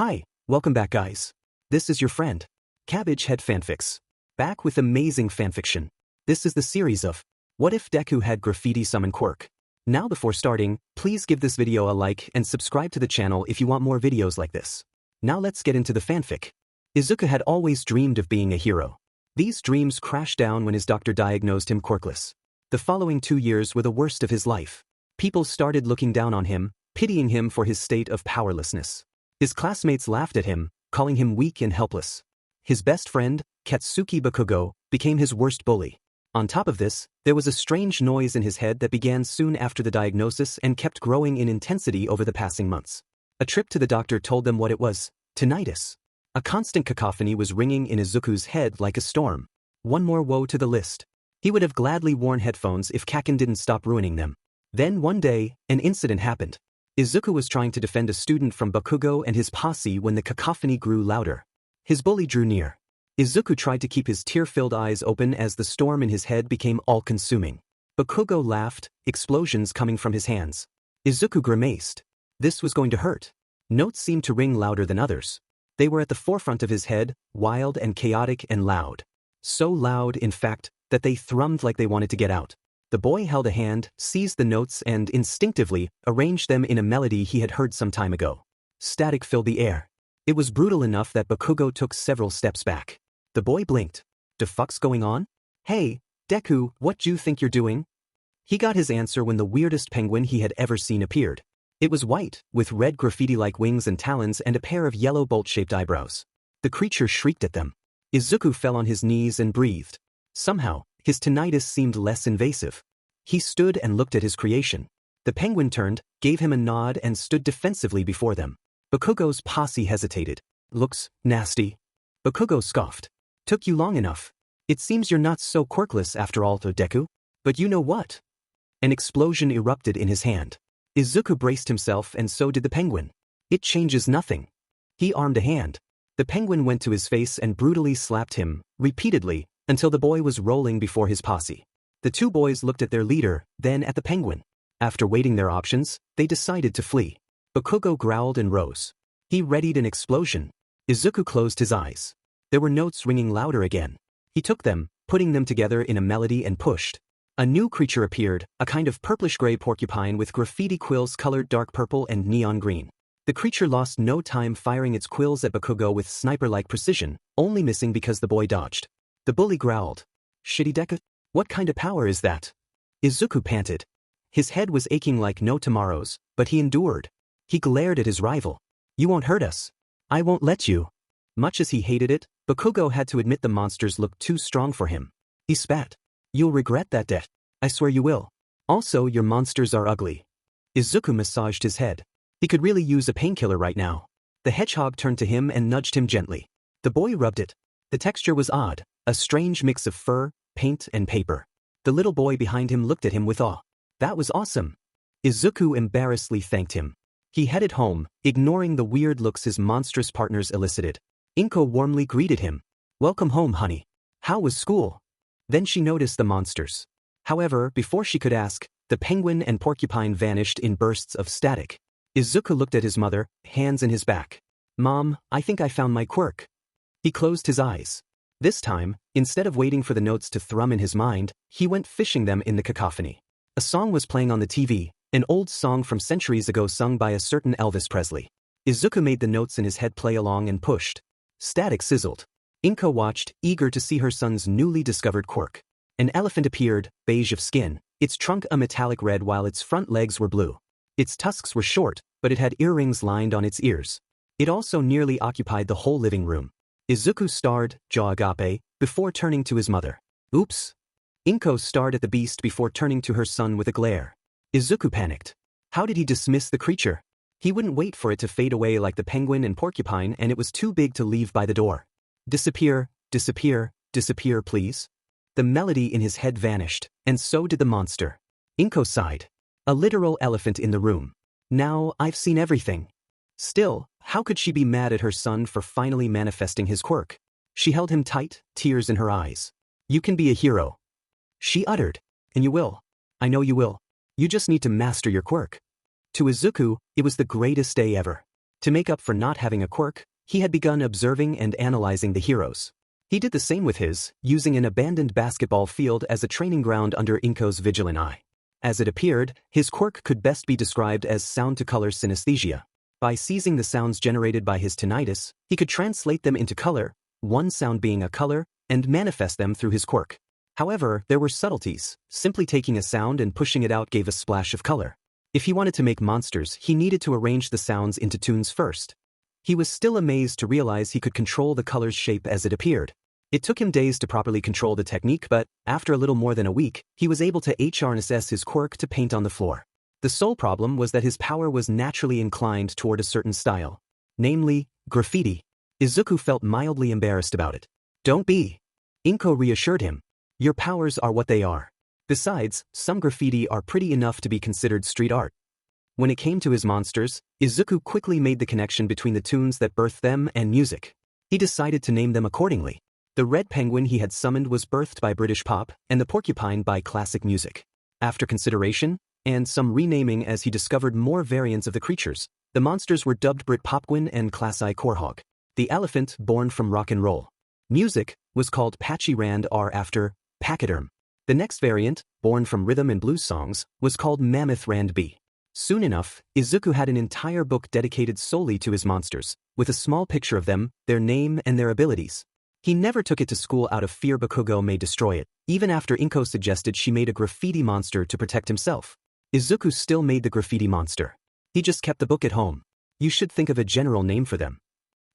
Hi, welcome back guys. This is your friend, Cabbage Head Fanfics. Back with amazing fanfiction. This is the series of What If Deku Had Graffiti Summon Quirk. Now before starting, please give this video a like and subscribe to the channel if you want more videos like this. Now let's get into the fanfic. Izuku had always dreamed of being a hero. These dreams crashed down when his doctor diagnosed him quirkless. The following 2 years were the worst of his life. People started looking down on him, pitying him for his state of powerlessness. His classmates laughed at him, calling him weak and helpless. His best friend, Katsuki Bakugo, became his worst bully. On top of this, there was a strange noise in his head that began soon after the diagnosis and kept growing in intensity over the passing months. A trip to the doctor told them what it was: tinnitus. A constant cacophony was ringing in Izuku's head like a storm. One more woe to the list. He would have gladly worn headphones if Kaken didn't stop ruining them. Then one day, an incident happened. Izuku was trying to defend a student from Bakugo and his posse when the cacophony grew louder. His bully drew near. Izuku tried to keep his tear-filled eyes open as the storm in his head became all-consuming. Bakugo laughed, explosions coming from his hands. Izuku grimaced. This was going to hurt. Notes seemed to ring louder than others. They were at the forefront of his head, wild and chaotic and loud. So loud, in fact, that they thrummed like they wanted to get out. The boy held a hand, seized the notes and, instinctively, arranged them in a melody he had heard some time ago. Static filled the air. It was brutal enough that Bakugo took several steps back. The boy blinked. "The fuck's going on? Hey, Deku, what do you think you're doing?" He got his answer when the weirdest penguin he had ever seen appeared. It was white, with red graffiti-like wings and talons and a pair of yellow bolt-shaped eyebrows. The creature shrieked at them. Izuku fell on his knees and breathed. Somehow, his tinnitus seemed less invasive. He stood and looked at his creation. The penguin turned, gave him a nod and stood defensively before them. Bakugo's posse hesitated. "Looks nasty." Bakugo scoffed. "Took you long enough. It seems you're not so quirkless after all though, Deku. But you know what?" An explosion erupted in his hand. Izuku braced himself and so did the penguin. "It changes nothing." He armed a hand. The penguin went to his face and brutally slapped him, repeatedly, until the boy was rolling before his posse. The two boys looked at their leader, then at the penguin. After weighing their options, they decided to flee. Bakugo growled and rose. He readied an explosion. Izuku closed his eyes. There were notes ringing louder again. He took them, putting them together in a melody and pushed. A new creature appeared, a kind of purplish-gray porcupine with graffiti quills colored dark purple and neon green. The creature lost no time firing its quills at Bakugo with sniper-like precision, only missing because the boy dodged. The bully growled. "Shitty Deku? What kind of power is that?" Izuku panted. His head was aching like no tomorrows, but he endured. He glared at his rival. "You won't hurt us. I won't let you." Much as he hated it, Bakugo had to admit the monsters looked too strong for him. He spat. "You'll regret that death. I swear you will. Also, your monsters are ugly." Izuku massaged his head. He could really use a painkiller right now. The hedgehog turned to him and nudged him gently. The boy rubbed it. The texture was odd, a strange mix of fur, paint, and paper. The little boy behind him looked at him with awe. "That was awesome." Izuku embarrassedly thanked him. He headed home, ignoring the weird looks his monstrous partners elicited. Inko warmly greeted him. "Welcome home, honey. How was school?" Then she noticed the monsters. However, before she could ask, the penguin and porcupine vanished in bursts of static. Izuku looked at his mother, hands in his back. "Mom, I think I found my quirk." He closed his eyes. This time, instead of waiting for the notes to thrum in his mind, he went fishing them in the cacophony. A song was playing on the TV, an old song from centuries ago sung by a certain Elvis Presley. Izuku made the notes in his head play along and pushed. Static sizzled. Inko watched, eager to see her son's newly discovered quirk. An elephant appeared, beige of skin, its trunk a metallic red while its front legs were blue. Its tusks were short, but it had earrings lined on its ears. It also nearly occupied the whole living room. Izuku stared, jaw agape, before turning to his mother. "Oops." Inko stared at the beast before turning to her son with a glare. Izuku panicked. How did he dismiss the creature? He wouldn't wait for it to fade away like the penguin and porcupine, and it was too big to leave by the door. "Disappear, disappear, disappear, please." The melody in his head vanished, and so did the monster. Inko sighed. A literal elephant in the room. Now, I've seen everything. Still, how could she be mad at her son for finally manifesting his quirk? She held him tight, tears in her eyes. "You can be a hero," she uttered. "And you will. I know you will. You just need to master your quirk." To Izuku, it was the greatest day ever. To make up for not having a quirk, he had begun observing and analyzing the heroes. He did the same with his, using an abandoned basketball field as a training ground under Inko's vigilant eye. As it appeared, his quirk could best be described as sound-to-color synesthesia. By seizing the sounds generated by his tinnitus, he could translate them into color, one sound being a color, and manifest them through his quirk. However, there were subtleties. Simply taking a sound and pushing it out gave a splash of color. If he wanted to make monsters, he needed to arrange the sounds into tunes first. He was still amazed to realize he could control the color's shape as it appeared. It took him days to properly control the technique, but after a little more than a week, he was able to harness his quirk to paint on the floor. The sole problem was that his power was naturally inclined toward a certain style, namely, graffiti. Izuku felt mildly embarrassed about it. "Don't be." Inko reassured him. "Your powers are what they are. Besides, some graffiti are pretty enough to be considered street art." When it came to his monsters, Izuku quickly made the connection between the tunes that birthed them and music. He decided to name them accordingly. The red penguin he had summoned was birthed by British pop, and the porcupine by classic music. After consideration, and some renaming as he discovered more variants of the creatures, the monsters were dubbed Brit Popguin and Class I Korhog. The elephant, born from rock and roll music, was called Patchy Rand R after Pachyderm. The next variant, born from rhythm and blues songs, was called Mammoth Rand B. Soon enough, Izuku had an entire book dedicated solely to his monsters, with a small picture of them, their name and their abilities. He never took it to school out of fear Bakugo may destroy it, even after Inko suggested she made a graffiti monster to protect himself. Izuku still made the graffiti monster. He just kept the book at home. "You should think of a general name for them,"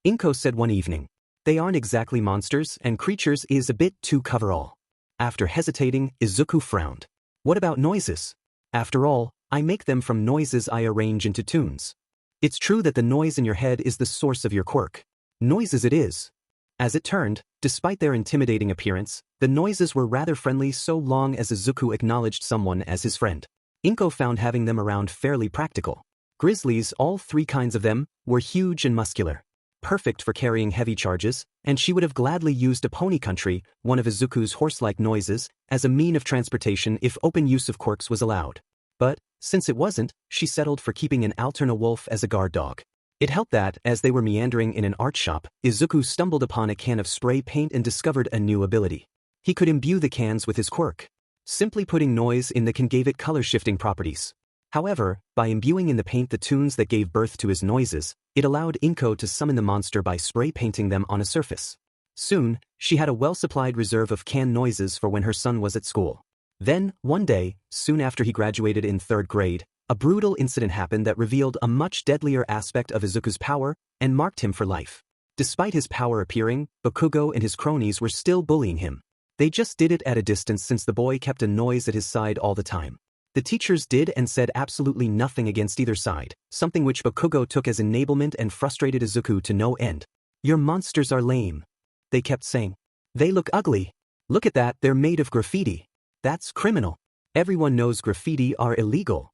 Inko said one evening. "They aren't exactly monsters, and creatures is a bit too cover-all." After hesitating, Izuku frowned. "What about noises? After all, I make them from noises I arrange into tunes. It's true that the noise in your head is the source of your quirk. Noises it is." As it turned, despite their intimidating appearance, the noises were rather friendly so long as Izuku acknowledged someone as his friend. Inko found having them around fairly practical. Grizzlies, all three kinds of them, were huge and muscular, perfect for carrying heavy charges, and she would have gladly used a pony country, one of Izuku's horse-like noises, as a mean of transportation if open use of quirks was allowed. But, since it wasn't, she settled for keeping an Alterna wolf as a guard dog. It helped that, as they were meandering in an art shop, Izuku stumbled upon a can of spray paint and discovered a new ability. He could imbue the cans with his quirk. Simply putting noise in the can gave it color-shifting properties. However, by imbuing in the paint the tunes that gave birth to his noises, it allowed Inko to summon the monster by spray painting them on a surface. Soon, she had a well-supplied reserve of canned noises for when her son was at school. Then, one day, soon after he graduated in 3rd grade, a brutal incident happened that revealed a much deadlier aspect of Izuku's power and marked him for life. Despite his power appearing, Bakugo and his cronies were still bullying him. They just did it at a distance since the boy kept a noise at his side all the time. The teachers did and said absolutely nothing against either side, something which Bakugo took as enablement and frustrated Izuku to no end. "Your monsters are lame," they kept saying. "They look ugly. Look at that, they're made of graffiti. That's criminal. Everyone knows graffiti are illegal.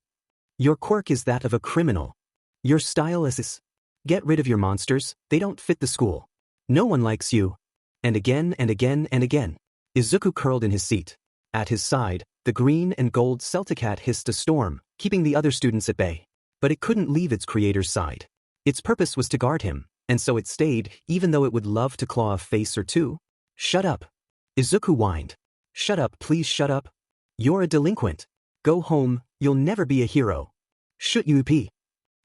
Your quirk is that of a criminal. Your style is this. Get rid of your monsters, they don't fit the school. No one likes you." And again and again and again. Izuku curled in his seat. At his side, the green and gold Celticat hissed a storm, keeping the other students at bay. But it couldn't leave its creator's side. Its purpose was to guard him, and so it stayed, even though it would love to claw a face or two. "Shut up." Izuku whined. "Shut up, please shut up. You're a delinquent. Go home, you'll never be a hero. Shoot you pee."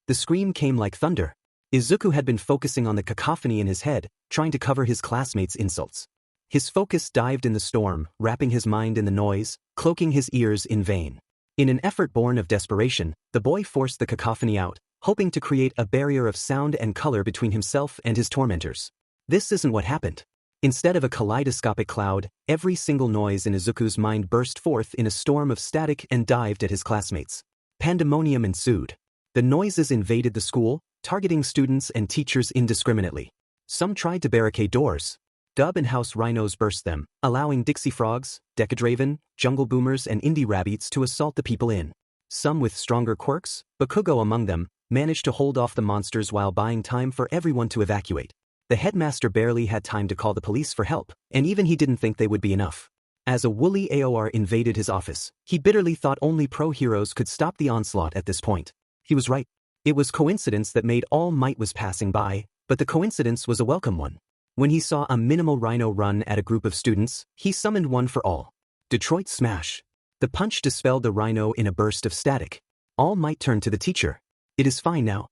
The scream came like thunder. Izuku had been focusing on the cacophony in his head, trying to cover his classmates' insults. His focus dived in the storm, wrapping his mind in the noise, cloaking his ears in vain. In an effort born of desperation, the boy forced the cacophony out, hoping to create a barrier of sound and color between himself and his tormentors. This isn't what happened. Instead of a kaleidoscopic cloud, every single noise in Izuku's mind burst forth in a storm of static and dived at his classmates. Pandemonium ensued. The noises invaded the school, targeting students and teachers indiscriminately. Some tried to barricade doors. Dub and house rhinos burst them, allowing Dixie frogs, Decadraven, jungle boomers and indie rabbits to assault the people in. Some with stronger quirks, Bakugo among them, managed to hold off the monsters while buying time for everyone to evacuate. The headmaster barely had time to call the police for help, and even he didn't think they would be enough. As a woolly AOR invaded his office, he bitterly thought only pro heroes could stop the onslaught at this point. He was right. It was coincidence that made All Might was passing by, but the coincidence was a welcome one. When he saw a minimal rhino run at a group of students, he summoned one for all. Detroit Smash. The punch dispelled the rhino in a burst of static. All Might turned to the teacher. It is fine now.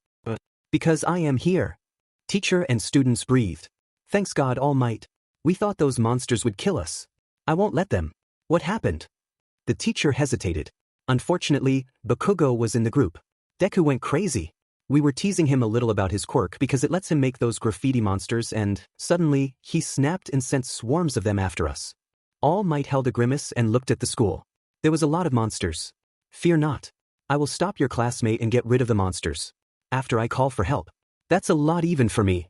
Because I am here. Teacher and students breathed. Thanks God, All Might. We thought those monsters would kill us. I won't let them. What happened? The teacher hesitated. Unfortunately, Bakugo was in the group. Deku went crazy. We were teasing him a little about his quirk because it lets him make those graffiti monsters and, suddenly, he snapped and sent swarms of them after us. All Might held a grimace and looked at the school. There was a lot of monsters. Fear not. I will stop your classmate and get rid of the monsters. After I call for help. That's a lot even for me.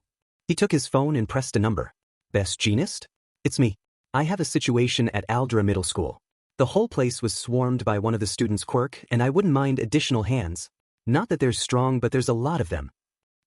He took his phone and pressed a number. Best Jeanist? It's me. I have a situation at Aldra Middle School. The whole place was swarmed by one of the students' quirk and I wouldn't mind additional hands. Not that they're strong, but there's a lot of them.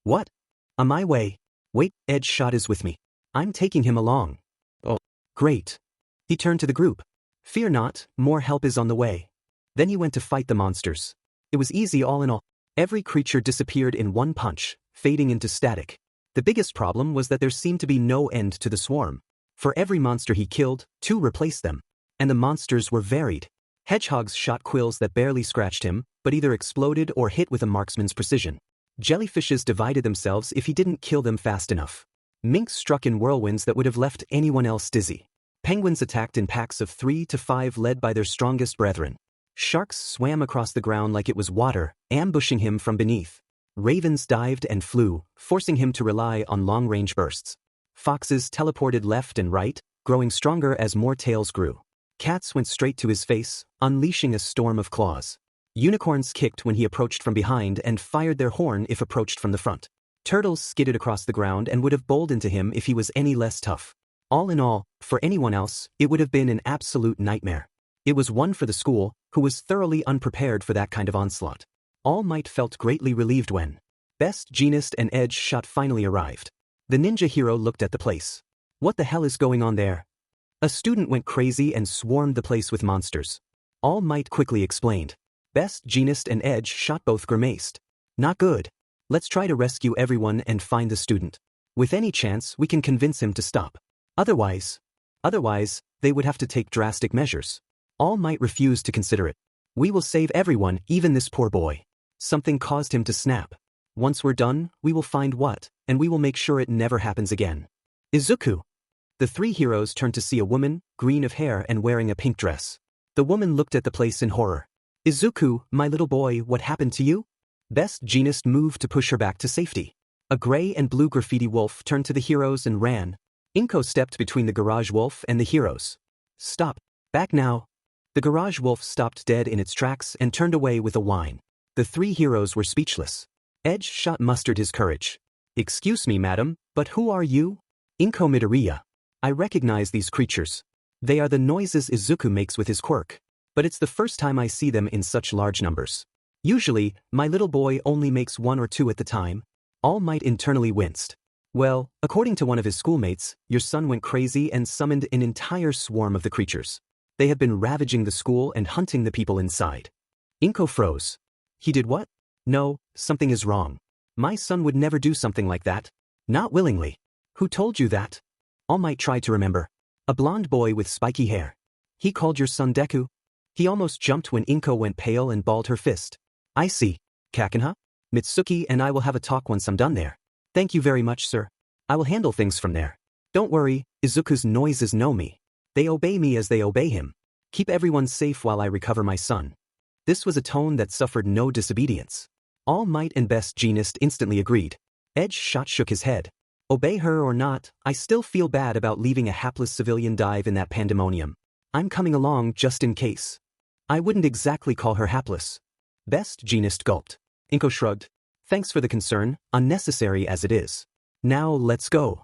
What? On my way. Wait, Edge Shot is with me. I'm taking him along. Oh, great. He turned to the group. Fear not, more help is on the way. Then he went to fight the monsters. It was easy all in all. Every creature disappeared in one punch, fading into static. The biggest problem was that there seemed to be no end to the swarm. For every monster he killed, 2 replaced them. And the monsters were varied. Hedgehogs shot quills that barely scratched him, but either exploded or hit with a marksman's precision. Jellyfishes divided themselves if he didn't kill them fast enough. Minks struck in whirlwinds that would have left anyone else dizzy. Penguins attacked in packs of 3 to 5 led by their strongest brethren. Sharks swam across the ground like it was water, ambushing him from beneath. Ravens dived and flew, forcing him to rely on long-range bursts. Foxes teleported left and right, growing stronger as more tails grew. Cats went straight to his face, unleashing a storm of claws. Unicorns kicked when he approached from behind and fired their horn if approached from the front. Turtles skidded across the ground and would have bowled into him if he was any less tough. All in all, for anyone else, it would have been an absolute nightmare. It was one for the school, who was thoroughly unprepared for that kind of onslaught. All Might felt greatly relieved when Best Jeanist and Edge Shot finally arrived. The ninja hero looked at the place. What the hell is going on there? A student went crazy and swarmed the place with monsters. All Might quickly explained. Best Jeanist and Edge Shot both grimaced. Not good. Let's try to rescue everyone and find the student. With any chance, we can convince him to stop. Otherwise, they would have to take drastic measures. All Might refused to consider it. We will save everyone, even this poor boy. Something caused him to snap. Once we're done, we will find what, and we will make sure it never happens again. Izuku. The 3 heroes turned to see a woman, green of hair and wearing a pink dress. The woman looked at the place in horror. Izuku, my little boy, what happened to you? Best Jeanist moved to push her back to safety. A gray and blue graffiti wolf turned to the heroes and ran. Inko stepped between the garage wolf and the heroes. Stop. Back now. The garage wolf stopped dead in its tracks and turned away with a whine. The 3 heroes were speechless. Edge Shot mustered his courage. Excuse me, madam, but who are you? Inko Midoriya. I recognize these creatures. They are the noises Izuku makes with his quirk. But it's the first time I see them in such large numbers. Usually, my little boy only makes 1 or 2 at the time. All Might internally winced. Well, according to one of his schoolmates, your son went crazy and summoned an entire swarm of the creatures. They have been ravaging the school and hunting the people inside. Inko froze. He did what? No, something is wrong. My son would never do something like that. Not willingly. Who told you that? All Might tried to remember. A blonde boy with spiky hair. He called your son Deku? He almost jumped when Inko went pale and balled her fist. I see. Kakenha? Mitsuki and I will have a talk once I'm done there. Thank you very much, sir. I will handle things from there. Don't worry, Izuku's noises know me. They obey me as they obey him. Keep everyone safe while I recover my son. This was a tone that suffered no disobedience. All Might and Best Jeanist instantly agreed. Edge Shot shook his head. Obey her or not, I still feel bad about leaving a hapless civilian dive in that pandemonium. I'm coming along just in case. I wouldn't exactly call her hapless. Best Jeanist gulped. Inko shrugged. Thanks for the concern, unnecessary as it is. Now let's go.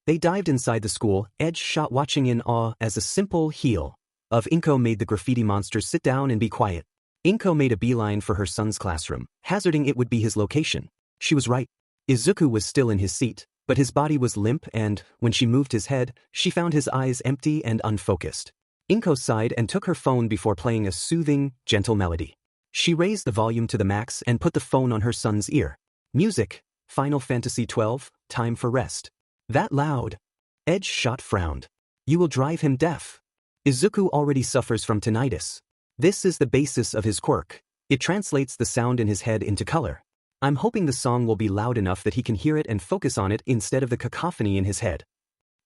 They dived inside the school, Edge Shot watching in awe as a simple heel of Inko made the graffiti monsters sit down and be quiet. Inko made a beeline for her son's classroom, hazarding it would be his location. She was right. Izuku was still in his seat, but his body was limp and, when she moved his head, she found his eyes empty and unfocused. Inko sighed and took her phone before playing a soothing, gentle melody. She raised the volume to the max and put the phone on her son's ear. Music, Final Fantasy XII, time for rest. That loud. Edge shot frowned. You will drive him deaf. Izuku already suffers from tinnitus. This is the basis of his quirk. It translates the sound in his head into color. I'm hoping the song will be loud enough that he can hear it and focus on it instead of the cacophony in his head.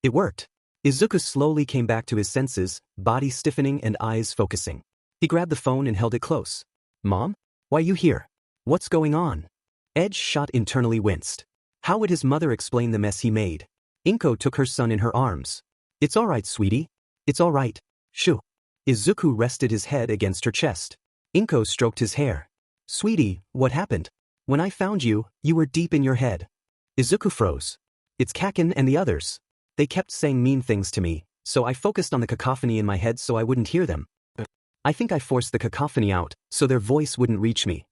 It worked. Izuku slowly came back to his senses, body stiffening and eyes focusing. He grabbed the phone and held it close. Mom? Why you here? What's going on? Edge shot internally winced. How would his mother explain the mess he made? Inko took her son in her arms. It's alright, sweetie. It's alright. Shoo. Izuku rested his head against her chest. Inko stroked his hair. Sweetie, what happened? When I found you, you were deep in your head. Izuku froze. It's Kaken and the others. They kept saying mean things to me, so I focused on the cacophony in my head so I wouldn't hear them. I think I forced the cacophony out, so their voice wouldn't reach me.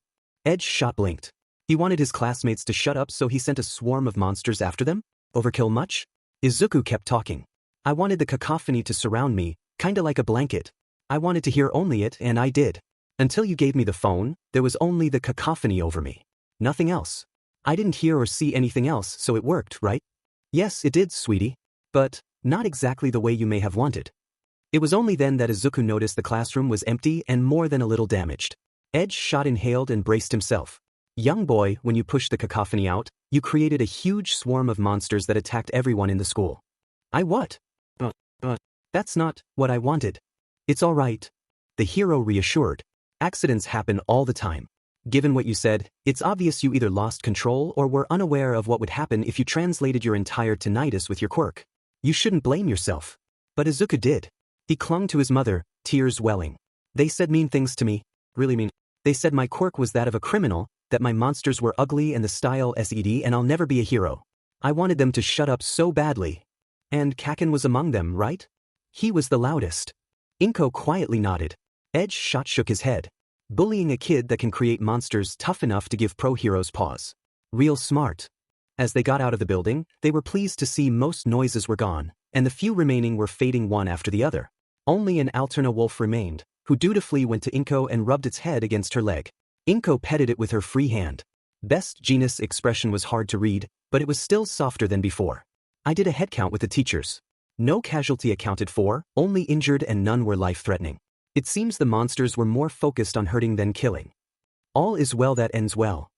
Edge shot blinked. He wanted his classmates to shut up, so he sent a swarm of monsters after them? Overkill much? Izuku kept talking. I wanted the cacophony to surround me, kinda like a blanket. I wanted to hear only it, and I did. Until you gave me the phone, there was only the cacophony over me. Nothing else. I didn't hear or see anything else, so it worked, right? Yes, it did, sweetie. But not exactly the way you may have wanted. It was only then that Izuku noticed the classroom was empty and more than a little damaged. Edge shot inhaled and braced himself. Young boy, when you pushed the cacophony out, you created a huge swarm of monsters that attacked everyone in the school. I what? But that's not what I wanted. It's all right. The hero reassured. Accidents happen all the time. Given what you said, it's obvious you either lost control or were unaware of what would happen if you translated your entire tinnitus with your quirk. You shouldn't blame yourself. But Izuku did. He clung to his mother, tears welling. They said mean things to me. Really mean. They said my quirk was that of a criminal, that my monsters were ugly and the style SED and I'll never be a hero. I wanted them to shut up so badly. And Kaken was among them, right? He was the loudest. Inko quietly nodded. Edge shot shook his head. Bullying a kid that can create monsters tough enough to give pro heroes pause. Real smart. As they got out of the building, they were pleased to see most noises were gone, and the few remaining were fading one after the other. Only an Alterna wolf remained, who dutifully went to Inko and rubbed its head against her leg. Inko petted it with her free hand. Best Jeanist's expression was hard to read, but it was still softer than before. I did a headcount with the teachers. No casualty accounted for, only injured and none were life-threatening. It seems the monsters were more focused on hurting than killing. All is well that ends well.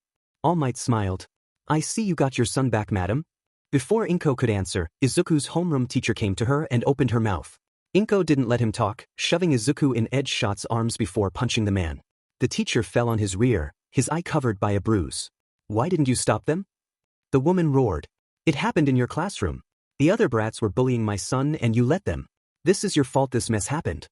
All Might smiled. I see you got your son back, madam. Before Inko could answer, Izuku's homeroom teacher came to her and opened her mouth. Inko didn't let him talk, shoving Izuku in Edge Shot's arms before punching the man. The teacher fell on his rear, his eye covered by a bruise. Why didn't you stop them? The woman roared. It happened in your classroom. The other brats were bullying my son and you let them. This is your fault this mess happened.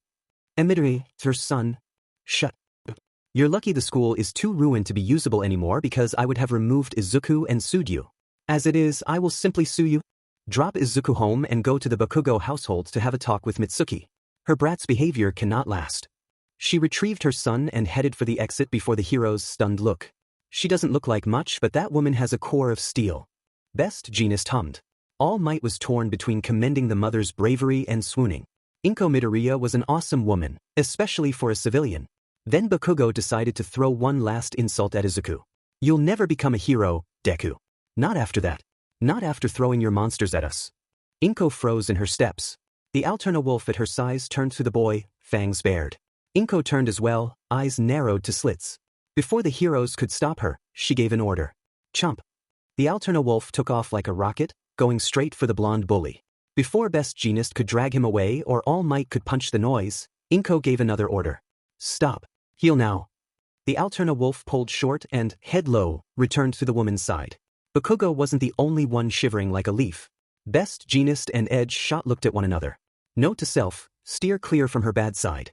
Emidori, her son. Shut up. You're lucky the school is too ruined to be usable anymore because I would have removed Izuku and sued you. As it is, I will simply sue you. Drop Izuku home and go to the Bakugo household to have a talk with Mitsuki. Her brat's behavior cannot last. She retrieved her son and headed for the exit before the hero's stunned look. She doesn't look like much, but that woman has a core of steel. Best Jeanist hummed. All Might was torn between commending the mother's bravery and swooning. Inko Midoriya was an awesome woman, especially for a civilian. Then Bakugo decided to throw one last insult at Izuku. You'll never become a hero, Deku. Not after that. Not after throwing your monsters at us. Inko froze in her steps. The Alterna wolf at her size turned to the boy, fangs bared. Inko turned as well, eyes narrowed to slits. Before the heroes could stop her, she gave an order. Chomp. The Alterna wolf took off like a rocket, going straight for the blonde bully. Before Best Jeanist could drag him away or All Might could punch the noise, Inko gave another order. Stop. Heal now. The Alterna wolf pulled short and, head low, returned to the woman's side. Bakugo wasn't the only one shivering like a leaf. Best Jeanist and Edge Shot looked at one another. Note to self, steer clear from her bad side.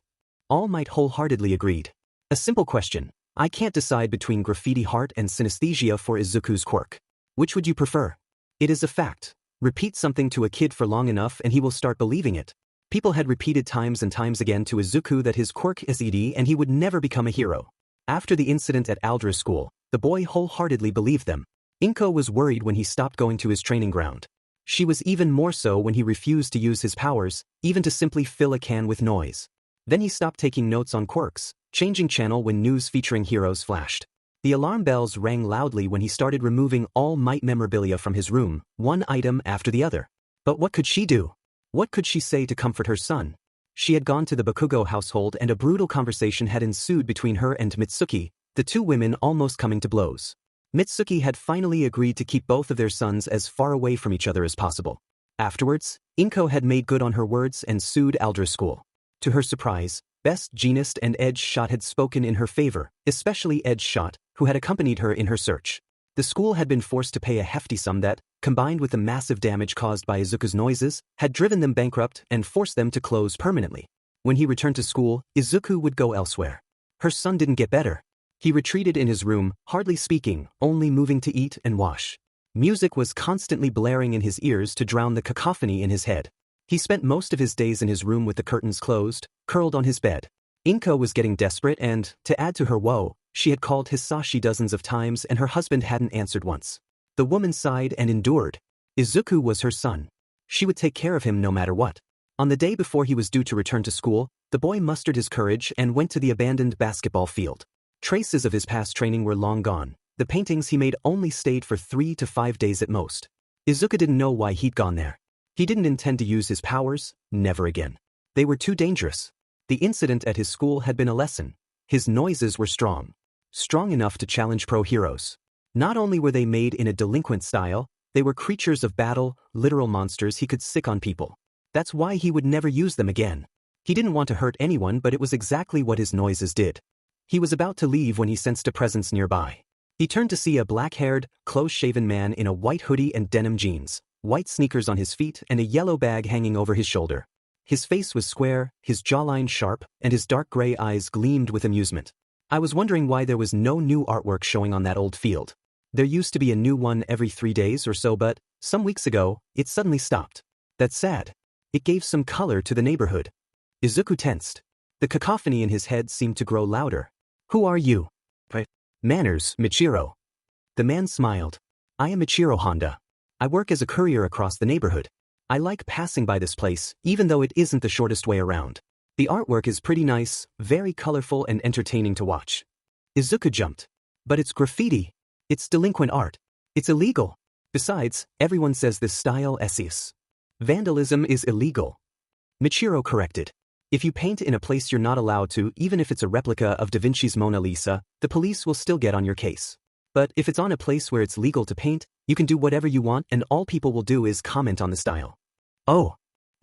All Might wholeheartedly agreed. A simple question. I can't decide between Graffiti Heart and Synesthesia for Izuku's quirk. Which would you prefer? It is a fact. Repeat something to a kid for long enough and he will start believing it. People had repeated times and times again to Izuku that his quirk is ED and he would never become a hero. After the incident at Aldra's school, the boy wholeheartedly believed them. Inko was worried when he stopped going to his training ground. She was even more so when he refused to use his powers, even to simply fill a can with noise. Then he stopped taking notes on quirks, changing channel when news featuring heroes flashed. The alarm bells rang loudly when he started removing all Might memorabilia from his room, one item after the other. But what could she do? What could she say to comfort her son? She had gone to the Bakugo household and a brutal conversation had ensued between her and Mitsuki, the two women almost coming to blows. Mitsuki had finally agreed to keep both of their sons as far away from each other as possible. Afterwards, Inko had made good on her words and sued Aldra's school. To her surprise, Best Jeanist and Edge Shot had spoken in her favor, especially Edge Shot, who had accompanied her in her search. The school had been forced to pay a hefty sum that, combined with the massive damage caused by Izuku's noises, had driven them bankrupt and forced them to close permanently. When he returned to school, Izuku would go elsewhere. Her son didn't get better. He retreated in his room, hardly speaking, only moving to eat and wash. Music was constantly blaring in his ears to drown the cacophony in his head. He spent most of his days in his room with the curtains closed, curled on his bed. Inko was getting desperate and, to add to her woe, she had called Hisashi dozens of times and her husband hadn't answered once. The woman sighed and endured. Izuku was her son. She would take care of him no matter what. On the day before he was due to return to school, the boy mustered his courage and went to the abandoned basketball field. Traces of his past training were long gone. The paintings he made only stayed for 3 to 5 days at most. Izuku didn't know why he'd gone there. He didn't intend to use his powers, never again. They were too dangerous. The incident at his school had been a lesson. His noises were strong. Strong enough to challenge pro-heroes. Not only were they made in a delinquent style, they were creatures of battle, literal monsters he could sick on people. That's why he would never use them again. He didn't want to hurt anyone, but it was exactly what his noises did. He was about to leave when he sensed a presence nearby. He turned to see a black-haired, close-shaven man in a white hoodie and denim jeans, white sneakers on his feet and a yellow bag hanging over his shoulder. His face was square, his jawline sharp, and his dark gray eyes gleamed with amusement. I was wondering why there was no new artwork showing on that old field. There used to be a new one every 3 days or so, but, some weeks ago, it suddenly stopped. That's sad. It gave some color to the neighborhood. Izuku tensed. The cacophony in his head seemed to grow louder. Who are you? Manners, Michiro. The man smiled. I am Michiro Honda. I work as a courier across the neighborhood. I like passing by this place, even though it isn't the shortest way around. The artwork is pretty nice, very colorful and entertaining to watch. Izuku jumped. But it's graffiti. It's delinquent art. It's illegal. Besides, everyone says this style is. Vandalism is illegal. Michiro corrected. If you paint in a place you're not allowed to, even if it's a replica of Da Vinci's Mona Lisa, the police will still get on your case. But if it's on a place where it's legal to paint, you can do whatever you want and all people will do is comment on the style. Oh.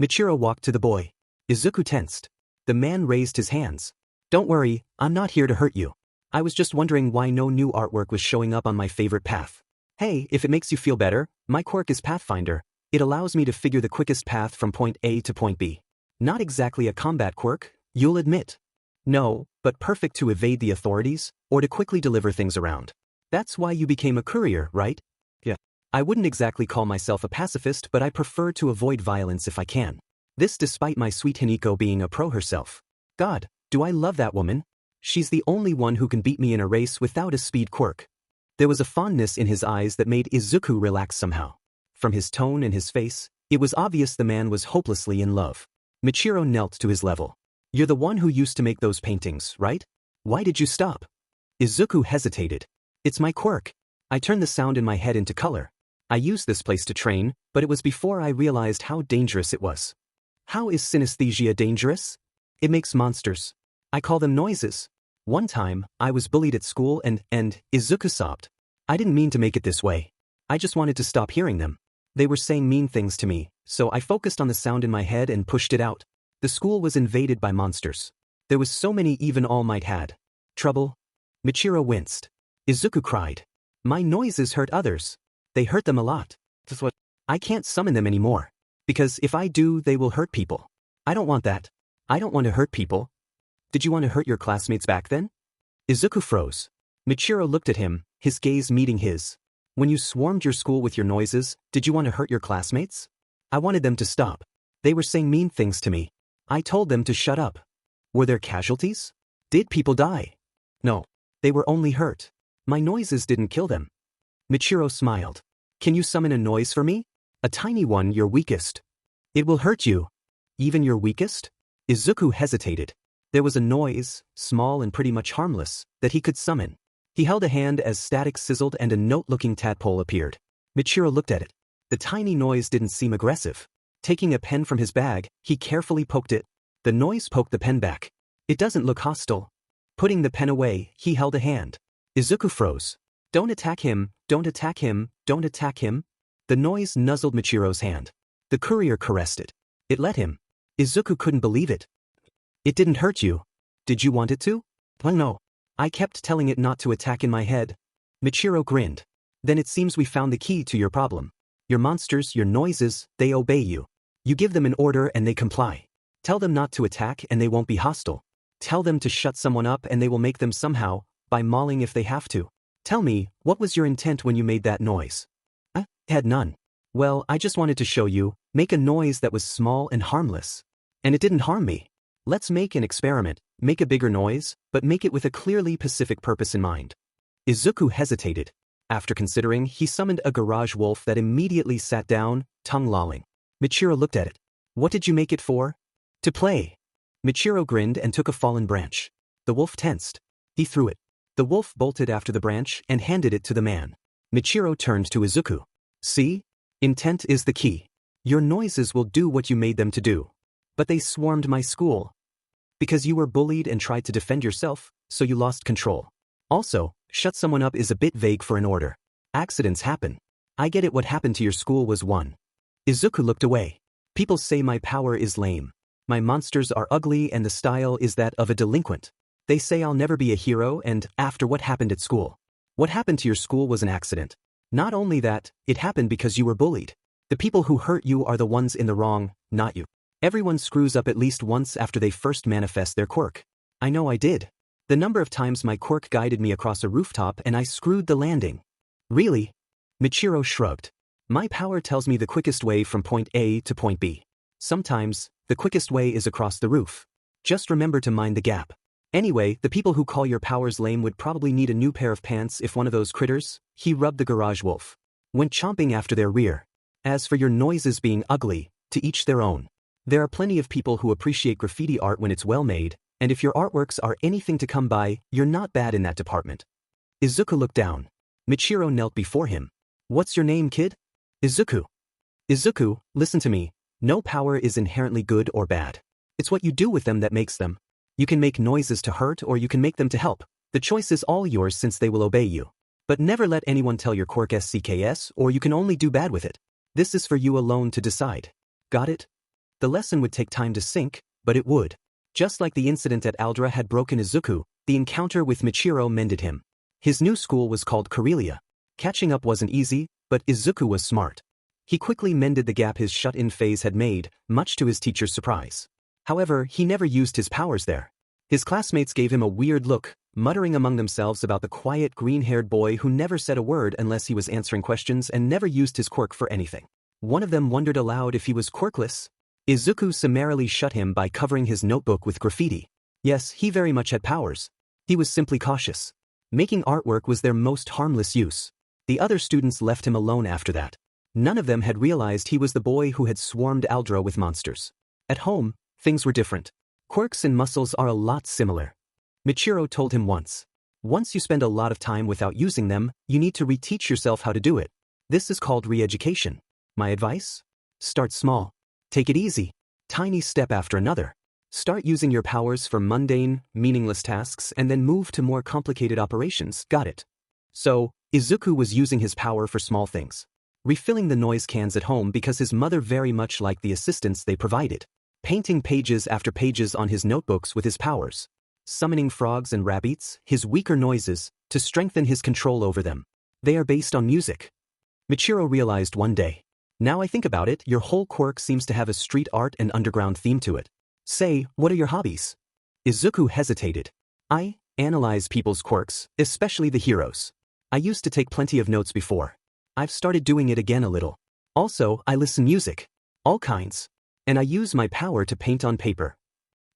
Michiro walked to the boy. Izuku tensed. The man raised his hands. Don't worry, I'm not here to hurt you. I was just wondering why no new artwork was showing up on my favorite path. Hey, if it makes you feel better, my quirk is Pathfinder. It allows me to figure the quickest path from point A to point B. Not exactly a combat quirk, you'll admit. No, but perfect to evade the authorities, or to quickly deliver things around. That's why you became a courier, right? Yeah. I wouldn't exactly call myself a pacifist, but I prefer to avoid violence if I can. This despite my sweet Hiniko being a pro herself. God, do I love that woman? She's the only one who can beat me in a race without a speed quirk. There was a fondness in his eyes that made Izuku relax somehow. From his tone and his face, it was obvious the man was hopelessly in love. Michiro knelt to his level. You're the one who used to make those paintings, right? Why did you stop? Izuku hesitated. It's my quirk. I turned the sound in my head into color. I used this place to train, but it was before I realized how dangerous it was. How is synesthesia dangerous? It makes monsters. I call them noises. One time, I was bullied at school and Izuku sobbed. I didn't mean to make it this way. I just wanted to stop hearing them. They were saying mean things to me, so I focused on the sound in my head and pushed it out. The school was invaded by monsters. There was so many even All Might had. Trouble? Michiro winced. Izuku cried. My noises hurt others. They hurt them a lot. That's what. I can't summon them anymore. Because if I do, they will hurt people. I don't want that. I don't want to hurt people. Did you want to hurt your classmates back then? Izuku froze. Michiro looked at him, his gaze meeting his. When you swarmed your school with your noises, did you want to hurt your classmates? I wanted them to stop. They were saying mean things to me. I told them to shut up. Were there casualties? Did people die? No. They were only hurt. My noises didn't kill them. Michiro smiled. Can you summon a noise for me? A tiny one, your weakest. It will hurt you. Even your weakest? Izuku hesitated. There was a noise, small and pretty much harmless, that he could summon. He held a hand as static sizzled and a note-looking tadpole appeared. Michiro looked at it. The tiny noise didn't seem aggressive. Taking a pen from his bag, he carefully poked it. The noise poked the pen back. It doesn't look hostile. Putting the pen away, he held a hand. Izuku froze. Don't attack him, don't attack him, don't attack him. The noise nuzzled Michiro's hand. The courier caressed it. It let him. Izuku couldn't believe it. It didn't hurt you. Did you want it to? Well, no. I kept telling it not to attack in my head. Michiro grinned. Then it seems we found the key to your problem. Your monsters, your noises, they obey you. You give them an order and they comply. Tell them not to attack and they won't be hostile. Tell them to shut someone up and they will make them somehow, by mauling if they have to. Tell me, what was your intent when you made that noise? I had none. Well, I just wanted to show you, make a noise that was small and harmless. And it didn't harm me. Let's make an experiment, make a bigger noise, but make it with a clearly pacific purpose in mind. Izuku hesitated. After considering, he summoned a garage wolf that immediately sat down, tongue lolling. Michiro looked at it. What did you make it for? To play. Michiro grinned and took a fallen branch. The wolf tensed. He threw it. The wolf bolted after the branch and handed it to the man. Michiro turned to Izuku. See? Intent is the key. Your noises will do what you made them to do. But they swarmed my school. Because you were bullied and tried to defend yourself, so you lost control. Also, shut someone up is a bit vague for an order. Accidents happen. I get it, what happened to your school was one. Izuku looked away. People say my power is lame. My monsters are ugly and the style is that of a delinquent. They say I'll never be a hero and, after what happened at school. What happened to your school was an accident. Not only that, it happened because you were bullied. The people who hurt you are the ones in the wrong, not you. Everyone screws up at least once after they first manifest their quirk. I know I did. The number of times my quirk guided me across a rooftop and I screwed the landing. Really? Michiro shrugged. My power tells me the quickest way from point A to point B. Sometimes, the quickest way is across the roof. Just remember to mind the gap. Anyway, the people who call your powers lame would probably need a new pair of pants if one of those critters, he rubbed the garage wolf, went chomping after their rear. As for your noises being ugly, to each their own. There are plenty of people who appreciate graffiti art when it's well made, and if your artworks are anything to come by, you're not bad in that department. Izuku looked down. Michiro knelt before him. What's your name, kid? Izuku. Izuku, listen to me. No power is inherently good or bad. It's what you do with them that makes them. You can make noises to hurt or you can make them to help. The choice is all yours since they will obey you. But never let anyone tell your quirk SCKS or you can only do bad with it. This is for you alone to decide. Got it? The lesson would take time to sink, but it would. Just like the incident at Aldra had broken Izuku, the encounter with Michiro mended him. His new school was called Karelia. Catching up wasn't easy, but Izuku was smart. He quickly mended the gap his shut-in phase had made, much to his teacher's surprise. However, he never used his powers there. His classmates gave him a weird look, muttering among themselves about the quiet green-haired boy who never said a word unless he was answering questions and never used his quirk for anything. One of them wondered aloud if he was quirkless. Izuku summarily shut him by covering his notebook with graffiti. Yes, he very much had powers. He was simply cautious. Making artwork was their most harmless use. The other students left him alone after that. None of them had realized he was the boy who had swarmed Aldra with monsters. At home, things were different. Quirks and muscles are a lot similar. Michiro told him once. Once you spend a lot of time without using them, you need to reteach yourself how to do it. This is called re-education. My advice? Start small. Take it easy. Tiny step after another. Start using your powers for mundane, meaningless tasks and then move to more complicated operations. Got it? So, Izuku was using his power for small things. Refilling the noise cans at home because his mother very much liked the assistance they provided. Painting pages after pages on his notebooks with his powers. Summoning frogs and rabbits, his weaker noises, to strengthen his control over them. They are based on music. Michiro realized one day. Now I think about it, your whole quirk seems to have a street art and underground theme to it. Say, what are your hobbies? Izuku hesitated. I analyze people's quirks, especially the heroes. I used to take plenty of notes before. I've started doing it again a little. Also, I listen music. All kinds. And I use my power to paint on paper.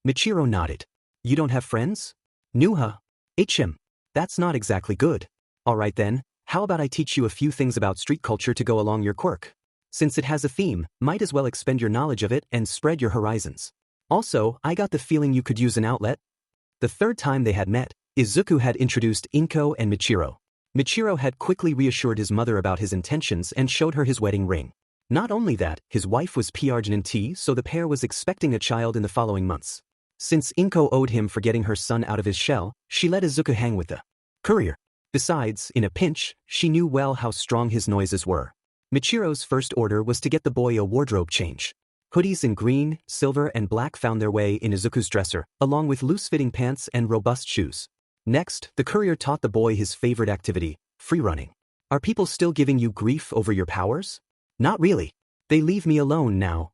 Michiro nodded. You don't have friends? Nuha. HM. That's not exactly good. Alright then, how about I teach you a few things about street culture to go along your quirk? Since it has a theme, might as well expend your knowledge of it and spread your horizons. Also, I got the feeling you could use an outlet. The third time they had met, Izuku had introduced Inko and Michiro. Michiro had quickly reassured his mother about his intentions and showed her his wedding ring. Not only that, his wife was pregnant, so the pair was expecting a child in the following months. Since Inko owed him for getting her son out of his shell, she let Izuku hang with the courier. Besides, in a pinch, she knew well how strong his noises were. Michiro's first order was to get the boy a wardrobe change. Hoodies in green, silver and black found their way in Izuku's dresser, along with loose-fitting pants and robust shoes. Next, the courier taught the boy his favorite activity, free running. Are people still giving you grief over your powers? Not really. They leave me alone now.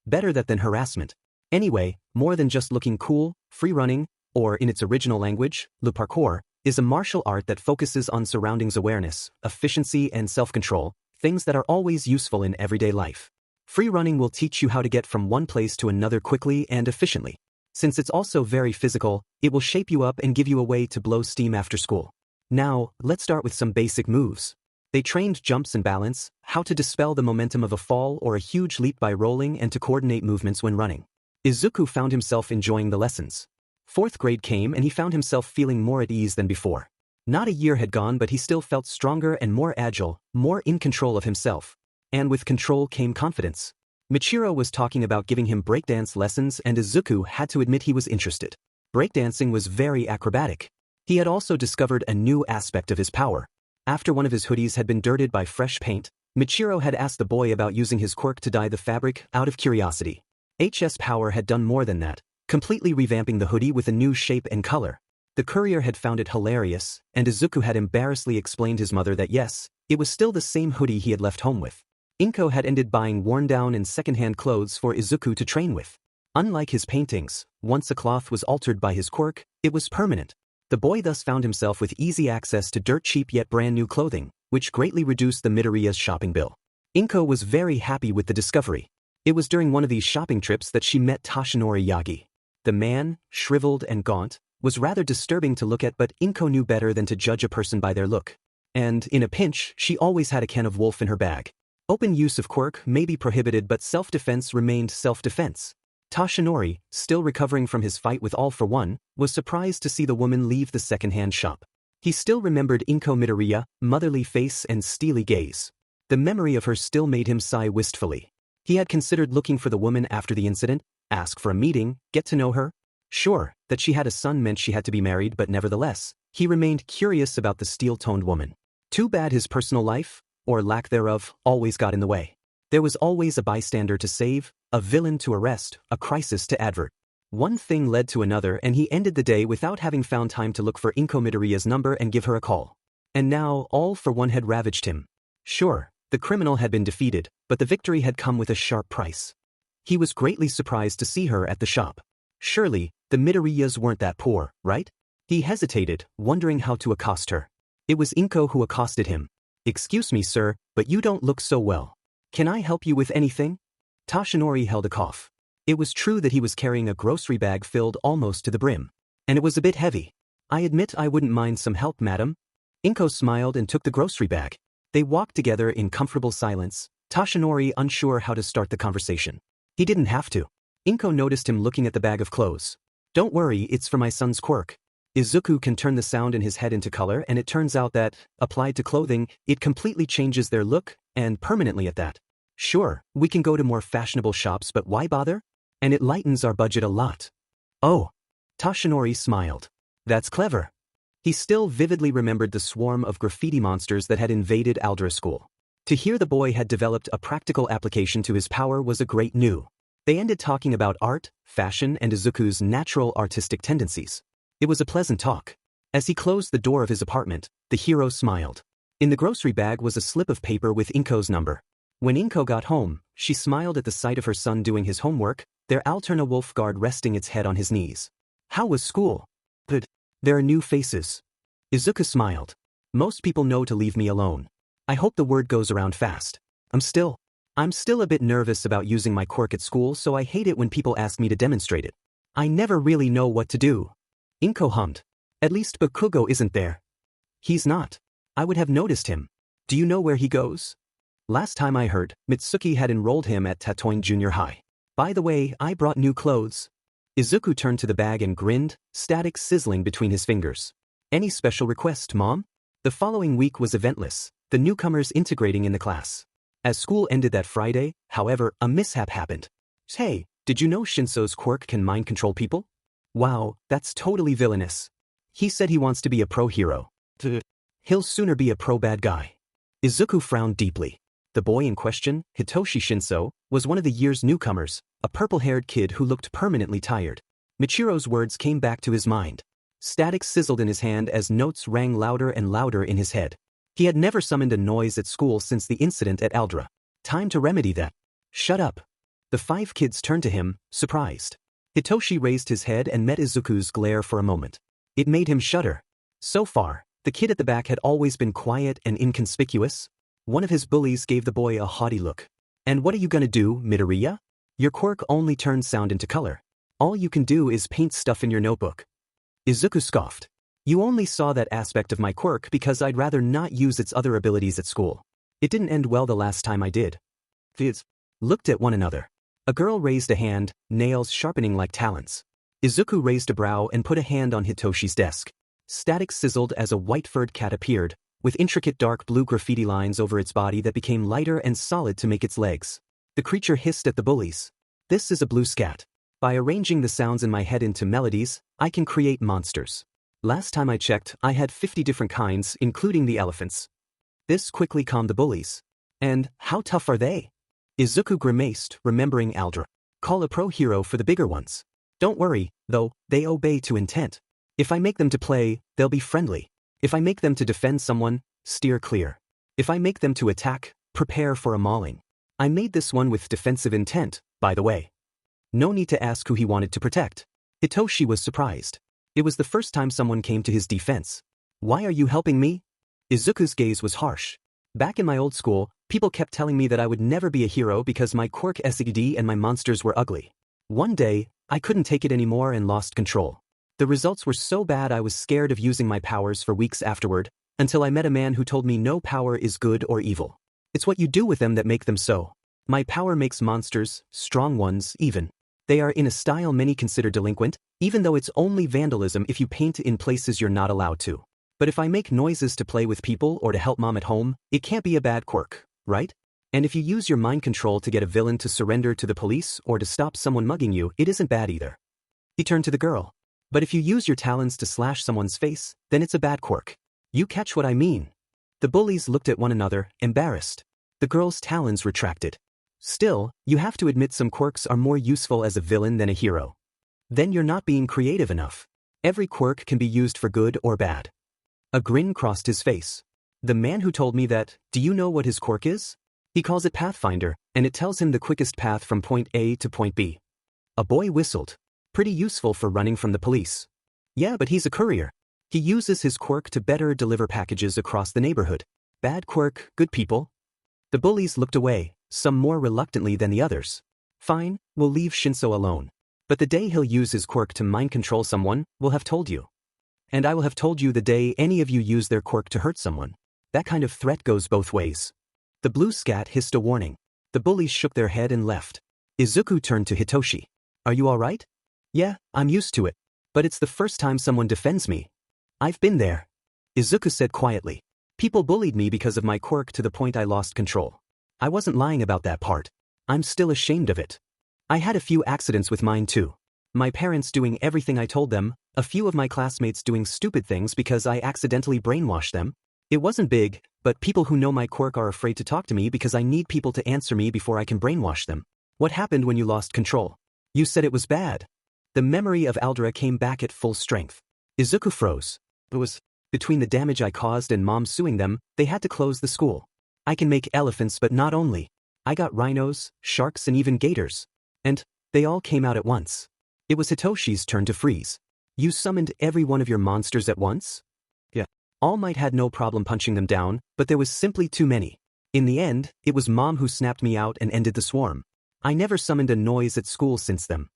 Better that than harassment. Anyway, more than just looking cool, free running, or in its original language, le parkour, is a martial art that focuses on surroundings awareness, efficiency and self-control, things that are always useful in everyday life. Free running will teach you how to get from one place to another quickly and efficiently. Since it's also very physical, it will shape you up and give you a way to blow steam after school. Now, let's start with some basic moves. They trained jumps and balance, how to dispel the momentum of a fall or a huge leap by rolling and to coordinate movements when running. Izuku found himself enjoying the lessons. 4th grade came and he found himself feeling more at ease than before. Not a year had gone but he still felt stronger and more agile, more in control of himself. And with control came confidence. Michiro was talking about giving him breakdance lessons and Izuku had to admit he was interested. Breakdancing was very acrobatic. He had also discovered a new aspect of his power. After one of his hoodies had been dirted by fresh paint, Michiro had asked the boy about using his quirk to dye the fabric out of curiosity. HS Power had done more than that, completely revamping the hoodie with a new shape and color. The courier had found it hilarious, and Izuku had embarrassedly explained his mother that yes, it was still the same hoodie he had left home with. Inko had ended buying worn-down and second-hand clothes for Izuku to train with. Unlike his paintings, once a cloth was altered by his quirk, it was permanent. The boy thus found himself with easy access to dirt-cheap yet brand-new clothing, which greatly reduced the Midoriya's shopping bill. Inko was very happy with the discovery. It was during one of these shopping trips that she met Toshinori Yagi. The man, shriveled and gaunt, was rather disturbing to look at but Inko knew better than to judge a person by their look. And, in a pinch, she always had a can of wolf in her bag. Open use of quirk may be prohibited but self-defense remained self-defense. Toshinori, still recovering from his fight with All for One, was surprised to see the woman leave the second-hand shop. He still remembered Inko Midoriya, motherly face and steely gaze. The memory of her still made him sigh wistfully. He had considered looking for the woman after the incident, ask for a meeting, get to know her. Sure, that she had a son meant she had to be married but nevertheless, he remained curious about the steel-toned woman. Too bad his personal life, or lack thereof, always got in the way. There was always a bystander to save, a villain to arrest, a crisis to avert. One thing led to another and he ended the day without having found time to look for Inko Midoriya's number and give her a call. And now, All for One had ravaged him. Sure, the criminal had been defeated, but the victory had come with a sharp price. He was greatly surprised to see her at the shop. Surely, the Midoriyas weren't that poor, right? He hesitated, wondering how to accost her. It was Inko who accosted him. "Excuse me, sir, but you don't look so well. Can I help you with anything?" Toshinori held a cough. It was true that he was carrying a grocery bag filled almost to the brim. And it was a bit heavy. "I admit I wouldn't mind some help, madam." Inko smiled and took the grocery bag. They walked together in comfortable silence, Toshinori unsure how to start the conversation. He didn't have to. Inko noticed him looking at the bag of clothes. "Don't worry, it's for my son's quirk. Izuku can turn the sound in his head into color and it turns out that, applied to clothing, it completely changes their look, and permanently at that. Sure, we can go to more fashionable shops but why bother? And it lightens our budget a lot." "Oh." Toshinori smiled. "That's clever." He still vividly remembered the swarm of graffiti monsters that had invaded Aldera School. To hear the boy had developed a practical application to his power was a great news. They ended talking about art, fashion and Izuku's natural artistic tendencies. It was a pleasant talk. As he closed the door of his apartment, the hero smiled. In the grocery bag was a slip of paper with Inko's number. When Inko got home, she smiled at the sight of her son doing his homework, their Alterna wolf guard resting its head on his knees. "How was school?" "Good. There are new faces." Izuku smiled. "Most people know to leave me alone. I hope the word goes around fast. I'm still a bit nervous about using my quirk at school so I hate it when people ask me to demonstrate it. I never really know what to do." Inko hummed. "At least Bakugo isn't there." "He's not. I would have noticed him. Do you know where he goes?" "Last time I heard, Mitsuki had enrolled him at Tatooine Junior High. By the way, I brought new clothes." Izuku turned to the bag and grinned, static sizzling between his fingers. Any special request, Mom? The following week was eventless, the newcomers integrating in the class. As school ended that Friday, however, a mishap happened. Hey, did you know Shinso's Quirk can mind control people? Wow, that's totally villainous. He said he wants to be a pro hero. He'll sooner be a pro bad guy. Izuku frowned deeply. The boy in question, Hitoshi Shinso, was one of the year's newcomers, a purple-haired kid who looked permanently tired. Michiro's words came back to his mind. Static sizzled in his hand as notes rang louder and louder in his head. He had never summoned a noise at school since the incident at Aldra. Time to remedy that. Shut up. The 5 kids turned to him, surprised. Hitoshi raised his head and met Izuku's glare for a moment. It made him shudder. So far, the kid at the back had always been quiet and inconspicuous. One of his bullies gave the boy a haughty look. And what are you gonna do, Midoriya? Your quirk only turns sound into color. All you can do is paint stuff in your notebook. Izuku scoffed. You only saw that aspect of my quirk because I'd rather not use its other abilities at school. It didn't end well the last time I did. Kids looked at one another. A girl raised a hand, nails sharpening like talons. Izuku raised a brow and put a hand on Hitoshi's desk. Static sizzled as a white-furred cat appeared, with intricate dark blue graffiti lines over its body that became lighter and solid to make its legs. The creature hissed at the bullies. This is a blue scat. By arranging the sounds in my head into melodies, I can create monsters. Last time I checked, I had 50 different kinds, including the elephants. This quickly calmed the bullies. And how tough are they? Izuku grimaced, remembering Aldra. Call a pro hero for the bigger ones. Don't worry, though, they obey to intent. If I make them to play, they'll be friendly. If I make them to defend someone, steer clear. If I make them to attack, prepare for a mauling. I made this one with defensive intent, by the way. No need to ask who he wanted to protect. Hitoshi was surprised. It was the first time someone came to his defense. Why are you helping me? Izuku's gaze was harsh. Back in my old school, people kept telling me that I would never be a hero because my quirk SED and my monsters were ugly. One day, I couldn't take it anymore and lost control. The results were so bad I was scared of using my powers for weeks afterward, until I met a man who told me no power is good or evil. It's what you do with them that make them so. My power makes monsters, strong ones, even. They are in a style many consider delinquent, even though it's only vandalism if you paint in places you're not allowed to. But if I make noises to play with people or to help mom at home, it can't be a bad quirk, right? And if you use your mind control to get a villain to surrender to the police or to stop someone mugging you, it isn't bad either. He turned to the girl. But if you use your talons to slash someone's face, then it's a bad quirk. You catch what I mean? The bullies looked at one another, embarrassed. The girl's talons retracted. Still, you have to admit some quirks are more useful as a villain than a hero. Then you're not being creative enough. Every quirk can be used for good or bad. A grin crossed his face. The man who told me that, do you know what his quirk is? He calls it Pathfinder, and it tells him the quickest path from point A to point B. A boy whistled. Pretty useful for running from the police. Yeah, but he's a courier. He uses his quirk to better deliver packages across the neighborhood. Bad quirk, good people. The bullies looked away, some more reluctantly than the others. Fine, we'll leave Shinso alone. But the day he'll use his quirk to mind control someone, we'll have told you. And I will have told you the day any of you use their quirk to hurt someone. That kind of threat goes both ways. The blue scat hissed a warning. The bullies shook their head and left. Izuku turned to Hitoshi. Are you all right? Yeah, I'm used to it. But it's the first time someone defends me. I've been there. Izuku said quietly. People bullied me because of my quirk to the point I lost control. I wasn't lying about that part. I'm still ashamed of it. I had a few accidents with mine too. My parents doing everything I told them, a few of my classmates doing stupid things because I accidentally brainwashed them. It wasn't big, but people who know my quirk are afraid to talk to me because I need people to answer me before I can brainwash them. What happened when you lost control? You said it was bad. The memory of Aldra came back at full strength. Izuku froze. It was between the damage I caused and mom suing them, they had to close the school. I can make elephants, but not only. I got rhinos, sharks, and even gators. And they all came out at once. It was Hitoshi's turn to freeze. You summoned every one of your monsters at once? Yeah. All Might had no problem punching them down, but there was simply too many. In the end, it was mom who snapped me out and ended the swarm. I never summoned a noise at school since then.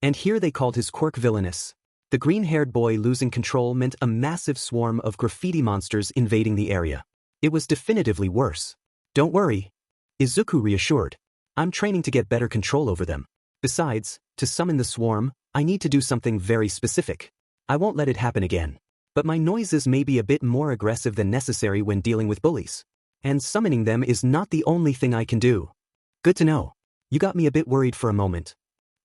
And here they called his quirk villainous. The green-haired boy losing control meant a massive swarm of graffiti monsters invading the area. It was definitively worse. Don't worry. Izuku reassured. I'm training to get better control over them. Besides, to summon the swarm, I need to do something very specific. I won't let it happen again. But my noises may be a bit more aggressive than necessary when dealing with bullies. And summoning them is not the only thing I can do. Good to know. You got me a bit worried for a moment.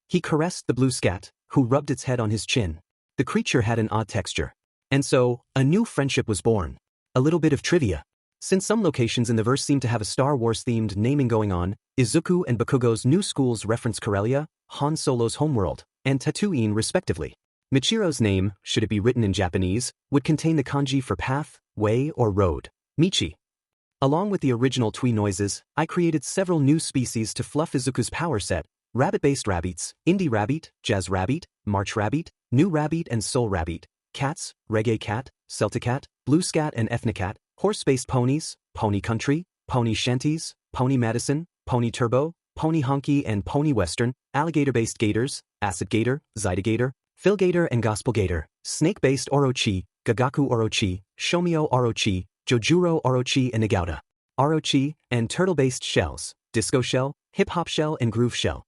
He caressed the blue scat, who rubbed its head on his chin. The creature had an odd texture. And so, a new friendship was born. A little bit of trivia. Since some locations in the verse seem to have a Star Wars-themed naming going on, Izuku and Bakugo's new schools reference Corellia, Han Solo's homeworld, and Tatooine respectively. Michiro's name, should it be written in Japanese, would contain the kanji for path, way, or road, Michi. Along with the original twee noises, I created several new species to fluff Izuku's power set: rabbit-based rabbits, indie rabbit, jazz rabbit, march rabbit, new rabbit and soul rabbit, cats, reggae cat, Celtic cat, blue scat and ethnic cat, horse-based ponies, pony country, pony shanties, pony Madison, pony turbo, pony honky and pony western, alligator-based gators, acid gator, zytogator, philgator and gospel gator, snake-based orochi, gagaku orochi, shomio orochi, jojuro orochi and nagauta orochi, and turtle-based shells, disco shell, hip-hop shell and groove shell.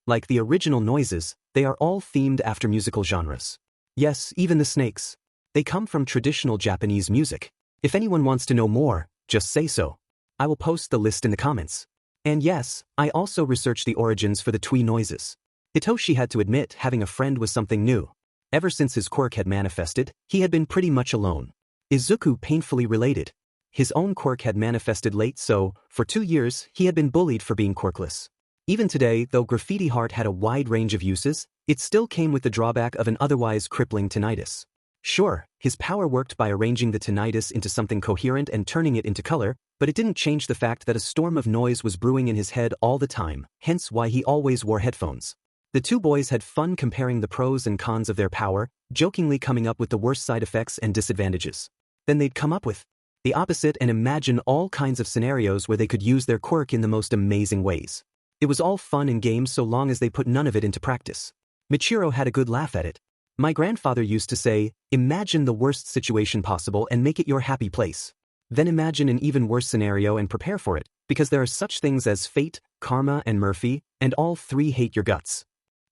Like the original noises, they are all themed after musical genres. Yes, even the snakes. They come from traditional Japanese music. If anyone wants to know more, just say so. I will post the list in the comments. And yes, I also researched the origins for the twee noises. Hitoshi had to admit having a friend was something new. Ever since his quirk had manifested, he had been pretty much alone. Izuku painfully related. His own quirk had manifested late, so, for 2 years, he had been bullied for being quirkless. Even today, though Graffiti Heart had a wide range of uses, it still came with the drawback of an otherwise crippling tinnitus. Sure, his power worked by arranging the tinnitus into something coherent and turning it into color, but it didn't change the fact that a storm of noise was brewing in his head all the time, hence why he always wore headphones. The two boys had fun comparing the pros and cons of their power, jokingly coming up with the worst side effects and disadvantages. Then they'd come up with the opposite and imagine all kinds of scenarios where they could use their quirk in the most amazing ways. It was all fun and games so long as they put none of it into practice. Michiro had a good laugh at it. My grandfather used to say, imagine the worst situation possible and make it your happy place. Then imagine an even worse scenario and prepare for it, because there are such things as fate, karma, and Murphy, and all three hate your guts.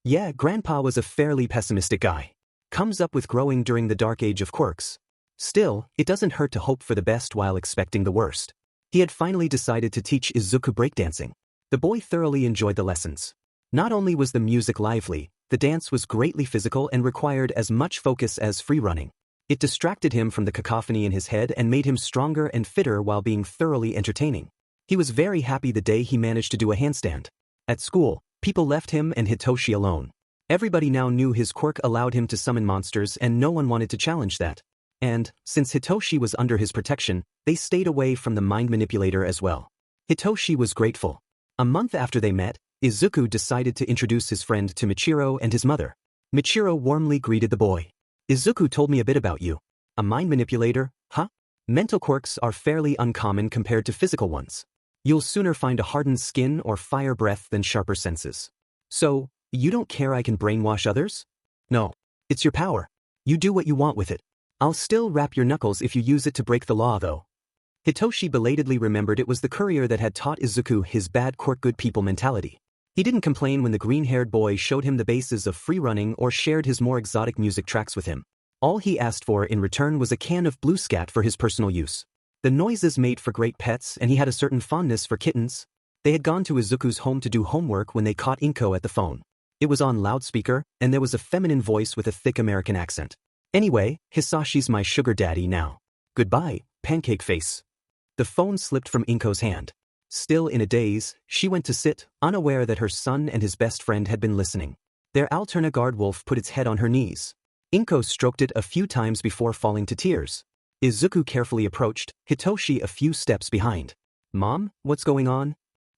Yeah, Grandpa was a fairly pessimistic guy. Comes up with growing during the dark age of quirks. Still, it doesn't hurt to hope for the best while expecting the worst. He had finally decided to teach Izuku breakdancing. The boy thoroughly enjoyed the lessons. Not only was the music lively, the dance was greatly physical and required as much focus as free running. It distracted him from the cacophony in his head and made him stronger and fitter while being thoroughly entertaining. He was very happy the day he managed to do a handstand. At school, people left him and Hitoshi alone. Everybody now knew his quirk allowed him to summon monsters and no one wanted to challenge that. And, since Hitoshi was under his protection, they stayed away from the mind manipulator as well. Hitoshi was grateful. A month after they met, Izuku decided to introduce his friend to Michiro and his mother. Michiro warmly greeted the boy. Izuku told me a bit about you. A mind manipulator, huh? Mental quirks are fairly uncommon compared to physical ones. You'll sooner find a hardened skin or fire breath than sharper senses. So, you don't care I can brainwash others? No. It's your power. You do what you want with it. I'll still wrap your knuckles if you use it to break the law though. Hitoshi belatedly remembered it was the courier that had taught Izuku his bad quirk good people mentality. He didn't complain when the green-haired boy showed him the bases of free running or shared his more exotic music tracks with him. All he asked for in return was a can of blue scat for his personal use. The noises made for great pets and he had a certain fondness for kittens. They had gone to Izuku's home to do homework when they caught Inko at the phone. It was on loudspeaker and there was a feminine voice with a thick American accent. Anyway, Hisashi's my sugar daddy now. Goodbye, pancake face. The phone slipped from Inko's hand. Still in a daze, she went to sit, unaware that her son and his best friend had been listening. Their Alterna guard wolf put its head on her knees. Inko stroked it a few times before falling to tears. Izuku carefully approached, Hitoshi a few steps behind. Mom, what's going on?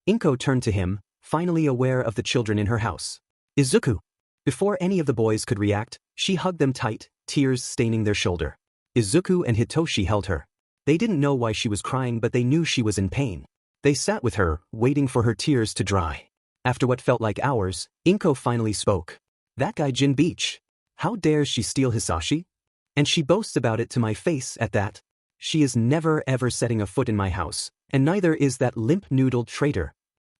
Inko turned to him, finally aware of the children in her house. Izuku. Before any of the boys could react, she hugged them tight, tears staining their shoulder. Izuku and Hitoshi held her. They didn't know why she was crying but they knew she was in pain. They sat with her, waiting for her tears to dry. After what felt like hours, Inko finally spoke. That guy Jin Beach. How dares she steal Hisashi? And she boasts about it to my face at that. She is never ever setting a foot in my house, and neither is that limp-noodled traitor.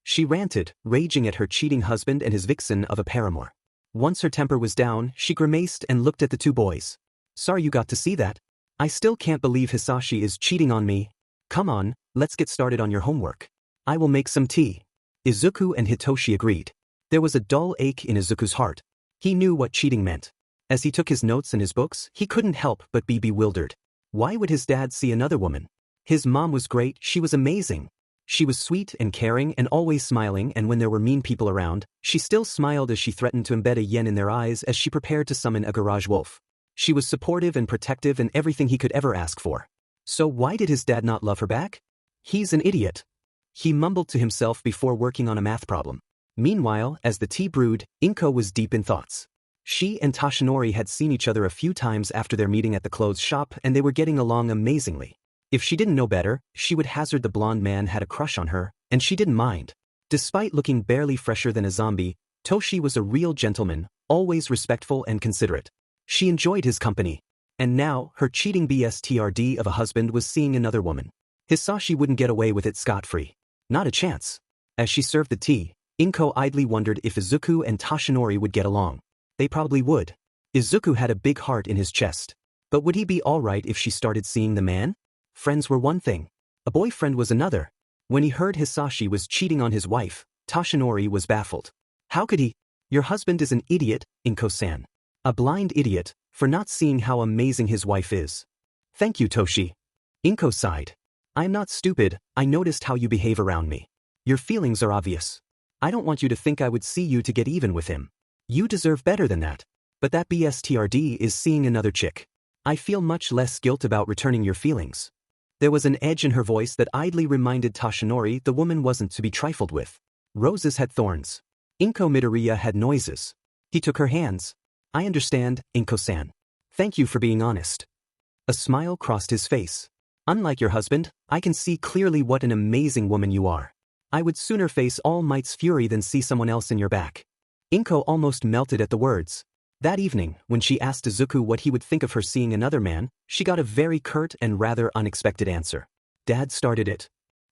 She ranted, raging at her cheating husband and his vixen of a paramour. Once her temper was down, she grimaced and looked at the two boys. Sorry you got to see that. I still can't believe Hisashi is cheating on me. Come on, let's get started on your homework. I will make some tea. Izuku and Hitoshi agreed. There was a dull ache in Izuku's heart. He knew what cheating meant. As he took his notes and his books, he couldn't help but be bewildered. Why would his dad see another woman? His mom was great, she was amazing. She was sweet and caring and always smiling, and when there were mean people around, she still smiled as she threatened to embed a yen in their eyes as she prepared to summon a garage wolf. She was supportive and protective and everything he could ever ask for. So why did his dad not love her back? He's an idiot. He mumbled to himself before working on a math problem. Meanwhile, as the tea brewed, Inko was deep in thoughts. She and Toshinori had seen each other a few times after their meeting at the clothes shop, and they were getting along amazingly. If she didn't know better, she would hazard the blonde man had a crush on her, and she didn't mind. Despite looking barely fresher than a zombie, Toshi was a real gentleman, always respectful and considerate. She enjoyed his company. And now, her cheating BSTRD of a husband was seeing another woman. Hisashi wouldn't get away with it scot-free. Not a chance. As she served the tea, Inko idly wondered if Izuku and Toshinori would get along. They probably would. Izuku had a big heart in his chest. But would he be alright if she started seeing the man? Friends were one thing. A boyfriend was another. When he heard Hisashi was cheating on his wife, Toshinori was baffled. How could he? Your husband is an idiot, Inko-san. A blind idiot, for not seeing how amazing his wife is. Thank you, Toshi. Inko sighed. I'm not stupid, I noticed how you behave around me. Your feelings are obvious. I don't want you to think I would see you to get even with him. You deserve better than that. But that BSTRD is seeing another chick. I feel much less guilt about returning your feelings. There was an edge in her voice that idly reminded Toshinori the woman wasn't to be trifled with. Roses had thorns. Inko Midoriya had noises. He took her hands. I understand, Inko-san. Thank you for being honest. A smile crossed his face. Unlike your husband, I can see clearly what an amazing woman you are. I would sooner face All Might's fury than see someone else in your back. Inko almost melted at the words. That evening, when she asked Izuku what he would think of her seeing another man, she got a very curt and rather unexpected answer. Dad started it.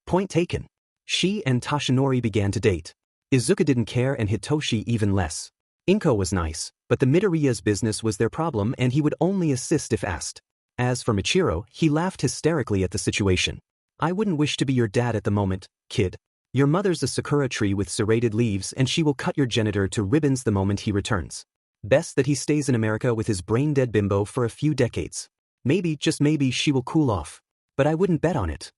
Point taken. She and Toshinori began to date. Izuku didn't care and Hitoshi even less. Inko was nice, but the Midoriya's business was their problem and he would only assist if asked. As for Michiro, he laughed hysterically at the situation. I wouldn't wish to be your dad at the moment, kid. Your mother's a sakura tree with serrated leaves and she will cut your genitor to ribbons the moment he returns. Best that he stays in America with his brain-dead bimbo for a few decades. Maybe, just maybe, she will cool off. But I wouldn't bet on it.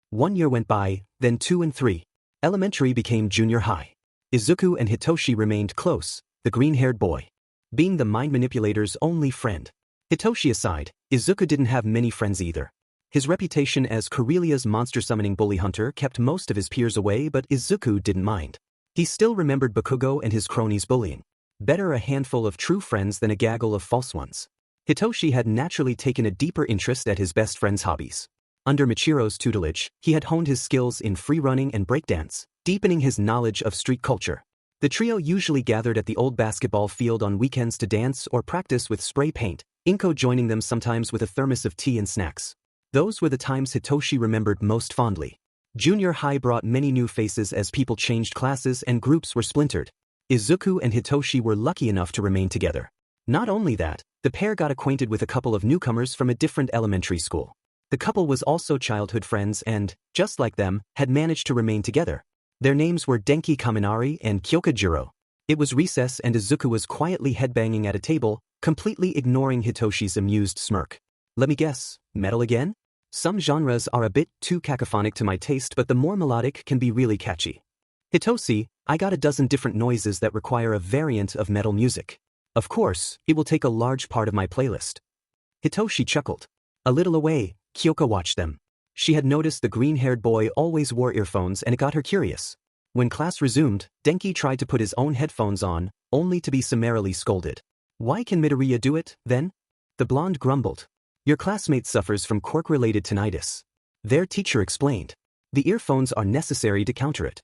1 year went by, then 2 and 3. Elementary became junior high. Izuku and Hitoshi remained close, the green-haired boy being the mind manipulator's only friend. Hitoshi aside, Izuku didn't have many friends either. His reputation as Corelia's monster-summoning bully hunter kept most of his peers away, but Izuku didn't mind. He still remembered Bakugo and his cronies bullying. Better a handful of true friends than a gaggle of false ones. Hitoshi had naturally taken a deeper interest at his best friend's hobbies. Under Michiro's tutelage, he had honed his skills in free running and breakdance, deepening his knowledge of street culture. The trio usually gathered at the old basketball field on weekends to dance or practice with spray paint, Inko joining them sometimes with a thermos of tea and snacks. Those were the times Hitoshi remembered most fondly. Junior high brought many new faces as people changed classes and groups were splintered. Izuku and Hitoshi were lucky enough to remain together. Not only that, the pair got acquainted with a couple of newcomers from a different elementary school. The couple was also childhood friends and, just like them, had managed to remain together. Their names were Denki Kaminari and Kyoka Jiro. It was recess and Izuku was quietly headbanging at a table, completely ignoring Hitoshi's amused smirk. Let me guess, metal again? Some genres are a bit too cacophonic to my taste, but the more melodic can be really catchy. Hitoshi, I got a dozen different noises that require a variant of metal music. Of course, it will take a large part of my playlist. Hitoshi chuckled. A little away, Kyoka watched them. She had noticed the green-haired boy always wore earphones and it got her curious. When class resumed, Denki tried to put his own headphones on, only to be summarily scolded. Why can Midoriya do it, then? The blonde grumbled. Your classmate suffers from quirk-related tinnitus. Their teacher explained. The earphones are necessary to counter it.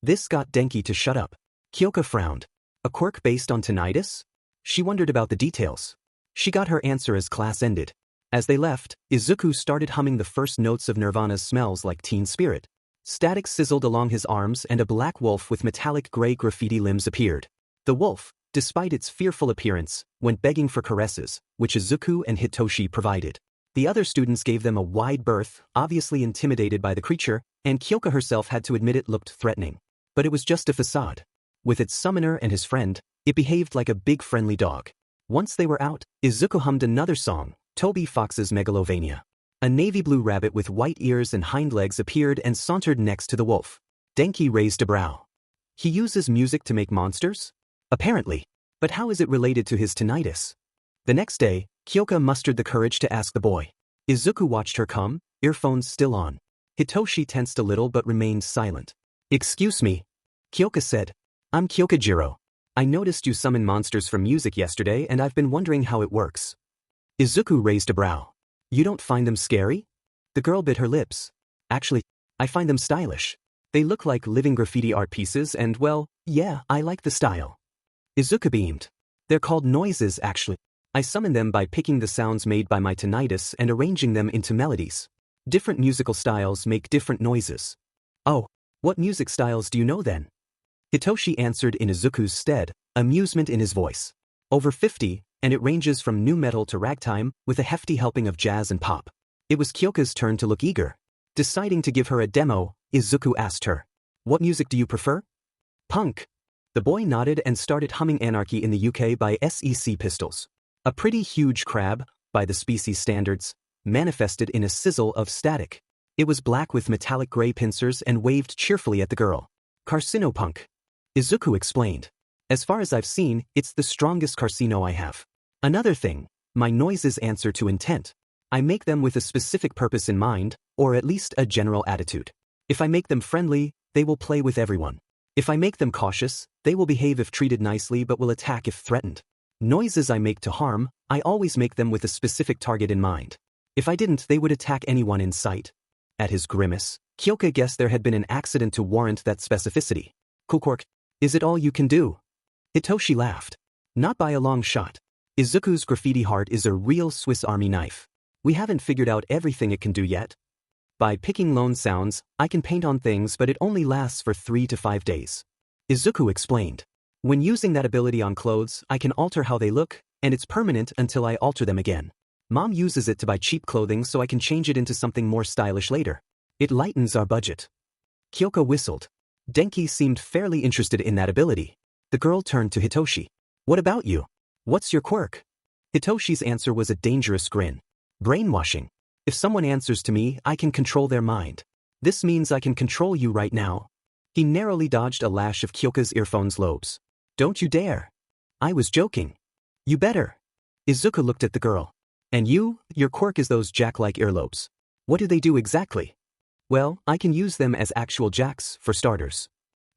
This got Denki to shut up. Kyoka frowned. A quirk based on tinnitus? She wondered about the details. She got her answer as class ended. As they left, Izuku started humming the first notes of Nirvana's Smells Like Teen Spirit. Static sizzled along his arms and a black wolf with metallic gray graffiti limbs appeared. The wolf, despite its fearful appearance, went begging for caresses, which Izuku and Hitoshi provided. The other students gave them a wide berth, obviously intimidated by the creature, and Kyoka herself had to admit it looked threatening. But it was just a facade. With its summoner and his friend, it behaved like a big friendly dog. Once they were out, Izuku hummed another song, Toby Fox's Megalovania. A navy blue rabbit with white ears and hind legs appeared and sauntered next to the wolf. Denki raised a brow. He uses music to make monsters? Apparently. But how is it related to his tinnitus? The next day, Kyoka mustered the courage to ask the boy. Izuku watched her come, earphones still on. Hitoshi tensed a little but remained silent. Excuse me. Kyoka said. I'm Kyokajiro. I noticed you summon monsters from music yesterday and I've been wondering how it works. Izuku raised a brow. You don't find them scary? The girl bit her lips. Actually, I find them stylish. They look like living graffiti art pieces and well, yeah, I like the style. Izuku beamed. They're called noises actually. I summon them by picking the sounds made by my tinnitus and arranging them into melodies. Different musical styles make different noises. Oh, what music styles do you know then? Hitoshi answered in Izuku's stead, amusement in his voice. Over 50, and it ranges from nu metal to ragtime, with a hefty helping of jazz and pop. It was Kyoka's turn to look eager. Deciding to give her a demo, Izuku asked her, what music do you prefer? Punk. The boy nodded and started humming Anarchy in the UK by SEC Pistols. A pretty huge crab, by the species standards, manifested in a sizzle of static. It was black with metallic gray pincers and waved cheerfully at the girl. Carcinopunk. Izuku explained. As far as I've seen, it's the strongest Carcino I have. Another thing, my noises answer to intent. I make them with a specific purpose in mind, or at least a general attitude. If I make them friendly, they will play with everyone. If I make them cautious, they will behave if treated nicely but will attack if threatened. Noises I make to harm, I always make them with a specific target in mind. If I didn't, they would attack anyone in sight. At his grimace, Kyoka guessed there had been an accident to warrant that specificity. Quirk, is it all you can do? Hitoshi laughed. Not by a long shot. Izuku's graffiti heart is a real Swiss Army knife. We haven't figured out everything it can do yet. By picking lone sounds, I can paint on things but it only lasts for 3 to 5 days. Izuku explained. When using that ability on clothes, I can alter how they look, and it's permanent until I alter them again. Mom uses it to buy cheap clothing so I can change it into something more stylish later. It lightens our budget. Kyoka whistled. Denki seemed fairly interested in that ability. The girl turned to Hitoshi. What about you? What's your quirk? Hitoshi's answer was a dangerous grin. Brainwashing. If someone answers to me, I can control their mind. This means I can control you right now. He narrowly dodged a lash of Kyoka's earphone's lobes. Don't you dare. I was joking. You better. Izuku looked at the girl. And you, your quirk is those jack-like earlobes. What do they do exactly? Well, I can use them as actual jacks, for starters.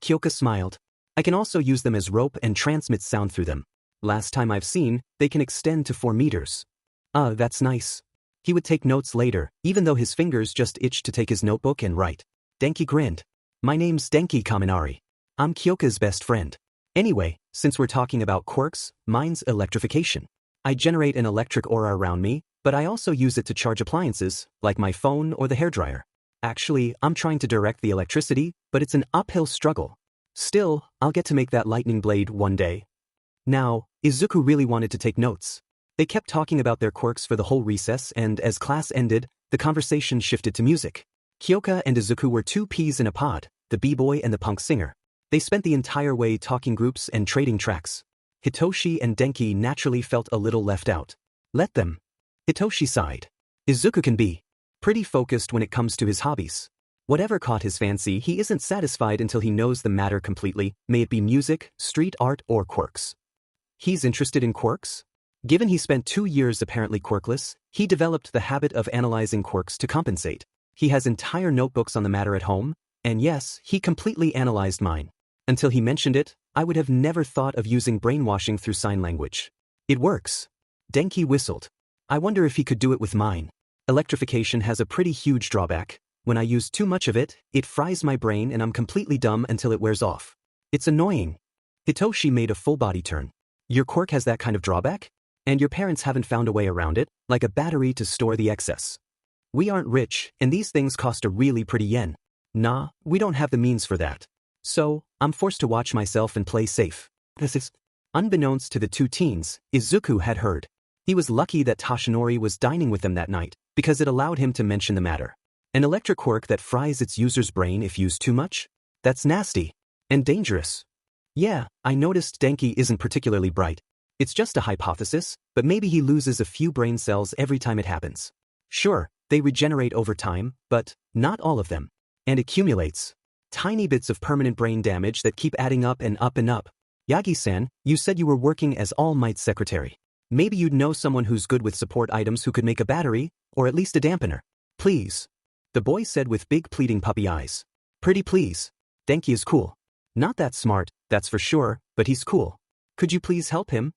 Kyoka smiled. I can also use them as rope and transmit sound through them. Last time I've seen, they can extend to 4 meters. That's nice. He would take notes later, even though his fingers just itched to take his notebook and write. Denki grinned. My name's Denki Kaminari. I'm Kyoka's best friend. Anyway, since we're talking about quirks, mine's electrification. I generate an electric aura around me, but I also use it to charge appliances, like my phone or the hairdryer. Actually, I'm trying to direct the electricity, but it's an uphill struggle. Still, I'll get to make that lightning blade one day. Now, Izuku really wanted to take notes. They kept talking about their quirks for the whole recess and as class ended, the conversation shifted to music. Kyoka and Izuku were 2 peas in a pod, the b-boy and the punk singer. They spent the entire way talking groups and trading tracks. Hitoshi and Denki naturally felt a little left out. Let them. Hitoshi sighed. Izuku can be pretty focused when it comes to his hobbies. Whatever caught his fancy, he isn't satisfied until he knows the matter completely, may it be music, street art, or quirks. He's interested in quirks? Given he spent 2 years apparently quirkless, he developed the habit of analyzing quirks to compensate. He has entire notebooks on the matter at home, and yes, he completely analyzed mine. Until he mentioned it, I would have never thought of using brainwashing through sign language. It works. Denki whistled. I wonder if he could do it with mine. Electrification has a pretty huge drawback. When I use too much of it, it fries my brain and I'm completely dumb until it wears off. It's annoying. Hitoshi made a full body turn. Your quirk has that kind of drawback? And your parents haven't found a way around it, like a battery to store the excess. We aren't rich, and these things cost a really pretty yen. Nah, we don't have the means for that. So, I'm forced to watch myself and play safe. This is. Unbeknownst to the 2 teens, Izuku had heard. He was lucky that Toshinori was dining with them that night, because it allowed him to mention the matter. An electric quirk that fries its user's brain if used too much? That's nasty. And dangerous. Yeah, I noticed Denki isn't particularly bright. It's just a hypothesis, but maybe he loses a few brain cells every time it happens. Sure, they regenerate over time, but not all of them. And accumulates. Tiny bits of permanent brain damage that keep adding up and up and up. Yagi-san, you said you were working as All Might's secretary. Maybe you'd know someone who's good with support items who could make a battery, or at least a dampener. Please. The boy said with big pleading puppy eyes. Pretty please. Denki is cool. Not that smart, that's for sure, but he's cool. Could you please help him?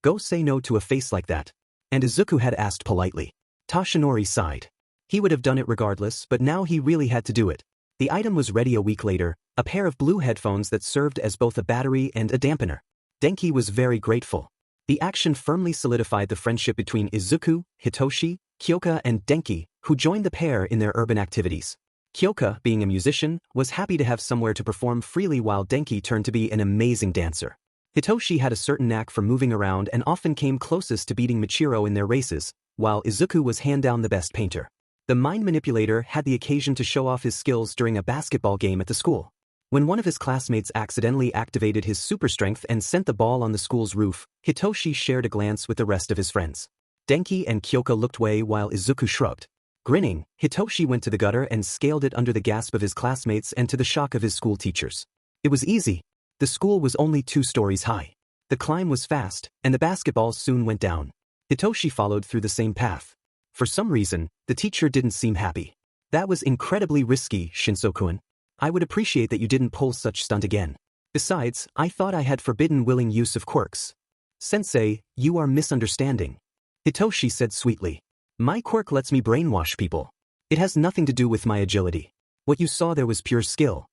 Go say no to a face like that. And Izuku had asked politely. Toshinori sighed. He would have done it regardless, but now he really had to do it. The item was ready a week later, a pair of blue headphones that served as both a battery and a dampener. Denki was very grateful. The action firmly solidified the friendship between Izuku, Hitoshi, Kyoka and Denki, who joined the pair in their urban activities. Kyoka, being a musician, was happy to have somewhere to perform freely while Denki turned to be an amazing dancer. Hitoshi had a certain knack for moving around and often came closest to beating Michiro in their races, while Izuku was hand down the best painter. The mind manipulator had the occasion to show off his skills during a basketball game at the school. When one of his classmates accidentally activated his super strength and sent the ball on the school's roof, Hitoshi shared a glance with the rest of his friends. Denki and Kyoka looked away while Izuku shrugged. Grinning, Hitoshi went to the gutter and scaled it under the gasp of his classmates and to the shock of his school teachers. It was easy. The school was only 2 stories high. The climb was fast, and the basketball soon went down. Hitoshi followed through the same path. For some reason, the teacher didn't seem happy. That was incredibly risky, Shinso-kun. I would appreciate that you didn't pull such stunt again. Besides, I thought I had forbidden willing use of quirks. Sensei, you are misunderstanding. Hitoshi said sweetly. My quirk lets me brainwash people. It has nothing to do with my agility. What you saw there was pure skill.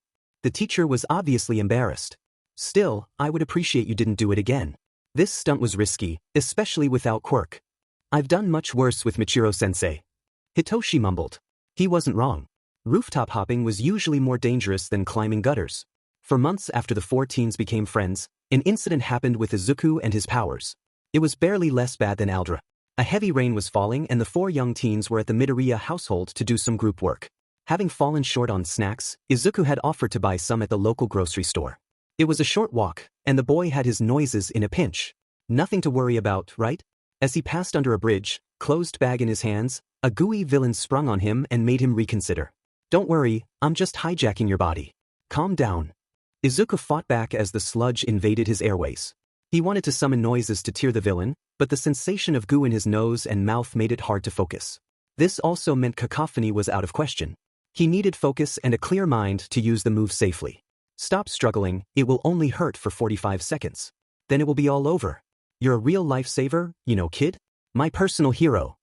The teacher was obviously embarrassed. Still, I would appreciate you didn't do it again. This stunt was risky, especially without quirk. I've done much worse with Michiro-sensei. Hitoshi mumbled. He wasn't wrong. Rooftop hopping was usually more dangerous than climbing gutters. For months after the 4 teens became friends, an incident happened with Izuku and his powers. It was barely less bad than Aldra. A heavy rain was falling and the 4 young teens were at the Midoriya household to do some group work. Having fallen short on snacks, Izuku had offered to buy some at the local grocery store. It was a short walk, and the boy had his noises in a pinch. Nothing to worry about, right? As he passed under a bridge, closed bag in his hands, a gooey villain sprung on him and made him reconsider. Don't worry, I'm just hijacking your body. Calm down. Izuku fought back as the sludge invaded his airways. He wanted to summon noises to tear the villain, but the sensation of goo in his nose and mouth made it hard to focus. This also meant cacophony was out of question. He needed focus and a clear mind to use the move safely. Stop struggling, it will only hurt for 45 seconds. Then it will be all over. You're a real lifesaver, you know, kid? My personal hero.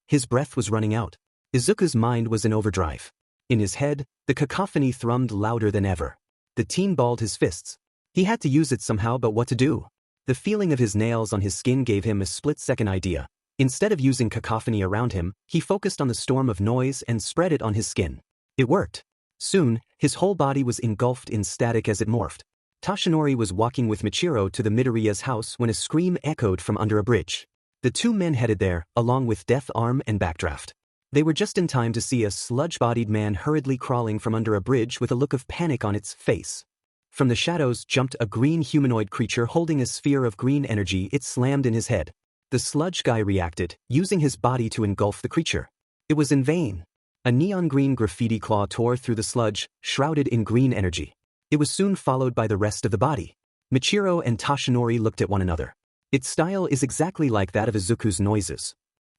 His breath was running out. Izuku's mind was in overdrive. In his head, the cacophony thrummed louder than ever. The teen balled his fists. He had to use it somehow, but what to do? The feeling of his nails on his skin gave him a split-second idea. Instead of using cacophony around him, he focused on the storm of noise and spread it on his skin. It worked. Soon, his whole body was engulfed in static as it morphed. Toshinori was walking with Michiro to the Midoriya's house when a scream echoed from under a bridge. The 2 men headed there, along with Death Arm and Backdraft. They were just in time to see a sludge-bodied man hurriedly crawling from under a bridge with a look of panic on its face. From the shadows jumped a green humanoid creature holding a sphere of green energy. It slammed in his head. The sludge guy reacted, using his body to engulf the creature. It was in vain. A neon green graffiti claw tore through the sludge, shrouded in green energy. It was soon followed by the rest of the body. Michiro and Toshinori looked at one another. Its style is exactly like that of Izuku's noises.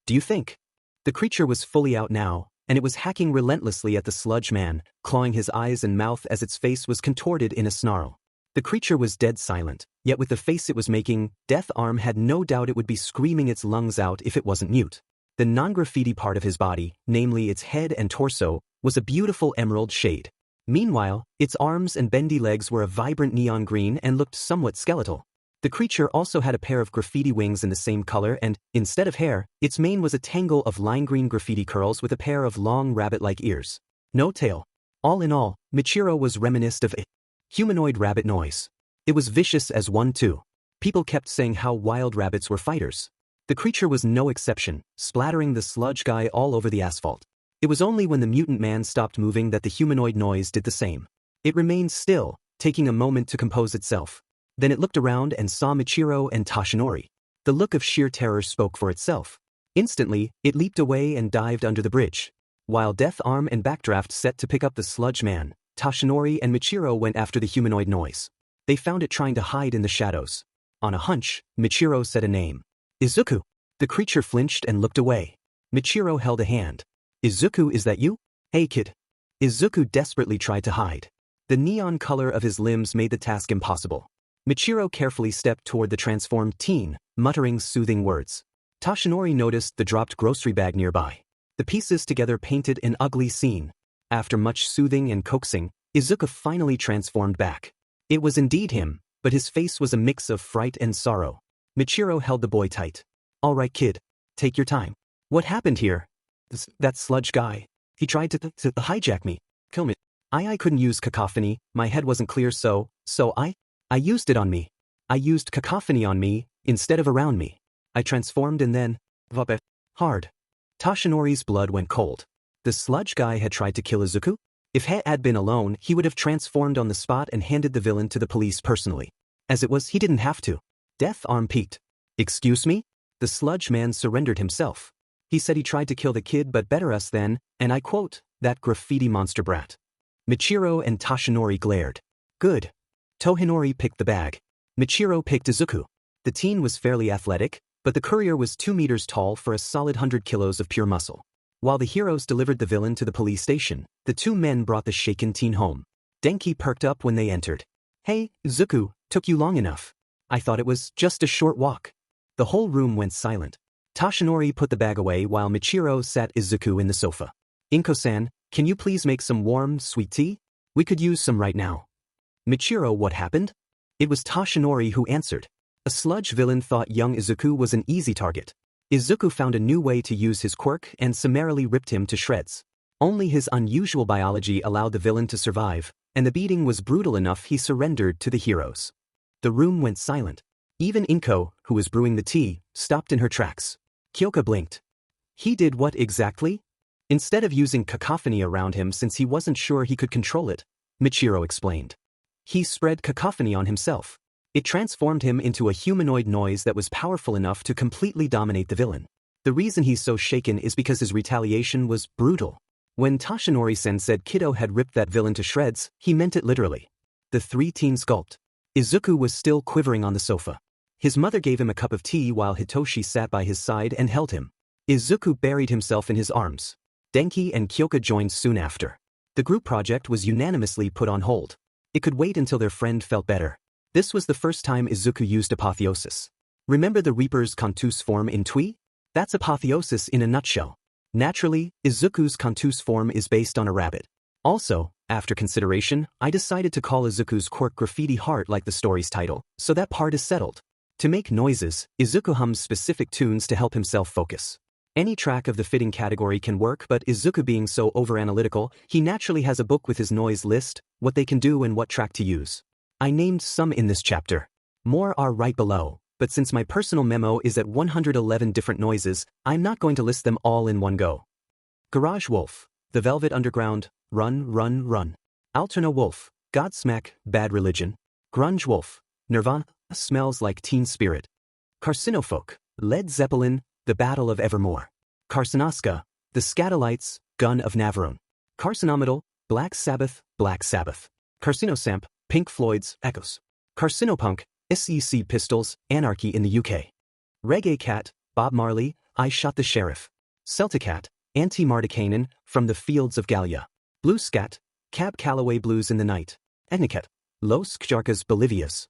Do you think? The creature was fully out now, and it was hacking relentlessly at the sludge man, clawing his eyes and mouth as its face was contorted in a snarl. The creature was dead silent, yet with the face it was making, Death Arm had no doubt it would be screaming its lungs out if it wasn't mute. The non-graffiti part of his body, namely its head and torso, was a beautiful emerald shade. Meanwhile, its arms and bendy legs were a vibrant neon green and looked somewhat skeletal. The creature also had a pair of graffiti wings in the same color and, instead of hair, its mane was a tangle of lime green graffiti curls with a pair of long rabbit-like ears. No tail. All in all, Michiro was reminiscent of a humanoid rabbit noise. It was vicious as one too. People kept saying how wild rabbits were fighters. The creature was no exception, splattering the sludge guy all over the asphalt. It was only when the mutant man stopped moving that the humanoid noise did the same. It remained still, taking a moment to compose itself. Then it looked around and saw Michiro and Toshinori. The look of sheer terror spoke for itself. Instantly, it leaped away and dived under the bridge. While Death Arm and Backdraft set to pick up the sludge man, Toshinori and Michiro went after the humanoid noise. They found it trying to hide in the shadows. On a hunch, Michiro said a name. Izuku. The creature flinched and looked away. Michiro held a hand. Izuku, is that you? Hey kid. Izuku desperately tried to hide. The neon color of his limbs made the task impossible. Michiro carefully stepped toward the transformed teen, muttering soothing words. Toshinori noticed the dropped grocery bag nearby. The pieces together painted an ugly scene. After much soothing and coaxing, Izuku finally transformed back. It was indeed him, but his face was a mix of fright and sorrow. Michiro held the boy tight. All right kid, take your time. What happened here? That sludge guy. He tried to hijack me. Kill me. I couldn't use cacophony, my head wasn't clear so I used it on me. I used cacophony on me, instead of around me. I transformed and then, hard. Toshinori's blood went cold. The sludge guy had tried to kill Izuku? If he had been alone, he would have transformed on the spot and handed the villain to the police personally. As it was, he didn't have to. Death Arm peeked. Excuse me? The sludge man surrendered himself. He said he tried to kill the kid but better us than, and I quote, that graffiti monster brat. Michiro and Toshinori glared. Good. Tohinori picked the bag. Michiro picked Izuku. The teen was fairly athletic, but the courier was 2 meters tall for a solid 100 kilos of pure muscle. While the heroes delivered the villain to the police station, the two men brought the shaken teen home. Denki perked up when they entered. Hey, Izuku, took you long enough. I thought it was just a short walk. The whole room went silent. Toshinori put the bag away while Michiro sat Izuku in the sofa. Inko-san, can you please make some warm, sweet tea? We could use some right now. Michiro, what happened? It was Toshinori who answered. A sludge villain thought young Izuku was an easy target. Izuku found a new way to use his quirk and summarily ripped him to shreds. Only his unusual biology allowed the villain to survive, and the beating was brutal enough he surrendered to the heroes. The room went silent. Even Inko, who was brewing the tea, stopped in her tracks. Kyoka blinked. He did what exactly? Instead of using cacophony around him since he wasn't sure he could control it, Michiro explained. He spread cacophony on himself. It transformed him into a humanoid noise that was powerful enough to completely dominate the villain. The reason he's so shaken is because his retaliation was brutal. When Toshinori-sen said Kiddo had ripped that villain to shreds, he meant it literally. The three teens gulped. Izuku was still quivering on the sofa. His mother gave him a cup of tea while Hitoshi sat by his side and held him. Izuku buried himself in his arms. Denki and Kyoka joined soon after. The group project was unanimously put on hold. It could wait until their friend felt better. This was the first time Izuku used apotheosis. Remember the Reaper's contus form in Tui? That's apotheosis in a nutshell. Naturally, Izuku's contus form is based on a rabbit. Also, after consideration, I decided to call Izuku's quirk Graffiti Heart like the story's title, so that part is settled. To make noises, Izuku hums specific tunes to help himself focus. Any track of the fitting category can work, but Izuku being so over-analytical, he naturally has a book with his noise list, what they can do and what track to use. I named some in this chapter. More are right below, but since my personal memo is at 111 different noises, I'm not going to list them all in one go. Garage Wolf, The Velvet Underground, Run, Run, Run. Alterno Wolf, Godsmack, Bad Religion. Grunge Wolf, Nirvana, Smells Like Teen Spirit. Carcinofolk, Led Zeppelin, The Battle of Evermore. Carcinoska, The Scatolites, Gun of Navarone. Carcinometal, Black Sabbath, Black Sabbath. Carcinosamp, Pink Floyd's Echoes. Carcinopunk, SEC Pistols, Anarchy in the UK. Reggae Cat, Bob Marley, I Shot the Sheriff. Celticat, Anti-Mardikainen, From the Fields of Gallia. Blue Scat, Cab Calloway Blues in the Night. Ethnicat, Los Kjarkas Bolivias.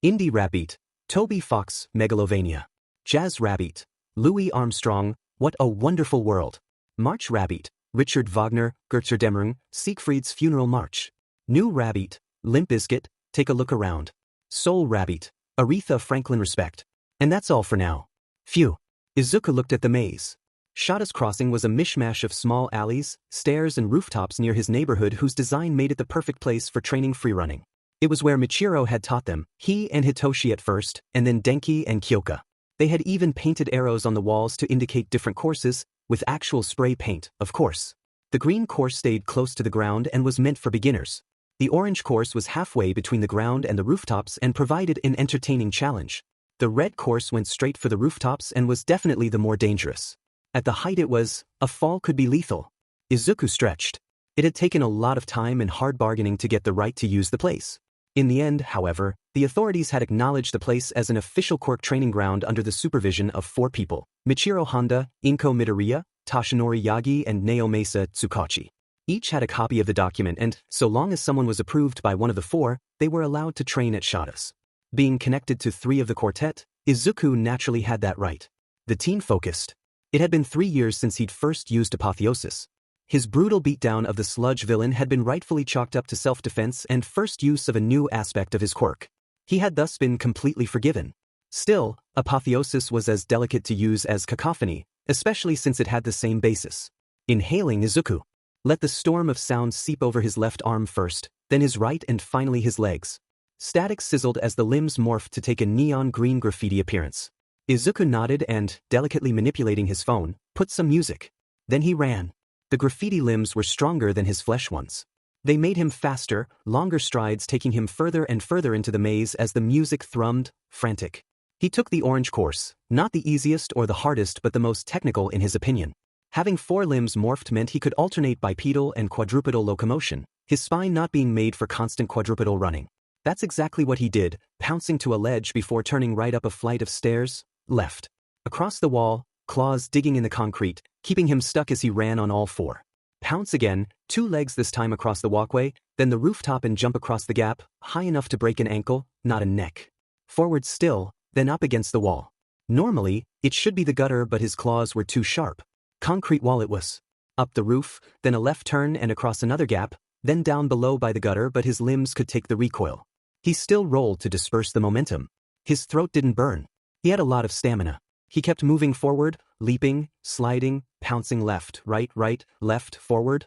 Indie Rabbit, Toby Fox, Megalovania. Jazz Rabbit, Louis Armstrong, What a Wonderful World. March Rabbit, Richard Wagner, Götterdämmerung, Siegfried's Funeral March. New Rabbit, Limp Bizkit, Take a Look Around. Soul Rabbit, Aretha Franklin Respect. And that's all for now. Phew. Izuku looked at the maze. Shada's Crossing was a mishmash of small alleys, stairs and rooftops near his neighborhood whose design made it the perfect place for training freerunning. It was where Michiro had taught them, he and Hitoshi at first, and then Denki and Kyoka. They had even painted arrows on the walls to indicate different courses, with actual spray paint, of course. The green course stayed close to the ground and was meant for beginners. The orange course was halfway between the ground and the rooftops and provided an entertaining challenge. The red course went straight for the rooftops and was definitely the more dangerous. At the height a fall could be lethal. Izuku stretched. It had taken a lot of time and hard bargaining to get the right to use the place. In the end, however, the authorities had acknowledged the place as an official Quirk training ground under the supervision of 4 people: Michiro Honda, Inko Midoriya, Toshinori Yagi and Naomasa Tsukachi. Each had a copy of the document and, so long as someone was approved by one of the 4, they were allowed to train at Shada's. Being connected to 3 of the quartet, Izuku naturally had that right. The teen focused. It had been 3 years since he'd first used apotheosis. His brutal beatdown of the sludge villain had been rightfully chalked up to self-defense and first use of a new aspect of his quirk. He had thus been completely forgiven. Still, apotheosis was as delicate to use as cacophony, especially since it had the same basis. Inhaling Izuku. Let the storm of sound seep over his left arm first, then his right and finally his legs. Static sizzled as the limbs morphed to take a neon green graffiti appearance. Izuku nodded and, delicately manipulating his phone, put some music. Then he ran. The graffiti limbs were stronger than his flesh ones. They made him faster, longer strides taking him further and further into the maze as the music thrummed, frantic. He took the orange course, not the easiest or the hardest but the most technical in his opinion. Having 4 limbs morphed meant he could alternate bipedal and quadrupedal locomotion, his spine not being made for constant quadrupedal running. That's exactly what he did, pouncing to a ledge before turning right up a flight of stairs, left. Across the wall, claws digging in the concrete, keeping him stuck as he ran on all 4. Pounce again, 2 legs this time across the walkway, then the rooftop and jump across the gap, high enough to break an ankle, not a neck. Forward still, then up against the wall. Normally, it should be the gutter but his claws were too sharp. Concrete wall it was. Up the roof, then a left turn and across another gap, then down below by the gutter but his limbs could take the recoil. He still rolled to disperse the momentum. His throat didn't burn. He had a lot of stamina. He kept moving forward, leaping, sliding, pouncing left, left, forward,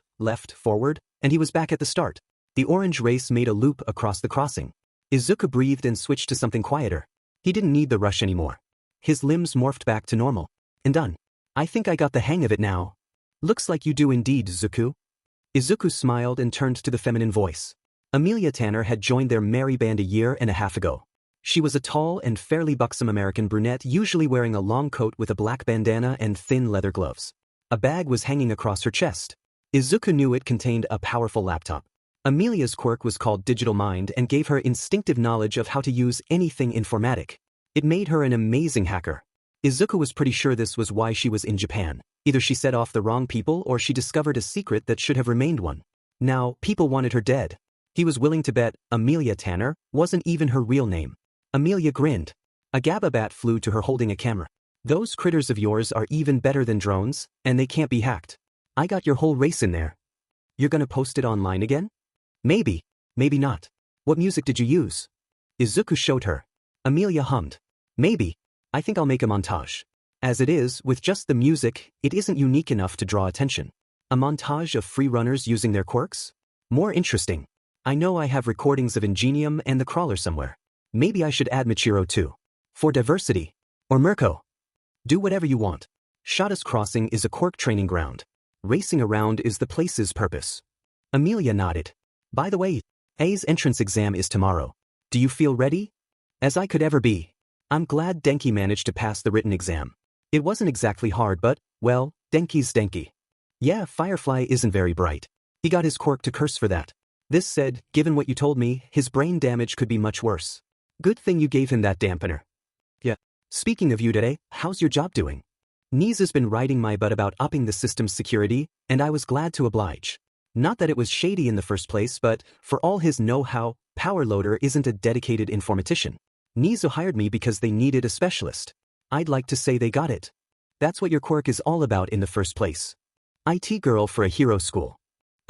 and he was back at the start. The orange race made a loop across the crossing. Izuku breathed and switched to something quieter. He didn't need the rush anymore. His limbs morphed back to normal. And done. I think I got the hang of it now. Looks like you do indeed, Izuku. Izuku smiled and turned to the feminine voice. Amelia Tanner had joined their merry band a year and a half ago. She was a tall and fairly buxom American brunette usually wearing a long coat with a black bandana and thin leather gloves. A bag was hanging across her chest. Izuku knew it contained a powerful laptop. Amelia's quirk was called Digital Mind and gave her instinctive knowledge of how to use anything informatic. It made her an amazing hacker. Izuku was pretty sure this was why she was in Japan. Either she set off the wrong people or she discovered a secret that should have remained one. Now, people wanted her dead. He was willing to bet Amelia Tanner wasn't even her real name. Amelia grinned. A GABA bat flew to her holding a camera. Those critters of yours are even better than drones, and they can't be hacked. I got your whole race in there. You're gonna post it online again? Maybe. Maybe not. What music did you use? Izuku showed her. Amelia hummed. Maybe. I think I'll make a montage. As it is, with just the music, it isn't unique enough to draw attention. A montage of free runners using their quirks? More interesting. I know I have recordings of Ingenium and the Crawler somewhere. Maybe I should add Michiro too. For diversity. Or Mirko. Do whatever you want. Shada's Crossing is a quirk training ground. Racing around is the place's purpose. Amelia nodded. By the way, A's entrance exam is tomorrow. Do you feel ready? As I could ever be. I'm glad Denki managed to pass the written exam. It wasn't exactly hard but, well, Denki's Denki. Yeah, Firefly isn't very bright. He got his quirk to curse for that. This said, given what you told me, his brain damage could be much worse. Good thing you gave him that dampener. Yeah. Speaking of you today, how's your job doing? Niz has been riding my butt about upping the system's security, and I was glad to oblige. Not that it was shady in the first place, but, for all his know-how, Power Loader isn't a dedicated informatician. Nizu hired me because they needed a specialist. I'd like to say they got it. That's what your quirk is all about in the first place. IT girl for a hero school.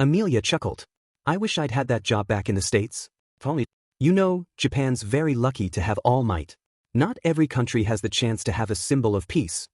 Amelia chuckled. I wish I'd had that job back in the States. If only. You know, Japan's very lucky to have All Might. Not every country has the chance to have a symbol of peace.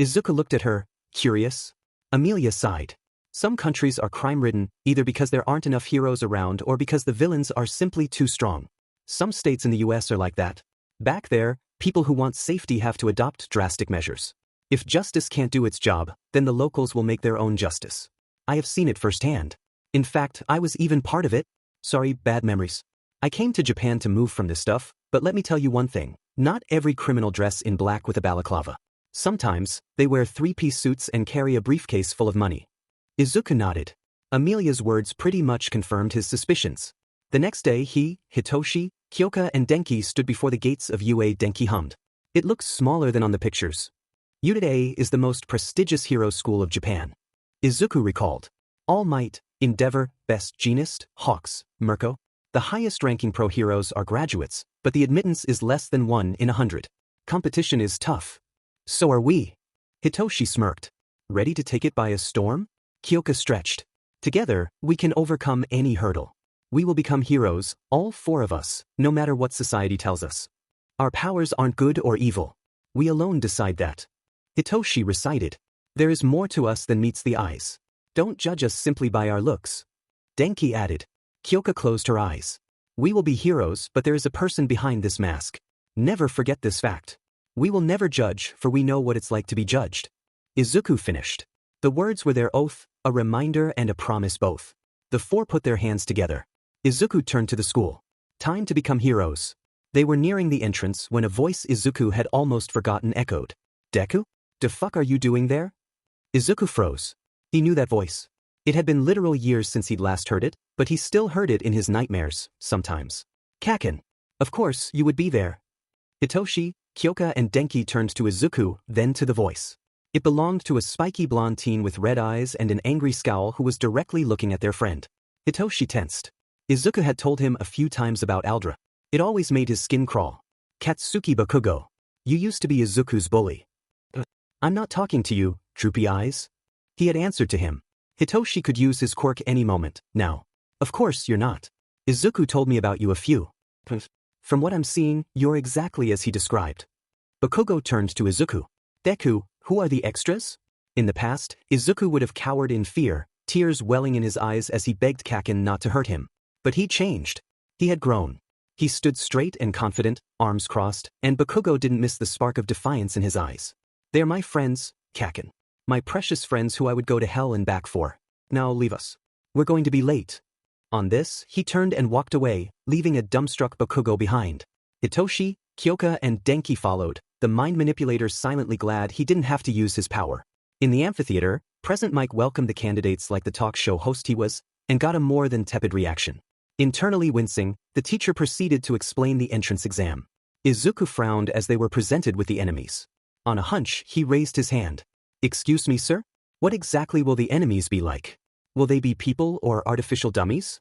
Izuku looked at her, curious. Amelia sighed. Some countries are crime-ridden, either because there aren't enough heroes around or because the villains are simply too strong. Some states in the US are like that. Back there, People who want safety have to adopt drastic measures. If justice can't do its job, then the locals will make their own justice. I have seen it firsthand. In fact, I was even part of it. Sorry, bad memories. I came to Japan to move from this stuff, but let me tell you one thing. Not every criminal dress in black with a balaclava. Sometimes, they wear three-piece suits and carry a briefcase full of money. Izuku nodded. Amelia's words pretty much confirmed his suspicions. The next day he, Hitoshi, Kyoka and Denki stood before the gates of UA Denki hummed. It looks smaller than on the pictures. UA is the most prestigious hero school of Japan. Izuku recalled. All Might, Endeavor, Best Jeanist, Hawks, Mirko. The highest-ranking pro heroes are graduates, but the admittance is less than 1 in 100. Competition is tough. So are we. Hitoshi smirked. Ready to take it by a storm? Kyoka stretched. Together, we can overcome any hurdle. We will become heroes, all 4 of us, no matter what society tells us. Our powers aren't good or evil. We alone decide that. Hitoshi recited. There is more to us than meets the eyes. Don't judge us simply by our looks. Denki added. Kyoka closed her eyes. We will be heroes, but there is a person behind this mask. Never forget this fact. We will never judge, for we know what it's like to be judged. Izuku finished. The words were their oath, a reminder and a promise both. The 4 put their hands together. Izuku turned to the school. Time to become heroes. They were nearing the entrance when a voice Izuku had almost forgotten echoed. Deku? The fuck are you doing there? Izuku froze. He knew that voice. It had been literal years since he'd last heard it, but he still heard it in his nightmares, sometimes. Kaken. Of course, you would be there. Hitoshi, Kyoka and Denki turned to Izuku, then to the voice. It belonged to a spiky blonde teen with red eyes and an angry scowl who was directly looking at their friend. Hitoshi tensed. Izuku had told him a few times about Aldra. It always made his skin crawl. Katsuki Bakugo. You used to be Izuku's bully. I'm not talking to you, droopy eyes. He had answered to him. Hitoshi could use his quirk any moment, now. Of course you're not. Izuku told me about you a few. From what I'm seeing, you're exactly as he described. Bakugo turned to Izuku. Deku, who are the extras? In the past, Izuku would have cowered in fear, tears welling in his eyes as he begged Kaken not to hurt him. But he changed. He had grown. He stood straight and confident, arms crossed, and Bakugo didn't miss the spark of defiance in his eyes. They're my friends, Kaken. My precious friends who I would go to hell and back for. Now leave us. We're going to be late. On this, he turned and walked away, leaving a dumbstruck Bakugo behind. Hitoshi, Kyoka and Denki followed, the mind manipulator silently glad he didn't have to use his power. In the amphitheater, Present Mike welcomed the candidates like the talk show host he was, and got a more than tepid reaction. Internally wincing, the teacher proceeded to explain the entrance exam. Izuku frowned as they were presented with the enemies. On a hunch, he raised his hand. Excuse me, sir? What exactly will the enemies be like? Will they be people or artificial dummies?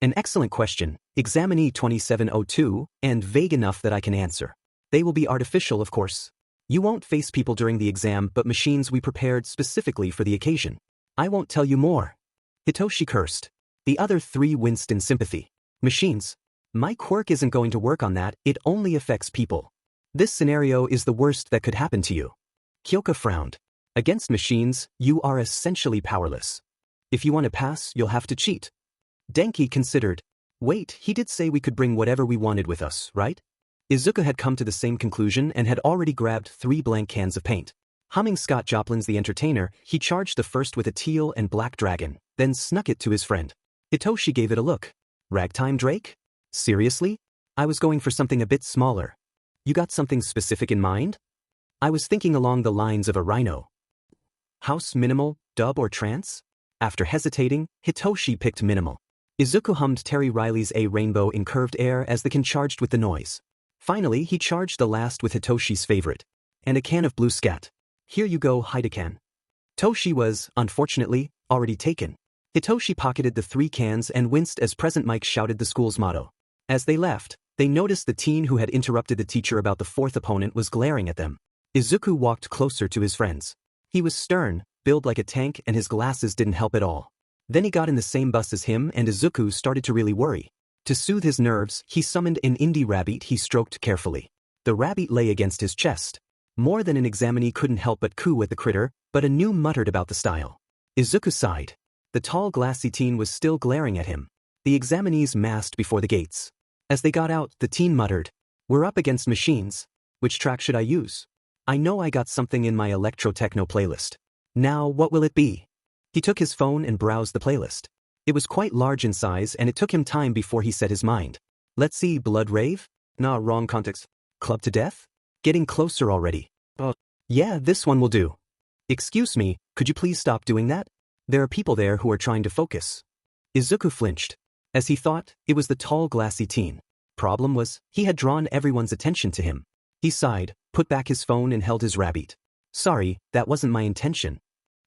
An excellent question, examinee 2702, and vague enough that I can answer. They will be artificial, of course. You won't face people during the exam but machines we prepared specifically for the occasion. I won't tell you more. Hitoshi cursed. The other 3 winced in sympathy. Machines. My quirk isn't going to work on that, it only affects people. This scenario is the worst that could happen to you. Kyoka frowned. Against machines, you are essentially powerless. If you want to pass, you'll have to cheat. Denki considered. Wait, he did say we could bring whatever we wanted with us, right? Izuku had come to the same conclusion and had already grabbed 3 blank cans of paint. Humming Scott Joplin's The Entertainer, he charged the first with a teal and black dragon, then snuck it to his friend. Hitoshi gave it a look. Ragtime Drake? Seriously? I was going for something a bit smaller. You got something specific in mind? I was thinking along the lines of a rhino. House minimal, dub or trance? After hesitating, Hitoshi picked minimal. Izuku hummed Terry Riley's A Rainbow in Curved Air as the can charged with the noise. Finally, he charged the last with Hitoshi's favorite. And a can of blue scat. Here you go, Hidecan. Toshi was, unfortunately, already taken. Hitoshi pocketed the 3 cans and winced as Present Mike shouted the school's motto. As they left, they noticed the teen who had interrupted the teacher about the 4th opponent was glaring at them. Izuku walked closer to his friends. He was stern, built like a tank, and his glasses didn't help at all. Then he got in the same bus as him and Izuku started to really worry. To soothe his nerves, he summoned an indie rabbit he stroked carefully. The rabbit lay against his chest. More than an examinee couldn't help but coo at the critter, but a new muttered about the style. Izuku sighed. The tall glassy teen was still glaring at him. The examinees massed before the gates. As they got out, the teen muttered, "We're up against machines. Which track should I use? I know I got something in my electro-techno playlist. Now what will it be? He took his phone and browsed the playlist. It was quite large in size and it took him time before he set his mind. Let's see, Blood Rave? Nah, wrong context. Club to Death? Getting closer already. Oh, yeah, this one will do. Excuse me, could you please stop doing that? There are people there who are trying to focus. Izuku flinched. As he thought, it was the tall glassy teen. Problem was, he had drawn everyone's attention to him. He sighed, put back his phone and held his rabbit. Sorry, that wasn't my intention.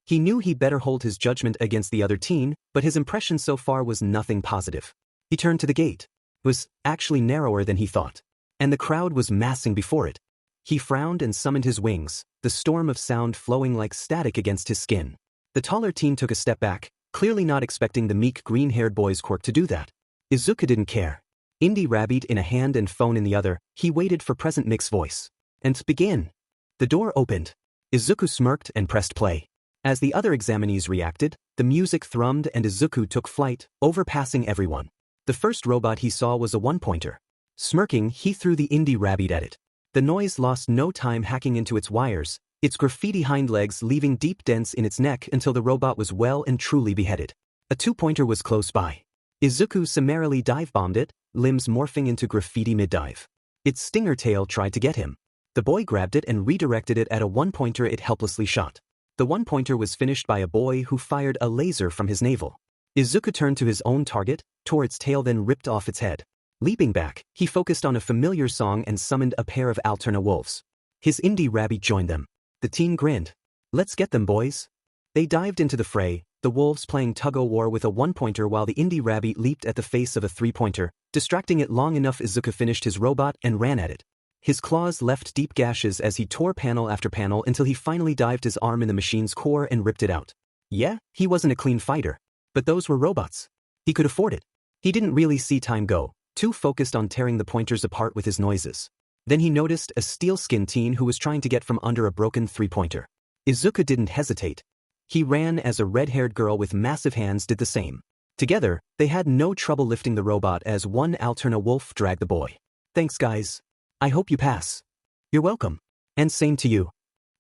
He knew he better hold his judgment against the other teen, but his impression so far was nothing positive. He turned to the gate. It was actually narrower than he thought. And the crowd was massing before it. He frowned and summoned his wings, the storm of sound flowing like static against his skin. The taller teen took a step back, clearly not expecting the meek green-haired boy's Quirk to do that. Izuku didn't care. Indie rabbit in a hand and phone in the other, he waited for Present Mic's voice. And begin. The door opened. Izuku smirked and pressed play. As the other examinees reacted, the music thrummed and Izuku took flight, overpassing everyone. The first robot he saw was a one-pointer. Smirking, he threw the indie rabbit at it. The noise lost no time hacking into its wires, its graffiti hind legs leaving deep dents in its neck until the robot was well and truly beheaded. A two-pointer was close by. Izuku summarily dive-bombed it, limbs morphing into graffiti mid-dive. Its stinger tail tried to get him. The boy grabbed it and redirected it at a one-pointer it helplessly shot. The one-pointer was finished by a boy who fired a laser from his navel. Izuku turned to his own target, tore its tail then ripped off its head. Leaping back, he focused on a familiar song and summoned a pair of Alterna wolves. His indie rabbit joined them. The teen grinned. Let's get them, boys. They dived into the fray, the wolves playing tug-o-war with a one-pointer while the indie rabbit leaped at the face of a three-pointer, distracting it long enough. Izuku finished his robot and ran at it. His claws left deep gashes as he tore panel after panel until he finally dived his arm in the machine's core and ripped it out. Yeah, he wasn't a clean fighter. But those were robots. He could afford it. He didn't really see time go, too focused on tearing the pointers apart with his noises. Then he noticed a steel-skinned teen who was trying to get from under a broken three-pointer. Izuku didn't hesitate. He ran as a red-haired girl with massive hands did the same. Together, they had no trouble lifting the robot as one Alterna wolf dragged the boy. Thanks, guys. I hope you pass. You're welcome. And same to you.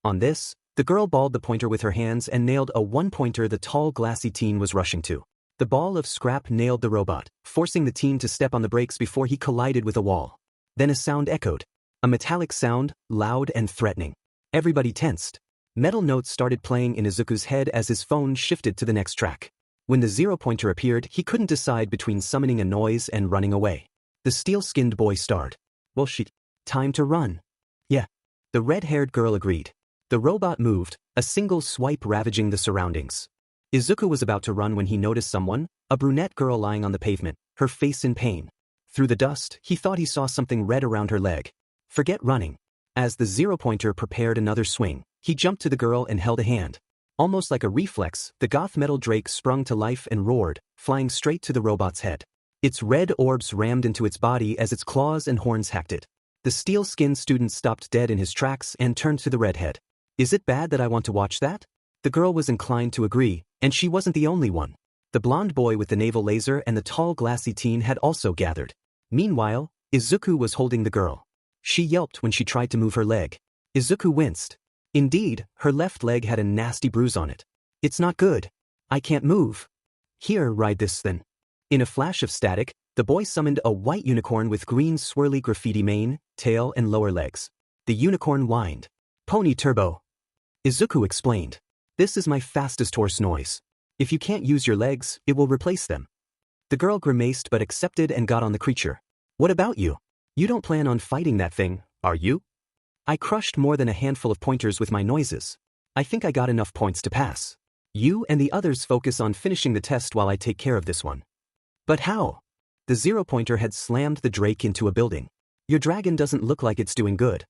On this, the girl balled the pointer with her hands and nailed a one-pointer the tall glassy teen was rushing to. The ball of scrap nailed the robot, forcing the teen to step on the brakes before he collided with a wall. Then a sound echoed. A metallic sound, loud and threatening. Everybody tensed. Metal notes started playing in Izuku's head as his phone shifted to the next track. When the zero-pointer appeared, he couldn't decide between summoning a noise and running away. The steel-skinned boy starred. Well shit. Time to run. Yeah. The red-haired girl agreed. The robot moved, a single swipe ravaging the surroundings. Izuku was about to run when he noticed someone, a brunette girl lying on the pavement, her face in pain. Through the dust, he thought he saw something red around her leg. Forget running. As the zero-pointer prepared another swing, he jumped to the girl and held a hand. Almost like a reflex, the goth metal drake sprung to life and roared, flying straight to the robot's head. Its red orbs rammed into its body as its claws and horns hacked it. The steel-skinned student stopped dead in his tracks and turned to the redhead. Is it bad that I want to watch that? The girl was inclined to agree, and she wasn't the only one. The blonde boy with the navel laser and the tall glassy teen had also gathered. Meanwhile, Izuku was holding the girl. She yelped when she tried to move her leg. Izuku winced. Indeed, her left leg had a nasty bruise on it. It's not good. I can't move. Here, ride this then. In a flash of static, the boy summoned a white unicorn with green swirly graffiti mane, tail and lower legs. The unicorn whined. Pony turbo. Izuku explained. This is my fastest horse noise. If you can't use your legs, it will replace them. The girl grimaced but accepted and got on the creature. What about you? You don't plan on fighting that thing, are you? I crushed more than a handful of pointers with my noises. I think I got enough points to pass. You and the others focus on finishing the test while I take care of this one. But how? The zero-pointer had slammed the drake into a building. Your dragon doesn't look like it's doing good.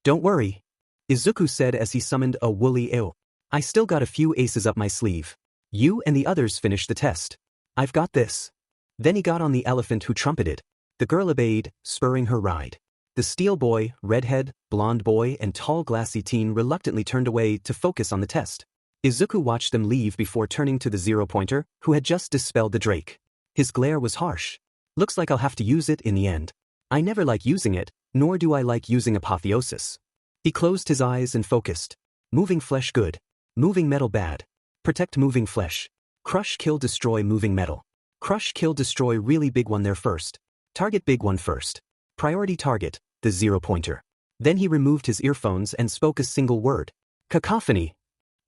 Don't worry, Izuku said as he summoned a woolly eel. I still got a few aces up my sleeve. You and the others finish the test. I've got this. Then he got on the elephant who trumpeted. The girl obeyed, spurring her ride. The steel boy, redhead, blonde boy and tall glassy teen reluctantly turned away to focus on the test. Izuku watched them leave before turning to the zero-pointer, who had just dispelled the drake. His glare was harsh. Looks like I'll have to use it in the end. I never like using it, Nor do I like using apotheosis. He closed his eyes and focused. Moving flesh good. Moving metal bad. Protect moving flesh. Crush kill destroy moving metal. Crush kill destroy really big one there first. Target big one first. Priority target, the 0-pointer. Then he removed his earphones and spoke a single word. Cacophony.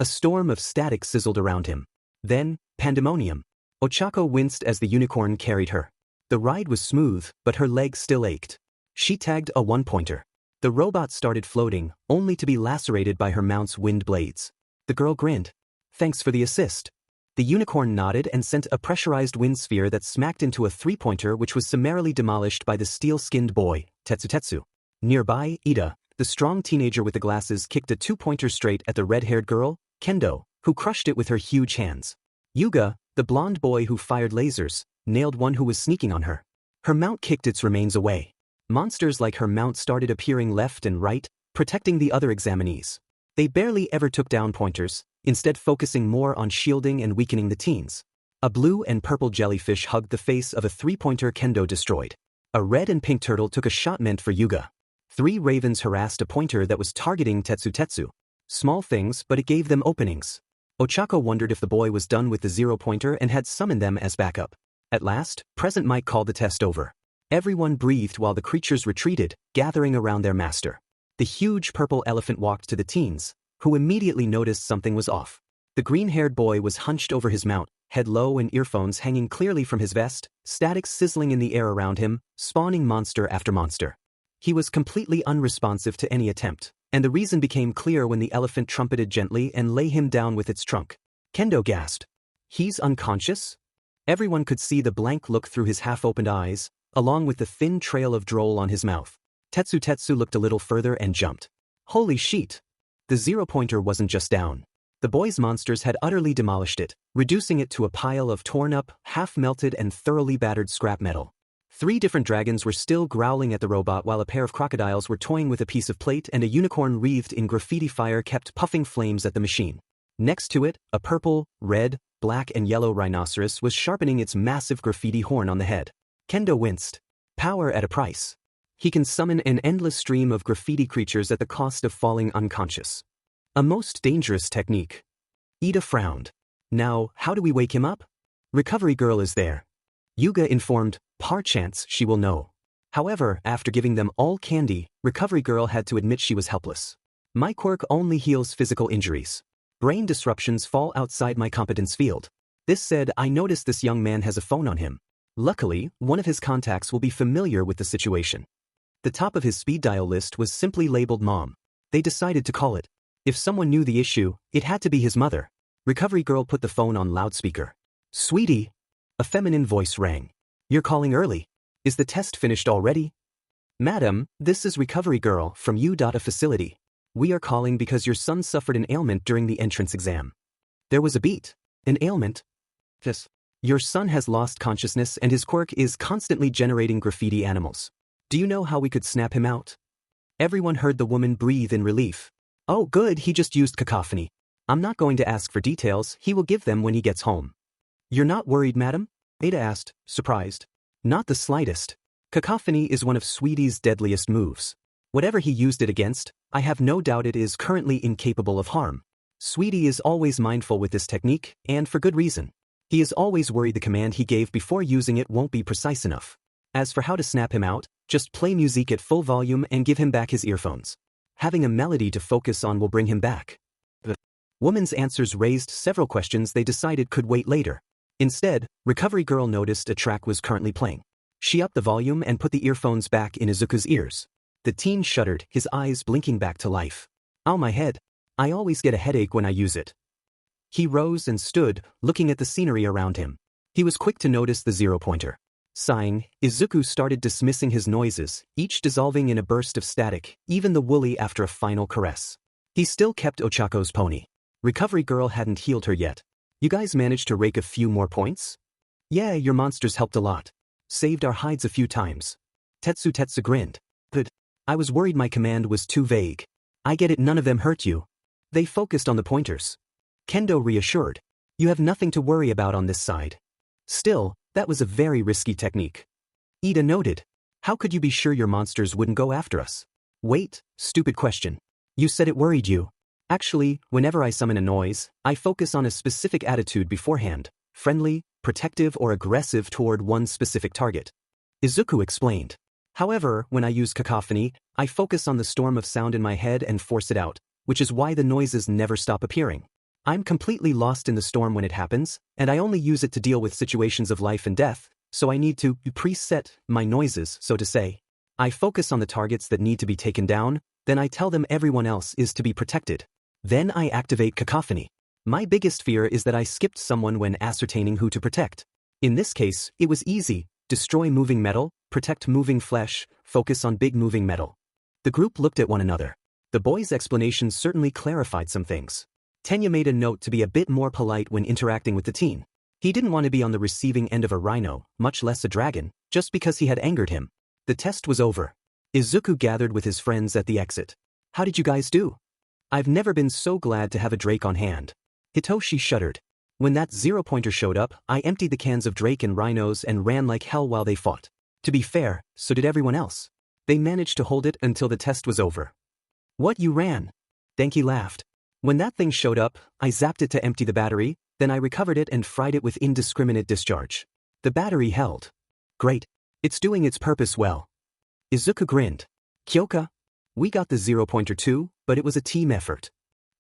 A storm of static sizzled around him. Then, pandemonium. Ochako winced as the unicorn carried her. The ride was smooth, but her legs still ached. She tagged a 1-pointer. The robot started floating, only to be lacerated by her mount's wind blades. The girl grinned. Thanks for the assist. The unicorn nodded and sent a pressurized wind sphere that smacked into a 3-pointer which was summarily demolished by the steel-skinned boy, Tetsu. Nearby, Ida, the strong teenager with the glasses, kicked a 2-pointer straight at the red-haired girl, Kendo, who crushed it with her huge hands. Yuga, the blonde boy who fired lasers, nailed one who was sneaking on her. Her mount kicked its remains away. Monsters like her mount started appearing left and right, protecting the other examinees. They barely ever took down pointers, instead focusing more on shielding and weakening the teens. A blue and purple jellyfish hugged the face of a 3-pointer Kendo destroyed. A red and pink turtle took a shot meant for Yuga. 3 ravens harassed a pointer that was targeting Tetsu. Small things, but it gave them openings. Ochako wondered if the boy was done with the 0-pointer and had summoned them as backup. At last, Present Mike called the test over. Everyone breathed while the creatures retreated, gathering around their master. The huge purple elephant walked to the teens, who immediately noticed something was off. The green-haired boy was hunched over his mount, head low and earphones hanging clearly from his vest, static sizzling in the air around him, spawning monster after monster. He was completely unresponsive to any attempt, and the reason became clear when the elephant trumpeted gently and lay him down with its trunk. Kendo gasped. He's unconscious? Everyone could see the blank look through his half-opened eyes, along with the thin trail of drool on his mouth. Tetsu looked a little further and jumped. Holy shit! The 0-pointer wasn't just down. The boy's monsters had utterly demolished it, reducing it to a pile of torn-up, half-melted and thoroughly battered scrap metal. 3 different dragons were still growling at the robot while a pair of crocodiles were toying with a piece of plate and a unicorn wreathed in graffiti fire kept puffing flames at the machine. Next to it, a purple, red, black and yellow rhinoceros was sharpening its massive graffiti horn on the head. Kendo winced. Power at a price. He can summon an endless stream of graffiti creatures at the cost of falling unconscious. A most dangerous technique. Ida frowned. Now, how do we wake him up? Recovery girl is there. Yuga informed, perchance she will know. However, after giving them all candy, Recovery girl had to admit she was helpless. My quirk only heals physical injuries. Brain disruptions fall outside my competence field. This said, I noticed this young man has a phone on him. Luckily, one of his contacts will be familiar with the situation. The top of his speed dial list was simply labeled Mom. They decided to call it. If someone knew the issue, it had to be his mother. Recovery girl put the phone on loudspeaker. Sweetie. A feminine voice rang. You're calling early. Is the test finished already? Madam, this is Recovery girl from U.A facility. We are calling because your son suffered an ailment during the entrance exam. There was a beat. An ailment? Yes. Your son has lost consciousness and his quirk is constantly generating graffiti animals. Do you know how we could snap him out? Everyone heard the woman breathe in relief. Oh good, he just used cacophony. I'm not going to ask for details, he will give them when he gets home. You're not worried, madam? Ada asked, surprised. Not the slightest. Cacophony is one of Sweetie's deadliest moves. Whatever he used it against, I have no doubt it is currently incapable of harm. Sweetie is always mindful with this technique, and for good reason. He is always worried the command he gave before using it won't be precise enough. As for how to snap him out, just play music at full volume and give him back his earphones. Having a melody to focus on will bring him back. The woman's answers raised several questions they decided could wait later. Instead, Recovery girl noticed a track was currently playing. She upped the volume and put the earphones back in Izuku's ears. The teen shuddered, his eyes blinking back to life. Ow, my head. I always get a headache when I use it. He rose and stood, looking at the scenery around him. He was quick to notice the 0-pointer. Sighing, Izuku started dismissing his noises, each dissolving in a burst of static, even the woolly after a final caress. He still kept Ochako's pony. Recovery girl hadn't healed her yet. You guys managed to rake a few more points? Yeah, your monsters helped a lot. Saved our hides a few times. Tetsu grinned. Good. I was worried my command was too vague. I get it, none of them hurt you. They focused on the pointers. Kendo reassured. You have nothing to worry about on this side. Still, that was a very risky technique. Ida noted. How could you be sure your monsters wouldn't go after us? Wait, stupid question. You said it worried you. Actually, whenever I summon a noise, I focus on a specific attitude beforehand, friendly, protective or aggressive toward one specific target. Izuku explained. However, when I use cacophony, I focus on the storm of sound in my head and force it out, which is why the noises never stop appearing. I'm completely lost in the storm when it happens, and I only use it to deal with situations of life and death, so I need to preset my noises, so to say. I focus on the targets that need to be taken down, then I tell them everyone else is to be protected. Then I activate cacophony. My biggest fear is that I skipped someone when ascertaining who to protect. In this case, it was easy: destroy moving metal, protect moving flesh, focus on big moving metal. The group looked at one another. The boy's explanation certainly clarified some things. Tenya made a note to be a bit more polite when interacting with the teen. He didn't want to be on the receiving end of a rhino, much less a dragon, just because he had angered him. The test was over. Izuku gathered with his friends at the exit. How did you guys do? I've never been so glad to have a Drake on hand. Hitoshi shuddered. When that zero-pointer showed up, I emptied the cans of Drake and rhinos and ran like hell while they fought. To be fair, so did everyone else. They managed to hold it until the test was over. What, you ran? Denki laughed. When that thing showed up, I zapped it to empty the battery, then I recovered it and fried it with indiscriminate discharge. The battery held. Great. It's doing its purpose well. Izuku grinned. Kyoka? We got the zero-pointer too, but it was a team effort.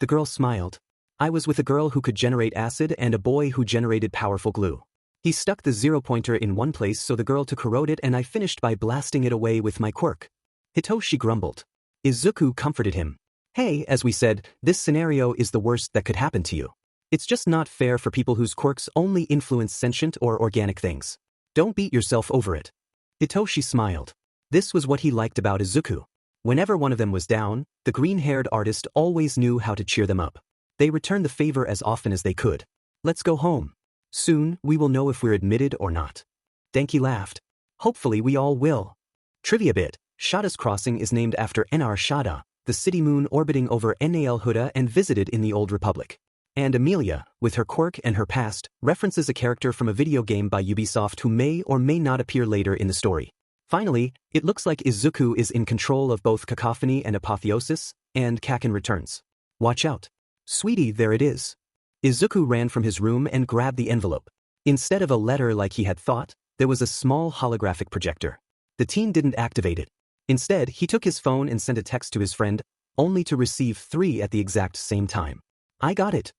The girl smiled. I was with a girl who could generate acid and a boy who generated powerful glue. He stuck the zero-pointer in one place so the girl to corrode it, and I finished by blasting it away with my quirk. Hitoshi grumbled. Izuku comforted him. Hey, as we said, this scenario is the worst that could happen to you. It's just not fair for people whose quirks only influence sentient or organic things. Don't beat yourself over it. Hitoshi smiled. This was what he liked about Izuku. Whenever one of them was down, the green-haired artist always knew how to cheer them up. They returned the favor as often as they could. Let's go home. Soon, we will know if we're admitted or not. Denki laughed. Hopefully we all will. Trivia bit: Shada's Crossing is named after Nar Shada, the city moon orbiting over Nal Huda and visited in the Old Republic. And Amelia, with her quirk and her past, references a character from a video game by Ubisoft who may or may not appear later in the story. Finally, it looks like Izuku is in control of both cacophony and apotheosis, and Kaken returns. Watch out. Sweetie, there it is. Izuku ran from his room and grabbed the envelope. Instead of a letter like he had thought, there was a small holographic projector. The teen didn't activate it. Instead, he took his phone and sent a text to his friend, only to receive 3 at the exact same time. I got it.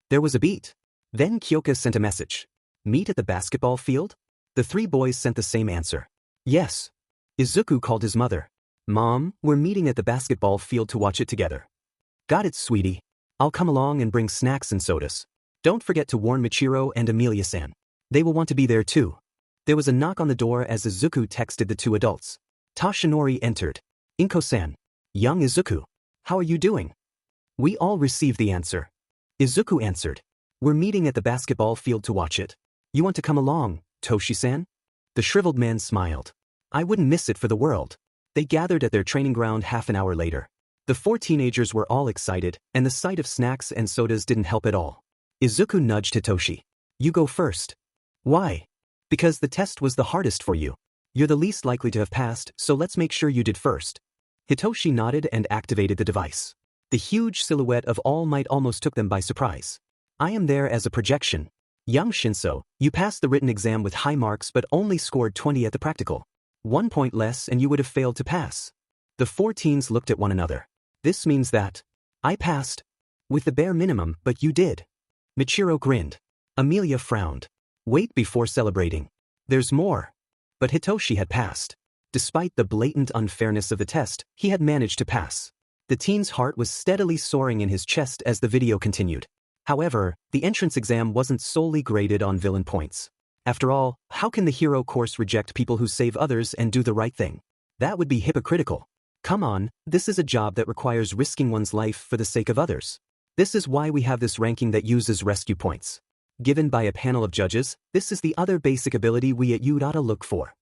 There was a beat. Then Kyoka sent a message. Meet at the basketball field? The 3 boys sent the same answer. Yes. Izuku called his mother. Mom, we're meeting at the basketball field to watch it together. Got it, sweetie. I'll come along and bring snacks and sodas. Don't forget to warn Michiro and Amelia-san. They will want to be there too. There was a knock on the door as Izuku texted the 2 adults. Tashinori entered. Inko-san. Young Izuku. How are you doing? We all received the answer. Izuku answered. We're meeting at the basketball field to watch it. You want to come along, Toshi-san? The shriveled man smiled. I wouldn't miss it for the world. They gathered at their training ground half an hour later. The 4 teenagers were all excited, and the sight of snacks and sodas didn't help at all. Izuku nudged Hitoshi. You go first. Why? Because the test was the hardest for you. You're the least likely to have passed, so let's make sure you did first. Hitoshi nodded and activated the device. The huge silhouette of All Might almost took them by surprise. I am there as a projection. Young Shinso, you passed the written exam with high marks but only scored 20 at the practical. 1 point less and you would have failed to pass. The 4 teens looked at one another. This means that I passed with the bare minimum, but you did. Michiro grinned. Amelia frowned. Wait before celebrating. There's more. But Hitoshi had passed. Despite the blatant unfairness of the test, he had managed to pass. The teen's heart was steadily soaring in his chest as the video continued. However, the entrance exam wasn't solely graded on villain points. After all, how can the hero course reject people who save others and do the right thing? That would be hypocritical. Come on, this is a job that requires risking one's life for the sake of others. This is why we have this ranking that uses rescue points. Given by a panel of judges, this is the other basic ability we at Udata look for.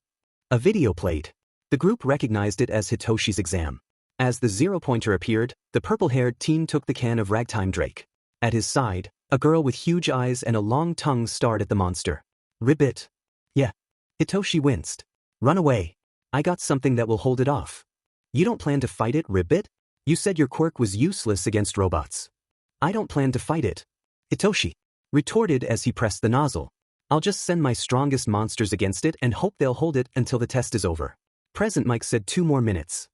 A video played. The group recognized it as Hitoshi's exam. As the zero-pointer appeared, the purple-haired teen took the can of Ragtime Drake. At his side, a girl with huge eyes and a long tongue stared at the monster. Ribbit. Yeah. Hitoshi winced. Run away. I got something that will hold it off. You don't plan to fight it, Ribbit? You said your quirk was useless against robots. I don't plan to fight it. Hitoshi retorted as he pressed the nozzle. I'll just send my strongest monsters against it and hope they'll hold it until the test is over. Present Mike said 2 more minutes.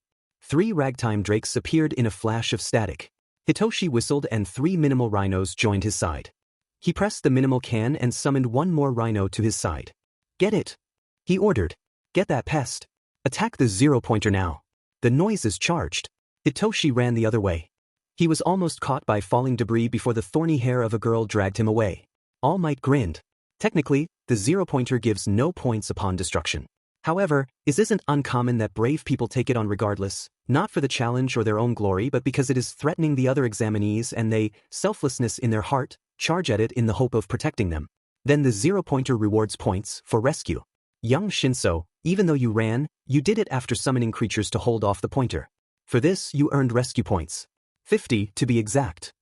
3 ragtime drakes appeared in a flash of static. Hitoshi whistled and 3 minimal rhinos joined his side. He pressed the minimal can and summoned 1 more rhino to his side. Get it! He ordered. Get that pest. Attack the 0-pointer now. The noise is charged. Hitoshi ran the other way. He was almost caught by falling debris before the thorny hair of a girl dragged him away. All Might grinned. Technically, the 0-pointer gives no points upon destruction. However, it isn't uncommon that brave people take it on regardless, not for the challenge or their own glory but because it is threatening the other examinees and they, selflessness in their heart, charge at it in the hope of protecting them. Then the 0-pointer rewards points for rescue. Young Shinso, even though you ran, you did it after summoning creatures to hold off the pointer. For this, you earned rescue points. 50 to be exact.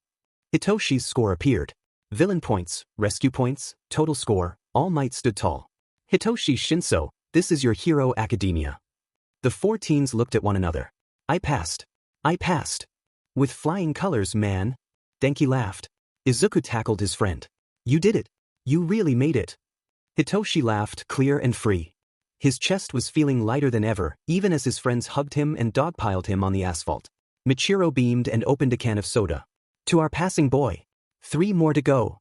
Hitoshi's score appeared. Villain points, rescue points, total score, All Might stood tall. Hitoshi Shinso, this is your Hero Academia. The 4 teens looked at one another. I passed. I passed. With flying colors, man. Denki laughed. Izuku tackled his friend. You did it. You really made it. Hitoshi laughed, clear and free. His chest was feeling lighter than ever, even as his friends hugged him and dogpiled him on the asphalt. Michiro beamed and opened a can of soda. To our passing boy. 3 more to go.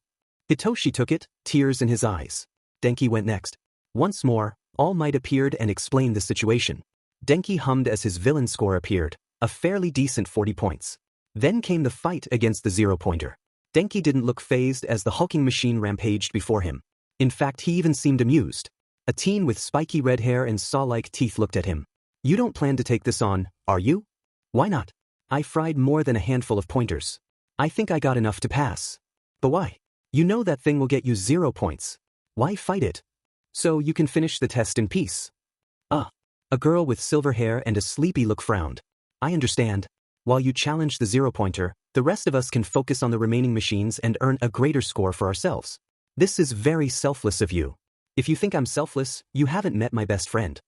Hitoshi took it, tears in his eyes. Denki went next. Once more, All Might appeared and explained the situation. Denki hummed as his villain score appeared, a fairly decent 40 points. Then came the fight against the 0-pointer. Denki didn't look fazed as the hulking machine rampaged before him. In fact, he even seemed amused. A teen with spiky red hair and saw-like teeth looked at him. You don't plan to take this on, are you? Why not? I fried more than a handful of pointers. I think I got enough to pass. But why? You know that thing will get you 0 points. Why fight it? So you can finish the test in peace. A girl with silver hair and a sleepy look frowned. I understand. While you challenge the 0-pointer, the rest of us can focus on the remaining machines and earn a greater score for ourselves. This is very selfless of you. If you think I'm selfless, you haven't met my best friend.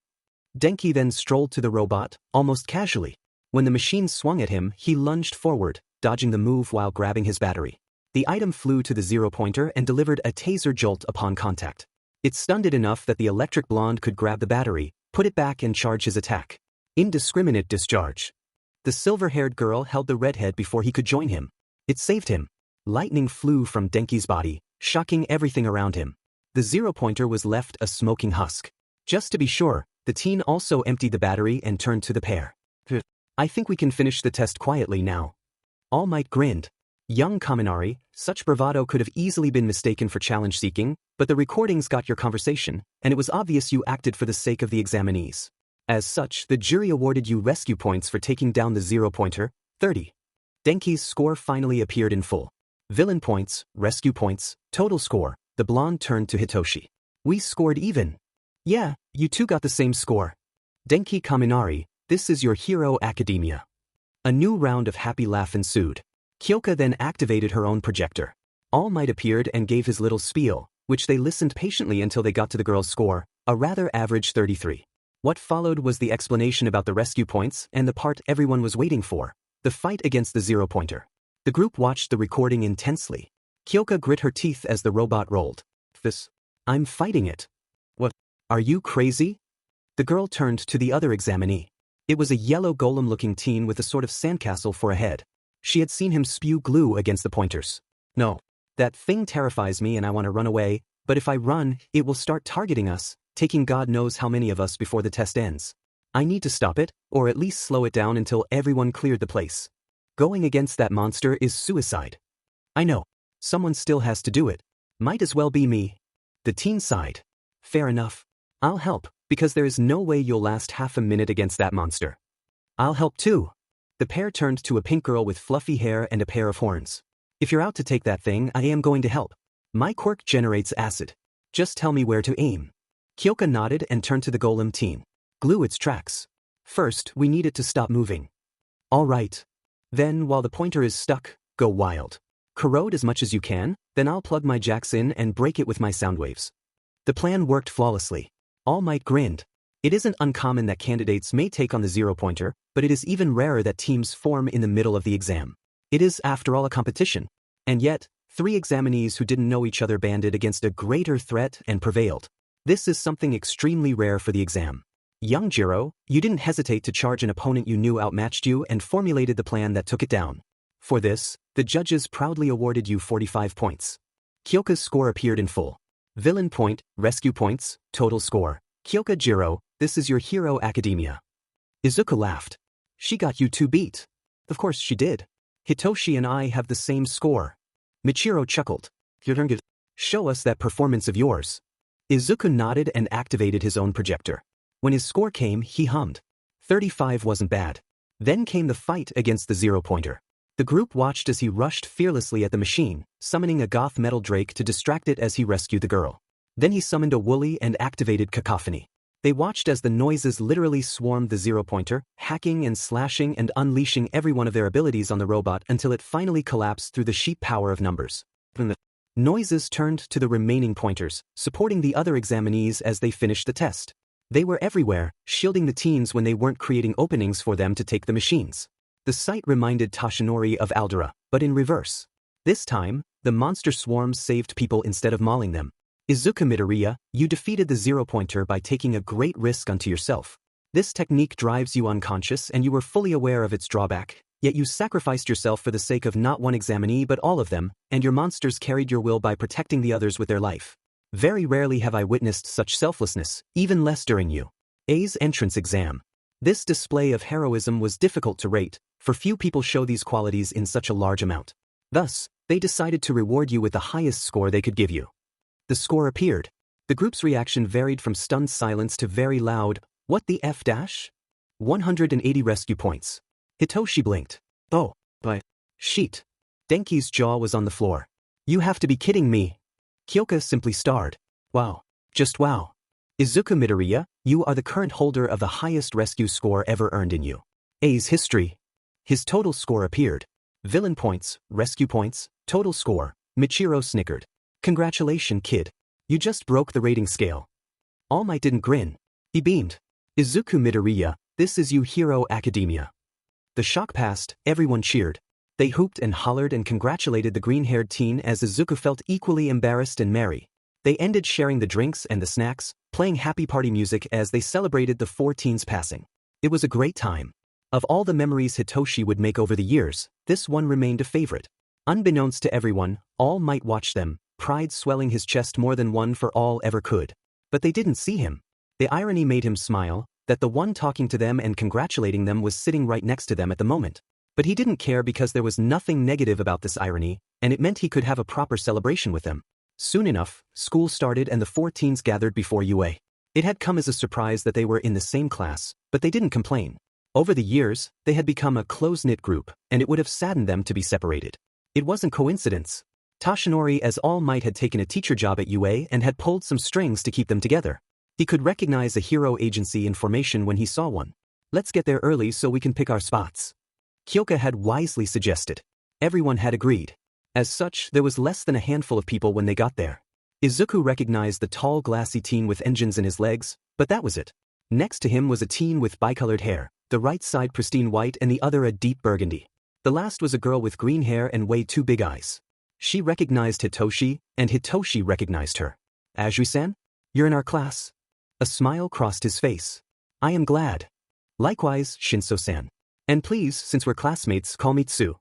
Denki then strolled to the robot, almost casually. When the machine swung at him, he lunged forward, dodging the move while grabbing his battery. The item flew to the 0-pointer and delivered a taser jolt upon contact. It stunned it enough that the electric blonde could grab the battery, put it back and charge his attack. Indiscriminate discharge. The silver-haired girl held the redhead before he could join him. It saved him. Lightning flew from Denki's body, shocking everything around him. The 0-pointer was left a smoking husk. Just to be sure, the teen also emptied the battery and turned to the pair. I think we can finish the test quietly now. All Might grinned. Young Kaminari, such bravado could have easily been mistaken for challenge-seeking, but the recordings got your conversation, and it was obvious you acted for the sake of the examinees. As such, the jury awarded you rescue points for taking down the 0-pointer, 30. Denki's score finally appeared in full. Villain points, rescue points, total score. The blonde turned to Hitoshi. We scored even. Yeah, you two got the same score. Denki Kaminari, this is your Hero Academia. A new round of happy laugh ensued. Kyoka then activated her own projector. All Might appeared and gave his little spiel, which they listened patiently until they got to the girl's score, a rather average 33. What followed was the explanation about the rescue points and the part everyone was waiting for, the fight against the 0-pointer. The group watched the recording intensely. Kyoka grit her teeth as the robot rolled. I'm fighting it. What? Are you crazy? The girl turned to the other examinee. It was a yellow golem-looking teen with a sort of sandcastle for a head. She had seen him spew glue against the pointers. No. That thing terrifies me and I want to run away, but if I run, it will start targeting us, taking God knows how many of us before the test ends. I need to stop it, or at least slow it down until everyone cleared the place. Going against that monster is suicide. I know. Someone still has to do it. Might as well be me. The teen sighed. Fair enough. I'll help, because there is no way you'll last half a minute against that monster. I'll help too. The pair turned to a pink girl with fluffy hair and a pair of horns. If you're out to take that thing, I am going to help. My quirk generates acid. Just tell me where to aim. Kyoka nodded and turned to the golem teen. Glue its tracks. First, we need it to stop moving. All right. Then, while the pointer is stuck, go wild. Corrode as much as you can, then I'll plug my jacks in and break it with my sound waves. The plan worked flawlessly. All Might grinned. It isn't uncommon that candidates may take on the zero-pointer, but it is even rarer that teams form in the middle of the exam. It is, after all, a competition. And yet, 3 examinees who didn't know each other banded against a greater threat and prevailed. This is something extremely rare for the exam. Young Jiro, you didn't hesitate to charge an opponent you knew outmatched you and formulated the plan that took it down. For this, the judges proudly awarded you 45 points. Kyoka's score appeared in full. Villain point, rescue points, total score. Kyoka Jiro, this is your Hero Academia. Izuku laughed. She got you 2 beat. Of course she did. Hitoshi and I have the same score. Michiro chuckled. Show us that performance of yours. Izuku nodded and activated his own projector. When his score came, he hummed. 35 wasn't bad. Then came the fight against the zero-pointer. The group watched as he rushed fearlessly at the machine, summoning a goth metal drake to distract it as he rescued the girl. Then he summoned a woolly and activated cacophony. They watched as the noises literally swarmed the zero-pointer, hacking and slashing and unleashing every one of their abilities on the robot until it finally collapsed through the sheer power of numbers. The noises turned to the remaining pointers, supporting the other examinees as they finished the test. They were everywhere, shielding the teens when they weren't creating openings for them to take the machines. The sight reminded Toshinori of Aldera, but in reverse. This time, the monster swarms saved people instead of mauling them. Izuku Midoriya, you defeated the zero-pointer by taking a great risk unto yourself. This technique drives you unconscious and you were fully aware of its drawback, yet you sacrificed yourself for the sake of not one examinee but all of them, and your monsters carried your will by protecting the others with their life. Very rarely have I witnessed such selflessness, even less during you. A's entrance exam. This display of heroism was difficult to rate, for few people show these qualities in such a large amount. Thus, they decided to reward you with the highest score they could give you. The score appeared. The group's reaction varied from stunned silence to very loud, "What the F dash?" 180 rescue points. Hitoshi blinked. Oh, but... Sheet. Denki's jaw was on the floor. You have to be kidding me. Kyoka simply starred. Wow. Just wow. Izuku Midoriya, you are the current holder of the highest rescue score ever earned in you. A's history. His total score appeared. Villain points, rescue points, total score. Michiro snickered. Congratulations, kid. You just broke the rating scale. All Might didn't grin. He beamed. Izuku Midoriya, this is you Hero Academia. The shock passed, everyone cheered. They hooped and hollered and congratulated the green-haired teen as Izuku felt equally embarrassed and merry. They ended sharing the drinks and the snacks, playing happy party music as they celebrated the 4 teens passing. It was a great time. Of all the memories Hitoshi would make over the years, this one remained a favorite. Unbeknownst to everyone, All Might watched them, pride swelling his chest more than one for all ever could. But they didn't see him. The irony made him smile, that the one talking to them and congratulating them was sitting right next to them at the moment. But he didn't care because there was nothing negative about this irony, and it meant he could have a proper celebration with them. Soon enough, school started and the 4 teens gathered before UA. It had come as a surprise that they were in the same class, but they didn't complain. Over the years, they had become a close-knit group, and it would have saddened them to be separated. It wasn't coincidence. Toshinori as All Might had taken a teacher job at UA and had pulled some strings to keep them together. He could recognize a hero agency in formation when he saw one. Let's get there early so we can pick our spots. Kyoka had wisely suggested. Everyone had agreed. As such, there was less than a handful of people when they got there. Izuku recognized the tall glassy teen with engines in his legs, but that was it. Next to him was a teen with bicolored hair, the right side pristine white and the other a deep burgundy. The last was a girl with green hair and way too big eyes. She recognized Hitoshi, and Hitoshi recognized her. Ajui-san? You're in our class. A smile crossed his face. I am glad. Likewise, Shinso-san. And please, since we're classmates, call me Tsu.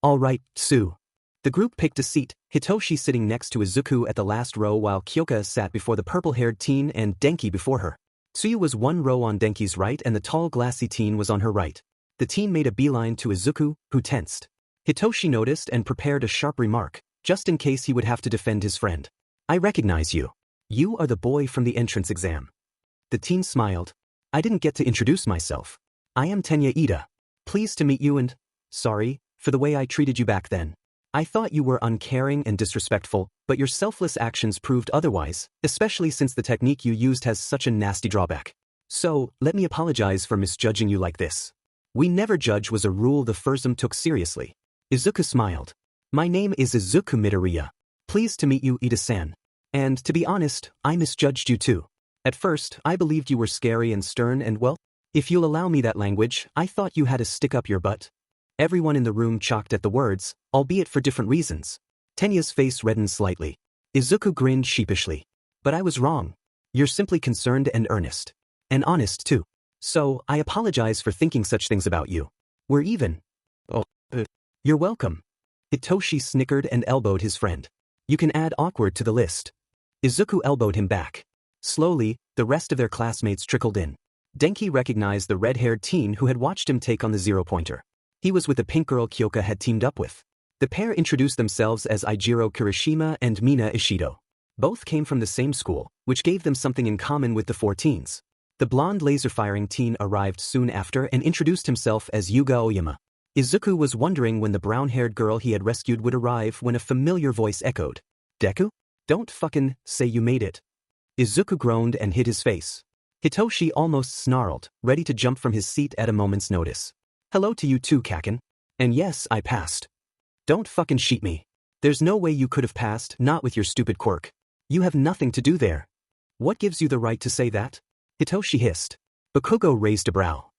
All right, Tsu. The group picked a seat, Hitoshi sitting next to Izuku at the last row while Kyoka sat before the purple-haired teen and Denki before her. Tsuyu was one row on Denki's right and the tall glassy teen was on her right. The teen made a beeline to Izuku, who tensed. Hitoshi noticed and prepared a sharp remark, just in case he would have to defend his friend. I recognize you. You are the boy from the entrance exam. The teen smiled. I didn't get to introduce myself. I am Tenya Ida. Pleased to meet you and, sorry, for the way I treated you back then. I thought you were uncaring and disrespectful, but your selfless actions proved otherwise, especially since the technique you used has such a nasty drawback. So, let me apologize for misjudging you like this. We never judge was a rule the Fursum took seriously. Izuku smiled. My name is Izuku Midoriya. Pleased to meet you, Ida-san. And to be honest, I misjudged you too. At first, I believed you were scary and stern and well, if you'll allow me that language, I thought you had to stick up your butt. Everyone in the room chocked at the words, albeit for different reasons. Tenya's face reddened slightly. Izuku grinned sheepishly. But I was wrong. You're simply concerned and earnest. And honest too. So, I apologize for thinking such things about you. We're even. Oh, you're welcome. Hitoshi snickered and elbowed his friend. You can add awkward to the list. Izuku elbowed him back. Slowly, the rest of their classmates trickled in. Denki recognized the red-haired teen who had watched him take on the zero-pointer. He was with the pink girl Kyoka had teamed up with. The pair introduced themselves as Eijiro Kirishima and Mina Ishido. Both came from the same school, which gave them something in common with the four teens. The blonde laser-firing teen arrived soon after and introduced himself as Yuga Oyama. Izuku was wondering when the brown-haired girl he had rescued would arrive when a familiar voice echoed. Deku? Don't fucking say you made it. Izuku groaned and hid his face. Hitoshi almost snarled, ready to jump from his seat at a moment's notice. Hello to you too, Kaken. And yes, I passed. Don't fucking cheat me. There's no way you could have passed, not with your stupid quirk. You have nothing to do there. What gives you the right to say that? Hitoshi hissed. Bakugo raised a brow.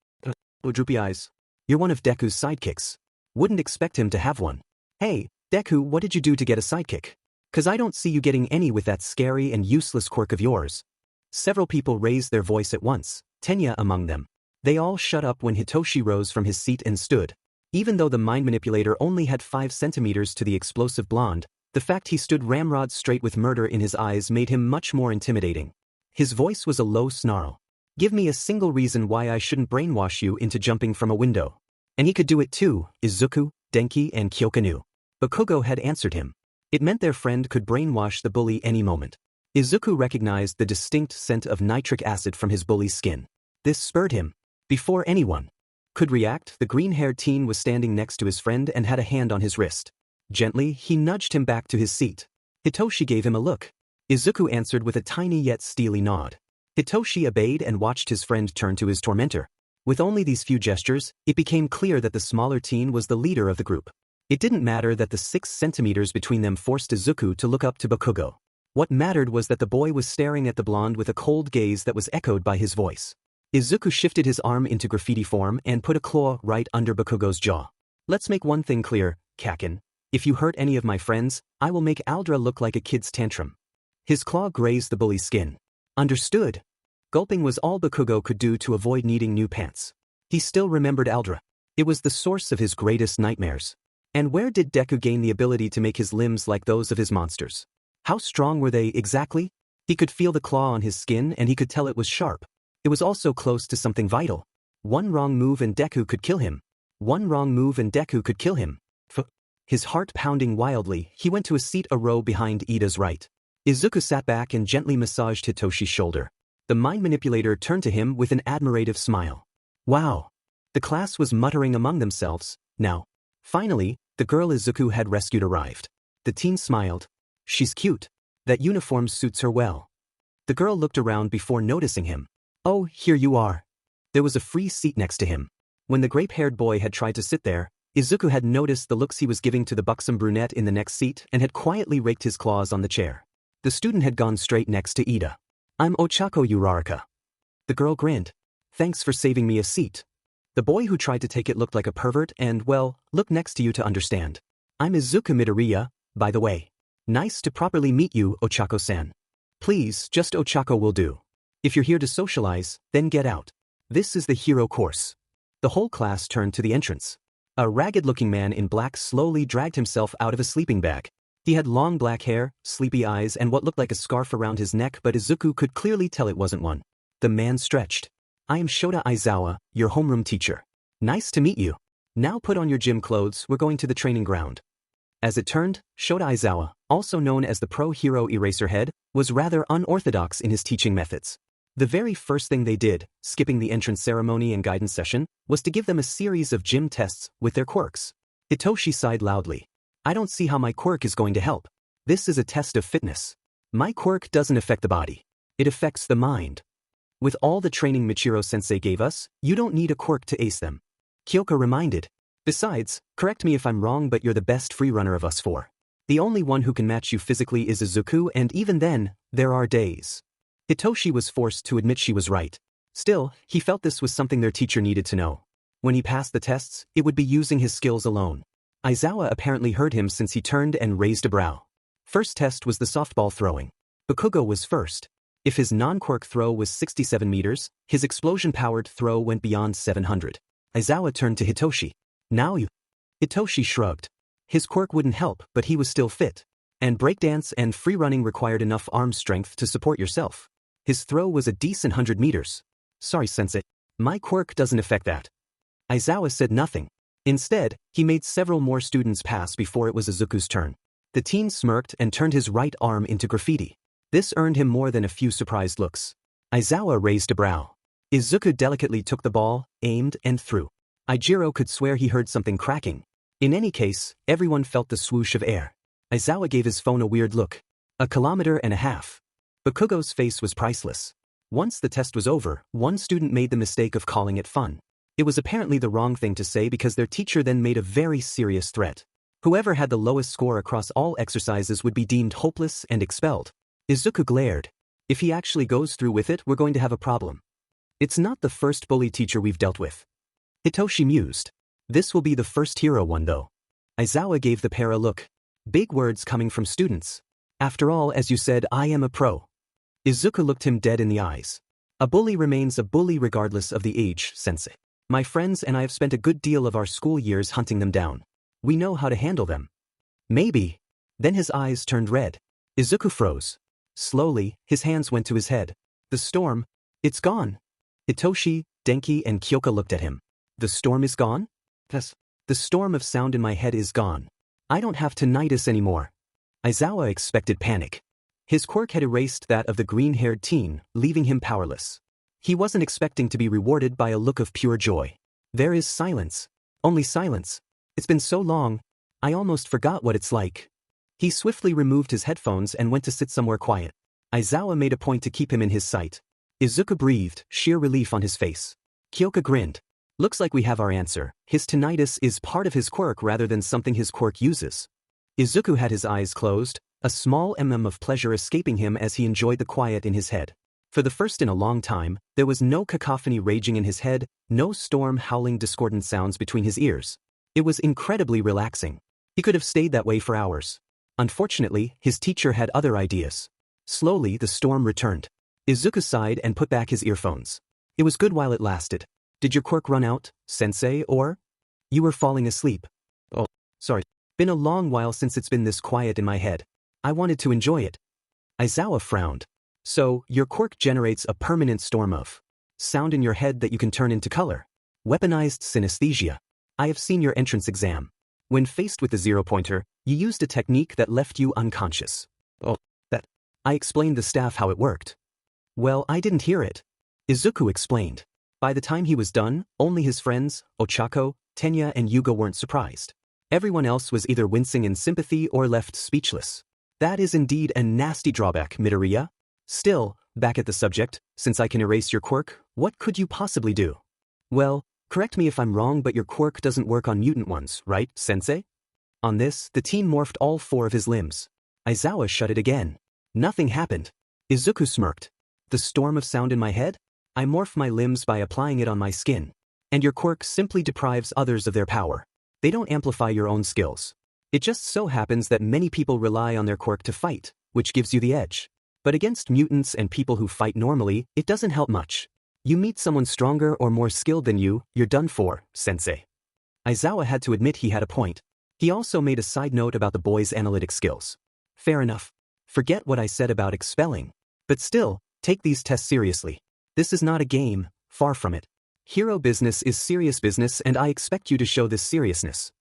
Droopy eyes. You're one of Deku's sidekicks. Wouldn't expect him to have one. Hey, Deku, what did you do to get a sidekick? 'Cause I don't see you getting any with that scary and useless quirk of yours. Several people raised their voice at once, Tenya among them. They all shut up when Hitoshi rose from his seat and stood. Even though the mind manipulator only had 5 centimeters to the explosive blonde, the fact he stood ramrod straight with murder in his eyes made him much more intimidating. His voice was a low snarl. Give me a single reason why I shouldn't brainwash you into jumping from a window. And he could do it too, Izuku, Denki and Kyoka knew. Bakugo had answered him. It meant their friend could brainwash the bully any moment. Izuku recognized the distinct scent of nitric acid from his bully's skin. This spurred him. Before anyone could react, the green-haired teen was standing next to his friend and had a hand on his wrist. Gently, he nudged him back to his seat. Hitoshi gave him a look. Izuku answered with a tiny yet steely nod. Hitoshi obeyed and watched his friend turn to his tormentor. With only these few gestures, it became clear that the smaller teen was the leader of the group. It didn't matter that the 6 centimeters between them forced Izuku to look up to Bakugo. What mattered was that the boy was staring at the blonde with a cold gaze that was echoed by his voice. Izuku shifted his arm into graffiti form and put a claw right under Bakugo's jaw. Let's make one thing clear, Kaken. If you hurt any of my friends, I will make Aldra look like a kid's tantrum. His claw grazed the bully's skin. Understood. Gulping was all Bakugo could do to avoid needing new pants. He still remembered Aldra. It was the source of his greatest nightmares. And where did Deku gain the ability to make his limbs like those of his monsters? How strong were they exactly? He could feel the claw on his skin and he could tell it was sharp. It was also close to something vital. One wrong move and Deku could kill him. One wrong move and Deku could kill him. His heart pounding wildly, he went to a seat a row behind Ida's right. Izuku sat back and gently massaged Hitoshi's shoulder. The mind manipulator turned to him with an admirative smile. Wow. The class was muttering among themselves. Now. Finally, the girl Izuku had rescued arrived. The teen smiled. She's cute. That uniform suits her well. The girl looked around before noticing him. Oh, here you are. There was a free seat next to him. When the grape-haired boy had tried to sit there, Izuku had noticed the looks he was giving to the buxom brunette in the next seat and had quietly raked his claws on the chair. The student had gone straight next to Ida. I'm Ochako Uraraka. The girl grinned. Thanks for saving me a seat. The boy who tried to take it looked like a pervert and, well, look next to you to understand. I'm Izuku Midoriya, by the way. Nice to properly meet you, Ochako-san. Please, just Ochako will do. If you're here to socialize, then get out. This is the hero course. The whole class turned to the entrance. A ragged-looking man in black slowly dragged himself out of a sleeping bag. He had long black hair, sleepy eyes and what looked like a scarf around his neck, but Izuku could clearly tell it wasn't one. The man stretched. I am Shota Aizawa, your homeroom teacher. Nice to meet you. Now put on your gym clothes, we're going to the training ground. As it turned, Shota Aizawa, also known as the pro-hero Eraserhead, was rather unorthodox in his teaching methods. The very first thing they did, skipping the entrance ceremony and guidance session, was to give them a series of gym tests with their quirks. Hitoshi sighed loudly. I don't see how my quirk is going to help. This is a test of fitness. My quirk doesn't affect the body. It affects the mind. With all the training Michiro-sensei gave us, you don't need a quirk to ace them. Kyoka reminded. Besides, correct me if I'm wrong, but you're the best freerunner of us four. The only one who can match you physically is Izuku, and even then, there are days. Hitoshi was forced to admit she was right. Still, he felt this was something their teacher needed to know. When he passed the tests, it would be using his skills alone. Aizawa apparently heard him since he turned and raised a brow. First test was the softball throwing. Bakugo was first. If his non-quirk throw was 67 meters, his explosion-powered throw went beyond 700. Aizawa turned to Hitoshi. Now you. Hitoshi shrugged. His quirk wouldn't help, but he was still fit. And breakdance and free running required enough arm strength to support yourself. His throw was a decent 100 meters. Sorry, sensei. My quirk doesn't affect that. Aizawa said nothing. Instead, he made several more students pass before it was Izuku's turn. The teen smirked and turned his right arm into graffiti. This earned him more than a few surprised looks. Aizawa raised a brow. Izuku delicately took the ball, aimed, and threw. Ijiro could swear he heard something cracking. In any case, everyone felt the swoosh of air. Aizawa gave his phone a weird look. 1.5 kilometers. Bakugo's face was priceless. Once the test was over, one student made the mistake of calling it fun. It was apparently the wrong thing to say because their teacher then made a very serious threat. Whoever had the lowest score across all exercises would be deemed hopeless and expelled. Izuku glared. If he actually goes through with it, we're going to have a problem. It's not the first bully teacher we've dealt with. Hitoshi mused. This will be the first hero one though. Aizawa gave the pair a look. Big words coming from students. After all, as you said, I am a pro. Izuku looked him dead in the eyes. A bully remains a bully regardless of the age, sensei. My friends and I have spent a good deal of our school years hunting them down. We know how to handle them. Maybe. Then his eyes turned red. Izuku froze. Slowly, his hands went to his head. The storm. It's gone. Hitoshi, Denki, and Kyoka looked at him. The storm is gone? Yes. The storm of sound in my head is gone. I don't have tinnitus anymore. Aizawa expected panic. His quirk had erased that of the green-haired teen, leaving him powerless. He wasn't expecting to be rewarded by a look of pure joy. There is silence. Only silence. It's been so long, I almost forgot what it's like. He swiftly removed his headphones and went to sit somewhere quiet. Aizawa made a point to keep him in his sight. Izuku breathed, sheer relief on his face. Kyoka grinned. Looks like we have our answer. His tinnitus is part of his quirk rather than something his quirk uses. Izuku had his eyes closed, a small of pleasure escaping him as he enjoyed the quiet in his head. For the first in a long time, there was no cacophony raging in his head, no storm howling discordant sounds between his ears. It was incredibly relaxing. He could have stayed that way for hours. Unfortunately, his teacher had other ideas. Slowly, the storm returned. Izuku sighed and put back his earphones. It was good while it lasted. Did your quirk run out, sensei, or? You were falling asleep. Oh, sorry. Been a long while since it's been this quiet in my head. I wanted to enjoy it. Aizawa frowned. So, your quirk generates a permanent storm of sound in your head that you can turn into color. Weaponized synesthesia. I have seen your entrance exam. When faced with the zero-pointer, you used a technique that left you unconscious. Oh, that. I explained the staff how it worked. Well, I didn't hear it. Izuku explained. By the time he was done, only his friends, Ochako, Tenya and Yuga weren't surprised. Everyone else was either wincing in sympathy or left speechless. That is indeed a nasty drawback, Midoriya. Still, back at the subject, since I can erase your quirk, what could you possibly do? Well, correct me if I'm wrong, but your quirk doesn't work on mutant ones, right, sensei? On this, the teen morphed all 4 of his limbs. Aizawa shut it again. Nothing happened. Izuku smirked. The storm of sound in my head? I morph my limbs by applying it on my skin. And your quirk simply deprives others of their power. They don't amplify your own skills. It just so happens that many people rely on their quirk to fight, which gives you the edge. But against mutants and people who fight normally, it doesn't help much. You meet someone stronger or more skilled than you, you're done for, sensei. Aizawa had to admit he had a point. He also made a side note about the boy's analytic skills. Fair enough. Forget what I said about expelling. But still, take these tests seriously. This is not a game, far from it. Hero business is serious business and I expect you to show this seriousness.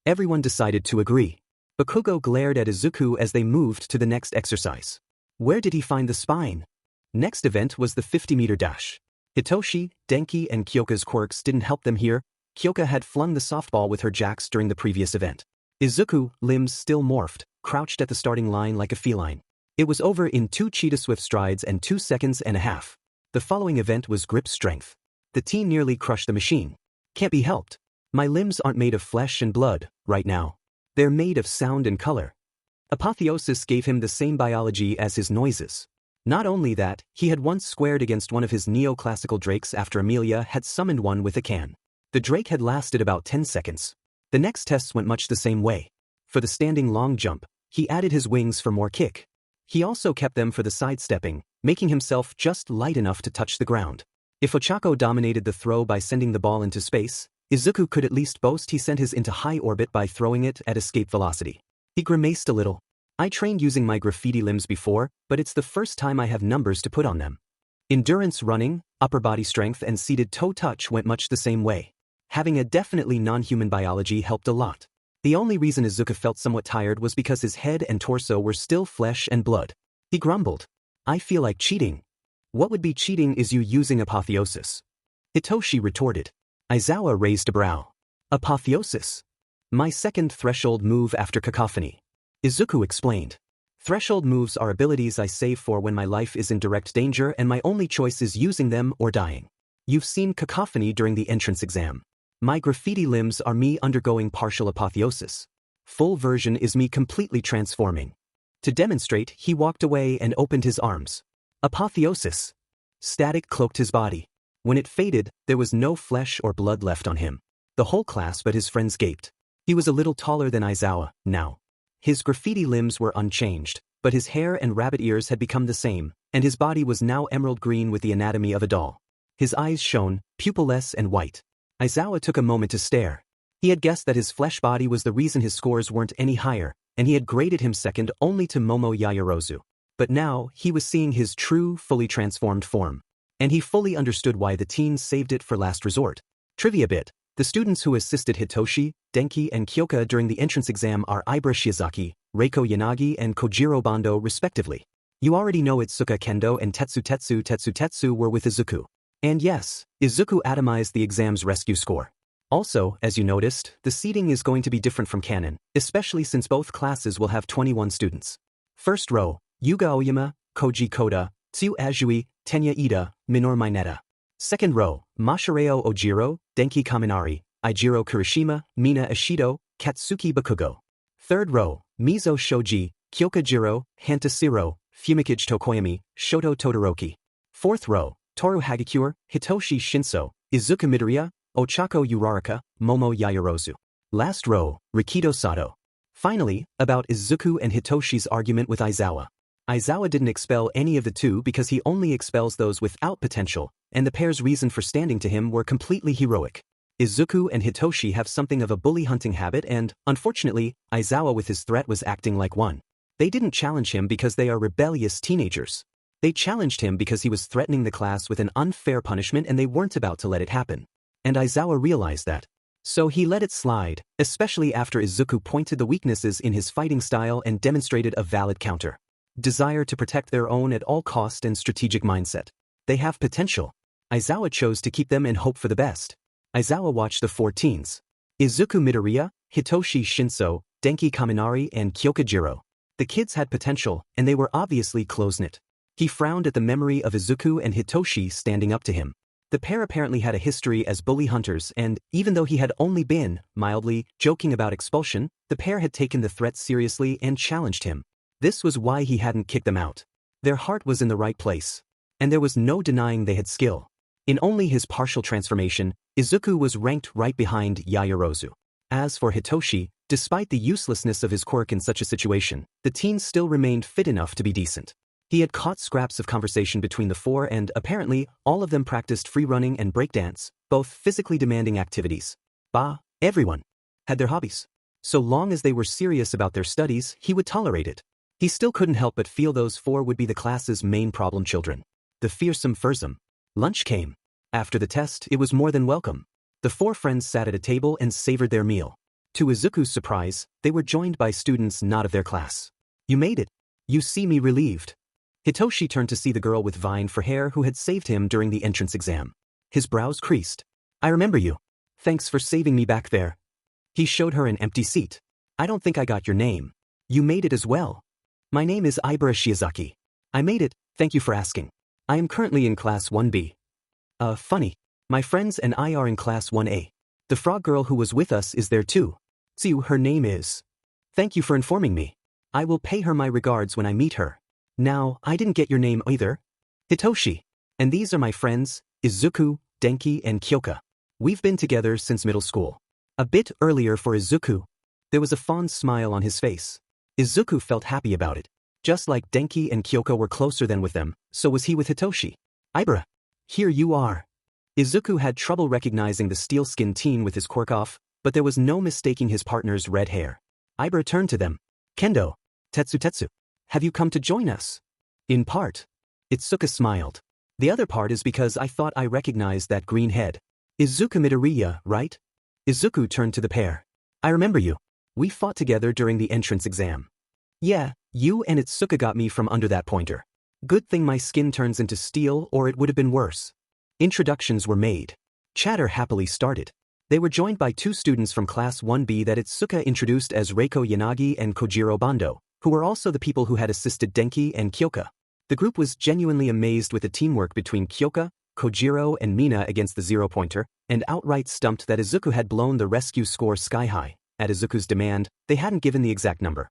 Everyone decided to agree. Bakugo glared at Izuku as they moved to the next exercise. Where did he find the spine? Next event was the 50-meter dash. Hitoshi, Denki and Kyoka's quirks didn't help them here. Kyoka had flung the softball with her jacks during the previous event. Izuku, limbs still morphed, crouched at the starting line like a feline. It was over in 2 cheetah swift strides and 2.5 seconds. The following event was grip strength. The teen nearly crushed the machine. Can't be helped. My limbs aren't made of flesh and blood, right now. They're made of sound and color. Apotheosis gave him the same biology as his noises. Not only that, he had once squared against one of his neoclassical drakes after Amelia had summoned one with a can. The drake had lasted about 10 seconds. The next tests went much the same way. For the standing long jump, he added his wings for more kick. He also kept them for the sidestepping, making himself just light enough to touch the ground. If Ochako dominated the throw by sending the ball into space, Izuku could at least boast he sent his into high orbit by throwing it at escape velocity. He grimaced a little. I trained using my graffiti limbs before, but it's the first time I have numbers to put on them. Endurance running, upper body strength and seated toe touch went much the same way. Having a definitely non-human biology helped a lot. The only reason Izuku felt somewhat tired was because his head and torso were still flesh and blood. He grumbled. I feel like cheating. What would be cheating is you using apotheosis. Hitoshi retorted. Aizawa raised a brow. Apotheosis? My second threshold move after cacophony. Izuku explained. Threshold moves are abilities I save for when my life is in direct danger and my only choice is using them or dying. You've seen cacophony during the entrance exam. My graffiti limbs are me undergoing partial apotheosis. Full version is me completely transforming. To demonstrate, he walked away and opened his arms. Apotheosis. Static cloaked his body. When it faded, there was no flesh or blood left on him. The whole class but his friends gaped. He was a little taller than Aizawa, now. His graffiti limbs were unchanged, but his hair and rabbit ears had become the same, and his body was now emerald green with the anatomy of a doll. His eyes shone, pupilless and white. Aizawa took a moment to stare. He had guessed that his flesh body was the reason his scores weren't any higher, and he had graded him second only to Momo Yaoyorozu. But now, he was seeing his true, fully transformed form. And he fully understood why the teens saved it for last resort. Trivia bit. The students who assisted Hitoshi, Denki and Kyoka during the entrance exam are Ibara Shiozaki, Reiko Yanagi and Kojiro Bando respectively. You already know Itsuka Kendo and Tetsu were with Izuku. And yes, Izuku atomized the exam's rescue score. Also, as you noticed, the seating is going to be different from canon, especially since both classes will have 21 students. First row, Yuga Aoyama, Koji Koda, Tsuyu Azui, Tenya Ida, Minoru Mineta. Second row, Masahiro Ojiro, Denki Kaminari, Eijiro Kirishima, Mina Ishido, Katsuki Bakugo. Third row, Mizo Shoji, Kyoka Jiro, Hantashiro, Fumikage Tokoyami, Shoto Todoroki. Fourth row, Toru Hagakure, Hitoshi Shinso, Izuku Midoriya, Ochako Uraraka, Momo Yaoyorozu. Last row, Rikido Sato. Finally, about Izuku and Hitoshi's argument with Aizawa. Aizawa didn't expel any of the two because he only expels those without potential, and the pair's reason for standing to him were completely heroic. Izuku and Hitoshi have something of a bully hunting habit and, unfortunately, Aizawa with his threat was acting like one. They didn't challenge him because they are rebellious teenagers. They challenged him because he was threatening the class with an unfair punishment and they weren't about to let it happen. And Aizawa realized that. So he let it slide, especially after Izuku pointed the weaknesses in his fighting style and demonstrated a valid counter. Desire to protect their own at all cost and strategic mindset. They have potential. Aizawa chose to keep them and hope for the best. Aizawa watched the four teens. Izuku Midoriya, Hitoshi Shinso, Denki Kaminari and Kyoka Jiro. The kids had potential, and they were obviously close-knit. He frowned at the memory of Izuku and Hitoshi standing up to him. The pair apparently had a history as bully hunters and, even though he had only been, mildly, joking about expulsion, the pair had taken the threat seriously and challenged him. This was why he hadn't kicked them out. Their heart was in the right place. And there was no denying they had skill. In only his partial transformation, Izuku was ranked right behind Yaoyorozu. As for Hitoshi, despite the uselessness of his quirk in such a situation, the teen still remained fit enough to be decent. He had caught scraps of conversation between the four and, apparently, all of them practiced free running and breakdance, both physically demanding activities. Everyone had their hobbies. So long as they were serious about their studies, he would tolerate it. He still couldn't help but feel those four would be the class's main problem children. The fearsome fearsome. Lunch came. After the test, it was more than welcome. The four friends sat at a table and savored their meal. To Izuku's surprise, they were joined by students not of their class. You made it. You see me relieved. Hitoshi turned to see the girl with vine for hair who had saved him during the entrance exam. His brows creased. I remember you. Thanks for saving me back there. He showed her an empty seat. I don't think I got your name. You made it as well. My name is Ibara Shiozaki. I made it, thank you for asking. I am currently in class 1B. Funny. My friends and I are in class 1A. The frog girl who was with us is there too. Tsuyu, her name is. Thank you for informing me. I will pay her my regards when I meet her. Now, I didn't get your name either. Hitoshi. And these are my friends, Izuku, Denki, and Kyoka. We've been together since middle school. A bit earlier for Izuku. There was a fond smile on his face. Izuku felt happy about it. Just like Denki and Kyoka were closer than with them, so was he with Hitoshi. Ibra. Here you are. Izuku had trouble recognizing the steel-skinned teen with his quirk off, but there was no mistaking his partner's red hair. Ibra turned to them. Kendo. Tetsu. Have you come to join us? In part. Itsuka smiled. The other part is because I thought I recognized that green head. Izuku Midoriya, right? Izuku turned to the pair. I remember you. We fought together during the entrance exam. Yeah, you and Itsuka got me from under that pointer. Good thing my skin turns into steel or it would have been worse. Introductions were made. Chatter happily started. They were joined by two students from Class 1B that Itsuka introduced as Reiko Yanagi and Kojiro Bando, who were also the people who had assisted Denki and Kyoka. The group was genuinely amazed with the teamwork between Kyoka, Kojiro, and Mina against the zero-pointer, and outright stumped that Izuku had blown the rescue score sky-high. At Izuku's demand, they hadn't given the exact number.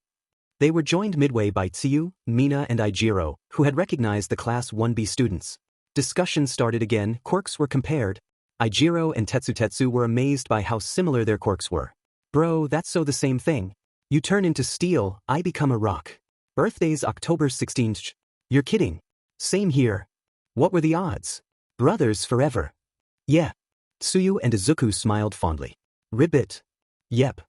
They were joined midway by Tsuyu, Mina, and Ijiro, who had recognized the Class 1B students. Discussion started again, quirks were compared. Ijiro and Tetsu were amazed by how similar their quirks were. Bro, that's so the same thing. You turn into steel, I become a rock. Birthday's October 16th. You're kidding. Same here. What were the odds? Brothers forever. Yeah. Tsuyu and Izuku smiled fondly. Ribbit. Yep.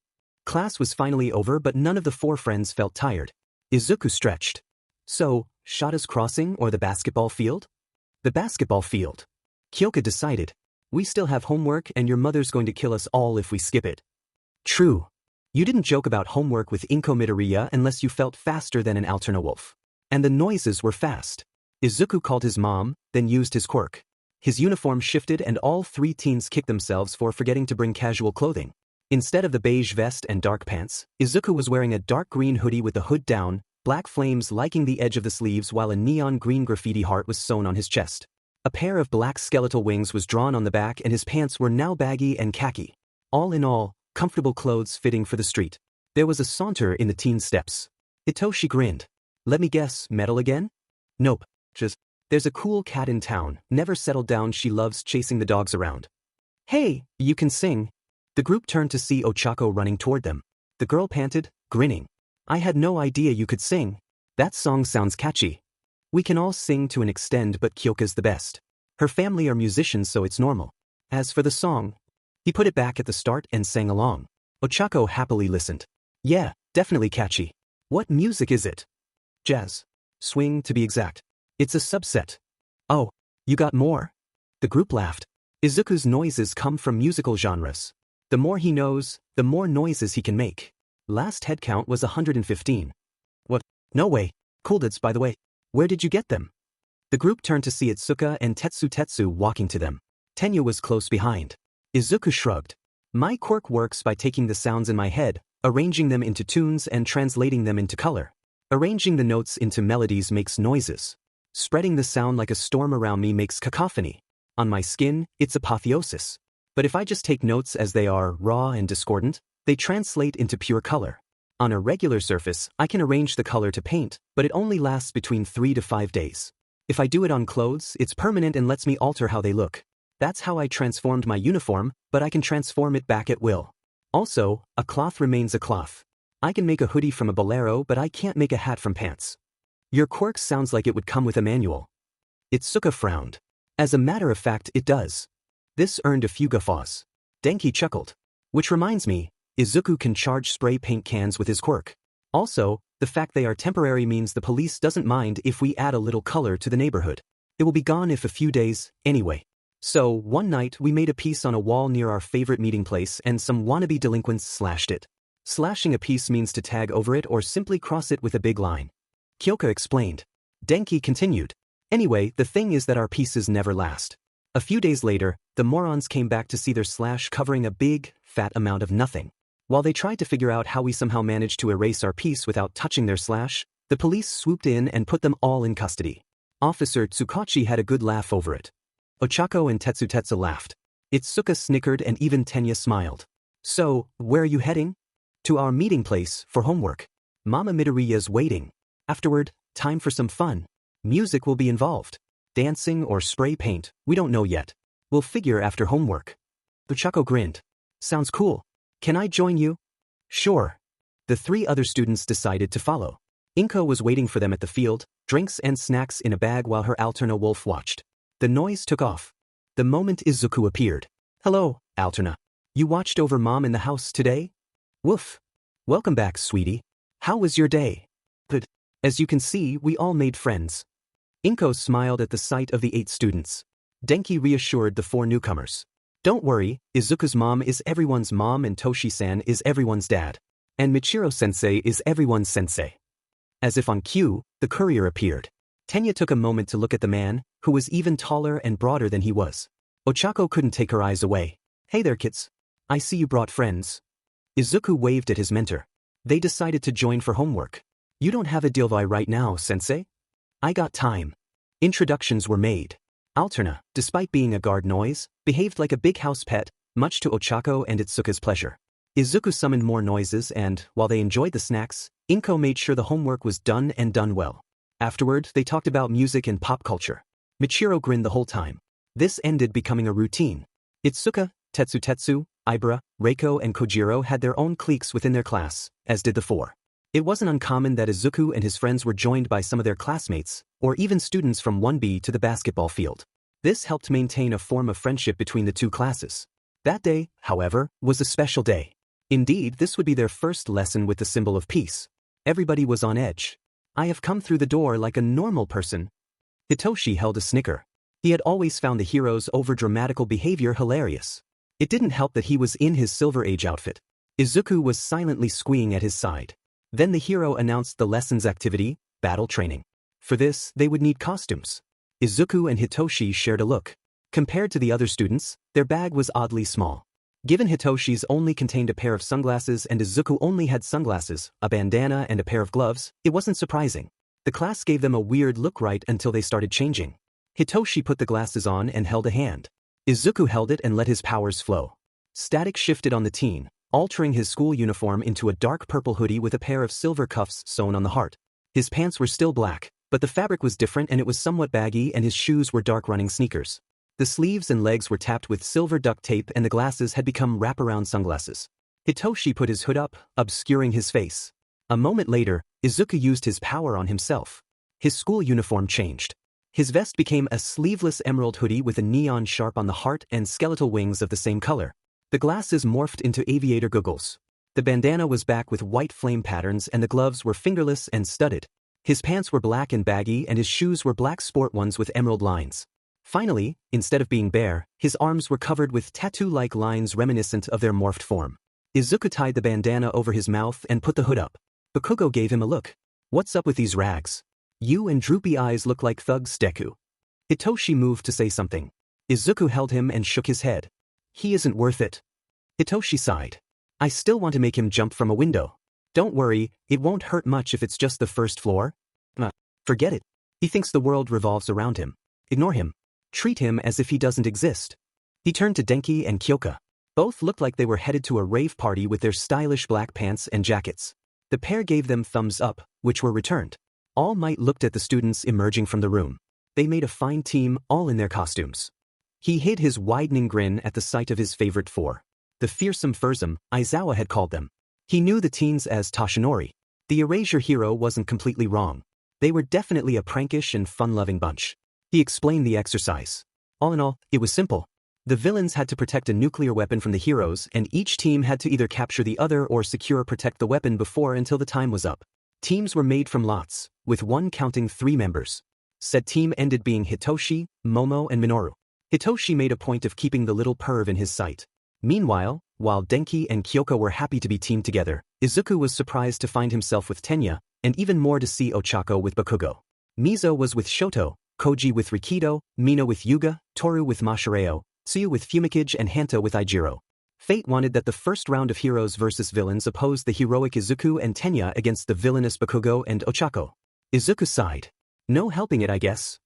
Class was finally over but none of the four friends felt tired. Izuku stretched. So, Shada's Crossing or the basketball field? The basketball field. Kyoka decided. We still have homework and your mother's going to kill us all if we skip it. True. You didn't joke about homework with Inko Midoriya unless you felt faster than an Alterna Wolf. And the noises were fast. Izuku called his mom, then used his quirk. His uniform shifted and all three teens kicked themselves for forgetting to bring casual clothing. Instead of the beige vest and dark pants, Izuku was wearing a dark green hoodie with the hood down, black flames liking the edge of the sleeves while a neon green graffiti heart was sewn on his chest. A pair of black skeletal wings was drawn on the back and his pants were now baggy and khaki. All in all, comfortable clothes fitting for the street. There was a saunter in the teen steps. Hitoshi grinned. Let me guess, metal again? Nope, just, there's a cool cat in town, never settled down, she loves chasing the dogs around. Hey, you can sing. The group turned to see Ochako running toward them. The girl panted, grinning. I had no idea you could sing. That song sounds catchy. We can all sing to an extent but Kyoka's the best. Her family are musicians so it's normal. As for the song, he put it back at the start and sang along. Ochako happily listened. Yeah, definitely catchy. What music is it? Jazz. Swing to be exact. It's a subset. Oh, you got more? The group laughed. Izuku's noises come from musical genres. The more he knows, the more noises he can make. Last head count was 115. What? No way. Cool dudes, by the way. Where did you get them? The group turned to see Itsuka and Tetsu walking to them. Tenya was close behind. Izuku shrugged. My quirk works by taking the sounds in my head, arranging them into tunes and translating them into color. Arranging the notes into melodies makes noises. Spreading the sound like a storm around me makes cacophony. On my skin, it's apotheosis. But if I just take notes as they are, raw and discordant, they translate into pure color. On a regular surface, I can arrange the color to paint, but it only lasts between 3 to 5 days. If I do it on clothes, it's permanent and lets me alter how they look. That's how I transformed my uniform, but I can transform it back at will. Also, a cloth remains a cloth. I can make a hoodie from a bolero, but I can't make a hat from pants. Your quirk sounds like it would come with a manual. Itsuka frowned. As a matter of fact, it does. This earned a few guffaws. Denki chuckled. Which reminds me, Izuku can charge spray paint cans with his quirk. Also, the fact they are temporary means the police doesn't mind if we add a little color to the neighborhood. It will be gone if a few days, anyway. So, one night we made a piece on a wall near our favorite meeting place and some wannabe delinquents slashed it. Slashing a piece means to tag over it or simply cross it with a big line. Kyoka explained. Denki continued. Anyway, the thing is that our pieces never last. A few days later, the morons came back to see their slash covering a big, fat amount of nothing. While they tried to figure out how we somehow managed to erase our piece without touching their slash, the police swooped in and put them all in custody. Officer Tsukachi had a good laugh over it. Ochako and Tetsu laughed. Itsuka snickered and even Tenya smiled. So, where are you heading? To our meeting place, for homework. Mama Midoriya's waiting. Afterward, Time for some fun. Music will be involved. Dancing or spray paint, we don't know yet. We'll figure after homework. Ochako grinned. Sounds cool. Can I join you? Sure. The 3 other students decided to follow. Inko was waiting for them at the field, drinks and snacks in a bag while her Alterna wolf watched. The noise took off. The moment Izuku appeared. Hello, Alterna. You watched over Mom in the house today? Woof. Welcome back, sweetie. How was your day? Good. As you can see, we all made friends. Inko smiled at the sight of the 8 students. Denki reassured the 4 newcomers. Don't worry, Izuku's mom is everyone's mom and Toshi-san is everyone's dad. And Michiro-sensei is everyone's sensei. As if on cue, the courier appeared. Tenya took a moment to look at the man, who was even taller and broader than he was. Ochako couldn't take her eyes away. Hey there, kids. I see you brought friends. Izuku waved at his mentor. They decided to join for homework. You don't have a deal right now, sensei? I got time. Introductions were made. Alterna, despite being a guard noise, behaved like a big house pet, much to Ochako and Itsuka's pleasure. Izuku summoned more noises and, while they enjoyed the snacks, Inko made sure the homework was done and done well. Afterward, they talked about music and pop culture. Michiro grinned the whole time. This ended becoming a routine. Itsuka, Tetsu, Ibara, Reiko and Kojiro had their own cliques within their class, as did the 4. It wasn't uncommon that Izuku and his friends were joined by some of their classmates, or even students from 1B to the basketball field. This helped maintain a form of friendship between the 2 classes. That day, however, was a special day. Indeed, this would be their first lesson with the symbol of peace. Everybody was on edge. I have come through the door like a normal person. Hitoshi held a snicker. He had always found the hero's over-dramatical behavior hilarious. It didn't help that he was in his Silver Age outfit. Izuku was silently squeeing at his side. Then the hero announced the lesson's activity, battle training. For this, they would need costumes. Izuku and Hitoshi shared a look. Compared to the other students, their bag was oddly small. Given Hitoshi's only contained a pair of sunglasses and Izuku only had sunglasses, a bandana and a pair of gloves, it wasn't surprising. The class gave them a weird look right until they started changing. Hitoshi put the glasses on and held a hand. Izuku held it and let his powers flow. Static shifted on the teen, altering his school uniform into a dark purple hoodie with a pair of silver cuffs sewn on the heart. His pants were still black, but the fabric was different and it was somewhat baggy and his shoes were dark running sneakers. The sleeves and legs were tapped with silver duct tape and the glasses had become wraparound sunglasses. Hitoshi put his hood up, obscuring his face. A moment later, Izuku used his power on himself. His school uniform changed. His vest became a sleeveless emerald hoodie with a neon sharp on the heart and skeletal wings of the same color. The glasses morphed into aviator goggles. The bandana was back with white flame patterns and the gloves were fingerless and studded. His pants were black and baggy and his shoes were black sport ones with emerald lines. Finally, instead of being bare, his arms were covered with tattoo-like lines reminiscent of their morphed form. Izuku tied the bandana over his mouth and put the hood up. Bakugo gave him a look. What's up with these rags? You and droopy eyes look like thugs, Deku. Hitoshi moved to say something. Izuku held him and shook his head. He isn't worth it. Hitoshi sighed. I still want to make him jump from a window. Don't worry, it won't hurt much if it's just the first floor. Forget it. He thinks the world revolves around him. Ignore him. Treat him as if he doesn't exist. He turned to Denki and Kyoka. Both looked like they were headed to a rave party with their stylish black pants and jackets. The pair gave them thumbs up, which were returned. All Might looked at the students emerging from the room. They made a fine team, all in their costumes. He hid his widening grin at the sight of his favorite 4. The fearsome fursome, Aizawa had called them. He knew the teens as Toshinori. The Erasure hero wasn't completely wrong. They were definitely a prankish and fun-loving bunch. He explained the exercise. All in all, it was simple. The villains had to protect a nuclear weapon from the heroes and each team had to either capture the other or secure or protect the weapon before until the time was up. Teams were made from lots, with one counting 3 members. Said team ended being Hitoshi, Momo and Minoru. Hitoshi made a point of keeping the little perv in his sight. Meanwhile, while Denki and Kyoka were happy to be teamed together, Izuku was surprised to find himself with Tenya, and even more to see Ochako with Bakugo. Mizo was with Shoto, Koji with Rikido, Mina with Yuga, Toru with Mashireo, Tsuyu with Fumikage and Hanta with Ijiro. Fate wanted that the first round of heroes versus villains opposed the heroic Izuku and Tenya against the villainous Bakugo and Ochako. Izuku sighed. No helping it, I guess.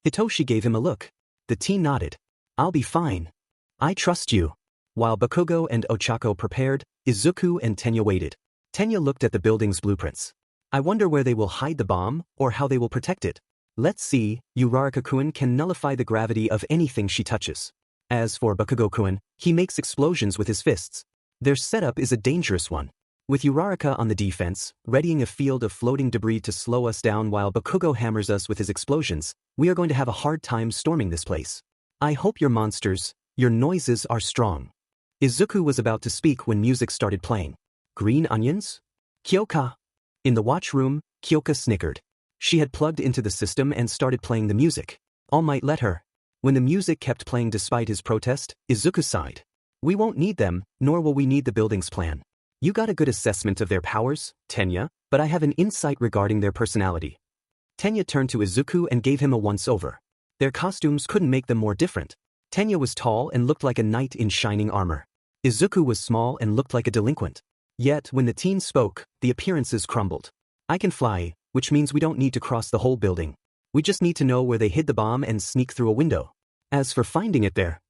Hitoshi gave him a look. The teen nodded. I'll be fine. I trust you. While Bakugo and Ochako prepared, Izuku and Tenya waited. Tenya looked at the building's blueprints. I wonder where they will hide the bomb, or how they will protect it. Let's see, Uraraka-kun can nullify the gravity of anything she touches. As for Bakugo-kun, he makes explosions with his fists. Their setup is a dangerous one. With Uraraka on the defense, readying a field of floating debris to slow us down while Bakugo hammers us with his explosions, we are going to have a hard time storming this place. I hope your monsters, your noises are strong. Izuku was about to speak when music started playing. Green onions? Kyoka. In the watch room, Kyoka snickered. She had plugged into the system and started playing the music. All Might let her. When the music kept playing despite his protest, Izuku sighed. We won't need them, nor will we need the building's plan. You got a good assessment of their powers, Tenya, but I have an insight regarding their personality. Tenya turned to Izuku and gave him a once-over. Their costumes couldn't make them more different. Tenya was tall and looked like a knight in shining armor. Izuku was small and looked like a delinquent. Yet, when the teen spoke, the appearances crumbled. I can fly, which means we don't need to cross the whole building. We just need to know where they hid the bomb and sneak through a window. As for finding it there,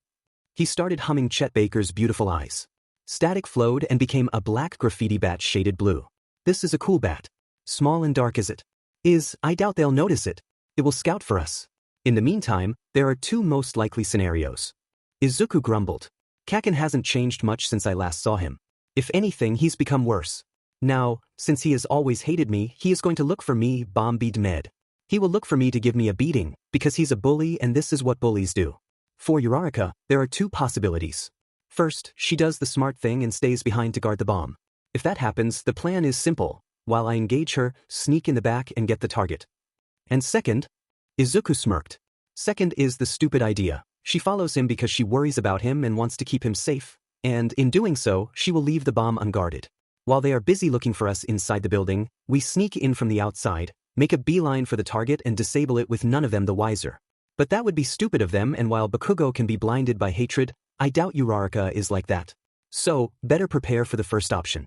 he started humming Chet Baker's Beautiful Eyes. Static flowed and became a black graffiti bat shaded blue. This is a cool bat. Small and dark as it is, I doubt they'll notice it. It will scout for us. In the meantime, there are two most likely scenarios. Izuku grumbled. Kaken hasn't changed much since I last saw him. If anything, he's become worse. Now, since he has always hated me, he is going to look for me, Bombi Med. He will look for me to give me a beating, because he's a bully and this is what bullies do. For Uraraka, there are two possibilities. First, she does the smart thing and stays behind to guard the bomb. If that happens, the plan is simple. While I engage her, sneak in the back and get the target. And second, Izuku smirked. Second is the stupid idea. She follows him because she worries about him and wants to keep him safe, and in doing so, she will leave the bomb unguarded. While they are busy looking for us inside the building, we sneak in from the outside, make a beeline for the target and disable it with none of them the wiser. But that would be stupid of them, and while Bakugo can be blinded by hatred, I doubt Uraraka is like that. So, better prepare for the first option.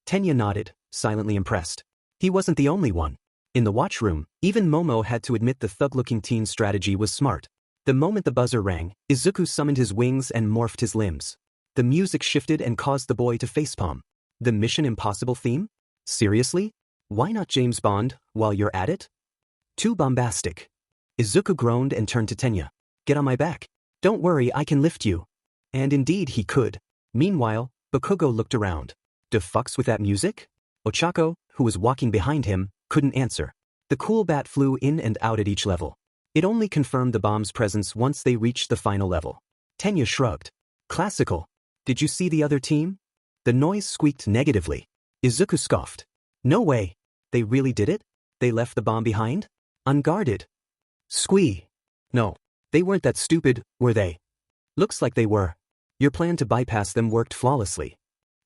Tenya nodded, silently impressed. He wasn't the only one. In the watchroom, even Momo had to admit the thug-looking teen's strategy was smart. The moment the buzzer rang, Izuku summoned his wings and morphed his limbs. The music shifted and caused the boy to facepalm. The Mission Impossible theme? Seriously? Why not James Bond, while you're at it? Too bombastic. Izuku groaned and turned to Tenya. Get on my back. Don't worry, I can lift you. And indeed he could. Meanwhile, Bakugo looked around. The fucks with that music? Ochako, who was walking behind him, couldn't answer. The cool bat flew in and out at each level. It only confirmed the bomb's presence once they reached the final level. Tenya shrugged. Classical. Did you see the other team? The noise squeaked negatively. Izuku scoffed. No way. They really did it? They left the bomb behind? Unguarded. Squee. No. They weren't that stupid, were they? Looks like they were. Your plan to bypass them worked flawlessly.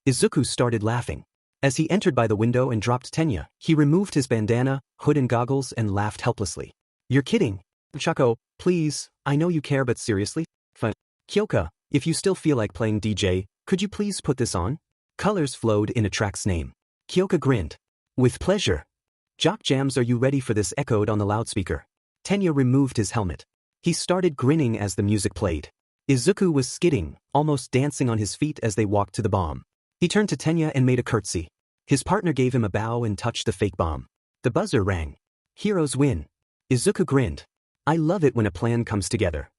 Izuku started laughing. As he entered by the window and dropped Tenya, he removed his bandana, hood and goggles and laughed helplessly. You're kidding. Ochako, please, I know you care but seriously? Fine. Kyoka, if you still feel like playing DJ, could you please put this on? Colors flowed in a track's name. Kyoka grinned. With pleasure. Jock Jams, are you ready for this? Echoed on the loudspeaker. Tenya removed his helmet. He started grinning as the music played. Izuku was skidding, almost dancing on his feet as they walked to the bomb. He turned to Tenya and made a curtsy. His partner gave him a bow and touched the fake bomb. The buzzer rang. Heroes win. Izuku grinned. I love it when a plan comes together.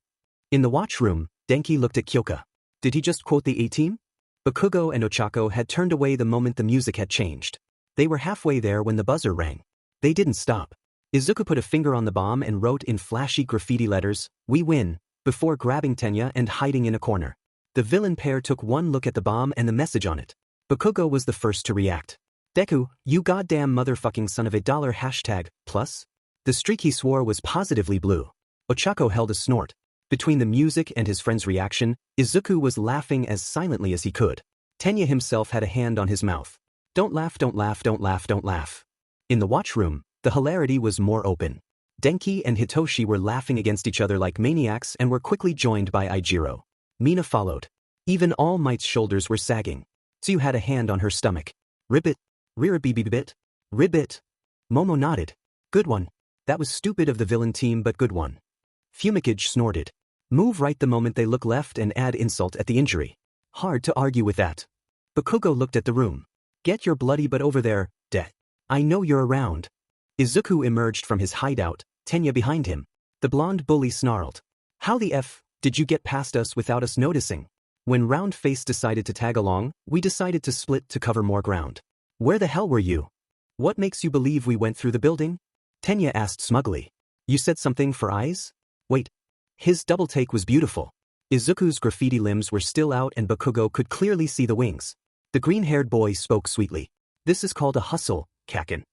In the watchroom, Denki looked at Kyoka. Did he just quote the A-team? Bakugo and Ochako had turned away the moment the music had changed. They were halfway there when the buzzer rang. They didn't stop. Izuku put a finger on the bomb and wrote in flashy graffiti letters, "We win," before grabbing Tenya and hiding in a corner. The villain pair took one look at the bomb and the message on it. Bakugo was the first to react. Deku, you goddamn motherfucking son of a dollar hashtag, plus? The streak he swore was positively blue. Ochako held a snort. Between the music and his friend's reaction, Izuku was laughing as silently as he could. Tenya himself had a hand on his mouth. Don't laugh, don't laugh, don't laugh, don't laugh. In the watchroom, the hilarity was more open. Denki and Hitoshi were laughing against each other like maniacs and were quickly joined by Aijiro. Mina followed. Even All Might's shoulders were sagging. Tsuyu had a hand on her stomach. Ribbit. Riribibibit. Ribbit. Momo nodded. Good one. That was stupid of the villain team but good one. Fumikage snorted. Move right the moment they look left and add insult at the injury. Hard to argue with that. Bakugo looked at the room. Get your bloody butt over there, I know you're around. Izuku emerged from his hideout, Tenya behind him. The blonde bully snarled. How the F did you get past us without us noticing? When Round Face decided to tag along, we decided to split to cover more ground. Where the hell were you? What makes you believe we went through the building? Tenya asked smugly. You said something for eyes? Wait. His double take was beautiful. Izuku's graffiti limbs were still out and Bakugo could clearly see the wings. The green-haired boy spoke sweetly. This is called a hustle, Kakin.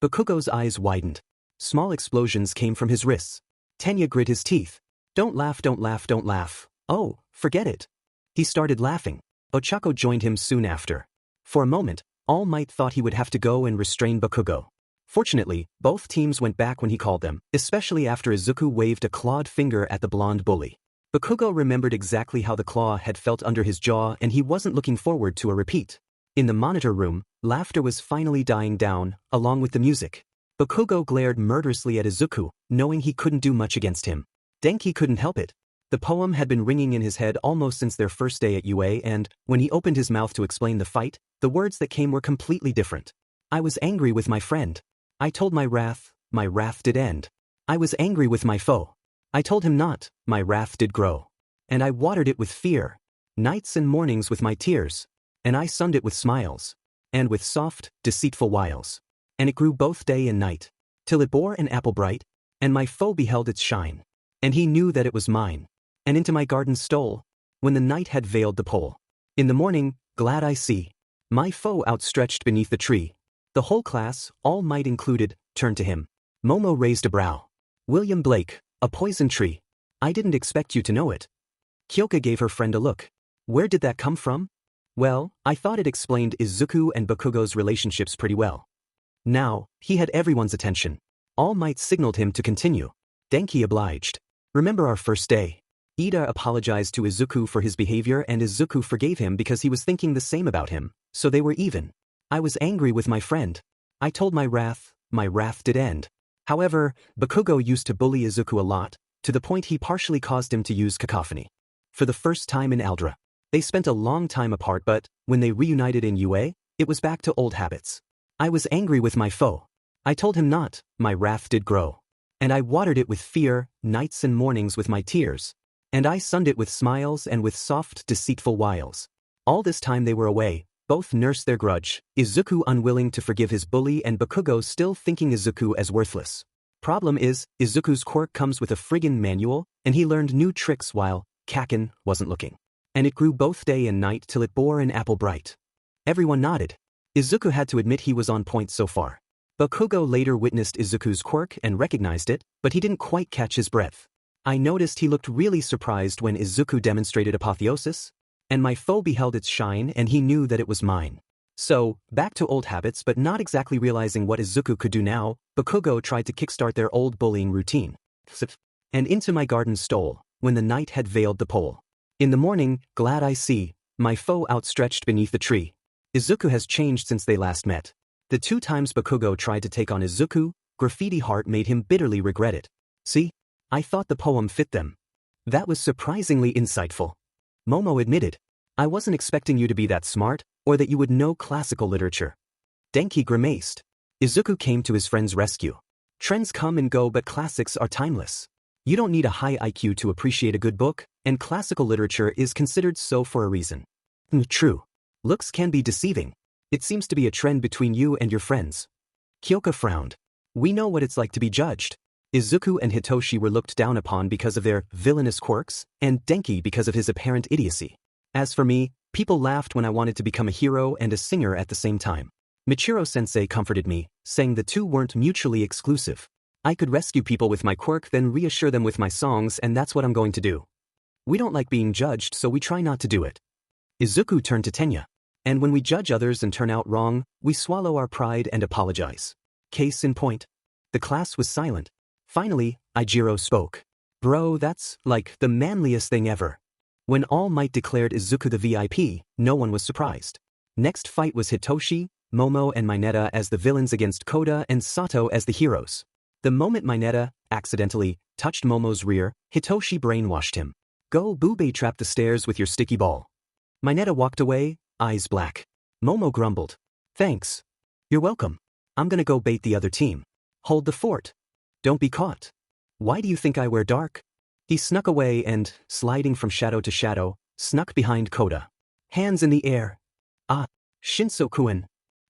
Bakugo's eyes widened. Small explosions came from his wrists. Tenya grit his teeth. Don't laugh, don't laugh, don't laugh. Oh, forget it. He started laughing. Ochako joined him soon after. For a moment, All Might thought he would have to go and restrain Bakugo. Fortunately, both teams went back when he called them, especially after Izuku waved a clawed finger at the blonde bully. Bakugo remembered exactly how the claw had felt under his jaw and he wasn't looking forward to a repeat. In the monitor room, laughter was finally dying down, along with the music. Bakugo glared murderously at Izuku, knowing he couldn't do much against him. Denki couldn't help it. The poem had been ringing in his head almost since their first day at UA and, when he opened his mouth to explain the fight, the words that came were completely different. I was angry with my friend. I told my wrath did end. I was angry with my foe. I told him not, my wrath did grow. And I watered it with fear. Nights and mornings with my tears. And I sunned it with smiles. And with soft, deceitful wiles. And it grew both day and night. Till it bore an apple bright. And my foe beheld its shine. And he knew that it was mine. And into my garden stole. When the night had veiled the pole. In the morning, glad I see. My foe outstretched beneath the tree. The whole class, All Might included, turned to him. Momo raised a brow. William Blake, a poison tree. I didn't expect you to know it. Kyoka gave her friend a look. Where did that come from? Well, I thought it explained Izuku and Bakugo's relationships pretty well. Now, he had everyone's attention. All Might signaled him to continue. Denki obliged. Remember our first day? Ida apologized to Izuku for his behavior and Izuku forgave him because he was thinking the same about him, so they were even. I was angry with my friend. I told my wrath did end. However, Bakugo used to bully Izuku a lot, to the point he partially caused him to use cacophony. For the first time in Aldra. They spent a long time apart but, when they reunited in UA, it was back to old habits. I was angry with my foe. I told him not, my wrath did grow. And I watered it with fear, nights and mornings with my tears. And I sunned it with smiles and with soft, deceitful wiles. All this time they were away. Both nursed their grudge, Izuku unwilling to forgive his bully and Bakugo still thinking Izuku as worthless. Problem is, Izuku's quirk comes with a friggin' manual, and he learned new tricks while Kakin wasn't looking. And it grew both day and night till it bore an apple bright. Everyone nodded. Izuku had to admit he was on point so far. Bakugo later witnessed Izuku's quirk and recognized it, but he didn't quite catch his breath. I noticed he looked really surprised when Izuku demonstrated apotheosis. And my foe beheld its shine and he knew that it was mine. So, back to old habits but not exactly realizing what Izuku could do now, Bakugo tried to kickstart their old bullying routine. And into my garden stole, when the night had veiled the pole. In the morning, glad I see, my foe outstretched beneath the tree. Izuku has changed since they last met. The 2 times Bakugo tried to take on Izuku, Graffiti Heart made him bitterly regret it. See? I thought the poem fit them. That was surprisingly insightful. Momo admitted. I wasn't expecting you to be that smart, or that you would know classical literature. Denki grimaced. Izuku came to his friend's rescue. Trends come and go but classics are timeless. You don't need a high IQ to appreciate a good book, and classical literature is considered so for a reason. True. Looks can be deceiving. It seems to be a trend between you and your friends. Kyoka frowned. We know what it's like to be judged. Izuku and Hitoshi were looked down upon because of their villainous quirks, and Denki because of his apparent idiocy. As for me, people laughed when I wanted to become a hero and a singer at the same time. Michiro-sensei comforted me, saying the two weren't mutually exclusive. I could rescue people with my quirk then reassure them with my songs and that's what I'm going to do. We don't like being judged so we try not to do it. Izuku turned to Tenya. And when we judge others and turn out wrong, we swallow our pride and apologize. Case in point. The class was silent. Finally, Ijiro spoke. Bro, that's, like, the manliest thing ever. When All Might declared Izuku the VIP, no one was surprised. Next fight was Hitoshi, Momo and Mineta as the villains against Koda and Sato as the heroes. The moment Mineta, accidentally, touched Momo's rear, Hitoshi brainwashed him. Go booby trap the stairs with your sticky ball. Mineta walked away, eyes black. Momo grumbled. Thanks. You're welcome. I'm gonna go bait the other team. Hold the fort. Don't be caught. Why do you think I wear dark? He snuck away and, sliding from shadow to shadow, snuck behind Koda. Hands in the air. Ah, Shinso-kun.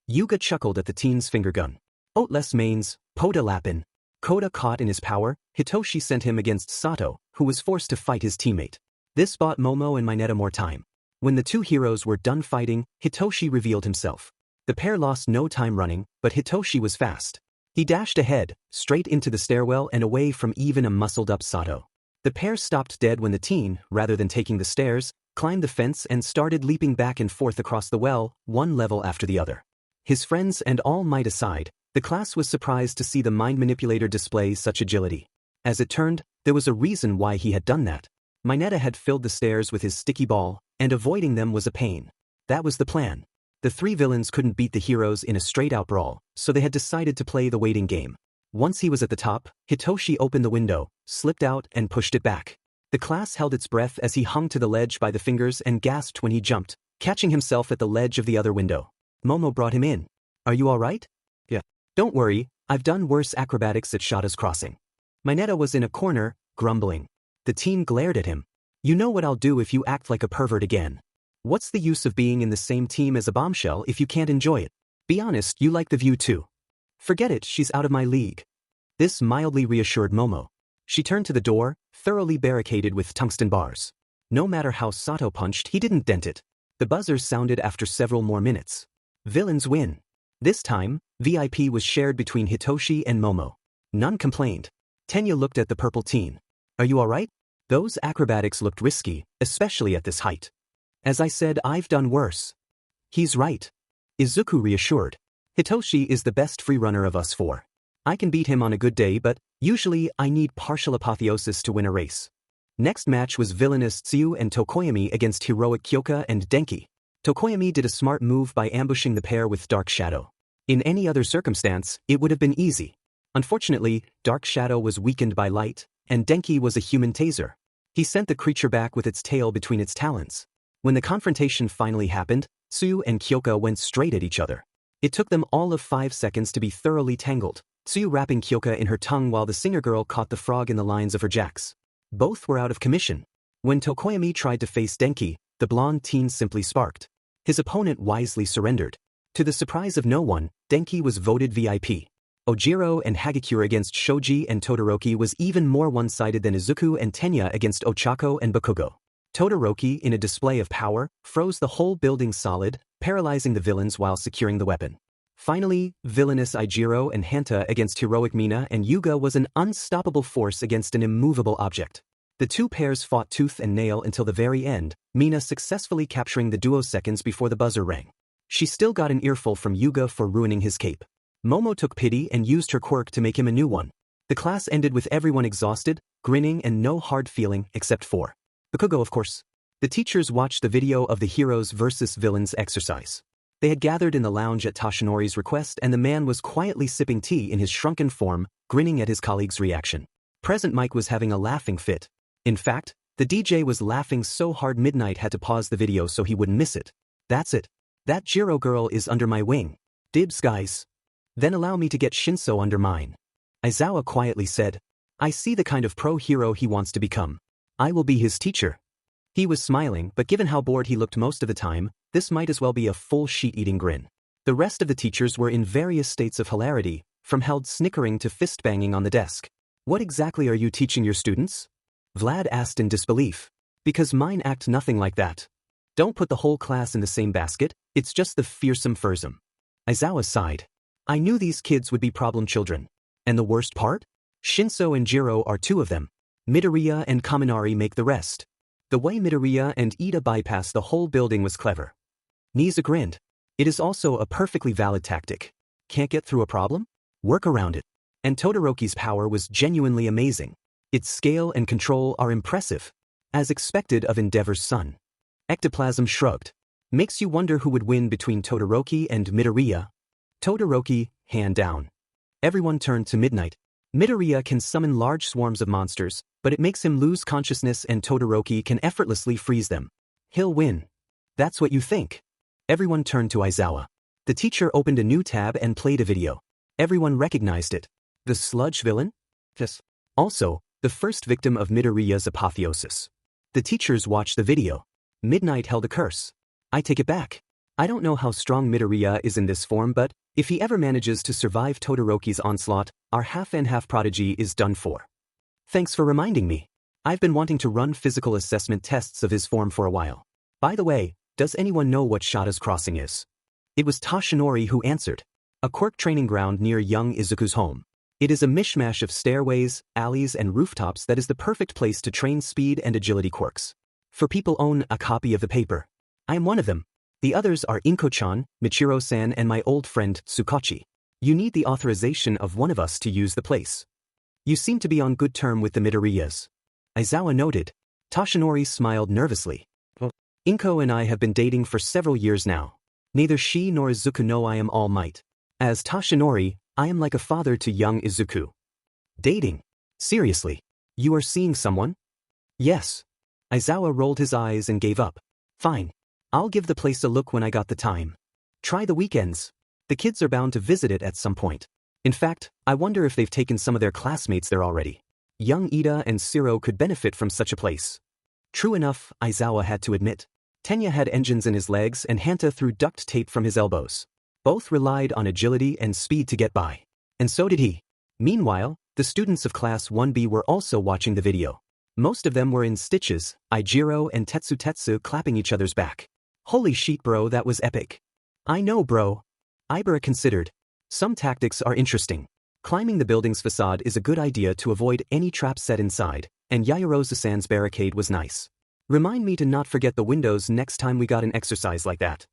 Yuga chuckled at the teen's finger gun. Oatless mains, Poda Lapin. Koda caught in his power, Hitoshi sent him against Sato, who was forced to fight his teammate. This bought Momo and Mineta more time. When the two heroes were done fighting, Hitoshi revealed himself. The pair lost no time running, but Hitoshi was fast. He dashed ahead, straight into the stairwell and away from even a muscled-up Sato. The pair stopped dead when the teen, rather than taking the stairs, climbed the fence and started leaping back and forth across the well, one level after the other. His friends and all might aside, the class was surprised to see the mind manipulator display such agility. As it turned, there was a reason why he had done that. Mineta had filled the stairs with his sticky ball, and avoiding them was a pain. That was the plan. The three villains couldn't beat the heroes in a straight-out brawl, so they had decided to play the waiting game. Once he was at the top, Hitoshi opened the window, slipped out and pushed it back. The class held its breath as he hung to the ledge by the fingers and gasped when he jumped, catching himself at the ledge of the other window. Momo brought him in. Are you alright? Yeah. Don't worry, I've done worse acrobatics at Shada's Crossing. Mineta was in a corner, grumbling. The teen glared at him. You know what I'll do if you act like a pervert again. What's the use of being in the same team as a bombshell if you can't enjoy it? Be honest, you like the view too. Forget it, she's out of my league. This mildly reassured Momo. She turned to the door, thoroughly barricaded with tungsten bars. No matter how Sato punched, he didn't dent it. The buzzer sounded after several more minutes. Villains win. This time, VIP was shared between Hitoshi and Momo. None complained. Tenya looked at the purple teen. Are you alright? Those acrobatics looked risky, especially at this height. As I said, I've done worse. He's right. Izuku reassured. Hitoshi is the best freerunner of us four. I can beat him on a good day, but usually I need partial apotheosis to win a race. Next match was villainous Tsuyu and Tokoyami against heroic Kyoka and Denki. Tokoyami did a smart move by ambushing the pair with Dark Shadow. In any other circumstance, it would have been easy. Unfortunately, Dark Shadow was weakened by light, and Denki was a human taser. He sent the creature back with its tail between its talons. When the confrontation finally happened, Tsuyu and Kyoka went straight at each other. It took them all of 5 seconds to be thoroughly tangled, Tsuyu wrapping Kyoka in her tongue while the singer girl caught the frog in the lines of her jacks. Both were out of commission. When Tokoyami tried to face Denki, the blonde teen simply sparked. His opponent wisely surrendered. To the surprise of no one, Denki was voted VIP. Ojiro and Hagakure against Shoji and Todoroki was even more one-sided than Izuku and Tenya against Ochako and Bakugo. Todoroki, in a display of power, froze the whole building solid, paralyzing the villains while securing the weapon. Finally, villainous Ijiro and Hanta against heroic Mina and Yuga was an unstoppable force against an immovable object. The two pairs fought tooth and nail until the very end, Mina successfully capturing the duo seconds before the buzzer rang. She still got an earful from Yuga for ruining his cape. Momo took pity and used her quirk to make him a new one. The class ended with everyone exhausted, grinning and no hard feeling except for Bakugo, of course. The teachers watched the video of the heroes versus villains exercise. They had gathered in the lounge at Toshinori's request and the man was quietly sipping tea in his shrunken form, grinning at his colleague's reaction. Present Mike was having a laughing fit. In fact, the DJ was laughing so hard Midnight had to pause the video so he wouldn't miss it. That's it. That Jiro girl is under my wing. Dibs, guys. Then allow me to get Shinso under mine. Aizawa quietly said. I see the kind of pro-hero he wants to become. I will be his teacher. He was smiling, but given how bored he looked most of the time, this might as well be a full sheet-eating grin. The rest of the teachers were in various states of hilarity, from held snickering to fist-banging on the desk. What exactly are you teaching your students? Vlad asked in disbelief. Because mine act nothing like that. Don't put the whole class in the same basket, it's just the fearsome fursome. Aizawa sighed. I knew these kids would be problem children. And the worst part? Shinso and Jiro are two of them. Midoriya and Kaminari make the rest. The way Midoriya and Ida bypassed the whole building was clever. Niza grinned. It is also a perfectly valid tactic. Can't get through a problem? Work around it. And Todoroki's power was genuinely amazing. Its scale and control are impressive. As expected of Endeavor's son. Ectoplasm shrugged. Makes you wonder who would win between Todoroki and Midoriya. Todoroki, hand down. Everyone turned to Midnight. Midoriya can summon large swarms of monsters, but it makes him lose consciousness and Todoroki can effortlessly freeze them. He'll win. That's what you think. Everyone turned to Aizawa. The teacher opened a new tab and played a video. Everyone recognized it. The sludge villain? Yes. Also, the first victim of Midoriya's apotheosis. The teachers watched the video. Midnight held a curse. I take it back. I don't know how strong Midoriya is in this form, but if he ever manages to survive Todoroki's onslaught, our half-and-half prodigy is done for. Thanks for reminding me. I've been wanting to run physical assessment tests of his form for a while. By the way, does anyone know what Shada's Crossing is? It was Tashinori who answered. A Quirk training ground near young Izuku's home. It is a mishmash of stairways, alleys, and rooftops that is the perfect place to train speed and agility quirks. For people own a copy of the paper. I am one of them. The others are Inko-chan, Michiro-san, and my old friend, Tsukachi. You need the authorization of one of us to use the place. You seem to be on good term with the Midoriyas. Aizawa noted. Tashinori smiled nervously. Inko and I have been dating for several years now. Neither she nor Izuku know I am All Might. As Tashinori, I am like a father to young Izuku. Dating? Seriously? You are seeing someone? Yes. Aizawa rolled his eyes and gave up. Fine. I'll give the place a look when I got the time. Try the weekends. The kids are bound to visit it at some point. In fact, I wonder if they've taken some of their classmates there already. Young Ida and Siro could benefit from such a place. True enough, Aizawa had to admit. Tenya had engines in his legs and Hanta threw duct tape from his elbows. Both relied on agility and speed to get by. And so did he. Meanwhile, the students of Class 1B were also watching the video. Most of them were in stitches, Ijiro and Tetsu clapping each other's back. Holy shit bro, that was epic. I know bro. Ibara considered. Some tactics are interesting. Climbing the building's facade is a good idea to avoid any traps set inside, and Yaoyorozu-san's barricade was nice. Remind me to not forget the windows next time we got an exercise like that.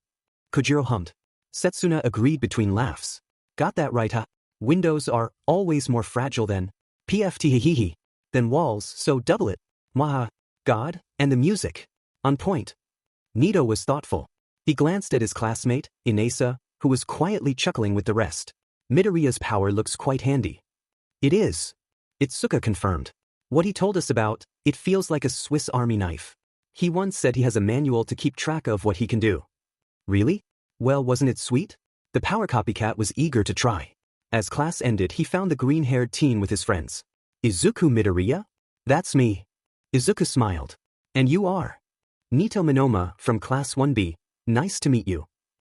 Kojiro hummed. Setsuna agreed between laughs. Got that right, huh? Windows are always more fragile than PFTHEHE than walls, so double it. Mwaha. God, and the music. On point. Nito was thoughtful. He glanced at his classmate, Inesa, who was quietly chuckling with the rest. Midoriya's power looks quite handy. It is. Itsuka confirmed. What he told us about, it feels like a Swiss Army knife. He once said he has a manual to keep track of what he can do. Really? Well, wasn't it sweet? The power copycat was eager to try. As class ended, he found the green-haired teen with his friends. Izuku Midoriya? That's me. Izuku smiled. And you are? Nito Minoma, from Class 1B. Nice to meet you.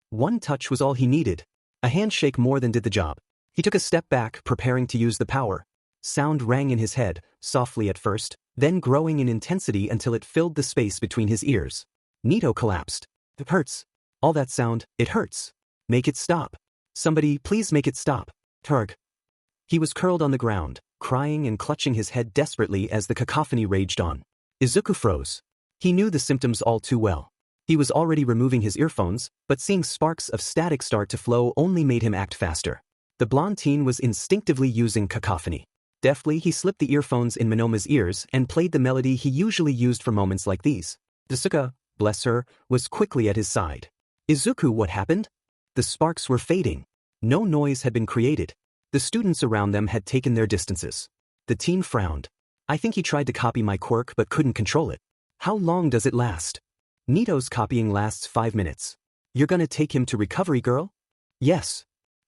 One touch was all he needed. A handshake more than did the job. He took a step back, preparing to use the power. Sound rang in his head, softly at first, then growing in intensity until it filled the space between his ears. Nito collapsed. It hurts. All that sound, it hurts. Make it stop. Somebody, please make it stop. Turg. He was curled on the ground, crying and clutching his head desperately as the cacophony raged on. Izuku froze. He knew the symptoms all too well. He was already removing his earphones, but seeing sparks of static start to flow only made him act faster. The blonde teen was instinctively using cacophony. Deftly, he slipped the earphones in Minoma's ears and played the melody he usually used for moments like these. Itsuka, bless her, was quickly at his side. Izuku, what happened? The sparks were fading. No noise had been created. The students around them had taken their distances. The teen frowned. I think he tried to copy my quirk but couldn't control it. How long does it last? Nito's copying lasts 5 minutes. You're gonna take him to recovery, girl? Yes.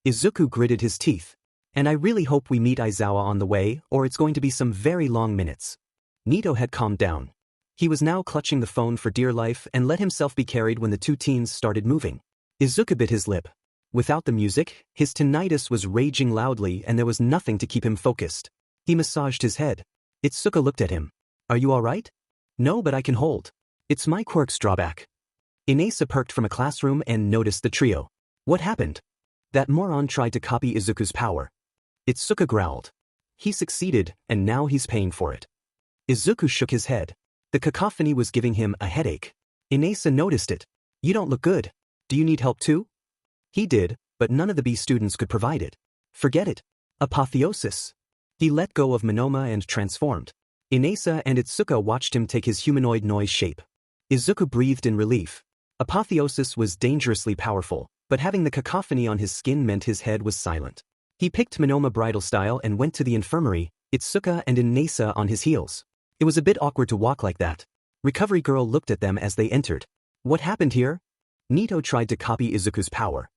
Izuku gritted his teeth. And I really hope we meet Aizawa on the way, or it's going to be some very long minutes. Nito had calmed down. He was now clutching the phone for dear life and let himself be carried when the two teens started moving. Izuku bit his lip. Without the music, his tinnitus was raging loudly and there was nothing to keep him focused. He massaged his head. Itsuka looked at him. Are you alright? No, but I can hold. It's my quirk's drawback. Inesa perked from a classroom and noticed the trio. What happened? That moron tried to copy Izuku's power. Itsuka growled. He succeeded, and now he's paying for it. Izuku shook his head. The cacophony was giving him a headache. Inesa noticed it. You don't look good. Do you need help too? He did, but none of the B students could provide it. Forget it. Apotheosis. He let go of Minoma and transformed. Inesa and Itsuka watched him take his humanoid noise shape. Izuku breathed in relief. Apotheosis was dangerously powerful, but having the cacophony on his skin meant his head was silent. He picked Minoma bridal style and went to the infirmary, Itsuka and Inesa on his heels. It was a bit awkward to walk like that. Recovery girl looked at them as they entered. What happened here? Nito tried to copy Izuku's power.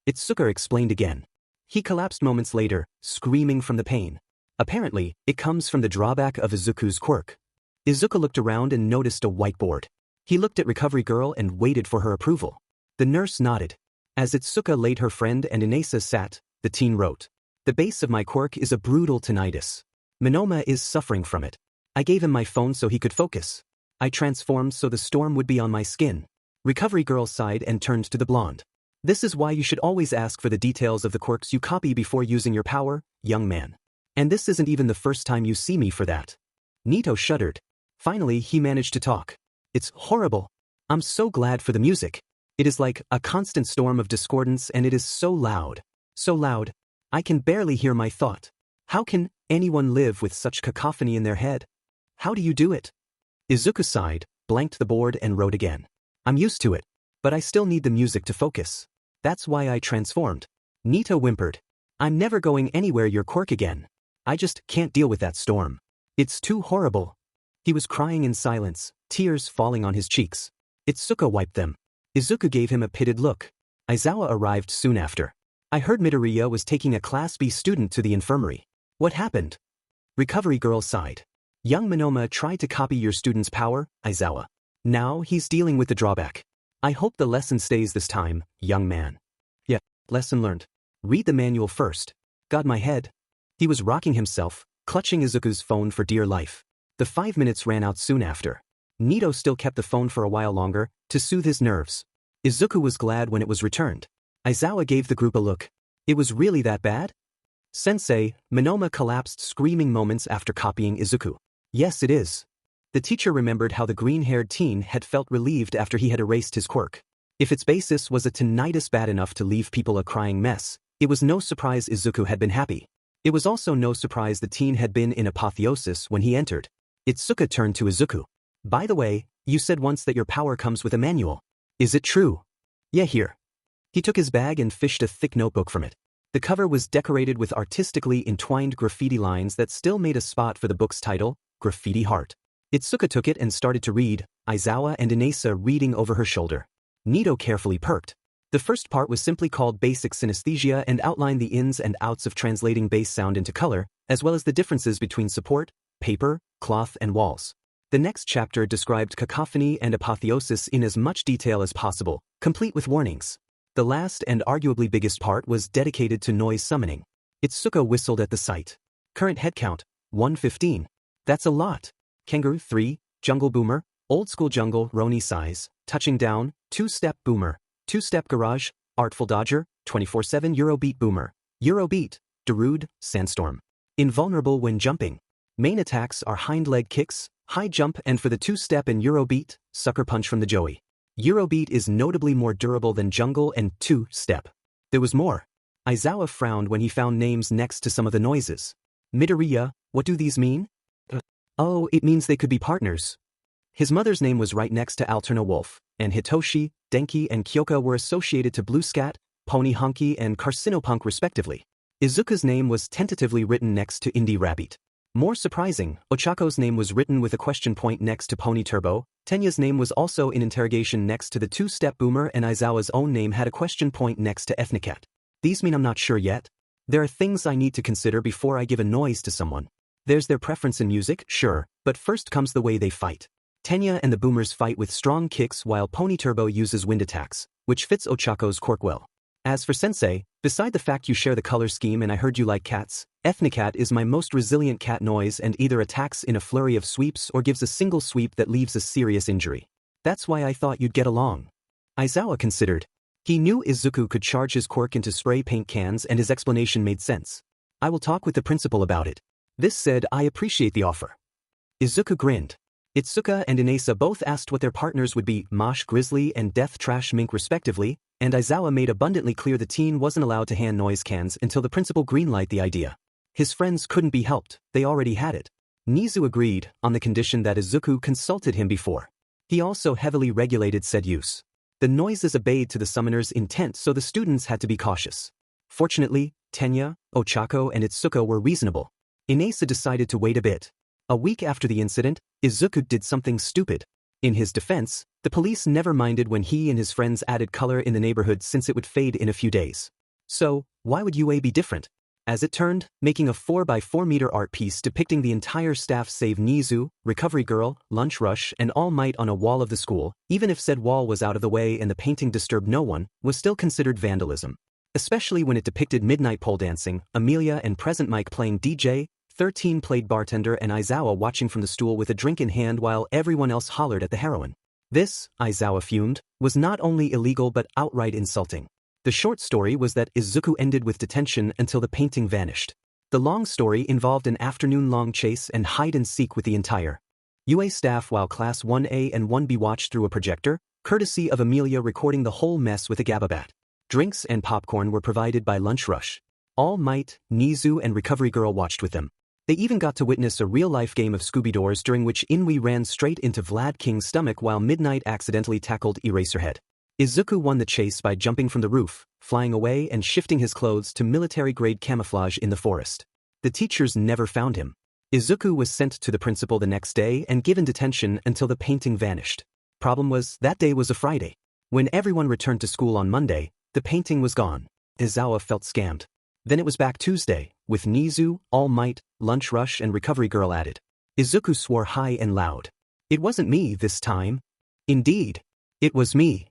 Itsuka explained again. He collapsed moments later, screaming from the pain. Apparently, it comes from the drawback of Izuku's quirk. Izuku looked around and noticed a whiteboard. He looked at Recovery Girl and waited for her approval. The nurse nodded. As Itsuka laid her friend and Inesa sat, the teen wrote, "The base of my quirk is a brutal tinnitus. Monoma is suffering from it. I gave him my phone so he could focus. I transformed so the storm would be on my skin." Recovery Girl sighed and turned to the blonde. "This is why you should always ask for the details of the quirks you copy before using your power, young man. And this isn't even the first time you see me for that." Nito shuddered. Finally, he managed to talk. "It's horrible. I'm so glad for the music. It is like a constant storm of discordance and it is so loud. So loud, I can barely hear my thought. How can anyone live with such cacophony in their head? How do you do it?" Izuku sighed, blanked the board and wrote again. "I'm used to it, but I still need the music to focus. That's why I transformed." Nito whimpered. "I'm never going anywhere your quirk again. I just can't deal with that storm. It's too horrible." He was crying in silence, tears falling on his cheeks. Itsuka wiped them. Izuku gave him a pitted look. Aizawa arrived soon after. "I heard Midoriya was taking a Class B student to the infirmary. What happened?" Recovery Girl sighed. "Young Monoma tried to copy your student's power, Aizawa. Now he's dealing with the drawback. I hope the lesson stays this time, young man." "Yeah, lesson learned. Read the manual first." "God, my head." He was rocking himself, clutching Izuku's phone for dear life. The 5 minutes ran out soon after. Nito still kept the phone for a while longer, to soothe his nerves. Izuku was glad when it was returned. Aizawa gave the group a look. "It was really that bad?" "Sensei," Monoma collapsed screaming moments after copying Izuku. "Yes, it is." The teacher remembered how the green-haired teen had felt relieved after he had erased his quirk. If its basis was a tinnitus bad enough to leave people a crying mess, it was no surprise Izuku had been happy. It was also no surprise the teen had been in apotheosis when he entered. Itsuka turned to Izuku. "By the way, you said once that your power comes with a manual. Is it true?" "Yeah, here." He took his bag and fished a thick notebook from it. The cover was decorated with artistically entwined graffiti lines that still made a spot for the book's title, Graffiti Heart. Itsuka took it and started to read, Aizawa and Inesa reading over her shoulder. Nito carefully perked. The first part was simply called Basic Synesthesia and outlined the ins and outs of translating bass sound into color, as well as the differences between support, paper, cloth and walls. The next chapter described cacophony and apotheosis in as much detail as possible, complete with warnings. The last and arguably biggest part was dedicated to noise summoning. Itsuka whistled at the sight. Current head count, 115. That's a lot. Kangaroo 3, Jungle Boomer, Old School Jungle, Roni Size, Touching Down, Two-Step Boomer, Two-Step Garage, Artful Dodger, 24/7 Eurobeat Boomer, Eurobeat, Darude, Sandstorm. Invulnerable when jumping. Main attacks are hind leg kicks, high jump and for the two-step and Eurobeat, Sucker Punch from the Joey. Eurobeat is notably more durable than Jungle and Two-Step. There was more. Aizawa frowned when he found names next to some of the noises. Midoriya, what do these mean? Oh, it means they could be partners. His mother's name was right next to Alterna Wolf, and Hitoshi, Denki and Kyoka were associated to Blue Scat, Pony Honky and Carcinopunk respectively. Izuku's name was tentatively written next to Indie Rabbit. More surprising, Ochako's name was written with a question point next to Pony Turbo, Tenya's name was also in interrogation next to the Two-Step Boomer and Aizawa's own name had a question point next to Ethnicat. These mean I'm not sure yet. There are things I need to consider before I give a noise to someone. There's their preference in music, sure, but first comes the way they fight. Tenya and the Boomers fight with strong kicks while Pony Turbo uses wind attacks, which fits Ochako's quirk well. As for Sensei, beside the fact you share the color scheme and I heard you like cats, Ethnicat is my most resilient cat noise and either attacks in a flurry of sweeps or gives a single sweep that leaves a serious injury. That's why I thought you'd get along. Aizawa considered. He knew Izuku could charge his quirk into spray paint cans and his explanation made sense. I will talk with the principal about it. This said, I appreciate the offer. Izuku grinned. Itsuka and Inesa both asked what their partners would be, Mosh Grizzly and Death Trash Mink respectively, and Aizawa made abundantly clear the teen wasn't allowed to hand noise cans until the principal greenlight the idea. His friends couldn't be helped, they already had it. Nizu agreed, on the condition that Izuku consulted him before. He also heavily regulated said use. The noises obeyed to the summoner's intent so the students had to be cautious. Fortunately, Tenya, Ochako and Itsuka were reasonable. Inesa decided to wait a bit. A week after the incident, Izuku did something stupid. In his defense, the police never minded when he and his friends added color in the neighborhood since it would fade in a few days. So, why would UA be different? As it turned, making a 4x4-meter art piece depicting the entire staff save Nizu, Recovery Girl, Lunch Rush, and All Might on a wall of the school, even if said wall was out of the way and the painting disturbed no one, was still considered vandalism. Especially when it depicted midnight pole dancing, Amelia and Present Mike playing DJ, 13 played bartender and Aizawa watching from the stool with a drink in hand while everyone else hollered at the heroine. This, Aizawa fumed, was not only illegal but outright insulting. The short story was that Izuku ended with detention until the painting vanished. The long story involved an afternoon-long chase and hide-and-seek with the entire UA staff while Class 1A and 1B watched through a projector, courtesy of Amelia recording the whole mess with a Gababat. Drinks and popcorn were provided by Lunch Rush. All Might, Nizu and Recovery Girl watched with them. They even got to witness a real-life game of Scooby-Doors during which Inui ran straight into Vlad King's stomach while Midnight accidentally tackled Eraserhead. Izuku won the chase by jumping from the roof, flying away and shifting his clothes to military-grade camouflage in the forest. The teachers never found him. Izuku was sent to the principal the next day and given detention until the painting vanished. Problem was, that day was a Friday. When everyone returned to school on Monday, the painting was gone. Izawa felt scammed. Then it was back Tuesday, with Nizu, All Might, Lunch Rush and Recovery Girl added. Izuku swore high and loud. It wasn't me this time. Indeed, it was me.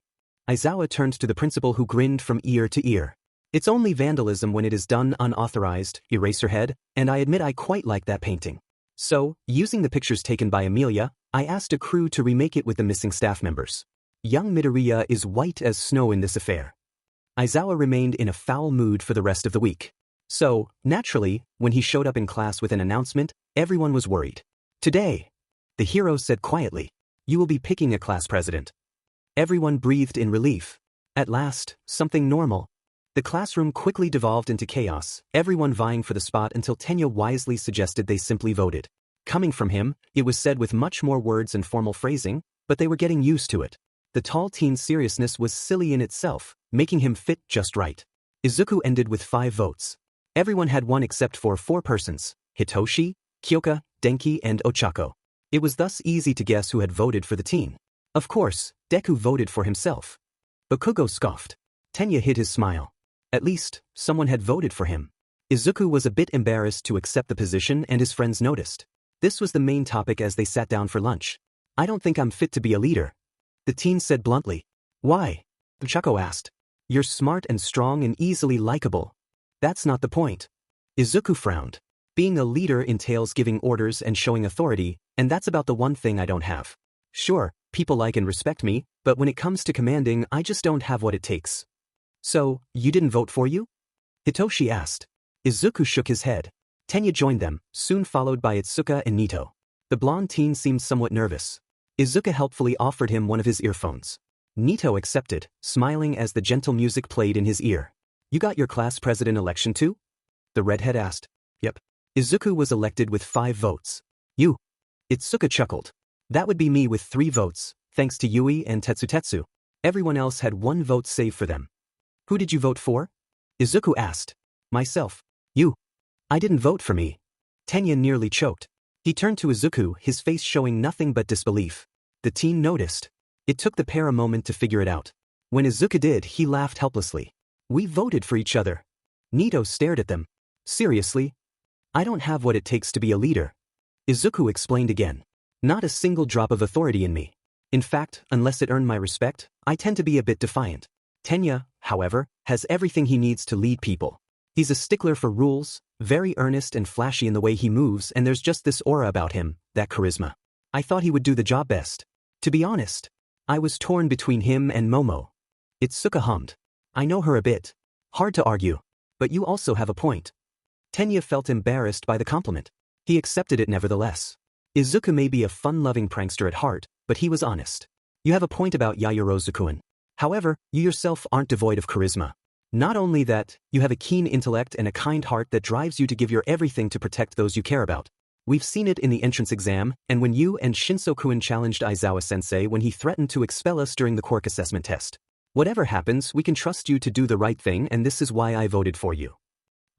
Aizawa turned to the principal who grinned from ear to ear. It's only vandalism when it is done unauthorized, Eraserhead, and I admit I quite like that painting. So, using the pictures taken by Amelia, I asked a crew to remake it with the missing staff members. Young Midoriya is white as snow in this affair. Aizawa remained in a foul mood for the rest of the week. So, naturally, when he showed up in class with an announcement, everyone was worried. Today, the hero said quietly, you will be picking a class president. Everyone breathed in relief. At last, something normal. The classroom quickly devolved into chaos, everyone vying for the spot until Tenya wisely suggested they simply voted. Coming from him, it was said with much more words and formal phrasing, but they were getting used to it. The tall teen's seriousness was silly in itself, making him fit just right. Izuku ended with 5 votes. Everyone had one except for 4 persons, Hitoshi, Kyoka, Denki and Ochako. It was thus easy to guess who had voted for the teen. Of course, Deku voted for himself. Bakugo scoffed. Tenya hid his smile. At least, someone had voted for him. Izuku was a bit embarrassed to accept the position and his friends noticed. This was the main topic as they sat down for lunch. I don't think I'm fit to be a leader. The teen said bluntly. Why? Ochako asked. You're smart and strong and easily likable. That's not the point. Izuku frowned. Being a leader entails giving orders and showing authority, and that's about the one thing I don't have. Sure, people like and respect me, but when it comes to commanding, I just don't have what it takes. So, you didn't vote for you? Hitoshi asked. Izuku shook his head. Tenya joined them, soon followed by Itsuka and Nito. The blonde teen seemed somewhat nervous. Izuka helpfully offered him one of his earphones. Nito accepted, smiling as the gentle music played in his ear. You got your class president election too? The redhead asked. Yep. Izuku was elected with 5 votes. You. Itsuka chuckled. That would be me with 3 votes, thanks to Yui and Tetsutetsu. Everyone else had 1 vote saved for them. Who did you vote for? Izuku asked. Myself. You. I didn't vote for me. Tenya nearly choked. He turned to Izuku, his face showing nothing but disbelief. The teen noticed. It took the pair a moment to figure it out. When Izuku did, he laughed helplessly. We voted for each other. Nito stared at them. Seriously? I don't have what it takes to be a leader. Izuku explained again. Not a single drop of authority in me. In fact, unless it earned my respect, I tend to be a bit defiant. Tenya, however, has everything he needs to lead people. He's a stickler for rules, very earnest and flashy in the way he moves, and there's just this aura about him, that charisma. I thought he would do the job best. To be honest, I was torn between him and Momo. Itsuka hummed. I know her a bit. Hard to argue. But you also have a point. Tenya felt embarrassed by the compliment. He accepted it nevertheless. Izuku may be a fun-loving prankster at heart, but he was honest. You have a point about Yayorozu-kun. However, you yourself aren't devoid of charisma. Not only that, you have a keen intellect and a kind heart that drives you to give your everything to protect those you care about. We've seen it in the entrance exam, and when you and Shinso-kun challenged Aizawa-sensei when he threatened to expel us during the Quirk assessment test. Whatever happens, we can trust you to do the right thing, and this is why I voted for you.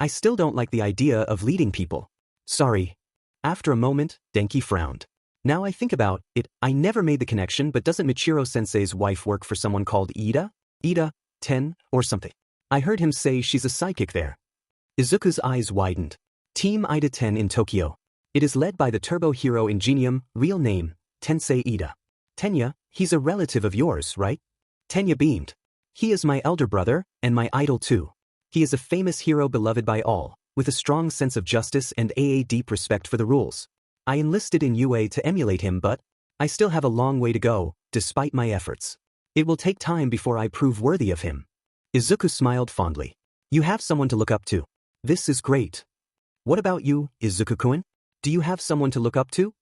I still don't like the idea of leading people. Sorry. After a moment, Denki frowned. Now I think about it, I never made the connection, but doesn't Michiro-sensei's wife work for someone called Ida? Ida, 10, or something? I heard him say she's a psychic there. Izuku's eyes widened. Team Ida 10 in Tokyo. It is led by the turbo hero Ingenium, real name, Tensei Ida. Tenya, he's a relative of yours, right? Tenya beamed. He is my elder brother, and my idol too. He is a famous hero beloved by all, with a strong sense of justice and a deep respect for the rules. I enlisted in UA to emulate him, but I still have a long way to go, despite my efforts. It will take time before I prove worthy of him. Izuku smiled fondly. You have someone to look up to. This is great. What about you, Izuku-kun? Do you have someone to look up to?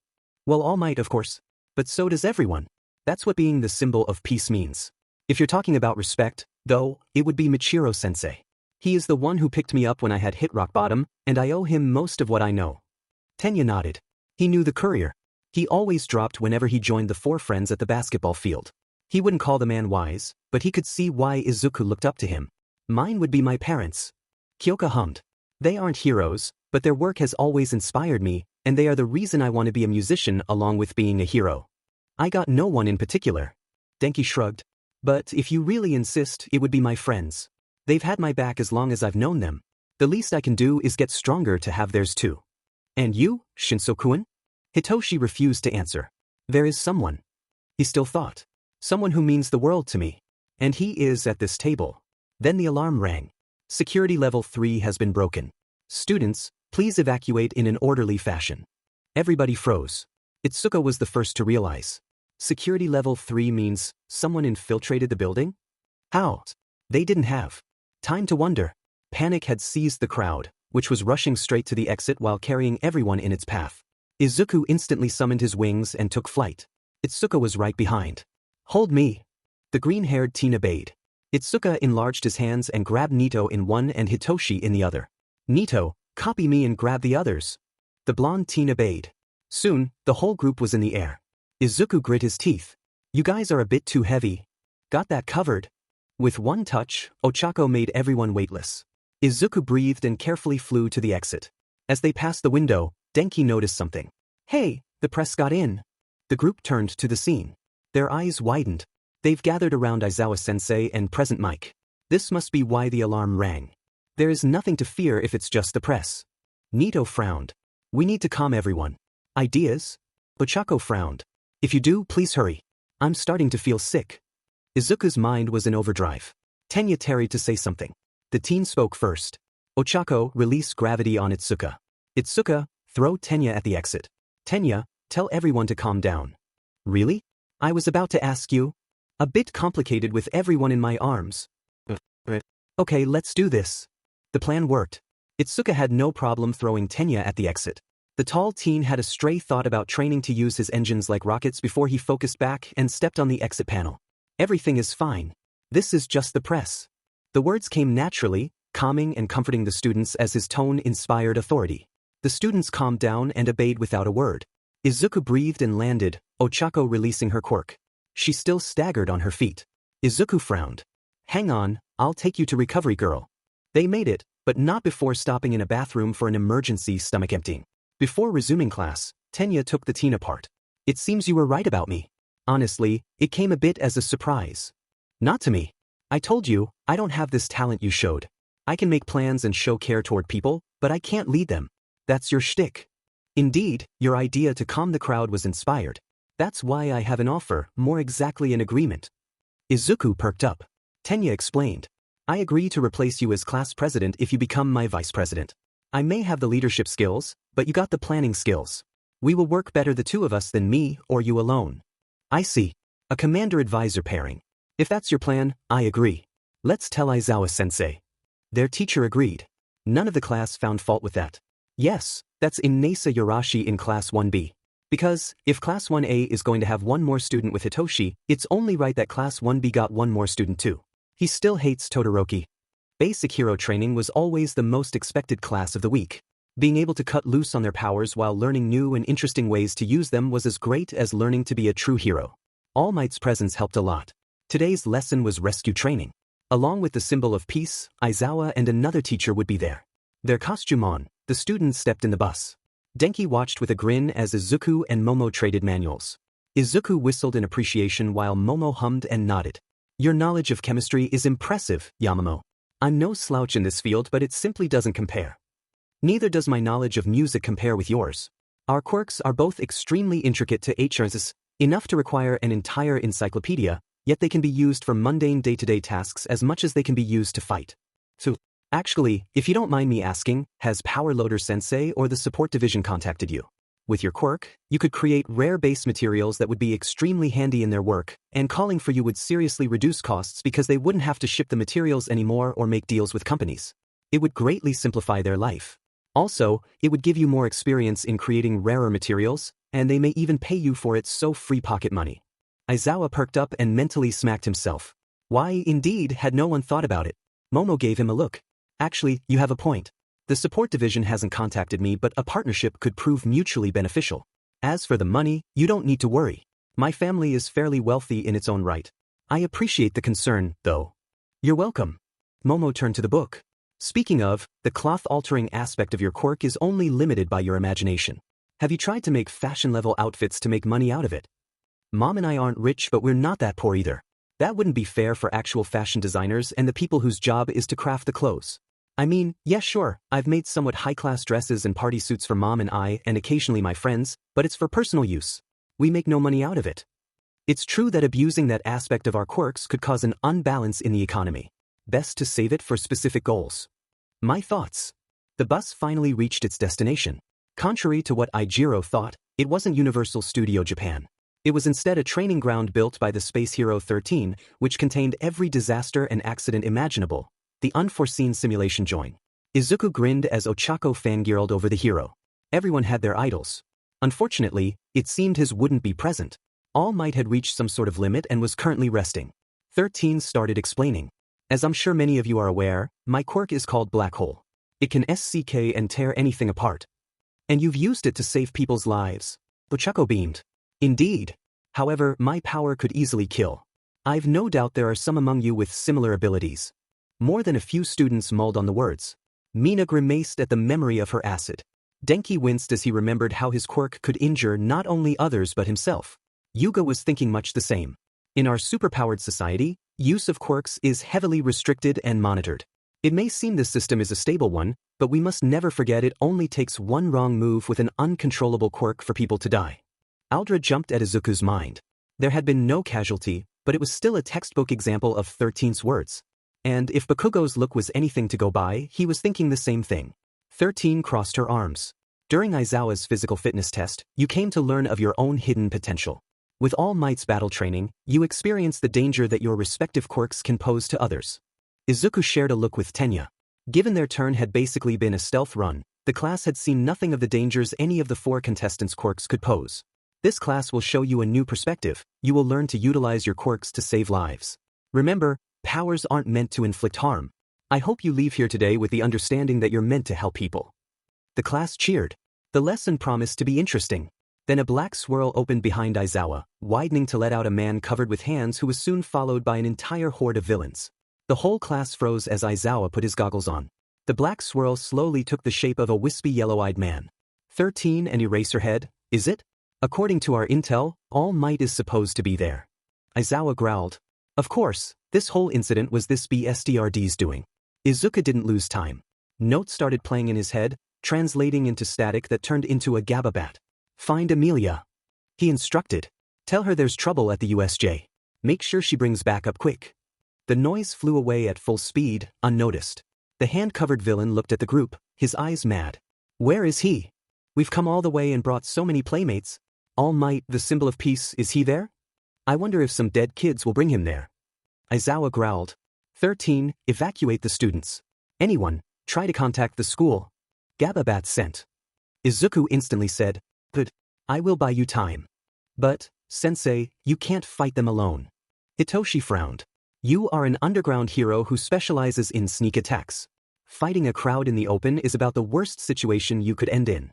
Well, All Might, of course. But so does everyone. That's what being the symbol of peace means. If you're talking about respect, though, it would be Michiro-sensei. He is the one who picked me up when I had hit rock bottom, and I owe him most of what I know. Tenya nodded. He knew the courier. He always dropped whenever he joined the four friends at the basketball field. He wouldn't call the man wise, but he could see why Izuku looked up to him. Mine would be my parents. Kyoka hummed. They aren't heroes, but their work has always inspired me, and they are the reason I want to be a musician along with being a hero. I got no one in particular. Denki shrugged. But if you really insist, it would be my friends. They've had my back as long as I've known them. The least I can do is get stronger to have theirs too. And you, Shinso-kun? Hitoshi refused to answer. There is someone. He still thought. Someone who means the world to me. And he is at this table. Then the alarm rang. Security level 3 has been broken. Students, please evacuate in an orderly fashion. Everybody froze. Itsuka was the first to realize. Security level 3 means someone infiltrated the building? How? They didn't have time to wonder. Panic had seized the crowd, which was rushing straight to the exit while carrying everyone in its path. Izuku instantly summoned his wings and took flight. Itsuka was right behind. Hold me. The green-haired teen obeyed. Itsuka enlarged his hands and grabbed Nito in one and Hitoshi in the other. Nito, copy me and grab the others. The blonde teen obeyed. Soon, the whole group was in the air. Izuku grit his teeth. You guys are a bit too heavy. Got that covered. With one touch, Ochako made everyone weightless. Izuku breathed and carefully flew to the exit. As they passed the window, Denki noticed something. Hey, the press got in. The group turned to the scene. Their eyes widened. They've gathered around Aizawa-sensei and Present Mike. This must be why the alarm rang. There is nothing to fear if it's just the press. Nito frowned. We need to calm everyone. Ideas? Ochako frowned. If you do, please hurry. I'm starting to feel sick. Izuku's mind was in overdrive. Tenya tarried to say something. The teen spoke first. Ochako, release gravity on Itsuka. Itsuka, throw Tenya at the exit. Tenya, tell everyone to calm down. Really? I was about to ask you. A bit complicated with everyone in my arms. Okay, let's do this. The plan worked. Itsuka had no problem throwing Tenya at the exit. The tall teen had a stray thought about training to use his engines like rockets before he focused back and stepped on the exit panel. Everything is fine. This is just the press. The words came naturally, calming and comforting the students as his tone inspired authority. The students calmed down and obeyed without a word. Izuku breathed and landed, Ochako releasing her quirk. She still staggered on her feet. Izuku frowned. Hang on, I'll take you to recovery, girl. They made it, but not before stopping in a bathroom for an emergency stomach emptying. Before resuming class, Tenya took the teen apart. It seems you were right about me. Honestly, it came a bit as a surprise. Not to me. I told you, I don't have this talent you showed. I can make plans and show care toward people, but I can't lead them. That's your shtick. Indeed, your idea to calm the crowd was inspired. That's why I have an offer, more exactly an agreement. Izuku perked up. Tenya explained. I agree to replace you as class president if you become my vice president. I may have the leadership skills, but you got the planning skills. We will work better the two of us than me or you alone. I see. A commander-advisor pairing. If that's your plan, I agree. Let's tell Aizawa-sensei. Their teacher agreed. None of the class found fault with that. Yes, that's Inasa Yorashi in Class 1B. Because, if Class 1A is going to have one more student with Hitoshi, it's only right that Class 1B got one more student too. He still hates Todoroki. Basic hero training was always the most expected class of the week. Being able to cut loose on their powers while learning new and interesting ways to use them was as great as learning to be a true hero. All Might's presence helped a lot. Today's lesson was rescue training. Along with the symbol of peace, Aizawa and another teacher would be there. Their costume on, the students stepped in the bus. Denki watched with a grin as Izuku and Momo traded manuals. Izuku whistled in appreciation while Momo hummed and nodded. Your knowledge of chemistry is impressive, Yamamo. I'm no slouch in this field, but it simply doesn't compare. Neither does my knowledge of music compare with yours. Our quirks are both extremely intricate to HRs, enough to require an entire encyclopedia, yet they can be used for mundane day-to-day tasks as much as they can be used to fight. So, actually, if you don't mind me asking, has Power Loader Sensei or the support division contacted you? With your quirk, you could create rare base materials that would be extremely handy in their work, and calling for you would seriously reduce costs because they wouldn't have to ship the materials anymore or make deals with companies. It would greatly simplify their life. Also, it would give you more experience in creating rarer materials, and they may even pay you for it, so free pocket money. Aizawa perked up and mentally smacked himself. Why, indeed, had no one thought about it? Momo gave him a look. Actually, you have a point. The support division hasn't contacted me, but a partnership could prove mutually beneficial. As for the money, you don't need to worry. My family is fairly wealthy in its own right. I appreciate the concern, though. You're welcome. Momo turned to the book. Speaking of, the cloth-altering aspect of your quirk is only limited by your imagination. Have you tried to make fashion-level outfits to make money out of it? Mom and I aren't rich, but we're not that poor either. That wouldn't be fair for actual fashion designers and the people whose job is to craft the clothes. I mean, yeah, sure, I've made somewhat high-class dresses and party suits for Mom and I and occasionally my friends, but it's for personal use. We make no money out of it. It's true that abusing that aspect of our quirks could cause an unbalance in the economy. Best to save it for specific goals. My thoughts. The bus finally reached its destination. Contrary to what Ijiro thought, it wasn't Universal Studio Japan. It was instead a training ground built by the Space Hero 13, which contained every disaster and accident imaginable. The unforeseen simulation joint. Izuku grinned as Ochako fangirled over the hero. Everyone had their idols. Unfortunately, it seemed his wouldn't be present. All Might had reached some sort of limit and was currently resting. 13 started explaining. As I'm sure many of you are aware, my quirk is called Black Hole. It can SCK and tear anything apart. And you've used it to save people's lives. Ochako beamed. Indeed. However, my power could easily kill. I've no doubt there are some among you with similar abilities. More than a few students mulled on the words. Mina grimaced at the memory of her acid. Denki winced as he remembered how his quirk could injure not only others but himself. Yuga was thinking much the same. In our superpowered society, use of quirks is heavily restricted and monitored. It may seem this system is a stable one, but we must never forget it only takes one wrong move with an uncontrollable quirk for people to die. Aldra jumped at Izuku's mind. There had been no casualty, but it was still a textbook example of 13's words. And if Bakugo's look was anything to go by, he was thinking the same thing. 13 crossed her arms. During Aizawa's physical fitness test, you came to learn of your own hidden potential. With All Might's battle training, you experienced the danger that your respective quirks can pose to others. Izuku shared a look with Tenya. Given their turn had basically been a stealth run, the class had seen nothing of the dangers any of the 4 contestants' quirks could pose. This class will show you a new perspective. You will learn to utilize your quirks to save lives. Remember, powers aren't meant to inflict harm. I hope you leave here today with the understanding that you're meant to help people. The class cheered. The lesson promised to be interesting. Then a black swirl opened behind Aizawa, widening to let out a man covered with hands who was soon followed by an entire horde of villains. The whole class froze as Aizawa put his goggles on. The black swirl slowly took the shape of a wispy yellow-eyed man. 13 and Eraserhead, is it? According to our intel, All Might is supposed to be there. Aizawa growled. Of course, this whole incident was this BSDRD's doing. Izuku didn't lose time. Notes started playing in his head, translating into static that turned into a gababat. Find Amelia. He instructed. Tell her there's trouble at the USJ. Make sure she brings backup quick. The noise flew away at full speed, unnoticed. The hand-covered villain looked at the group, his eyes mad. Where is he? We've come all the way and brought so many playmates. All Might, the symbol of peace, is he there? I wonder if some dead kids will bring him there. Aizawa growled. 13, evacuate the students. Anyone, try to contact the school. Gababat sent. Izuku instantly said, Good. I will buy you time. But, Sensei, you can't fight them alone. Hitoshi frowned. You are an underground hero who specializes in sneak attacks. Fighting a crowd in the open is about the worst situation you could end in.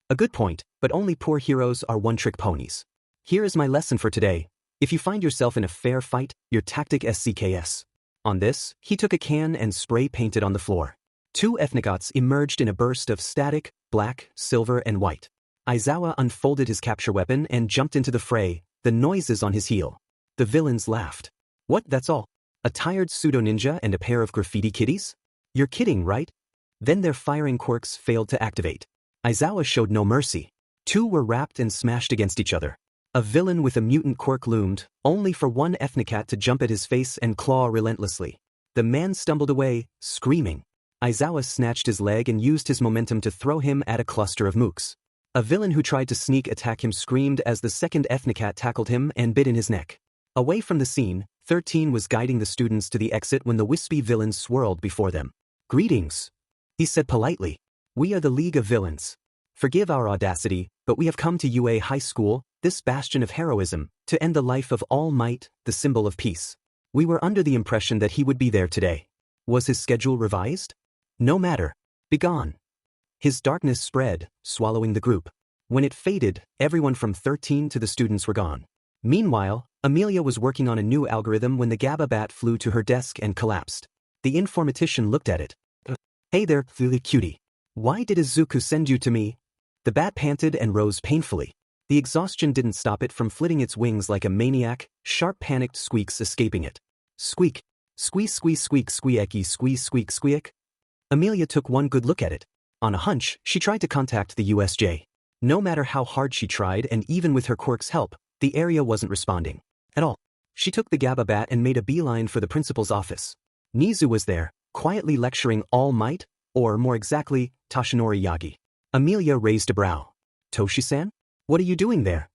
A good point, but only poor heroes are one-trick ponies. Here is my lesson for today. If you find yourself in a fair fight, your tactic SCKS. On this, he took a can and spray painted on the floor. 2 Ethnigots emerged in a burst of static, black, silver and white. Aizawa unfolded his capture weapon and jumped into the fray, the noises on his heel. The villains laughed. What, that's all? A tired pseudo-ninja and a pair of graffiti kitties? You're kidding, right? Then their firing quirks failed to activate. Aizawa showed no mercy. Two were wrapped and smashed against each other. A villain with a mutant quirk loomed, only for one ethnicat to jump at his face and claw relentlessly. The man stumbled away, screaming. Aizawa snatched his leg and used his momentum to throw him at a cluster of mooks. A villain who tried to sneak attack him screamed as the second ethnicat tackled him and bit in his neck. Away from the scene, 13 was guiding the students to the exit when the wispy villain swirled before them. "Greetings," he said politely. "We are the League of Villains. Forgive our audacity, but we have come to UA High School, this bastion of heroism, to end the life of All Might, the symbol of peace. We were under the impression that he would be there today. Was his schedule revised? No matter. Begone." His darkness spread, swallowing the group. When it faded, everyone from 13 to the students were gone. Meanwhile, Amelia was working on a new algorithm when the GABA bat flew to her desk and collapsed. The informatician looked at it. "Hey there, Lily cutie. Why did Izuku send you to me?" The bat panted and rose painfully. The exhaustion didn't stop it from flitting its wings like a maniac, sharp panicked squeaks escaping it. Squeak. Squee squee squeak squeaky squee squeak squeak. Amelia took one good look at it. On a hunch, she tried to contact the USJ. No matter how hard she tried and even with her quirk's help, the area wasn't responding. At all. She took the GABA bat and made a beeline for the principal's office. Nizu was there, quietly lecturing All Might, or more exactly, Toshinori Yagi. Amelia raised a brow. "Toshi-san? What are you doing there?"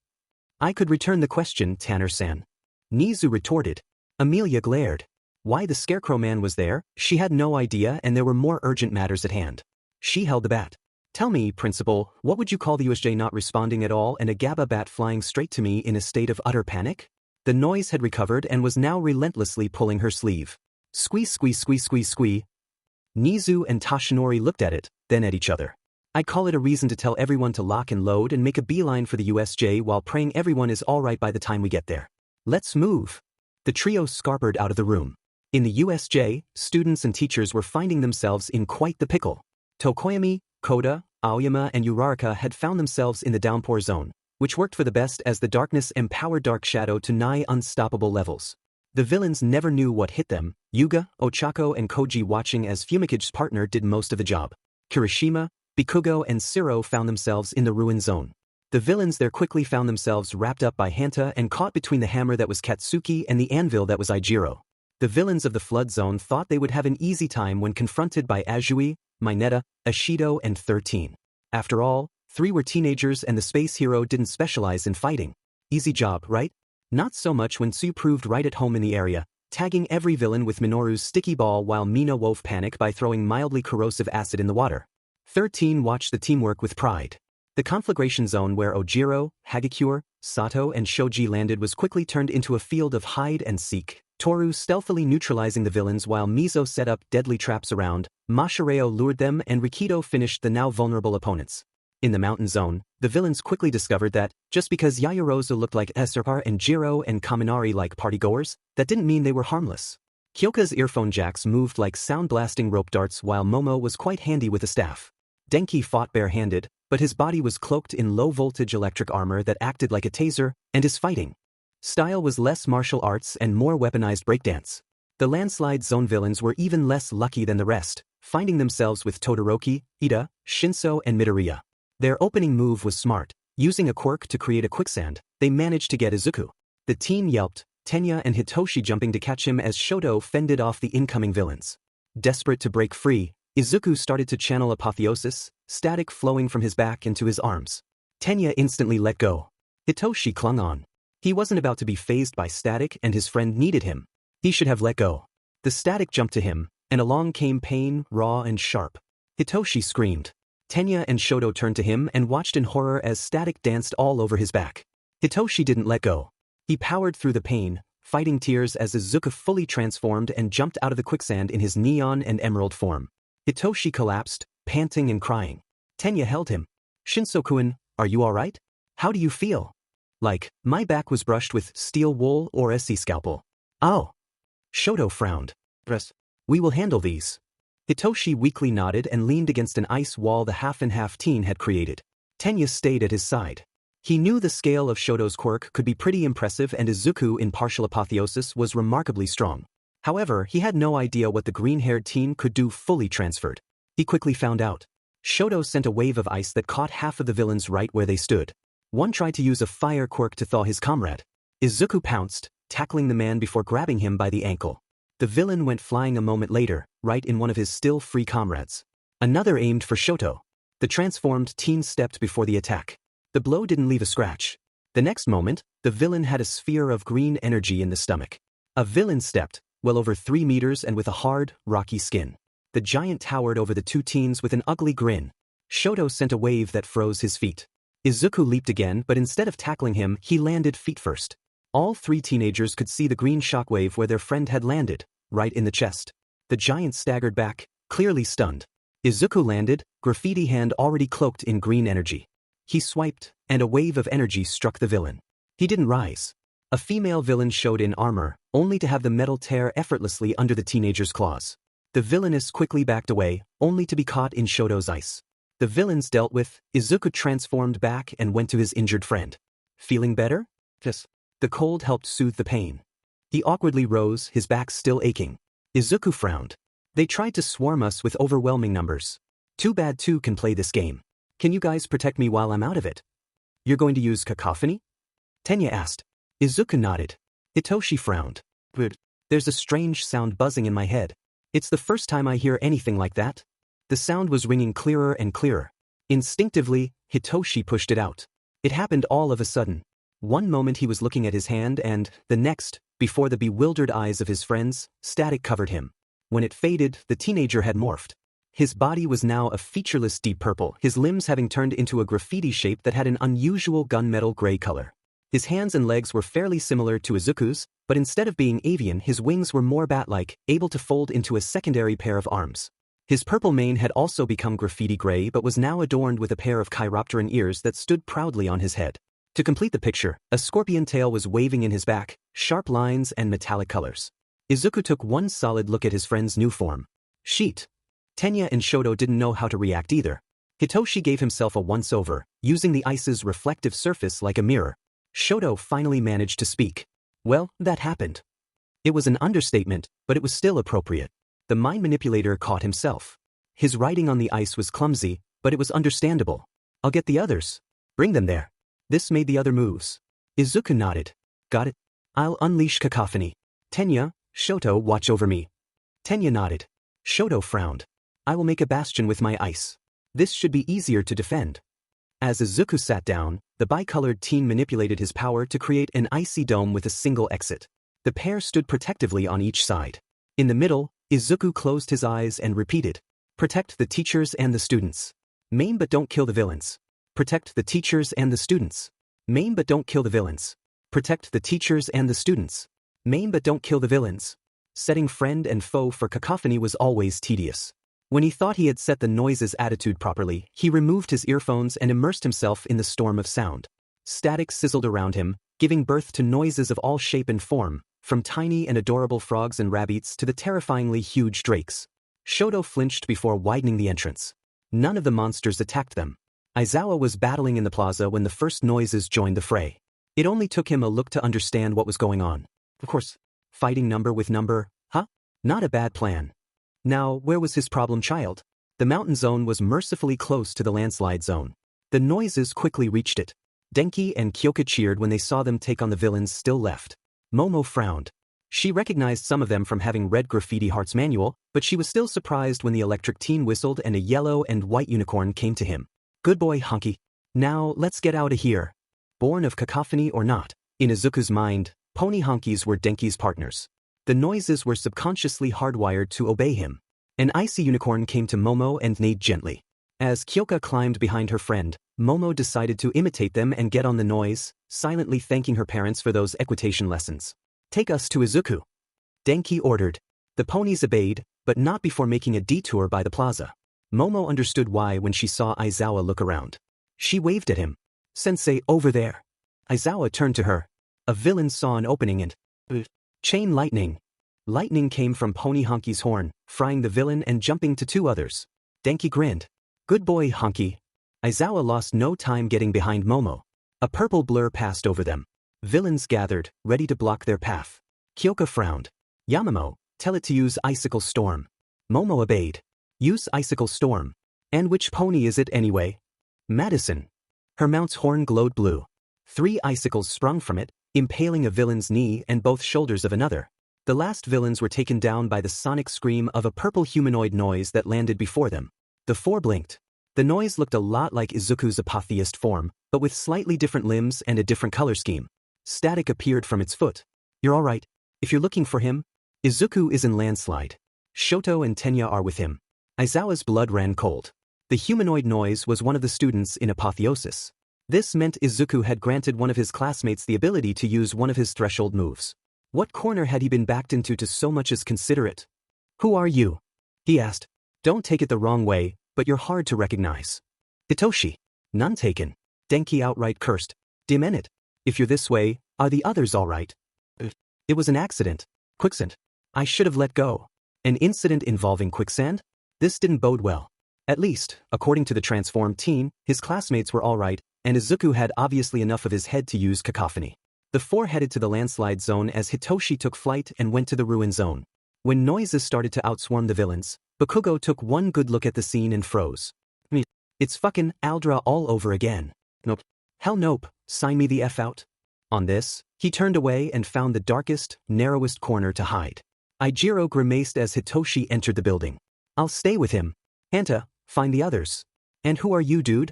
"I could return the question, Tanner-san." Nizu retorted. Amelia glared. Why the Scarecrow Man was there, she had no idea, and there were more urgent matters at hand. She held the bat. "Tell me, Principal, what would you call the USJ not responding at all and a GABA bat flying straight to me in a state of utter panic?" The noise had recovered and was now relentlessly pulling her sleeve. Squee squee squee squee squee. Nizu and Toshinori looked at it, then at each other. "I'd call it a reason to tell everyone to lock and load and make a beeline for the USJ while praying everyone is alright by the time we get there. Let's move." The trio scarpered out of the room. In the USJ, students and teachers were finding themselves in quite the pickle. Tokoyami, Koda, Aoyama and Uraraka had found themselves in the downpour zone, which worked for the best as the darkness empowered Dark Shadow to nigh unstoppable levels. The villains never knew what hit them, Yuga, Ochako and Koji watching as Fumicage's partner did most of the job. Kirishima, Bikugo and Siro found themselves in the ruin zone. The villains there quickly found themselves wrapped up by Hanta and caught between the hammer that was Katsuki and the anvil that was Aijiro. The villains of the flood zone thought they would have an easy time when confronted by Azui, Mineta, Ashido and 13. After all, 3 were teenagers and the space hero didn't specialize in fighting. Easy job, right? Not so much when Tsu proved right at home in the area, tagging every villain with Minoru's sticky ball while Mina wove panic by throwing mildly corrosive acid in the water. 13 watched the teamwork with pride. The conflagration zone where Ojiro, Hagakure, Sato and Shoji landed was quickly turned into a field of hide and seek, Toru stealthily neutralizing the villains while Mizo set up deadly traps around, Mashireo lured them and Rikido finished the now vulnerable opponents. In the mountain zone, the villains quickly discovered that, just because Yayarozu looked like Esirpar and Jiro and Kaminari like partygoers, that didn't mean they were harmless. Kyoka's earphone jacks moved like sound-blasting rope darts while Momo was quite handy with a staff. Denki fought bare-handed, but his body was cloaked in low-voltage electric armor that acted like a taser, and his fighting style was less martial arts and more weaponized breakdance. The landslide zone villains were even less lucky than the rest, finding themselves with Todoroki, Ida, Shinso and Midoriya. Their opening move was smart. Using a quirk to create a quicksand, they managed to get Izuku. The team yelped, Tenya and Hitoshi jumping to catch him as Shoto fended off the incoming villains. Desperate to break free, Izuku started to channel apotheosis, static flowing from his back into his arms. Tenya instantly let go. Hitoshi clung on. He wasn't about to be phased by static and his friend needed him. He should have let go. The static jumped to him, and along came pain, raw and sharp. Hitoshi screamed. Tenya and Shoto turned to him and watched in horror as static danced all over his back. Hitoshi didn't let go. He powered through the pain, fighting tears as Izuku fully transformed and jumped out of the quicksand in his neon and emerald form. Hitoshi collapsed, panting and crying. Tenya held him. Shinso-kun, are you alright? How do you feel? Like, my back was brushed with steel wool or a sea scalpel. Oh. Shoto frowned. We will handle these. Hitoshi weakly nodded and leaned against an ice wall the half-and-half teen had created. Tenya stayed at his side. He knew the scale of Shoto's quirk could be pretty impressive and Izuku in partial apotheosis was remarkably strong. However, he had no idea what the green-haired teen could do fully transferred. He quickly found out. Shoto sent a wave of ice that caught half of the villains right where they stood. One tried to use a fire quirk to thaw his comrade. Izuku pounced, tackling the man before grabbing him by the ankle. The villain went flying a moment later, right in one of his still-free comrades. Another aimed for Shoto. The transformed teen stepped before the attack. The blow didn't leave a scratch. The next moment, the villain had a sphere of green energy in the stomach. A villain stepped, well over 3 meters and with a hard, rocky skin. The giant towered over the two teens with an ugly grin. Shoto sent a wave that froze his feet. Izuku leaped again, but instead of tackling him, he landed feet first. All 3 teenagers could see the green shockwave where their friend had landed, right in the chest. The giant staggered back, clearly stunned. Izuku landed, Graffiti hand already cloaked in green energy. He swiped, and a wave of energy struck the villain. He didn't rise. A female villain showed in armor, only to have the metal tear effortlessly under the teenager's claws. The villainess quickly backed away, only to be caught in Shoto's ice. The villains dealt with, Izuku transformed back and went to his injured friend. Feeling better? Yes. The cold helped soothe the pain. He awkwardly rose, his back still aching. Izuku frowned. They tried to swarm us with overwhelming numbers. Too bad 2 can play this game. Can you guys protect me while I'm out of it? You're going to use cacophony? Tenya asked. Izuku nodded. Hitoshi frowned. Good. There's a strange sound buzzing in my head. It's the first time I hear anything like that. The sound was ringing clearer and clearer. Instinctively, Hitoshi pushed it out. It happened all of a sudden. One moment he was looking at his hand and, the next, before the bewildered eyes of his friends, static covered him. When it faded, the teenager had morphed. His body was now a featureless deep purple, his limbs having turned into a graffiti shape that had an unusual gunmetal gray color. His hands and legs were fairly similar to Izuku's, but instead of being avian, his wings were more bat-like, able to fold into a secondary pair of arms. His purple mane had also become graffiti gray but was now adorned with a pair of chiropteran ears that stood proudly on his head. To complete the picture, a scorpion tail was waving in his back, sharp lines and metallic colors. Izuku took one solid look at his friend's new form. Sheet. Tenya and Shoto didn't know how to react either. Hitoshi gave himself a once-over, using the ice's reflective surface like a mirror. Shoto finally managed to speak. Well, that happened. It was an understatement, but it was still appropriate. The mind manipulator caught himself. His writing on the ice was clumsy, but it was understandable. I'll get the others. Bring them there. This made the other moves. Izuku nodded. Got it. I'll unleash cacophony. Tenya, Shoto, watch over me. Tenya nodded. Shoto frowned. I will make a bastion with my ice. This should be easier to defend. As Izuku sat down, the bicolored teen manipulated his power to create an icy dome with a single exit. The pair stood protectively on each side. In the middle, Izuku closed his eyes and repeated. Protect the teachers and the students. Maim but don't kill the villains. Protect the teachers and the students. Maim but don't kill the villains. Protect the teachers and the students. Maim but don't kill the villains. Setting friend and foe for cacophony was always tedious. When he thought he had set the noise's attitude properly, he removed his earphones and immersed himself in the storm of sound. Static sizzled around him, giving birth to noises of all shape and form, from tiny and adorable frogs and rabbits to the terrifyingly huge drakes. Shoto flinched before widening the entrance. None of the monsters attacked them. Aizawa was battling in the plaza when the first noises joined the fray. It only took him a look to understand what was going on. Of course, fighting number with number, huh? Not a bad plan. Now, where was his problem child? The mountain zone was mercifully close to the landslide zone. The noises quickly reached it. Denki and Kyoka cheered when they saw them take on the villains still left. Momo frowned. She recognized some of them from having read Graffiti Heart's manual, but she was still surprised when the electric teen whistled and a yellow and white unicorn came to him. Good boy, Honky. Now, let's get out of here. Born of cacophony or not, in Izuku's mind, pony honkies were Denki's partners. The noises were subconsciously hardwired to obey him. An icy unicorn came to Momo and neighed gently. As Kyoka climbed behind her friend, Momo decided to imitate them and get on the noise, silently thanking her parents for those equitation lessons. Take us to Izuku. Denki ordered. The ponies obeyed, but not before making a detour by the plaza. Momo understood why when she saw Aizawa look around. She waved at him. Sensei, over there. Aizawa turned to her. A villain saw an opening and... Chain lightning. Lightning came from Pony Honky's horn, frying the villain and jumping to 2 others. Denki grinned. Good boy, Honky. Aizawa lost no time getting behind Momo. A purple blur passed over them. Villains gathered, ready to block their path. Kyoka frowned. Yamamo, Tell it to use Icicle Storm. Momo obeyed. Use Icicle Storm. And which pony is it anyway? Madison. Her mount's horn glowed blue. 3 icicles sprung from it, impaling a villain's knee and both shoulders of another. The last villains were taken down by the sonic scream of a purple humanoid noise that landed before them. The 4 blinked. The noise looked a lot like Izuku's apotheist form, but with slightly different limbs and a different color scheme. Static appeared from its foot. You're alright. If you're looking for him, Izuku is in landslide. Shoto and Tenya are with him. Aizawa's blood ran cold. The humanoid noise was one of the students in apotheosis. This meant Izuku had granted one of his classmates the ability to use one of his threshold moves. What corner had he been backed into to so much as consider it? Who are you? He asked. Don't take it the wrong way, but you're hard to recognize. Hitoshi. None taken. Denki outright cursed. Demented. If you're this way, are the others alright? It was an accident. Quicksand. I should have let go. An incident involving quicksand? This didn't bode well. At least, according to the transformed teen, his classmates were alright, and Izuku had obviously enough of his head to use cacophony. The 4 headed to the landslide zone as Hitoshi took flight and went to the ruin zone. When noises started to outswarm the villains, Bakugo took one good look at the scene and froze. It's fucking Aldra all over again. Nope. Hell nope, sign me the F out. On this, he turned away and found the darkest, narrowest corner to hide. Ijiro grimaced as Hitoshi entered the building. I'll stay with him. Hanta, find the others. And who are you, dude?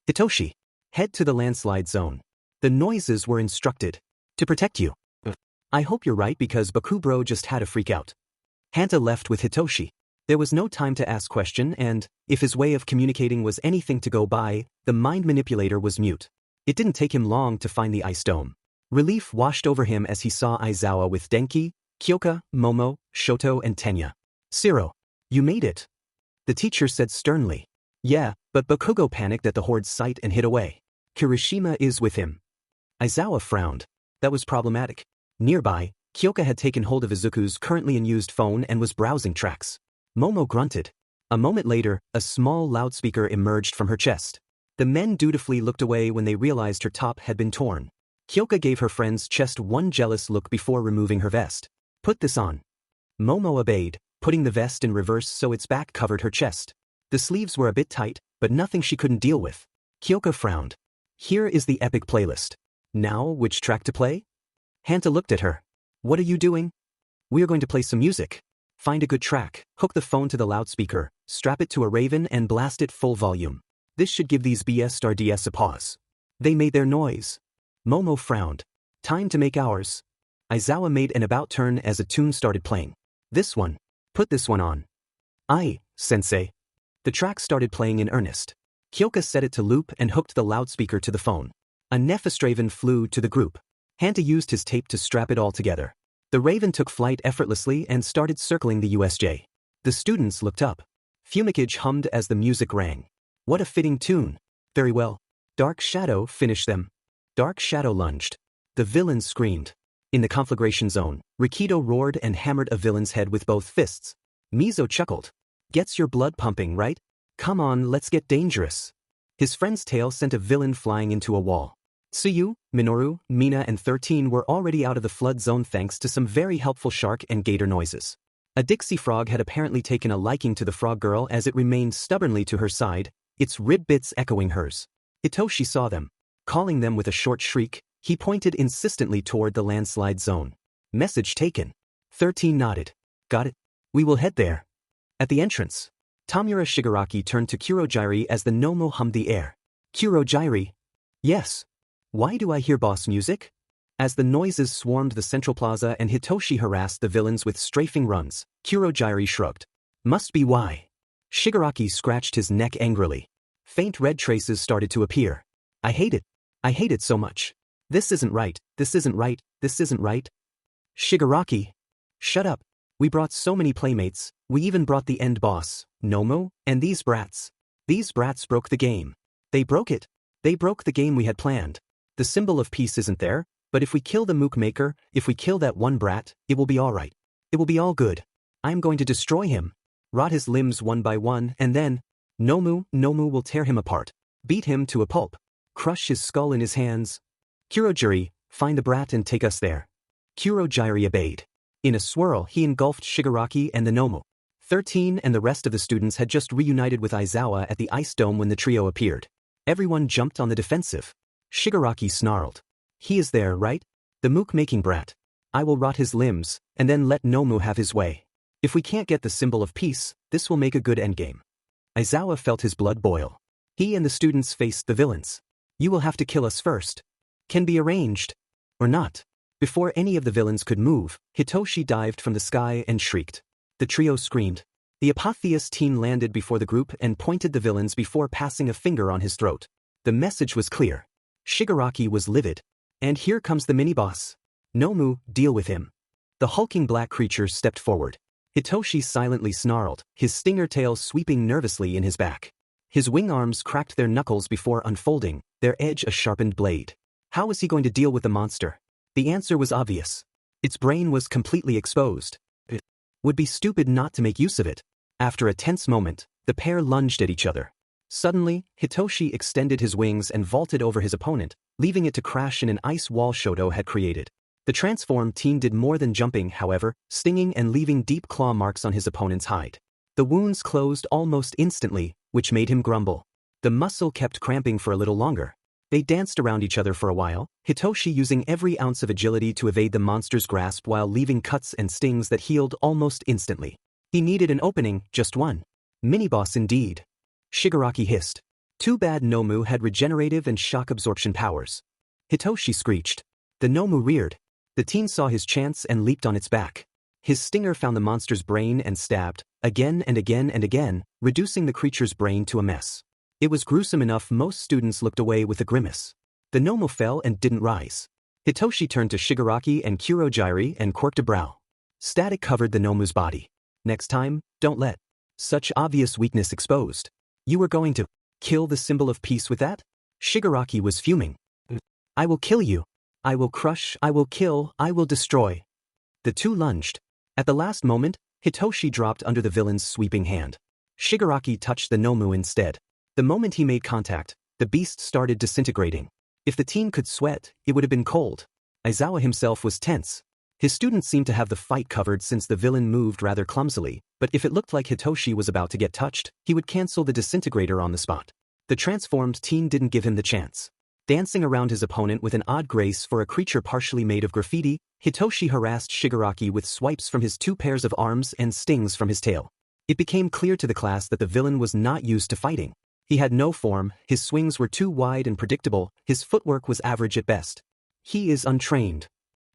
Hitoshi. Head to the landslide zone. The noises were instructed. To protect you. I hope you're right because Bakubro just had a freak out. Hanta left with Hitoshi. There was no time to ask question and, if his way of communicating was anything to go by, the mind manipulator was mute. It didn't take him long to find the ice dome. Relief washed over him as he saw Aizawa with Denki, Kyoka, Momo, Shoto and Tenya. Zero. You made it. The teacher said sternly. Yeah, but Bakugo panicked at the horde's sight and hid away. Kirishima is with him. Aizawa frowned. That was problematic. Nearby, Kyoka had taken hold of Izuku's currently unused phone and was browsing tracks. Momo grunted. A moment later, a small loudspeaker emerged from her chest. The men dutifully looked away when they realized her top had been torn. Kyoka gave her friend's chest one jealous look before removing her vest. Put this on. Momo obeyed, putting the vest in reverse so its back covered her chest. The sleeves were a bit tight, but nothing she couldn't deal with. Kyoka frowned. Here is the epic playlist. Now, which track to play? Hanta looked at her. What are you doing? We are going to play some music. Find a good track, hook the phone to the loudspeaker, strap it to a raven and blast it full volume. This should give these BSRDS a pause. They made their noise. Momo frowned. Time to make ours. Aizawa made an about turn as a tune started playing. This one. Put this one on. Aye, sensei. The track started playing in earnest. Kyoka set it to loop and hooked the loudspeaker to the phone. A Nephistraven flew to the group. Hanta used his tape to strap it all together. The raven took flight effortlessly and started circling the USJ. The students looked up. Fumigage hummed as the music rang. What a fitting tune. Very well. Dark Shadow finished them. Dark Shadow lunged. The villain screamed. In the conflagration zone, Rikido roared and hammered a villain's head with both fists. Mizo chuckled. Gets your blood pumping, right? Come on, let's get dangerous. His friend's tail sent a villain flying into a wall. Tsuyu, Minoru, Mina and 13 were already out of the flood zone thanks to some very helpful shark and gator noises. A Dixie frog had apparently taken a liking to the frog girl as it remained stubbornly to her side, its rib bits echoing hers. Hitoshi saw them. Calling them with a short shriek, he pointed insistently toward the landslide zone. Message taken. 13 nodded. Got it. We will head there. At the entrance, Tamura Shigaraki turned to Kurojairi as the Nomo hummed the air. Kurojairi? Yes. Why do I hear boss music? As the noises swarmed the central plaza and Hitoshi harassed the villains with strafing runs, Kurojairi shrugged. Must be why. Shigaraki scratched his neck angrily. Faint red traces started to appear. I hate it. I hate it so much. This isn't right, this isn't right, this isn't right. Shigaraki. Shut up. We brought so many playmates, we even brought the end boss, Nomo, and these brats. These brats broke the game. They broke it. They broke the game we had planned. The symbol of peace isn't there, but if we kill the mook maker, if we kill that one brat, it will be alright. It will be all good. I'm going to destroy him. Rot his limbs one by one and then, Nomu will tear him apart. Beat him to a pulp. Crush his skull in his hands. Kurojiri, find the brat and take us there. Kurojairi obeyed. In a swirl, he engulfed Shigaraki and the Nomu. 13 and the rest of the students had just reunited with Aizawa at the ice dome when the trio appeared. Everyone jumped on the defensive. Shigaraki snarled. He is there, right? The mook-making brat. I will rot his limbs, and then let Nomu have his way. If we can't get the symbol of peace, this will make a good endgame. Aizawa felt his blood boil. He and the students faced the villains. You will have to kill us first. Can be arranged. Or not. Before any of the villains could move, Hitoshi dived from the sky and shrieked. The trio screamed. The Apotheus teen landed before the group and pointed the villains before passing a finger on his throat. The message was clear. Shigaraki was livid. And here comes the mini-boss. Nomu, deal with him. The hulking black creature stepped forward. Hitoshi silently snarled, his stinger tail sweeping nervously in his back. His wing arms cracked their knuckles before unfolding, their edge a sharpened blade. How was he going to deal with the monster? The answer was obvious. Its brain was completely exposed. It would be stupid not to make use of it. After a tense moment, the pair lunged at each other. Suddenly, Hitoshi extended his wings and vaulted over his opponent, leaving it to crash in an ice wall Shoto had created. The transformed teen did more than jumping, however, stinging and leaving deep claw marks on his opponent's hide. The wounds closed almost instantly, which made him grumble. The muscle kept cramping for a little longer. They danced around each other for a while, Hitoshi using every ounce of agility to evade the monster's grasp while leaving cuts and stings that healed almost instantly. He needed an opening, just one. Mini-boss indeed. Shigaraki hissed. Too bad Nomu had regenerative and shock absorption powers. Hitoshi screeched. The Nomu reared. The teen saw his chance and leaped on its back. His stinger found the monster's brain and stabbed, again and again and again, reducing the creature's brain to a mess. It was gruesome enough most students looked away with a grimace. The Nomu fell and didn't rise. Hitoshi turned to Shigaraki and Kurojairi and quirked a brow. Static covered the Nomu's body. Next time, don't let such obvious weakness exposed. You were going to kill the symbol of peace with that? Shigaraki was fuming. I will kill you. I will crush, I will kill, I will destroy. The two lunged. At the last moment, Hitoshi dropped under the villain's sweeping hand. Shigaraki touched the Nomu instead. The moment he made contact, the beast started disintegrating. If the teen could sweat, it would have been cold. Aizawa himself was tense. His students seemed to have the fight covered since the villain moved rather clumsily, but if it looked like Hitoshi was about to get touched, he would cancel the disintegrator on the spot. The transformed teen didn't give him the chance. Dancing around his opponent with an odd grace for a creature partially made of graffiti, Hitoshi harassed Shigaraki with swipes from his two pairs of arms and stings from his tail. It became clear to the class that the villain was not used to fighting. He had no form, his swings were too wide and predictable, his footwork was average at best. He is untrained.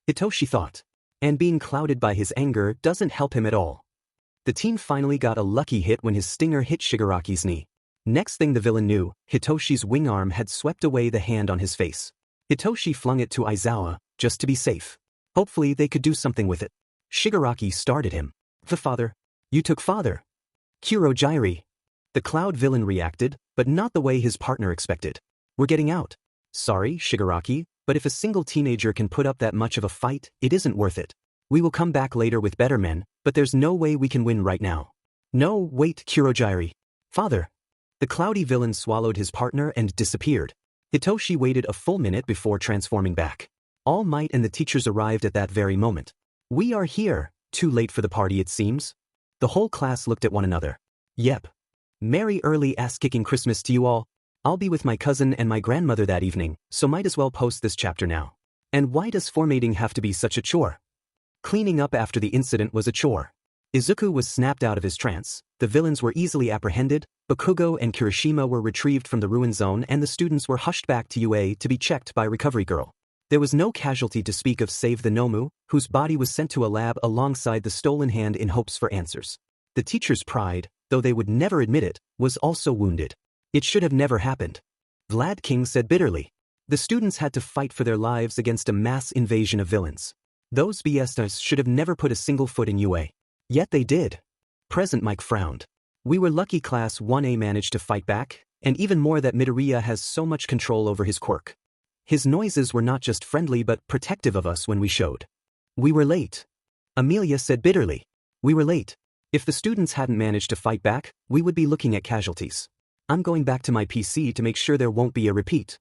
Hitoshi thought. And being clouded by his anger doesn't help him at all. The teen finally got a lucky hit when his stinger hit Shigaraki's knee. Next thing the villain knew, Hitoshi's wing arm had swept away the hand on his face. Hitoshi flung it to Aizawa, just to be safe. Hopefully they could do something with it. Shigaraki stared at him. The father. You took father. Kurojairi. The cloud villain reacted, but not the way his partner expected. We're getting out. Sorry, Shigaraki, but if a single teenager can put up that much of a fight, it isn't worth it. We will come back later with better men, but there's no way we can win right now. No, wait, Kurojairi. Father. The cloudy villain swallowed his partner and disappeared. Hitoshi waited a full minute before transforming back. All Might and the teachers arrived at that very moment. We are here. Too late for the party, it seems. The whole class looked at one another. Yep. Merry early ass-kicking Christmas to you all. I'll be with my cousin and my grandmother that evening, so might as well post this chapter now. And why does formating have to be such a chore? Cleaning up after the incident was a chore. Izuku was snapped out of his trance, the villains were easily apprehended, Bakugo and Kirishima were retrieved from the ruin zone and the students were hushed back to UA to be checked by Recovery Girl. There was no casualty to speak of save the Nomu, whose body was sent to a lab alongside the stolen hand in hopes for answers. The teacher's pride, though they would never admit it, was also wounded. It should have never happened. Vlad King said bitterly. The students had to fight for their lives against a mass invasion of villains. Those BSers should have never put a single foot in UA. Yet they did. Present Mike frowned. We were lucky Class 1A managed to fight back, and even more that Midoriya has so much control over his quirk. His noises were not just friendly but protective of us when we showed. We were late. Amelia said bitterly. We were late. If the students hadn't managed to fight back, we would be looking at casualties. I'm going back to my PC to make sure there won't be a repeat.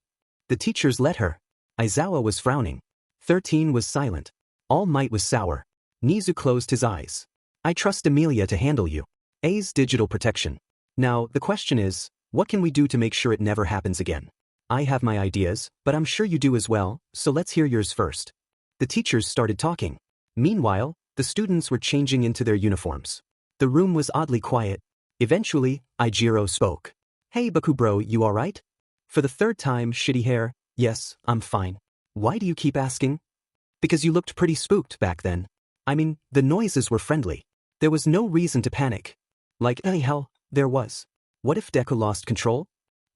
The teachers let her. Aizawa was frowning. 13 was silent. All Might was sour. Nizu closed his eyes. I trust Amelia to handle you. A's digital protection. Now, the question is, what can we do to make sure it never happens again? I have my ideas, but I'm sure you do as well, so let's hear yours first. The teachers started talking. Meanwhile, the students were changing into their uniforms. The room was oddly quiet. Eventually, Ijiro spoke. Hey Baku bro, you alright? For the third time, shitty hair. Yes, I'm fine. Why do you keep asking? Because you looked pretty spooked back then. I mean, the noises were friendly. There was no reason to panic. Like, hell, there was. What if Deku lost control?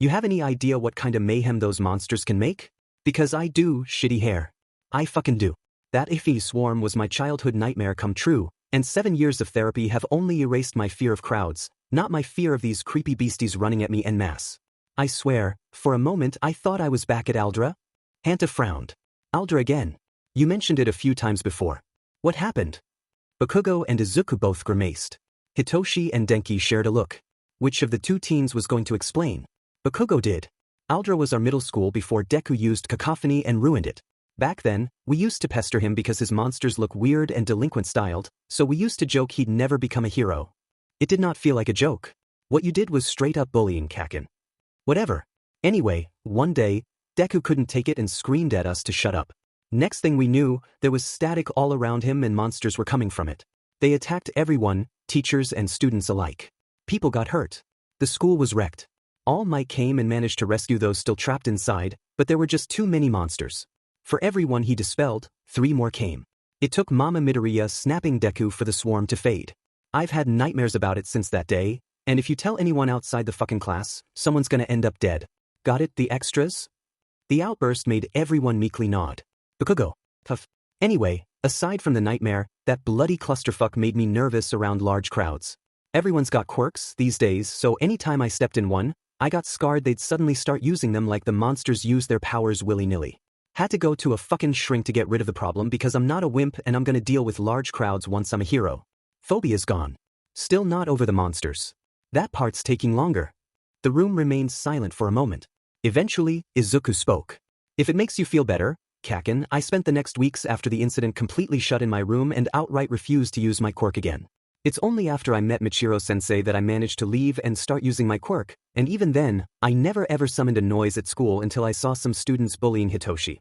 You have any idea what kind of mayhem those monsters can make? Because I do, shitty hair. I fucking do. That iffy swarm was my childhood nightmare come true, and 7 years of therapy have only erased my fear of crowds, not my fear of these creepy beasties running at me en masse. I swear, for a moment I thought I was back at Aldra. Hanta frowned. Aldra again. You mentioned it a few times before. What happened? Bakugo and Izuku both grimaced. Hitoshi and Denki shared a look. Which of the two teens was going to explain? Bakugo did. Aldra was our middle school before Deku used cacophony and ruined it. Back then, we used to pester him because his monsters look weird and delinquent-styled, so we used to joke he'd never become a hero. It did not feel like a joke. What you did was straight-up bullying, Kakin. Whatever. Anyway, one day, Deku couldn't take it and screamed at us to shut up. Next thing we knew, there was static all around him and monsters were coming from it. They attacked everyone, teachers and students alike. People got hurt. The school was wrecked. All Might came and managed to rescue those still trapped inside, but there were just too many monsters. For every one he dispelled, 3 more came. It took Mama Midoriya snapping Deku for the swarm to fade. I've had nightmares about it since that day, and if you tell anyone outside the fucking class, someone's gonna end up dead. Got it, the extras? The outburst made everyone meekly nod. Bakugo. Puff. Anyway, aside from the nightmare, that bloody clusterfuck made me nervous around large crowds. Everyone's got quirks these days, so anytime I stepped in one, I got scared they'd suddenly start using them like the monsters use their powers willy-nilly. Had to go to a fucking shrink to get rid of the problem because I'm not a wimp and I'm gonna deal with large crowds once I'm a hero. Phobia's gone. Still not over the monsters. That part's taking longer. The room remained silent for a moment. Eventually, Izuku spoke. If it makes you feel better, Kakin, I spent the next weeks after the incident completely shut in my room and outright refused to use my quirk again. It's only after I met Michiro-sensei that I managed to leave and start using my quirk, and even then, I never ever summoned a noise at school until I saw some students bullying Hitoshi.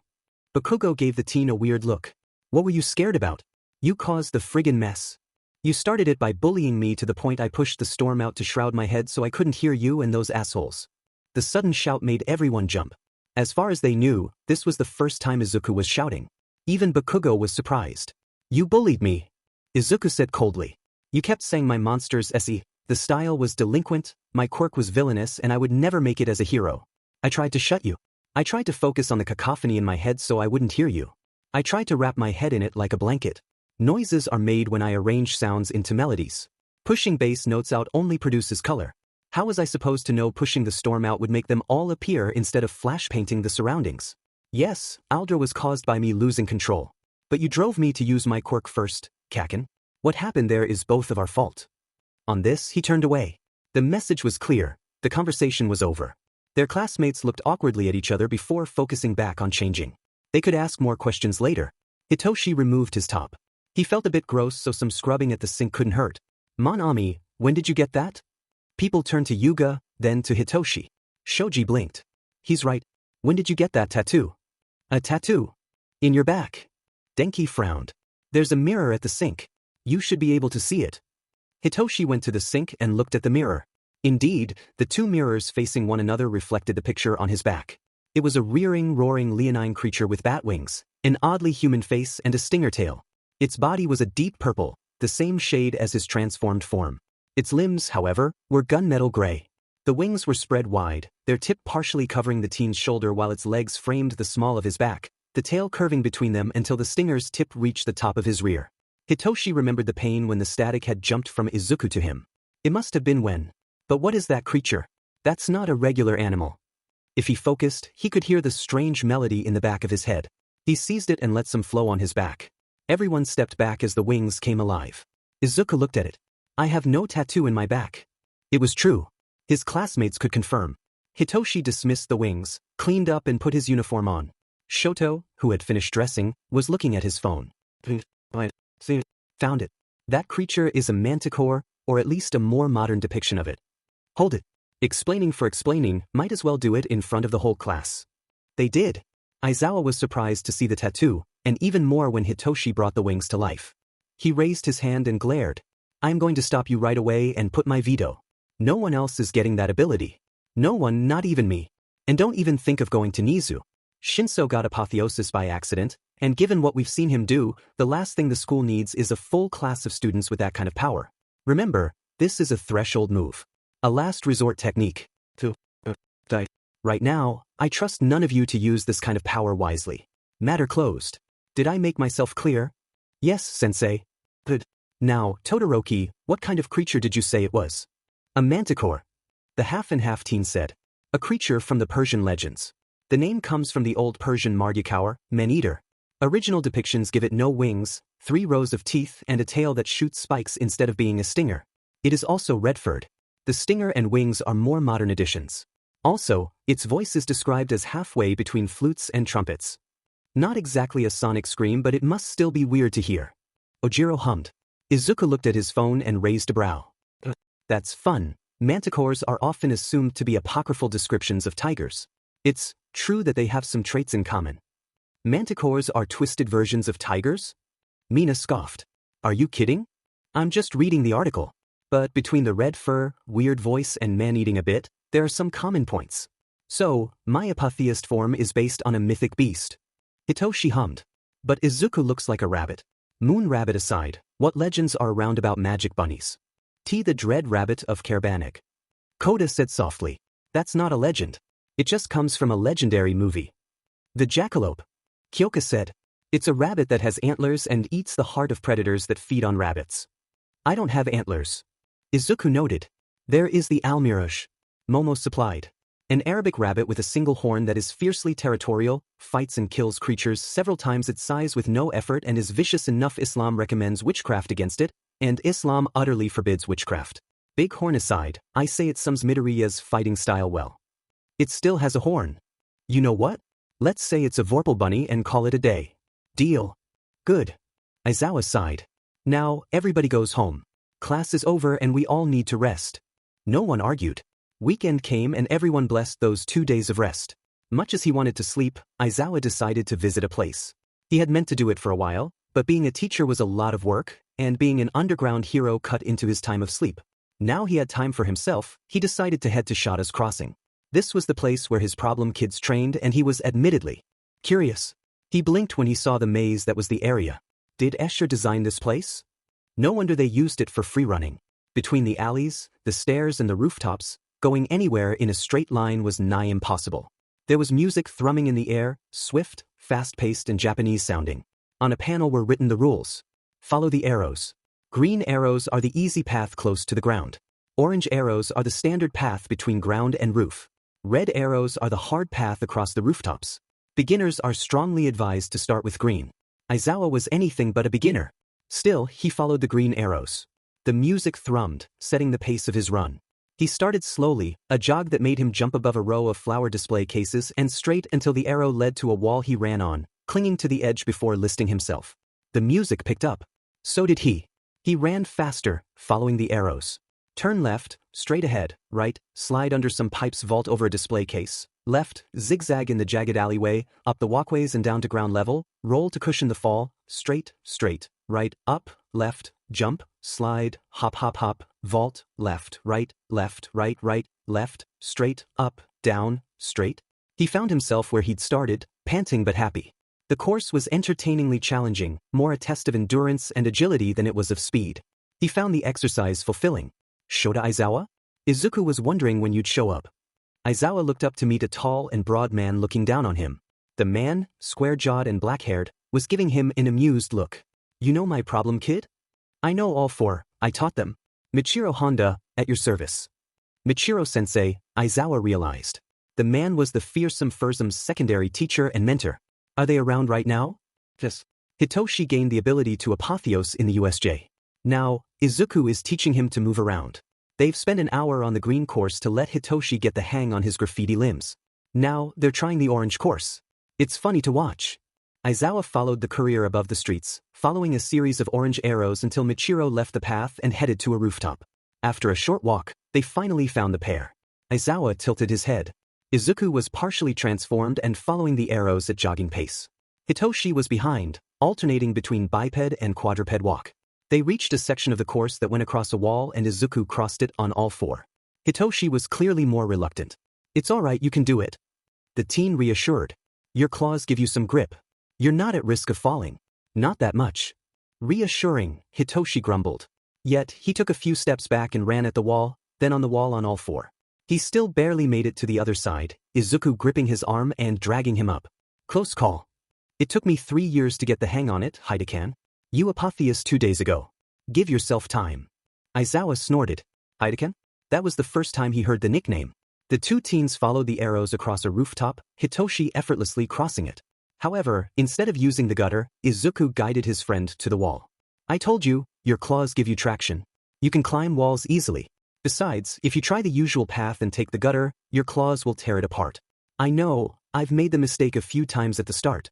Bakugo gave the teen a weird look. What were you scared about? You caused the friggin' mess. You started it by bullying me to the point I pushed the storm out to shroud my head so I couldn't hear you and those assholes. The sudden shout made everyone jump. As far as they knew, this was the first time Izuku was shouting. Even Bakugo was surprised. You bullied me, Izuku said coldly. You kept saying my monster's SE, the style was delinquent, my quirk was villainous and I would never make it as a hero. I tried to shut you. I tried to focus on the cacophony in my head so I wouldn't hear you. I tried to wrap my head in it like a blanket. Noises are made when I arrange sounds into melodies. Pushing bass notes out only produces color. How was I supposed to know pushing the storm out would make them all appear instead of flash painting the surroundings? Yes, Aldra was caused by me losing control. But you drove me to use my quirk first, Kakin. What happened there is both of our fault. On this, he turned away. The message was clear. The conversation was over. Their classmates looked awkwardly at each other before focusing back on changing. They could ask more questions later. Hitoshi removed his top. He felt a bit gross, so some scrubbing at the sink couldn't hurt. Mon-ami, when did you get that? People turned to Yuga, then to Hitoshi. Shoji blinked. He's right. When did you get that tattoo? A tattoo? In your back. Denki frowned. There's a mirror at the sink. You should be able to see it. Hitoshi went to the sink and looked at the mirror. Indeed, the 2 mirrors facing one another reflected the picture on his back. It was a rearing, roaring leonine creature with bat wings, an oddly human face and a stinger tail. Its body was a deep purple, the same shade as his transformed form. Its limbs, however, were gunmetal gray. The wings were spread wide, their tip partially covering the teen's shoulder while its legs framed the small of his back, the tail curving between them until the stinger's tip reached the top of his rear. Hitoshi remembered the pain when the static had jumped from Izuku to him. It must have been when. But what is that creature? That's not a regular animal. If he focused, he could hear the strange melody in the back of his head. He seized it and let some flow on his back. Everyone stepped back as the wings came alive. Izuku looked at it. I have no tattoo in my back. It was true. His classmates could confirm. Hitoshi dismissed the wings, cleaned up and put his uniform on. Shoto, who had finished dressing, was looking at his phone. Found it. That creature is a manticore, or at least a more modern depiction of it. Hold it. Explaining for explaining, might as well do it in front of the whole class. They did. Aizawa was surprised to see the tattoo, and even more when Hitoshi brought the wings to life. He raised his hand and glared. I'm going to stop you right away and put my veto. No one else is getting that ability. No one, not even me. And don't even think of going to Nizu. Shinso got apotheosis by accident, and given what we've seen him do, the last thing the school needs is a full class of students with that kind of power. Remember, this is a threshold move. A last resort technique. Right now, I trust none of you to use this kind of power wisely. Matter closed. Did I make myself clear? Yes, sensei. Good. Now, Todoroki, what kind of creature did you say it was? A manticore. The half-and-half teen said. A creature from the Persian legends. The name comes from the old Persian Mardukawar, man-eater. Original depictions give it no wings, 3 rows of teeth and a tail that shoots spikes instead of being a stinger. It is also red-furred. The stinger and wings are more modern additions. Also, its voice is described as halfway between flutes and trumpets. Not exactly a sonic scream, but it must still be weird to hear. Ojiro hummed. Izuku looked at his phone and raised a brow. That's fun. Manticores are often assumed to be apocryphal descriptions of tigers. It's true that they have some traits in common. Manticores are twisted versions of tigers? Mina scoffed. Are you kidding? I'm just reading the article. But between the red fur, weird voice and man-eating a bit, there are some common points. So, my apotheist form is based on a mythic beast. Hitoshi hummed. But Izuku looks like a rabbit. Moon rabbit aside, what legends are around about magic bunnies? T the dread rabbit of Kerbanek. Koda said softly. That's not a legend. It just comes from a legendary movie. The jackalope. Kyoka said. It's a rabbit that has antlers and eats the heart of predators that feed on rabbits. I don't have antlers. Izuku noted. There is the almiraj. Momo supplied. An Arabic rabbit with a single horn that is fiercely territorial, fights and kills creatures several times its size with no effort and is vicious enough Islam recommends witchcraft against it, and Islam utterly forbids witchcraft. Big horn aside, I say it sums Midoriya's fighting style well. It still has a horn. You know what? Let's say it's a Vorpal bunny and call it a day. Deal. Good. Aizawa sighed. Now, everybody goes home. Class is over and we all need to rest. No one argued. Weekend came and everyone blessed those 2 days of rest. Much as he wanted to sleep, Aizawa decided to visit a place. He had meant to do it for a while, but being a teacher was a lot of work, and being an underground hero cut into his time of sleep. Now he had time for himself, he decided to head to Shada's Crossing. This was the place where his problem kids trained and he was admittedly curious. He blinked when he saw the maze that was the area. Did Escher design this place? No wonder they used it for free running. Between the alleys, the stairs and the rooftops, going anywhere in a straight line was nigh impossible. There was music thrumming in the air, swift, fast-paced and Japanese-sounding. On a panel were written the rules. Follow the arrows. Green arrows are the easy path close to the ground. Orange arrows are the standard path between ground and roof. Red arrows are the hard path across the rooftops. Beginners are strongly advised to start with green. Aizawa was anything but a beginner. Still, he followed the green arrows. The music thrummed, setting the pace of his run. He started slowly, a jog that made him jump above a row of flower display cases and straight until the arrow led to a wall he ran on, clinging to the edge before listing himself. The music picked up. So did he. He ran faster, following the arrows. Turn left, straight ahead, right, slide under some pipes, vault over a display case, left, zigzag in the jagged alleyway, up the walkways and down to ground level, roll to cushion the fall, straight, right, up, left, jump, slide, hop, vault, left, right, left, straight, up, down, straight. He found himself where he'd started, panting but happy. The course was entertainingly challenging, more a test of endurance and agility than it was of speed. He found the exercise fulfilling. Shota Aizawa? Izuku was wondering when you'd show up. Aizawa looked up to meet a tall and broad man looking down on him. The man, square-jawed and black-haired, was giving him an amused look. You know my problem, kid? I know all 4, I taught them. Michiro Honda, at your service. Michiro-sensei, Aizawa realized. The man was the fearsome Furzum's secondary teacher and mentor. Are they around right now? Yes. Hitoshi gained the ability to apotheos in the USJ. Now, Izuku is teaching him to move around. They've spent an hour on the green course to let Hitoshi get the hang on his graffiti limbs. Now, they're trying the orange course. It's funny to watch. Aizawa followed the courier above the streets, following a series of orange arrows until Michiro left the path and headed to a rooftop. After a short walk, they finally found the pair. Aizawa tilted his head. Izuku was partially transformed and following the arrows at jogging pace. Hitoshi was behind, alternating between biped and quadruped walk. They reached a section of the course that went across a wall and Izuku crossed it on all four. Hitoshi was clearly more reluctant. "It's alright, you can do it," the teen reassured. "Your claws give you some grip. You're not at risk of falling." "Not that much." Reassuring, Hitoshi grumbled. Yet, he took a few steps back and ran at the wall, then on the wall on all four. He still barely made it to the other side, Izuku gripping his arm and dragging him up. "Close call. It took me 3 years to get the hang on it, Hidekan. You apotheosed 2 days ago. Give yourself time." Aizawa snorted. "Hidekan?" That was the first time he heard the nickname. The two teens followed the arrows across a rooftop, Hitoshi effortlessly crossing it. However, instead of using the gutter, Izuku guided his friend to the wall. "I told you, your claws give you traction. You can climb walls easily. Besides, if you try the usual path and take the gutter, your claws will tear it apart." "I know, I've made the mistake a few times at the start."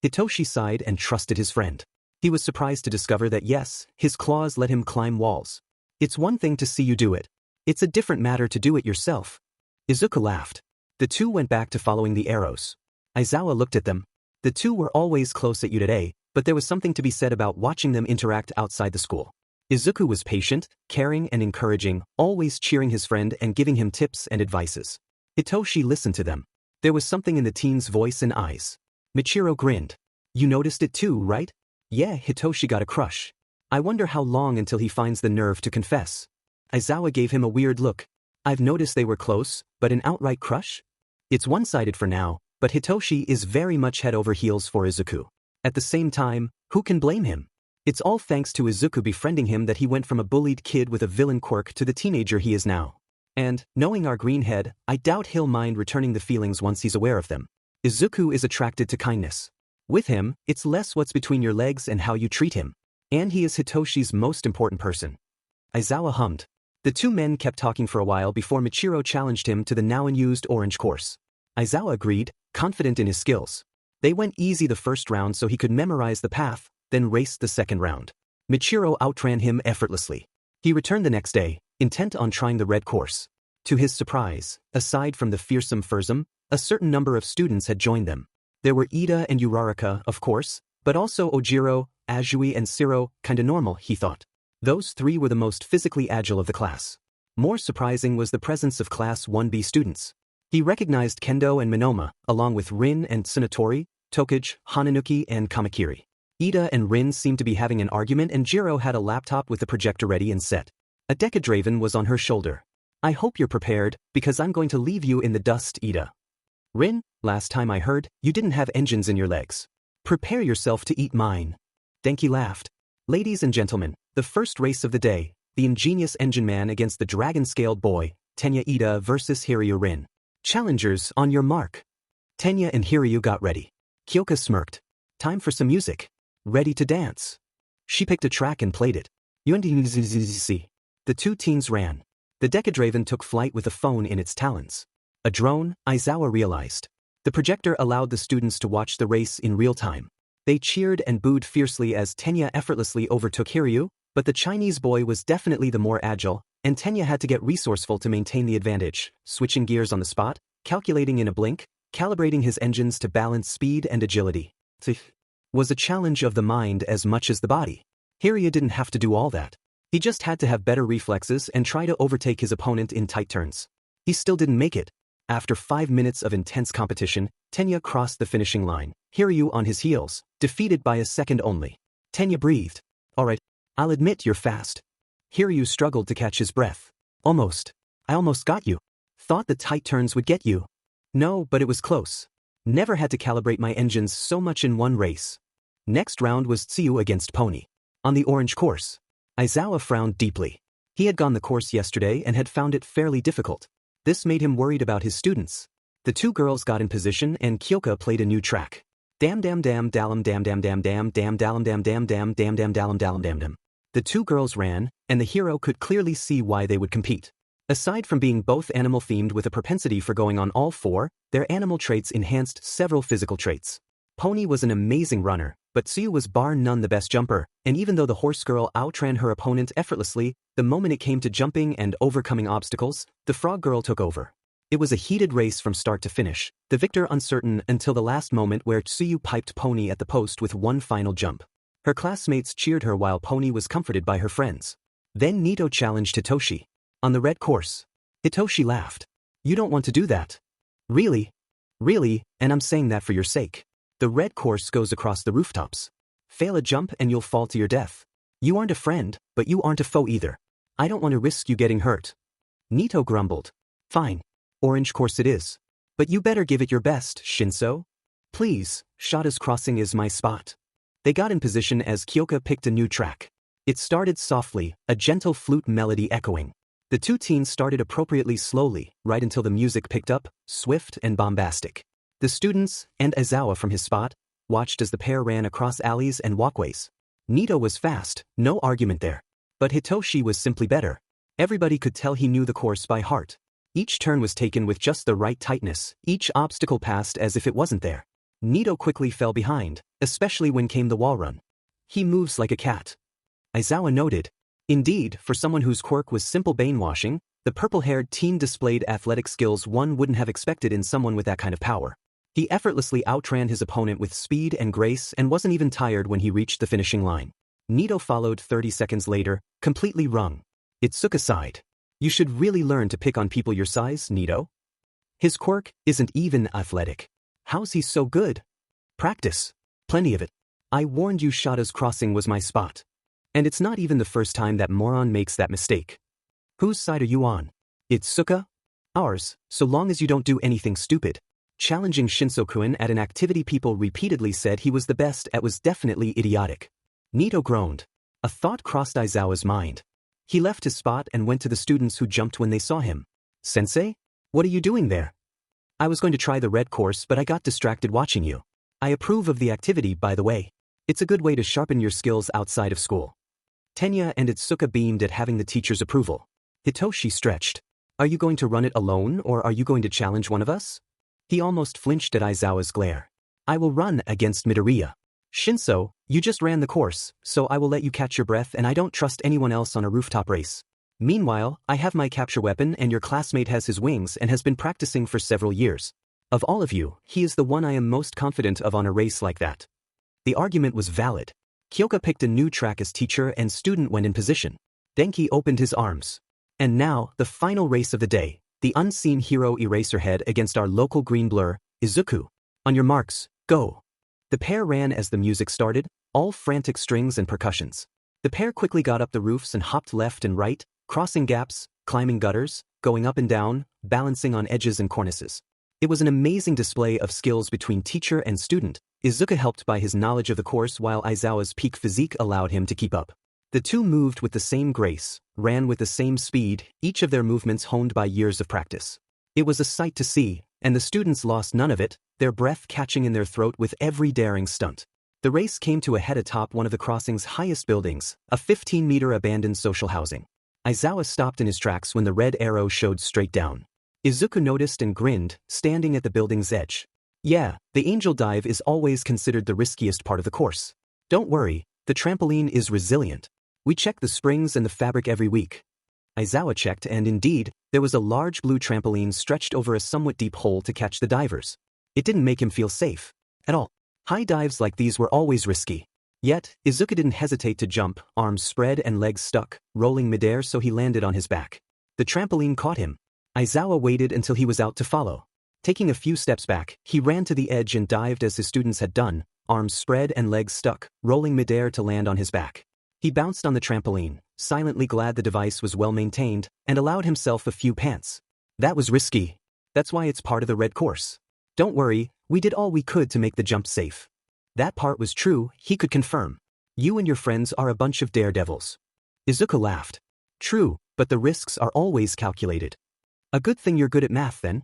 Hitoshi sighed and trusted his friend. He was surprised to discover that yes, his claws let him climb walls. "It's one thing to see you do it. It's a different matter to do it yourself." Izuku laughed. The two went back to following the arrows. Aizawa looked at them. The two were always close at UDA, but there was something to be said about watching them interact outside the school. Izuku was patient, caring and encouraging, always cheering his friend and giving him tips and advices. Hitoshi listened to them. There was something in the teen's voice and eyes. Michiro grinned. "You noticed it too, right?" "Yeah," Hitoshi got a crush. "I wonder how long until he finds the nerve to confess." Aizawa gave him a weird look. "I've noticed they were close, but an outright crush?" "It's one-sided for now, but Hitoshi is very much head over heels for Izuku. At the same time, who can blame him? It's all thanks to Izuku befriending him that he went from a bullied kid with a villain quirk to the teenager he is now. And, knowing our greenhead, I doubt he'll mind returning the feelings once he's aware of them. Izuku is attracted to kindness. With him, it's less what's between your legs and how you treat him. And he is Hitoshi's most important person." Aizawa hummed. The two men kept talking for a while before Michiro challenged him to the now unused orange course. Aizawa agreed, confident in his skills. They went easy the first round so he could memorize the path, then raced the second round. Michiro outran him effortlessly. He returned the next day, intent on trying the red course. To his surprise, aside from the fearsome Furzum, a certain number of students had joined them. There were Ida and Uraraka, of course, but also Ojiro, Azui and Siro, kinda normal, he thought. Those three were the most physically agile of the class. More surprising was the presence of Class 1B students. He recognized Kendo and Minoma, along with Rin and Tsunatori, Tokage, Hananuki and Kamakiri. Ida and Rin seemed to be having an argument and Jiro had a laptop with the projector ready and set. A Decadraven was on her shoulder. "I hope you're prepared, because I'm going to leave you in the dust, Ida." "Rin, last time I heard, you didn't have engines in your legs. Prepare yourself to eat mine." Denki laughed. "Ladies and gentlemen, the first race of the day, the ingenious engine man against the dragon-scaled boy, Tenya Ida versus Hiryu Rin. Challengers, on your mark." Tenya and Hiryu got ready. Kyoka smirked. "Time for some music. Ready to dance." She picked a track and played it. The two teens ran. The Decadraven took flight with a phone in its talons. A drone, Aizawa realized. The projector allowed the students to watch the race in real time. They cheered and booed fiercely as Tenya effortlessly overtook Hiryu, but the Chinese boy was definitely the more agile, and Tenya had to get resourceful to maintain the advantage, switching gears on the spot, calculating in a blink, calibrating his engines to balance speed and agility. Was a challenge of the mind as much as the body. Hiryu didn't have to do all that. He just had to have better reflexes and try to overtake his opponent in tight turns. He still didn't make it. After 5 minutes of intense competition, Tenya crossed the finishing line, Hiryu on his heels, defeated by a second only. Tenya breathed. "Alright, I'll admit you're fast." Hiryu struggled to catch his breath. "Almost. I almost got you. Thought the tight turns would get you." "No, but it was close. Never had to calibrate my engines so much in one race." Next round was Tsuyu against Pony. On the orange course. Aizawa frowned deeply. He had gone the course yesterday and had found it fairly difficult. This made him worried about his students. The two girls got in position and Kyoka played a new track. Dam dam dam dalam dam dam dam dam dam dalam dam dam dam dam dam dalam dalam dam dam. The two girls ran, and the hero could clearly see why they would compete. Aside from being both animal-themed with a propensity for going on all four, their animal traits enhanced several physical traits. Pony was an amazing runner, but Tsuyu was bar none the best jumper, and even though the horse girl outran her opponent effortlessly, the moment it came to jumping and overcoming obstacles, the frog girl took over. It was a heated race from start to finish, the victor uncertain until the last moment where Tsuyu piped Pony at the post with one final jump. Her classmates cheered her while Pony was comforted by her friends. Then Nito challenged Hitoshi. On the red course. Hitoshi laughed. You don't want to do that. Really? Really, and I'm saying that for your sake. The red course goes across the rooftops. Fail a jump and you'll fall to your death. You aren't a friend, but you aren't a foe either. I don't want to risk you getting hurt. Nito grumbled. Fine. Orange course it is. But you better give it your best, Shinso. Please, Shada's crossing is my spot. They got in position as Kyoka picked a new track. It started softly, a gentle flute melody echoing. The two teens started appropriately slowly, right until the music picked up, swift and bombastic. The students, and Aizawa from his spot, watched as the pair ran across alleys and walkways. Nito was fast, no argument there. But Hitoshi was simply better. Everybody could tell he knew the course by heart. Each turn was taken with just the right tightness, each obstacle passed as if it wasn't there. Nito quickly fell behind, especially when came the wall run. He moves like a cat. Aizawa noted. Indeed, for someone whose quirk was simple brainwashing, the purple-haired teen displayed athletic skills one wouldn't have expected in someone with that kind of power. He effortlessly outran his opponent with speed and grace and wasn't even tired when he reached the finishing line. Nito followed 30 seconds later, completely wrung. Itsuka sighed. You should really learn to pick on people your size, Nito. His quirk isn't even athletic. How's he so good? Practice. Plenty of it. I warned you Shada's crossing was my spot. And it's not even the first time that moron makes that mistake. Whose side are you on? Itsuka? Ours, so long as you don't do anything stupid. Challenging Shinso-kun at an activity people repeatedly said he was the best at was definitely idiotic. Nito groaned. A thought crossed Aizawa's mind. He left his spot and went to the students who jumped when they saw him. Sensei? What are you doing there? I was going to try the red course but I got distracted watching you. I approve of the activity, by the way. It's a good way to sharpen your skills outside of school. Tenya and Itsuka beamed at having the teacher's approval. Hitoshi stretched. Are you going to run it alone or are you going to challenge one of us? He almost flinched at Aizawa's glare. I will run against Midoriya. Shinso, you just ran the course, so I will let you catch your breath and I don't trust anyone else on a rooftop race. Meanwhile, I have my capture weapon and your classmate has his wings and has been practicing for several years. Of all of you, he is the one I am most confident of on a race like that. The argument was valid. Kyoka picked a new track as teacher and student went in position. Denki opened his arms. And now, the final race of the day, the unseen hero Eraserhead against our local green blur, Izuku. On your marks, go. The pair ran as the music started, all frantic strings and percussions. The pair quickly got up the roofs and hopped left and right, crossing gaps, climbing gutters, going up and down, balancing on edges and cornices. It was an amazing display of skills between teacher and student, Izuku helped by his knowledge of the course while Aizawa's peak physique allowed him to keep up. The two moved with the same grace, ran with the same speed, each of their movements honed by years of practice. It was a sight to see, and the students lost none of it, their breath catching in their throat with every daring stunt. The race came to a head atop one of the crossing's highest buildings, a 15-meter abandoned social housing. Aizawa stopped in his tracks when the red arrow showed straight down. Izuku noticed and grinned, standing at the building's edge. Yeah, the angel dive is always considered the riskiest part of the course. Don't worry, the trampoline is resilient. We check the springs and the fabric every week. Aizawa checked and indeed, there was a large blue trampoline stretched over a somewhat deep hole to catch the divers. It didn't make him feel safe. At all. High dives like these were always risky. Yet, Izuku didn't hesitate to jump, arms spread and legs stuck, rolling midair so he landed on his back. The trampoline caught him. Aizawa waited until he was out to follow. Taking a few steps back, he ran to the edge and dived as his students had done, arms spread and legs stuck, rolling midair to land on his back. He bounced on the trampoline, silently glad the device was well maintained, and allowed himself a few pants. That was risky. That's why it's part of the red course. Don't worry, we did all we could to make the jump safe. That part was true, he could confirm. You and your friends are a bunch of daredevils. Izuku laughed. True, but the risks are always calculated. A good thing you're good at math then.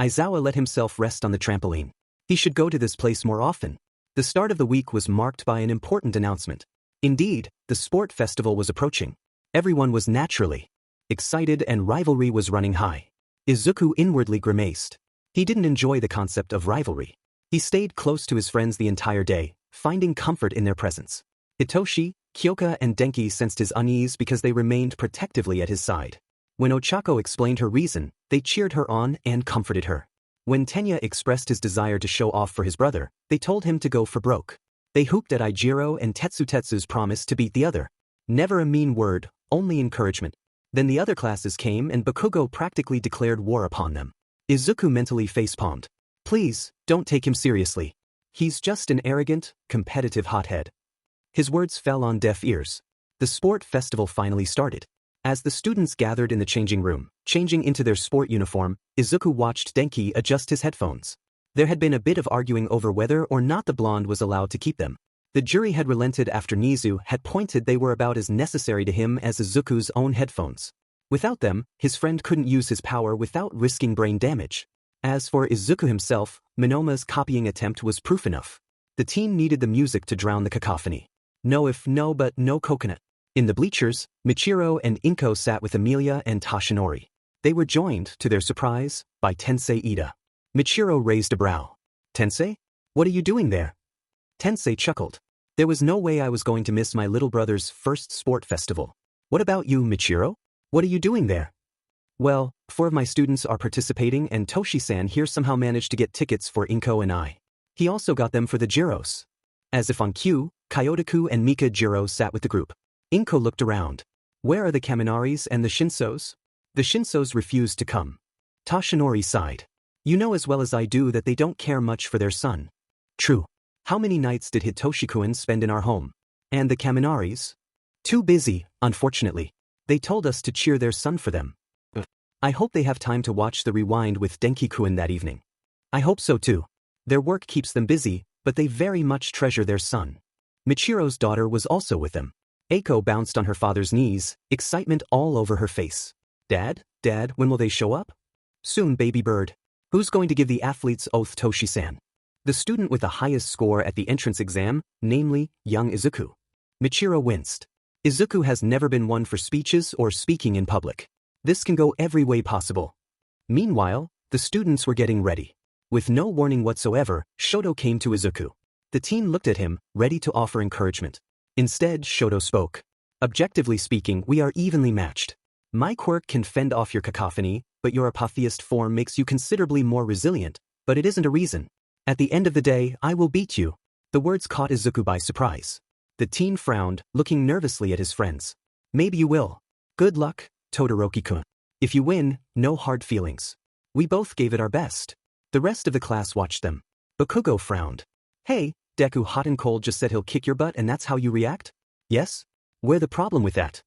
Aizawa let himself rest on the trampoline. He should go to this place more often. The start of the week was marked by an important announcement. Indeed, the sport festival was approaching. Everyone was naturally excited and rivalry was running high. Izuku inwardly grimaced. He didn't enjoy the concept of rivalry. He stayed close to his friends the entire day, finding comfort in their presence. Hitoshi, Kyoka and Denki sensed his unease because they remained protectively at his side. When Ochako explained her reason, they cheered her on and comforted her. When Tenya expressed his desire to show off for his brother, they told him to go for broke. They hooped at Ijiro and Tetsutetsu's promise to beat the other. Never a mean word, only encouragement. Then the other classes came and Bakugo practically declared war upon them. Izuku mentally facepalmed. Please, don't take him seriously. He's just an arrogant, competitive hothead. His words fell on deaf ears. The sport festival finally started. As the students gathered in the changing room, changing into their sport uniform, Izuku watched Denki adjust his headphones. There had been a bit of arguing over whether or not the blonde was allowed to keep them. The jury had relented after Nizu had pointed they were about as necessary to him as Izuku's own headphones. Without them, his friend couldn't use his power without risking brain damage. As for Izuku himself, Minoma's copying attempt was proof enough. The team needed the music to drown the cacophony. No if no but no coconut. In the bleachers, Michiro and Inko sat with Emilia and Toshinori. They were joined, to their surprise, by Tensei Ida. Michiro raised a brow. Tensei? What are you doing there? Tensei chuckled. There was no way I was going to miss my little brother's first sport festival. What about you, Michiro? What are you doing there? Well, 4 of my students are participating and Toshi-san here somehow managed to get tickets for Inko and I. He also got them for the Jiros. As if on cue, Kyotoku and Mika Jiro sat with the group. Inko looked around. Where are the Kaminaris and the Shinsos? The Shinsos refused to come. Toshinori sighed. You know as well as I do that they don't care much for their son. True. How many nights did Hitoshi-kun spend in our home? And the Kaminaris? Too busy, unfortunately. They told us to cheer their son for them. I hope they have time to watch the rewind with Denki-kun that evening. I hope so too. Their work keeps them busy, but they very much treasure their son. Michiro's daughter was also with them. Eiko bounced on her father's knees, excitement all over her face. Dad, when will they show up? Soon, baby bird. Who's going to give the athlete's oath, Toshi-san? The student with the highest score at the entrance exam, namely, young Izuku. Michiro winced. Izuku has never been one for speeches or speaking in public. This can go every way possible. Meanwhile, the students were getting ready. With no warning whatsoever, Shoto came to Izuku. The teen looked at him, ready to offer encouragement. Instead, Shoto spoke. Objectively speaking, we are evenly matched. My quirk can fend off your cacophony, but your apotheist form makes you considerably more resilient, but it isn't a reason. At the end of the day, I will beat you. The words caught Izuku by surprise. The teen frowned, looking nervously at his friends. Maybe you will. Good luck, Todoroki-kun. If you win, no hard feelings. We both gave it our best. The rest of the class watched them. Bakugo frowned. Hey, Deku hot and cold just said he'll kick your butt and that's how you react? Yes? Where's the problem with that?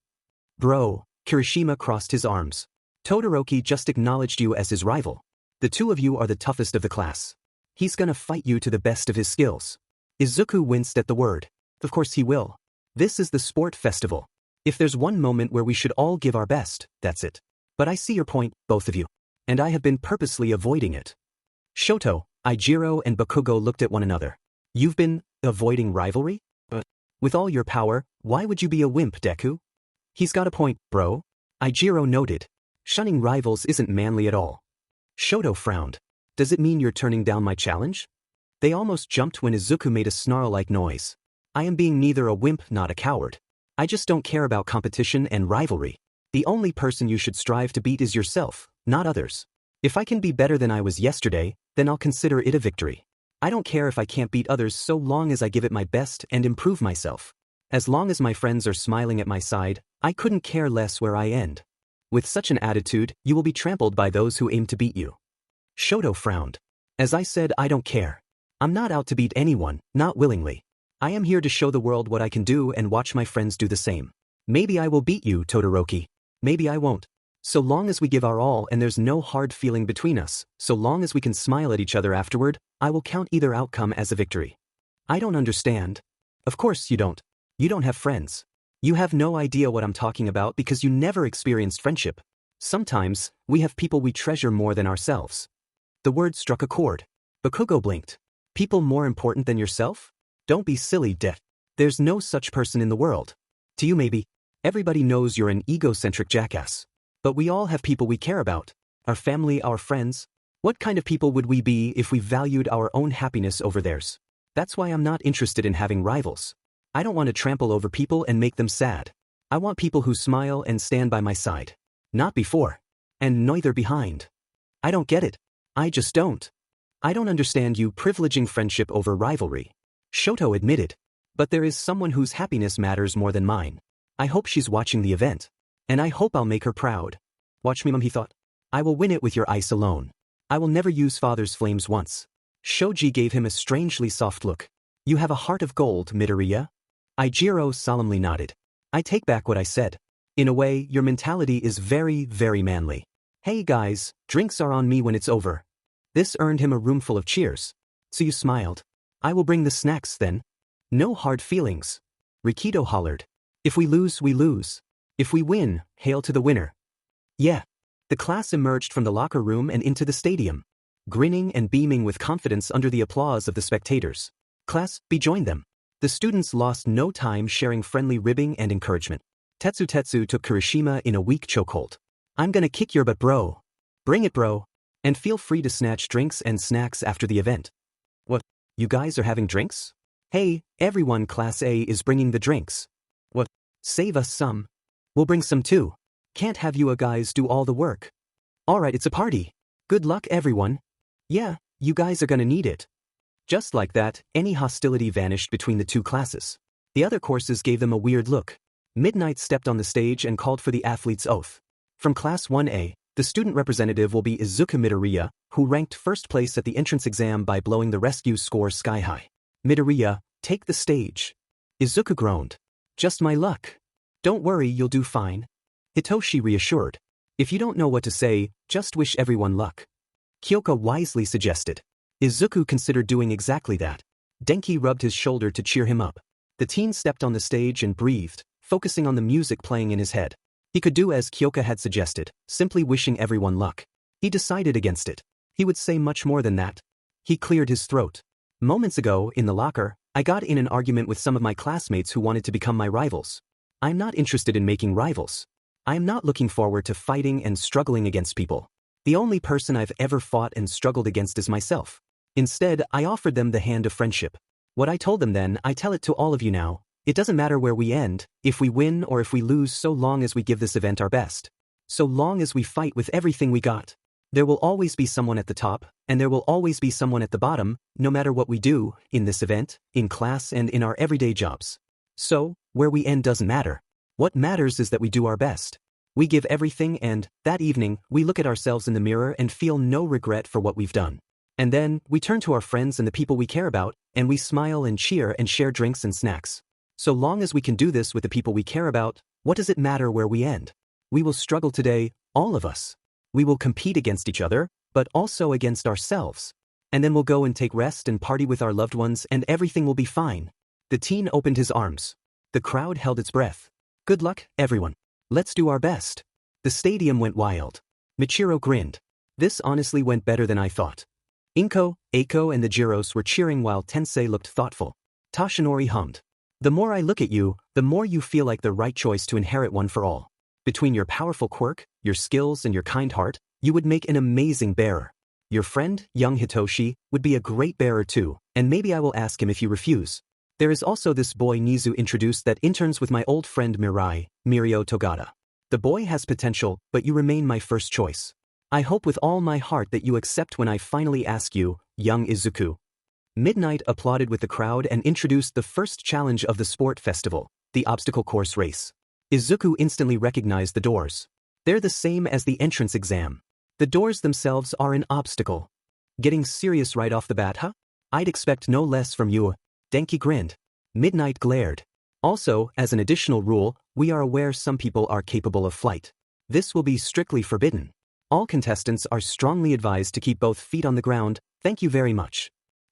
Bro, Kirishima crossed his arms. Todoroki just acknowledged you as his rival. The two of you are the toughest of the class. He's gonna fight you to the best of his skills. Izuku winced at the word. Of course he will. This is the sport festival. If there's one moment where we should all give our best, that's it. But I see your point, both of you. And I have been purposely avoiding it. Shoto, Ijiro and Bakugo looked at one another. You've been avoiding rivalry? But with all your power, why would you be a wimp, Deku? He's got a point, bro. Ijiro noted. Shunning rivals isn't manly at all. Shoto frowned. Does it mean you're turning down my challenge? They almost jumped when Izuku made a snarl-like noise. I am being neither a wimp nor a coward. I just don't care about competition and rivalry. The only person you should strive to beat is yourself, not others. If I can be better than I was yesterday, then I'll consider it a victory. I don't care if I can't beat others so long as I give it my best and improve myself. As long as my friends are smiling at my side, I couldn't care less where I end. With such an attitude, you will be trampled by those who aim to beat you. Shoto frowned. As I said, I don't care. I'm not out to beat anyone, not willingly. I am here to show the world what I can do and watch my friends do the same. Maybe I will beat you, Todoroki. Maybe I won't. So long as we give our all and there's no hard feeling between us, so long as we can smile at each other afterward, I will count either outcome as a victory. I don't understand. Of course you don't. You don't have friends. You have no idea what I'm talking about because you never experienced friendship. Sometimes, we have people we treasure more than ourselves. The word struck a chord. Bakugo blinked. People more important than yourself? Don't be silly, Det. There's no such person in the world. To you maybe. Everybody knows you're an egocentric jackass. But we all have people we care about. Our family, our friends. What kind of people would we be if we valued our own happiness over theirs? That's why I'm not interested in having rivals. I don't want to trample over people and make them sad. I want people who smile and stand by my side. Not before. And neither behind. I don't get it. I just don't. I don't understand you privileging friendship over rivalry. Shoto admitted. But there is someone whose happiness matters more than mine. I hope she's watching the event. And I hope I'll make her proud. Watch me, Mom, he thought. I will win it with your ice alone. I will never use father's flames once. Shoji gave him a strangely soft look. You have a heart of gold, Midoriya. Ijiro solemnly nodded. I take back what I said. In a way, your mentality is very, very manly. Hey guys, drinks are on me when it's over. This earned him a roomful of cheers. So you smiled. I will bring the snacks then. No hard feelings. Rikido hollered. If we lose, we lose. If we win, hail to the winner. Yeah. The class emerged from the locker room and into the stadium, grinning and beaming with confidence under the applause of the spectators. Class B joined them. The students lost no time sharing friendly ribbing and encouragement. Tetsu took Kirishima in a weak chokehold. I'm gonna kick your butt, bro. Bring it, bro. And feel free to snatch drinks and snacks after the event. What? You guys are having drinks? Hey, everyone, Class A is bringing the drinks. What? Save us some. We'll bring some too. Can't have you guys do all the work. Alright, it's a party. Good luck, everyone. Yeah, you guys are gonna need it. Just like that, any hostility vanished between the two classes. The other courses gave them a weird look. Midnight stepped on the stage and called for the athlete's oath. From Class 1A, the student representative will be Izuku Midoriya, who ranked first place at the entrance exam by blowing the rescue score sky high. Midoriya, take the stage. Izuku groaned. Just my luck. Don't worry, you'll do fine. Hitoshi reassured. If you don't know what to say, just wish everyone luck. Kyoka wisely suggested. Izuku considered doing exactly that. Denki rubbed his shoulder to cheer him up. The teen stepped on the stage and breathed, focusing on the music playing in his head. He could do as Kyoka had suggested, simply wishing everyone luck. He decided against it. He would say much more than that. He cleared his throat. Moments ago, in the locker, I got in an argument with some of my classmates who wanted to become my rivals. I'm not interested in making rivals. I am not looking forward to fighting and struggling against people. The only person I've ever fought and struggled against is myself. Instead, I offered them the hand of friendship. What I told them then, I tell it to all of you now. It doesn't matter where we end, if we win or if we lose, so long as we give this event our best. So long as we fight with everything we got. There will always be someone at the top, and there will always be someone at the bottom, no matter what we do, in this event, in class and in our everyday jobs. So, where we end doesn't matter. What matters is that we do our best. We give everything and, that evening, we look at ourselves in the mirror and feel no regret for what we've done. And then, we turn to our friends and the people we care about, and we smile and cheer and share drinks and snacks. So long as we can do this with the people we care about, what does it matter where we end? We will struggle today, all of us. We will compete against each other, but also against ourselves. And then we'll go and take rest and party with our loved ones and everything will be fine. The teen opened his arms. The crowd held its breath. Good luck, everyone. Let's do our best. The stadium went wild. Michiro grinned. This honestly went better than I thought. Inko, Eiko and the Jiros were cheering while Tensei looked thoughtful. Tashinori hummed. The more I look at you, the more you feel like the right choice to inherit one for all. Between your powerful quirk, your skills and your kind heart, you would make an amazing bearer. Your friend, young Hitoshi, would be a great bearer too, and maybe I will ask him if you refuse. There is also this boy Nizu introduced that interns with my old friend Mirio Togata. The boy has potential, but you remain my first choice. I hope with all my heart that you accept when I finally ask you, young Izuku. Midnight applauded with the crowd and introduced the first challenge of the sport festival, the obstacle course race. Izuku instantly recognized the doors. They're the same as the entrance exam. The doors themselves are an obstacle. Getting serious right off the bat, huh? I'd expect no less from you. Denki grinned. Midnight glared. Also, as an additional rule, we are aware some people are capable of flight. This will be strictly forbidden. All contestants are strongly advised to keep both feet on the ground. Thank you very much.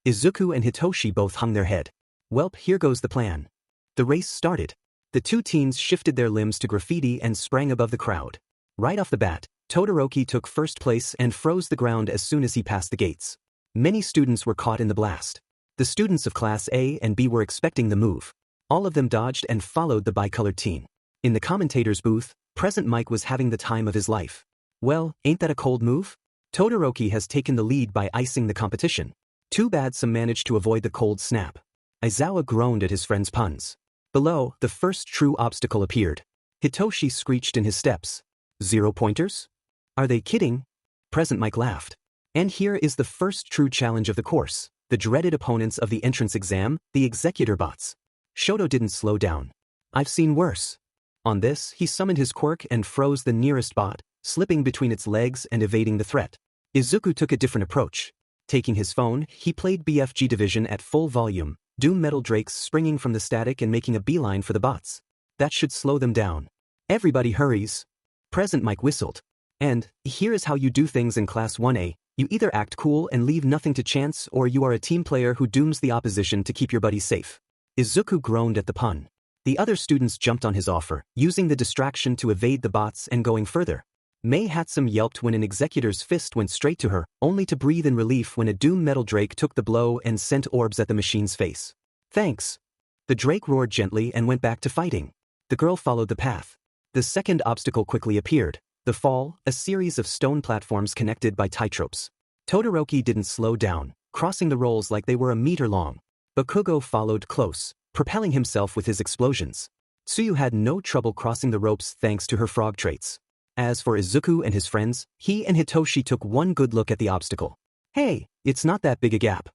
Izuku and Hitoshi both hung their head. Welp, here goes the plan. The race started. The two teens shifted their limbs to graffiti and sprang above the crowd. Right off the bat, Todoroki took first place and froze the ground as soon as he passed the gates. Many students were caught in the blast. The students of Class A and B were expecting the move. All of them dodged and followed the bicolored teen. In the commentator's booth, Present Mike was having the time of his life. Well, ain't that a cold move? Todoroki has taken the lead by icing the competition. Too bad some managed to avoid the cold snap. Aizawa groaned at his friend's puns. Below, the first true obstacle appeared. Hitoshi screeched in his steps. 0 pointers? Are they kidding? Present Mike laughed. And here is the first true challenge of the course, the dreaded opponents of the entrance exam, the executor bots. Shoto didn't slow down. I've seen worse. On this, he summoned his quirk and froze the nearest bot, slipping between its legs and evading the threat. Izuku took a different approach. Taking his phone, he played BFG Division at full volume, Doom Metal Drakes springing from the static and making a beeline for the bots. That should slow them down. Everybody hurries. Present Mike whistled. And, here is how you do things in Class 1A, you either act cool and leave nothing to chance or you are a team player who dooms the opposition to keep your buddies safe. Izuku groaned at the pun. The other students jumped on his offer, using the distraction to evade the bots and going further. Mei Hatsum yelped when an executor's fist went straight to her, only to breathe in relief when a Doom Metal Drake took the blow and sent orbs at the machine's face. Thanks. The Drake roared gently and went back to fighting. The girl followed the path. The second obstacle quickly appeared. The fall, a series of stone platforms connected by tight ropes. Todoroki didn't slow down, crossing the rolls like they were a meter long. Bakugo followed close, propelling himself with his explosions. Tsuyu had no trouble crossing the ropes thanks to her frog traits. As for Izuku and his friends, he and Hitoshi took one good look at the obstacle. Hey, it's not that big a gap.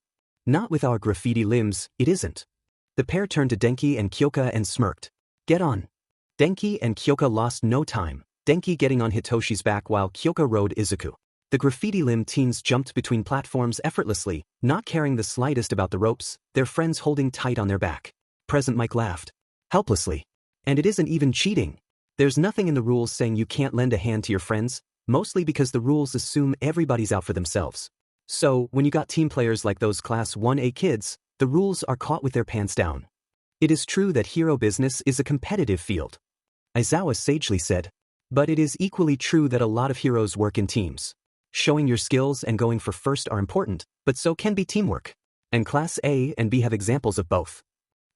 Not with our graffiti limbs, it isn't. The pair turned to Denki and Kyoka and smirked. Get on. Denki and Kyoka lost no time, Denki getting on Hitoshi's back while Kyoka rode Izuku. The graffiti limb teens jumped between platforms effortlessly, not caring the slightest about the ropes, their friends holding tight on their back. Present Mike laughed. Helplessly. And it isn't even cheating. There's nothing in the rules saying you can't lend a hand to your friends, mostly because the rules assume everybody's out for themselves. So, when you got team players like those Class 1A kids, the rules are caught with their pants down. It is true that hero business is a competitive field. Aizawa sagely said. But it is equally true that a lot of heroes work in teams. Showing your skills and going for first are important, but so can be teamwork. And Class A and B have examples of both.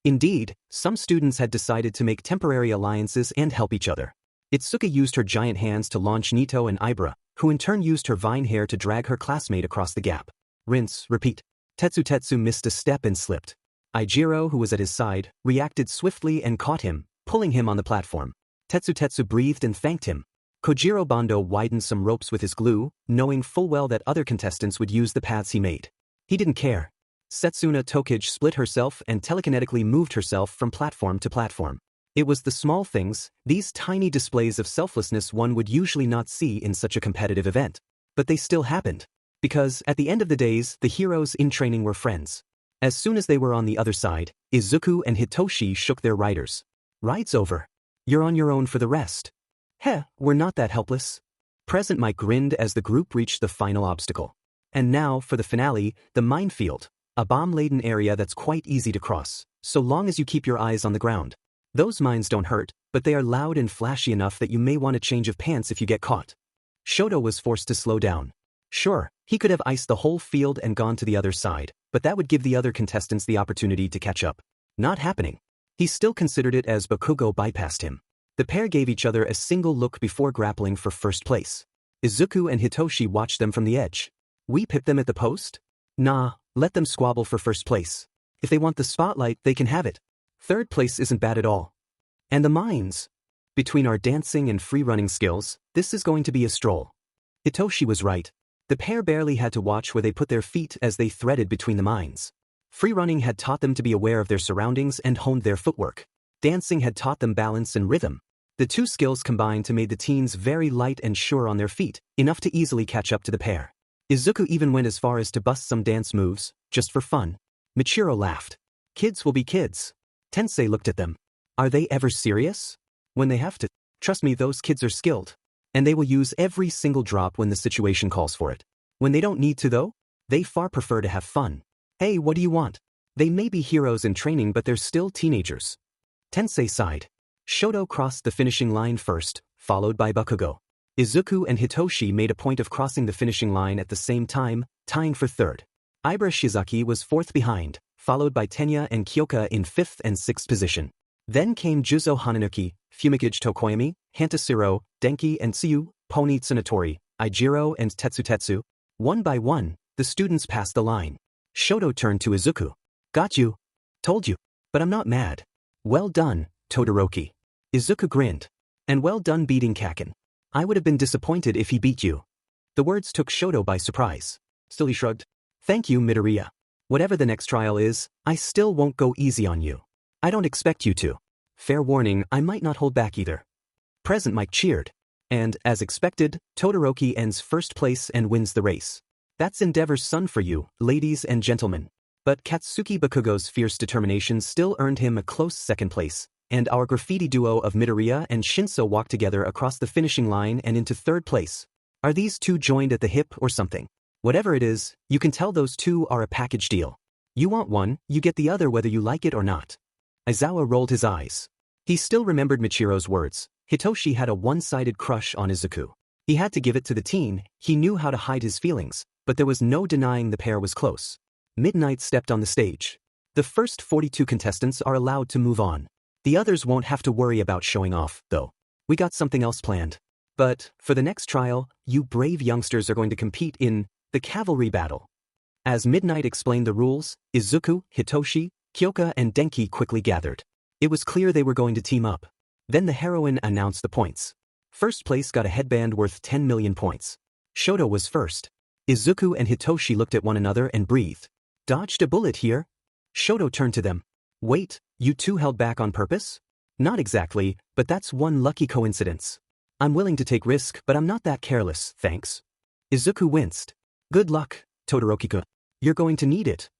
Indeed, some students had decided to make temporary alliances and help each other. Itsuka used her giant hands to launch Nito and Ibra, who in turn used her vine hair to drag her classmate across the gap. Rinse, repeat. Tetsu missed a step and slipped. Ijiro, who was at his side, reacted swiftly and caught him, pulling him on the platform. Tetsu breathed and thanked him. Kojiro Bando widened some ropes with his glue, knowing full well that other contestants would use the paths he made. He didn't care. Setsuna Tokage split herself and telekinetically moved herself from platform to platform. It was the small things, these tiny displays of selflessness one would usually not see in such a competitive event. But they still happened. Because, at the end of the days, the heroes in training were friends. As soon as they were on the other side, Izuku and Hitoshi shook their riders. Ride's over. You're on your own for the rest. Heh, we're not that helpless. Present Mike grinned as the group reached the final obstacle. And now, for the finale, the minefield. A bomb-laden area that's quite easy to cross, so long as you keep your eyes on the ground. Those mines don't hurt, but they are loud and flashy enough that you may want a change of pants if you get caught. Shoto was forced to slow down. Sure, he could have iced the whole field and gone to the other side, but that would give the other contestants the opportunity to catch up. Not happening. He still considered it as Bakugo bypassed him. The pair gave each other a single look before grappling for first place. Izuku and Hitoshi watched them from the edge. We pip them at the post? Nah, let them squabble for first place. If they want the spotlight, they can have it. Third place isn't bad at all. And the mines. Between our dancing and free-running skills, this is going to be a stroll. Hitoshi was right. The pair barely had to watch where they put their feet as they threaded between the mines. Free-running had taught them to be aware of their surroundings and honed their footwork. Dancing had taught them balance and rhythm. The two skills combined to made the teens very light and sure on their feet, enough to easily catch up to the pair. Izuku even went as far as to bust some dance moves, just for fun. Michiro laughed. Kids will be kids. Tensei looked at them. Are they ever serious? When they have to. Trust me, those kids are skilled. And they will use every single drop when the situation calls for it. When they don't need to though, they far prefer to have fun. Hey, what do you want? They may be heroes in training but they're still teenagers. Tensei sighed. Shoto crossed the finishing line first, followed by Bakugo. Izuku and Hitoshi made a point of crossing the finishing line at the same time, tying for third. Ibra Shizaki was fourth behind, followed by Tenya and Kyoka in fifth and sixth position. Then came Juzo Hananuki, Fumigage Tokoyami, Hantasiro, Denki and Tsuyu, Pony Tsunatori, Ijiro and Tetsu. One by one, the students passed the line. Shoto turned to Izuku. Got you. Told you. But I'm not mad. Well done, Todoroki. Izuku grinned. And well done beating Kaken. I would have been disappointed if he beat you. The words took Shoto by surprise. Still he shrugged. Thank you, Midoriya. Whatever the next trial is, I still won't go easy on you. I don't expect you to. Fair warning, I might not hold back either. Present Mike cheered. And, as expected, Todoroki ends first place and wins the race. That's Endeavor's son for you, ladies and gentlemen. But Katsuki Bakugo's fierce determination still earned him a close second place, and our graffiti duo of Midoriya and Shinso walked together across the finishing line and into third place. Are these two joined at the hip or something? Whatever it is, you can tell those two are a package deal. You want one, you get the other whether you like it or not. Aizawa rolled his eyes. He still remembered Michiro's words. Hitoshi had a one-sided crush on Izuku. He had to give it to the teen, he knew how to hide his feelings, but there was no denying the pair was close. Midnight stepped on the stage. The first 42 contestants are allowed to move on. The others won't have to worry about showing off, though. We got something else planned. But, for the next trial, you brave youngsters are going to compete in the cavalry battle. As Midnight explained the rules, Izuku, Hitoshi, Kyoka and Denki quickly gathered. It was clear they were going to team up. Then the heroine announced the points. First place got a headband worth 10 million points. Shoto was first. Izuku and Hitoshi looked at one another and breathed. Dodged a bullet here? Shoto turned to them. Wait, you two held back on purpose? Not exactly, but that's one lucky coincidence. I'm willing to take risk, but I'm not that careless, thanks. Izuku winced. Good luck, Todoroki-kun. You're going to need it.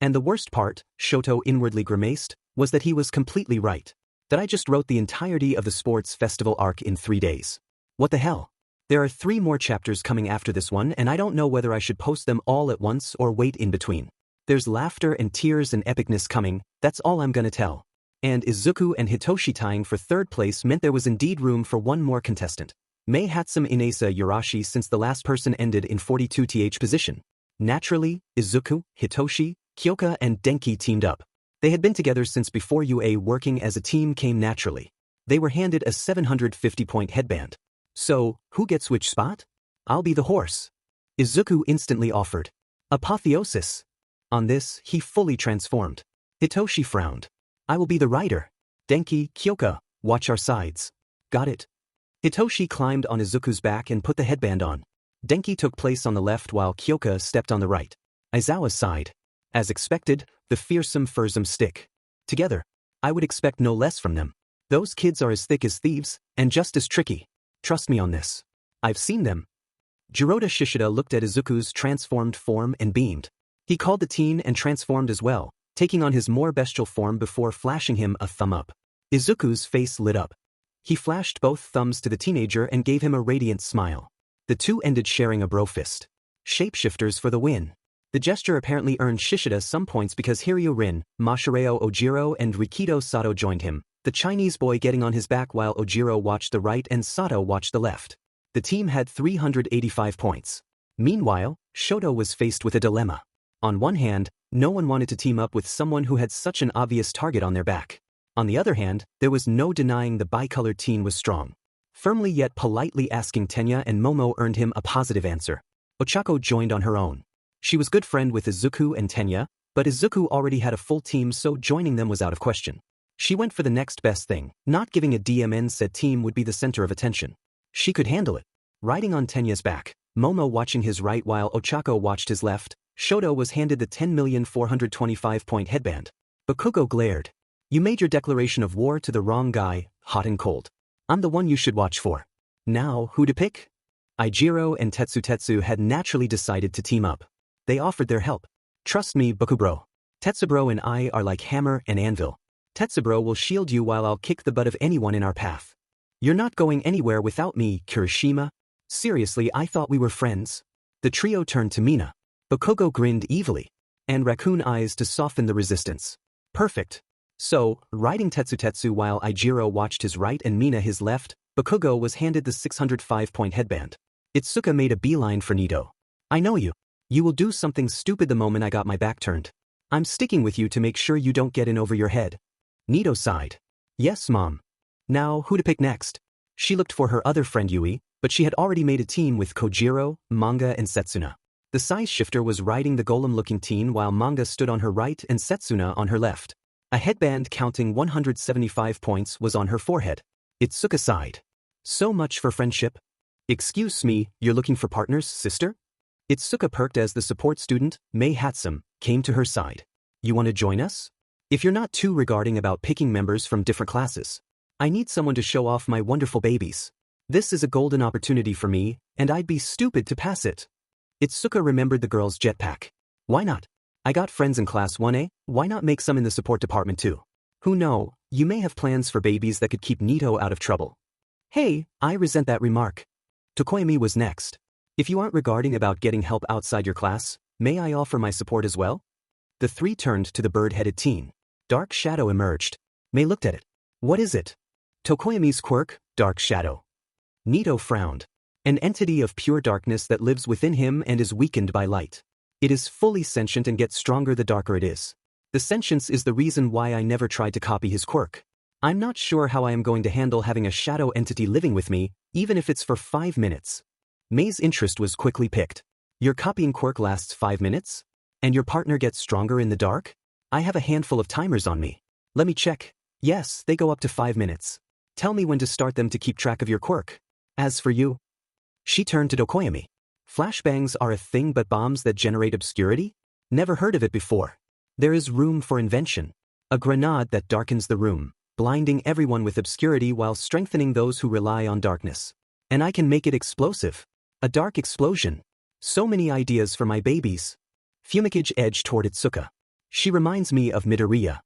And the worst part, Shoto inwardly grimaced, was that he was completely right. That I just wrote the entirety of the sports festival arc in 3 days. What the hell? There are 3 more chapters coming after this one and I don't know whether I should post them all at once or wait in between. There's laughter and tears and epicness coming, that's all I'm gonna tell. And Izuku and Hitoshi tying for third place meant there was indeed room for one more contestant. Mei Hatsum Inasa Yurashi since the last person ended in 42th position. Naturally, Izuku, Hitoshi, Kyoka and Denki teamed up. They had been together since before UA working as a team came naturally. They were handed a 750-point headband. So, who gets which spot? I'll be the horse. Izuku instantly offered. Apotheosis. On this, he fully transformed. Hitoshi frowned. I will be the rider. Denki, Kyoka, watch our sides. Got it. Hitoshi climbed on Izuku's back and put the headband on. Denki took place on the left while Kyoka stepped on the right. Aizawa sighed. As expected, the fearsome fursome stick. Together. I would expect no less from them. Those kids are as thick as thieves, and just as tricky. Trust me on this. I've seen them. Jiroda Shishida looked at Izuku's transformed form and beamed. He called the teen and transformed as well, taking on his more bestial form before flashing him a thumb up. Izuku's face lit up. He flashed both thumbs to the teenager and gave him a radiant smile. The two ended sharing a bro fist. Shapeshifters for the win. The gesture apparently earned Shishida some points because Hiryu Rin, Masahiro Ojiro and Rikido Sato joined him, the Chinese boy getting on his back while Ojiro watched the right and Sato watched the left. The team had 385 points. Meanwhile, Shoto was faced with a dilemma. On one hand, no one wanted to team up with someone who had such an obvious target on their back. On the other hand, there was no denying the bicolored teen was strong. Firmly yet politely asking Tenya and Momo earned him a positive answer. Ochako joined on her own. She was good friend with Izuku and Tenya, but Izuku already had a full team so joining them was out of question. She went for the next best thing, not giving a DMN said team would be the center of attention. She could handle it. Riding on Tenya's back, Momo watching his right while Ochako watched his left, Shoto was handed the 10,425-point headband. Bakugo glared. You made your declaration of war to the wrong guy, hot and cold. I'm the one you should watch for. Now, who to pick? Ijiro and Tetsu had naturally decided to team up. They offered their help. Trust me, Bakubro. Tetsubro and I are like hammer and anvil. Tetsubro will shield you while I'll kick the butt of anyone in our path. You're not going anywhere without me, Kirishima. Seriously, I thought we were friends. The trio turned to Mina. Bakugo grinned evilly, and raccoon eyes to soften the resistance. Perfect. So, riding Tetsu while Ijiro watched his right and Mina his left, Bakugo was handed the 605-point headband. Itsuka made a beeline for Nido. I know you. You will do something stupid the moment I got my back turned. I'm sticking with you to make sure you don't get in over your head. Nido sighed. Yes, Mom. Now, who to pick next? She looked for her other friend Yui, but she had already made a team with Kojiro, Manga and Setsuna. The size shifter was riding the golem-looking teen while Manga stood on her right and Setsuna on her left. A headband counting 175 points was on her forehead. Itsuka sighed. So much for friendship. Excuse me, you're looking for partners, sister? Itsuka perked as the support student, Mei Hatsum, came to her side. You want to join us? If you're not too regarding about picking members from different classes. I need someone to show off my wonderful babies. This is a golden opportunity for me, and I'd be stupid to pass it. Itsuka remembered the girl's jetpack. Why not? I got friends in class 1A, why not make some in the support department too? Who know, you may have plans for babies that could keep Nito out of trouble. Hey, I resent that remark. Tokoyami was next. If you aren't regarding about getting help outside your class, may I offer my support as well? The three turned to the bird-headed teen. Dark Shadow emerged. Mei looked at it. What is it? Tokoyami's quirk, Dark Shadow. Nito frowned. An entity of pure darkness that lives within him and is weakened by light. It is fully sentient and gets stronger the darker it is. The sentience is the reason why I never tried to copy his quirk. I'm not sure how I am going to handle having a shadow entity living with me, even if it's for 5 minutes. Mei's interest was quickly picked. Your copying quirk lasts 5 minutes? And your partner gets stronger in the dark? I have a handful of timers on me. Let me check. Yes, they go up to 5 minutes. Tell me when to start them to keep track of your quirk. As for you. She turned to Tokoyami. Flashbangs are a thing, but bombs that generate obscurity? Never heard of it before. There is room for invention. A grenade that darkens the room, blinding everyone with obscurity while strengthening those who rely on darkness. And I can make it explosive. A dark explosion. So many ideas for my babies. Fumikage edged toward Itsuka. She reminds me of Midoriya.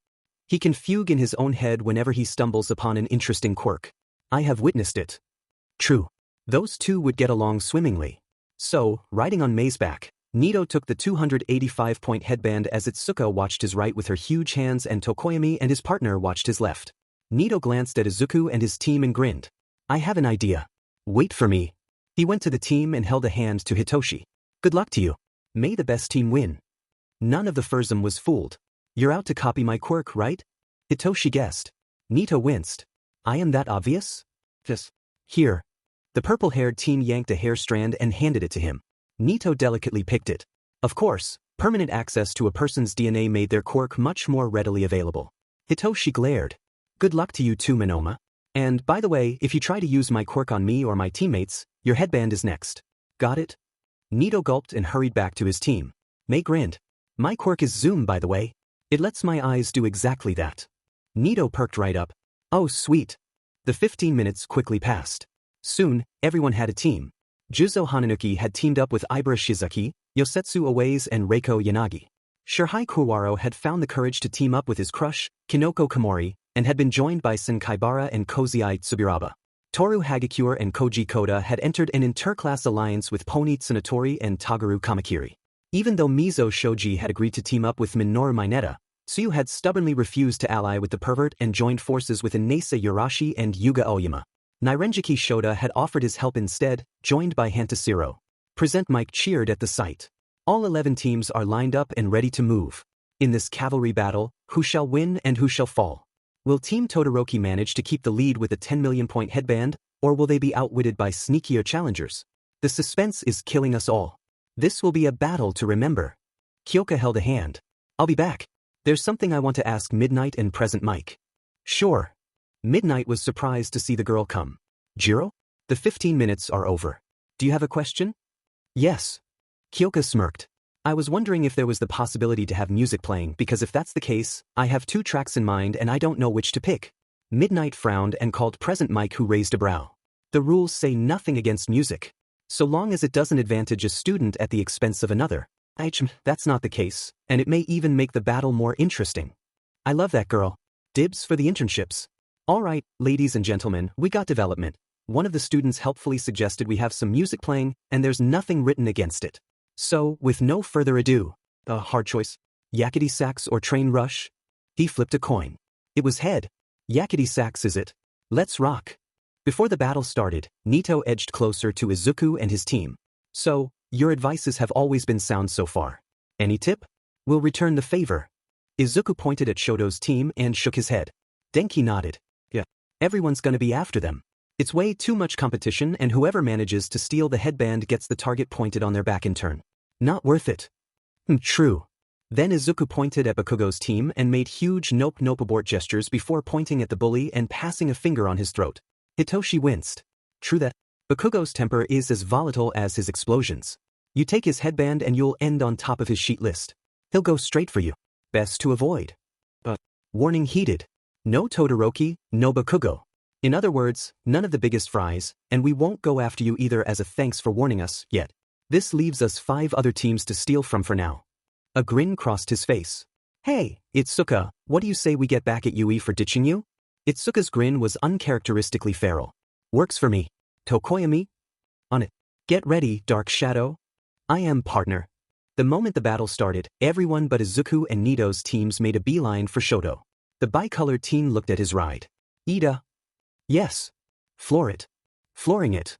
He can fugue in his own head whenever he stumbles upon an interesting quirk. I have witnessed it. True. Those two would get along swimmingly. So, riding on Mei's back, Nito took the 285-point headband as Itsuka watched his right with her huge hands and Tokoyami and his partner watched his left. Nito glanced at Izuku and his team and grinned. I have an idea. Wait for me. He went to the team and held a hand to Hitoshi. Good luck to you. May the best team win. None of the Furzum was fooled. You're out to copy my quirk, right? Hitoshi guessed. Nito winced. I am that obvious? Yes. Here. The purple-haired teen yanked a hair strand and handed it to him. Nito delicately picked it. Of course, permanent access to a person's DNA made their quirk much more readily available. Hitoshi glared. Good luck to you too, Minoma. And, by the way, if you try to use my quirk on me or my teammates, your headband is next. Got it? Nito gulped and hurried back to his team. Mei grinned. My quirk is Zoom, by the way. It lets my eyes do exactly that. Nito perked right up. Oh, sweet. The 15 minutes quickly passed. Soon, everyone had a team. Juzo Hananuki had teamed up with Ibara Shizuki, Yosetsu Owaze and Reiko Yanagi. Shirhai Kuwaro had found the courage to team up with his crush, Kinoko Komori, and had been joined by Senkaibara and Kozai Tsubiraba. Toru Hagakure and Koji Koda had entered an interclass alliance with Pony Tsunatori and Tagaru Kamakiri. Even though Mizo Shoji had agreed to team up with Minoru Mineta, Tsuyu had stubbornly refused to ally with the pervert and joined forces with Inesa Yurashi and Yuga Oyama. Nairenjiki Shoda had offered his help instead, joined by Hantashiro. Present Mike cheered at the sight. All 11 teams are lined up and ready to move. In this cavalry battle, who shall win and who shall fall? Will Team Todoroki manage to keep the lead with a 10 million point headband, or will they be outwitted by sneakier challengers? The suspense is killing us all. This will be a battle to remember. Kyoka held a hand. I'll be back. There's something I want to ask Midnight and Present Mike. Sure. Midnight was surprised to see the girl come. Jiro? The 15 minutes are over. Do you have a question? Yes. Kyoka smirked. I was wondering if there was the possibility to have music playing because if that's the case, I have 2 tracks in mind and I don't know which to pick. Midnight frowned and called Present Mike, who raised a brow. The rules say nothing against music. So long as it doesn't advantage a student at the expense of another. That's not the case, and it may even make the battle more interesting. I love that girl. Dibs for the internships. All right, ladies and gentlemen, we got development. One of the students helpfully suggested we have some music playing, and there's nothing written against it. So, with no further ado, a hard choice. Yakety sax or train rush? He flipped a coin. It was head. Yakety sax is it? Let's rock. Before the battle started, Nito edged closer to Izuku and his team. So, your advices have always been sound so far. Any tip? We'll return the favor. Izuku pointed at Shoto's team and shook his head. Denki nodded. Yeah. Everyone's gonna be after them. It's way too much competition and whoever manages to steal the headband gets the target pointed on their back in turn. Not worth it. True. Then Izuku pointed at Bakugo's team and made huge nope abort gestures before pointing at the bully and passing a finger on his throat. Hitoshi winced. True that. Bakugo's temper is as volatile as his explosions. You take his headband and you'll end on top of his sheet list. He'll go straight for you. Best to avoid. Warning heeded. No Todoroki, no Bakugo. In other words, none of the biggest fries, and we won't go after you either as a thanks for warning us, yet. This leaves us 5 other teams to steal from for now. A grin crossed his face. Hey, Itsuka, what do you say we get back at Yui for ditching you? Itsuka's grin was uncharacteristically feral. Works for me. Tokoyami? On it. Get ready, Dark Shadow. I am partner. The moment the battle started, everyone but Izuku and Nito's teams made a beeline for Shoto. The bicolored teen looked at his ride. Ida. Yes. Floor it. Flooring it.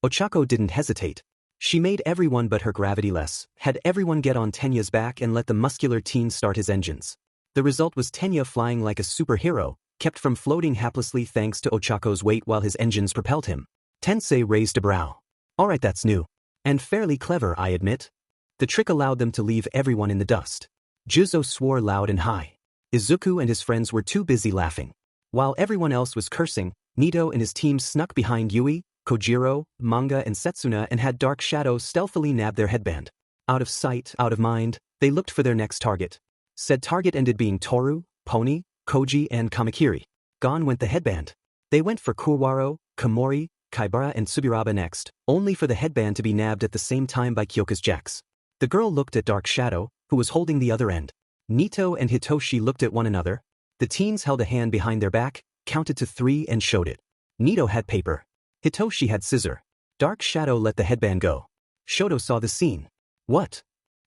Ochako didn't hesitate. She made everyone but her gravity less, had everyone get on Tenya's back and let the muscular teen start his engines. The result was Tenya flying like a superhero, kept from floating haplessly thanks to Ochako's weight while his engines propelled him. Tensei raised a brow. Alright, that's new. And fairly clever, I admit. The trick allowed them to leave everyone in the dust. Juzo swore loud and high. Izuku and his friends were too busy laughing. While everyone else was cursing, Nito and his team snuck behind Yui, Kojiro, Manga and Setsuna and had Dark Shadow stealthily nab their headband. Out of sight, out of mind, they looked for their next target. Said target ended being Toru, Pony, Koji and Kamakiri. Gone went the headband. They went for Kuwaro, Komori, Kaibara and Tsubiraba next, only for the headband to be nabbed at the same time by Kyoka's Jax. The girl looked at Dark Shadow, who was holding the other end. Nito and Hitoshi looked at one another. The teens held a hand behind their back, counted to 3 and showed it. Nito had paper. Hitoshi had scissor. Dark Shadow let the headband go. Shoto saw the scene. What?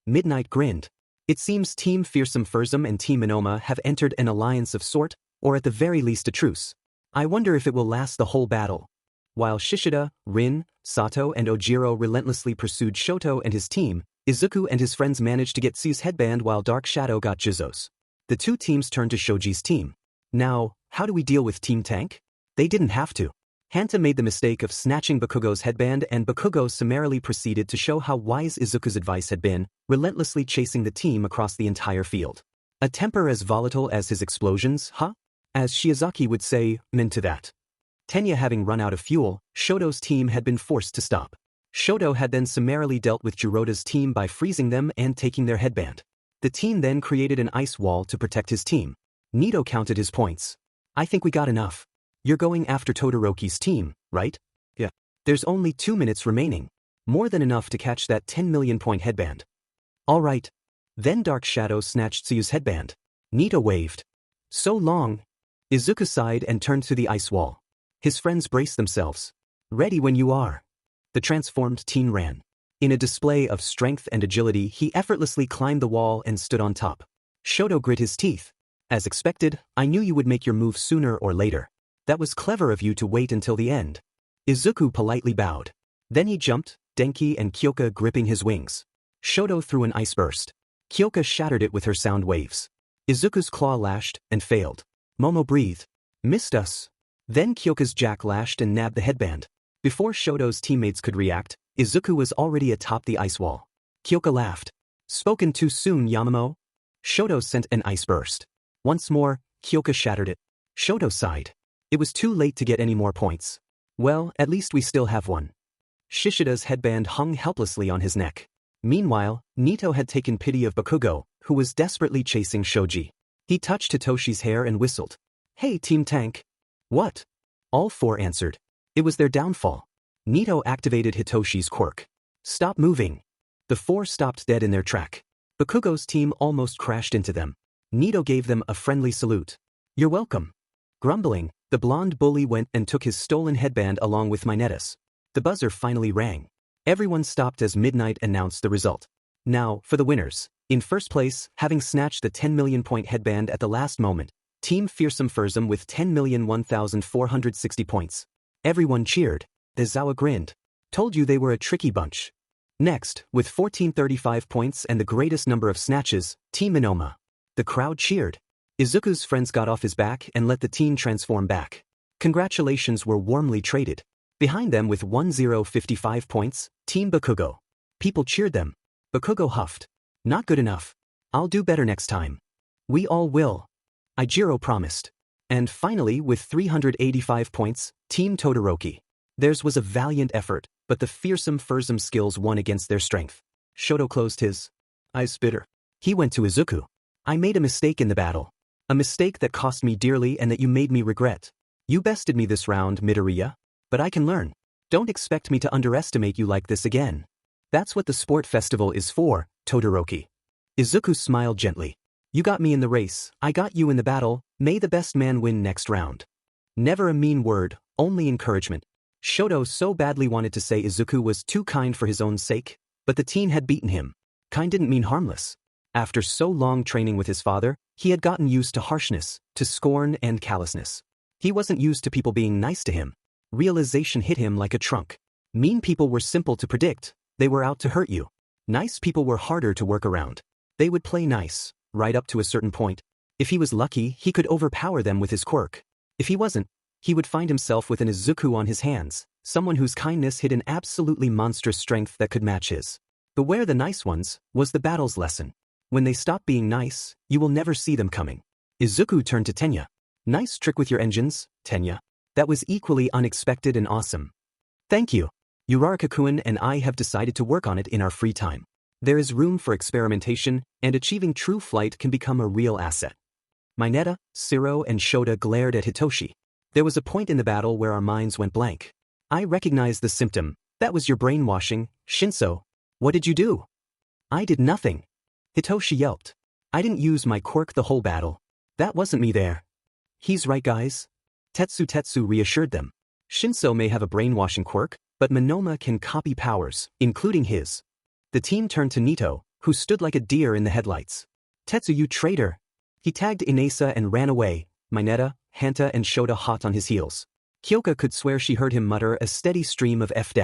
Midnight grinned. It seems Team Fearsome Fursum and Team Minoma have entered an alliance of sort, or at the very least a truce. I wonder if it will last the whole battle. While Shishida, Rin, Sato and Ojiro relentlessly pursued Shoto and his team, Izuku and his friends managed to get Su's headband while Dark Shadow got Juzo's. The 2 teams turned to Shoji's team. Now, how do we deal with Team Tank? They didn't have to. Hanta made the mistake of snatching Bakugo's headband and Bakugo summarily proceeded to show how wise Izuku's advice had been, relentlessly chasing the team across the entire field. A temper as volatile as his explosions, huh? As Shiozaki would say, "Min to that." Tenya having run out of fuel, Shoto's team had been forced to stop. Shoto had then summarily dealt with Jirota's team by freezing them and taking their headband. The team then created an ice wall to protect his team. Nito counted his points. I think we got enough. You're going after Todoroki's team, right? Yeah. There's only 2 minutes remaining. More than enough to catch that 10 million point headband. All right. Then Dark Shadow snatched Tsuyu's headband. Nito waved. So long. Izuku sighed and turned to the ice wall. His friends braced themselves. Ready when you are. The transformed teen ran. In a display of strength and agility, he effortlessly climbed the wall and stood on top. Shoto grit his teeth. As expected, I knew you would make your move sooner or later. That was clever of you to wait until the end. Izuku politely bowed. Then he jumped, Denki and Kyoka gripping his wings. Shoto threw an ice burst. Kyoka shattered it with her sound waves. Izuku's claw lashed and failed. Momo breathed. Missed us. Then Kyoka's jack lashed and nabbed the headband. Before Shoto's teammates could react, Izuku was already atop the ice wall. Kyoka laughed. Spoken too soon, Yamamo? Shoto sent an ice burst. Once more, Kyoka shattered it. Shoto sighed. It was too late to get any more points. Well, at least we still have one. Shishida's headband hung helplessly on his neck. Meanwhile, Nito had taken pity of Bakugo, who was desperately chasing Shoji. He touched Hitoshi's hair and whistled. Hey, Team Tank. What? All 4 answered. It was their downfall. Nito activated Hitoshi's quirk. Stop moving. The 4 stopped dead in their track. Bakugo's team almost crashed into them. Nito gave them a friendly salute. You're welcome. Grumbling, the blonde bully went and took his stolen headband along with Minetus. The buzzer finally rang. Everyone stopped as Midnight announced the result. Now, for the winners. In first place, having snatched the 10 million point headband at the last moment, Team Fearsome Fursum with 10,001,460 points. Everyone cheered. Izawa grinned. Told you they were a tricky bunch. Next, with 1435 points and the greatest number of snatches, Team Minoma. The crowd cheered. Izuku's friends got off his back and let the teen transform back. Congratulations were warmly traded. Behind them with 1055 points, Team Bakugo. People cheered them. Bakugo huffed. Not good enough. I'll do better next time. We all will. Ijiro promised. And finally with 385 points, Team Todoroki. Theirs was a valiant effort, but the fearsome Fursum skills won against their strength. Shoto closed his eyes bitter. He went to Izuku. I made a mistake in the battle. A mistake that cost me dearly and that you made me regret. You bested me this round, Midoriya. But I can learn. Don't expect me to underestimate you like this again. That's what the sport festival is for, Todoroki. Izuku smiled gently. You got me in the race, I got you in the battle, may the best man win next round. Never a mean word, only encouragement. Shoto so badly wanted to say Izuku was too kind for his own sake, but the teen had beaten him. Kind didn't mean harmless. After so long training with his father, he had gotten used to harshness, to scorn and callousness. He wasn't used to people being nice to him. Realization hit him like a trunk. Mean people were simple to predict, they were out to hurt you. Nice people were harder to work around. They would play nice, right up to a certain point. If he was lucky, he could overpower them with his quirk. If he wasn't, he would find himself with an Izuku on his hands, someone whose kindness hid an absolutely monstrous strength that could match his. Beware the nice ones, was the battle's lesson. When they stop being nice, you will never see them coming. Izuku turned to Tenya. Nice trick with your engines, Tenya. That was equally unexpected and awesome. Thank you. Uraraka-kun and I have decided to work on it in our free time. There is room for experimentation, and achieving true flight can become a real asset. Mineta, Siro and Shota glared at Hitoshi. There was a point in the battle where our minds went blank. I recognized the symptom. That was your brainwashing, Shinso. What did you do? I did nothing. Hitoshi yelped. I didn't use my quirk the whole battle. That wasn't me there. He's right, guys. Tetsu reassured them. Shinso may have a brainwashing quirk, but Monoma can copy powers, including his. The team turned to Nito, who stood like a deer in the headlights. Tetsu, you traitor. He tagged Inesa and ran away, Mineta, Hanta and Shota hot on his heels. Kyoka could swear she heard him mutter a steady stream of F-.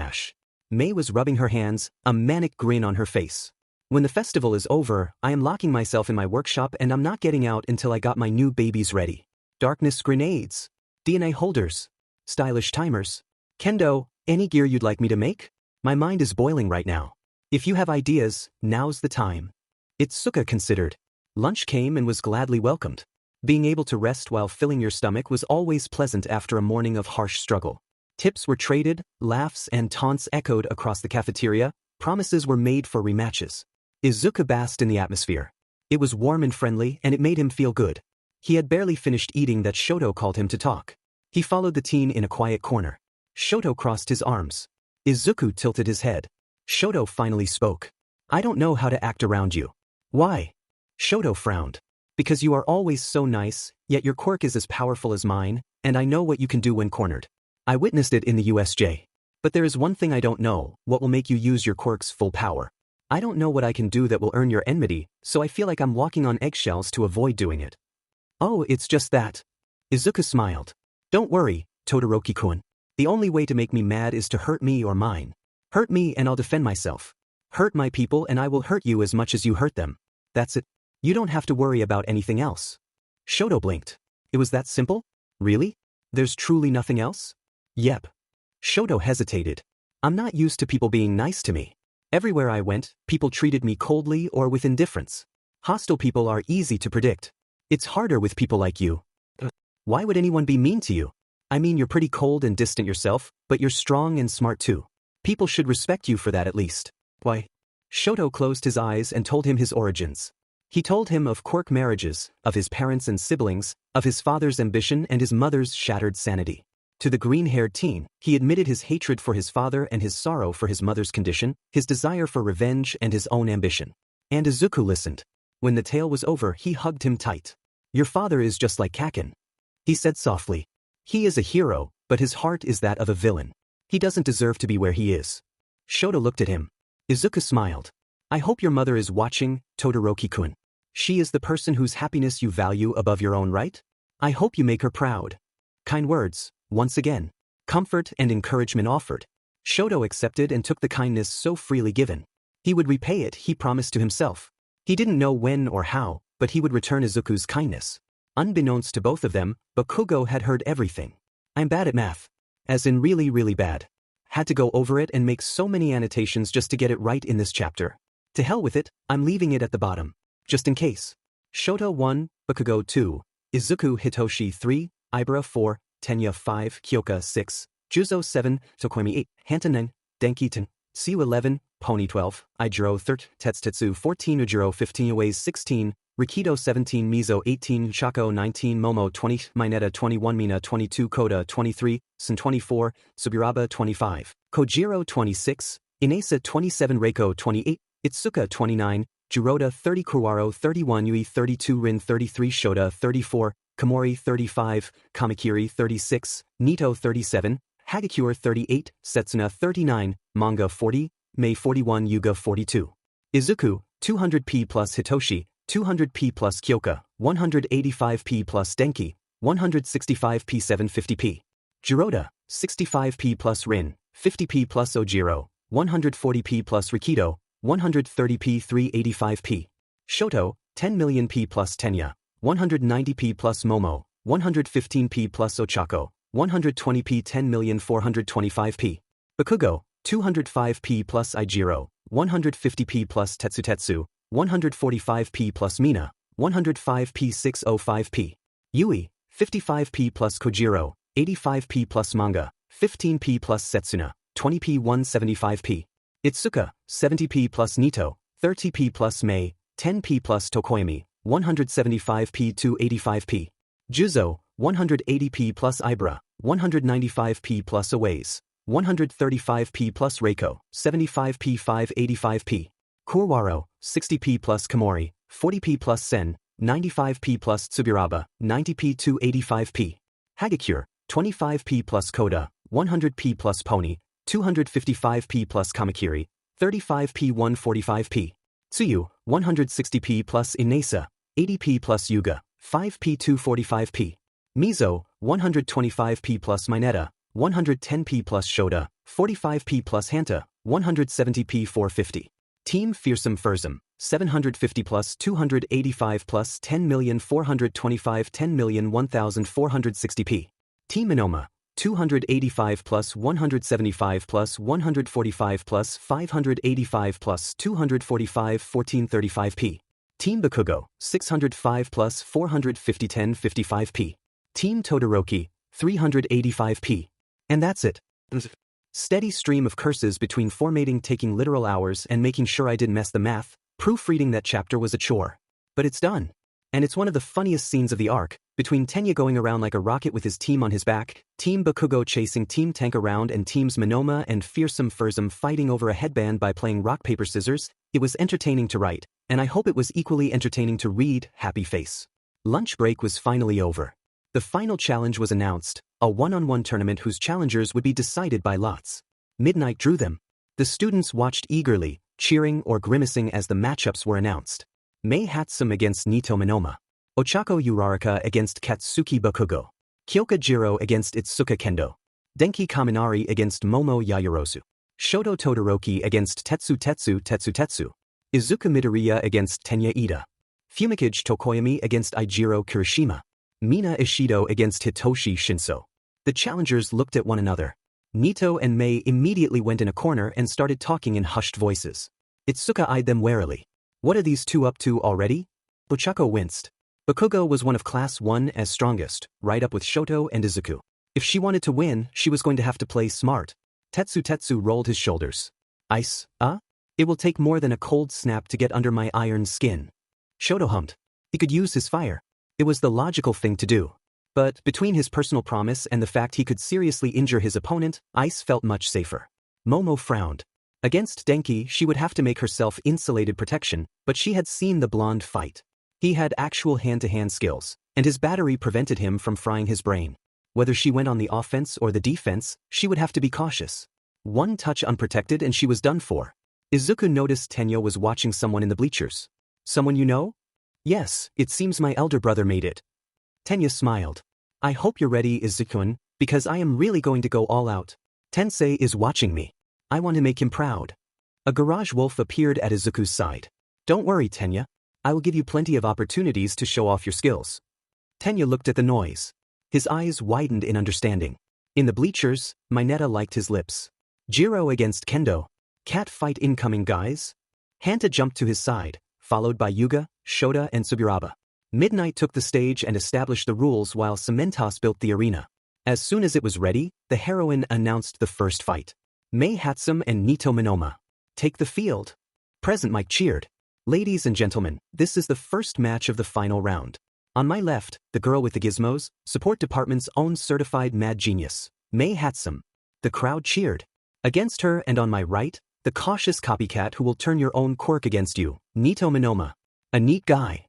Mei was rubbing her hands, a manic grin on her face. When the festival is over, I am locking myself in my workshop and I'm not getting out until I got my new babies ready. Darkness grenades. DNA holders. Stylish timers. Kendo, any gear you'd like me to make? My mind is boiling right now. If you have ideas, now's the time. Itsuka considered. Lunch came and was gladly welcomed. Being able to rest while filling your stomach was always pleasant after a morning of harsh struggle. Tips were traded, laughs and taunts echoed across the cafeteria, promises were made for rematches. Izuka basked in the atmosphere. It was warm and friendly and it made him feel good. He had barely finished eating that Shoto called him to talk. He followed the teen in a quiet corner. Shoto crossed his arms. Izuku tilted his head. Shoto finally spoke. I don't know how to act around you. Why? Shoto frowned. Because you are always so nice, yet your quirk is as powerful as mine, and I know what you can do when cornered. I witnessed it in the USJ. But there is one thing I don't know, what will make you use your quirk's full power. I don't know what I can do that will earn your enmity, so I feel like I'm walking on eggshells to avoid doing it. Oh, it's just that. Izuku smiled. Don't worry, Todoroki-kun. The only way to make me mad is to hurt me or mine. Hurt me and I'll defend myself. Hurt my people and I will hurt you as much as you hurt them. That's it. You don't have to worry about anything else. Shoto blinked. It was that simple? Really? There's truly nothing else? Yep. Shoto hesitated. I'm not used to people being nice to me. Everywhere I went, people treated me coldly or with indifference. Hostile people are easy to predict. It's harder with people like you. Why would anyone be mean to you? I mean, you're pretty cold and distant yourself, but you're strong and smart too. People should respect you for that at least. Why? Shoto closed his eyes and told him his origins. He told him of quirk marriages, of his parents and siblings, of his father's ambition and his mother's shattered sanity. To the green-haired teen, he admitted his hatred for his father and his sorrow for his mother's condition, his desire for revenge and his own ambition. And Izuku listened. When the tale was over, he hugged him tight. Your father is just like Kaken. He said softly. He is a hero, but his heart is that of a villain. He doesn't deserve to be where he is. Shota looked at him. Izuku smiled. I hope your mother is watching, Todoroki-kun. She is the person whose happiness you value above your own right? I hope you make her proud. Kind words, once again. Comfort and encouragement offered. Shoto accepted and took the kindness so freely given. He would repay it, he promised to himself. He didn't know when or how, but he would return Izuku's kindness. Unbeknownst to both of them, Bakugo had heard everything. I'm bad at math. As in really, really bad. Had to go over it and make so many annotations just to get it right in this chapter. To hell with it, I'm leaving it at the bottom. Just in case. Shoto 1, Bakugo 2, Izuku Hitoshi 3, Ibara 4, Tenya 5, Kyoka 6, Juzo 7, Tokoimi 8, Hanta 9, Denki 10, Siu 11, Pony 12, Ijiro 13, Tetsutetsu 14, Ujiro 15, Uwais 16, Rikido 17, Mizo 18, Shako 19, Momo 20, Mineta 21, Mina 22, Koda 23, Sen 24, Suburaba 25, Kojiro 26, Inasa 27, Reiko 28, Itsuka 29, Jiroda 30, Kuwaro 31, Yui 32, Rin 33, Shota 34, Komori 35, Kamakiri 36, Nito 37, Hagakure 38, Setsuna 39, Manga 40, Mei 41, Yuga 42. Izuku, 200p plus Hitoshi, 200p plus Kyoka, 185p plus Denki, 165p 750p. Jiroda, 65p plus Rin, 50p plus Ojiro, 140p plus Rikido, 130p 385p. Shoto, 10 million p plus Tenya, 190p plus Momo, 115p plus Ochako, 120p 10,425p. Bakugo, 205p plus Ijiro, 150p plus Tetsutetsu, 145p plus Mina, 105p 605p. Yui, 55p plus Kojiro, 85p plus Manga, 15p plus Setsuna, 20p 175p. Itsuka, 70p plus Nito, 30p plus Mei, 10p plus Tokoimi, 175p 285p. Juzo, 180p plus Ibara, 195p plus Uwais, 135p plus Reiko, 75p 585p. Kuwaro, 60p plus Komori, 40p plus Sen, 95p plus Tsuburaba, 90p 285p. Hagakure, 25p plus Koda, 100p plus Pony, 255p plus Kamakiri, 35p 145p. Tsuyu, 160p plus Inasa, 80p plus Yuga, 5p 245p. Mizo, 125p plus Mineta, 110p plus Shota, 45p plus Hanta, 170p 450. Team Fearsome Fursum, 750 plus 285 plus 10,425 10,001,460p. Team Minoma, 285 plus 175 plus 145 plus 585 plus 245 1435p. Team Bakugo, 605 plus 450 1055p. Team Todoroki, 385p. And that's it. Steady stream of curses between formatting taking literal hours and making sure I didn't mess the math. Proofreading that chapter was a chore. But it's done. And it's one of the funniest scenes of the arc, between Tenya going around like a rocket with his team on his back, Team Bakugo chasing Team Tank around and Teams Minoma and Fearsome Fursum fighting over a headband by playing rock paper scissors. It was entertaining to write, and I hope it was equally entertaining to read. Happy face. Lunch break was finally over. The final challenge was announced, a one-on-one tournament whose challengers would be decided by lots. Midnight drew them. The students watched eagerly, cheering or grimacing as the matchups were announced. Mei Hatsum against Nito Minoma. Ochako Uraraka against Katsuki Bakugo. Kyoka Jiro against Itsuka Kendo. Denki Kaminari against Momo Yaoyorozu. Shoto Todoroki against Tetsutetsu. Izuku Midoriya against Tenya Ida. Fumikage Tokoyami against Ijiro Kirishima. Mina Ishido against Hitoshi Shinso. The challengers looked at one another. Nito and Mei immediately went in a corner and started talking in hushed voices. Itsuka eyed them warily. What are these two up to already? Ochako winced. Bakugo was one of Class 1 as strongest, right up with Shoto and Izuku. If she wanted to win, she was going to have to play smart. Tetsutetsu rolled his shoulders. Ice, It will take more than a cold snap to get under my iron skin. Shoto hummed. He could use his fire. It was the logical thing to do. But between his personal promise and the fact he could seriously injure his opponent, Ice felt much safer. Momo frowned. Against Denki, she would have to make herself insulated protection, but she had seen the blonde fight. He had actual hand-to-hand skills, and his battery prevented him from frying his brain. Whether she went on the offense or the defense, she would have to be cautious. One touch unprotected and she was done for. Izuku noticed Tenya was watching someone in the bleachers. Someone you know? Yes, it seems my elder brother made it. Tenya smiled. I hope you're ready, Izuku-kun, because I am really going to go all out. Tensei is watching me. I want to make him proud. A garage wolf appeared at Izuku's side. Don't worry, Tenya. I will give you plenty of opportunities to show off your skills. Tenya looked at the noise. His eyes widened in understanding. In the bleachers, Mineta liked his lips. Jiro against Kendo. Cat fight incoming, guys. Hanta jumped to his side, followed by Yuga, Shota and Suburaba. Midnight took the stage and established the rules while Cementos built the arena. As soon as it was ready, the heroine announced the first fight. Mei Hatsum and Nito Minoma. Take the field. Present Mike cheered. Ladies and gentlemen, this is the first match of the final round. On my left, the girl with the gizmos, support department's own certified mad genius, Mei Hatsum. The crowd cheered. Against her and on my right, the cautious copycat who will turn your own quirk against you, Nito Minoma. A neat guy.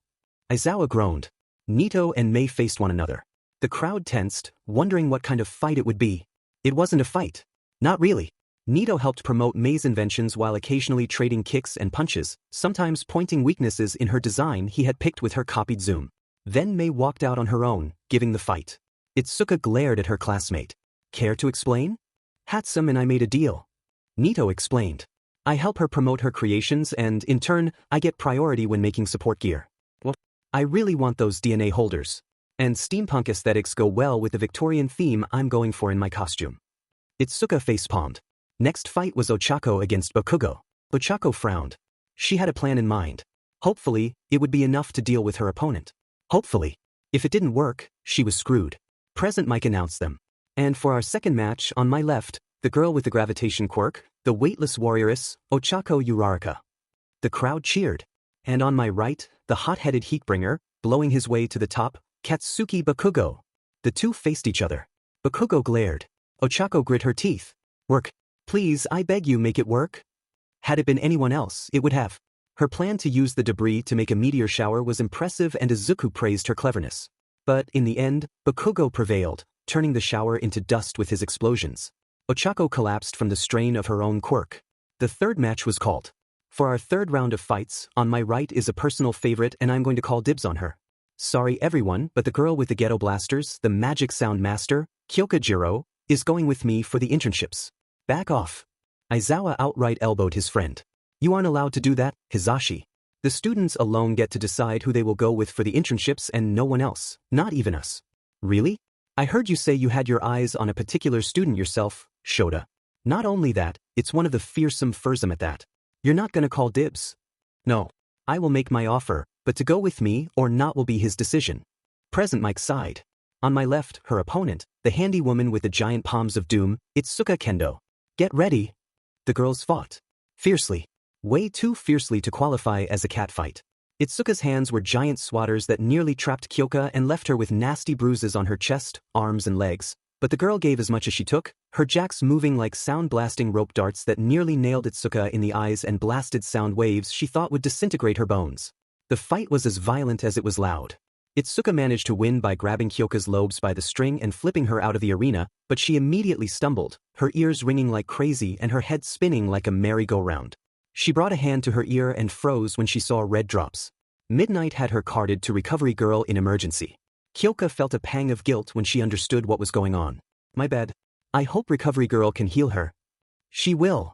Aizawa groaned. Nito and Mei faced one another. The crowd tensed, wondering what kind of fight it would be. It wasn't a fight. Not really. Nito helped promote Mei's inventions while occasionally trading kicks and punches, sometimes pointing weaknesses in her design he had picked with her copied zoom. Then Mei walked out on her own, giving the fight. Itsuka glared at her classmate. Care to explain? Hatsum and I made a deal. Nito explained. I help her promote her creations and, in turn, I get priority when making support gear. Well, I really want those DNA holders. And steampunk aesthetics go well with the Victorian theme I'm going for in my costume. Itsuka face-palmed. Next fight was Ochako against Bakugo. Ochako frowned. She had a plan in mind. Hopefully, it would be enough to deal with her opponent. Hopefully. If it didn't work, she was screwed. Present Mike announced them. And for our second match, on my left, the girl with the gravitation quirk, the weightless warrioress, Ochako Uraraka. The crowd cheered. And on my right, the hot-headed heatbringer, blowing his way to the top, Katsuki Bakugo. The two faced each other. Bakugo glared. Ochako grit her teeth. Work. Please, I beg you, make it work. Had it been anyone else, it would have. Her plan to use the debris to make a meteor shower was impressive and Izuku praised her cleverness. But in the end, Bakugo prevailed, turning the shower into dust with his explosions. Ochako collapsed from the strain of her own quirk. The third match was called. For our third round of fights, on my right is a personal favorite and I'm going to call dibs on her. Sorry everyone, but the girl with the ghetto blasters, the magic sound master, Kyoka Jiro, is going with me for the internships. Back off. Aizawa outright elbowed his friend. You aren't allowed to do that, Hizashi. The students alone get to decide who they will go with for the internships and no one else, not even us. Really? I heard you say you had your eyes on a particular student yourself, Shota. Not only that, it's one of the fearsome fursum at that. You're not gonna call dibs? No. I will make my offer, but to go with me or not will be his decision. Present Mike sighed. On my left, her opponent, the handy woman with the giant palms of doom, Itsuka Kendo. Get ready. The girls fought. Fiercely. Way too fiercely to qualify as a catfight. Itsuka's hands were giant swatters that nearly trapped Kyoka and left her with nasty bruises on her chest, arms and legs. But the girl gave as much as she took, her jacks moving like sound-blasting rope darts that nearly nailed Itsuka in the eyes and blasted sound waves she thought would disintegrate her bones. The fight was as violent as it was loud. Itsuka managed to win by grabbing Kyoka's lobes by the string and flipping her out of the arena, but she immediately stumbled, her ears ringing like crazy and her head spinning like a merry-go-round. She brought a hand to her ear and froze when she saw red drops. Midnight had her carded to Recovery Girl in emergency. Kyoka felt a pang of guilt when she understood what was going on. My bad. I hope Recovery Girl can heal her. She will.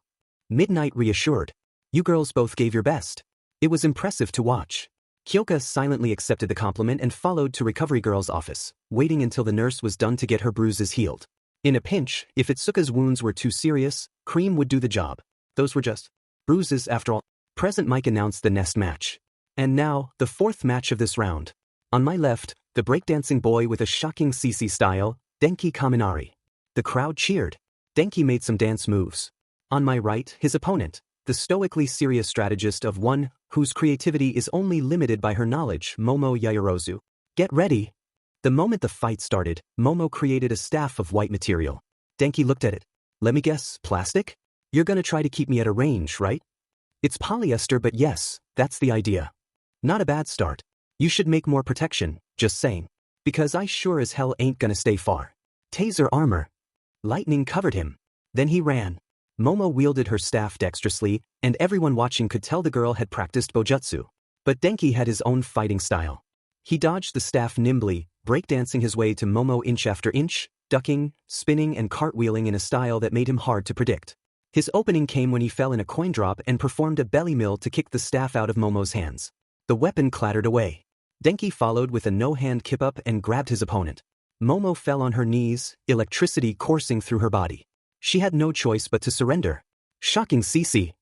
Midnight reassured. You girls both gave your best. It was impressive to watch. Kyoka silently accepted the compliment and followed to Recovery Girl's office, waiting until the nurse was done to get her bruises healed. In a pinch, if Itsuka's wounds were too serious, cream would do the job. Those were just bruises after all. Present Mike announced the next match. And now, the fourth match of this round. On my left, the breakdancing boy with a shocking CC style, Denki Kaminari. The crowd cheered. Denki made some dance moves. On my right, his opponent, the stoically serious strategist of one whose creativity is only limited by her knowledge, Momo Yaoyorozu. Get ready. The moment the fight started, Momo created a staff of white material. Denki looked at it. Let me guess, plastic? You're gonna try to keep me at a range, right? It's polyester, but yes, that's the idea. Not a bad start. You should make more protection, just saying. Because I sure as hell ain't gonna stay far. Taser armor. Lightning covered him. Then he ran. Momo wielded her staff dexterously, and everyone watching could tell the girl had practiced bojutsu. But Denki had his own fighting style. He dodged the staff nimbly, breakdancing his way to Momo inch after inch, ducking, spinning and cartwheeling in a style that made him hard to predict. His opening came when he fell in a coin drop and performed a belly mill to kick the staff out of Momo's hands. The weapon clattered away. Denki followed with a no-hand kip-up and grabbed his opponent. Momo fell on her knees, electricity coursing through her body. She had no choice but to surrender. Shocking CC.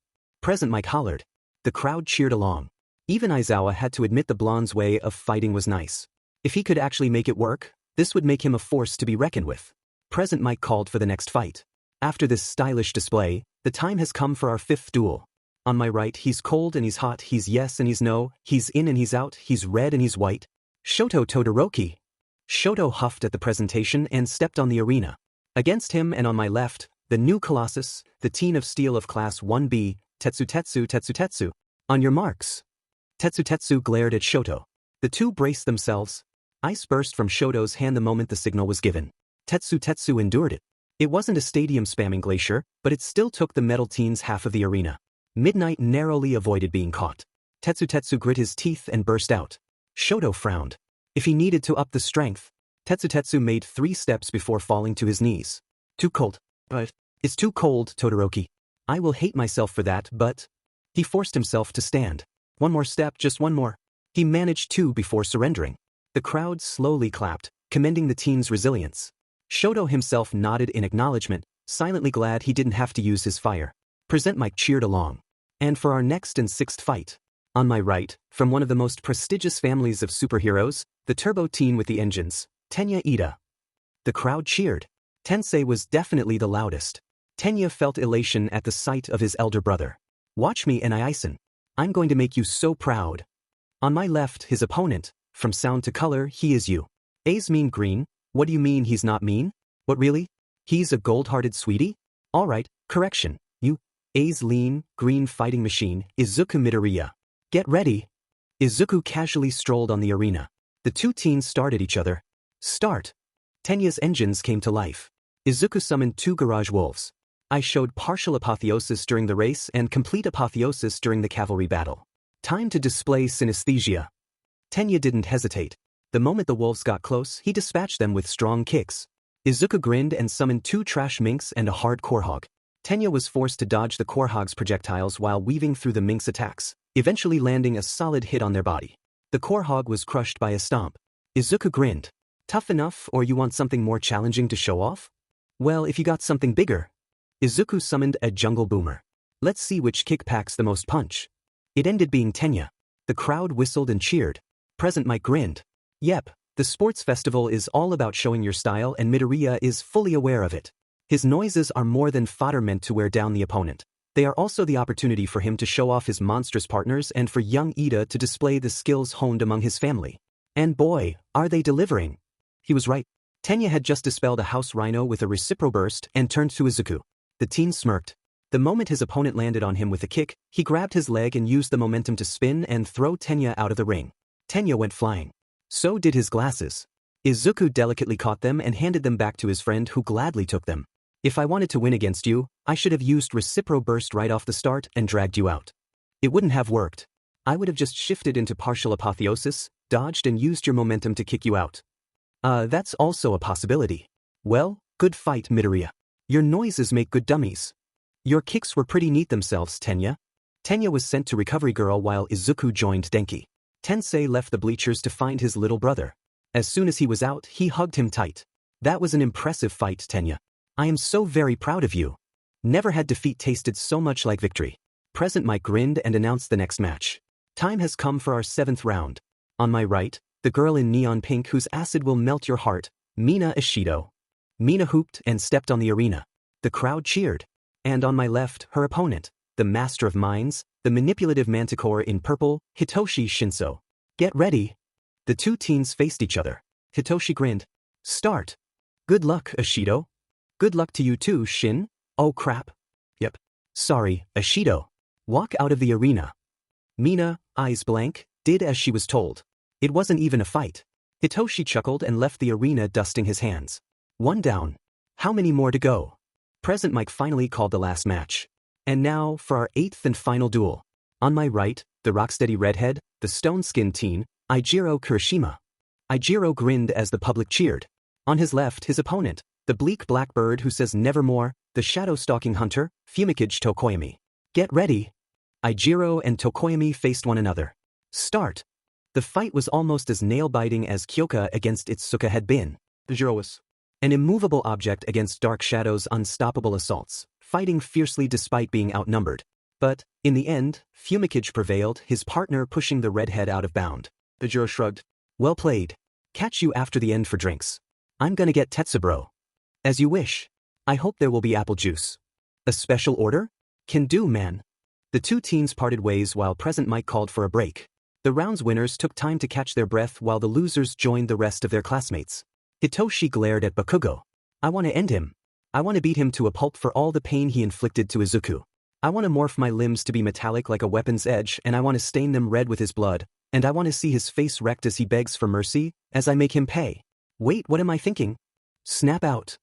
Present Mike hollered. The crowd cheered along. Even Aizawa had to admit the blonde's way of fighting was nice. If he could actually make it work, this would make him a force to be reckoned with. Present Mike called for the next fight. After this stylish display, the time has come for our fifth duel. On my right, he's cold and he's hot, he's yes and he's no, he's in and he's out, he's red and he's white. Shoto Todoroki. Shoto huffed at the presentation and stepped on the arena. Against him and on my left, the new Colossus, the Teen of Steel of Class 1B, Tetsu. On your marks. Tetsu glared at Shoto. The two braced themselves. Ice burst from Shoto's hand the moment the signal was given. Tetsu endured it. It wasn't a stadium spamming glacier, but it still took the metal teens half of the arena. Midnight narrowly avoided being caught. Tetsu grit his teeth and burst out. Shoto frowned. If he needed to up the strength, Tetsu made 3 steps before falling to his knees. Too cold. But it's too cold, Todoroki. I will hate myself for that, but... He forced himself to stand. One more step, just one more. He managed 2 before surrendering. The crowd slowly clapped, commending the teen's resilience. Shoto himself nodded in acknowledgement, silently glad he didn't have to use his fire. Present Mike cheered along. And for our next and 6th fight. On my right, from one of the most prestigious families of superheroes, the turbo teen with the engines, Tenya Ida. The crowd cheered. Tensei was definitely the loudest. Tenya felt elation at the sight of his elder brother. Watch me, Aisen. I'm going to make you so proud. On my left, his opponent. From sound to color, he is you. A's mean green. What do you mean he's not mean? What really? He's a gold-hearted sweetie? Alright, correction. You. A's lean, green fighting machine, Izuku Midoriya. Get ready. Izuku casually strolled on the arena. The two teens stared at each other. Start. Tenya's engines came to life. Izuku summoned 2 garage wolves. I showed partial apotheosis during the race and complete apotheosis during the cavalry battle. Time to display synesthesia. Tenya didn't hesitate. The moment the wolves got close, he dispatched them with strong kicks. Izuku grinned and summoned 2 trash minks and a hard korhog. Tenya was forced to dodge the korhog's projectiles while weaving through the minks' attacks, eventually landing a solid hit on their body. The korhog was crushed by a stomp. Izuku grinned. Tough enough, or you want something more challenging to show off? Well, if you got something bigger. Izuku summoned a jungle boomer. Let's see which kick packs the most punch. It ended being Tenya. The crowd whistled and cheered. Present Mike grinned. Yep, the sports festival is all about showing your style and Midoriya is fully aware of it. His noises are more than fodder meant to wear down the opponent. They are also the opportunity for him to show off his monstrous partners and for young Ida to display the skills honed among his family. And boy, are they delivering. He was right. Tenya had just dispelled a house rhino with a recipro burst and turned to Izuku. The teen smirked. The moment his opponent landed on him with a kick, he grabbed his leg and used the momentum to spin and throw Tenya out of the ring. Tenya went flying. So did his glasses. Izuku delicately caught them and handed them back to his friend who gladly took them. If I wanted to win against you, I should have used recipro burst right off the start and dragged you out. It wouldn't have worked. I would have just shifted into partial apotheosis, dodged and used your momentum to kick you out. That's also a possibility. Well, good fight, Midoriya. Your noises make good dummies. Your kicks were pretty neat themselves, Tenya. Tenya was sent to Recovery Girl while Izuku joined Denki. Tensei left the bleachers to find his little brother. As soon as he was out, he hugged him tight. That was an impressive fight, Tenya. I am so very proud of you. Never had defeat tasted so much like victory. Present Mike grinned and announced the next match. Time has come for our 7th round. On my right, the girl in neon pink whose acid will melt your heart, Mina Ishido. Mina hooped and stepped on the arena. The crowd cheered. And on my left, her opponent, the master of minds, the manipulative manticore in purple, Hitoshi Shinso. Get ready. The two teens faced each other. Hitoshi grinned. Start. Good luck, Ishido. Good luck to you too, Shin. Oh crap. Yep. Sorry, Ishido. Walk out of the arena. Mina, eyes blank, did as she was told. It wasn't even a fight. Hitoshi chuckled and left the arena dusting his hands. 1 down. How many more to go? Present Mike finally called the last match. And now for our 8th and final duel. On my right, the rocksteady redhead, the stone-skinned teen, Eijiro Kirishima. Eijiro grinned as the public cheered. On his left, his opponent, the bleak blackbird who says nevermore, the shadow-stalking hunter, Fumikage Tokoyami. Get ready. Eijiro and Tokoyami faced one another. Start. The fight was almost as nail-biting as Kyoka against Itsuka had been. The Jiro was an immovable object against Dark Shadow's unstoppable assaults, fighting fiercely despite being outnumbered. But, in the end, Fumikage prevailed, his partner pushing the redhead out of bound. The Jiro shrugged. Well played. Catch you after the end for drinks. I'm gonna get Tetsubro. As you wish. I hope there will be apple juice. A special order? Can do, man. The two teens parted ways while Present Mike called for a break. The round's winners took time to catch their breath while the losers joined the rest of their classmates. Hitoshi glared at Bakugo. I want to end him. I want to beat him to a pulp for all the pain he inflicted to Izuku. I want to morph my limbs to be metallic like a weapon's edge, and I want to stain them red with his blood, and I want to see his face wrecked as he begs for mercy, as I make him pay. Wait, what am I thinking? Snap out.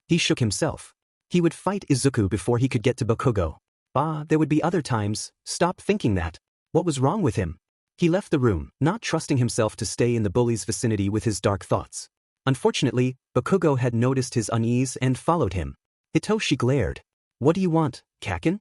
He shook himself. He would fight Izuku before he could get to Bakugo. There would be other times. Stop thinking that. What was wrong with him? He left the room, not trusting himself to stay in the bully's vicinity with his dark thoughts. Unfortunately, Bakugo had noticed his unease and followed him. Hitoshi glared. What do you want, Kaken?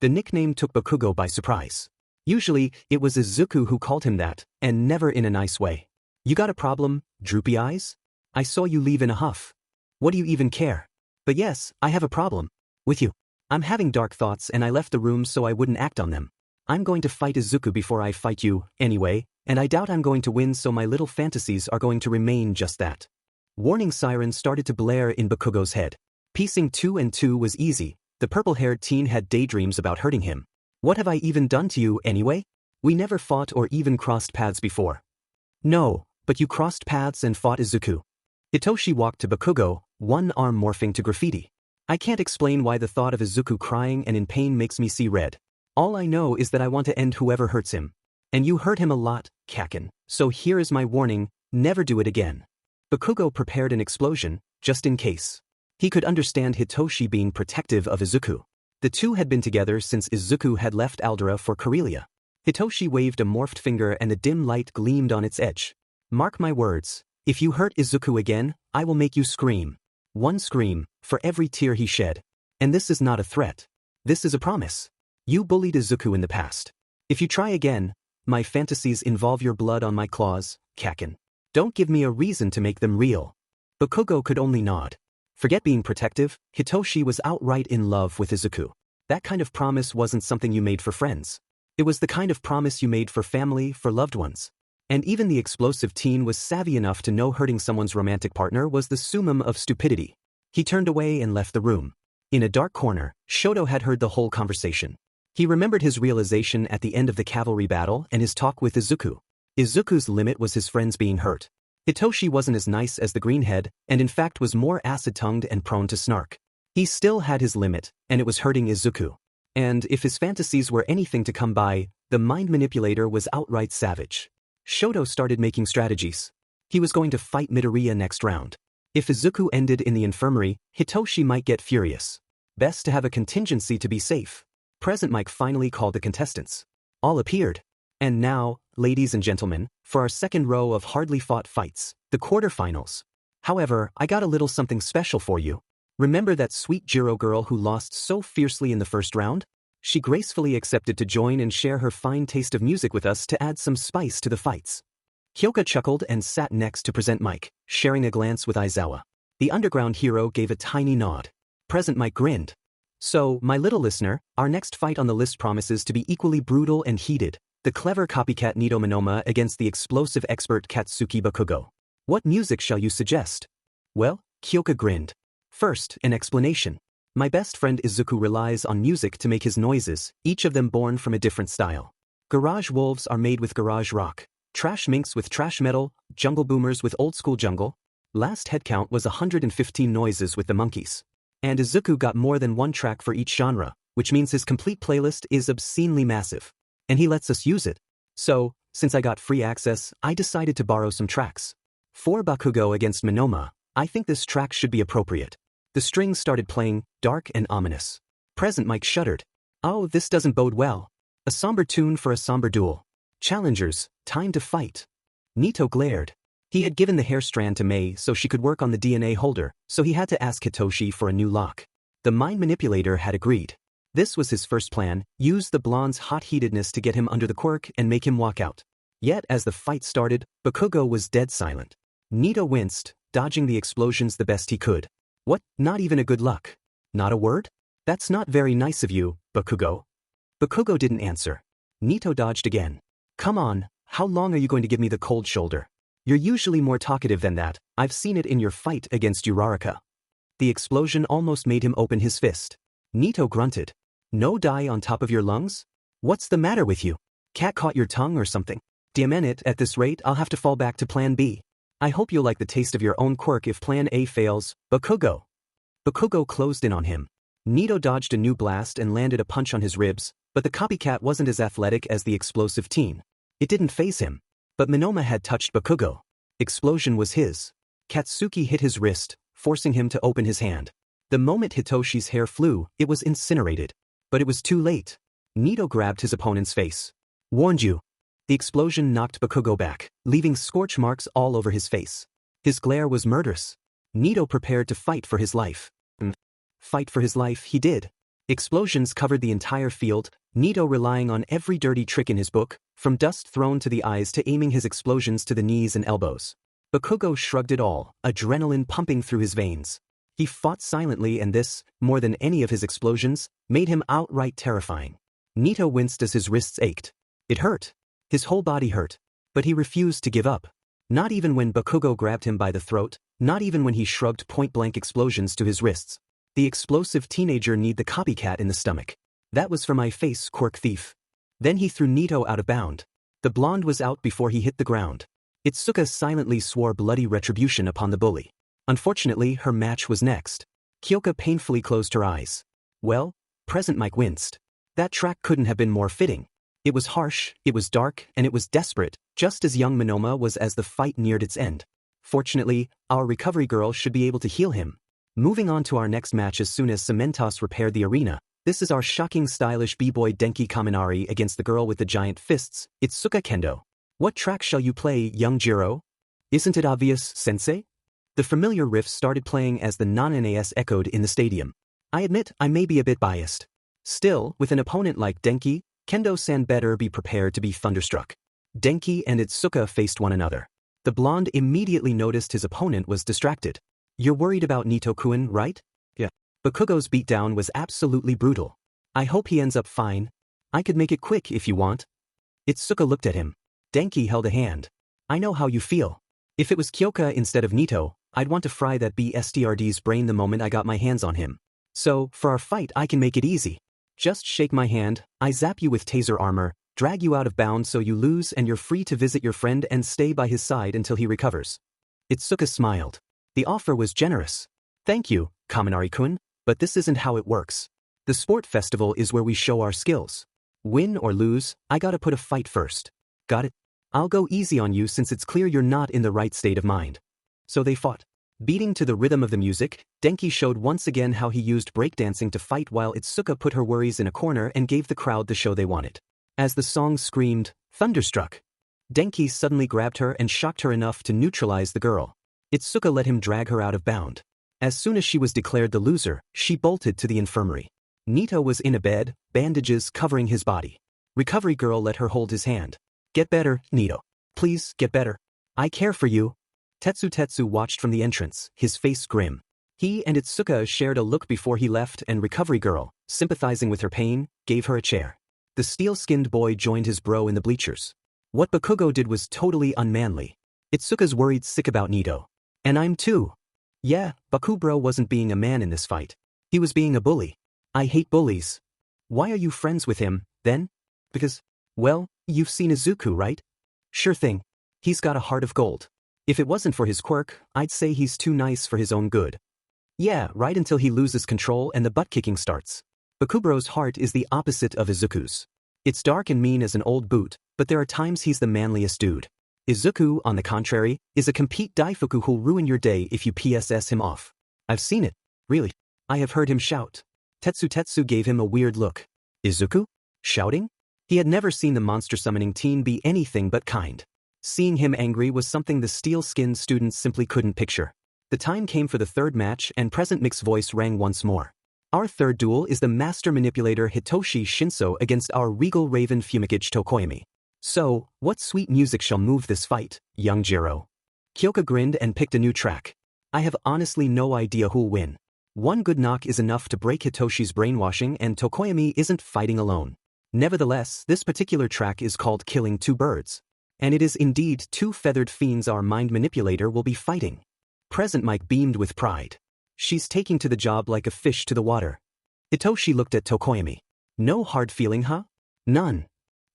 The nickname took Bakugo by surprise. Usually, it was Izuku who called him that, and never in a nice way. You got a problem, droopy eyes? I saw you leave in a huff. What do you even care? But yes, I have a problem. With you. I'm having dark thoughts and I left the room so I wouldn't act on them. I'm going to fight Izuku before I fight you, anyway, and I doubt I'm going to win, so my little fantasies are going to remain just that. Warning sirens started to blare in Bakugo's head. Piecing 2 and 2 was easy. The purple-haired teen had daydreams about hurting him. What have I even done to you, anyway? We never fought or even crossed paths before. No, but you crossed paths and fought Izuku. Hitoshi walked to Bakugo, one arm morphing to Graffiti. I can't explain why the thought of Izuku crying and in pain makes me see red. All I know is that I want to end whoever hurts him. And you hurt him a lot, Kaken, so here is my warning, never do it again. Bakugo prepared an explosion, just in case. He could understand Hitoshi being protective of Izuku. The two had been together since Izuku had left Aldera for Karelia. Hitoshi waved a morphed finger and the dim light gleamed on its edge. Mark my words, if you hurt Izuku again, I will make you scream. One scream, for every tear he shed. And this is not a threat. This is a promise. You bullied Izuku in the past. If you try again, my fantasies involve your blood on my claws, Kaken. Don't give me a reason to make them real. Bakugo could only nod. Forget being protective, Hitoshi was outright in love with Izuku. That kind of promise wasn't something you made for friends. It was the kind of promise you made for family, for loved ones. And even the explosive teen was savvy enough to know hurting someone's romantic partner was the summum of stupidity. He turned away and left the room. In a dark corner, Shoto had heard the whole conversation. He remembered his realization at the end of the cavalry battle and his talk with Izuku. Izuku's limit was his friends being hurt. Hitoshi wasn't as nice as the greenhead, and in fact was more acid-tongued and prone to snark. He still had his limit, and it was hurting Izuku. And if his fantasies were anything to come by, the mind manipulator was outright savage. Shoto started making strategies. He was going to fight Midoriya next round. If Izuku ended in the infirmary, Hitoshi might get furious. Best to have a contingency to be safe. Present Mike finally called the contestants. All appeared. And now, ladies and gentlemen, for our second row of hardly fought fights, the quarterfinals. However, I got a little something special for you. Remember that sweet Jiro girl who lost so fiercely in the first round? She gracefully accepted to join and share her fine taste of music with us to add some spice to the fights. Kyoka chuckled and sat next to Present Mike, sharing a glance with Aizawa. The underground hero gave a tiny nod. Present Mike grinned. So, my little listener, our next fight on the list promises to be equally brutal and heated. The clever copycat Nito Monoma against the explosive expert Katsuki Bakugo. What music shall you suggest? Well, Kyoka grinned. First, an explanation. My best friend Izuku relies on music to make his noises, each of them born from a different style. Garage wolves are made with garage rock, trash minks with trash metal, jungle boomers with old school jungle. Last headcount was 115 noises with the monkeys. And Izuku got more than one track for each genre, which means his complete playlist is obscenely massive. And he lets us use it. So, since I got free access, I decided to borrow some tracks. For Bakugo against Monoma, I think this track should be appropriate. The strings started playing, dark and ominous. Present Mike shuddered. Oh, this doesn't bode well. A somber tune for a somber duel. Challengers, time to fight. Nito glared. He had given the hair strand to Mei so she could work on the DNA holder, so he had to ask Hitoshi for a new lock. The mind manipulator had agreed. This was his first plan, use the blonde's hot-heatedness to get him under the quirk and make him walk out. Yet as the fight started, Bakugo was dead silent. Nito winced, dodging the explosions the best he could. What, not even a good luck? Not a word? That's not very nice of you, Bakugo. Bakugo didn't answer. Nito dodged again. Come on, how long are you going to give me the cold shoulder? You're usually more talkative than that, I've seen it in your fight against Uraraka. The explosion almost made him open his fist. Nito grunted. No dye on top of your lungs? What's the matter with you? Cat caught your tongue or something? Damn it, at this rate I'll have to fall back to plan B. I hope you'll like the taste of your own quirk if plan A fails, Bakugo. Bakugo closed in on him. Nito dodged a new blast and landed a punch on his ribs, but the copycat wasn't as athletic as the explosive teen. It didn't faze him. But Minoma had touched Bakugo. Explosion was his. Katsuki hit his wrist, forcing him to open his hand. The moment Hitoshi's hair flew, it was incinerated. But it was too late. Nito grabbed his opponent's face. Warned you. The explosion knocked Bakugo back, leaving scorch marks all over his face. His glare was murderous. Nito prepared to fight for his life. Fight for his life he did. Explosions covered the entire field, Nito relying on every dirty trick in his book, from dust thrown to the eyes to aiming his explosions to the knees and elbows. Bakugo shrugged it all, adrenaline pumping through his veins. He fought silently and this, more than any of his explosions, made him outright terrifying. Nito winced as his wrists ached. It hurt. His whole body hurt. But he refused to give up. Not even when Bakugo grabbed him by the throat, not even when he shrugged point-blank explosions to his wrists. The explosive teenager need the copycat in the stomach. That was for my face, Quirk thief. Then he threw Nito out of bound. The blonde was out before he hit the ground. Itsuka silently swore bloody retribution upon the bully. Unfortunately, her match was next. Kyoka painfully closed her eyes. Well, present Mike winced. That track couldn't have been more fitting. It was harsh, it was dark, and it was desperate, just as young Minoma was as the fight neared its end. Fortunately, our recovery girl should be able to heal him. Moving on to our next match as soon as Cementos repaired the arena, this is our shocking stylish b-boy Denki Kaminari against the girl with the giant fists, Itsuka Kendo. What track shall you play, young Jiro? Isn't it obvious, sensei? The familiar riff started playing as the non-NAS echoed in the stadium. I admit I may be a bit biased. Still, with an opponent like Denki, Kendo-san better be prepared to be thunderstruck. Denki and Itsuka faced one another. The blonde immediately noticed his opponent was distracted. You're worried about Nito-kun, right? Yeah. Bakugo's beatdown was absolutely brutal. I hope he ends up fine. I could make it quick if you want. Itsuka looked at him. Denki held a hand. I know how you feel. If it was Kyoka instead of Nito, I'd want to fry that BSTRD's brain the moment I got my hands on him. So, for our fight I can make it easy. Just shake my hand, I zap you with taser armor, drag you out of bounds so you lose and you're free to visit your friend and stay by his side until he recovers. Itsuka smiled. The offer was generous. Thank you, Kaminari-kun, but this isn't how it works. The sport festival is where we show our skills. Win or lose, I gotta put a fight first. Got it? I'll go easy on you since it's clear you're not in the right state of mind. So they fought. Beating to the rhythm of the music, Denki showed once again how he used breakdancing to fight while Itsuka put her worries in a corner and gave the crowd the show they wanted. As the song screamed, "Thunderstruck!" Denki suddenly grabbed her and shocked her enough to neutralize the girl. Itsuka let him drag her out of bound. As soon as she was declared the loser, she bolted to the infirmary. Nito was in a bed, bandages covering his body. Recovery girl let her hold his hand. Get better, Nito. Please, get better. I care for you. Tetsu watched from the entrance, his face grim. He and Itsuka shared a look before he left and recovery girl, sympathizing with her pain, gave her a chair. The steel-skinned boy joined his bro in the bleachers. What Bakugo did was totally unmanly. Itsuka's worried sick about Nito. And I'm too. Yeah, Bakubro wasn't being a man in this fight. He was being a bully. I hate bullies. Why are you friends with him, then? Because, well, you've seen Izuku, right? Sure thing. He's got a heart of gold. If it wasn't for his quirk, I'd say he's too nice for his own good. Yeah, right until he loses control and the butt-kicking starts. Bakubro's heart is the opposite of Izuku's. It's dark and mean as an old boot, but there are times he's the manliest dude. Izuku, on the contrary, is a complete daifuku who'll ruin your day if you PSS him off. I've seen it. Really. I have heard him shout. Tetsu gave him a weird look. Izuku? Shouting? He had never seen the monster summoning teen be anything but kind. Seeing him angry was something the steel-skinned students simply couldn't picture. The time came for the third match and Present Mick's voice rang once more. Our third duel is the master manipulator Hitoshi Shinso against our regal raven Fumikage Tokoyami. So, what sweet music shall move this fight, young Jiro? Kyoka grinned and picked a new track. I have honestly no idea who'll win. One good knock is enough to break Hitoshi's brainwashing, and Tokoyami isn't fighting alone. Nevertheless, this particular track is called Killing Two Birds. And it is indeed two feathered fiends our mind manipulator will be fighting. Present Mike beamed with pride. She's taking to the job like a fish to the water. Hitoshi looked at Tokoyami. No hard feeling, huh? None.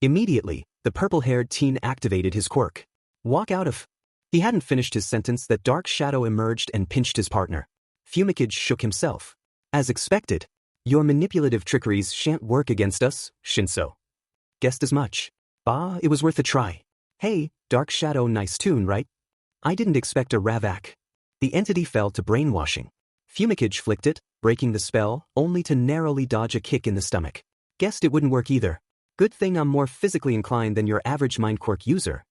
Immediately, the purple-haired teen activated his quirk. Walk out of... He hadn't finished his sentence that Dark Shadow emerged and pinched his partner. Fumikage shook himself. As expected. Your manipulative trickeries shan't work against us, Shinso. Guessed as much. Bah, it was worth a try. Hey, Dark Shadow, nice tune, right? I didn't expect a Ravak. The entity fell to brainwashing. Fumikage flicked it, breaking the spell, only to narrowly dodge a kick in the stomach. Guessed it wouldn't work either. Good thing I'm more physically inclined than your average mind quirk user.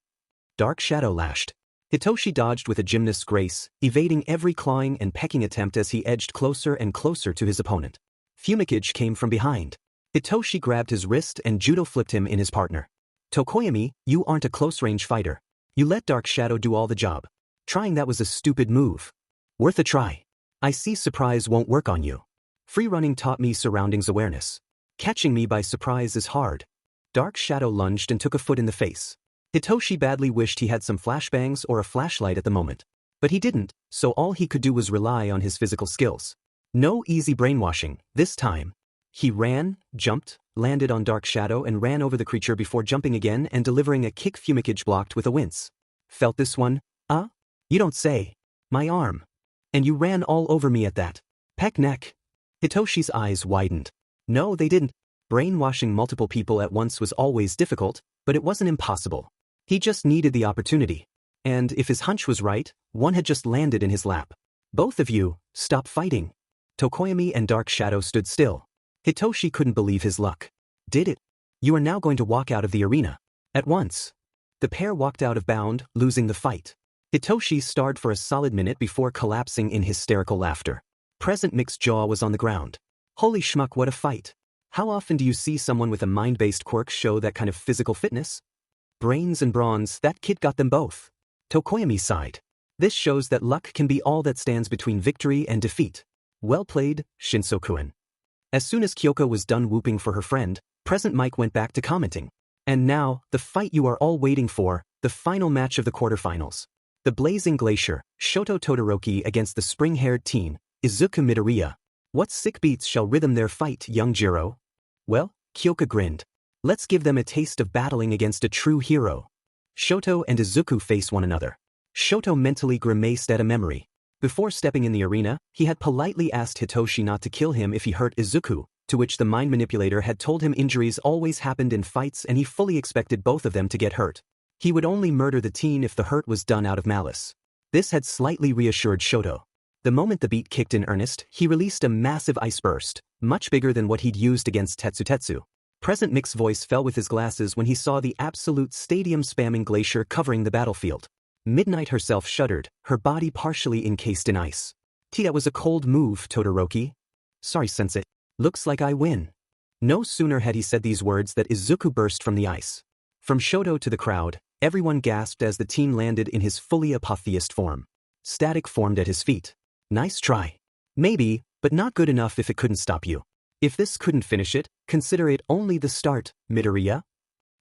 Dark Shadow lashed. Hitoshi dodged with a gymnast's grace, evading every clawing and pecking attempt as he edged closer and closer to his opponent. Fumikage came from behind. Hitoshi grabbed his wrist and judo flipped him in his partner. Tokoyami, you aren't a close-range fighter. You let Dark Shadow do all the job. Trying that was a stupid move. Worth a try. I see surprise won't work on you. Free running taught me surroundings awareness. Catching me by surprise is hard. Dark Shadow lunged and took a foot in the face. Hitoshi badly wished he had some flashbangs or a flashlight at the moment. But he didn't, so all he could do was rely on his physical skills. No easy brainwashing, this time. He ran, jumped, landed on Dark Shadow and ran over the creature before jumping again and delivering a kick Fumikage blocked with a wince. Felt this one? You don't say. My arm. And you ran all over me at that. Peck neck. Hitoshi's eyes widened. No, they didn't. Brainwashing multiple people at once was always difficult, but it wasn't impossible. He just needed the opportunity. And if his hunch was right, one had just landed in his lap. Both of you, stop fighting. Tokoyami and Dark Shadow stood still. Hitoshi couldn't believe his luck. Did it? You are now going to walk out of the arena. At once. The pair walked out of bound, losing the fight. Hitoshi starred for a solid minute before collapsing in hysterical laughter. Present Mix's jaw was on the ground. Holy schmuck, what a fight. How often do you see someone with a mind-based quirk show that kind of physical fitness? Brains and bronze, that kid got them both. Tokoyami sighed. This shows that luck can be all that stands between victory and defeat. Well played, Shinso-kun. As soon as Kyoko was done whooping for her friend, Present Mike went back to commenting. And now, the fight you are all waiting for, the final match of the quarterfinals. The Blazing Glacier, Shoto Todoroki against the spring-haired teen, Izuku Midoriya. What sick beats shall rhythm their fight, young Jiro? Well, Kyoko grinned. Let's give them a taste of battling against a true hero. Shoto and Izuku face one another. Shoto mentally grimaced at a memory. Before stepping in the arena, he had politely asked Hitoshi not to kill him if he hurt Izuku, to which the mind manipulator had told him injuries always happened in fights and he fully expected both of them to get hurt. He would only murder the teen if the hurt was done out of malice. This had slightly reassured Shoto. The moment the beat kicked in earnest, he released a massive ice burst, much bigger than what he'd used against Tetsu. Present Mix's voice fell with his glasses when he saw the absolute stadium-spamming glacier covering the battlefield. Midnight herself shuddered, her body partially encased in ice. That was a cold move, Todoroki. Sorry, Sensei. Looks like I win. No sooner had he said these words that Izuku burst from the ice. From Shoto to the crowd, everyone gasped as the teen landed in his fully apotheosed form. Static formed at his feet. Nice try. Maybe, but not good enough if it couldn't stop you. If this couldn't finish it, consider it only the start, Midoriya.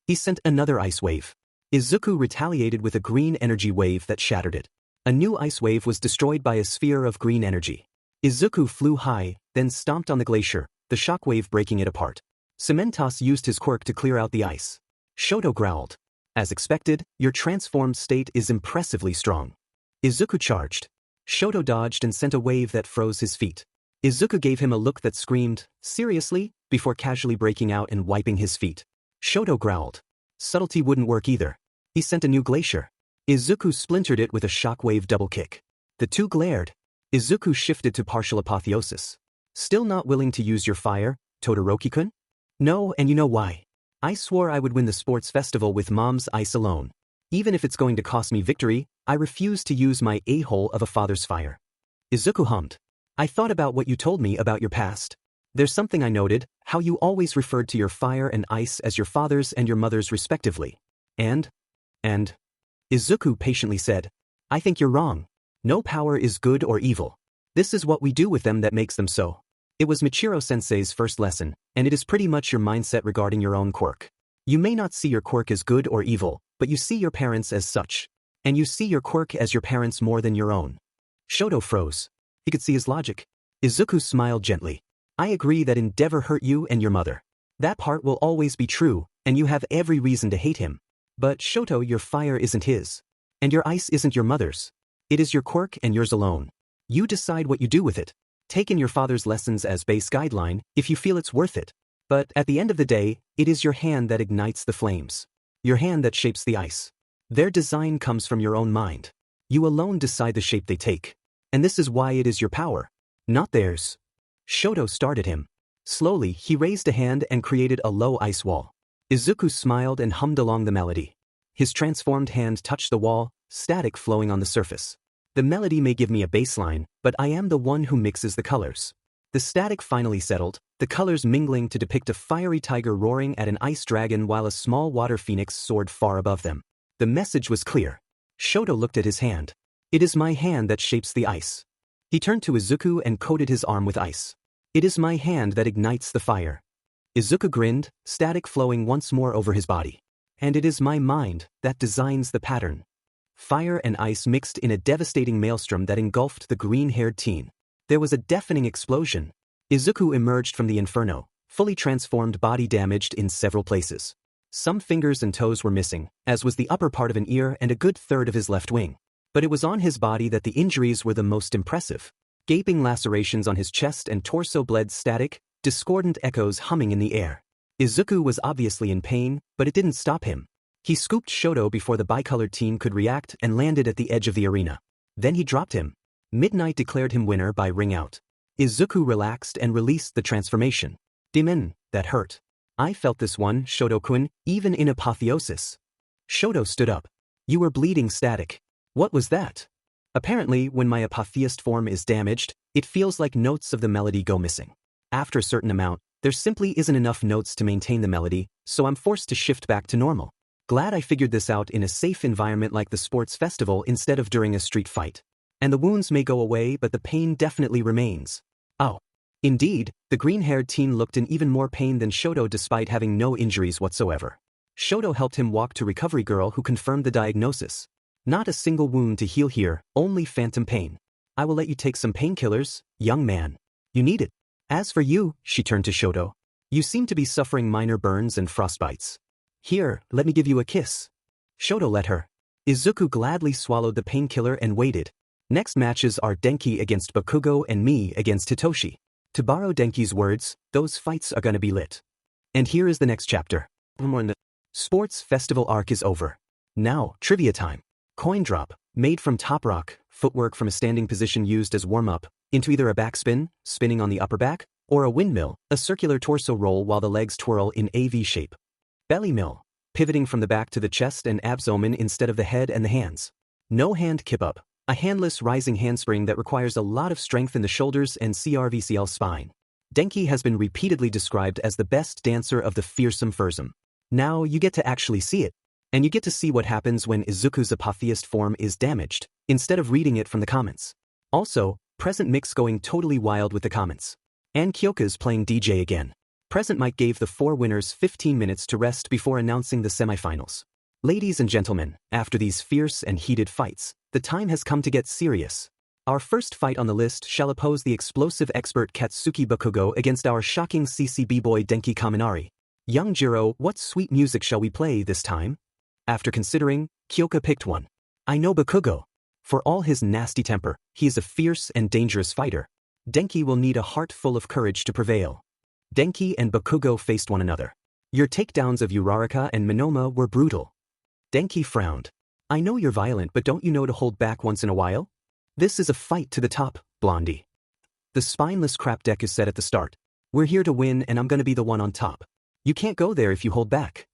He sent another ice wave. Izuku retaliated with a green energy wave that shattered it. A new ice wave was destroyed by a sphere of green energy. Izuku flew high, then stomped on the glacier, the shockwave breaking it apart. Cementos used his quirk to clear out the ice. Shoto growled. As expected, your transformed state is impressively strong. Izuku charged. Shoto dodged and sent a wave that froze his feet. Izuku gave him a look that screamed, seriously, before casually breaking out and wiping his feet. Shoto growled. Subtlety wouldn't work either. He sent a new glacier. Izuku splintered it with a shockwave double kick. The two glared. Izuku shifted to partial apotheosis. Still not willing to use your fire, Todoroki-kun? No, and you know why. I swore I would win the sports festival with Mom's ice alone. Even if it's going to cost me victory, I refuse to use my a-hole of a father's fire. Izuku hummed. I thought about what you told me about your past. There's something I noted, how you always referred to your fire and ice as your father's and your mother's respectively. And? Izuku patiently said, I think you're wrong. No power is good or evil. This is what we do with them that makes them so. It was Michiro-sensei's first lesson, and it is pretty much your mindset regarding your own quirk. You may not see your quirk as good or evil, but you see your parents as such. And you see your quirk as your parents more than your own. Shoto froze. He could see his logic. Izuku smiled gently. I agree that endeavor hurt you and your mother. That part will always be true, and you have every reason to hate him. But Shoto, your fire isn't his. And your ice isn't your mother's. It is your quirk and yours alone. You decide what you do with it. Take in your father's lessons as base guideline if you feel it's worth it. But at the end of the day, it is your hand that ignites the flames. Your hand that shapes the ice. Their design comes from your own mind. You alone decide the shape they take. And this is why it is your power, not theirs. Shoto started him. Slowly, he raised a hand and created a low ice wall. Izuku smiled and hummed along the melody. His transformed hand touched the wall, static flowing on the surface. The melody may give me a baseline, but I am the one who mixes the colors. The static finally settled, the colors mingling to depict a fiery tiger roaring at an ice dragon while a small water phoenix soared far above them. The message was clear. Shoto looked at his hand. It is my hand that shapes the ice. He turned to Izuku and coated his arm with ice. It is my hand that ignites the fire. Izuku grinned, static flowing once more over his body. And it is my mind that designs the pattern. Fire and ice mixed in a devastating maelstrom that engulfed the green-haired teen. There was a deafening explosion. Izuku emerged from the inferno, fully transformed, body damaged in several places. Some fingers and toes were missing, as was the upper part of an ear and a good third of his left wing. But it was on his body that the injuries were the most impressive. Gaping lacerations on his chest and torso bled static, discordant echoes humming in the air. Izuku was obviously in pain, but it didn't stop him. He scooped Shoto before the bicolored teen could react and landed at the edge of the arena. Then he dropped him. Midnight declared him winner by ring out. Izuku relaxed and released the transformation. Demon, that hurt. I felt this one, Shoto-kun, even in apotheosis. Shoto stood up. You were bleeding static. What was that? Apparently, when my apotheosed form is damaged, it feels like notes of the melody go missing. After a certain amount, there simply isn't enough notes to maintain the melody, so I'm forced to shift back to normal. Glad I figured this out in a safe environment like the sports festival instead of during a street fight. And the wounds may go away, but the pain definitely remains. Oh. Indeed, the green-haired teen looked in even more pain than Shoto despite having no injuries whatsoever. Shoto helped him walk to Recovery Girl, who confirmed the diagnosis. Not a single wound to heal here, only phantom pain. I will let you take some painkillers, young man. You need it. As for you, she turned to Shoto. You seem to be suffering minor burns and frostbites. Here, let me give you a kiss. Shoto let her. Izuku gladly swallowed the painkiller and waited. Next matches are Denki against Bakugo and me against Hitoshi. To borrow Denki's words, those fights are gonna be lit. And here is the next chapter. Sports festival arc is over. Now, trivia time. Coin drop, made from top rock, footwork from a standing position used as warm-up, into either a backspin, spinning on the upper back, or a windmill, a circular torso roll while the legs twirl in a V shape. Belly mill, pivoting from the back to the chest and abdomen instead of the head and the hands. No hand kip up, a handless rising handspring that requires a lot of strength in the shoulders and CRVCL spine. Denki has been repeatedly described as the best dancer of the fearsome fersome. Now you get to actually see it. And you get to see what happens when Izuku's apotheosed form is damaged, instead of reading it from the comments. Also, Present Mix going totally wild with the comments. And Kyoka's playing DJ again. Present Mike gave the 4 winners 15 minutes to rest before announcing the semifinals. Ladies and gentlemen, after these fierce and heated fights, the time has come to get serious. Our first fight on the list shall oppose the explosive expert Katsuki Bakugo against our shocking CCB boy Denki Kaminari. Young Jiro, what sweet music shall we play this time? After considering, Kyoka picked one. I know Bakugo. For all his nasty temper, he is a fierce and dangerous fighter. Denki will need a heart full of courage to prevail. Denki and Bakugo faced one another. Your takedowns of Uraraka and Minoma were brutal. Denki frowned. I know you're violent, but don't you know to hold back once in a while? This is a fight to the top, Blondie. The spineless crap Deku said at the start. We're here to win and I'm gonna be the one on top. You can't go there if you hold back.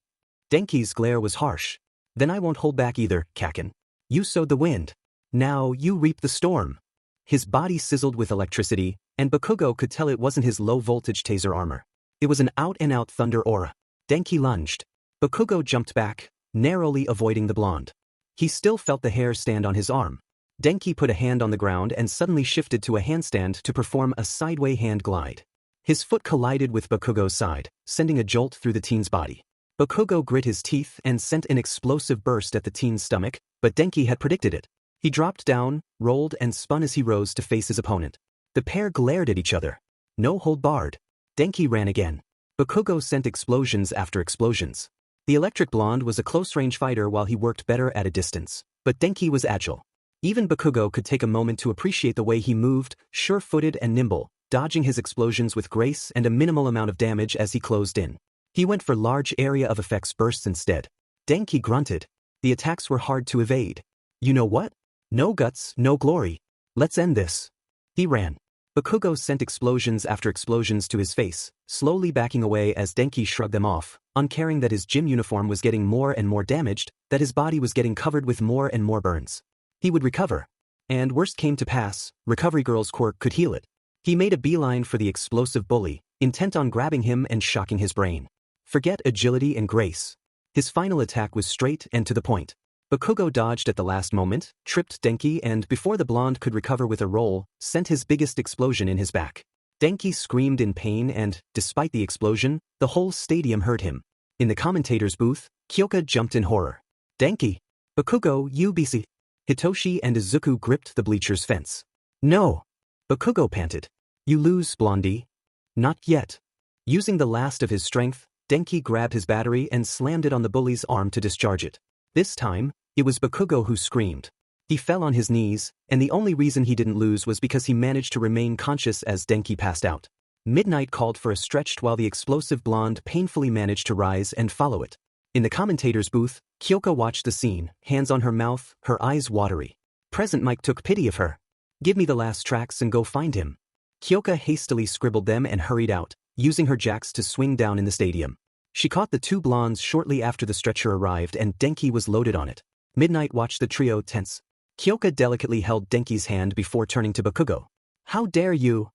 Denki's glare was harsh. Then I won't hold back either, Kaken. You sowed the wind. Now you reap the storm. His body sizzled with electricity, and Bakugo could tell it wasn't his low-voltage taser armor. It was an out-and-out thunder aura. Denki lunged. Bakugo jumped back, narrowly avoiding the blonde. He still felt the hair stand on his arm. Denki put a hand on the ground and suddenly shifted to a handstand to perform a sideway hand glide. His foot collided with Bakugo's side, sending a jolt through the teen's body. Bakugo grit his teeth and sent an explosive burst at the teen's stomach, but Denki had predicted it. He dropped down, rolled and spun as he rose to face his opponent. The pair glared at each other. No hold barred. Denki ran again. Bakugo sent explosions after explosions. The electric blonde was a close-range fighter while he worked better at a distance, but Denki was agile. Even Bakugo could take a moment to appreciate the way he moved, sure-footed and nimble, dodging his explosions with grace and a minimal amount of damage as he closed in. He went for large area of effects bursts instead. Denki grunted. The attacks were hard to evade. You know what? No guts, no glory. Let's end this. He ran. Bakugo sent explosions after explosions to his face, slowly backing away as Denki shrugged them off, uncaring that his gym uniform was getting more and more damaged, that his body was getting covered with more and more burns. He would recover. And worst came to pass, Recovery Girl's Quirk could heal it. He made a beeline for the explosive bully, intent on grabbing him and shocking his brain. Forget agility and grace. His final attack was straight and to the point. Bakugo dodged at the last moment, tripped Denki and, before the blonde could recover with a roll, sent his biggest explosion in his back. Denki screamed in pain and, despite the explosion, the whole stadium heard him. In the commentator's booth, Kyoka jumped in horror. Denki! Bakugo, you BC! Hitoshi and Izuku gripped the bleacher's fence. No! Bakugo panted. You lose, Blondie. Not yet. Using the last of his strength, Denki grabbed his battery and slammed it on the bully's arm to discharge it. This time, it was Bakugo who screamed. He fell on his knees, and the only reason he didn't lose was because he managed to remain conscious as Denki passed out. Midnight called for a stretch while the explosive blonde painfully managed to rise and follow it. In the commentator's booth, Kyoka watched the scene, hands on her mouth, her eyes watery. Present Mike took pity of her. Give me the last tracks and go find him. Kyoka hastily scribbled them and hurried out, using her jacks to swing down in the stadium. She caught the two blondes shortly after the stretcher arrived and Denki was loaded on it. Midnight watched the trio tense. Kyoka delicately held Denki's hand before turning to Bakugo. How dare you?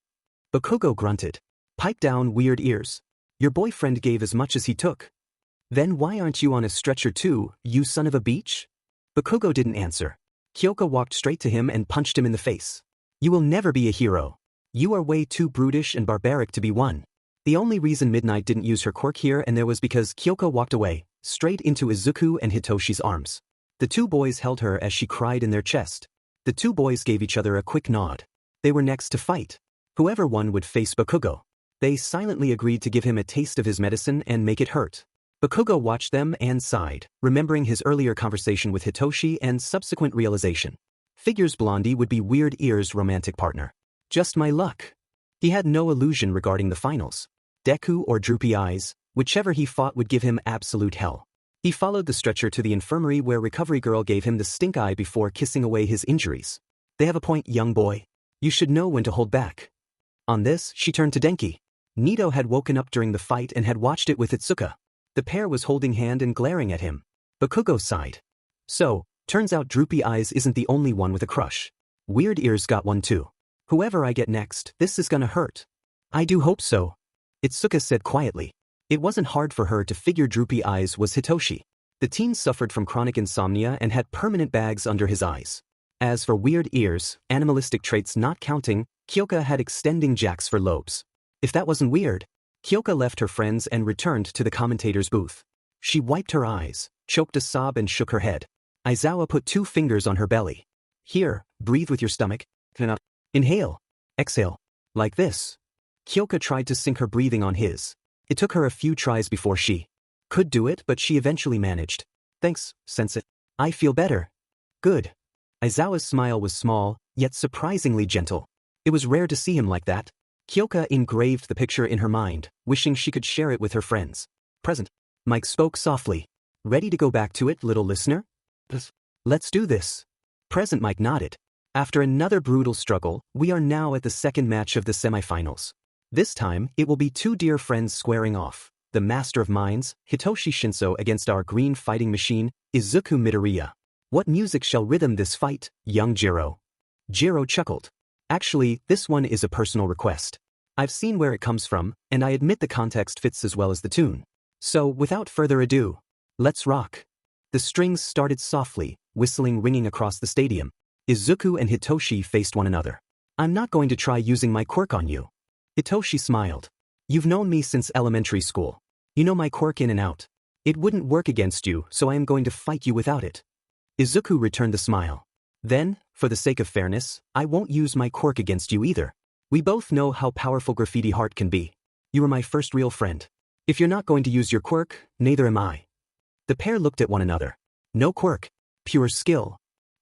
Bakugo grunted. Pipe down, weird ears. Your boyfriend gave as much as he took. Then why aren't you on a stretcher too, you son of a beach? Bakugo didn't answer. Kyoka walked straight to him and punched him in the face. You will never be a hero. You are way too brutish and barbaric to be one. The only reason Midnight didn't use her quirk here and there was because Kyoka walked away, straight into Izuku and Hitoshi's arms. The two boys held her as she cried in their chest. The two boys gave each other a quick nod. They were next to fight. Whoever won would face Bakugo. They silently agreed to give him a taste of his medicine and make it hurt. Bakugo watched them and sighed, remembering his earlier conversation with Hitoshi and subsequent realization. Figures Blondie would be Weird Ear's romantic partner. Just my luck. He had no illusion regarding the finals. Deku or Droopy Eyes, whichever he fought would give him absolute hell. He followed the stretcher to the infirmary where Recovery Girl gave him the stink eye before kissing away his injuries. They have a point, young boy. You should know when to hold back. On this, she turned to Denki. Nito had woken up during the fight and had watched it with Itsuka. The pair was holding hand and glaring at him. Bakugo sighed. So, turns out Droopy Eyes isn't the only one with a crush. Weird Ears got one too. Whoever I get next, this is gonna hurt. I do hope so. Itsuka said quietly. It wasn't hard for her to figure Droopy Eyes was Hitoshi. The teen suffered from chronic insomnia and had permanent bags under his eyes. As for Weird Ears, animalistic traits not counting, Kyoka had extending jacks for lobes. If that wasn't weird, Kyoka left her friends and returned to the commentator's booth. She wiped her eyes, choked a sob and shook her head. Aizawa put 2 fingers on her belly. Here, breathe with your stomach. Inhale. Exhale. Like this. Kyoka tried to sync her breathing on his. It took her a few tries before she could do it, but she eventually managed. Thanks, Sensei. I feel better. Good. Aizawa's smile was small, yet surprisingly gentle. It was rare to see him like that. Kyoka engraved the picture in her mind, wishing she could share it with her friends. Present. Mike spoke softly. Ready to go back to it, little listener? Let's do this. Present Mike nodded. After another brutal struggle, we are now at the second match of the semifinals. This time, it will be 2 dear friends squaring off. The Master of Minds, Hitoshi Shinso against our green fighting machine, Izuku Midoriya. What music shall rhythm this fight, young Jiro? Jiro chuckled. Actually, this one is a personal request. I've seen where it comes from, and I admit the context fits as well as the tune. So, without further ado, let's rock. The strings started softly, whistling ringing across the stadium. Izuku and Hitoshi faced one another. I'm not going to try using my quirk on you. Hitoshi smiled. You've known me since elementary school. You know my quirk in and out. It wouldn't work against you, so I am going to fight you without it. Izuku returned the smile. Then, for the sake of fairness, I won't use my quirk against you either. We both know how powerful Graffiti Heart can be. You are my first real friend. If you're not going to use your quirk, neither am I. The pair looked at one another. No quirk. Pure skill.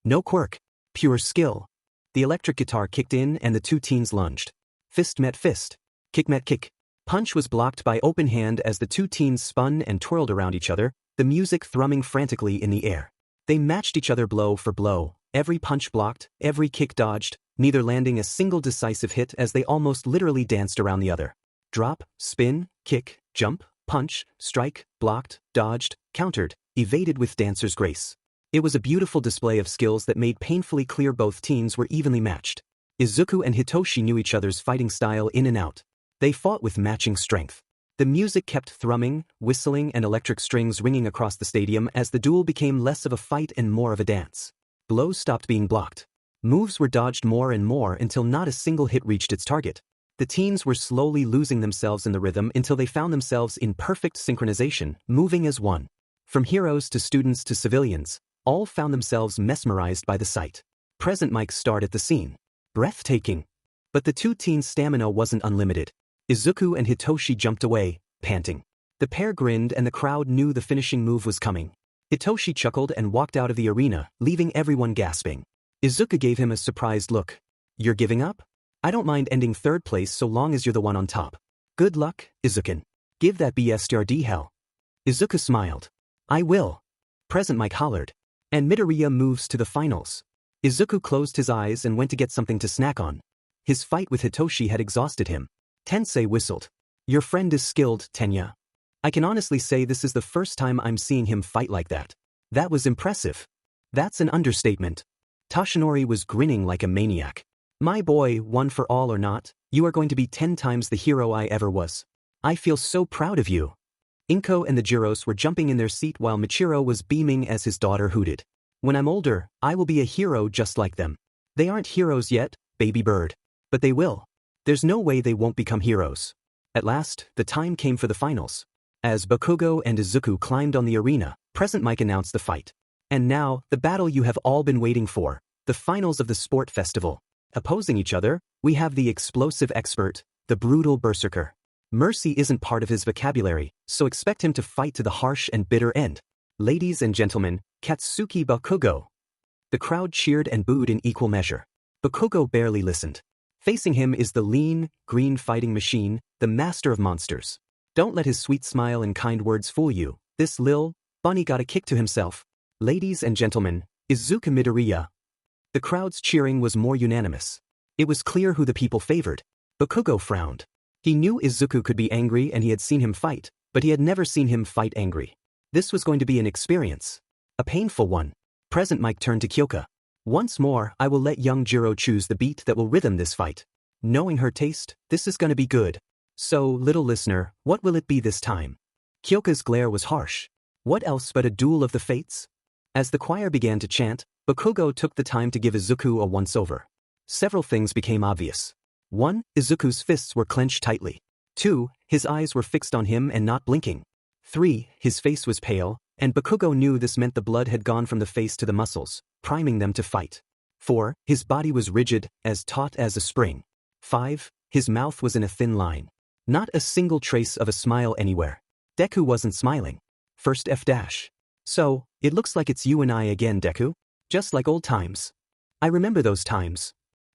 No quirk. Pure skill. The electric guitar kicked in and the two teens lunged. Fist met fist. Kick met kick. Punch was blocked by open hand as the two teens spun and twirled around each other, the music thrumming frantically in the air. They matched each other blow for blow, every punch blocked, every kick dodged, neither landing a single decisive hit as they almost literally danced around the other. Drop, spin, kick, jump, punch, strike, blocked, dodged, countered, evaded with dancer's grace. It was a beautiful display of skills that made painfully clear both teams were evenly matched. Izuku and Hitoshi knew each other's fighting style in and out. They fought with matching strength. The music kept thrumming, whistling and electric strings ringing across the stadium as the duel became less of a fight and more of a dance. Blows stopped being blocked. Moves were dodged more and more until not a single hit reached its target. The teens were slowly losing themselves in the rhythm until they found themselves in perfect synchronization, moving as one. From heroes to students to civilians, all found themselves mesmerized by the sight. Present mic starred at the scene. Breathtaking. But the two teens' stamina wasn't unlimited. Izuku and Hitoshi jumped away, panting. The pair grinned and the crowd knew the finishing move was coming. Hitoshi chuckled and walked out of the arena, leaving everyone gasping. Izuku gave him a surprised look. You're giving up? I don't mind ending third place so long as you're the one on top. Good luck, Izuku. Give that BSTRD hell. Izuku smiled. I will. Present Mike hollered. And Midoriya moves to the finals. Izuku closed his eyes and went to get something to snack on. His fight with Hitoshi had exhausted him. Tensei whistled. Your friend is skilled, Tenya. I can honestly say this is the first time I'm seeing him fight like that. That was impressive. That's an understatement. Toshinori was grinning like a maniac. My boy, one for all or not, you are going to be 10 times the hero I ever was. I feel so proud of you. Inko and the Jiros were jumping in their seat while Michiro was beaming as his daughter hooted. When I'm older, I will be a hero just like them. They aren't heroes yet, baby bird. But they will. There's no way they won't become heroes. At last, the time came for the finals. As Bakugo and Izuku climbed on the arena, Present Mike announced the fight. And now, the battle you have all been waiting for, the finals of the sport festival. Opposing each other, we have the explosive expert, the brutal berserker. Mercy isn't part of his vocabulary, so expect him to fight to the harsh and bitter end. Ladies and gentlemen, Katsuki Bakugo. The crowd cheered and booed in equal measure. Bakugo barely listened. Facing him is the lean, green fighting machine, the master of monsters. Don't let his sweet smile and kind words fool you. This lil bunny got a kick to himself. Ladies and gentlemen, Izuku Midoriya. The crowd's cheering was more unanimous. It was clear who the people favored. Bakugo frowned. He knew Izuku could be angry and he had seen him fight, but he had never seen him fight angry. This was going to be an experience. A painful one. Present Mike turned to Kyoka. Once more, I will let young Jiro choose the beat that will rhythm this fight. Knowing her taste, this is gonna be good. So, little listener, what will it be this time? Kyoka's glare was harsh. What else but a duel of the fates? As the choir began to chant, Bakugo took the time to give Izuku a once-over. Several things became obvious. 1. Izuku's fists were clenched tightly. 2. His eyes were fixed on him and not blinking. 3. His face was pale, and Bakugo knew this meant the blood had gone from the face to the muscles, priming them to fight. 4. His body was rigid, as taut as a spring. 5. His mouth was in a thin line. Not a single trace of a smile anywhere. Deku wasn't smiling. First F-. So, it looks like it's you and I again, Deku. Just like old times. I remember those times.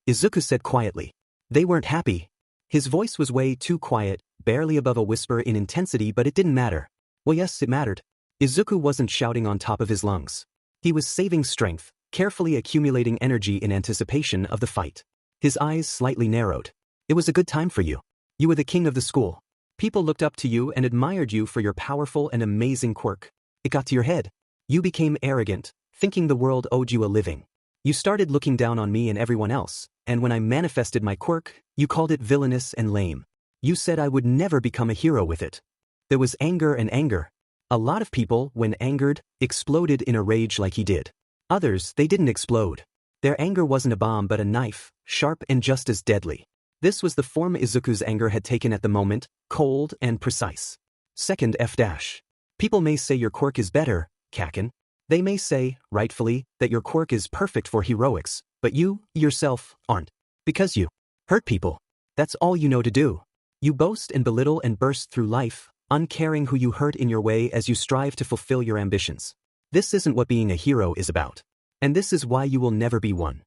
Izuku said quietly. They weren't happy. His voice was way too quiet, barely above a whisper in intensity, but it didn't matter. Well, yes, it mattered. Izuku wasn't shouting on top of his lungs. He was saving strength, carefully accumulating energy in anticipation of the fight. His eyes slightly narrowed. It was a good time for you. You were the king of the school. People looked up to you and admired you for your powerful and amazing quirk. It got to your head. You became arrogant, thinking the world owed you a living. You started looking down on me and everyone else, and when I manifested my quirk, you called it villainous and lame. You said I would never become a hero with it. There was anger and anger. A lot of people, when angered, exploded in a rage like he did. Others, they didn't explode. Their anger wasn't a bomb but a knife, sharp and just as deadly. This was the form Izuku's anger had taken at the moment, cold and precise. Second F-. People may say your quirk is better, Kaken. They may say, rightfully, that your quirk is perfect for heroics, but you, yourself, aren't. Because you hurt people. That's all you know to do. You boast and belittle and burst through life, uncaring who you hurt in your way as you strive to fulfill your ambitions. This isn't what being a hero is about. And this is why you will never be one.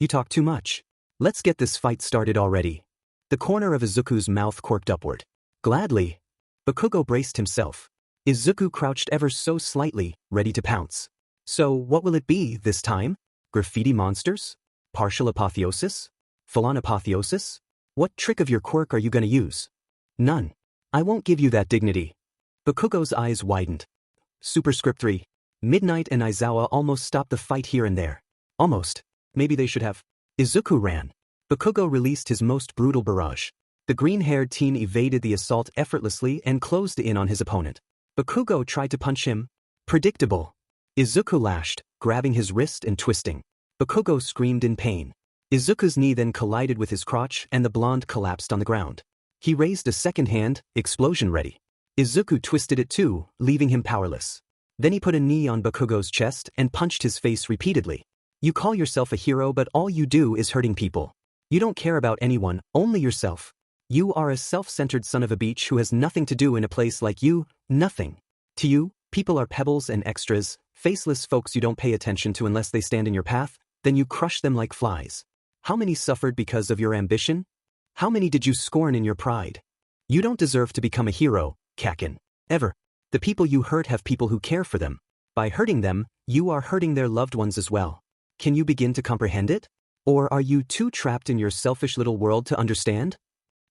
You talk too much. Let's get this fight started already. The corner of Izuku's mouth quirked upward. Gladly. Bakugo braced himself. Izuku crouched ever so slightly, ready to pounce. So what will it be this time? Graffiti monsters? Partial apotheosis? Full-on apotheosis? What trick of your quirk are you gonna use? None. I won't give you that dignity. Bakugo's eyes widened. Superscript 3. Midnight and Aizawa almost stopped the fight here and there. Almost. Maybe they should have. Izuku ran. Bakugo released his most brutal barrage. The green-haired teen evaded the assault effortlessly and closed in on his opponent. Bakugo tried to punch him. Predictable. Izuku lashed, grabbing his wrist and twisting. Bakugo screamed in pain. Izuku's knee then collided with his crotch and the blonde collapsed on the ground. He raised a second hand, explosion ready. Izuku twisted it too, leaving him powerless. Then he put a knee on Bakugo's chest and punched his face repeatedly. You call yourself a hero but all you do is hurting people. You don't care about anyone, only yourself. You are a self-centered son of a beach who has nothing to do in a place like you, nothing. To you, people are pebbles and extras, faceless folks you don't pay attention to unless they stand in your path, then you crush them like flies. How many suffered because of your ambition? How many did you scorn in your pride? You don't deserve to become a hero, Kaken. Ever. The people you hurt have people who care for them. By hurting them, you are hurting their loved ones as well. Can you begin to comprehend it? Or are you too trapped in your selfish little world to understand?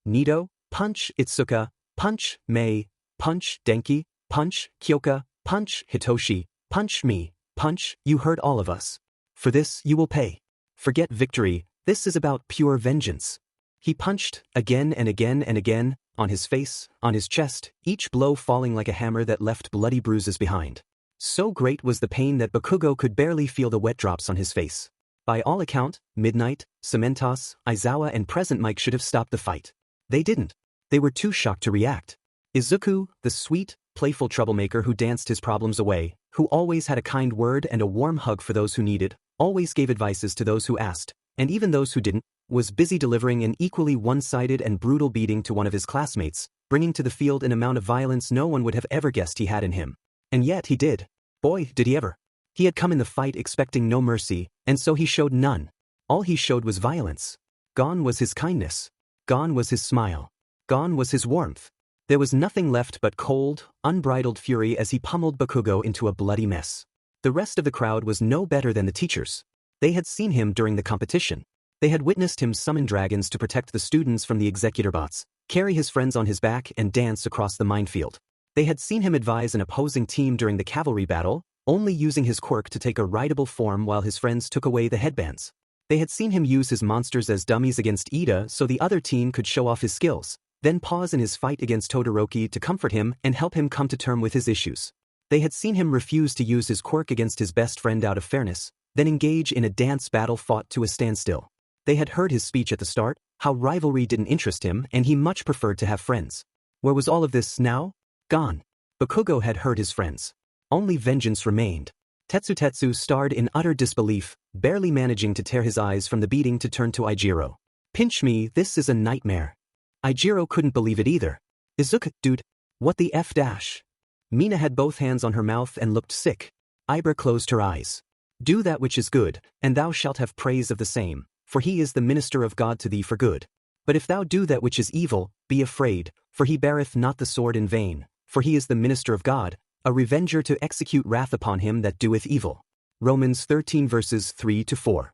Nido, punch Itsuka, punch Mei, punch Denki, punch Kyoka, punch Hitoshi, punch me, punch, you hurt all of us. For this you will pay. Forget victory, this is about pure vengeance. He punched, again and again and again, on his face, on his chest, each blow falling like a hammer that left bloody bruises behind. So great was the pain that Bakugo could barely feel the wet drops on his face. By all account, Midnight, Cementos, Aizawa and Present Mike should have stopped the fight. They didn't. They were too shocked to react. Izuku, the sweet, playful troublemaker who danced his problems away, who always had a kind word and a warm hug for those who needed, always gave advices to those who asked, and even those who didn't, was busy delivering an equally one-sided and brutal beating to one of his classmates, bringing to the field an amount of violence no one would have ever guessed he had in him. And yet he did. Boy, did he ever. He had come in the fight expecting no mercy, and so he showed none. All he showed was violence. Gone was his kindness. Gone was his smile. Gone was his warmth. There was nothing left but cold, unbridled fury as he pummeled Bakugo into a bloody mess. The rest of the crowd was no better than the teachers. They had seen him during the competition. They had witnessed him summon dragons to protect the students from the executor bots, carry his friends on his back and dance across the minefield. They had seen him advise an opposing team during the cavalry battle, only using his quirk to take a rideable form while his friends took away the headbands. They had seen him use his monsters as dummies against Ida so the other team could show off his skills, then pause in his fight against Todoroki to comfort him and help him come to terms with his issues. They had seen him refuse to use his quirk against his best friend out of fairness, then engage in a dance battle fought to a standstill. They had heard his speech at the start, how rivalry didn't interest him and he much preferred to have friends. Where was all of this now? Gone. Bakugo had hurt his friends. Only vengeance remained. Tetsu starred in utter disbelief, barely managing to tear his eyes from the beating to turn to Aijiro. Pinch me, this is a nightmare. Aijiro couldn't believe it either. Izuku, dude, what the F dash? Mina had both hands on her mouth and looked sick. Ibra closed her eyes. Do that which is good, and thou shalt have praise of the same, for he is the minister of God to thee for good. But if thou do that which is evil, be afraid, for he beareth not the sword in vain, for he is the minister of God, a revenger to execute wrath upon him that doeth evil. Romans 13 verses 3-4.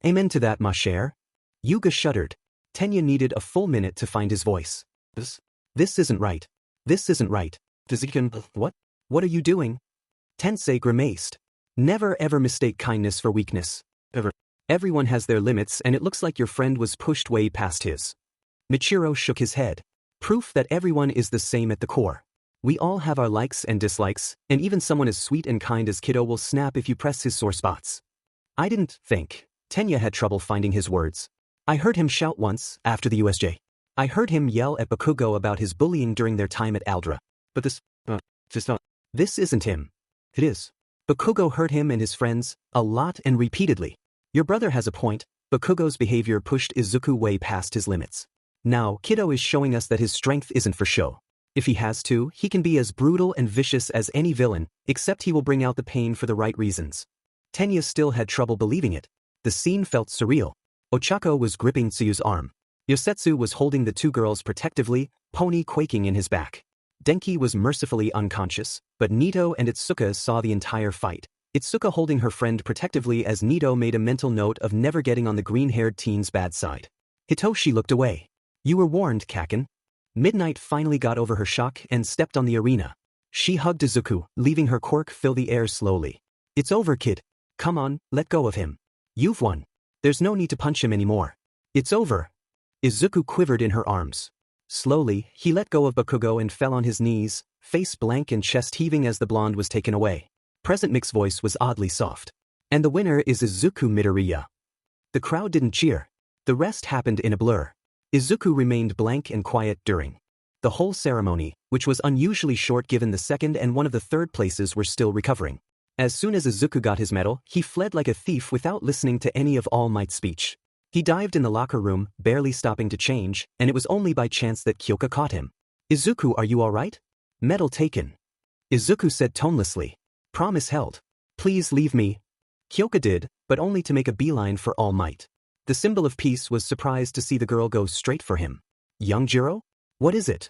Amen to that, ma chère. Yuga shuddered. Tenya needed a full minute to find his voice. This isn't right. This isn't right. What? What are you doing? Tensei grimaced. Never ever mistake kindness for weakness. Ever. Everyone has their limits and it looks like your friend was pushed way past his. Michiro shook his head. Proof that everyone is the same at the core. We all have our likes and dislikes, and even someone as sweet and kind as Kiddo will snap if you press his sore spots. I didn't think. Tenya had trouble finding his words. I heard him shout once, after the USJ. I heard him yell at Bakugo about his bullying during their time at Aldra. But this isn't him. It is. Bakugo hurt him and his friends, a lot and repeatedly. Your brother has a point. Bakugo's behavior pushed Izuku way past his limits. Now, Kiddo is showing us that his strength isn't for show. If he has to, he can be as brutal and vicious as any villain, except he will bring out the pain for the right reasons. Tenya still had trouble believing it. The scene felt surreal. Ochako was gripping Tsuyu's arm. Yosetsu was holding the two girls protectively, Pony quaking in his back. Denki was mercifully unconscious, but Nito and Itsuka saw the entire fight. Itsuka holding her friend protectively as Nito made a mental note of never getting on the green-haired teen's bad side. Hitoshi looked away. You were warned, Kaken. Midnight finally got over her shock and stepped on the arena. She hugged Izuku, leaving her quirk fill the air slowly. It's over, kid. Come on, let go of him. You've won. There's no need to punch him anymore. It's over. Izuku quivered in her arms. Slowly, he let go of Bakugo and fell on his knees, face blank and chest heaving as the blonde was taken away. Present Mix's voice was oddly soft. And the winner is Izuku Midoriya. The crowd didn't cheer. The rest happened in a blur. Izuku remained blank and quiet during the whole ceremony, which was unusually short given the second and one of the third places were still recovering. As soon as Izuku got his medal, he fled like a thief without listening to any of All Might's speech. He dived in the locker room, barely stopping to change, and it was only by chance that Kyoka caught him. Izuku, are you alright? Medal taken. Izuku said tonelessly. Promise held. Please leave me. Kyoka did, but only to make a beeline for All Might. The symbol of peace was surprised to see the girl go straight for him. Young Jiro? What is it?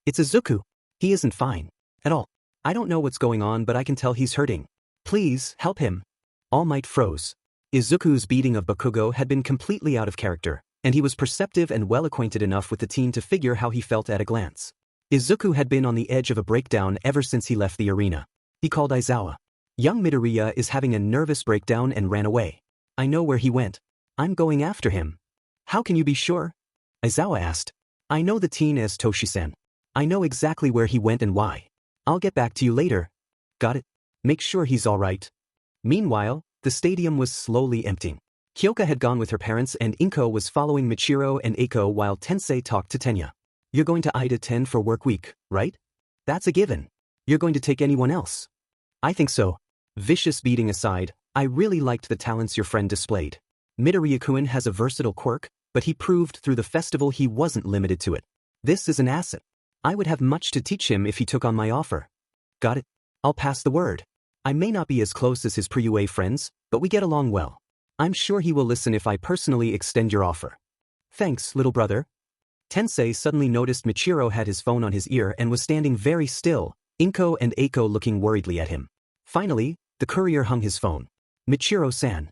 It's Izuku. He isn't fine. At all. I don't know what's going on, but I can tell he's hurting. Please, help him. All Might froze. Izuku's beating of Bakugo had been completely out of character, and he was perceptive and well-acquainted enough with the teen to figure how he felt at a glance. Izuku had been on the edge of a breakdown ever since he left the arena. He called Aizawa. Young Midoriya is having a nervous breakdown and ran away. I know where he went. I'm going after him. How can you be sure? Aizawa asked. I know the teen as Toshi-san. I know exactly where he went and why. I'll get back to you later. Got it? Make sure he's alright. Meanwhile, the stadium was slowly emptying. Kyoka had gone with her parents and Inko was following Michiro and Eiko while Tensei talked to Tenya. You're going to Ida 10 for work week, right? That's a given. You're going to take anyone else? I think so. Vicious beating aside, I really liked the talents your friend displayed. Midoriya-kun has a versatile quirk, but he proved through the festival he wasn't limited to it. This is an asset. I would have much to teach him if he took on my offer. Got it? I'll pass the word. I may not be as close as his pre-UA friends, but we get along well. I'm sure he will listen if I personally extend your offer. Thanks, little brother. Tensei suddenly noticed Michiro had his phone on his ear and was standing very still, Inko and Eiko looking worriedly at him. Finally, the courier hung his phone. Michiro-san.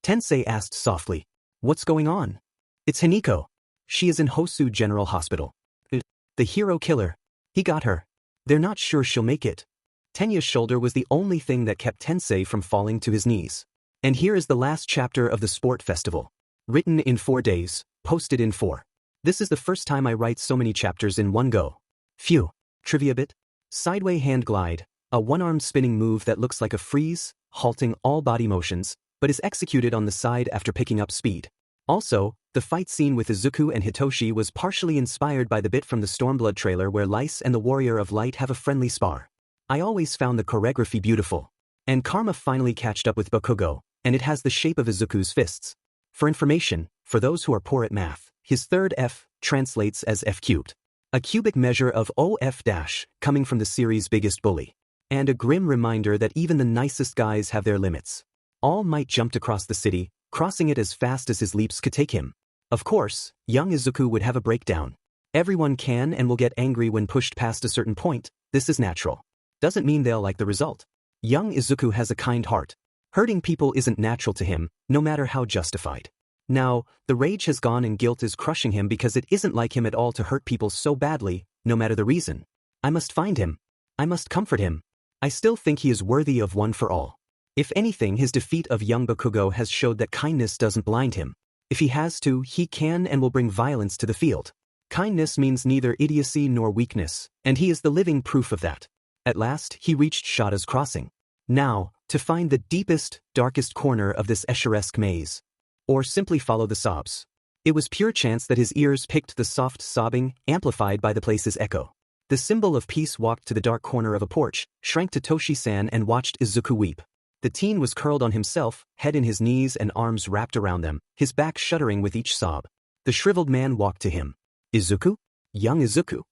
Tensei asked softly. What's going on? It's Hiniko. She is in Hosu General Hospital. The hero killer. He got her. They're not sure she'll make it. Tenya's shoulder was the only thing that kept Tensei from falling to his knees. And here is the last chapter of the sport festival. Written in 4 days, posted in 4. This is the first time I write so many chapters in one go. Phew. Trivia bit. Sideway hand glide, a one-armed spinning move that looks like a freeze, halting all body motions, but is executed on the side after picking up speed. Also, the fight scene with Izuku and Hitoshi was partially inspired by the bit from the Stormblood trailer where Lice and the Warrior of Light have a friendly spar. I always found the choreography beautiful. And Karma finally catched up with Bakugo, and it has the shape of Izuku's fists. For information, for those who are poor at math, his third F translates as F cubed. A cubic measure of OF dash, coming from the series' biggest bully. And a grim reminder that even the nicest guys have their limits. All Might jumped across the city, crossing it as fast as his leaps could take him. Of course, young Izuku would have a breakdown. Everyone can and will get angry when pushed past a certain point, this is natural. Doesn't mean they'll like the result. Young Izuku has a kind heart. Hurting people isn't natural to him, no matter how justified. Now, the rage has gone and guilt is crushing him because it isn't like him at all to hurt people so badly, no matter the reason. I must find him. I must comfort him. I still think he is worthy of one for all. If anything, his defeat of young Bakugo has showed that kindness doesn't blind him. If he has to, he can and will bring violence to the field. Kindness means neither idiocy nor weakness, and he is the living proof of that. At last, he reached Shada's crossing. Now, to find the deepest, darkest corner of this Escheresque maze. or simply follow the sobs. It was pure chance that his ears picked the soft sobbing, amplified by the place's echo. The symbol of peace walked to the dark corner of a porch, shrank to Toshi-san and watched Izuku weep. The teen was curled on himself, head in his knees and arms wrapped around them, his back shuddering with each sob. The shriveled man walked to him. Izuku? Young Izuku.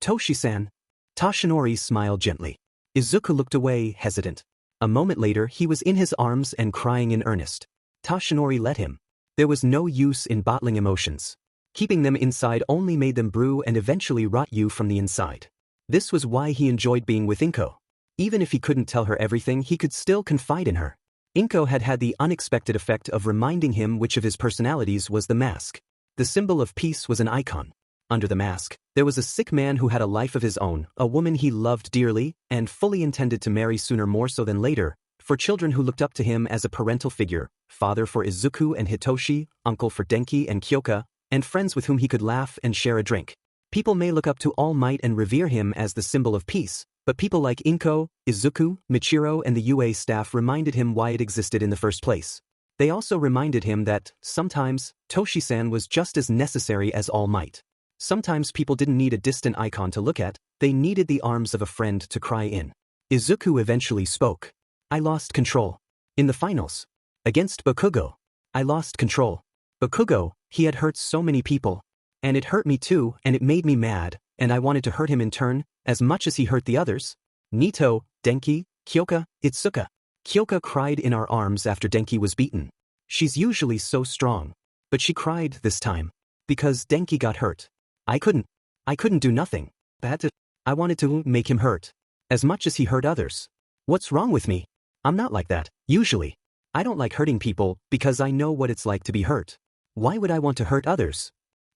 Toshi-san. Toshinori smiled gently. Izuku looked away, hesitant. A moment later he was in his arms and crying in earnest. Toshinori let him. There was no use in bottling emotions. Keeping them inside only made them brew and eventually rot you from the inside. This was why he enjoyed being with Inko. Even if he couldn't tell her everything, he could still confide in her. Inko had had the unexpected effect of reminding him which of his personalities was the mask. The symbol of peace was an icon. Under the mask, there was a sick man who had a life of his own, a woman he loved dearly, and fully intended to marry sooner more so than later, for children who looked up to him as a parental figure, father for Izuku and Hitoshi, uncle for Denki and Kyoka, and friends with whom he could laugh and share a drink. People may look up to All Might and revere him as the symbol of peace, but people like Inko, Izuku, Michiro and the UA staff reminded him why it existed in the first place. They also reminded him that, sometimes, Toshi-san was just as necessary as All Might. Sometimes people didn't need a distant icon to look at, they needed the arms of a friend to cry in. Izuku eventually spoke. I lost control. In the finals. Against Bakugo. I lost control. Bakugo, he had hurt so many people. And it hurt me too, and it made me mad, and I wanted to hurt him in turn, as much as he hurt the others. Nito, Denki, Kyoka, Itsuka. Kyoka cried in our arms after Denki was beaten. She's usually so strong. But she cried this time. Because Denki got hurt. I couldn't do nothing. I wanted to make him hurt. As much as he hurt others. What's wrong with me? I'm not like that, usually. I don't like hurting people because I know what it's like to be hurt. Why would I want to hurt others?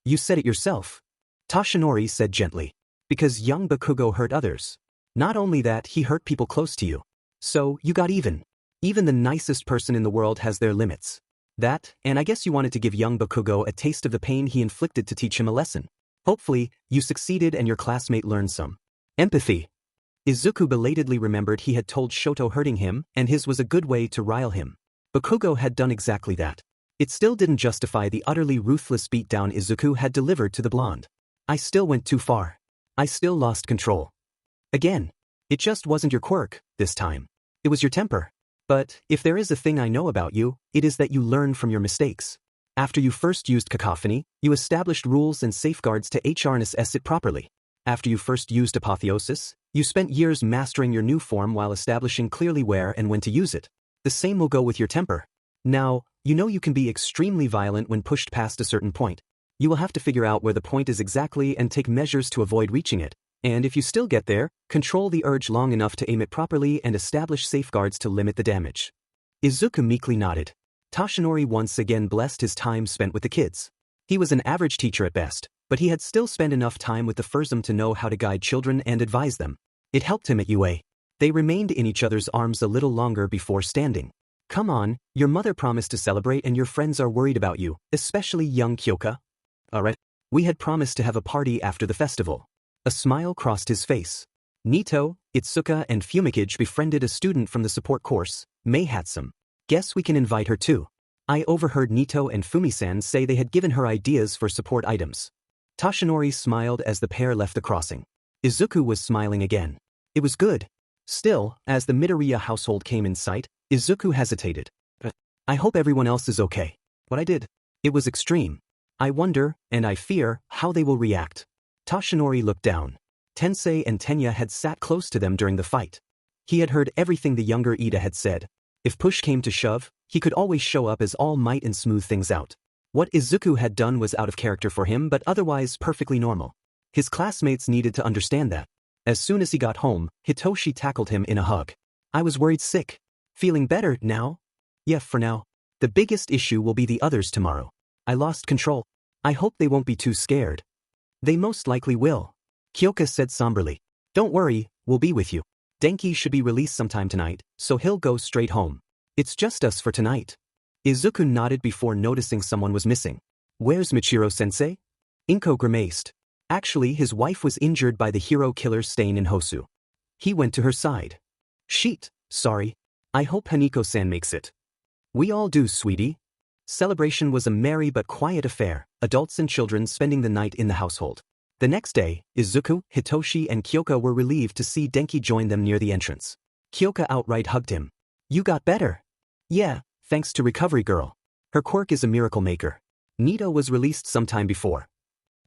You said it yourself. Toshinori said gently. Because young Bakugo hurt others. Not only that, he hurt people close to you. So, you got even. Even the nicest person in the world has their limits. That, and I guess you wanted to give young Bakugo a taste of the pain he inflicted to teach him a lesson. Hopefully, you succeeded and your classmate learned some. Empathy. Izuku belatedly remembered he had told Shoto hurting him, and his was a good way to rile him. Bakugo had done exactly that. It still didn't justify the utterly ruthless beatdown Izuku had delivered to the blonde. I still went too far. I still lost control. Again. It just wasn't your quirk, this time. It was your temper. But, if there is a thing I know about you, it is that you learn from your mistakes. After you first used cacophony, you established rules and safeguards to harness it properly. After you first used apotheosis, you spent years mastering your new form while establishing clearly where and when to use it. The same will go with your temper. Now, you know you can be extremely violent when pushed past a certain point. You will have to figure out where the point is exactly and take measures to avoid reaching it. And if you still get there, control the urge long enough to aim it properly and establish safeguards to limit the damage. Izuku meekly nodded. Toshinori once again blessed his time spent with the kids. He was an average teacher at best, but he had still spent enough time with the Fursum to know how to guide children and advise them. It helped him at UA. They remained in each other's arms a little longer before standing. Come on, your mother promised to celebrate and your friends are worried about you, especially young Kyoka. Alright. We had promised to have a party after the festival. A smile crossed his face. Nito, Itsuka and Fumikage befriended a student from the support course, Mei Hatsum. Guess we can invite her too. I overheard Nito and Fumisan say they had given her ideas for support items. Toshinori smiled as the pair left the crossing. Izuku was smiling again. It was good. Still, as the Midoriya household came in sight, Izuku hesitated. I hope everyone else is okay. What I did. It was extreme. I wonder, and I fear, how they will react. Toshinori looked down. Tensei and Tenya had sat close to them during the fight. He had heard everything the younger Ida had said. If push came to shove, he could always show up as All Might and smooth things out. What Izuku had done was out of character for him but otherwise perfectly normal. His classmates needed to understand that. As soon as he got home, Hitoshi tackled him in a hug. I was worried sick. Feeling better now? Yeah, for now. The biggest issue will be the others tomorrow. I lost control. I hope they won't be too scared. They most likely will. Kyoka said somberly. Don't worry, we'll be with you. Denki should be released sometime tonight, so he'll go straight home. It's just us for tonight. Izuku nodded before noticing someone was missing. Where's Michiro-sensei? Inko grimaced. Actually, his wife was injured by the hero killer's stain in Hosu. He went to her side. Sheet, sorry. I hope Haniko-san makes it. We all do, sweetie. Celebration was a merry but quiet affair, adults and children spending the night in the household. The next day, Izuku, Hitoshi and Kyoka were relieved to see Denki join them near the entrance. Kyoka outright hugged him. "You got better." "Yeah, thanks to Recovery Girl. Her quirk is a miracle maker. Nito was released sometime before."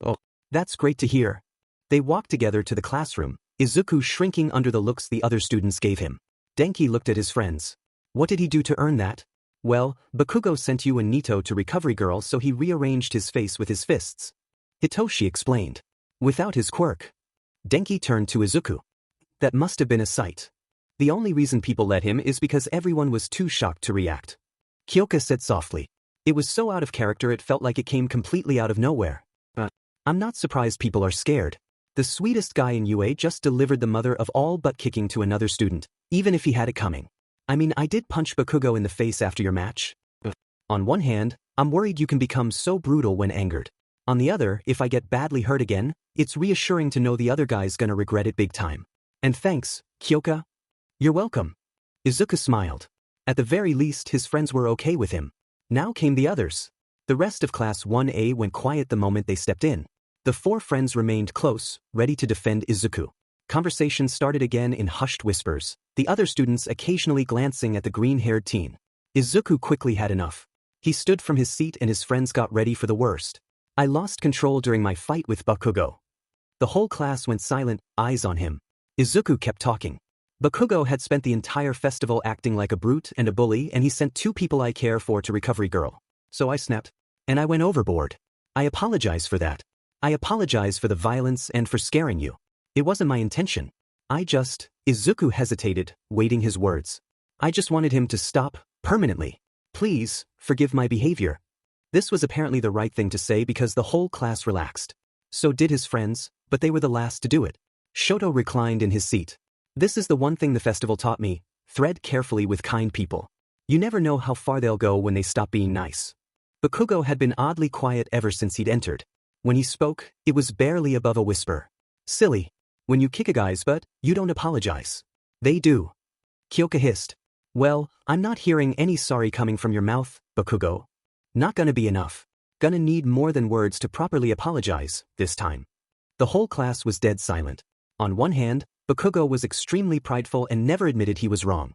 "Oh, that's great to hear." They walked together to the classroom, Izuku shrinking under the looks the other students gave him. Denki looked at his friends. "What did he do to earn that?" "Well, Bakugo sent you and Nito to Recovery Girl, so he rearranged his face with his fists," Hitoshi explained. "Without his quirk." Denki turned to Izuku. "That must have been a sight. The only reason people let him is because everyone was too shocked to react." Kyoka said softly. "It was so out of character it felt like it came completely out of nowhere. I'm not surprised people are scared. The sweetest guy in UA just delivered the mother of all butt kicking to another student, even if he had it coming. I mean, I did punch Bakugo in the face after your match. On one hand, I'm worried you can become so brutal when angered. On the other, if I get badly hurt again, it's reassuring to know the other guy's gonna regret it big time. And thanks, Kyoka." "You're welcome." Izuku smiled. At the very least his friends were okay with him. Now came the others. The rest of Class 1A went quiet the moment they stepped in. The four friends remained close, ready to defend Izuku. Conversation started again in hushed whispers, the other students occasionally glancing at the green-haired teen. Izuku quickly had enough. He stood from his seat and his friends got ready for the worst. "I lost control during my fight with Bakugo." The whole class went silent, eyes on him. Izuku kept talking. "Bakugo had spent the entire festival acting like a brute and a bully, and he sent 2 people I care for to Recovery Girl. So I snapped. And I went overboard. I apologize for that. I apologize for the violence and for scaring you. It wasn't my intention. Izuku hesitated, waiting his words. "I just wanted him to stop, permanently. Please, forgive my behavior." This was apparently the right thing to say because the whole class relaxed. So did his friends, but they were the last to do it. Shoto reclined in his seat. "This is the one thing the festival taught me: thread carefully with kind people. You never know how far they'll go when they stop being nice." Bakugo had been oddly quiet ever since he'd entered. When he spoke, it was barely above a whisper. "Silly. When you kick a guy's butt, you don't apologize. They do." Kyoka hissed. "Well, I'm not hearing any sorry coming from your mouth, Bakugo. Not gonna be enough. Gonna need more than words to properly apologize, this time." The whole class was dead silent. On one hand, Bakugo was extremely prideful and never admitted he was wrong.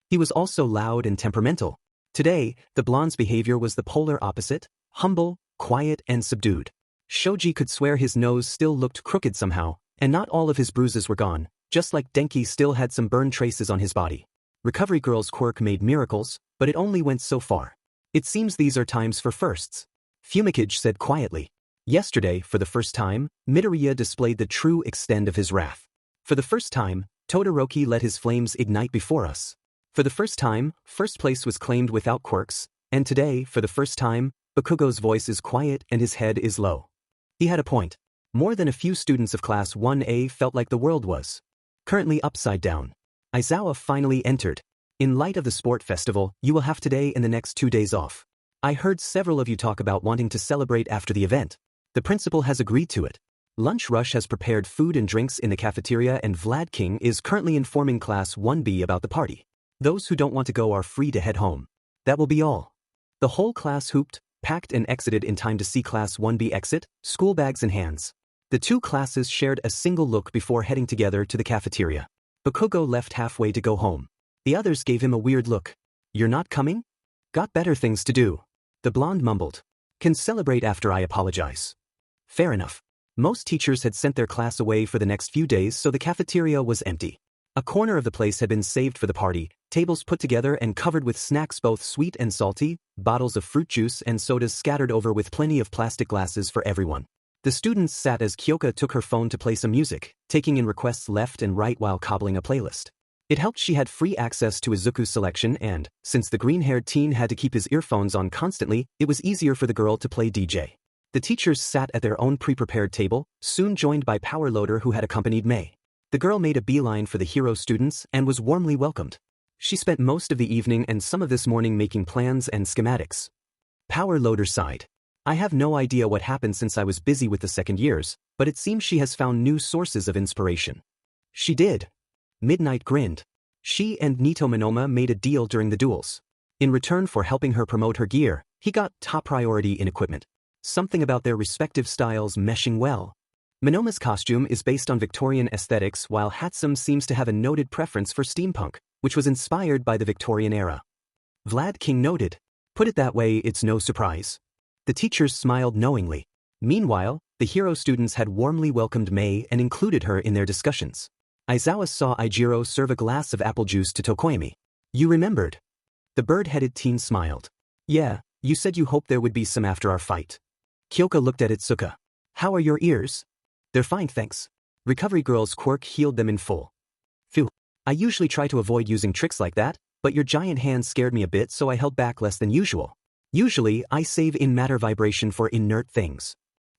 He was also loud and temperamental. Today, the blonde's behavior was the polar opposite: humble, quiet, and subdued. Shoji could swear his nose still looked crooked somehow, and not all of his bruises were gone, just like Denki still had some burn traces on his body. Recovery Girl's quirk made miracles, but it only went so far. "It seems these are times for firsts," Fumikage said quietly. Yesterday, for the first time, Midoriya displayed the true extent of his wrath. For the first time, Todoroki let his flames ignite before us. For the first time, first place was claimed without quirks, and today, for the first time, Bakugo's voice is quiet and his head is low. He had a point. More than a few students of Class 1A felt like the world was currently upside down. Aizawa finally entered. "In light of the sport festival, you will have today and the next 2 days off. I heard several of you talk about wanting to celebrate after the event. The principal has agreed to it. Lunch Rush has prepared food and drinks in the cafeteria and Vlad King is currently informing Class 1B about the party. Those who don't want to go are free to head home. That will be all." The whole class hooped, packed and exited in time to see Class 1B exit, school bags in hands. The two classes shared a single look before heading together to the cafeteria. Bakugo left halfway to go home. The others gave him a weird look. "You're not coming? Got better things to do." The blonde mumbled. "Can celebrate after I apologize." Fair enough. Most teachers had sent their class away for the next few days, so the cafeteria was empty. A corner of the place had been saved for the party, tables put together and covered with snacks both sweet and salty, bottles of fruit juice and sodas scattered over with plenty of plastic glasses for everyone. The students sat as Kyoka took her phone to play some music, taking in requests left and right while cobbling a playlist. It helped she had free access to Izuku's selection and, since the green-haired teen had to keep his earphones on constantly, it was easier for the girl to play DJ. The teachers sat at their own pre-prepared table, soon joined by Power Loader who had accompanied May. The girl made a beeline for the hero students and was warmly welcomed. She spent most of the evening and some of this morning making plans and schematics. Power Loader sighed. "I have no idea what happened since I was busy with the second years, but it seems she has found new sources of inspiration." "She did." Midnight grinned. "She and Nito Minoma made a deal during the duels. In return for helping her promote her gear, He got top priority in equipment. Something about their respective styles meshing well. Monoma's costume is based on Victorian aesthetics while Hatsum seems to have a noted preference for steampunk, which was inspired by the Victorian era. Vlad King noted. Put it that way, it's no surprise. The teachers smiled knowingly. Meanwhile, the hero students had warmly welcomed Mei and included her in their discussions. Aizawa saw Ijiro serve a glass of apple juice to Tokoyami. You remembered? The bird-headed teen smiled. Yeah, you said you hoped there would be some after our fight. Kyoka looked at Itsuka. How are your ears? They're fine, thanks. Recovery Girl's quirk healed them in full. Phew. I usually try to avoid using tricks like that, but your giant hand scared me a bit, so I held back less than usual. Usually, I save in matter vibration for inert things.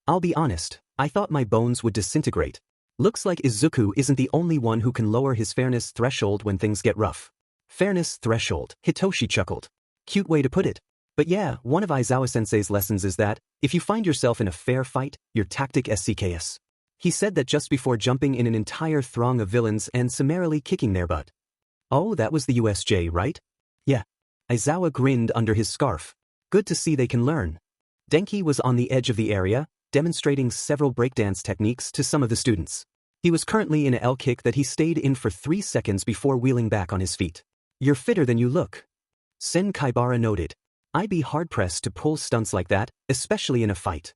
I'll be honest, I thought my bones would disintegrate. Looks like Izuku isn't the only one who can lower his fairness threshold when things get rough. Fairness threshold, Hitoshi chuckled. Cute way to put it. But yeah, one of Aizawa-sensei's lessons is that, if you find yourself in a fair fight, your tactic SCKS. He said that just before jumping in an entire throng of villains and summarily kicking their butt. Oh, that was the USJ, right? Yeah. Aizawa grinned under his scarf. Good to see they can learn. Denki was on the edge of the area, demonstrating several breakdance techniques to some of the students. He was currently in a L-kick that he stayed in for 3 seconds before wheeling back on his feet. You're fitter than you look. Sen Kaibara noted. I'd be hard-pressed to pull stunts like that, especially in a fight.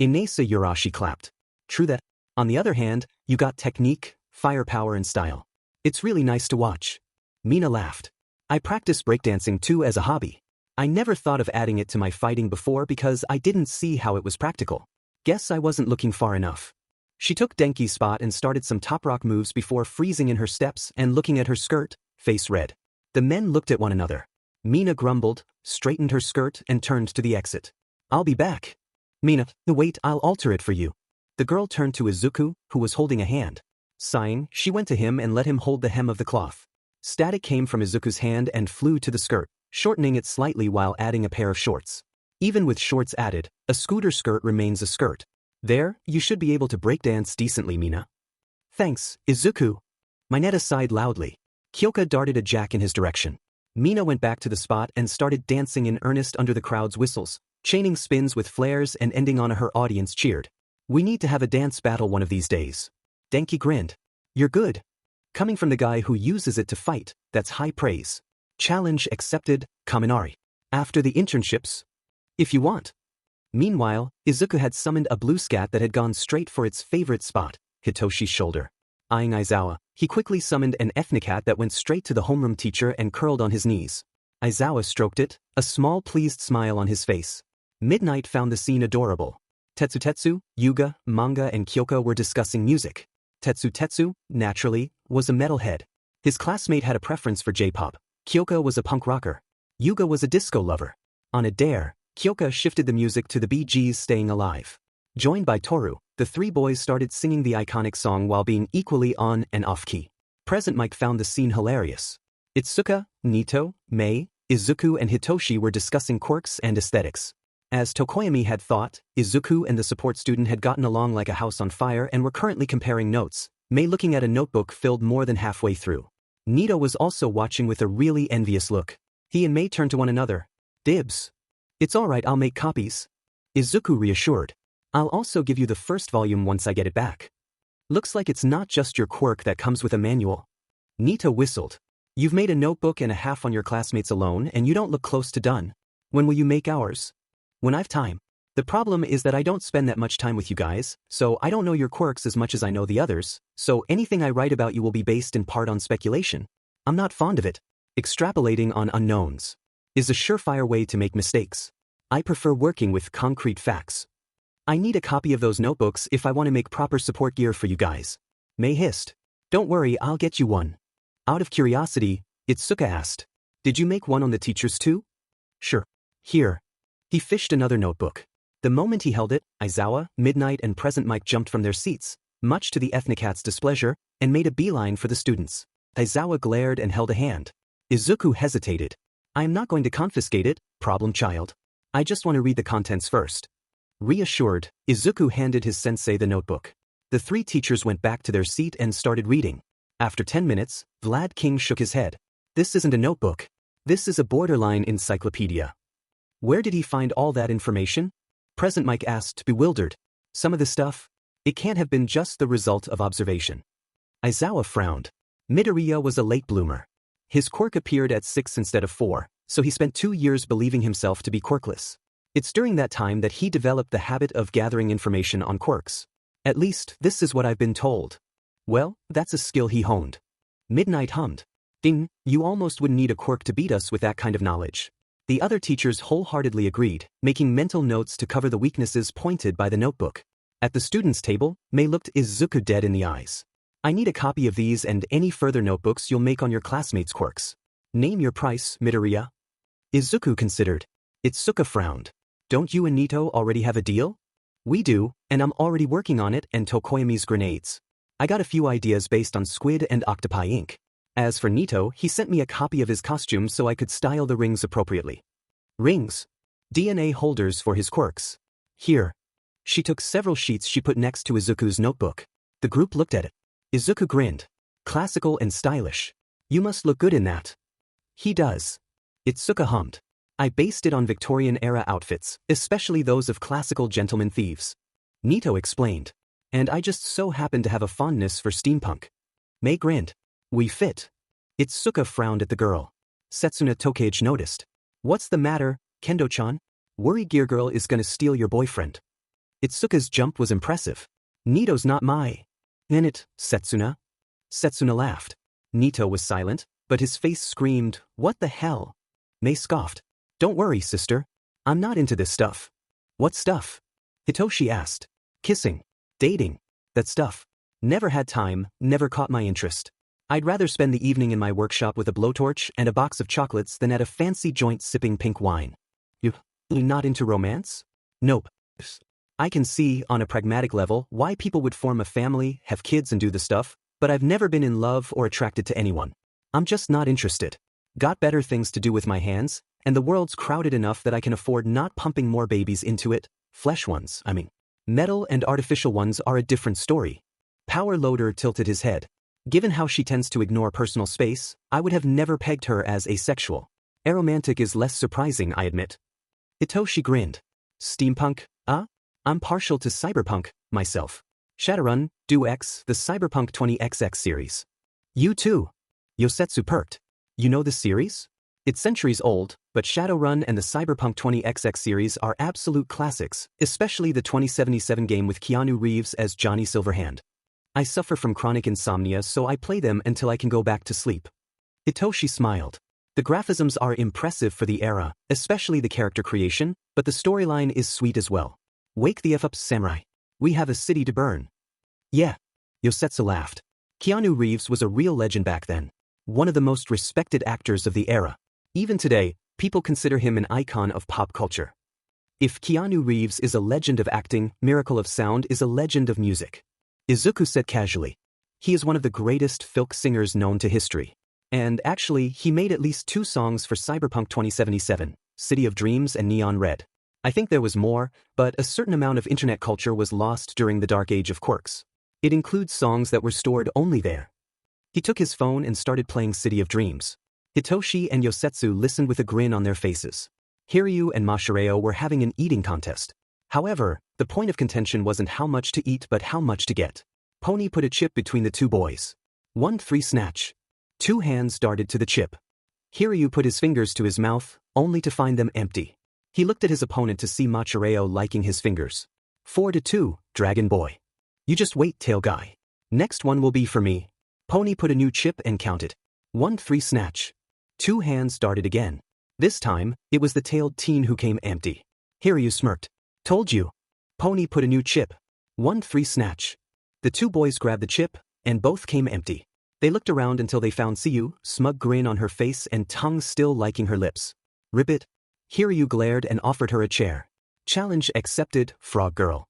Inesa Yurashi clapped. True that. On the other hand, you got technique, firepower and style. It's really nice to watch. Mina laughed. I practice breakdancing too as a hobby. I never thought of adding it to my fighting before because I didn't see how it was practical. Guess I wasn't looking far enough. She took Denki's spot and started some top rock moves before freezing in her steps and looking at her skirt, face red. The men looked at one another. Mina grumbled, straightened her skirt and turned to the exit. I'll be back. Mina, wait, I'll alter it for you. The girl turned to Izuku, who was holding a hand. Sighing, she went to him and let him hold the hem of the cloth. Static came from Izuku's hand and flew to the skirt, shortening it slightly while adding a pair of shorts. Even with shorts added, a scooter skirt remains a skirt. There, you should be able to breakdance decently, Mina. Thanks, Izuku. Mineta sighed loudly. Kyoka darted a jack in his direction. Mina went back to the spot and started dancing in earnest under the crowd's whistles, chaining spins with flares and ending on her audience cheered. We need to have a dance battle one of these days. Denki grinned. You're good. Coming from the guy who uses it to fight, that's high praise. Challenge accepted, Kaminari. After the internships? If you want. Meanwhile, Izuku had summoned a blue scat that had gone straight for its favorite spot, Hitoshi's shoulder. Eyeing Aizawa, he quickly summoned an ethnicat that went straight to the homeroom teacher and curled on his knees. Aizawa stroked it, a small pleased smile on his face. Midnight found the scene adorable. Tetsu, Yuga, Manga and Kyoka were discussing music. Tetsu, naturally, was a metalhead. His classmate had a preference for J-pop. Kyoka was a punk rocker. Yuga was a disco lover. On a dare, Kyoka shifted the music to the Bee Gees' Staying Alive. Joined by Toru, the three boys started singing the iconic song while being equally on and off-key. Present Mike found the scene hilarious. Itsuka, Nito, Mei, Izuku and Hitoshi were discussing quirks and aesthetics. As Tokoyami had thought, Izuku and the support student had gotten along like a house on fire and were currently comparing notes, Mei looking at a notebook filled more than halfway through. Nito was also watching with a really envious look. He and Mei turned to one another. Dibs. It's alright, I'll make copies. Izuku reassured. I'll also give you the first volume once I get it back. Looks like it's not just your quirk that comes with a manual. Nito whistled. You've made a notebook and a half on your classmates alone and you don't look close to done. When will you make ours? When I've time. The problem is that I don't spend that much time with you guys, so I don't know your quirks as much as I know the others, so anything I write about you will be based in part on speculation. I'm not fond of it. Extrapolating on unknowns is a surefire way to make mistakes. I prefer working with concrete facts. I need a copy of those notebooks if I want to make proper support gear for you guys. Mei hissed. Don't worry, I'll get you one. Out of curiosity, Itsuka asked. Did you make one on the teachers too? Sure. Here. He fished another notebook. The moment he held it, Aizawa, Midnight and Present Mike jumped from their seats, much to the ethnicat's displeasure, and made a beeline for the students. Aizawa glared and held a hand. Izuku hesitated. I am not going to confiscate it, problem child. I just want to read the contents first. Reassured, Izuku handed his sensei the notebook. The three teachers went back to their seat and started reading. After 10 minutes, Vlad King shook his head. This isn't a notebook. This is a borderline encyclopedia. Where did he find all that information? Present Mike asked, bewildered. Some of the stuff? It can't have been just the result of observation. Aizawa frowned. Midoriya was a late bloomer. His quirk appeared at 6 instead of 4, so he spent 2 years believing himself to be quirkless. It's during that time that he developed the habit of gathering information on quirks. At least, this is what I've been told. Well, that's a skill he honed. Midnight hummed. Ding, you almost wouldn't need a quirk to beat us with that kind of knowledge. The other teachers wholeheartedly agreed, making mental notes to cover the weaknesses pointed by the notebook. At the students' table, Mei looked Izuku dead in the eyes. I need a copy of these and any further notebooks you'll make on your classmates' quirks. Name your price, Midoriya. Izuku considered. Itsuka frowned. Don't you and Nito already have a deal? We do, and I'm already working on it and Tokoyami's grenades. I got a few ideas based on squid and octopi ink. As for Nito, he sent me a copy of his costume so I could style the rings appropriately. Rings? DNA holders for his quirks. Here. She took several sheets she put next to Izuku's notebook. The group looked at it. Izuku grinned. Classical and stylish. You must look good in that. He does. Itsuka hummed. I based it on Victorian-era outfits, especially those of classical gentleman thieves. Nito explained. And I just so happen to have a fondness for steampunk. Mei grinned. We fit. Itsuka frowned at the girl. Setsuna Tokage noticed. What's the matter, Kendo-chan? Worry Gear Girl is gonna steal your boyfriend. Itsuka's jump was impressive. Nito's not my. In it, Setsuna. Setsuna laughed. Nito was silent, but his face screamed, what the hell? Mei scoffed. Don't worry, sister. I'm not into this stuff. What stuff? Hitoshi asked. Kissing. Dating. That stuff. Never had time, never caught my interest. I'd rather spend the evening in my workshop with a blowtorch and a box of chocolates than at a fancy joint sipping pink wine. You're not into romance? Nope. I can see, on a pragmatic level, why people would form a family, have kids and do the stuff, but I've never been in love or attracted to anyone. I'm just not interested. Got better things to do with my hands, and the world's crowded enough that I can afford not pumping more babies into it, flesh ones, I mean. Metal and artificial ones are a different story. Power Loader tilted his head. Given how she tends to ignore personal space, I would have never pegged her as asexual. Aromantic is less surprising, I admit. Hitoshi grinned. Steampunk, I'm partial to cyberpunk, myself. Shadowrun, Do X, the Cyberpunk 20XX series. You too. Yosetsu perked. You know the series? It's centuries old, but Shadowrun and the Cyberpunk 20XX series are absolute classics, especially the 2077 game with Keanu Reeves as Johnny Silverhand. I suffer from chronic insomnia, so I play them until I can go back to sleep. Hitoshi smiled. The graphisms are impressive for the era, especially the character creation, but the storyline is sweet as well. Wake the F up, samurai. We have a city to burn. Yeah. Yosetsu laughed. Keanu Reeves was a real legend back then. One of the most respected actors of the era. Even today, people consider him an icon of pop culture. If Keanu Reeves is a legend of acting, Miracle of Sound is a legend of music. Izuku said casually. He is one of the greatest folk singers known to history. And actually, he made at least 2 songs for Cyberpunk 2077, City of Dreams and Neon Red. I think there was more, but a certain amount of internet culture was lost during the dark age of quirks. It includes songs that were stored only there. He took his phone and started playing City of Dreams. Hitoshi and Yosetsu listened with a grin on their faces. Hiryu and Mashireo were having an eating contest. However, the point of contention wasn't how much to eat but how much to get. Pony put a chip between the 2 boys. 1-3 snatch. 2 hands darted to the chip. Hiryu put his fingers to his mouth, only to find them empty. He looked at his opponent to see Machireo liking his fingers. 4-2, Dragon Boy. You just wait, tail guy. Next one will be for me. Pony put a new chip and counted. 1-3 snatch. 2 hands darted again. This time, it was the tailed teen who came empty. Hiryu smirked. Told you. Pony put a new chip. 1-3 snatch. The 2 boys grabbed the chip, and both came empty. They looked around until they found Siyu, smug grin on her face and tongue still liking her lips. Ribbit. Hiryu glared and offered her a chair. Challenge accepted, frog girl.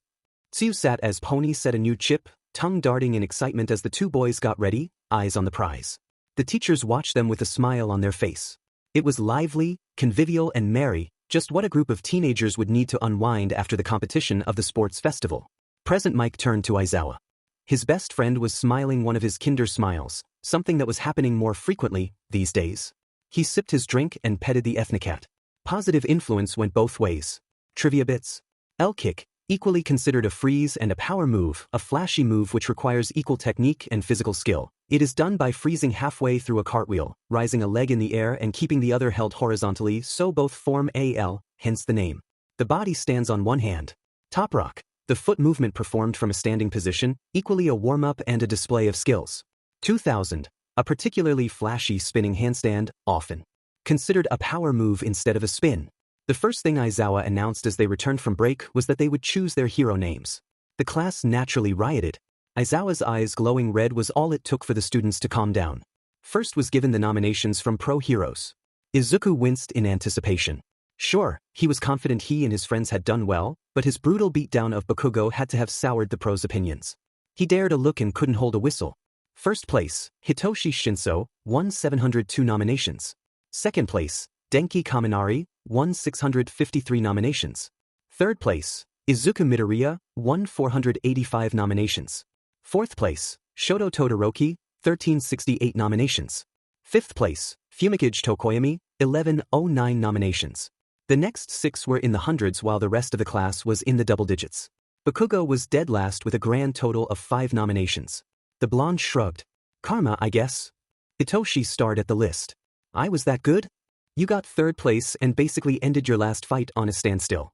Siyu sat as Pony set a new chip, tongue darting in excitement as the 2 boys got ready, eyes on the prize. The teachers watched them with a smile on their face. It was lively, convivial and merry, just what a group of teenagers would need to unwind after the competition of the sports festival. Present Mike turned to Aizawa. His best friend was smiling one of his kinder smiles, something that was happening more frequently these days. He sipped his drink and petted the ethnicat. Positive influence went both ways. Trivia bits. L-kick, equally considered a freeze and a power move, a flashy move which requires equal technique and physical skill. It is done by freezing halfway through a cartwheel, rising a leg in the air and keeping the other held horizontally so both form a L, hence the name. The body stands on one hand. Top rock, the foot movement performed from a standing position, equally a warm-up and a display of skills. 2000, a particularly flashy spinning handstand, often considered a power move instead of a spin. The first thing Aizawa announced as they returned from break was that they would choose their hero names. The class naturally rioted. Aizawa's eyes glowing red was all it took for the students to calm down. First was given the nominations from pro heroes. Izuku winced in anticipation. Sure, he was confident he and his friends had done well, but his brutal beatdown of Bakugo had to have soured the pros' opinions. He dared a look and couldn't hold a whistle. First place, Hitoshi Shinso, won 702 nominations. Second place, Denki Kaminari, won 653 nominations. Third place, Izuku Midoriya, won 485 nominations. Fourth place, Shoto Todoroki, 1368 nominations. Fifth place, Fumikage Tokoyami, 1109 nominations. The next 6 were in the hundreds while the rest of the class was in the double digits. Bakugo was dead last with a grand total of 5 nominations. The blonde shrugged. Karma, I guess. Hitoshi starred at the list. I was that good? You got third place and basically ended your last fight on a standstill.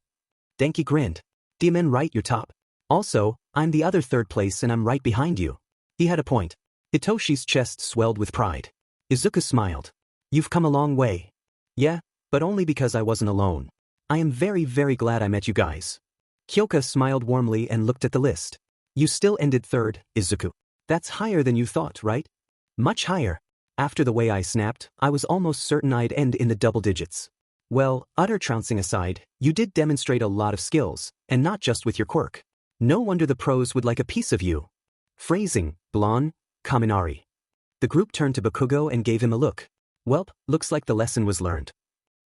Denki grinned. Demon right, you're top. Also, I'm the other third place and I'm right behind you. He had a point. Hitoshi's chest swelled with pride. Izuku smiled. You've come a long way. Yeah, but only because I wasn't alone. I am very, very glad I met you guys. Kyoka smiled warmly and looked at the list. You still ended third, Izuku. That's higher than you thought, right? Much higher. After the way I snapped, I was almost certain I'd end in the double digits. Well, utter trouncing aside, you did demonstrate a lot of skills, and not just with your quirk. No wonder the pros would like a piece of you. Phrasing, blonde, Kaminari. The group turned to Bakugo and gave him a look. Welp, looks like the lesson was learned.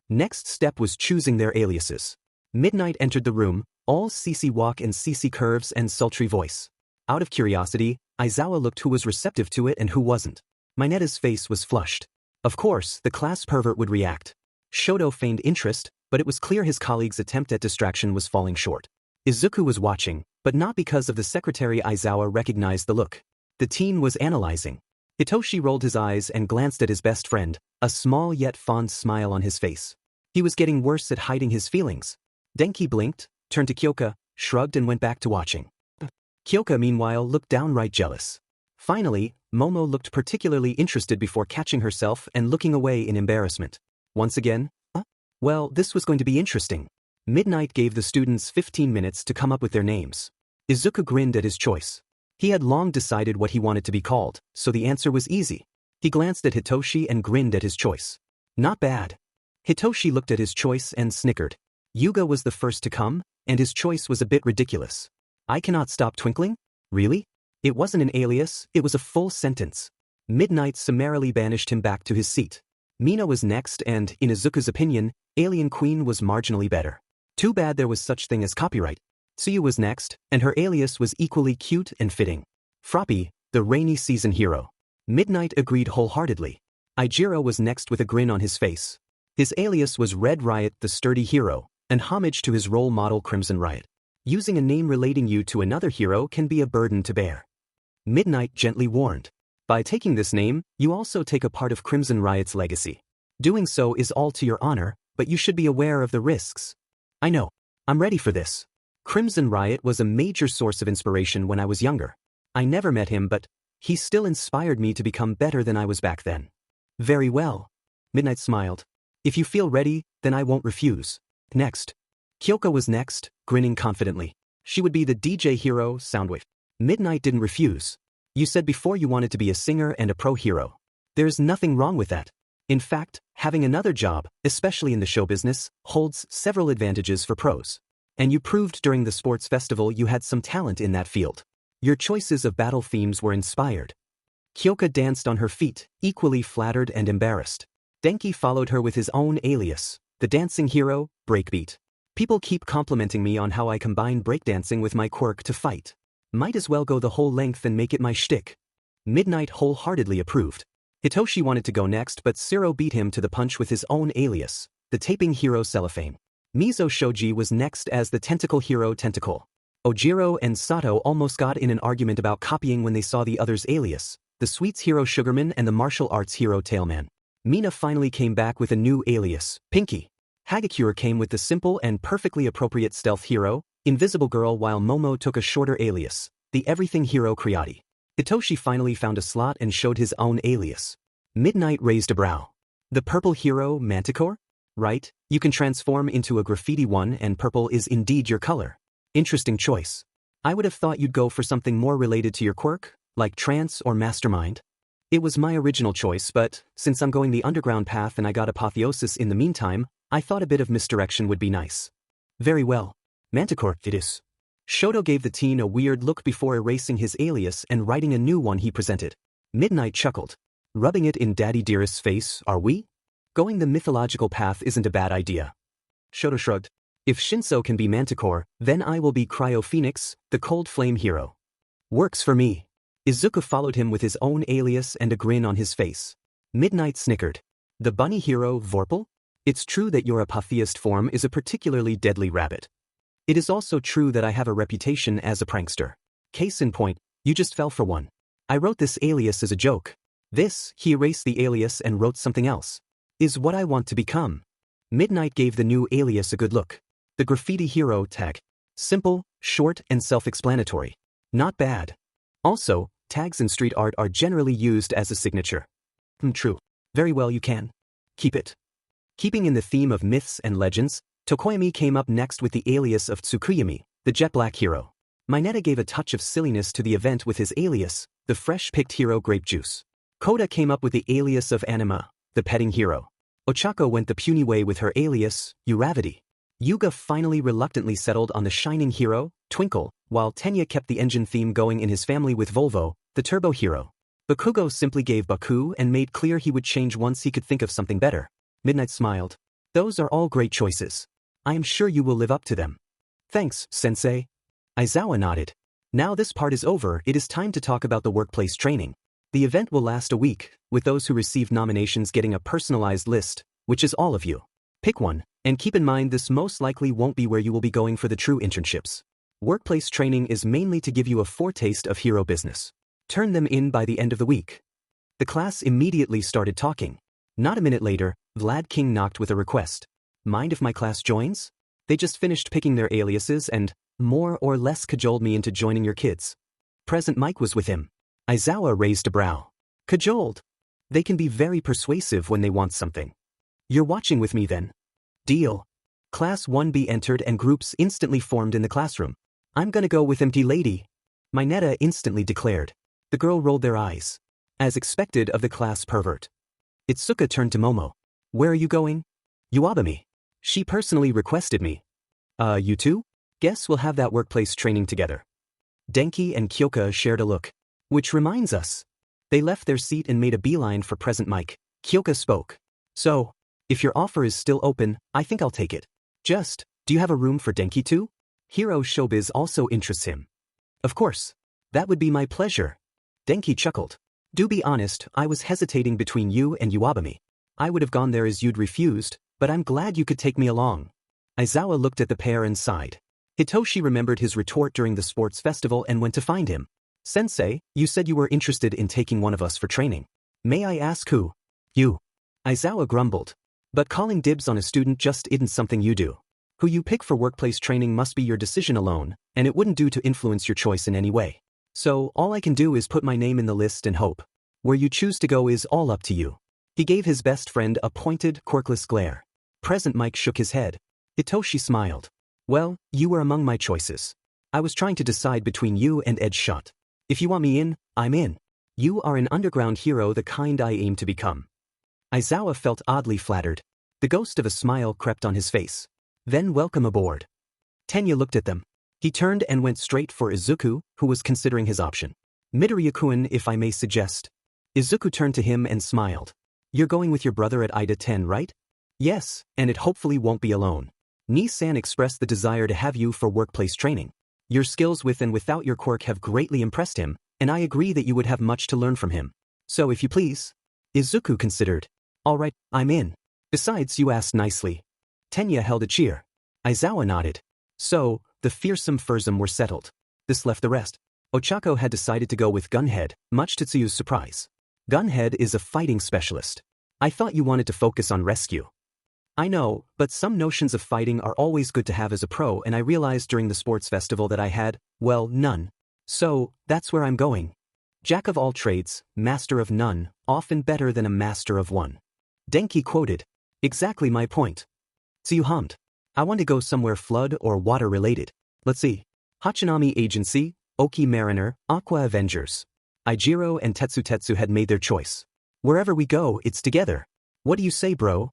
Next step was choosing their aliases. Midnight entered the room, all CC walk and CC curves and sultry voice. Out of curiosity, Aizawa looked who was receptive to it and who wasn't. Minetta's face was flushed. Of course, the class pervert would react. Shoto feigned interest, but it was clear his colleague's attempt at distraction was falling short. Izuku was watching, but not because of the secretary. Aizawa recognized the look. The teen was analyzing. Hitoshi rolled his eyes and glanced at his best friend, a small yet fond smile on his face. He was getting worse at hiding his feelings. Denki blinked, turned to Kyoka, shrugged and went back to watching. Kyoka meanwhile looked downright jealous. Finally, Momo looked particularly interested before catching herself and looking away in embarrassment. Once again? Well, this was going to be interesting. Midnight gave the students 15 minutes to come up with their names. Izuku grinned at his choice. He had long decided what he wanted to be called, so the answer was easy. He glanced at Hitoshi and grinned at his choice. Not bad. Hitoshi looked at his choice and snickered. Yuga was the first to come, and his choice was a bit ridiculous. I cannot stop twinkling? Really? It wasn't an alias, it was a full sentence. Midnight summarily banished him back to his seat. Mina was next and, in Izuku's opinion, Alien Queen was marginally better. Too bad there was such thing as copyright. Tsuyu was next, and her alias was equally cute and fitting. Froppy, the rainy season hero. Midnight agreed wholeheartedly. Ijiro was next with a grin on his face. His alias was Red Riot the sturdy hero, an homage to his role model Crimson Riot. Using a name relating you to another hero can be a burden to bear. Midnight gently warned. By taking this name, you also take a part of Crimson Riot's legacy. Doing so is all to your honor, but you should be aware of the risks. I know. I'm ready for this. Crimson Riot was a major source of inspiration when I was younger. I never met him, but he still inspired me to become better than I was back then. Very well. Midnight smiled. If you feel ready, then I won't refuse. Next. Kyoko was next, grinning confidently. She would be the DJ hero, Soundwave. Midnight didn't refuse. You said before you wanted to be a singer and a pro hero. There's nothing wrong with that. In fact, having another job, especially in the show business, holds several advantages for pros. And you proved during the sports festival you had some talent in that field. Your choices of battle themes were inspired. Kyoka danced on her feet, equally flattered and embarrassed. Denki followed her with his own alias, the dancing hero, Breakbeat. People keep complimenting me on how I combine breakdancing with my quirk to fight. Might as well go the whole length and make it my shtick. Midnight wholeheartedly approved. Hitoshi wanted to go next, but Siro beat him to the punch with his own alias, the taping hero Cellophane. Mizo Shoji was next as the tentacle hero Tentacle. Ojiro and Sato almost got in an argument about copying when they saw the other's alias, the sweets hero Sugarman and the martial arts hero Tailman. Mina finally came back with a new alias, Pinky. Hagakure came with the simple and perfectly appropriate stealth hero, Invisible Girl, while Momo took a shorter alias, the everything hero Creati. Hitoshi finally found a slot and showed his own alias. Midnight raised a brow. The purple hero Manticore? Right, you can transform into a graffiti one and purple is indeed your color. Interesting choice. I would have thought you'd go for something more related to your quirk, like trance or mastermind. It was my original choice, but since I'm going the underground path and I got apotheosis in the meantime, I thought a bit of misdirection would be nice. Very well. Manticore, it is. Shoto gave the teen a weird look before erasing his alias and writing a new one he presented. Midnight chuckled. Rubbing it in Daddy Dearest's face, are we? Going the mythological path isn't a bad idea. Shoto shrugged. If Shinso can be Manticore, then I will be Cryo Phoenix, the cold flame hero. Works for me. Izuku followed him with his own alias and a grin on his face. Midnight snickered. The bunny hero Vorpal? It's true that your apotheist form is a particularly deadly rabbit. It is also true that I have a reputation as a prankster. Case in point, you just fell for one. I wrote this alias as a joke. This, he erased the alias and wrote something else, is what I want to become. Midnight gave the new alias a good look. The graffiti hero tag. Simple, short, and self-explanatory. Not bad. Also, tags in street art are generally used as a signature. True. Very well, you can. Keep it. Keeping in the theme of myths and legends, Tokoyami came up next with the alias of Tsukuyami, the jet black hero. Mineta gave a touch of silliness to the event with his alias, the fresh-picked hero Grape Juice. Koda came up with the alias of Anima, the petting hero. Ochako went the puny way with her alias, Uravity. Yuga finally reluctantly settled on the shining hero, Twinkle, while Tenya kept the engine theme going in his family with Volvo, the turbo hero. Bakugo simply gave Baku and made clear he would change once he could think of something better. Midnight smiled. Those are all great choices. I am sure you will live up to them. Thanks, sensei. Aizawa nodded. Now this part is over, it is time to talk about the workplace training. The event will last a week, with those who received nominations getting a personalized list, which is all of you. Pick one, and keep in mind this most likely won't be where you will be going for the true internships. Workplace training is mainly to give you a foretaste of hero business. Turn them in by the end of the week. The class immediately started talking. Not a minute later, Vlad King knocked with a request. Mind if my class joins? They just finished picking their aliases and, more or less, cajoled me into joining your kids. Present Mike was with him. Aizawa raised a brow. Cajoled. They can be very persuasive when they want something. You're watching with me then. Deal. Class 1B entered and groups instantly formed in the classroom. I'm gonna go with empty lady. Mineta instantly declared. The girl rolled their eyes. As expected of the class pervert. Itsuka turned to Momo. Where are you going? Uabami. She personally requested me. You two? Guess we'll have that workplace training together. Denki and Kyoka shared a look. Which reminds us. They left their seat and made a beeline for present Mike. Kyoka spoke. So, if your offer is still open, I think I'll take it. Just, do you have a room for Denki too? Hero showbiz also interests him. Of course. That would be my pleasure. Denki chuckled. Do be honest, I was hesitating between you and Uabami. I would have gone there as you'd refused, but I'm glad you could take me along. Aizawa looked at the pair and sighed. Hitoshi remembered his retort during the sports festival and went to find him. Sensei, you said you were interested in taking one of us for training. May I ask who? You. Aizawa grumbled. But calling dibs on a student just isn't something you do. Who you pick for workplace training must be your decision alone, and it wouldn't do to influence your choice in any way. So, all I can do is put my name in the list and hope. Where you choose to go is all up to you. He gave his best friend a pointed, quirkless glare. Present Mike shook his head. Hitoshi smiled. Well, you were among my choices. I was trying to decide between you and Edge Shot. If you want me in, I'm in. You are an underground hero, the kind I aim to become. Aizawa felt oddly flattered. The ghost of a smile crept on his face. Then welcome aboard. Tenya looked at them. He turned and went straight for Izuku, who was considering his option. Midoriya-kun, if I may suggest. Izuku turned to him and smiled. You're going with your brother at Ida 10, right? Yes, and it hopefully won't be alone. Nii-san expressed the desire to have you for workplace training. Your skills with and without your quirk have greatly impressed him, and I agree that you would have much to learn from him. So if you please. Izuku considered. All right, I'm in. Besides, you asked nicely. Tenya held a cheer. Aizawa nodded. So, the fearsome fursome were settled. This left the rest. Ochako had decided to go with Gunhead, much to Tsuyu's surprise. Gunhead is a fighting specialist. I thought you wanted to focus on rescue. I know, but some notions of fighting are always good to have as a pro, and I realized during the sports festival that I had, well, none. So, that's where I'm going. Jack of all trades, master of none, often better than a master of one. Denki quoted. Exactly my point. Tsuyu hummed. I want to go somewhere flood or water related. Let's see. Hachinami Agency, Oki Mariner, Aqua Avengers. Aijiro and Tetsu had made their choice. Wherever we go, it's together. What do you say, bro?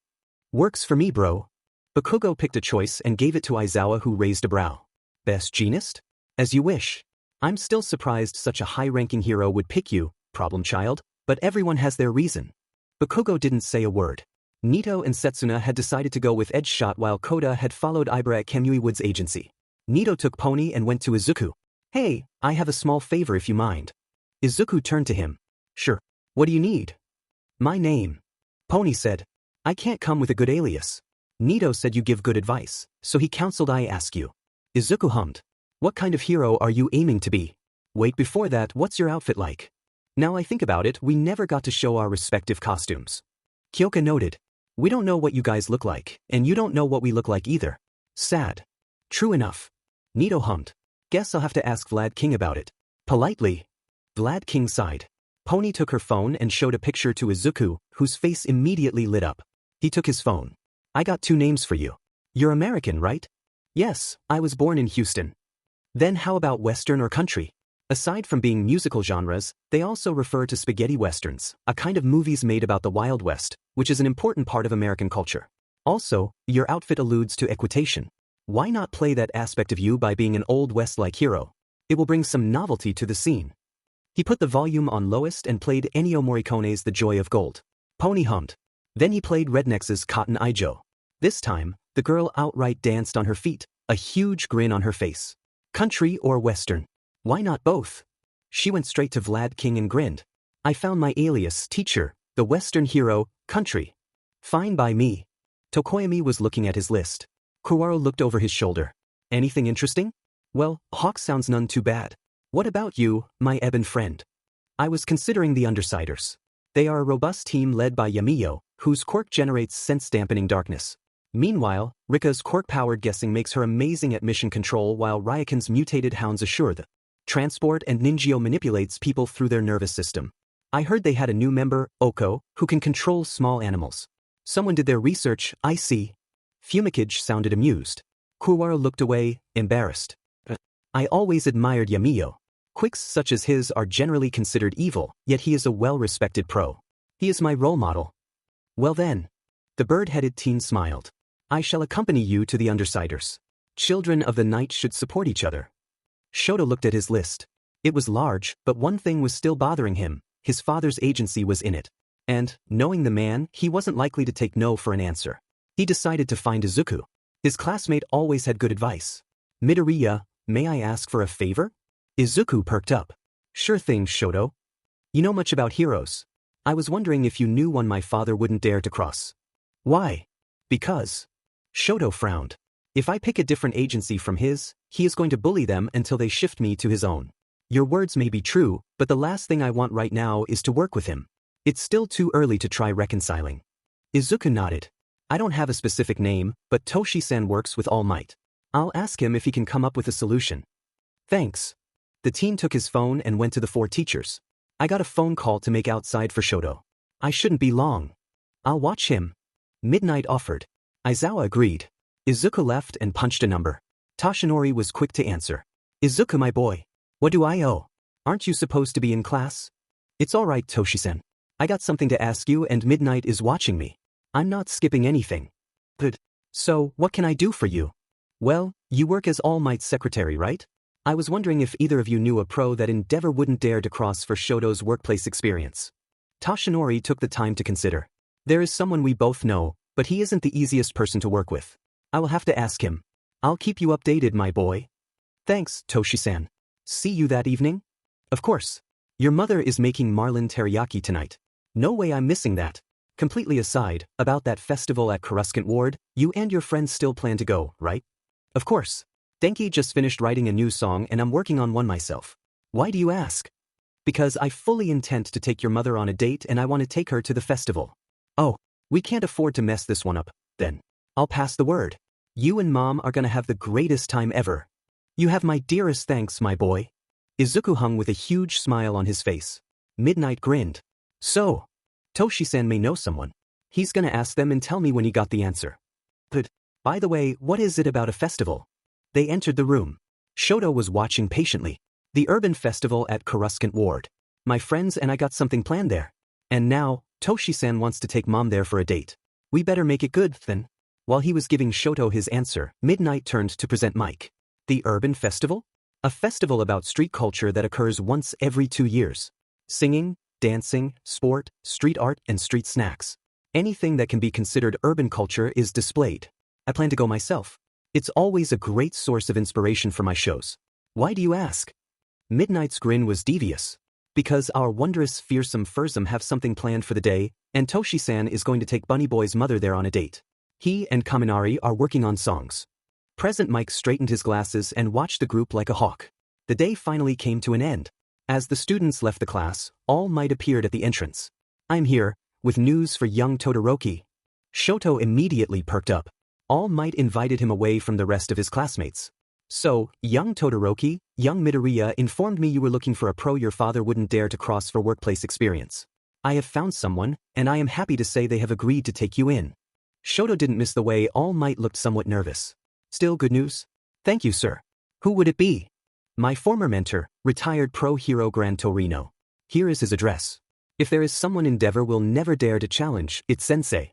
Works for me, bro. Bakugo picked a choice and gave it to Aizawa, who raised a brow. Best genist? As you wish. I'm still surprised such a high-ranking hero would pick you, problem child, but everyone has their reason. Bakugo didn't say a word. Nito and Setsuna had decided to go with Edge Shot while Koda had followed Ibra at Kamui Wood's agency. Nito took Pony and went to Izuku. Hey, I have a small favor if you mind. Izuku turned to him. Sure. What do you need? My name. Pony said. I can't come with a good alias. Nito said you give good advice, so he counseled I ask you. Izuku hummed. What kind of hero are you aiming to be? Wait, before that, what's your outfit like? Now I think about it, we never got to show our respective costumes. Kyoka noted. We don't know what you guys look like, and you don't know what we look like either. Sad. True enough. Nito hummed. Guess I'll have to ask Vlad King about it. Politely. Vlad King sighed. Pony took her phone and showed a picture to Izuku, whose face immediately lit up. He took his phone. I got two names for you. You're American, right? Yes, I was born in Houston. Then how about Western or country? Aside from being musical genres, they also refer to spaghetti westerns, a kind of movies made about the Wild West, which is an important part of American culture. Also, your outfit alludes to equitation. Why not play that aspect of you by being an Old West-like hero? It will bring some novelty to the scene. He put the volume on lowest and played Ennio Morricone's The Joy of Gold. Pony hummed. Then he played Rednex's Cotton Eye Joe. This time, the girl outright danced on her feet, a huge grin on her face. Country or Western? Why not both? She went straight to Vlad King and grinned. I found my alias, teacher, the Western hero, country. Fine by me. Tokoyami was looking at his list. Kuwaro looked over his shoulder. Anything interesting? Well, Hawk sounds none too bad. What about you, my ebon friend? I was considering the Undersiders. They are a robust team led by Yamiyo, whose quirk generates sense-dampening darkness. Meanwhile, Rika's quirk-powered guessing makes her amazing at mission control, while Ryakan's mutated hounds assure the transport, and Ninjio manipulates people through their nervous system. I heard they had a new member, Oko, who can control small animals. Someone did their research, I see. Fumikage sounded amused. Kuwara looked away, embarrassed. I always admired Yamiyo. Quicks such as his are generally considered evil, yet he is a well-respected pro. He is my role model. Well then. The bird-headed teen smiled. I shall accompany you to the Undersiders. Children of the night should support each other. Shoto looked at his list. It was large, but one thing was still bothering him. His father's agency was in it. And, knowing the man, he wasn't likely to take no for an answer. He decided to find Izuku. His classmate always had good advice. Midoriya, may I ask for a favor? Izuku perked up. Sure thing, Shoto. You know much about heroes. I was wondering if you knew one my father wouldn't dare to cross. Why? Because. Shoto frowned. If I pick a different agency from his, he is going to bully them until they shift me to his own. Your words may be true, but the last thing I want right now is to work with him. It's still too early to try reconciling. Izuku nodded. I don't have a specific name, but Toshi-san works with all might. I'll ask him if he can come up with a solution. Thanks. The teen took his phone and went to the 4 teachers. I got a phone call to make outside for Shoto. I shouldn't be long. I'll watch him. Midnight offered. Aizawa agreed. Izuku left and punched a number. Toshinori was quick to answer. Izuku, my boy. What do I owe? Aren't you supposed to be in class? It's all right, Toshi-san. I got something to ask you and Midnight is watching me. I'm not skipping anything. Good. So, what can I do for you? Well, you work as All Might's secretary, right? I was wondering if either of you knew a pro that Endeavor wouldn't dare to cross for Shoto's workplace experience. Toshinori took the time to consider. There is someone we both know, but he isn't the easiest person to work with. I will have to ask him. I'll keep you updated, my boy. Thanks, Toshi-san. See you that evening? Of course. Your mother is making marlin teriyaki tonight. No way I'm missing that. Completely aside, about that festival at Coruscant Ward, you and your friends still plan to go, right? Of course. Denki just finished writing a new song and I'm working on one myself. Why do you ask? Because I fully intend to take your mother on a date and I want to take her to the festival. Oh, we can't afford to mess this one up, then. I'll pass the word. You and Mom are gonna have the greatest time ever. You have my dearest thanks, my boy. Izuku hung with a huge smile on his face. Midnight grinned. So, Toshi-san may know someone. He's gonna ask them and tell me when he got the answer. But, by the way, what is it about a festival? They entered the room. Shoto was watching patiently. The urban festival at Coruscant Ward. My friends and I got something planned there. And now, Toshi-san wants to take Mom there for a date. We better make it good, then. While he was giving Shoto his answer, Midnight turned to present Mike. The urban festival? A festival about street culture that occurs once every 2 years. Singing, dancing, sport, street art, and street snacks. Anything that can be considered urban culture is displayed. I plan to go myself. It's always a great source of inspiration for my shows. Why do you ask? Midnight's grin was devious. Because our wondrous fearsome fursome have something planned for the day, and Toshi-san is going to take Bunny Boy's mother there on a date. He and Kaminari are working on songs. Present Mike straightened his glasses and watched the group like a hawk. The day finally came to an end. As the students left the class, All Might appeared at the entrance. I'm here, with news for young Todoroki. Shoto immediately perked up. All Might invited him away from the rest of his classmates. So, young Todoroki, young Midoriya informed me you were looking for a pro your father wouldn't dare to cross for workplace experience. I have found someone, and I am happy to say they have agreed to take you in. Shoto didn't miss the way All Might looked somewhat nervous. Still good news? Thank you, sir. Who would it be? My former mentor, retired pro hero Gran Torino. Here is his address. If there is someone Endeavor will never dare to challenge, it's Sensei.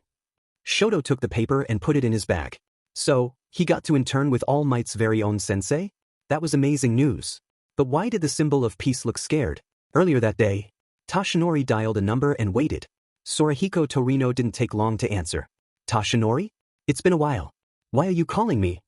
Shoto took the paper and put it in his bag. So, he got to intern with All Might's very own Sensei? That was amazing news. But why did the symbol of peace look scared? Earlier that day, Tashinori dialed a number and waited. Sorahiko Torino didn't take long to answer. Tashinori? It's been a while. Why are you calling me?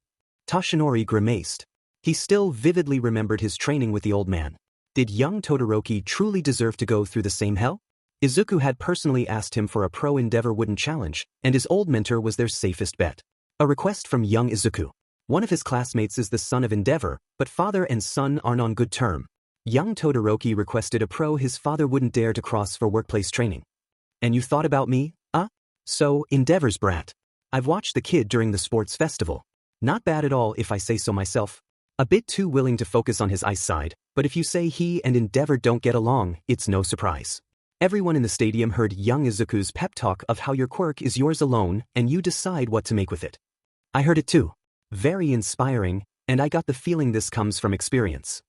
Tashinori grimaced. He still vividly remembered his training with the old man. Did young Todoroki truly deserve to go through the same hell? Izuku had personally asked him for a pro Endeavor wouldn't challenge, and his old mentor was their safest bet. A request from young Izuku. One of his classmates is the son of Endeavor, but father and son aren't on good term. Young Todoroki requested a pro his father wouldn't dare to cross for workplace training. And you thought about me, So, Endeavor's brat. I've watched the kid during the sports festival. Not bad at all if I say so myself. A bit too willing to focus on his ice side, but if you say he and Endeavor don't get along, it's no surprise. Everyone in the stadium heard young Izuku's pep talk of how your quirk is yours alone and you decide what to make with it. I heard it too. Very inspiring, and I got the feeling this comes from experience.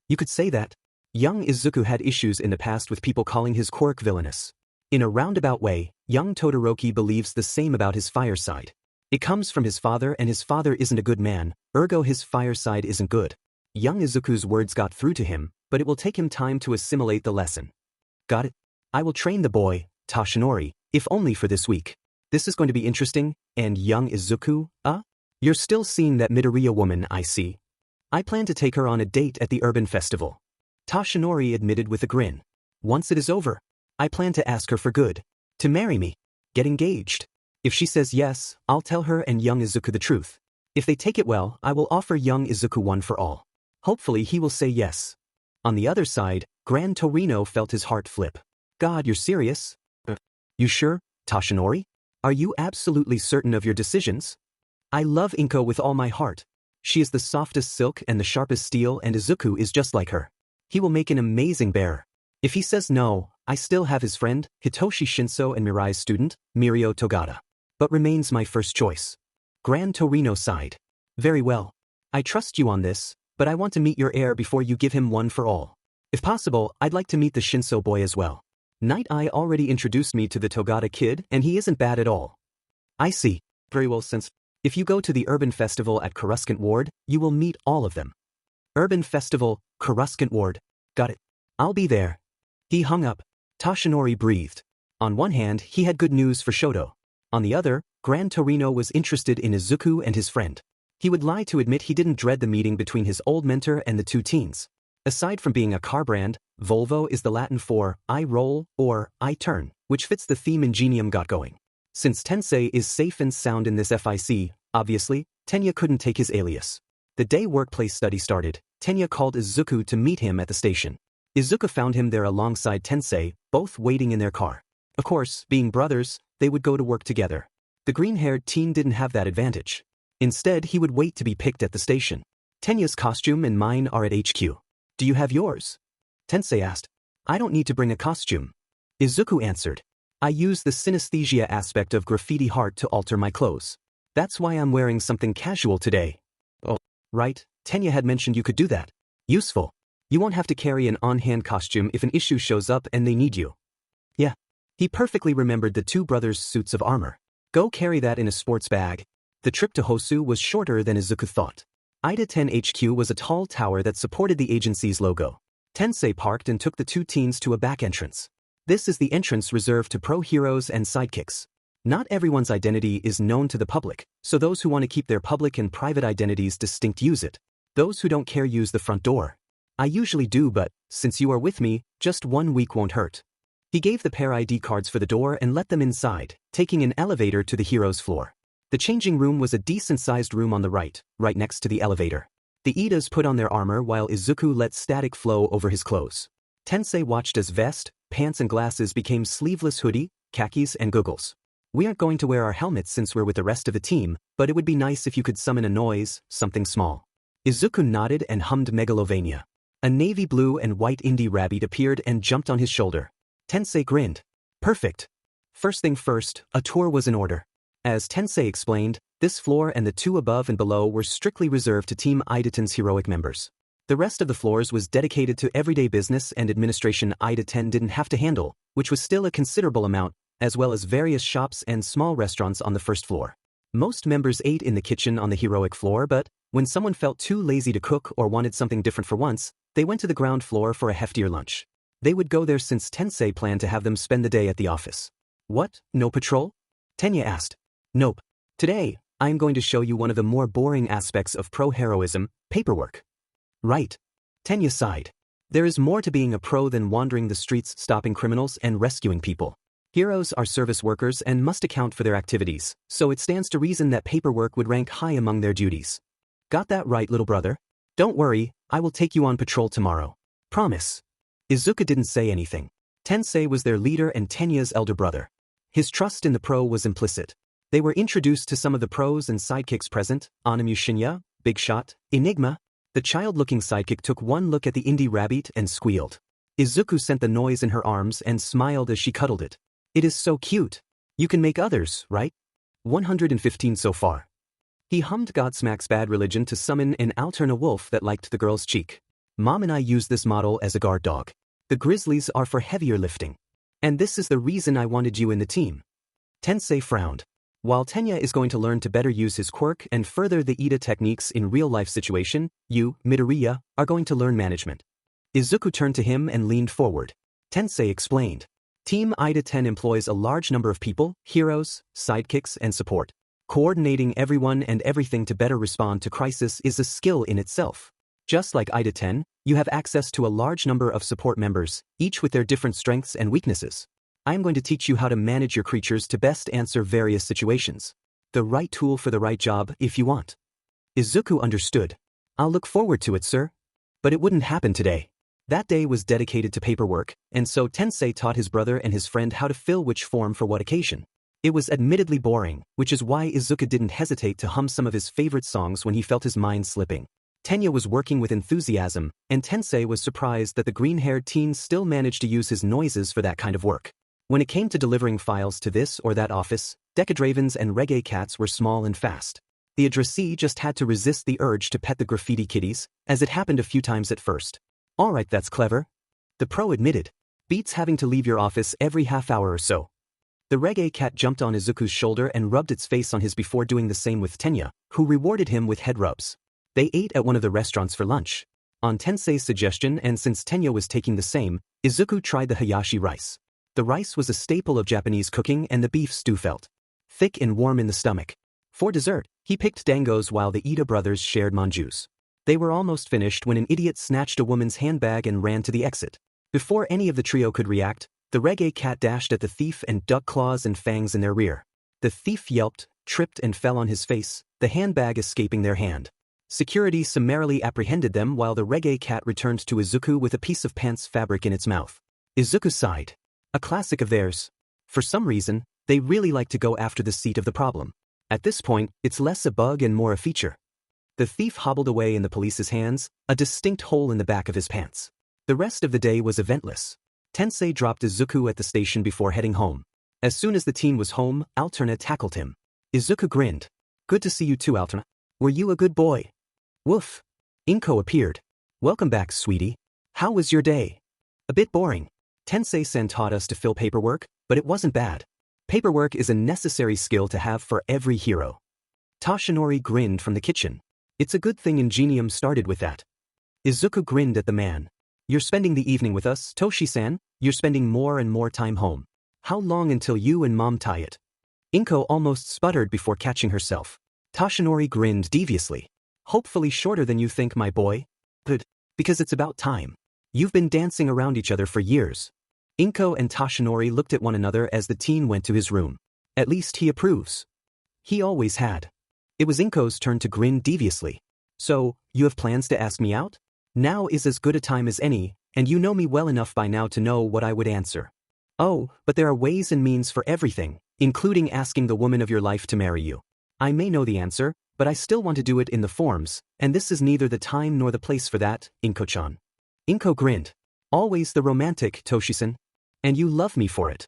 You could say that. Young Izuku had issues in the past with people calling his quirk villainous. In a roundabout way, young Todoroki believes the same about his fireside. It comes from his father and his father isn't a good man, ergo his fireside isn't good. Young Izuku's words got through to him, but it will take him time to assimilate the lesson. Got it? I will train the boy, Tashinori, if only for this week. This is going to be interesting, and young Izuku, You're still seeing that Midoriya woman, I see. I plan to take her on a date at the urban festival. Tashinori admitted with a grin. Once it is over, I plan to ask her for good. To marry me. Get engaged. If she says yes, I'll tell her and young Izuku the truth. If they take it well, I will offer young Izuku one for all. Hopefully he will say yes. On the other side, Gran Torino felt his heart flip. God, you're serious? You sure, Tashinori? Are you absolutely certain of your decisions? I love Inko with all my heart. She is the softest silk and the sharpest steel and Izuku is just like her. He will make an amazing bearer. If he says no, I still have his friend, Hitoshi Shinso and Mirai's student, Mirio Togata. But remains my first choice. Gran Torino sighed. Very well. I trust you on this, but I want to meet your heir before you give him one for all. If possible, I'd like to meet the Shinso boy as well. Night Eye already introduced me to the Togata kid and he isn't bad at all. I see. Very well, since if you go to the urban festival at Coruscant Ward, you will meet all of them. Urban festival, Coruscant Ward. Got it. I'll be there. He hung up. Tashinori breathed. On one hand, he had good news for Shoto. On the other, Gran Torino was interested in Izuku and his friend. He would lie to admit he didn't dread the meeting between his old mentor and the two teens. Aside from being a car brand, Volvo is the Latin for I roll or I turn, which fits the theme Ingenium got going. Since Tensei is safe and sound in this FIC, obviously, Tenya couldn't take his alias. The day workplace study started, Tenya called Izuku to meet him at the station. Izuku found him there alongside Tensei, both waiting in their car. Of course, being brothers, they would go to work together. The green-haired teen didn't have that advantage. Instead, he would wait to be picked at the station. Tenya's costume and mine are at HQ. Do you have yours? Tensei asked. I don't need to bring a costume. Izuku answered. I use the synesthesia aspect of graffiti heart to alter my clothes. That's why I'm wearing something casual today. Oh, right, Tenya had mentioned you could do that. Useful. You won't have to carry an on-hand costume if an issue shows up and they need you. Yeah. He perfectly remembered the two brothers' suits of armor. Go carry that in a sports bag. The trip to Hosu was shorter than Izuku thought. Ida 10 HQ was a tall tower that supported the agency's logo. Tensei parked and took the two teens to a back entrance. This is the entrance reserved to pro heroes and sidekicks. Not everyone's identity is known to the public, so those who want to keep their public and private identities distinct use it. Those who don't care use the front door. I usually do, but, since you are with me, just 1 week won't hurt. He gave the pair ID cards for the door and let them inside, taking an elevator to the hero's floor. The changing room was a decent-sized room on the right next to the elevator. The Idas put on their armor while Izuku let static flow over his clothes. Tensei watched as vest, pants and glasses became sleeveless hoodie, khakis and goggles. We aren't going to wear our helmets since we're with the rest of the team, but it would be nice if you could summon a noise, something small. Izuku nodded and hummed Megalovania. A navy blue and white indie rabbit appeared and jumped on his shoulder. Tensei grinned. Perfect. First thing first, a tour was in order. As Tensei explained, this floor and the two above and below were strictly reserved to Team Ida-ten's heroic members. The rest of the floors was dedicated to everyday business and administration Ida-ten didn't have to handle, which was still a considerable amount, as well as various shops and small restaurants on the first floor. Most members ate in the kitchen on the heroic floor, but when someone felt too lazy to cook or wanted something different for once, they went to the ground floor for a heftier lunch. They would go there since Tensei planned to have them spend the day at the office. What, no patrol? Tenya asked. Nope. Today, I'm going to show you one of the more boring aspects of pro-heroism, paperwork. Right. Tenya sighed. There is more to being a pro than wandering the streets stopping criminals and rescuing people. Heroes are service workers and must account for their activities, so it stands to reason that paperwork would rank high among their duties. Got that right, little brother? Don't worry, I will take you on patrol tomorrow. Promise. Izuku didn't say anything. Tensei was their leader and Tenya's elder brother. His trust in the pro was implicit. They were introduced to some of the pros and sidekicks present, Anamu Shinya, Big Shot, Enigma. The child-looking sidekick took one look at the indie rabbit and squealed. Izuku sent the noise in her arms and smiled as she cuddled it. It is so cute. You can make others, right? 115 so far. He hummed Godsmack's Bad Religion to summon an Alterna wolf that liked the girl's cheek. Mom and I use this model as a guard dog. The grizzlies are for heavier lifting. And this is the reason I wanted you in the team. Tensei frowned. While Tenya is going to learn to better use his quirk and further the Ida techniques in real-life situation, you, Midoriya, are going to learn management. Izuku turned to him and leaned forward. Tensei explained. Team Ida-10 employs a large number of people, heroes, sidekicks, and support. Coordinating everyone and everything to better respond to crisis is a skill in itself. Just like Ida-10, you have access to a large number of support members, each with their different strengths and weaknesses. I am going to teach you how to manage your creatures to best answer various situations. The right tool for the right job if you want. Izuku understood. I'll look forward to it, sir. But it wouldn't happen today. That day was dedicated to paperwork, and so Tensei taught his brother and his friend how to fill which form for what occasion. It was admittedly boring, which is why Izuku didn't hesitate to hum some of his favorite songs when he felt his mind slipping. Tenya was working with enthusiasm, and Tensei was surprised that the green-haired teen still managed to use his noises for that kind of work. When it came to delivering files to this or that office, Decadravens and Reggae Cats were small and fast. The addressee just had to resist the urge to pet the graffiti kitties, as it happened a few times at first. Alright, that's clever. The pro admitted. Beats having to leave your office every half hour or so. The Reggae Cat jumped on Izuku's shoulder and rubbed its face on his before doing the same with Tenya, who rewarded him with head rubs. They ate at one of the restaurants for lunch. On Tensei's suggestion and since Tenya was taking the same, Izuku tried the Hayashi rice. The rice was a staple of Japanese cooking and the beef stew felt thick and warm in the stomach. For dessert, he picked dangos while the Ida brothers shared manjus. They were almost finished when an idiot snatched a woman's handbag and ran to the exit. Before any of the trio could react, the reggae cat dashed at the thief and dug claws and fangs in their rear. The thief yelped, tripped and fell on his face, the handbag escaping their hand. Security summarily apprehended them while the reggae cat returned to Izuku with a piece of pants fabric in its mouth. Izuku sighed. A classic of theirs. For some reason, they really like to go after the seat of the problem. At this point, it's less a bug and more a feature. The thief hobbled away in the police's hands, a distinct hole in the back of his pants. The rest of the day was eventless. Tensei dropped Izuku at the station before heading home. As soon as the teen was home, Alterna tackled him. Izuku grinned. Good to see you too, Alterna. Were you a good boy? Woof. Inko appeared. Welcome back, sweetie. How was your day? A bit boring. Tensei-san taught us to fill paperwork, but it wasn't bad. Paperwork is a necessary skill to have for every hero. Toshinori grinned from the kitchen. It's a good thing Ingenium started with that. Izuku grinned at the man. You're spending the evening with us, Toshi-san. You're spending more and more time home. How long until you and Mom tie it? Inko almost sputtered before catching herself. Toshinori grinned deviously. Hopefully shorter than you think, my boy. Good. Because it's about time. You've been dancing around each other for years. Inko and Toshinori looked at one another as the teen went to his room. At least he approves. He always had. It was Inko's turn to grin deviously. So, you have plans to ask me out? Now is as good a time as any, and you know me well enough by now to know what I would answer. Oh, but there are ways and means for everything, including asking the woman of your life to marry you. I may know the answer, but I still want to do it in the forms, and this is neither the time nor the place for that, Inko-chan. Inko grinned. Always the romantic, Toshi-san. And you love me for it.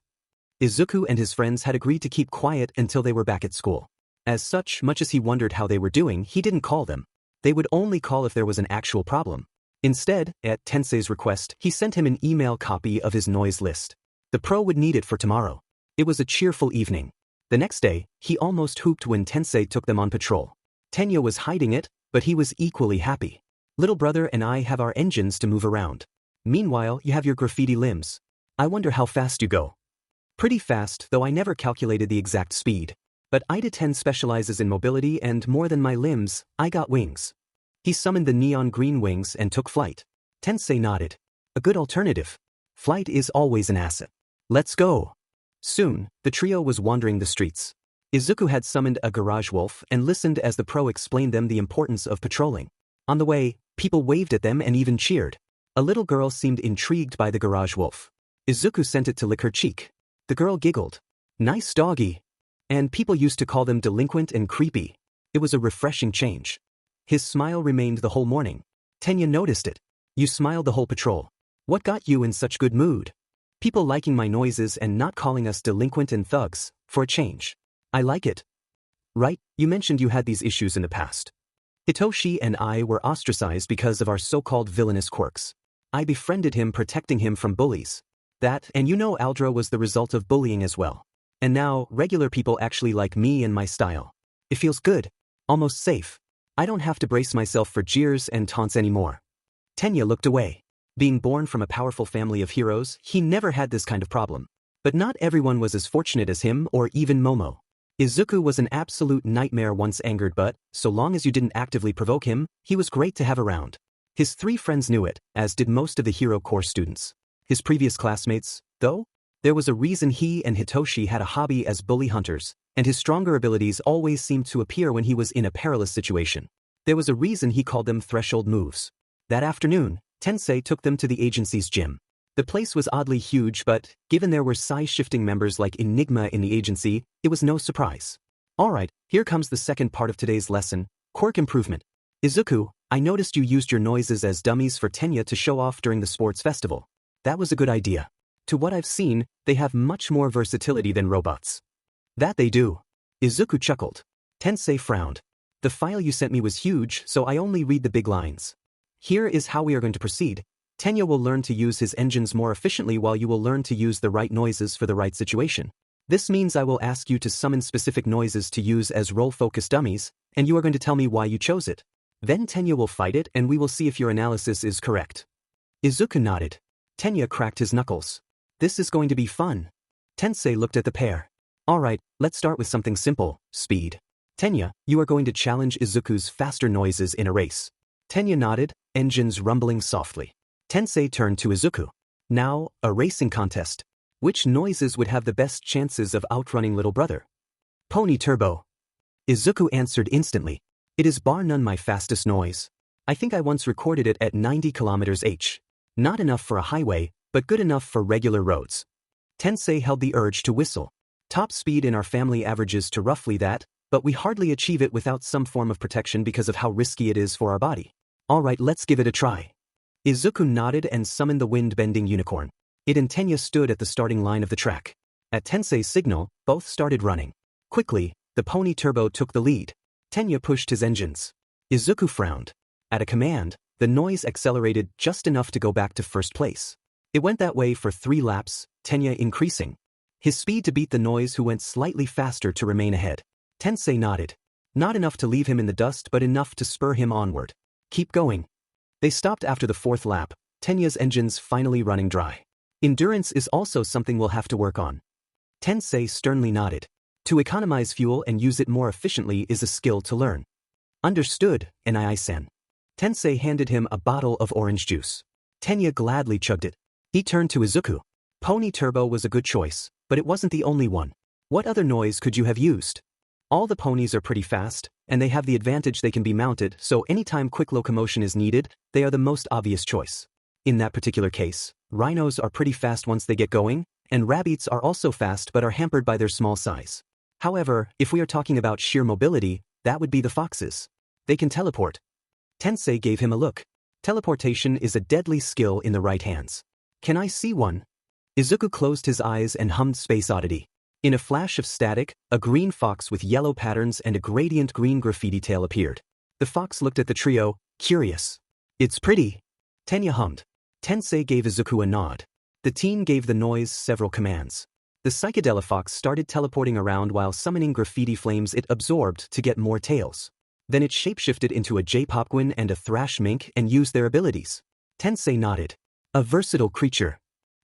Izuku and his friends had agreed to keep quiet until they were back at school. As such, much as he wondered how they were doing, he didn't call them. They would only call if there was an actual problem. Instead, at Tensei's request, he sent him an email copy of his noise list. The pro would need it for tomorrow. It was a cheerful evening. The next day, he almost hooped when Tensei took them on patrol. Tenya was hiding it, but he was equally happy. Little brother and I have our engines to move around. Meanwhile, you have your graffiti limbs. I wonder how fast you go. Pretty fast, though I never calculated the exact speed. But Ida 10 specializes in mobility and more than my limbs, I got wings. He summoned the neon green wings and took flight. Tensei nodded. A good alternative. Flight is always an asset. Let's go. Soon, the trio was wandering the streets. Izuku had summoned a garage wolf and listened as the pro explained them the importance of patrolling. On the way, people waved at them and even cheered. A little girl seemed intrigued by the garage wolf. Izuku sent it to lick her cheek. The girl giggled. Nice doggy. And people used to call them delinquent and creepy. It was a refreshing change. His smile remained the whole morning. Tenya noticed it. You smiled the whole patrol. What got you in such good mood? People liking my noises and not calling us delinquent and thugs, for a change. I like it. Right, you mentioned you had these issues in the past. Hitoshi and I were ostracized because of our so-called villainous quirks. I befriended him, protecting him from bullies. That, and you know, Aldra was the result of bullying as well. And now, regular people actually like me and my style. It feels good. Almost safe. I don't have to brace myself for jeers and taunts anymore. Tenya looked away. Being born from a powerful family of heroes, he never had this kind of problem. But not everyone was as fortunate as him or even Momo. Izuku was an absolute nightmare once angered, but, so long as you didn't actively provoke him, he was great to have around. His three friends knew it, as did most of the Hero Corps students. His previous classmates, though? There was a reason he and Hitoshi had a hobby as bully hunters, and his stronger abilities always seemed to appear when he was in a perilous situation. There was a reason he called them threshold moves. That afternoon, Tensei took them to the agency's gym. The place was oddly huge, but, given there were size-shifting members like Enigma in the agency, it was no surprise. Alright, here comes the second part of today's lesson, Quirk Improvement. Izuku, I noticed you used your noises as dummies for Tenya to show off during the sports festival. That was a good idea. To what I've seen, they have much more versatility than robots. That they do. Izuku chuckled. Tensei frowned. The file you sent me was huge, so I only read the big lines. Here is how we are going to proceed. Tenya will learn to use his engines more efficiently while you will learn to use the right noises for the right situation. This means I will ask you to summon specific noises to use as role-focused dummies, and you are going to tell me why you chose it. Then Tenya will fight it and we will see if your analysis is correct. Izuku nodded. Tenya cracked his knuckles. This is going to be fun. Tensei looked at the pair. Alright, let's start with something simple, speed. Tenya, you are going to challenge Izuku's faster noises in a race. Tenya nodded, engines rumbling softly. Tensei turned to Izuku. Now, a racing contest. Which noises would have the best chances of outrunning little brother? Pony Turbo. Izuku answered instantly. It is bar none my fastest noise. I think I once recorded it at 90 km/h. Not enough for a highway, but good enough for regular roads. Tensei held the urge to whistle. Top speed in our family averages to roughly that, but we hardly achieve it without some form of protection because of how risky it is for our body. Alright, let's give it a try. Izuku nodded and summoned the wind-bending unicorn. It and Tenya stood at the starting line of the track. At Tensei's signal, both started running. Quickly, the Pony Turbo took the lead. Tenya pushed his engines. Izuku frowned. At a command, the noise accelerated just enough to go back to first place. It went that way for 3 laps, Tenya increasing his speed to beat the noise, who went slightly faster to remain ahead. Tensei nodded. Not enough to leave him in the dust, but enough to spur him onward. Keep going. They stopped after the 4th lap, Tenya's engines finally running dry. Endurance is also something we'll have to work on. Tensei sternly nodded. To economize fuel and use it more efficiently is a skill to learn. Understood, Nai-san. Tensei handed him a bottle of orange juice. Tenya gladly chugged it. He turned to Izuku. Pony Turbo was a good choice, but it wasn't the only one. What other noise could you have used? All the ponies are pretty fast, and they have the advantage they can be mounted, so anytime quick locomotion is needed, they are the most obvious choice. In that particular case, rhinos are pretty fast once they get going, and rabbits are also fast but are hampered by their small size. However, if we are talking about sheer mobility, that would be the foxes. They can teleport. Tensei gave him a look. Teleportation is a deadly skill in the right hands. Can I see one? Izuku closed his eyes and hummed Space Oddity. In a flash of static, a green fox with yellow patterns and a gradient green graffiti tail appeared. The fox looked at the trio, curious. It's pretty. Tenya hummed. Tensei gave Izuku a nod. The teen gave the noise several commands. The psychedelic fox started teleporting around while summoning graffiti flames it absorbed to get more tails. Then it shapeshifted into a J-Popguin and a thrash mink and used their abilities. Tensei nodded. A versatile creature.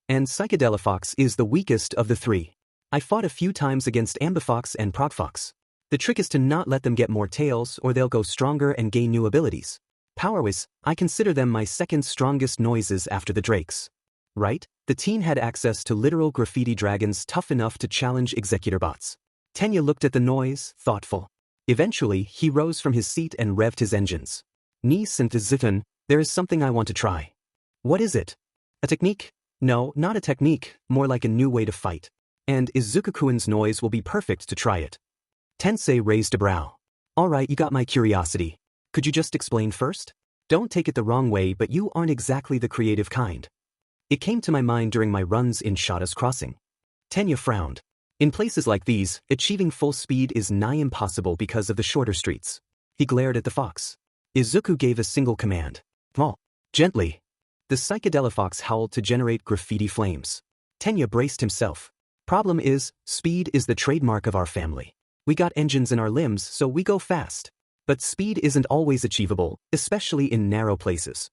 And psychedelic fox is the weakest of the 3. I fought a few times against Ambifox and Progfox. The trick is to not let them get more tails or they'll go stronger and gain new abilities. Power-wise, I consider them my second strongest noises after the drakes. Right? The teen had access to literal graffiti dragons tough enough to challenge executor bots. Tenya looked at the noise, thoughtful. Eventually, he rose from his seat and revved his engines. Ni synthesization, there is something I want to try. What is it? A technique? No, not a technique, more like a new way to fight. And Izuku-kun's noise will be perfect to try it. Tensei raised a brow. Alright, you got my curiosity. Could you just explain first? Don't take it the wrong way, but you aren't exactly the creative kind. It came to my mind during my runs in Shada's Crossing. Tenya frowned. In places like these, achieving full speed is nigh impossible because of the shorter streets. He glared at the fox. Izuku gave a single command. Oh, gently. The psychedelic fox howled to generate graffiti flames. Tenya braced himself. Problem is, speed is the trademark of our family. We got engines in our limbs, so we go fast. But speed isn't always achievable, especially in narrow places.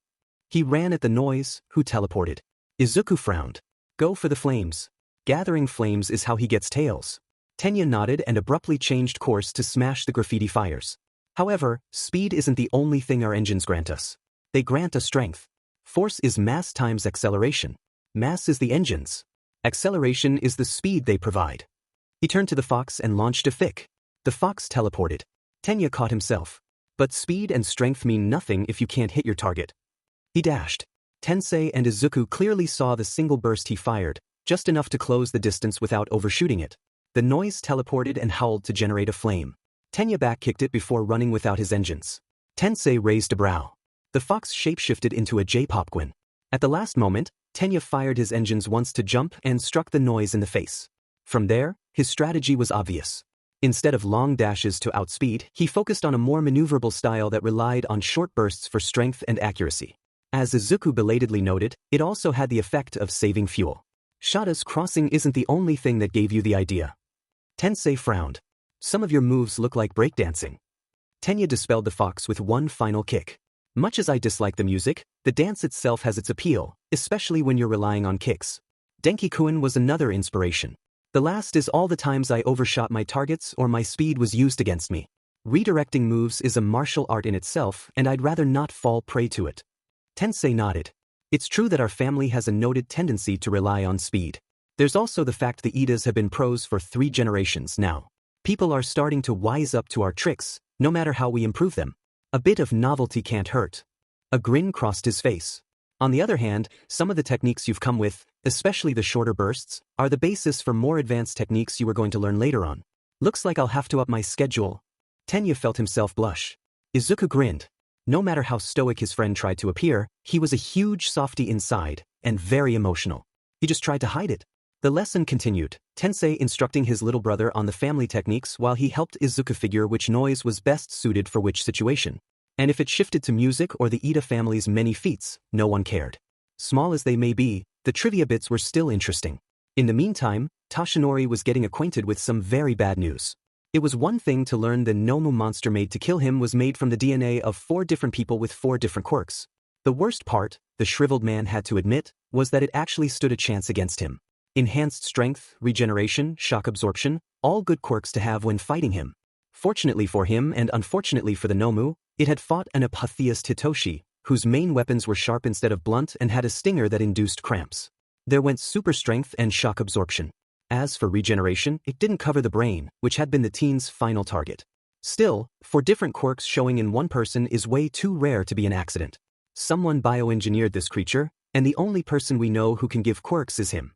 He ran at the noise, who teleported. Izuku frowned. Go for the flames. Gathering flames is how he gets tails. Tenya nodded and abruptly changed course to smash the graffiti fires. However, speed isn't the only thing our engines grant us. They grant us strength. Force is mass times acceleration. Mass is the engines. Acceleration is the speed they provide. He turned to the fox and launched a fick. The fox teleported. Tenya caught himself. But speed and strength mean nothing if you can't hit your target. He dashed. Tensei and Izuku clearly saw the single burst he fired, just enough to close the distance without overshooting it. The noise teleported and howled to generate a flame. Tenya back-kicked it before running without his engines. Tensei raised a brow. The fox shapeshifted into a J-Popguin. At the last moment, Tenya fired his engines once to jump and struck the noise in the face. From there, his strategy was obvious. Instead of long dashes to outspeed, he focused on a more maneuverable style that relied on short bursts for strength and accuracy. As Izuku belatedly noted, it also had the effect of saving fuel. Shada's Crossing isn't the only thing that gave you the idea. Tensei frowned. Some of your moves look like breakdancing. Tenya dispelled the fox with one final kick. Much as I dislike the music, the dance itself has its appeal, especially when you're relying on kicks. Denki-kun was another inspiration. The last is all the times I overshot my targets or my speed was used against me. Redirecting moves is a martial art in itself, and I'd rather not fall prey to it. Tensei nodded. It's true that our family has a noted tendency to rely on speed. There's also the fact the Idas have been pros for 3 generations now. People are starting to wise up to our tricks, no matter how we improve them. A bit of novelty can't hurt. A grin crossed his face. On the other hand, some of the techniques you've come with, especially the shorter bursts, are the basis for more advanced techniques you are going to learn later on. Looks like I'll have to up my schedule. Tenya felt himself blush. Izuku grinned. No matter how stoic his friend tried to appear, he was a huge softy inside, and very emotional. He just tried to hide it. The lesson continued, Tensei instructing his little brother on the family techniques while he helped Izuku figure which noise was best suited for which situation. And if it shifted to music or the Ida family's many feats, no one cared. Small as they may be, the trivia bits were still interesting. In the meantime, Toshinori was getting acquainted with some very bad news. It was one thing to learn the Nomu monster made to kill him was made from the DNA of 4 different people with 4 different quirks. The worst part, the shriveled man had to admit, was that it actually stood a chance against him. Enhanced strength, regeneration, shock absorption, all good quirks to have when fighting him. Fortunately for him and unfortunately for the Nomu, it had fought an apotheist Hitoshi, whose main weapons were sharp instead of blunt and had a stinger that induced cramps. There went super strength and shock absorption. As for regeneration, it didn't cover the brain, which had been the teen's final target. Still, 4 different quirks showing in one person is way too rare to be an accident. Someone bioengineered this creature, and the only person we know who can give quirks is him.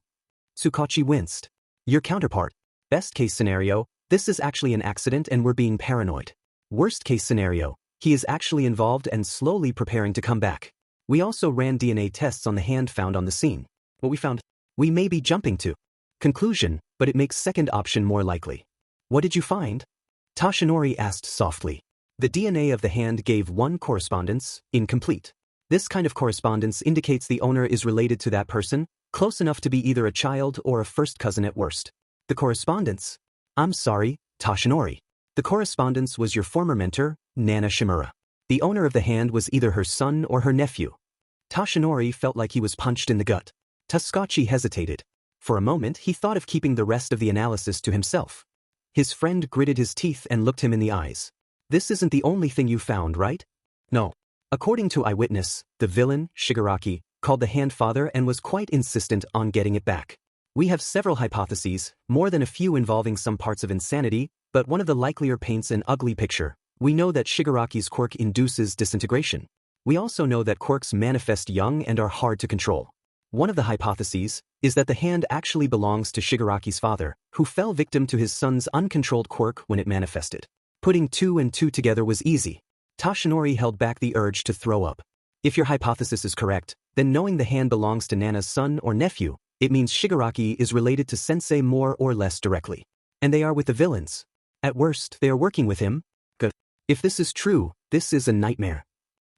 Tsukachi winced. Your counterpart. Best case scenario, this is actually an accident and we're being paranoid. Worst case scenario, he is actually involved and slowly preparing to come back. We also ran DNA tests on the hand found on the scene. What we found? We may be jumping to conclusion, but it makes second option more likely. What did you find? Toshinori asked softly. The DNA of the hand gave 1 correspondence, incomplete. This kind of correspondence indicates the owner is related to that person, close enough to be either a child or a first cousin at worst. The correspondence? I'm sorry, Toshinori. The correspondence was your former mentor, Nana Shimura. The owner of the hand was either her son or her nephew. Toshinori felt like he was punched in the gut. Tsukachi hesitated. For a moment he thought of keeping the rest of the analysis to himself. His friend gritted his teeth and looked him in the eyes. This isn't the only thing you found, right? No. According to eyewitness, the villain, Shigaraki, called the hand father and was quite insistent on getting it back. We have several hypotheses, more than a few involving some parts of insanity, but one of the likelier paints an ugly picture. We know that Shigaraki's quirk induces disintegration. We also know that quirks manifest young and are hard to control. One of the hypotheses is that the hand actually belongs to Shigaraki's father, who fell victim to his son's uncontrolled quirk when it manifested. Putting 2 and 2 together was easy. Toshinori held back the urge to throw up. If your hypothesis is correct, then knowing the hand belongs to Nana's son or nephew, it means Shigaraki is related to Sensei more or less directly. And they are with the villains. At worst, they are working with him. Good. If this is true, this is a nightmare.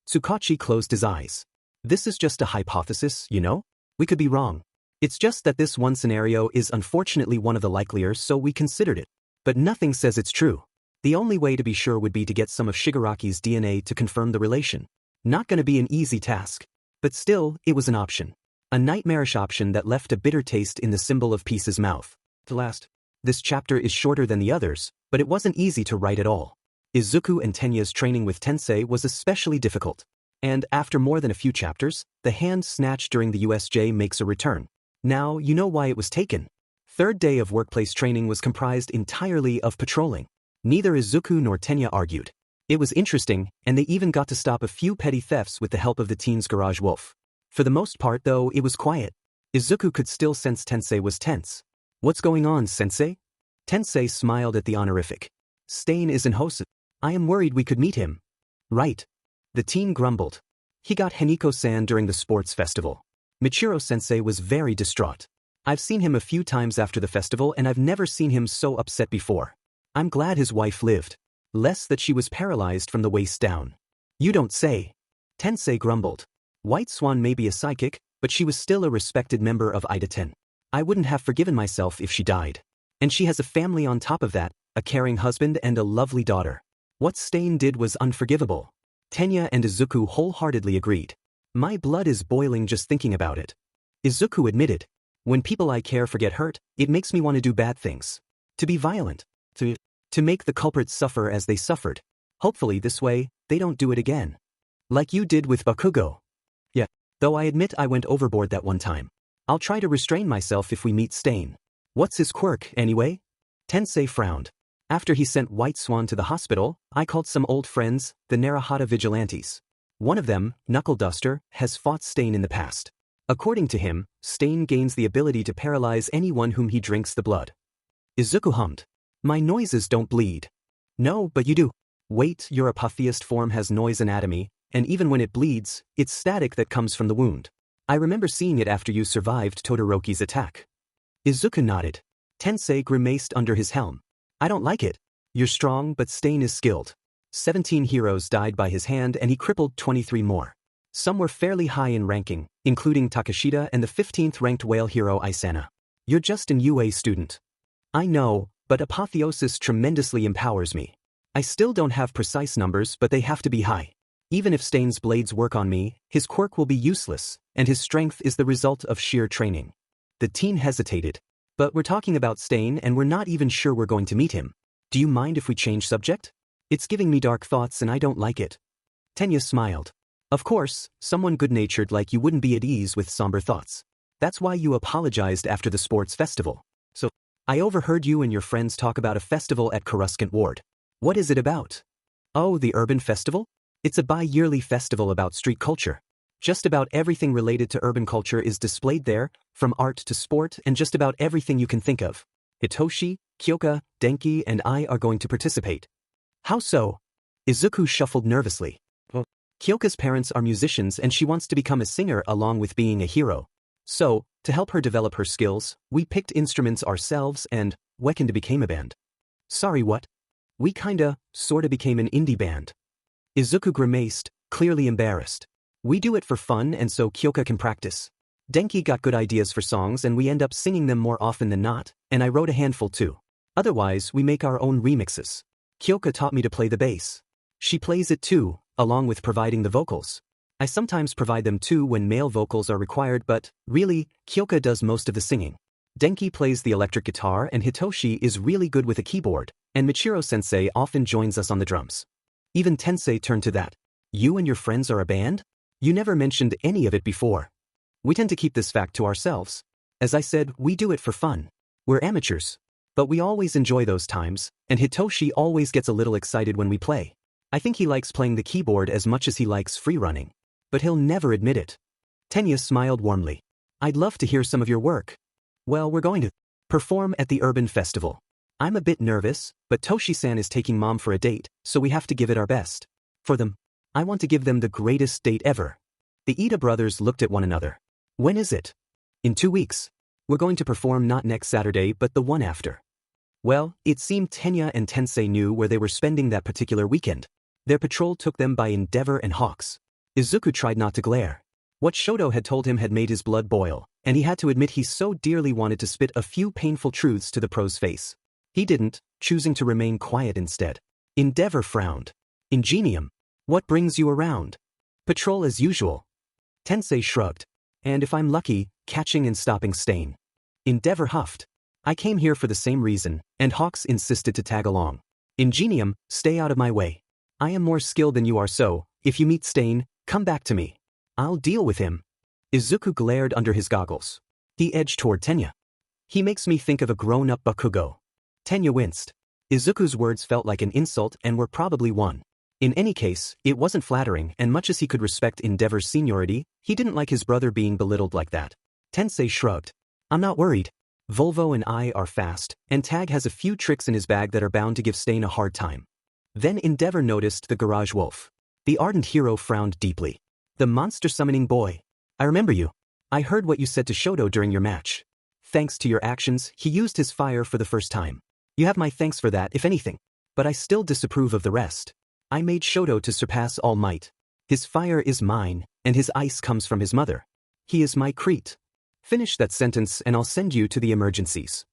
Tsukachi closed his eyes. This is just a hypothesis, you know? We could be wrong. It's just that this one scenario is unfortunately one of the likelier, so we considered it. But nothing says it's true. The only way to be sure would be to get some of Shigaraki's DNA to confirm the relation. Not gonna be an easy task. But still, it was an option. A nightmarish option that left a bitter taste in the symbol of peace's mouth. To last. This chapter is shorter than the others, but it wasn't easy to write at all. Izuku and Tenya's training with Tensei was especially difficult. And after more than a few chapters, the hand snatch during the USJ makes a return. Now you know why it was taken. 3rd day of workplace training was comprised entirely of patrolling. Neither Izuku nor Tenya argued. It was interesting, and they even got to stop a few petty thefts with the help of the teen's garage wolf. For the most part though, it was quiet. Izuku could still sense Tensei was tense. What's going on, sensei? Tensei smiled at the honorific. Stain is in Hosu. I am worried we could meet him. Right. The teen grumbled. He got Heniko-san during the sports festival. Michiro-sensei was very distraught. I've seen him a few times after the festival and I've never seen him so upset before. I'm glad his wife lived. Less that she was paralyzed from the waist down. You don't say. Tensei grumbled. White Swan may be a psychic, but she was still a respected member of Ida 10. I wouldn't have forgiven myself if she died. And she has a family on top of that, a caring husband and a lovely daughter. What Stain did was unforgivable. Tenya and Izuku wholeheartedly agreed. My blood is boiling just thinking about it. Izuku admitted. When people I care for get hurt, it makes me want to do bad things. To be violent. To make the culprits suffer as they suffered. Hopefully this way, they don't do it again. Like you did with Bakugo. Yeah. Though I admit I went overboard that one time. I'll try to restrain myself if we meet Stain. What's his quirk, anyway? Tensei frowned. After he sent White Swan to the hospital, I called some old friends, the Narahata Vigilantes. One of them, Knuckle Duster, has fought Stain in the past. According to him, Stain gains the ability to paralyze anyone whom he drinks the blood. Izuku hummed. My noises don't bleed. No, but you do. Wait, your apotheist form has noise anatomy, and even when it bleeds, it's static that comes from the wound. I remember seeing it after you survived Todoroki's attack. Izuku nodded. Tensei grimaced under his helm. I don't like it. You're strong, but Stain is skilled. 17 heroes died by his hand and he crippled 23 more. Some were fairly high in ranking, including Takashita and the 15th ranked whale hero Isana. You're just an UA student. I know, but apotheosis tremendously empowers me. I still don't have precise numbers, but they have to be high. Even if Stain's blades work on me, his quirk will be useless, and his strength is the result of sheer training. The teen hesitated. But we're talking about Stain and we're not even sure we're going to meet him. Do you mind if we change subject? It's giving me dark thoughts and I don't like it. Tenya smiled. Of course, someone good-natured like you wouldn't be at ease with somber thoughts. That's why you apologized after the sports festival. So, I overheard you and your friends talk about a festival at Coruscant Ward. What is it about? Oh, the Urban Festival? It's a bi-yearly festival about street culture. Just about everything related to urban culture is displayed there, from art to sport and just about everything you can think of. Hitoshi, Kyoka, Denki and I are going to participate. How so? Izuku shuffled nervously. Well, Kyoka's parents are musicians and she wants to become a singer along with being a hero. So, to help her develop her skills, we picked instruments ourselves and Wekinda became a band. Sorry, what? We sorta became an indie band. Izuku grimaced, clearly embarrassed. We do it for fun and so Kyoka can practice. Denki got good ideas for songs and we end up singing them more often than not, and I wrote a handful too. Otherwise, we make our own remixes. Kyoka taught me to play the bass. She plays it too, along with providing the vocals. I sometimes provide them too when male vocals are required, but, really, Kyoka does most of the singing. Denki plays the electric guitar and Hitoshi is really good with a keyboard, and Michiro-sensei often joins us on the drums. Even Tensei turned to that. You and your friends are a band? You never mentioned any of it before. We tend to keep this fact to ourselves. As I said, we do it for fun. We're amateurs. But we always enjoy those times, and Hitoshi always gets a little excited when we play. I think he likes playing the keyboard as much as he likes freerunning. But he'll never admit it. Tenya smiled warmly. I'd love to hear some of your work. Well, we're going to perform at the Urban Festival. I'm a bit nervous, but Toshi-san is taking Mom for a date, so we have to give it our best. For them. I want to give them the greatest date ever. The Ida brothers looked at one another. When is it? In 2 weeks. We're going to perform not next Saturday but the one after. Well, it seemed Tenya and Tensei knew where they were spending that particular weekend. Their patrol took them by Endeavor and Hawks. Izuku tried not to glare. What Shoto had told him had made his blood boil, and he had to admit he so dearly wanted to spit a few painful truths to the pro's face. He didn't, choosing to remain quiet instead. Endeavor frowned. Ingenium. What brings you around? Patrol as usual. Tensei shrugged. And if I'm lucky, catching and stopping Stain. Endeavor huffed. I came here for the same reason, and Hawks insisted to tag along. Ingenium, stay out of my way. I am more skilled than you are, so, if you meet Stain, come back to me. I'll deal with him. Izuku glared under his goggles. He edged toward Tenya. He makes me think of a grown-up Bakugo. Tenya winced. Izuku's words felt like an insult and were probably one. In any case, it wasn't flattering, and much as he could respect Endeavor's seniority, he didn't like his brother being belittled like that. Tensei shrugged. I'm not worried. Volvo and I are fast, and Tag has a few tricks in his bag that are bound to give Stain a hard time. Then Endeavor noticed the garage wolf. The ardent hero frowned deeply. The monster-summoning boy. I remember you. I heard what you said to Shoto during your match. Thanks to your actions, he used his fire for the first time. You have my thanks for that, if anything. But I still disapprove of the rest. I made Shoto to surpass all might. His fire is mine, and his ice comes from his mother. He is my Crete. Finish that sentence and I'll send you to the emergencies.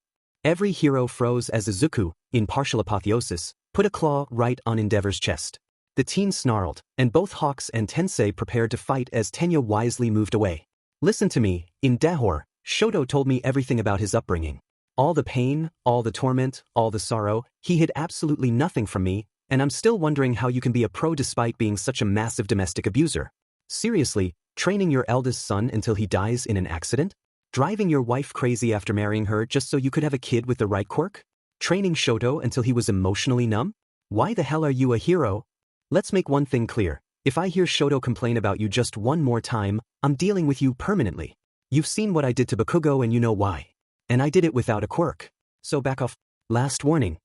Every hero froze as Izuku, in partial apotheosis, put a claw right on Endeavor's chest. The teen snarled, and both Hawks and Tensei prepared to fight as Tenya wisely moved away. Listen to me, Endeavor, Shoto told me everything about his upbringing. All the pain, all the torment, all the sorrow, he hid absolutely nothing from me, and I'm still wondering how you can be a pro despite being such a massive domestic abuser. Seriously, Training your eldest son until he dies in an accident? Driving your wife crazy after marrying her just so you could have a kid with the right quirk? Training Shoto until he was emotionally numb? Why the hell are you a hero? Let's make one thing clear. If I hear Shoto complain about you just one more time, I'm dealing with you permanently. You've seen what I did to Bakugo and you know why. And I did it without a quirk. So back off. Last warning.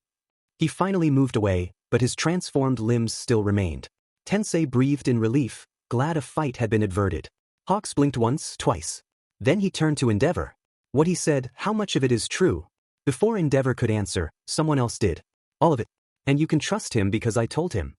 He finally moved away, but his transformed limbs still remained. Tensei breathed in relief, glad a fight had been averted. Hawks blinked once, twice. Then he turned to Endeavor. What he said, how much of it is true? Before Endeavor could answer, someone else did. All of it. And you can trust him because I told him.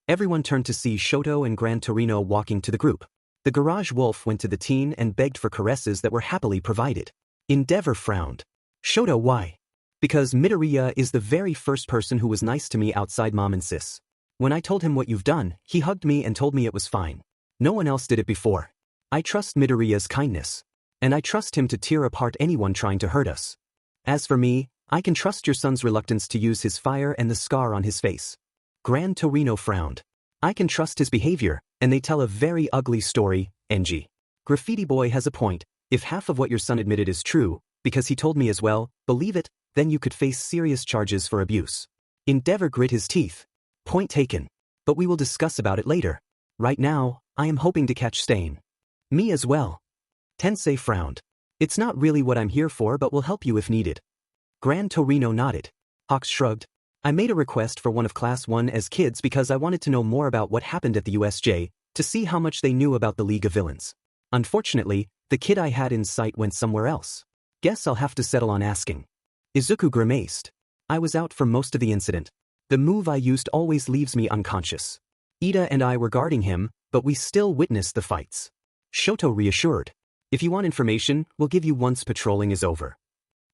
Everyone turned to see Shoto and Gran Torino walking to the group. The garage wolf went to the teen and begged for caresses that were happily provided. Endeavor frowned. Shoto, why? Because Midoriya is the very first person who was nice to me outside mom and sis. When I told him what you've done, he hugged me and told me it was fine. No one else did it before. I trust Midoriya's kindness. And I trust him to tear apart anyone trying to hurt us. As for me, I can trust your son's reluctance to use his fire and the scar on his face. Gran Torino frowned. I can trust his behavior, and they tell a very ugly story, NG. Graffiti Boy has a point. If half of what your son admitted is true, because he told me as well, believe it, then you could face serious charges for abuse. Endeavor grit his teeth. Point taken. But we will discuss about it later. Right now, I am hoping to catch Stain. Me as well. Tensei frowned. It's not really what I'm here for but will help you if needed. Gran Torino nodded. Hawks shrugged. I made a request for one of Class 1 as kids because I wanted to know more about what happened at the USJ, to see how much they knew about the League of Villains. Unfortunately, the kid I had in sight went somewhere else. Guess I'll have to settle on asking. Izuku grimaced. I was out for most of the incident. The move I used always leaves me unconscious. Ida and I were guarding him, but we still witnessed the fights. Shoto reassured. If you want information, we'll give you once patrolling is over.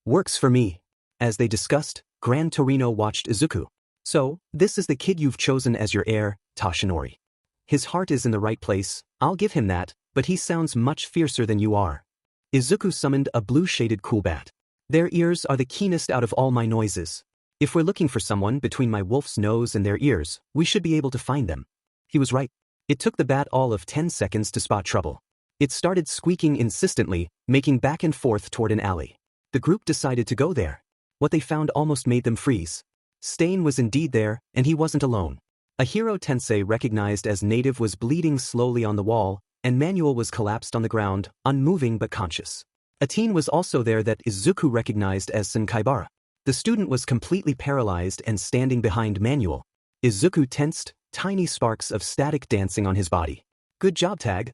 Works for me. As they discussed, Gran Torino watched Izuku. So, this is the kid you've chosen as your heir, Toshinori. His heart is in the right place, I'll give him that, but he sounds much fiercer than you are. Izuku summoned a blue-shaded coolbat. Their ears are the keenest out of all my noises. If we're looking for someone between my wolf's nose and their ears, we should be able to find them. He was right. It took the bat all of 10 seconds to spot trouble. It started squeaking insistently, making back and forth toward an alley. The group decided to go there. What they found almost made them freeze. Stain was indeed there, and he wasn't alone. A hero Tensei recognized as native was bleeding slowly on the wall, and Manuel was collapsed on the ground, unmoving but conscious. A teen was also there that Izuku recognized as Senkaibara. The student was completely paralyzed and standing behind Manuel. Izuku tensed, tiny sparks of static dancing on his body. Good job, Tag.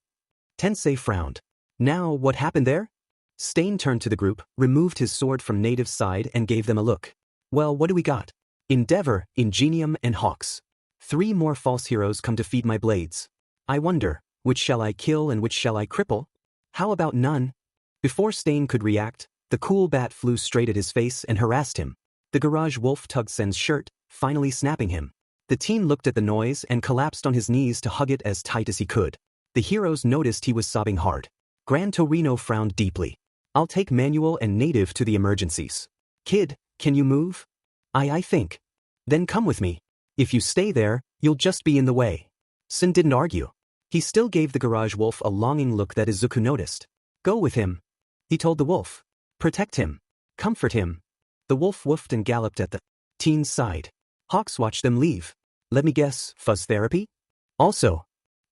Tensei frowned. Now, what happened there? Stain turned to the group, removed his sword from Native's side and gave them a look. Well, what do we got? Endeavor, Ingenium, and Hawks. 3 more false heroes come to feed my blades. I wonder, which shall I kill and which shall I cripple? How about none? Before Stain could react, the cool bat flew straight at his face and harassed him. The garage wolf tugged Sen's shirt, finally snapping him. The teen looked at the noise and collapsed on his knees to hug it as tight as he could. The heroes noticed he was sobbing hard. Gran Torino frowned deeply. I'll take Manuel and Native to the emergencies. Kid, can you move? I think. Then come with me. If you stay there, you'll just be in the way. Sen didn't argue. He still gave the garage wolf a longing look that Izuku noticed. Go with him. He told the wolf. Protect him. Comfort him. The wolf woofed and galloped at the teen's side. Hawks watched them leave. Let me guess, fuzz therapy? Also,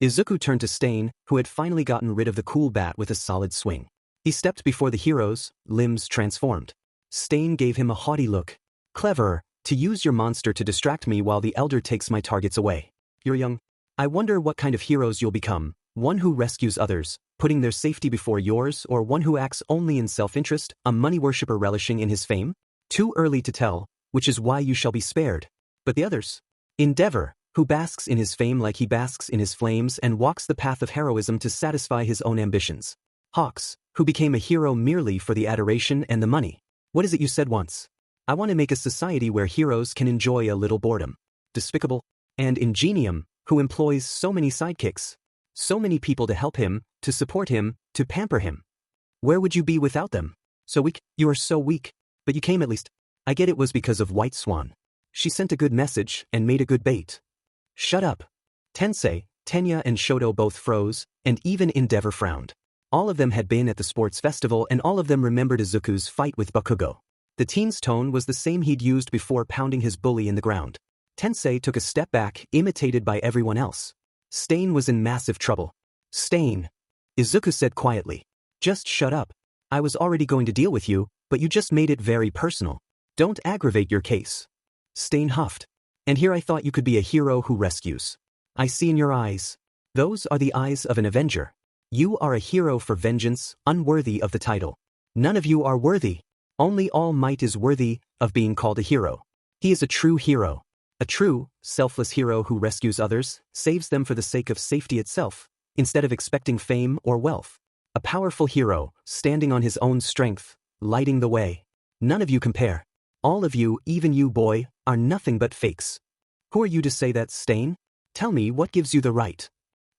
Izuku turned to Stain, who had finally gotten rid of the cool bat with a solid swing. He stepped before the heroes, limbs transformed. Stain gave him a haughty look. Cleverer, to use your monster to distract me while the elder takes my targets away. You're young. I wonder what kind of heroes you'll become, one who rescues others, putting their safety before yours, or one who acts only in self-interest, a money worshipper relishing in his fame? Too early to tell, which is why you shall be spared. But the others? Endeavor, who basks in his fame like he basks in his flames and walks the path of heroism to satisfy his own ambitions. Hawks, who became a hero merely for the adoration and the money. What is it you said once? I want to make a society where heroes can enjoy a little boredom. Despicable. And Ingenium, who employs so many sidekicks. So many people to help him, to support him, to pamper him. Where would you be without them? So weak? You are so weak. But you came at least. I get it was because of White Swan. She sent a good message and made a good bait. Shut up. Tensei, Tenya and Shoto both froze, and even Endeavor frowned. All of them had been at the sports festival and all of them remembered Izuku's fight with Bakugo. The teen's tone was the same he'd used before pounding his bully in the ground. Tensei took a step back, imitated by everyone else. Stain was in massive trouble. Stain. Izuku said quietly. Just shut up. I was already going to deal with you, but you just made it very personal. Don't aggravate your case. Stain huffed. And here I thought you could be a hero who rescues. I see in your eyes. Those are the eyes of an avenger. You are a hero for vengeance, unworthy of the title. None of you are worthy. Only All Might is worthy of being called a hero. He is a true hero. A true, selfless hero who rescues others, saves them for the sake of safety itself, instead of expecting fame or wealth. A powerful hero, standing on his own strength, lighting the way. None of you compare. All of you, even you boy, are nothing but fakes. Who are you to say that, Stain? Tell me what gives you the right.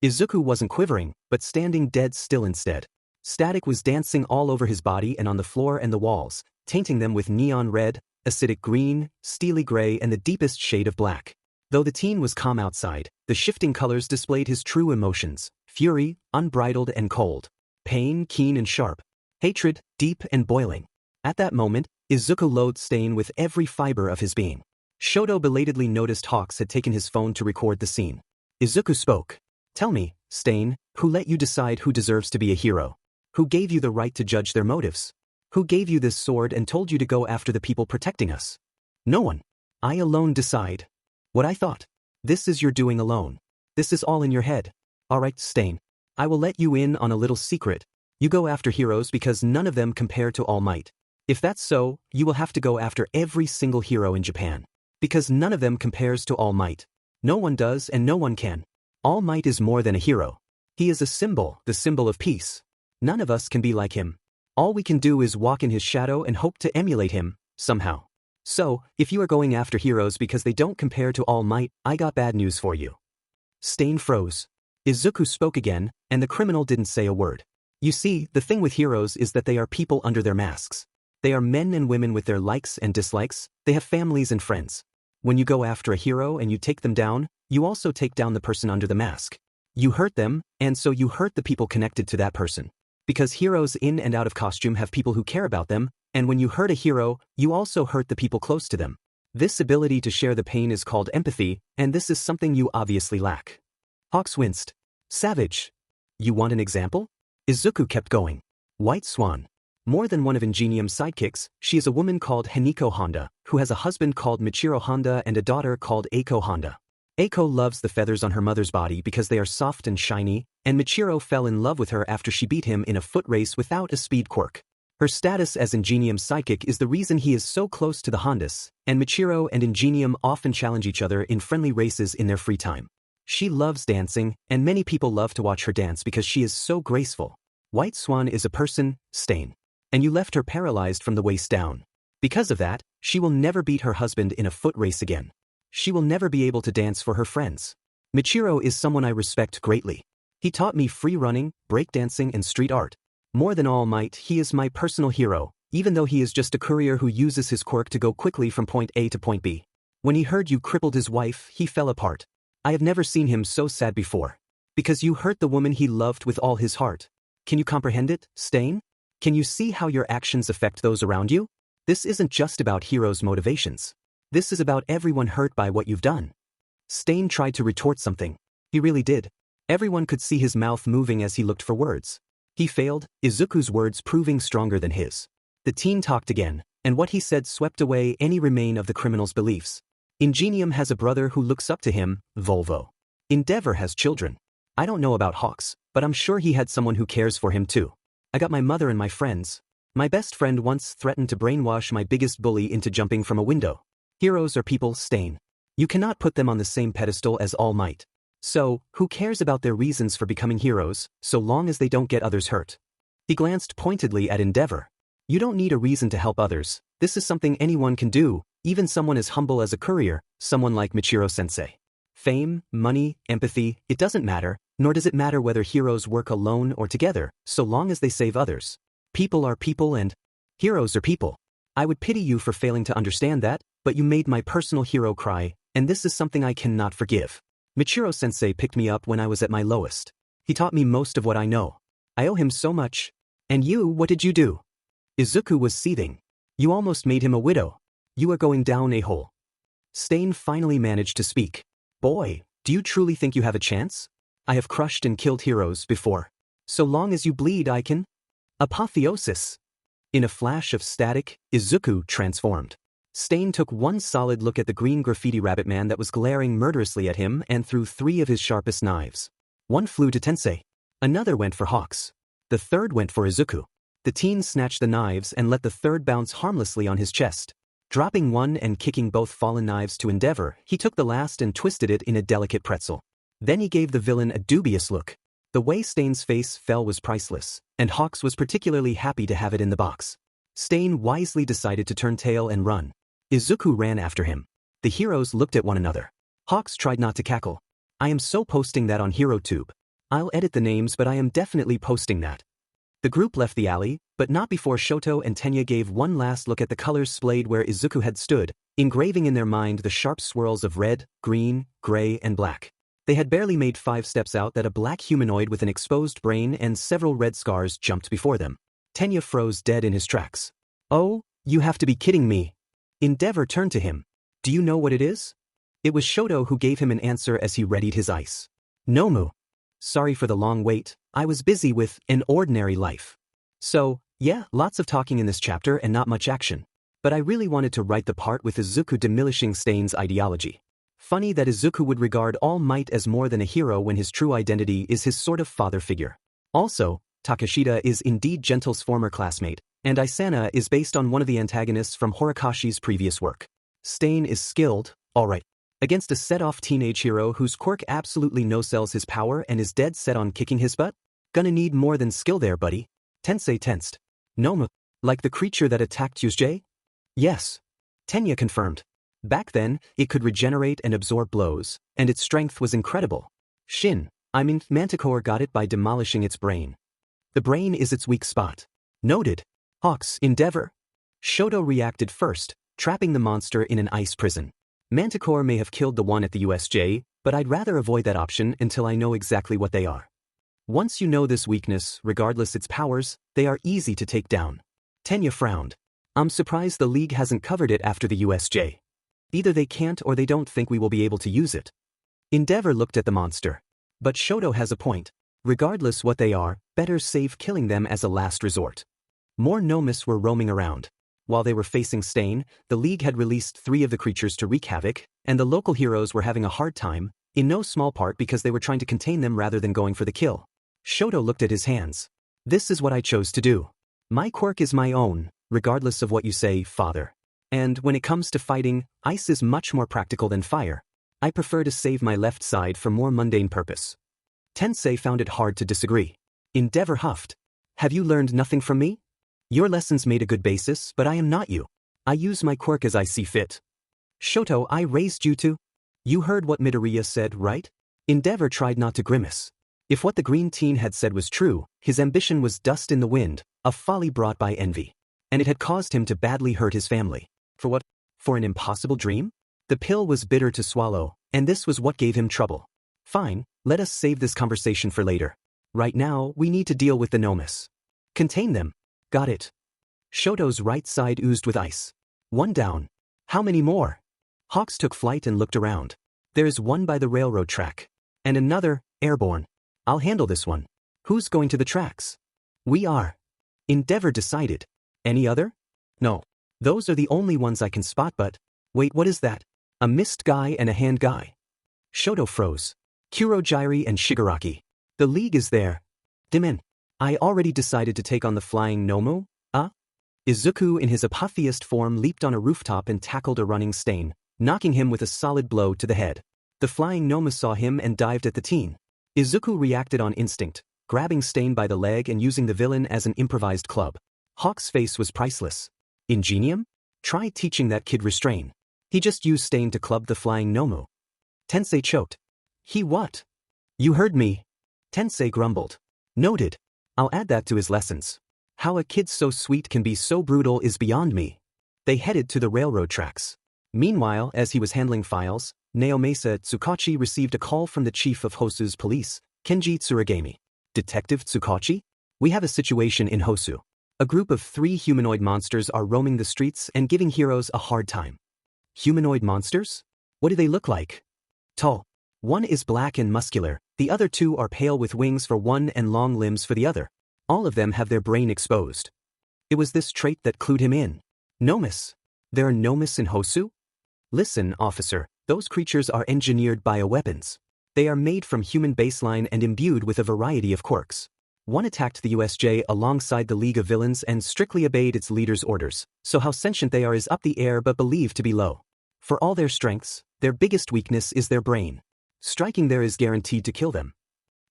Izuku wasn't quivering, but standing dead still instead. Static was dancing all over his body and on the floor and the walls, tainting them with neon red, acidic green, steely gray and the deepest shade of black. Though the teen was calm outside, the shifting colors displayed his true emotions, fury, unbridled and cold. Pain, keen and sharp. Hatred, deep and boiling. At that moment, Izuku loathed Stain with every fiber of his being. Shoto belatedly noticed Hawks had taken his phone to record the scene. Izuku spoke. Tell me, Stain, who let you decide who deserves to be a hero? Who gave you the right to judge their motives? Who gave you this sword and told you to go after the people protecting us? No one. I alone decide. What I thought. This is your doing alone. This is all in your head. Alright, Stain. I will let you in on a little secret. You go after heroes because none of them compare to All Might. If that's so, you will have to go after every single hero in Japan. Because none of them compares to All Might. No one does and no one can. All Might is more than a hero. He is a symbol, the symbol of peace. None of us can be like him. All we can do is walk in his shadow and hope to emulate him, somehow. So, if you are going after heroes because they don't compare to All Might, I got bad news for you. Stain froze. Izuku spoke again, and the criminal didn't say a word. You see, the thing with heroes is that they are people under their masks. They are men and women with their likes and dislikes, they have families and friends. When you go after a hero and you take them down, you also take down the person under the mask. You hurt them, and so you hurt the people connected to that person. Because heroes in and out of costume have people who care about them, and when you hurt a hero, you also hurt the people close to them. This ability to share the pain is called empathy, and this is something you obviously lack. Hawks winced. Savage. You want an example? Izuku kept going. White Swan. More than one of Ingenium's sidekicks, she is a woman called Haniko Honda, who has a husband called Michiro Honda and a daughter called Eiko Honda. Eiko loves the feathers on her mother's body because they are soft and shiny, and Michiro fell in love with her after she beat him in a foot race without a speed quirk. Her status as Ingenium's sidekick is the reason he is so close to the Hondas, and Michiro and Ingenium often challenge each other in friendly races in their free time. She loves dancing, and many people love to watch her dance because she is so graceful. White Swan is a person, Stain. And you left her paralyzed from the waist down. Because of that, she will never beat her husband in a foot race again. She will never be able to dance for her friends. Michiro is someone I respect greatly. He taught me free running, breakdancing and street art. More than All Might, he is my personal hero, even though he is just a courier who uses his quirk to go quickly from point A to point B. When he heard you crippled his wife, he fell apart. I have never seen him so sad before. Because you hurt the woman he loved with all his heart. Can you comprehend it, Stain? Can you see how your actions affect those around you? This isn't just about heroes' motivations. This is about everyone hurt by what you've done. Stain tried to retort something. He really did. Everyone could see his mouth moving as he looked for words. He failed, Izuku's words proving stronger than his. The teen talked again, and what he said swept away any remain of the criminal's beliefs. Ingenium has a brother who looks up to him, Volvo. Endeavor has children. I don't know about Hawks, but I'm sure he had someone who cares for him too. I got my mother and my friends. My best friend once threatened to brainwash my biggest bully into jumping from a window. Heroes are people, Stain. You cannot put them on the same pedestal as All Might. So, who cares about their reasons for becoming heroes, so long as they don't get others hurt? He glanced pointedly at Endeavor. You don't need a reason to help others. This is something anyone can do, even someone as humble as a courier, someone like Michiro-sensei. Fame, money, empathy, it doesn't matter, nor does it matter whether heroes work alone or together, so long as they save others. People are people and heroes are people. I would pity you for failing to understand that, but you made my personal hero cry, and this is something I cannot forgive. Michiro-sensei picked me up when I was at my lowest. He taught me most of what I know. I owe him so much. And you, what did you do? Izuku was seething. You almost made him a widow. You are going down a hole. Stain finally managed to speak. Boy, do you truly think you have a chance? I have crushed and killed heroes before. So long as you bleed, I can. Apotheosis. In a flash of static, Izuku transformed. Stain took one solid look at the green graffiti rabbit man that was glaring murderously at him and threw 3 of his sharpest knives. One flew to Tensei. Another went for Hawks. The third went for Izuku. The teen snatched the knives and let the third bounce harmlessly on his chest. Dropping one and kicking both fallen knives to Endeavor, he took the last and twisted it in a delicate pretzel. Then he gave the villain a dubious look. The way Stain's face fell was priceless, and Hawks was particularly happy to have it in the box. Stain wisely decided to turn tail and run. Izuku ran after him. The heroes looked at one another. Hawks tried not to cackle. I am so posting that on HeroTube. I'll edit the names, but I am definitely posting that. The group left the alley, but not before Shoto and Tenya gave one last look at the colors splayed where Izuku had stood, engraving in their mind the sharp swirls of red, green, gray, and black. They had barely made 5 steps out that a black humanoid with an exposed brain and several red scars jumped before them. Tenya froze dead in his tracks. Oh, you have to be kidding me. Endeavor turned to him. Do you know what it is? It was Shoto who gave him an answer as he readied his ice. Nomu. Sorry for the long wait, I was busy with an ordinary life. So, yeah, lots of talking in this chapter and not much action. But I really wanted to write the part with Izuku demolishing Stain's ideology. Funny that Izuku would regard All Might as more than a hero when his true identity is his sort of father figure. Also, Takashita is indeed Gentle's former classmate, and Isana is based on one of the antagonists from Horikashi's previous work. Stain is skilled, alright, against a set-off teenage hero whose quirk absolutely no-sells his power and is dead set on kicking his butt? Gonna need more than skill there, buddy. Tensei tensed. Nomu, like the creature that attacked Yuzei? Yes. Tenya confirmed. Back then, it could regenerate and absorb blows, and its strength was incredible. Manticore got it by demolishing its brain. The brain is its weak spot. Noted. Hawks, Endeavor. Shoto reacted first, trapping the monster in an ice prison. Manticore may have killed the one at the USJ, but I'd rather avoid that option until I know exactly what they are. Once you know this weakness, regardless its powers, they are easy to take down. Tenya frowned. I'm surprised the League hasn't covered it after the USJ. Either they can't or they don't think we will be able to use it. Endeavor looked at the monster. But Shoto has a point. Regardless what they are, better save killing them as a last resort. More Nomus were roaming around. While they were facing Stain, the League had released 3 of the creatures to wreak havoc, and the local heroes were having a hard time, in no small part because they were trying to contain them rather than going for the kill. Shoto looked at his hands. This is what I chose to do. My quirk is my own, regardless of what you say, father. And when it comes to fighting, ice is much more practical than fire. I prefer to save my left side for more mundane purpose. Tensei found it hard to disagree. Endeavor huffed. Have you learned nothing from me? Your lessons made a good basis, but I am not you. I use my quirk as I see fit. Shoto, I raised you to. You heard what Midoriya said, right? Endeavor tried not to grimace. If what the green teen had said was true, his ambition was dust in the wind, a folly brought by envy. And it had caused him to badly hurt his family. For what? For an impossible dream? The pill was bitter to swallow, and this was what gave him trouble. Fine, let us save this conversation for later. Right now, we need to deal with the Nomus. Contain them. Got it. Shoto's right side oozed with ice. One down. How many more? Hawks took flight and looked around. There's one by the railroad track. And another, airborne. I'll handle this one. Who's going to the tracks? We are. Endeavor decided. Any other? No. Those are the only ones I can spot, but... Wait, what is that? A mist guy and a hand guy. Shoto froze. Kurogyri and Shigaraki. The League is there. Dimen. I already decided to take on the flying Nomu, Izuku in his apotheist form leaped on a rooftop and tackled a running Stain, knocking him with a solid blow to the head. The flying Nomu saw him and dived at the teen. Izuku reacted on instinct, grabbing Stain by the leg and using the villain as an improvised club. Hawk's face was priceless. Ingenium? Try teaching that kid restrain. He just used Stain to club the flying Nomu. Tensei choked. He what? You heard me. Tensei grumbled. Noted. I'll add that to his lessons. How a kid so sweet can be so brutal is beyond me. They headed to the railroad tracks. Meanwhile, as he was handling files, Naomasa Tsukachi received a call from the chief of Hosu's police, Kenji Tsuragami. Detective Tsukachi? We have a situation in Hosu. A group of 3 humanoid monsters are roaming the streets and giving heroes a hard time. Humanoid monsters? What do they look like? Tall. One is black and muscular, the other 2 are pale with wings for one and long limbs for the other. All of them have their brain exposed. It was this trait that clued him in. Nomus. There are Nomus in Hosu? Listen, officer, those creatures are engineered bioweapons. They are made from human baseline and imbued with a variety of quirks. One attacked the USJ alongside the League of Villains and strictly obeyed its leader's orders, so how sentient they are is up the air but believed to be low. For all their strengths, their biggest weakness is their brain. Striking there is guaranteed to kill them.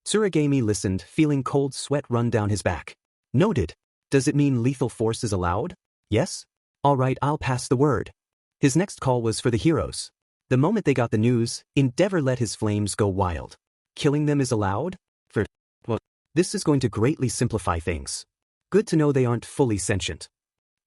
Tsuragami listened, feeling cold sweat run down his back. Noted. Does it mean lethal force is allowed? Yes? All right, I'll pass the word. His next call was for the heroes. The moment they got the news, Endeavor let his flames go wild. Killing them is allowed? Well, this is going to greatly simplify things. Good to know they aren't fully sentient.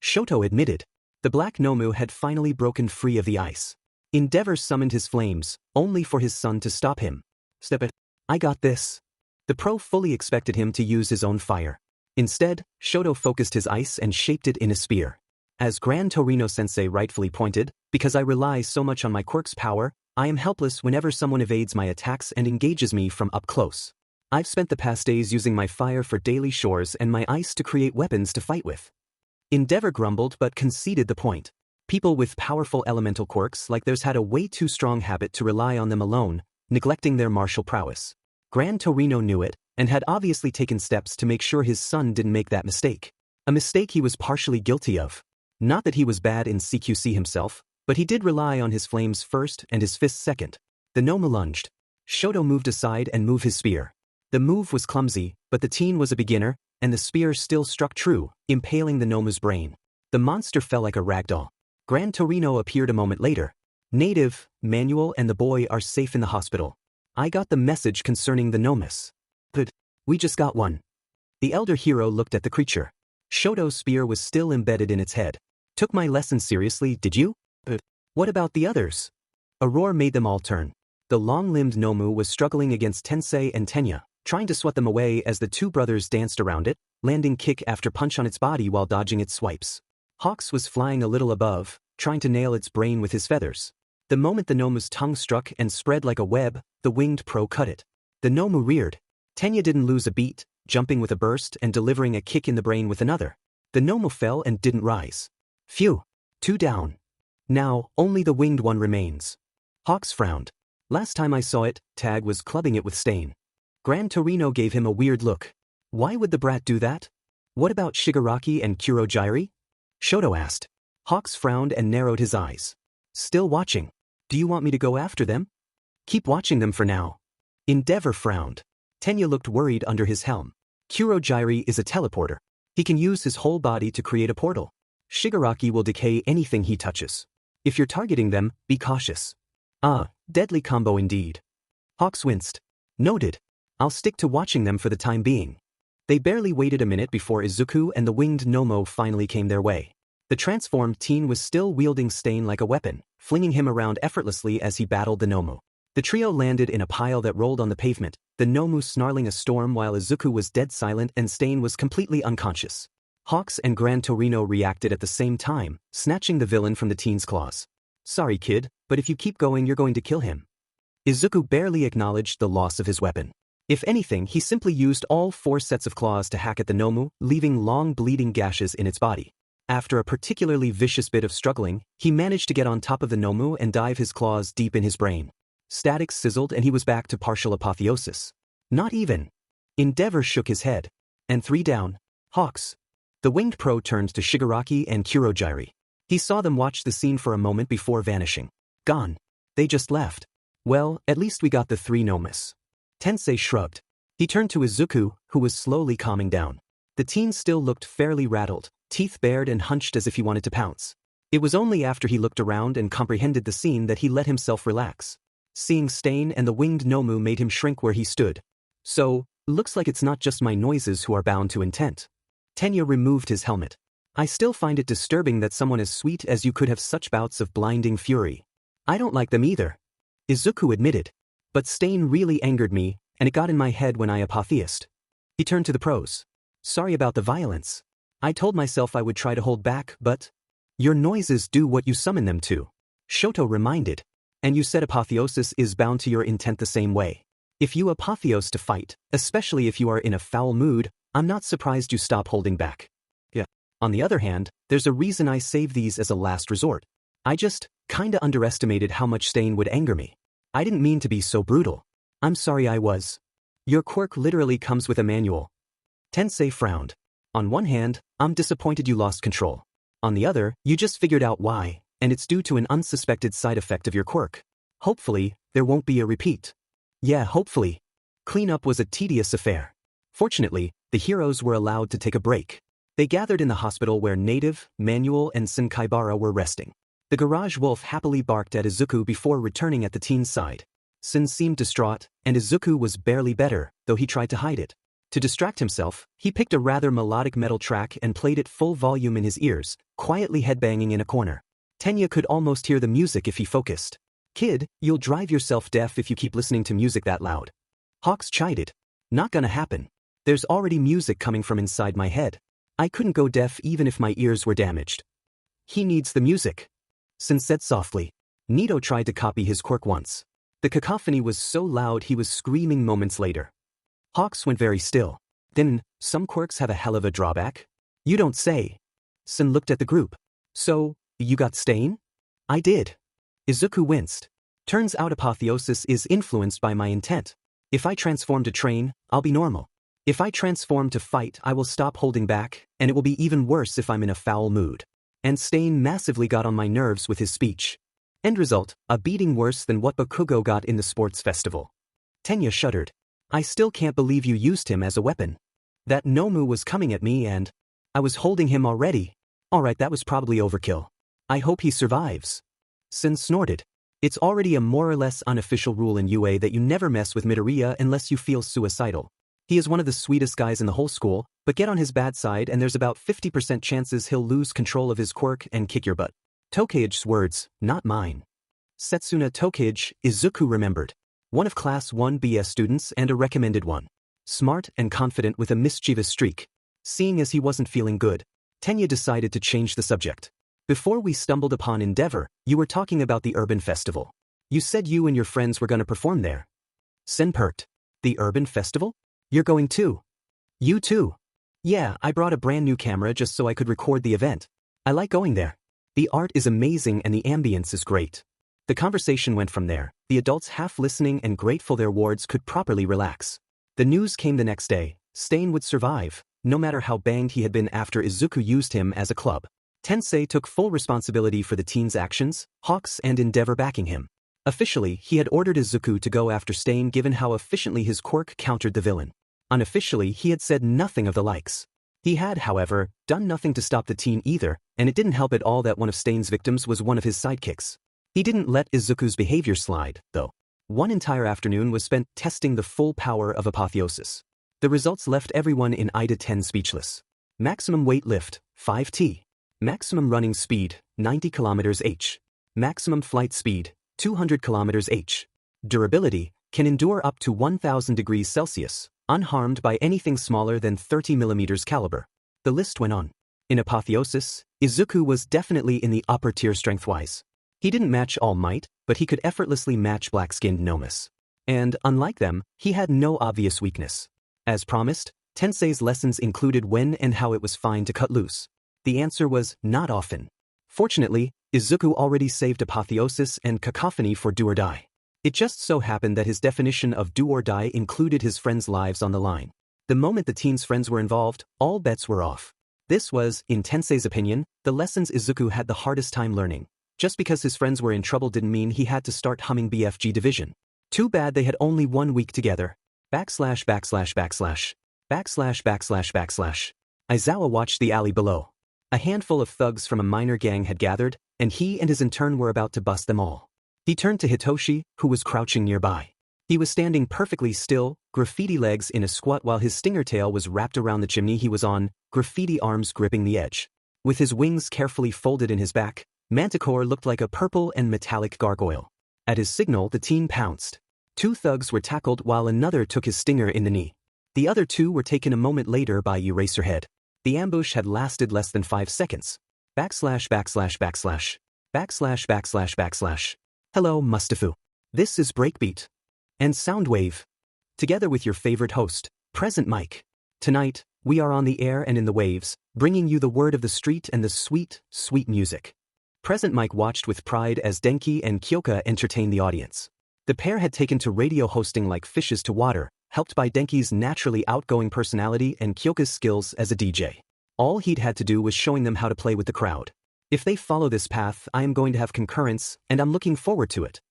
Shoto admitted. The Black Nomu had finally broken free of the ice. Endeavor summoned his flames, only for his son to stop him. Step it. I got this. The pro fully expected him to use his own fire. Instead, Shoto focused his ice and shaped it in a spear. As Gran Torino-sensei rightfully pointed, because I rely so much on my quirk's power, I am helpless whenever someone evades my attacks and engages me from up close. I've spent the past days using my fire for daily chores and my ice to create weapons to fight with. Endeavor grumbled but conceded the point. People with powerful elemental quirks like theirs had a way too strong habit to rely on them alone, neglecting their martial prowess. Gran Torino knew it, and had obviously taken steps to make sure his son didn't make that mistake. A mistake he was partially guilty of. Not that he was bad in CQC himself, but he did rely on his flames first and his fists second. The Nomu lunged. Shoto moved aside and moved his spear. The move was clumsy, but the teen was a beginner, and the spear still struck true, impaling the Nomu's brain. The monster fell like a ragdoll. Gran Torino appeared a moment later. Native, Manuel and the boy are safe in the hospital. I got the message concerning the Nomus. But we just got one. The elder hero looked at the creature. Shoto's spear was still embedded in its head. Took my lesson seriously, did you? But what about the others? A roar made them all turn. The long-limbed Nomu was struggling against Tensei and Tenya, trying to swat them away as the 2 brothers danced around it, landing kick after punch on its body while dodging its swipes. Hawks was flying a little above, trying to nail its brain with his feathers. The moment the Nomu's tongue struck and spread like a web, the winged pro cut it. The Nomu reared. Tenya didn't lose a beat, jumping with a burst and delivering a kick in the brain with another. The Nomu fell and didn't rise. Phew. 2 down. Now, only the winged one remains. Hawks frowned. Last time I saw it, Tag was clubbing it with Stain. Gran Torino gave him a weird look. Why would the brat do that? What about Shigaraki and Kurogyri? Shoto asked. Hawks frowned and narrowed his eyes. Still watching. Do you want me to go after them? Keep watching them for now. Endeavor frowned. Tenya looked worried under his helm. Kurogyri is a teleporter. He can use his whole body to create a portal. Shigaraki will decay anything he touches. If you're targeting them, be cautious. Ah, deadly combo indeed. Hawks winced. Noted. I'll stick to watching them for the time being. They barely waited a minute before Izuku and the winged Nomo finally came their way. The transformed teen was still wielding Stain like a weapon, flinging him around effortlessly as he battled the Nomu. The trio landed in a pile that rolled on the pavement, the Nomu snarling a storm while Izuku was dead silent and Stain was completely unconscious. Hawks and Gran Torino reacted at the same time, snatching the villain from the teen's claws. Sorry kid, but if you keep going you're going to kill him. Izuku barely acknowledged the loss of his weapon. If anything, he simply used all 4 sets of claws to hack at the Nomu, leaving long bleeding gashes in its body. After a particularly vicious bit of struggling, he managed to get on top of the Nomu and dive his claws deep in his brain. Static sizzled and he was back to partial apotheosis. Not even. Endeavor shook his head. And 3 down. Hawks. The winged pro turned to Shigaraki and Kurogyri. He saw them watch the scene for a moment before vanishing. Gone. They just left. Well, at least we got the 3 Nomus. Tensei shrugged. He turned to Izuku, who was slowly calming down. The teen still looked fairly rattled, teeth bared and hunched as if he wanted to pounce. It was only after he looked around and comprehended the scene that he let himself relax. Seeing Stain and the winged Nomu made him shrink where he stood. So, looks like it's not just my noises who are bound to intent. Tenya removed his helmet. I still find it disturbing that someone as sweet as you could have such bouts of blinding fury. I don't like them either, Izuku admitted. But Stain really angered me, and it got in my head when I apotheosed. He turned to the pros. Sorry about the violence. I told myself I would try to hold back, but your noises do what you summon them to, Shoto reminded. And you said apotheosis is bound to your intent the same way. If you apotheose to fight, especially if you are in a foul mood, I'm not surprised you stop holding back. Yeah. On the other hand, there's a reason I save these as a last resort. I just kinda underestimated how much Stain would anger me. I didn't mean to be so brutal. I'm sorry I was. Your quirk literally comes with a manual. Tensei frowned. On one hand, I'm disappointed you lost control. On the other, you just figured out why, and it's due to an unsuspected side effect of your quirk. Hopefully, there won't be a repeat. Yeah, hopefully. Cleanup was a tedious affair. Fortunately, the heroes were allowed to take a break. They gathered in the hospital where Native, Manual, and Senkaibara were resting. The garage wolf happily barked at Izuku before returning at the teen's side. Sen seemed distraught, and Izuku was barely better, though he tried to hide it. To distract himself, he picked a rather melodic metal track and played it full volume in his ears, quietly headbanging in a corner. Tenya could almost hear the music if he focused. Kid, you'll drive yourself deaf if you keep listening to music that loud. Hawks chided. Not gonna happen. There's already music coming from inside my head. I couldn't go deaf even if my ears were damaged. He needs the music. Sen said softly. Nito tried to copy his quirk once. The cacophony was so loud he was screaming moments later. Hawks went very still. Then, some quirks have a hell of a drawback? You don't say. Sen looked at the group. So, you got Stain? I did. Izuku winced. Turns out apotheosis is influenced by my intent. If I transform to train, I'll be normal. If I transform to fight, I will stop holding back, and it will be even worse if I'm in a foul mood. And Stain massively got on my nerves with his speech. End result, a beating worse than what Bakugo got in the sports festival. Tenya shuddered. I still can't believe you used him as a weapon. That Nomu was coming at me and I was holding him already. Alright, that was probably overkill. I hope he survives. Sen snorted. It's already a more or less unofficial rule in UA that you never mess with Midoriya unless you feel suicidal. He is one of the sweetest guys in the whole school, but get on his bad side and there's about 50% chances he'll lose control of his quirk and kick your butt. Tokage's words, not mine. Setsuna Tokage, Izuku remembered. One of Class 1 BS students and a recommended one. Smart and confident with a mischievous streak. Seeing as he wasn't feeling good, Tenya decided to change the subject. Before we stumbled upon Endeavor, you were talking about the urban festival. You said you and your friends were gonna perform there. Sen perked. The urban festival? You're going too? You too? Yeah, I brought a brand new camera just so I could record the event. I like going there. The art is amazing and the ambience is great. The conversation went from there, the adults half listening and grateful their wards could properly relax. The news came the next day. Stain would survive, no matter how banged he had been after Izuku used him as a club. Tensei took full responsibility for the teen's actions, Hawks and Endeavor backing him. Officially, he had ordered Izuku to go after Stain given how efficiently his quirk countered the villain. Unofficially, he had said nothing of the likes. He had, however, done nothing to stop the teen either, and it didn't help at all that one of Stain's victims was one of his sidekicks. He didn't let Izuku's behavior slide, though. One entire afternoon was spent testing the full power of apotheosis. The results left everyone in IDA 10 speechless. Maximum weight lift, 5t. Maximum running speed, 90 km/h. Maximum flight speed, 200 km/h. Durability, can endure up to 1000 degrees Celsius, unharmed by anything smaller than 30 mm caliber. The list went on. In apotheosis, Izuku was definitely in the upper tier strength-wise. He didn't match All Might, but he could effortlessly match black-skinned Nomus. And, unlike them, he had no obvious weakness. As promised, Tensei's lessons included when and how it was fine to cut loose. The answer was, not often. Fortunately, Izuku already saved apotheosis and cacophony for do or die. It just so happened that his definition of do or die included his friends' lives on the line. The moment the teen's friends were involved, all bets were off. This was, in Tensei's opinion, the lessons Izuku had the hardest time learning. Just because his friends were in trouble didn't mean he had to start humming BFG Division. Too bad they had only 1 week together. ///////. Aizawa watched the alley below. A handful of thugs from a minor gang had gathered, and he and his intern were about to bust them all. He turned to Hitoshi, who was crouching nearby. He was standing perfectly still, graffiti legs in a squat while his stinger tail was wrapped around the chimney he was on, graffiti arms gripping the edge. With his wings carefully folded in his back, Manticore looked like a purple and metallic gargoyle. At his signal, the team pounced. 2 thugs were tackled while another took his stinger in the knee. The other 2 were taken a moment later by Eraserhead. The ambush had lasted less than 5 seconds. Backslash backslash backslash. Backslash backslash backslash. Hello, Mustafu. This is Breakbeat. And Soundwave. Together with your favorite host, Present Mike. Tonight, we are on the air and in the waves, bringing you the word of the street and the sweet, sweet music. Present Mike watched with pride as Denki and Kyoka entertained the audience. The pair had taken to radio hosting like fishes to water, helped by Denki's naturally outgoing personality and Kyoka's skills as a DJ. All he'd had to do was showing them how to play with the crowd. If they follow this path, I am going to have concurrence, and I'm looking forward to it.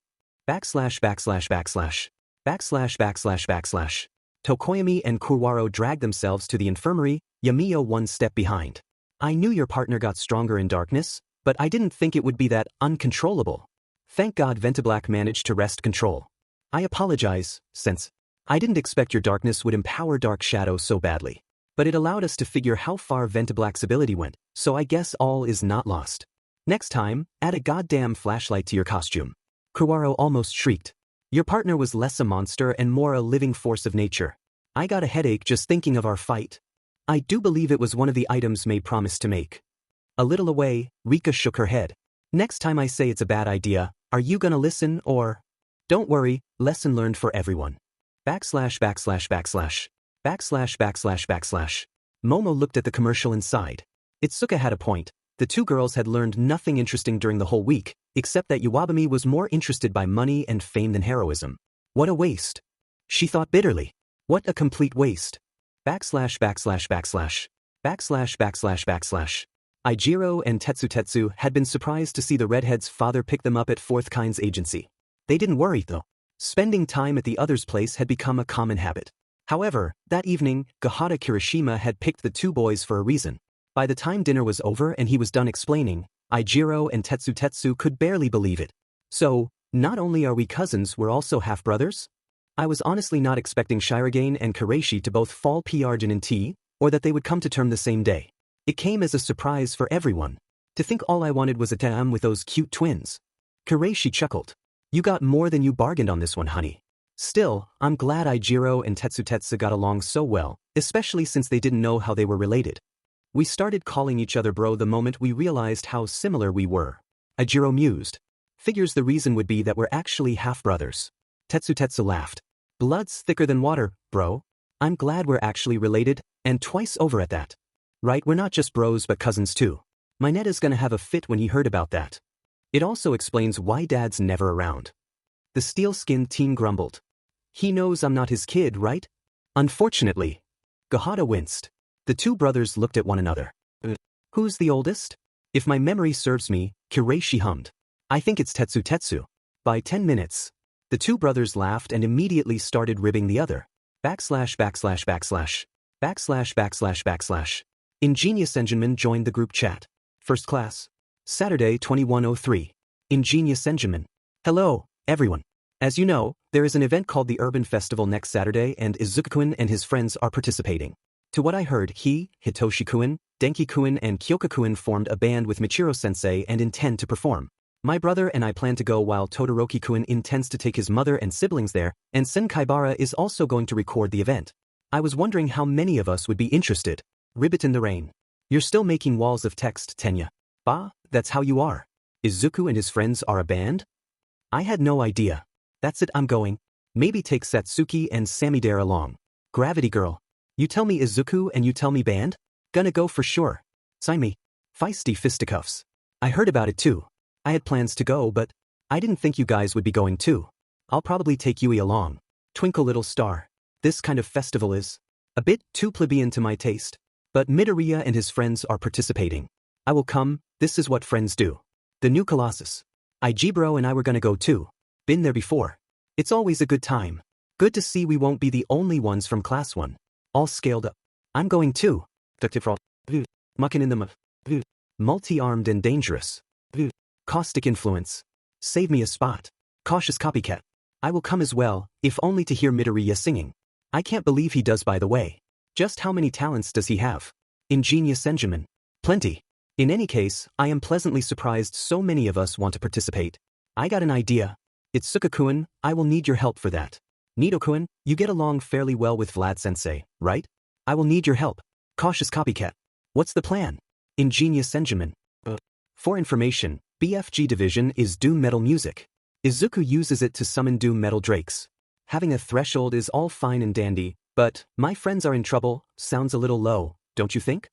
Backslash backslash backslash. Backslash backslash backslash. Tokoyami and Kurwaro dragged themselves to the infirmary, Yamiya one step behind. I knew your partner got stronger in darkness, but I didn't think it would be that uncontrollable. Thank God Ventablack managed to wrest control. I apologize, since I didn't expect your darkness would empower Dark Shadow so badly. But it allowed us to figure how far Ventablack's ability went, so I guess all is not lost. Next time, add a goddamn flashlight to your costume. Kurwaro almost shrieked. Your partner was less a monster and more a living force of nature. I got a headache just thinking of our fight. I do believe it was one of the items May promised to make. A little away, Rika shook her head. Next time I say it's a bad idea, are you gonna listen or? Don't worry, lesson learned for everyone. Backslash backslash backslash. Backslash backslash backslash. Momo looked at the commercial and sighed. Itsuka had a point. The 2 girls had learned nothing interesting during the whole week, except that Iwabami was more interested by money and fame than heroism. What a waste. She thought bitterly. What a complete waste. Backslash backslash backslash. Backslash backslash backslash. Aijiro and Tetsu had been surprised to see the redhead's father pick them up at Fourth Kind's agency. They didn't worry though. Spending time at the other's place had become a common habit. However, that evening, Gahara Kirishima had picked the 2 boys for a reason. By the time dinner was over and he was done explaining, Aijiro and Tetsu could barely believe it. So, not only are we cousins, we're also half-brothers? I was honestly not expecting Shirogane and Kureishi to both fall Arjun in tea, or that they would come to term the same day. It came as a surprise for everyone. To think all I wanted was a tam with those cute twins. Kureishi chuckled. You got more than you bargained on this one, honey. Still, I'm glad Aijiro and Tetsu got along so well, especially since they didn't know how they were related. We started calling each other bro the moment we realized how similar we were. Aijiro mused. Figures the reason would be that we're actually half-brothers. Tetsu laughed. Blood's thicker than water, bro. I'm glad we're actually related, and twice over at that. Right, we're not just bros but cousins too. Mineta's gonna have a fit when he heard about that. It also explains why Dad's never around. The steel-skinned teen grumbled. He knows I'm not his kid, right? Unfortunately. Gahara winced. The 2 brothers looked at one another. Who's the oldest? If my memory serves me, Kureishi hummed. I think it's Tetsu. By 10 minutes. The 2 brothers laughed and immediately started ribbing the other. Backslash backslash backslash. Backslash backslash backslash. Ingenious Engineman joined the group chat. First class. Saturday 2103. Ingenious Engineman. Hello, everyone. As you know, there is an event called the Urban Festival next Saturday and Izuka-kun and his friends are participating. To what I heard, he, Hitoshi-kun, Denki-kun and Kyoka-kun formed a band with Michiro-sensei and intend to perform. My brother and I plan to go while Todoroki-kun intends to take his mother and siblings there, and Senkaibara is also going to record the event. I was wondering how many of us would be interested. Ribbit in the rain. You're still making walls of text, Tenya. Bah, that's how you are. Izuku and his friends are a band? I had no idea. That's it, I'm going. Maybe take Satsuki and Samidare along. Gravity girl. You tell me Izuku and you tell me band? Gonna go for sure. Sign me. Feisty fisticuffs. I heard about it too. I had plans to go but I didn't think you guys would be going too. I'll probably take Yui along. Twinkle little star. This kind of festival is a bit too plebeian to my taste. But Midoriya and his friends are participating. I will come, this is what friends do. The new Colossus. Ijibro and I were gonna go too. Been there before. It's always a good time. Good to see we won't be the only ones from class 1. All scaled up. I'm going too. Mucking in them. Multi-armed and dangerous. Caustic influence. Save me a spot. Cautious copycat. I will come as well, if only to hear Midoriya singing. I can't believe he does by the way. Just how many talents does he have? Ingenious Engineman. Plenty. In any case, I am pleasantly surprised so many of us want to participate. I got an idea. Itsuka-kun, I will need your help for that. Nido-kun, you get along fairly well with Vlad-sensei, right? I will need your help. Cautious copycat. What's the plan? Ingenious Senjuman. For information, BFG division is doom metal music. Izuku uses it to summon doom metal drakes. Having a threshold is all fine and dandy, but my friends are in trouble sounds a little low, don't you think?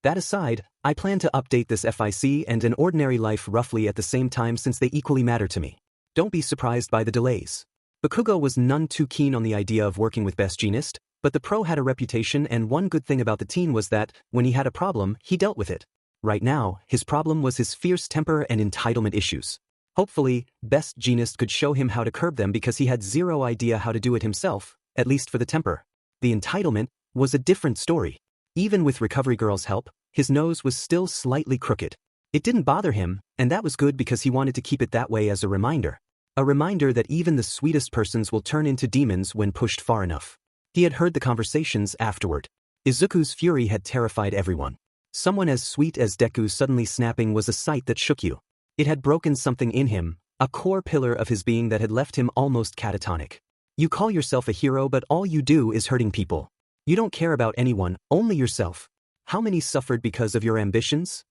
That aside, I plan to update this FIC and an ordinary life roughly at the same time since they equally matter to me. Don't be surprised by the delays. Bakugo was none too keen on the idea of working with Best Jeanist, but the pro had a reputation, and one good thing about the teen was that, when he had a problem, he dealt with it. Right now, his problem was his fierce temper and entitlement issues. Hopefully, Best Jeanist could show him how to curb them because he had zero idea how to do it himself, at least for the temper. The entitlement was a different story. Even with Recovery Girl's help, his nose was still slightly crooked. It didn't bother him, and that was good because he wanted to keep it that way as a reminder. A reminder that even the sweetest persons will turn into demons when pushed far enough. He had heard the conversations afterward. Izuku's fury had terrified everyone. Someone as sweet as Deku suddenly snapping was a sight that shook you. It had broken something in him, a core pillar of his being that had left him almost catatonic. You call yourself a hero, but all you do is hurting people. You don't care about anyone, only yourself. How many suffered because of your ambitions?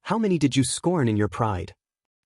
How many did you scorn in your pride?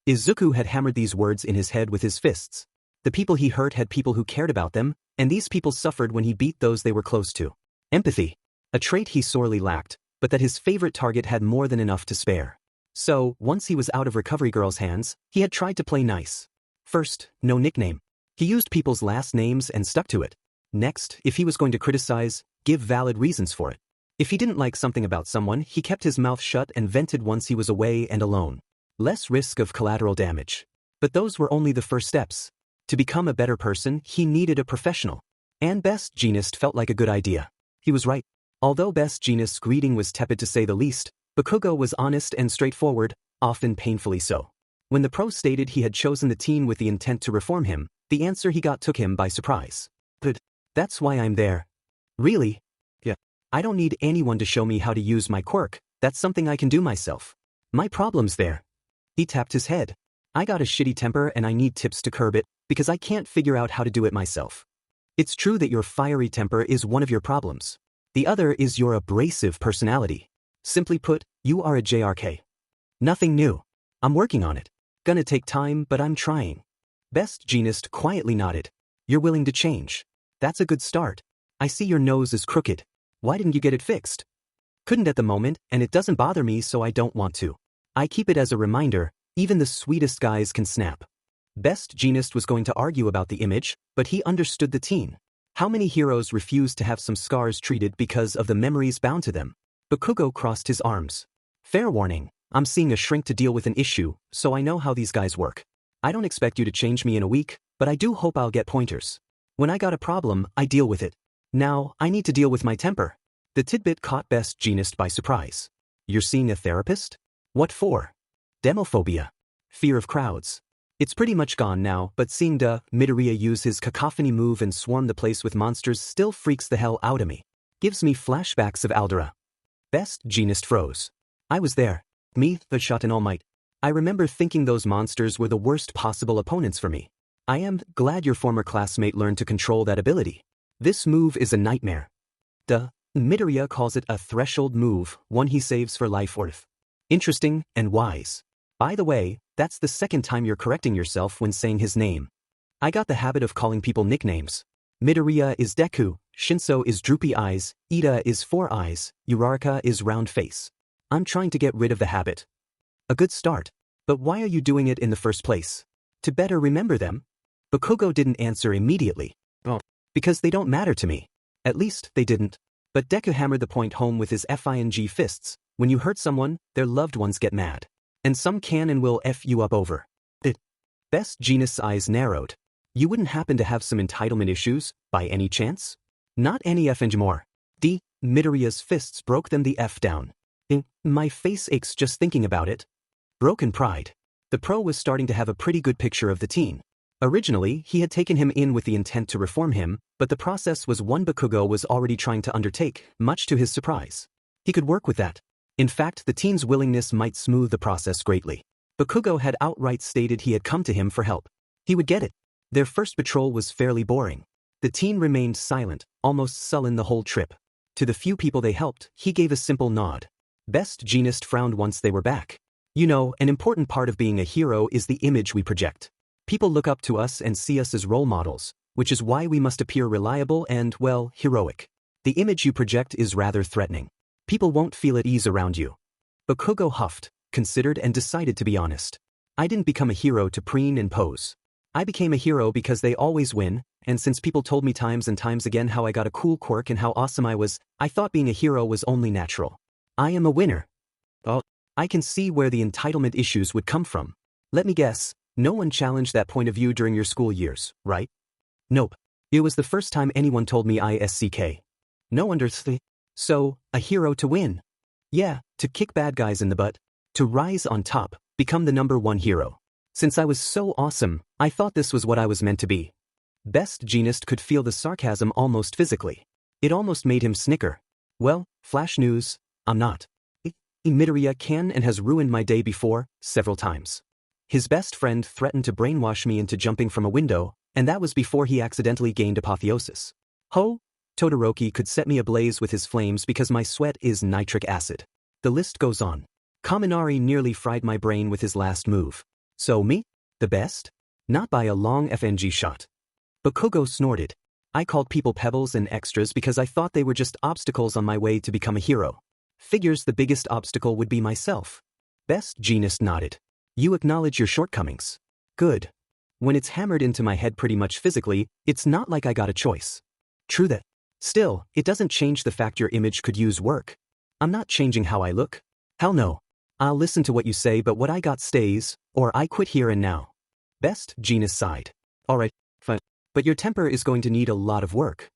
Izuku had hammered these words in his head with his fists. The people he hurt had people who cared about them, and these people suffered when he beat those they were close to. Empathy. A trait he sorely lacked, but that his favorite target had more than enough to spare. So, once he was out of Recovery Girl's hands, he had tried to play nice. First, no nickname. He used people's last names and stuck to it. Next, if he was going to criticize, give valid reasons for it. If he didn't like something about someone, he kept his mouth shut and vented once he was away and alone. Less risk of collateral damage. But those were only the first steps. To become a better person, he needed a professional. And Best Jeanist felt like a good idea. He was right. Although Best Jeanist's greeting was tepid to say the least, Bakugo was honest and straightforward, often painfully so. When the pro stated he had chosen the teen with the intent to reform him, the answer he got took him by surprise. But that's why I'm there. Really? Yeah. I don't need anyone to show me how to use my quirk, that's something I can do myself. My problem's there. He tapped his head. I got a shitty temper and I need tips to curb it, because I can't figure out how to do it myself. It's true that your fiery temper is one of your problems. The other is your abrasive personality. Simply put, you are a JRK. Nothing new. I'm working on it. Gonna take time, but I'm trying. Best Jeanist quietly nodded. You're willing to change. That's a good start. I see your nose is crooked. Why didn't you get it fixed? Couldn't at the moment, and it doesn't bother me, so I don't want to. I keep it as a reminder, even the sweetest guys can snap. Best Jeanist was going to argue about the image, but he understood the teen. How many heroes refused to have some scars treated because of the memories bound to them? Bakugo crossed his arms. Fair warning, I'm seeing a shrink to deal with an issue, so I know how these guys work. I don't expect you to change me in a week, but I do hope I'll get pointers. When I got a problem, I deal with it. Now, I need to deal with my temper. The tidbit caught Best Jeanist by surprise. You're seeing a therapist? What for? Demophobia. Fear of crowds. It's pretty much gone now, but seeing Midoriya use his cacophony move and swarm the place with monsters still freaks the hell out of me. Gives me flashbacks of Aldera. Best Jeanist froze. I was there. Me, the shot in All Might. I remember thinking those monsters were the worst possible opponents for me. I am glad your former classmate learned to control that ability. This move is a nightmare. Midoriya calls it a threshold move, one he saves for life worth. Interesting and wise. By the way, that's the second time you're correcting yourself when saying his name. I got the habit of calling people nicknames. Midoriya is Deku, Shinso is Droopy Eyes, Ida is Four Eyes, Uraraka is Round Face. I'm trying to get rid of the habit. A good start. But why are you doing it in the first place? To better remember them? Bakugo didn't answer immediately. Because they don't matter to me. At least, they didn't. But Deku hammered the point home with his FING fists. When you hurt someone, their loved ones get mad. And some can and will F you up over it. Best Jeanist's eyes narrowed. You wouldn't happen to have some entitlement issues, by any chance? Not any F anymore. Midoriya's fists broke them the F down. My face aches just thinking about it. Broken pride. The pro was starting to have a pretty good picture of the teen. Originally, he had taken him in with the intent to reform him, but the process was one Bakugo was already trying to undertake, much to his surprise. He could work with that. In fact, the teen's willingness might smooth the process greatly. Bakugo had outright stated he had come to him for help. He would get it. Their first patrol was fairly boring. The teen remained silent, almost sullen the whole trip. To the few people they helped, he gave a simple nod. Best Jeanist frowned once they were back. You know, an important part of being a hero is the image we project. People look up to us and see us as role models, which is why we must appear reliable and, well, heroic. The image you project is rather threatening. People won't feel at ease around you. Bakugo huffed, considered and decided to be honest. I didn't become a hero to preen and pose. I became a hero because they always win, and since people told me times and times again how I got a cool quirk and how awesome I was, I thought being a hero was only natural. I am a winner. Oh, I can see where the entitlement issues would come from. Let me guess, no one challenged that point of view during your school years, right? Nope. It was the first time anyone told me ISCK. No wonder. So, a hero to win. Yeah, to kick bad guys in the butt. To rise on top, become the #1 hero. Since I was so awesome, I thought this was what I was meant to be. Best Jeanist could feel the sarcasm almost physically. It almost made him snicker. Well, flash news, I'm not. Midoriya can and has ruined my day before, several times. His best friend threatened to brainwash me into jumping from a window, and that was before he accidentally gained apotheosis. Ho! Todoroki could set me ablaze with his flames because my sweat is nitric acid. The list goes on. Kaminari nearly fried my brain with his last move. So me? The best? Not by a long FNG shot. Bakugo snorted. I called people pebbles and extras because I thought they were just obstacles on my way to become a hero. Figures the biggest obstacle would be myself. Best Jeanist nodded. You acknowledge your shortcomings. Good. When it's hammered into my head pretty much physically, it's not like I got a choice. True that. Still, it doesn't change the fact your image could use work. I'm not changing how I look. Hell no. I'll listen to what you say, but what I got stays, or I quit here and now. Best Jeanist sighed. Alright, fine. But your temper is going to need a lot of work.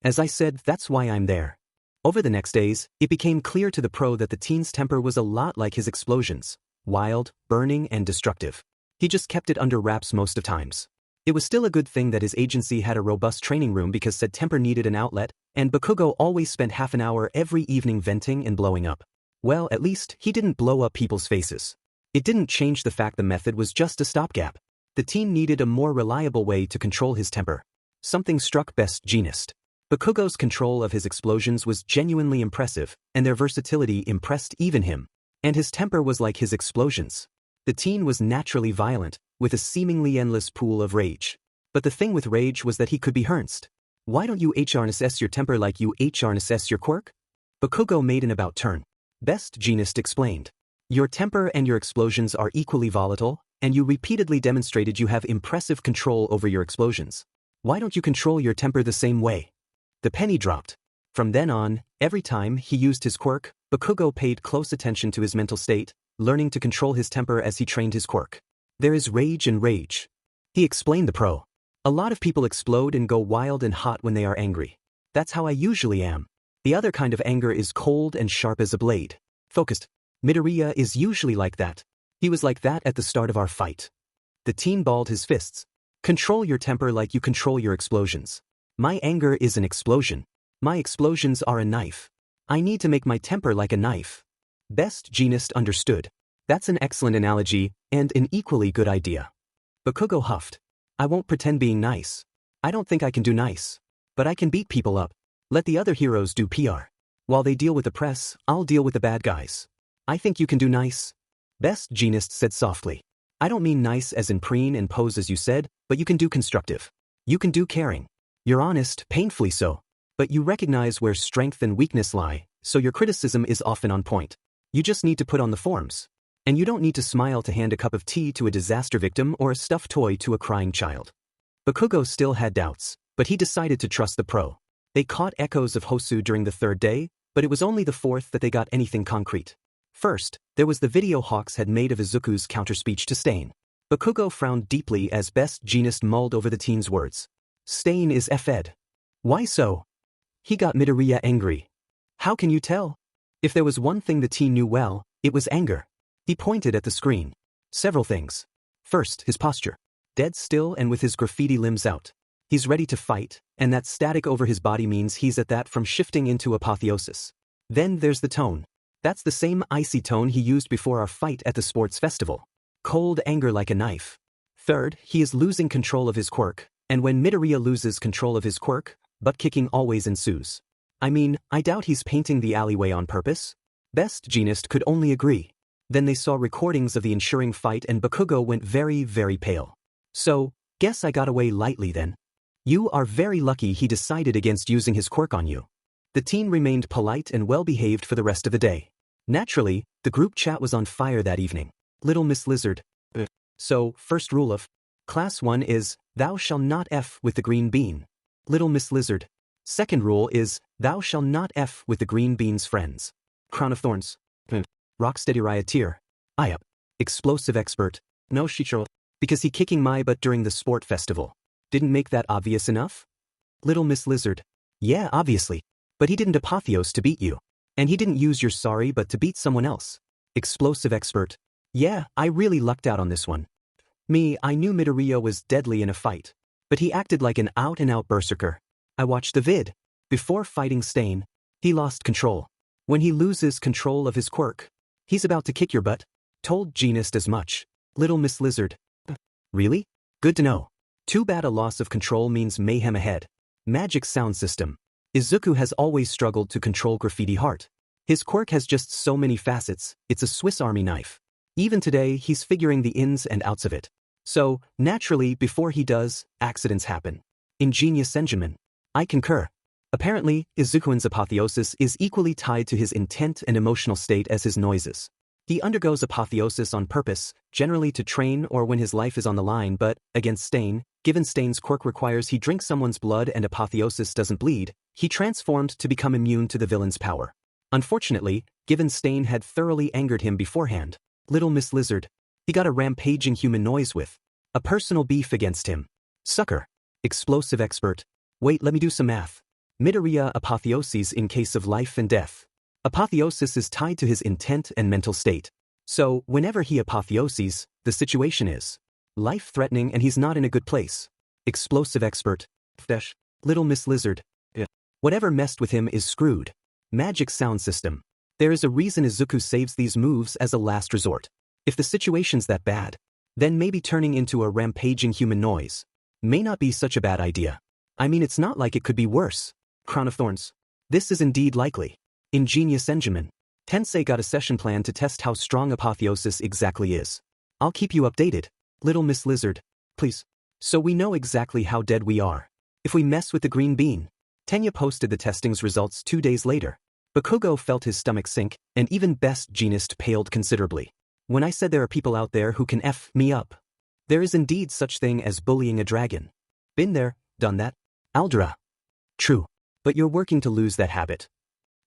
As I said, that's why I'm there. Over the next days, it became clear to the pro that the teen's temper was a lot like his explosions. Wild, burning, and destructive. He just kept it under wraps most of times. It was still a good thing that his agency had a robust training room because said temper needed an outlet, and Bakugo always spent half an hour every evening venting and blowing up. Well, at least, he didn't blow up people's faces. It didn't change the fact the method was just a stopgap. The teen needed a more reliable way to control his temper. Something struck Best Jeanist. Bakugo's control of his explosions was genuinely impressive, and their versatility impressed even him. And his temper was like his explosions. The teen was naturally violent, with a seemingly endless pool of rage. But the thing with rage was that he could be Ernst. Why don't you HRNSS your temper like you HRNSS your quirk? Bakugo made an about turn. Best Jeanist explained. Your temper and your explosions are equally volatile, and you repeatedly demonstrated you have impressive control over your explosions. Why don't you control your temper the same way? The penny dropped. From then on, every time he used his quirk, Bakugo paid close attention to his mental state, learning to control his temper as he trained his quirk. There is rage and rage. He explained the pro. A lot of people explode and go wild and hot when they are angry. That's how I usually am. The other kind of anger is cold and sharp as a blade. Focused. Midoriya is usually like that. He was like that at the start of our fight. The teen balled his fists. Control your temper like you control your explosions. My anger is an explosion. My explosions are a knife. I need to make my temper like a knife. Best Jeanist understood. That's an excellent analogy, and an equally good idea. Bakugo huffed. I won't pretend being nice. I don't think I can do nice. But I can beat people up. Let the other heroes do PR. While they deal with the press, I'll deal with the bad guys. I think you can do nice. Best Jeanist said softly. I don't mean nice as in preen and pose as you said, but you can do constructive. You can do caring. You're honest, painfully so. But you recognize where strength and weakness lie, so your criticism is often on point. You just need to put on the forms. And you don't need to smile to hand a cup of tea to a disaster victim or a stuffed toy to a crying child. Bakugo still had doubts, but he decided to trust the pro. They caught echoes of Hosu during the third day, but it was only the fourth that they got anything concrete. First, there was the video Hawks had made of Izuku's counterspeech to Stain. Bakugo frowned deeply as Best Jeanist mulled over the teen's words. Stain is F-ed. Why so? He got Midoriya angry. How can you tell? If there was one thing the teen knew well, it was anger. He pointed at the screen. Several things. First, his posture. Dead still and with his graffiti limbs out. He's ready to fight, and that static over his body means he's at that from shifting into apotheosis. Then there's the tone. That's the same icy tone he used before our fight at the sports festival. Cold anger like a knife. Third, he is losing control of his quirk, and when Midoriya loses control of his quirk, butt-kicking always ensues. I mean, I doubt he's painting the alleyway on purpose. Best Jeanist could only agree. Then they saw recordings of the ensuing fight and Bakugo went very, very pale. So, guess I got away lightly then. You are very lucky he decided against using his quirk on you. The teen remained polite and well-behaved for the rest of the day. Naturally, the group chat was on fire that evening. Little Miss Lizard. So, first rule of Class 1 is, thou shall not F with the green bean. Little Miss Lizard. Second rule is, thou shall not F with the green bean's friends. Crown of Thorns. Rocksteady Rioteer. Up. Explosive Expert. No Shichiro. Because he kicking my butt during the sport festival. Didn't make that obvious enough? Little Miss Lizard. Yeah, obviously. But he didn't apotheose to beat you. And he didn't use your sorry but to beat someone else. Explosive Expert. Yeah, I really lucked out on this one. Me, I knew Midoriya was deadly in a fight. But he acted like an out-and-out berserker. I watched the vid. Before fighting Stain, he lost control. When he loses control of his quirk, he's about to kick your butt. Told Jeanist as much. Little Miss Lizard. Really? Good to know. Too bad a loss of control means mayhem ahead. Magic sound system. Izuku has always struggled to control Graffiti Heart. His quirk has just so many facets, it's a Swiss Army knife. Even today, he's figuring the ins and outs of it. So, naturally, before he does, accidents happen. Ingenious Senjamin. I concur. Apparently, Izuku's apotheosis is equally tied to his intent and emotional state as his noises. He undergoes apotheosis on purpose, generally to train or when his life is on the line, but, against Stain, given Stain's quirk requires he drink someone's blood and apotheosis doesn't bleed, he transformed to become immune to the villain's power. Unfortunately, given Stain had thoroughly angered him beforehand, Little Miss Lizard, he got a rampaging human noise with a personal beef against him. Sucker. Explosive Expert. Wait, let me do some math. Midoriya apotheoses in case of life and death. Apotheosis is tied to his intent and mental state. So, whenever he apotheoses, the situation is life-threatening and he's not in a good place. Explosive Expert. Little Miss Lizard. Whatever messed with him is screwed. Magic sound system. There is a reason Izuku saves these moves as a last resort. If the situation's that bad, then maybe turning into a rampaging human noise may not be such a bad idea. I mean, it's not like it could be worse. Crown of Thorns. This is indeed likely. Ingenious Senjamin. Tensei got a session plan to test how strong apotheosis exactly is. I'll keep you updated. Little Miss Lizard. Please. So we know exactly how dead we are. If we mess with the green bean. Tenya posted the testing's results 2 days later. Bakugo felt his stomach sink, and even Best Jeanist paled considerably. When I said there are people out there who can F me up. There is indeed such thing as bullying a dragon. Been there, done that. Aldra. True. But you're working to lose that habit.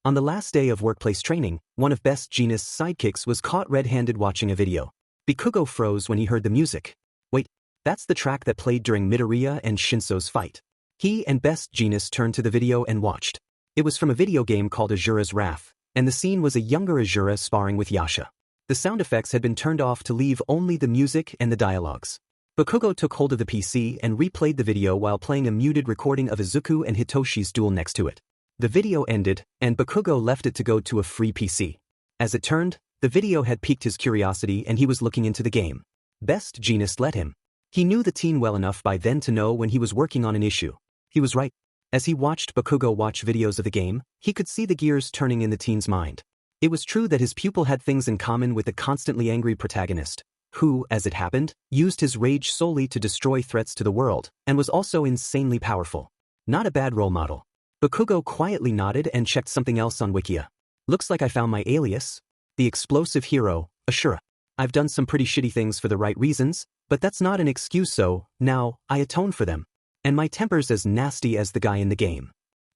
On the last day of workplace training, one of Best Jeanist's sidekicks was caught red-handed watching a video. Bakugo froze when he heard the music. Wait, that's the track that played during Midoriya and Shinso's fight. He and Best Jeanist turned to the video and watched. It was from a video game called Azura's Wrath, and the scene was a younger Azura sparring with Yasha. The sound effects had been turned off to leave only the music and the dialogues. Bakugo took hold of the PC and replayed the video while playing a muted recording of Izuku and Hitoshi's duel next to it. The video ended, and Bakugo left it to go to a free PC. As it turned, the video had piqued his curiosity and he was looking into the game. Best Jeanist let him. He knew the teen well enough by then to know when he was working on an issue. He was right. As he watched Bakugo watch videos of the game, he could see the gears turning in the teen's mind. It was true that his pupil had things in common with the constantly angry protagonist, who, as it happened, used his rage solely to destroy threats to the world, and was also insanely powerful. Not a bad role model. Bakugo quietly nodded and checked something else on Wikia. Looks like I found my alias. The explosive hero, Ashura. I've done some pretty shitty things for the right reasons, but that's not an excuse, so, now, I atone for them. And my temper's as nasty as the guy in the game.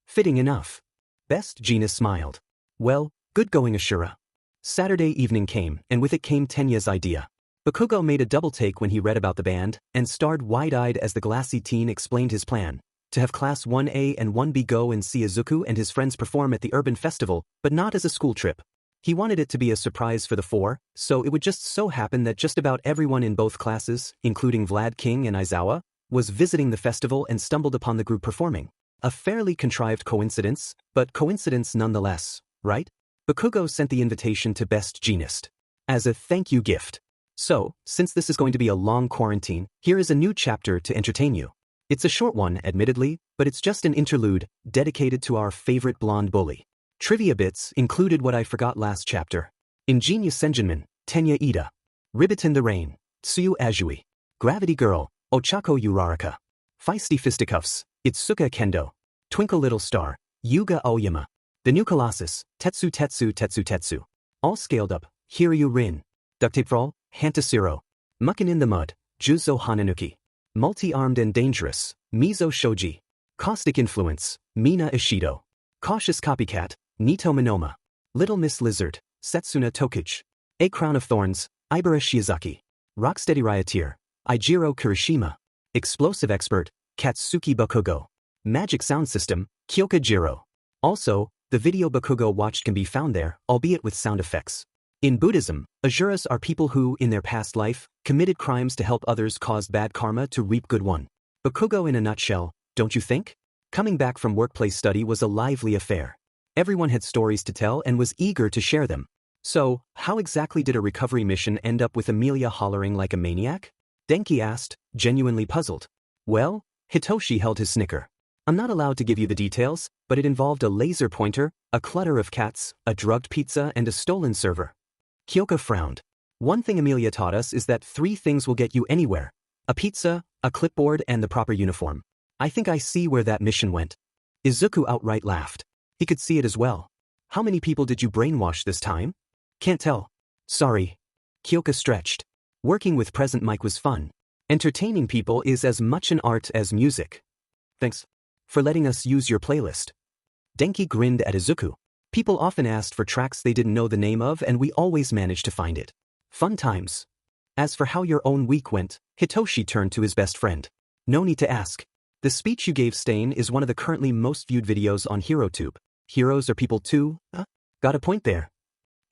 Fitting enough. Best Jeanist smiled. Well, good going, Ashura. Saturday evening came, and with it came Tenya's idea. Bakugo made a double take when he read about the band, and stared wide-eyed as the glassy teen explained his plan, to have Class 1A and 1B go and see Izuku and his friends perform at the urban festival, but not as a school trip. He wanted it to be a surprise for the four, so it would just so happen that just about everyone in both classes, including Vlad King and Aizawa, was visiting the festival and stumbled upon the group performing. A fairly contrived coincidence, but coincidence nonetheless, right? Bakugo sent the invitation to Best Jeanist as a thank you gift. So, since this is going to be a long quarantine, here is a new chapter to entertain you. It's a short one, admittedly, but it's just an interlude dedicated to our favorite blonde bully. Trivia bits included what I forgot last chapter. Ingenious Senjinman, Tenya Ida. Ribitin the Rain, Tsuyu Azui. Gravity Girl, Ochako Uraraka. Feisty Fisticuffs, Itsuka Kendo. Twinkle Little Star, Yuga Aoyama. The New Colossus, Tetsu Tetsu Tetsu Tetsu. All Scaled Up, Hiryu Rin. Duct Tape Brawl, Hantasiro. Muckin' in the Mud, Juzo Hananuki. Multi-Armed and Dangerous, Mizo Shoji. Caustic Influence, Mina Ishido. Cautious Copycat, Nito Minoma. Little Miss Lizard, Setsuna Tokichi. A Crown of Thorns, Ibara Shiozaki. Rocksteady Rioteer, Eijiro Kirishima. Explosive Expert, Katsuki Bakugo. Magic Sound System, Kyoka Jiro. Also, the video Bakugo watched can be found there, albeit with sound effects. In Buddhism, asuras are people who, in their past life, committed crimes to help others cause bad karma to reap good one. Bakugo in a nutshell, don't you think? Coming back from workplace study was a lively affair. Everyone had stories to tell and was eager to share them. So, how exactly did a recovery mission end up with Amelia hollering like a maniac? Denki asked, genuinely puzzled. Well, Hitoshi held his snicker. I'm not allowed to give you the details, but it involved a laser pointer, a clutter of cats, a drugged pizza, and a stolen server. Kyoka frowned. One thing Amelia taught us is that 3 things will get you anywhere. A pizza, a clipboard, and the proper uniform. I think I see where that mission went. Izuku outright laughed. He could see it as well. How many people did you brainwash this time? Can't tell. Sorry. Kyoka stretched. Working with Present Mic was fun. Entertaining people is as much an art as music. Thanks for letting us use your playlist. Denki grinned at Izuku. People often asked for tracks they didn't know the name of, and we always managed to find it. Fun times. As for how your own week went, Hitoshi turned to his best friend. No need to ask. The speech you gave Stain is one of the currently most viewed videos on HeroTube. Heroes are people too? Got a point there.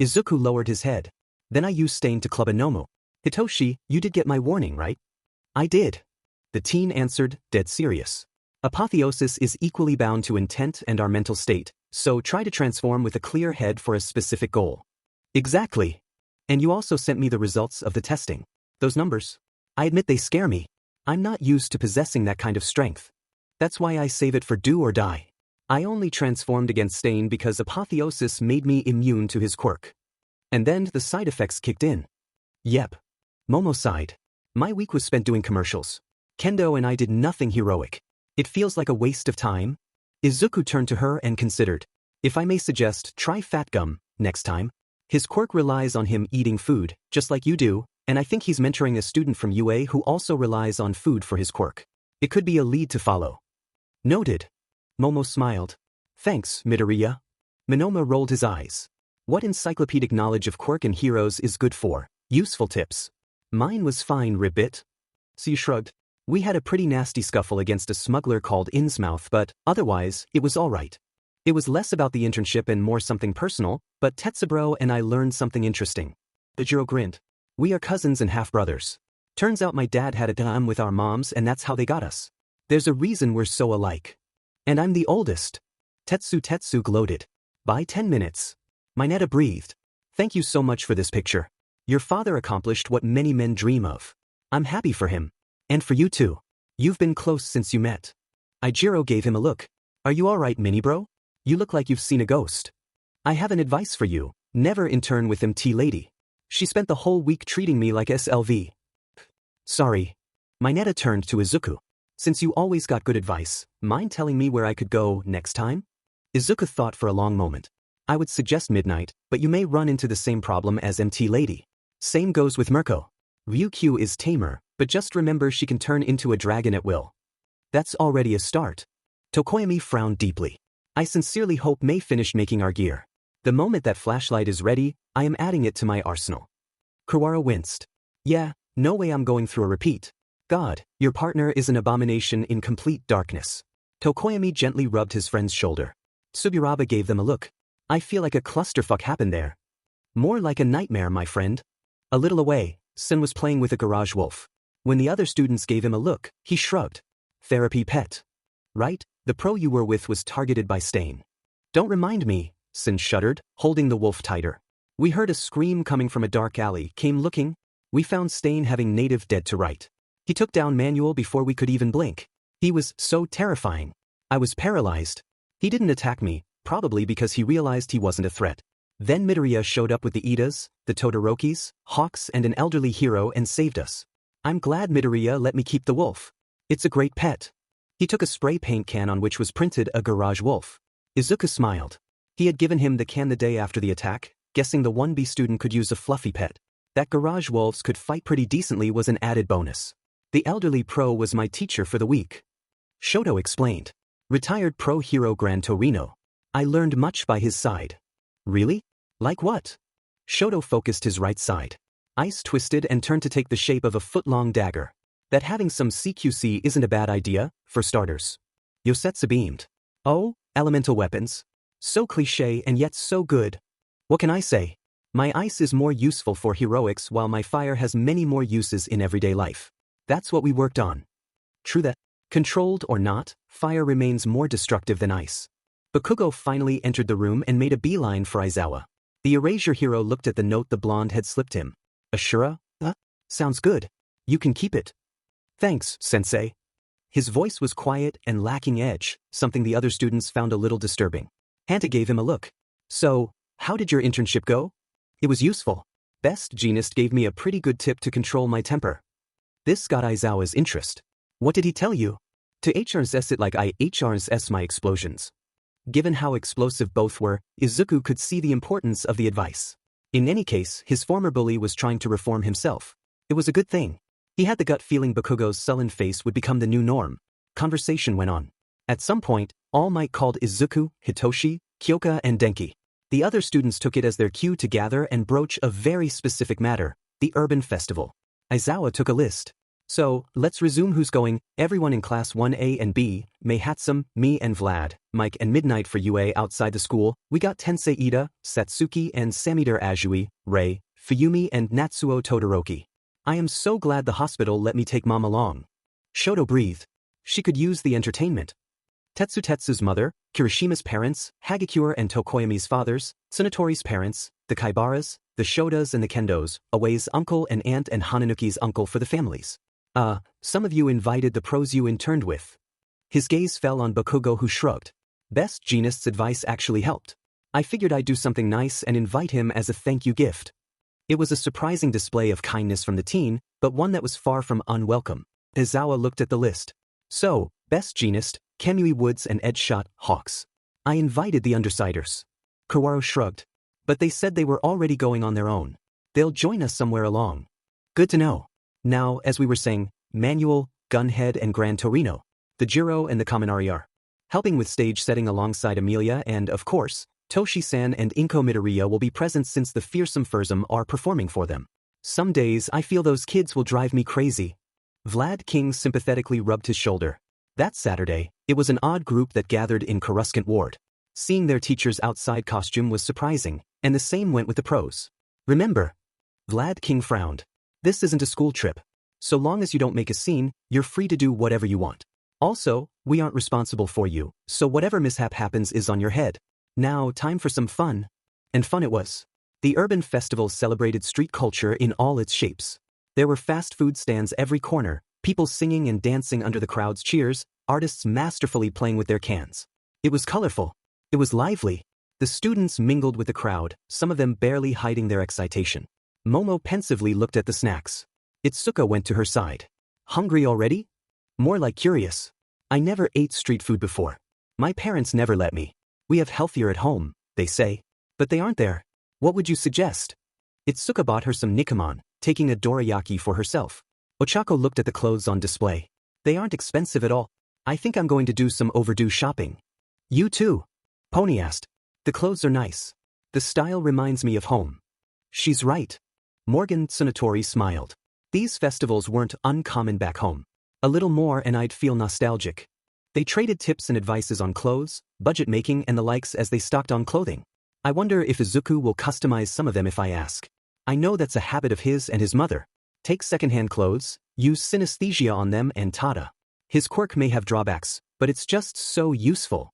Izuku lowered his head. Then I used Stain to club a Nomu. Hitoshi, you did get my warning, right? I did. The teen answered, dead serious. Apotheosis is equally bound to intent and our mental state, so try to transform with a clear head for a specific goal. Exactly. And you also sent me the results of the testing. Those numbers. I admit they scare me. I'm not used to possessing that kind of strength. That's why I save it for do or die. I only transformed against Stain because Apotheosis made me immune to his quirk. And then the side effects kicked in. Yep. Momo sighed. My week was spent doing commercials. Kendo and I did nothing heroic. It feels like a waste of time. Izuku turned to her and considered. If I may suggest, try fat gum next time. His quirk relies on him eating food, just like you do, and I think he's mentoring a student from UA who also relies on food for his quirk. It could be a lead to follow. Noted. Momo smiled. Thanks, Midoriya. Minoma rolled his eyes. What encyclopedic knowledge of quirk and heroes is good for? Useful tips. Mine was fine, Ribbit. So you shrugged. We had a pretty nasty scuffle against a smuggler called Innsmouth, but otherwise, it was alright. It was less about the internship and more something personal, but Tetsubro and I learned something interesting. Bajiro grinned. We are cousins and half-brothers. Turns out my dad had a dam with our moms and that's how they got us. There's a reason we're so alike. And I'm the oldest. Tetsu gloated. By 10 minutes. Mineta breathed. Thank you so much for this picture. Your father accomplished what many men dream of. I'm happy for him. And for you too. You've been close since you met. Eijiro gave him a look. Are you alright, mini-bro? You look like you've seen a ghost. I have an advice for you. Never intern with MT lady. She spent the whole week treating me like SLV. Sorry. Mineta turned to Izuku. Since you always got good advice, mind telling me where I could go next time? Izuku thought for a long moment. I would suggest midnight, but you may run into the same problem as MT lady. Same goes with Mirko. Ryukyu is tamer, but just remember she can turn into a dragon at will. That's already a start. Tokoyami frowned deeply. I sincerely hope May finished making our gear. The moment that flashlight is ready, I am adding it to my arsenal. Kuwara winced. Yeah, no way I'm going through a repeat. God, your partner is an abomination in complete darkness. Tokoyami gently rubbed his friend's shoulder. Tsuburaba gave them a look. I feel like a clusterfuck happened there. More like a nightmare, my friend. A little away, Sen was playing with a garage wolf. When the other students gave him a look, he shrugged. Therapy pet. Right, the pro you were with was targeted by Stain. Don't remind me, Sin shuddered, holding the wolf tighter. We heard a scream coming from a dark alley, came looking. We found Stain having native dead to right. He took down Manuel before we could even blink. He was so terrifying. I was paralyzed. He didn't attack me, probably because he realized he wasn't a threat. Then Midoriya showed up with the Idas, the Todorokis, Hawks and an elderly hero and saved us. I'm glad Midoriya let me keep the wolf. It's a great pet. He took a spray paint can on which was printed a garage wolf. Izuku smiled. He had given him the can the day after the attack, guessing the 1B student could use a fluffy pet. That garage wolves could fight pretty decently was an added bonus. The elderly pro was my teacher for the week. Shoto explained. Retired pro hero Gran Torino. I learned much by his side. Really? Like what? Shoto focused his right side. Ice twisted and turned to take the shape of a foot-long dagger. That having some CQC isn't a bad idea, for starters. Yosetsu beamed. Oh, elemental weapons. So cliché and yet so good. What can I say? My ice is more useful for heroics while my fire has many more uses in everyday life. That's what we worked on. True that. Controlled or not, fire remains more destructive than ice. Bakugo finally entered the room and made a beeline for Aizawa. The erasure hero looked at the note the blonde had slipped him. Ashura? Sounds good. You can keep it. Thanks, sensei. His voice was quiet and lacking edge, something the other students found a little disturbing. Hanta gave him a look. So, how did your internship go? It was useful. Best Genist gave me a pretty good tip to control my temper. This got Aizawa's interest. What did he tell you? To HRS it like I HRS my explosions. Given how explosive both were, Izuku could see the importance of the advice. In any case, his former bully was trying to reform himself. It was a good thing. He had the gut feeling Bakugo's sullen face would become the new norm. Conversation went on. At some point, All Might called Izuku, Hitoshi, Kyoka and Denki. The other students took it as their cue to gather and broach a very specific matter, the urban festival. Aizawa took a list. So, let's resume who's going. Everyone in class 1A and B, Mei Hatsum, me and Vlad, Mike and Midnight for UA outside the school. We got Tensei Ida, Satsuki and Samidor Ajui, Rei, Fuyumi and Natsuo Todoroki. I am so glad the hospital let me take Mom along. Shoto breathed. She could use the entertainment. Tetsutetsu's mother, Kirishima's parents, Hagakure and Tokoyami's fathers, Tsunatori's parents, the Kaibaras, the Shodas and the Kendos, Awei's uncle and aunt and Hananuki's uncle for the families. Some of you invited the pros you interned with. His gaze fell on Bakugo who shrugged. Best Genist's advice actually helped. I figured I'd do something nice and invite him as a thank you gift. It was a surprising display of kindness from the teen, but one that was far from unwelcome. Aizawa looked at the list. So, Best Genist, Kemui Woods and Edgeshot, Hawks. I invited the Undersiders. Kaworu shrugged. But they said they were already going on their own. They'll join us somewhere along. Good to know. Now, as we were saying, Manuel, Gunhead and Gran Torino, the Jiro and the Kaminari are helping with stage setting alongside Amelia and, of course, Toshi-san and Inko Midoriya will be present since the fearsome Fursum are performing for them. Some days I feel those kids will drive me crazy. Vlad King sympathetically rubbed his shoulder. That Saturday, it was an odd group that gathered in Coruscant Ward. Seeing their teacher's outside costume was surprising, and the same went with the pros. Remember? Vlad King frowned. This isn't a school trip. So long as you don't make a scene, you're free to do whatever you want. Also, we aren't responsible for you, so whatever mishap happens is on your head. Now, time for some fun. And fun it was. The urban festival celebrated street culture in all its shapes. There were fast food stands every corner, people singing and dancing under the crowd's cheers, artists masterfully playing with their cans. It was colorful. It was lively. The students mingled with the crowd, some of them barely hiding their excitation. Momo pensively looked at the snacks. Itsuka went to her side. Hungry already? More like curious. I never ate street food before. My parents never let me. We have healthier at home, they say. But they aren't there. What would you suggest? Itsuka bought her some Nikamon, taking a dorayaki for herself. Ochako looked at the clothes on display. They aren't expensive at all. I think I'm going to do some overdue shopping. You too? Pony asked. The clothes are nice. The style reminds me of home. She's right. Morgan Tsunatori smiled. These festivals weren't uncommon back home. A little more and I'd feel nostalgic. They traded tips and advices on clothes, budget making and the likes as they stocked on clothing. I wonder if Izuku will customize some of them if I ask. I know that's a habit of his and his mother. Take secondhand clothes, use synesthesia on them and tada. His quirk may have drawbacks, but it's just so useful.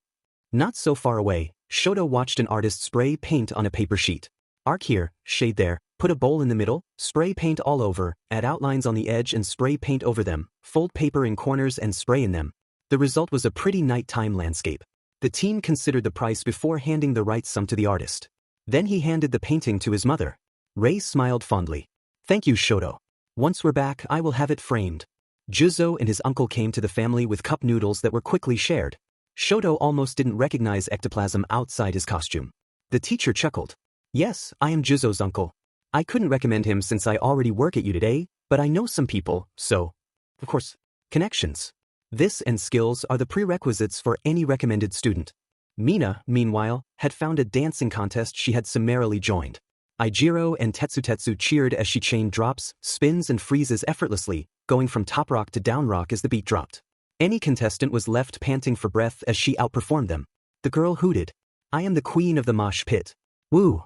Not so far away, Shoto watched an artist spray paint on a paper sheet. Arc here, shade there, put a bowl in the middle, spray paint all over, add outlines on the edge and spray paint over them, fold paper in corners and spray in them. The result was a pretty nighttime landscape. The team considered the price before handing the right sum to the artist. Then he handed the painting to his mother. Rei smiled fondly. Thank you, Shoto. Once we're back, I will have it framed. Juzo and his uncle came to the family with cup noodles that were quickly shared. Shoto almost didn't recognize ectoplasm outside his costume. The teacher chuckled. Yes, I am Juzo's uncle. I couldn't recommend him since I already work at you today, but I know some people, so, of course, connections. This and skills are the prerequisites for any recommended student. Mina, meanwhile, had found a dancing contest she had summarily joined. Ijiro and Tetsu cheered as she chain drops, spins and freezes effortlessly, going from top rock to down rock as the beat dropped. Any contestant was left panting for breath as she outperformed them. The girl hooted. I am the queen of the mosh pit. Woo!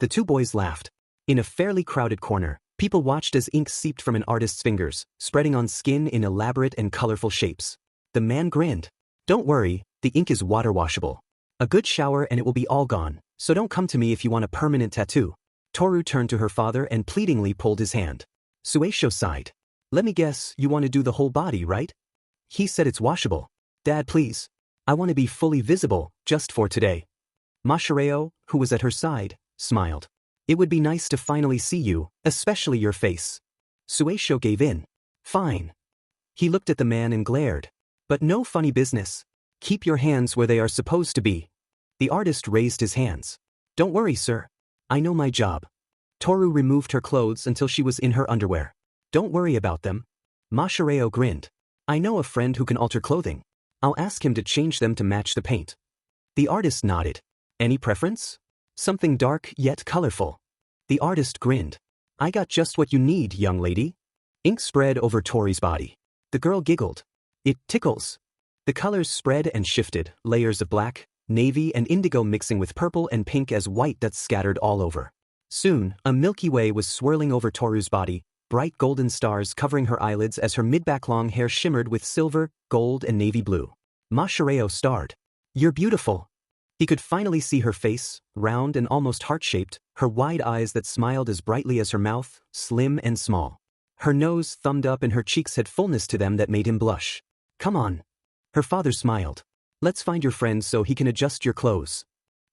The two boys laughed. In a fairly crowded corner, people watched as ink seeped from an artist's fingers, spreading on skin in elaborate and colorful shapes. The man grinned. Don't worry, the ink is water washable. A good shower and it will be all gone, so don't come to me if you want a permanent tattoo. Toru turned to her father and pleadingly pulled his hand. Sueisho sighed. Let me guess, you want to do the whole body, right? He said it's washable. Dad, please. I want to be fully visible, just for today. Mashareo, who was at her side, smiled. It would be nice to finally see you, especially your face. Sueisho gave in. Fine. He looked at the man and glared. But no funny business. Keep your hands where they are supposed to be. The artist raised his hands. Don't worry, sir. I know my job. Toru removed her clothes until she was in her underwear. Don't worry about them. Mashareo grinned. I know a friend who can alter clothing. I'll ask him to change them to match the paint. The artist nodded. Any preference? Something dark yet colorful. The artist grinned. I got just what you need, young lady. Ink spread over Tori's body. The girl giggled. It tickles. The colors spread and shifted, layers of black, navy and indigo mixing with purple and pink as white dots scattered all over. Soon, a Milky Way was swirling over Toru's body, bright golden stars covering her eyelids as her mid-back long hair shimmered with silver, gold and navy blue. Mashareo starred. You're beautiful. He could finally see her face, round and almost heart-shaped, her wide eyes that smiled as brightly as her mouth, slim and small. Her nose thumbed up and her cheeks had fullness to them that made him blush. Come on. Her father smiled. Let's find your friend so he can adjust your clothes.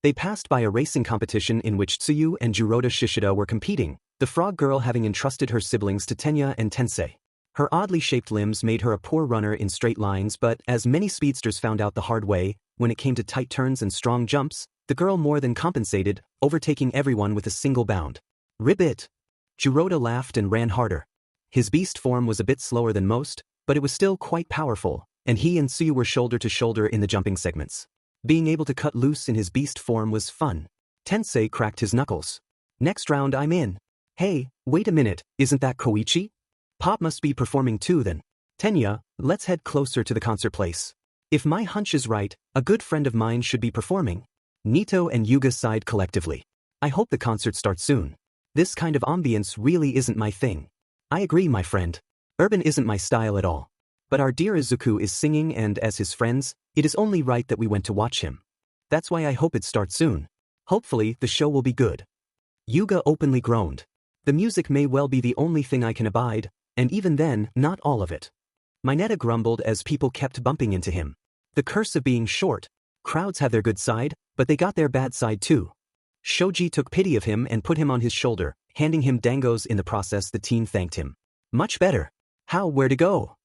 They passed by a racing competition in which Tsuyu and Juroda Shishida were competing, the frog girl having entrusted her siblings to Tenya and Tensei. Her oddly shaped limbs made her a poor runner in straight lines, but as many speedsters found out the hard way, when it came to tight turns and strong jumps, the girl more than compensated, overtaking everyone with a single bound. Ribbit! Juroda laughed and ran harder. His beast form was a bit slower than most, but it was still quite powerful, and he and Tsuyu were shoulder to shoulder in the jumping segments. Being able to cut loose in his beast form was fun. Tensei cracked his knuckles. Next round I'm in. Hey, wait a minute, isn't that Koichi? Pop must be performing too then. Tenya, let's head closer to the concert place. If my hunch is right, a good friend of mine should be performing. Nito and Yuga sighed collectively. I hope the concert starts soon. This kind of ambience really isn't my thing. I agree, my friend. Urban isn't my style at all. But our dear Izuku is singing and as his friends, it is only right that we went to watch him. That's why I hope it starts soon. Hopefully, the show will be good. Yuga openly groaned. The music may well be the only thing I can abide, and even then, not all of it. Mineta grumbled as people kept bumping into him. The curse of being short. Crowds have their good side, but they got their bad side too. Shoji took pity of him and put him on his shoulder, handing him dangos in the process. The teen thanked him. Much better. How, where to go?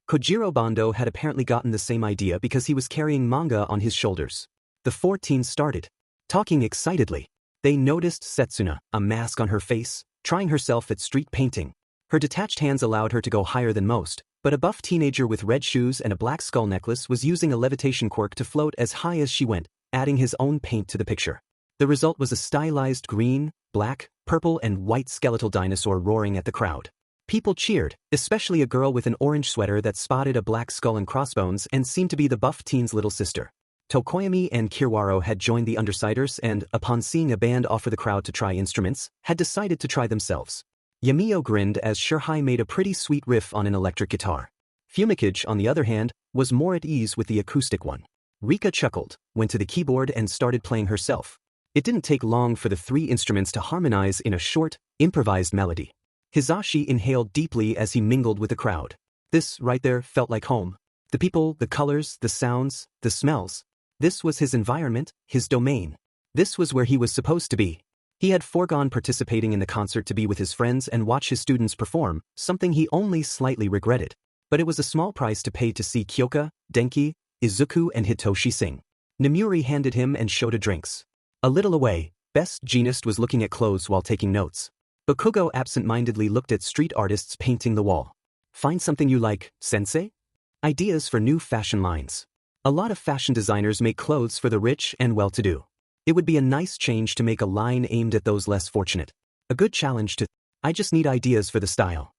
Kojiro Bando had apparently gotten the same idea because he was carrying manga on his shoulders. The four teens started, talking excitedly. They noticed Setsuna, a mask on her face, trying herself at street painting. Her detached hands allowed her to go higher than most, but a buff teenager with red shoes and a black skull necklace was using a levitation quirk to float as high as she went, adding his own paint to the picture. The result was a stylized green, black, purple and white skeletal dinosaur roaring at the crowd. People cheered, especially a girl with an orange sweater that spotted a black skull and crossbones and seemed to be the buff teen's little sister. Tokoyami and Kirwaro had joined the Undersiders and, upon seeing a band offer the crowd to try instruments, had decided to try themselves. Yamio grinned as Shurhai made a pretty sweet riff on an electric guitar. Fumikage, on the other hand, was more at ease with the acoustic one. Rika chuckled, went to the keyboard and started playing herself. It didn't take long for the three instruments to harmonize in a short, improvised melody. Hizashi inhaled deeply as he mingled with the crowd. This, right there, felt like home. The people, the colors, the sounds, the smells. This was his environment, his domain. This was where he was supposed to be. He had foregone participating in the concert to be with his friends and watch his students perform, something he only slightly regretted. But it was a small price to pay to see Kyoka, Denki, Izuku and Hitoshi sing. Namuri handed him and Shota drinks. A little away, Best Jeanist was looking at clothes while taking notes. Bakugo absent-mindedly looked at street artists painting the wall. Find something you like, sensei? Ideas for new fashion lines. A lot of fashion designers make clothes for the rich and well-to-do. It would be a nice change to make a line aimed at those less fortunate. A good challenge to... I just need ideas for the style.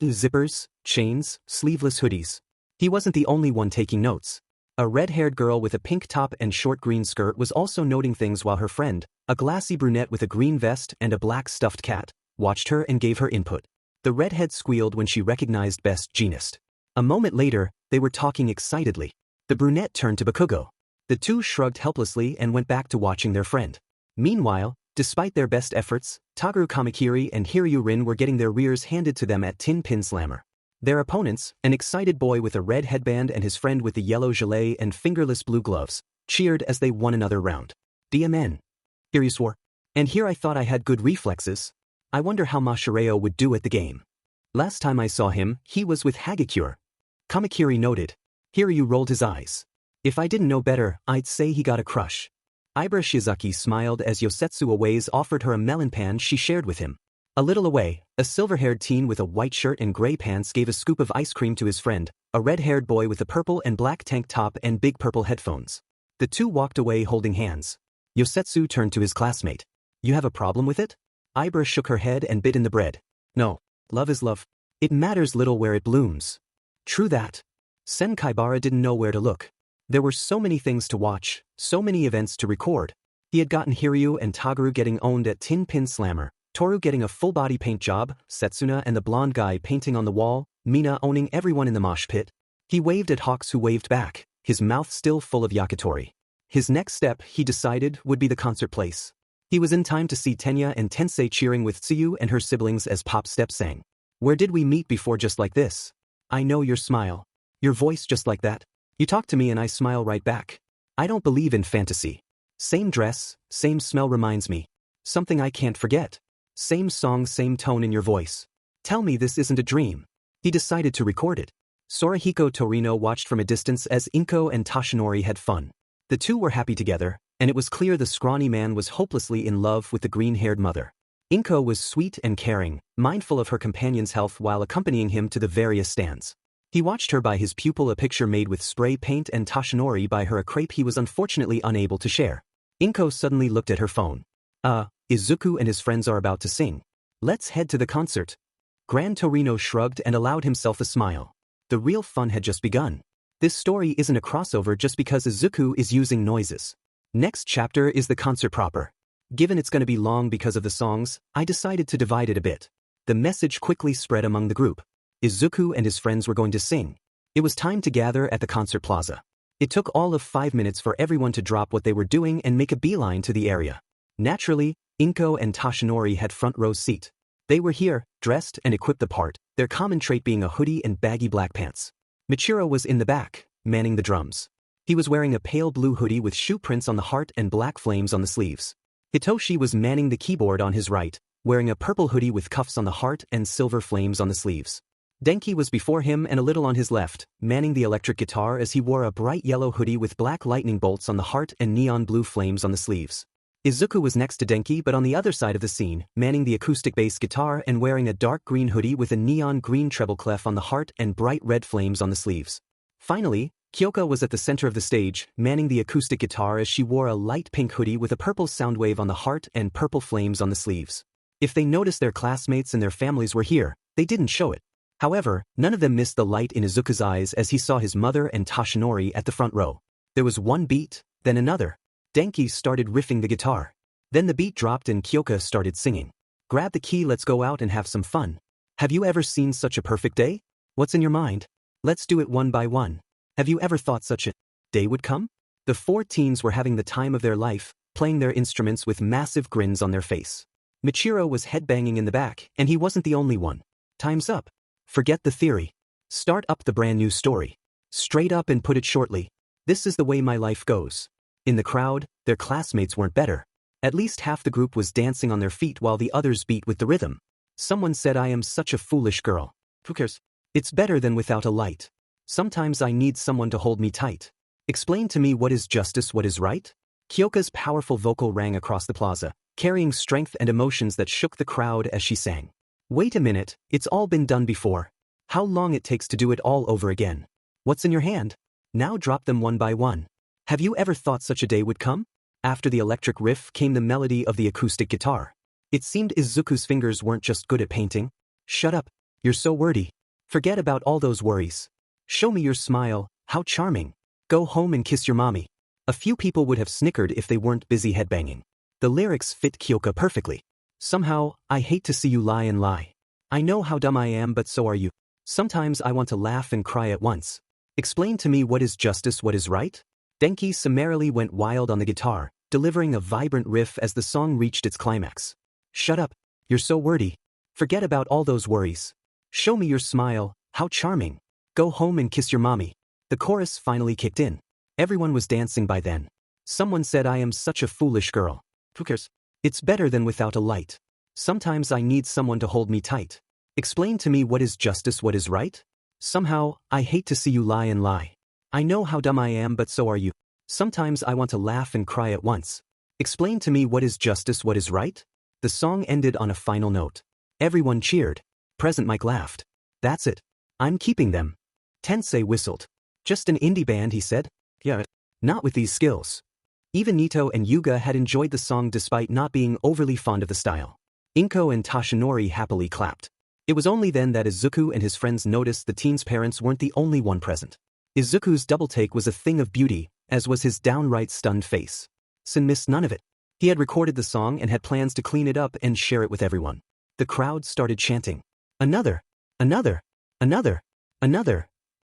Zippers, chains, sleeveless hoodies. He wasn't the only one taking notes. A red-haired girl with a pink top and short green skirt was also noting things while her friend, a glassy brunette with a green vest and a black stuffed cat, watched her and gave her input. The redhead squealed when she recognized Best Jeanist. A moment later, they were talking excitedly. The brunette turned to Bakugo. The two shrugged helplessly and went back to watching their friend. Meanwhile, despite their best efforts, Taguru Kamakiri and Hiryu Rin were getting their rears handed to them at Tin Pin Slammer. Their opponents, an excited boy with a red headband and his friend with the yellow gilet and fingerless blue gloves, cheered as they won another round. DMN. Hiryu swore. And here I thought I had good reflexes. I wonder how Mashireo would do at the game. Last time I saw him, he was with Hagakure. Kamakiri noted. Hiryu rolled his eyes. If I didn't know better, I'd say he got a crush. Ibra Shizaki smiled as Yosetsu Aways offered her a melon pan she shared with him. A little away, a silver-haired teen with a white shirt and gray pants gave a scoop of ice cream to his friend, a red-haired boy with a purple and black tank top and big purple headphones. The two walked away holding hands. Yosetsu turned to his classmate. You have a problem with it? Ibra shook her head and bit in the bread. No. Love is love. It matters little where it blooms. True that. Senkaibara didn't know where to look. There were so many things to watch, so many events to record. He had gotten Hiryu and Taguru getting owned at Tin Pin Slammer, Toru getting a full-body paint job, Setsuna and the blonde guy painting on the wall, Mina owning everyone in the mosh pit. He waved at Hawks who waved back, his mouth still full of yakitori. His next step, he decided, would be the concert place. He was in time to see Tenya and Tensei cheering with Tsuyu and her siblings as Pop Step sang. Where did we meet before just like this? I know your smile. Your voice just like that. You talk to me and I smile right back. I don't believe in fantasy. Same dress, same smell reminds me. Something I can't forget. Same song, same tone in your voice. Tell me this isn't a dream. He decided to record it. Sorahiko Torino watched from a distance as Inko and Toshinori had fun. The two were happy together, and it was clear the scrawny man was hopelessly in love with the green-haired mother. Inko was sweet and caring, mindful of her companion's health while accompanying him to the various stands. He watched her buy his pupil a picture made with spray paint and Toshinori buy her a crepe he was unfortunately unable to share. Inko suddenly looked at her phone. Izuku and his friends are about to sing. Let's head to the concert. Gran Torino shrugged and allowed himself a smile. The real fun had just begun. This story isn't a crossover just because Izuku is using noises. Next chapter is the concert proper. Given it's going to be long because of the songs, I decided to divide it a bit. The message quickly spread among the group. Izuku and his friends were going to sing. It was time to gather at the concert plaza. It took all of 5 minutes for everyone to drop what they were doing and make a beeline to the area. Naturally, Inko and Toshinori had front row seat. They were here, dressed and equipped the part, their common trait being a hoodie and baggy black pants. Michiro was in the back, manning the drums. He was wearing a pale blue hoodie with shoe prints on the heart and black flames on the sleeves. Hitoshi was manning the keyboard on his right, wearing a purple hoodie with cuffs on the heart and silver flames on the sleeves. Denki was before him and a little on his left, manning the electric guitar as he wore a bright yellow hoodie with black lightning bolts on the heart and neon blue flames on the sleeves. Izuku was next to Denki but on the other side of the scene, manning the acoustic bass guitar and wearing a dark green hoodie with a neon green treble clef on the heart and bright red flames on the sleeves. Finally, Kyoka was at the center of the stage, manning the acoustic guitar as she wore a light pink hoodie with a purple soundwave on the heart and purple flames on the sleeves. If they noticed their classmates and their families were here, they didn't show it. However, none of them missed the light in Izuku's eyes as he saw his mother and Toshinori at the front row. There was one beat, then another. Denki started riffing the guitar. Then the beat dropped and Kyoka started singing. Grab the key, let's go out and have some fun. Have you ever seen such a perfect day? What's in your mind? Let's do it one by one. Have you ever thought such a day would come? The four teens were having the time of their life, playing their instruments with massive grins on their face. Michiro was headbanging in the back, and he wasn't the only one. Time's up. Forget the theory. Start up the brand new story. Straight up and put it shortly. This is the way my life goes. In the crowd, their classmates weren't better. At least half the group was dancing on their feet while the others beat with the rhythm. Someone said I am such a foolish girl. Who cares? It's better than without a light. Sometimes I need someone to hold me tight. Explain to me what is justice, what is right? Kyoka's powerful vocal rang across the plaza, carrying strength and emotions that shook the crowd as she sang. Wait a minute, it's all been done before. How long it takes to do it all over again. What's in your hand? Now drop them one by one. Have you ever thought such a day would come? After the electric riff came the melody of the acoustic guitar. It seemed Izuku's fingers weren't just good at painting. Shut up, you're so wordy. Forget about all those worries. Show me your smile, how charming. Go home and kiss your mommy. A few people would have snickered if they weren't busy headbanging. The lyrics fit Kyoka perfectly. Somehow, I hate to see you lie and lie. I know how dumb I am, but so are you. Sometimes I want to laugh and cry at once. Explain to me what is justice, what is right? Denki summarily went wild on the guitar, delivering a vibrant riff as the song reached its climax. Shut up, you're so wordy. Forget about all those worries. Show me your smile, how charming. Go home and kiss your mommy. The chorus finally kicked in. Everyone was dancing by then. Someone said I am such a foolish girl. Who cares? It's better than without a light. Sometimes I need someone to hold me tight. Explain to me what is justice, what is right? Somehow, I hate to see you lie and lie. I know how dumb I am, but so are you. Sometimes I want to laugh and cry at once. Explain to me what is justice, what is right? The song ended on a final note. Everyone cheered. Present Mike laughed. That's it. I'm keeping them. Tensei whistled. Just an indie band, he said. Yeah. Not with these skills. Even Nito and Yuga had enjoyed the song despite not being overly fond of the style. Inko and Tashinori happily clapped. It was only then that Izuku and his friends noticed the teens' parents weren't the only one present. Izuku's double take was a thing of beauty, as was his downright stunned face. Sin missed none of it. He had recorded the song and had plans to clean it up and share it with everyone. The crowd started chanting. Another, another, another, another.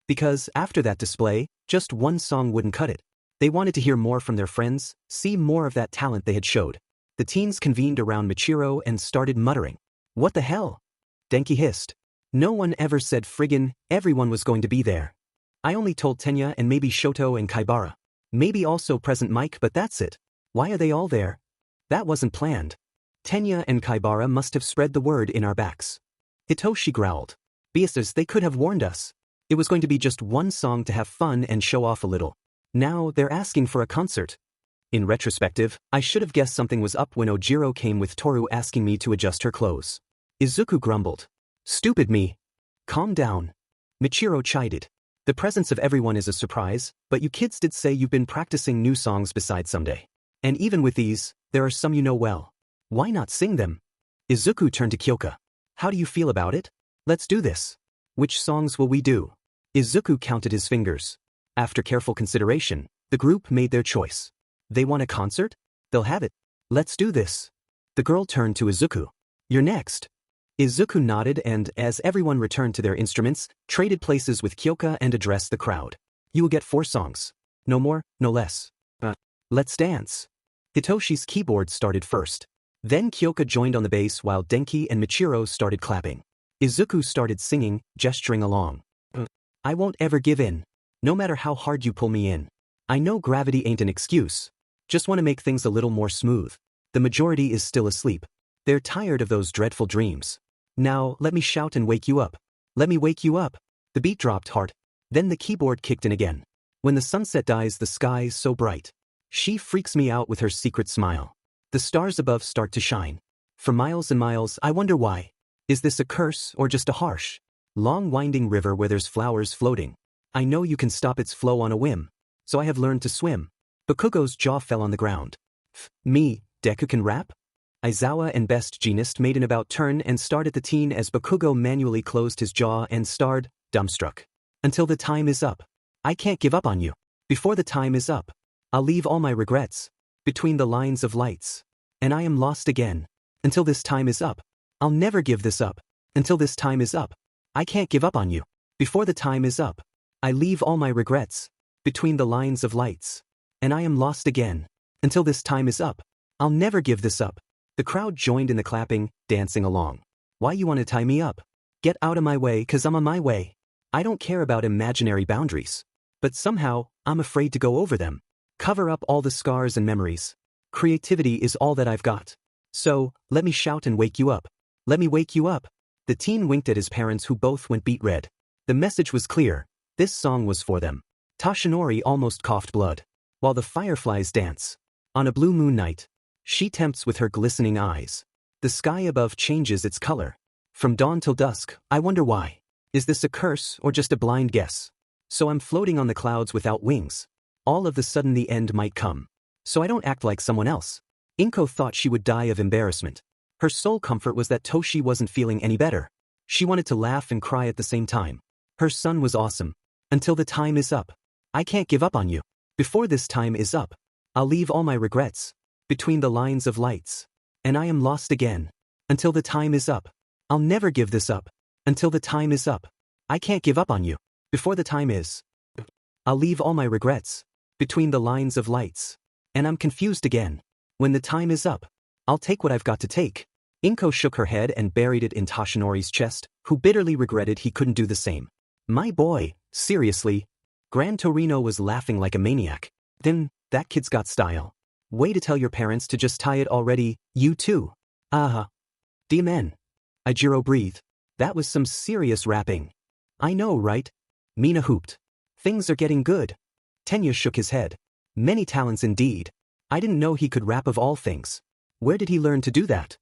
Because, after that display, just one song wouldn't cut it. They wanted to hear more from their friends, see more of that talent they had showed. The teens convened around Michiro and started muttering. What the hell? Denki hissed. No one ever said friggin', everyone was going to be there. I only told Tenya and maybe Shoto and Kaibara. Maybe also Present Mike, but that's it. Why are they all there? That wasn't planned. Tenya and Kaibara must have spread the word in our backs. Hitoshi growled. Beastas, they could have warned us. It was going to be just one song to have fun and show off a little. Now they're asking for a concert. In retrospective, I should have guessed something was up when Ojiro came with Toru asking me to adjust her clothes. Izuku grumbled. Stupid me. Calm down. Michiro chided. The presence of everyone is a surprise, but you kids did say you've been practicing new songs besides someday. And even with these, there are some you know well. Why not sing them? Izuku turned to Kyoka. How do you feel about it? Let's do this. Which songs will we do? Izuku counted his fingers. After careful consideration, the group made their choice. They want a concert? They'll have it. Let's do this. The girl turned to Izuku. You're next. Izuku nodded and, as everyone returned to their instruments, traded places with Kyoka and addressed the crowd. You will get 4 songs. No more, no less. Let's dance. Hitoshi's keyboard started first. Then Kyoka joined on the bass while Denki and Michiro started clapping. Izuku started singing, gesturing along. I won't ever give in. No matter how hard you pull me in. I know gravity ain't an excuse. Just want to make things a little more smooth. The majority is still asleep. They're tired of those dreadful dreams. Now, let me shout and wake you up. Let me wake you up. The beat dropped hard. Then the keyboard kicked in again. When the sunset dies, the sky's so bright. She freaks me out with her secret smile. The stars above start to shine. For miles and miles, I wonder why. Is this a curse or just a harsh, long winding river where there's flowers floating? I know you can stop its flow on a whim. So I have learned to swim. Bakugo's jaw fell on the ground. Me, Deku can rap? Aizawa and Best Jeanist made an about turn and starred at the teen as Bakugo manually closed his jaw and starred, dumbstruck. Until the time is up. I can't give up on you. Before the time is up. I'll leave all my regrets. Between the lines of lights. And I am lost again. Until this time is up. I'll never give this up. Until this time is up. I can't give up on you. Before the time is up. I leave all my regrets. Between the lines of lights. and I am lost again. Until this time is up. I'll never give this up. The crowd joined in the clapping, dancing along. Why you wanna tie me up? Get out of my way, 'cause I'm on my way. I don't care about imaginary boundaries. But somehow, I'm afraid to go over them. Cover up all the scars and memories. Creativity is all that I've got. So, let me shout and wake you up. Let me wake you up. The teen winked at his parents, who both went beet red. The message was clear. This song was for them. Toshinori almost coughed blood. While the fireflies dance. On a blue moon night. She tempts with her glistening eyes. The sky above changes its color. From dawn till dusk, I wonder why. Is this a curse or just a blind guess? So I'm floating on the clouds without wings. All of a sudden the end might come. So I don't act like someone else. Inko thought she would die of embarrassment. Her sole comfort was that Toshi wasn't feeling any better. She wanted to laugh and cry at the same time. Her son was awesome. Until the time is up. I can't give up on you. Before this time is up. I'll leave all my regrets. Between the lines of lights. And I am lost again. Until the time is up. I'll never give this up. Until the time is up. I can't give up on you. Before the time is. I'll leave all my regrets. Between the lines of lights. And I'm confused again. When the time is up. I'll take what I've got to take. Inko shook her head and buried it in Toshinori's chest, who bitterly regretted he couldn't do the same. My boy, seriously? Gran Torino was laughing like a maniac. Then, that kid's got style. Way to tell your parents to just tie it already, you too. Amen. Ijiro breathed. That was some serious rapping. I know, right? Mina hooped. Things are getting good. Tenya shook his head. Many talents indeed. I didn't know he could rap of all things. Where did he learn to do that?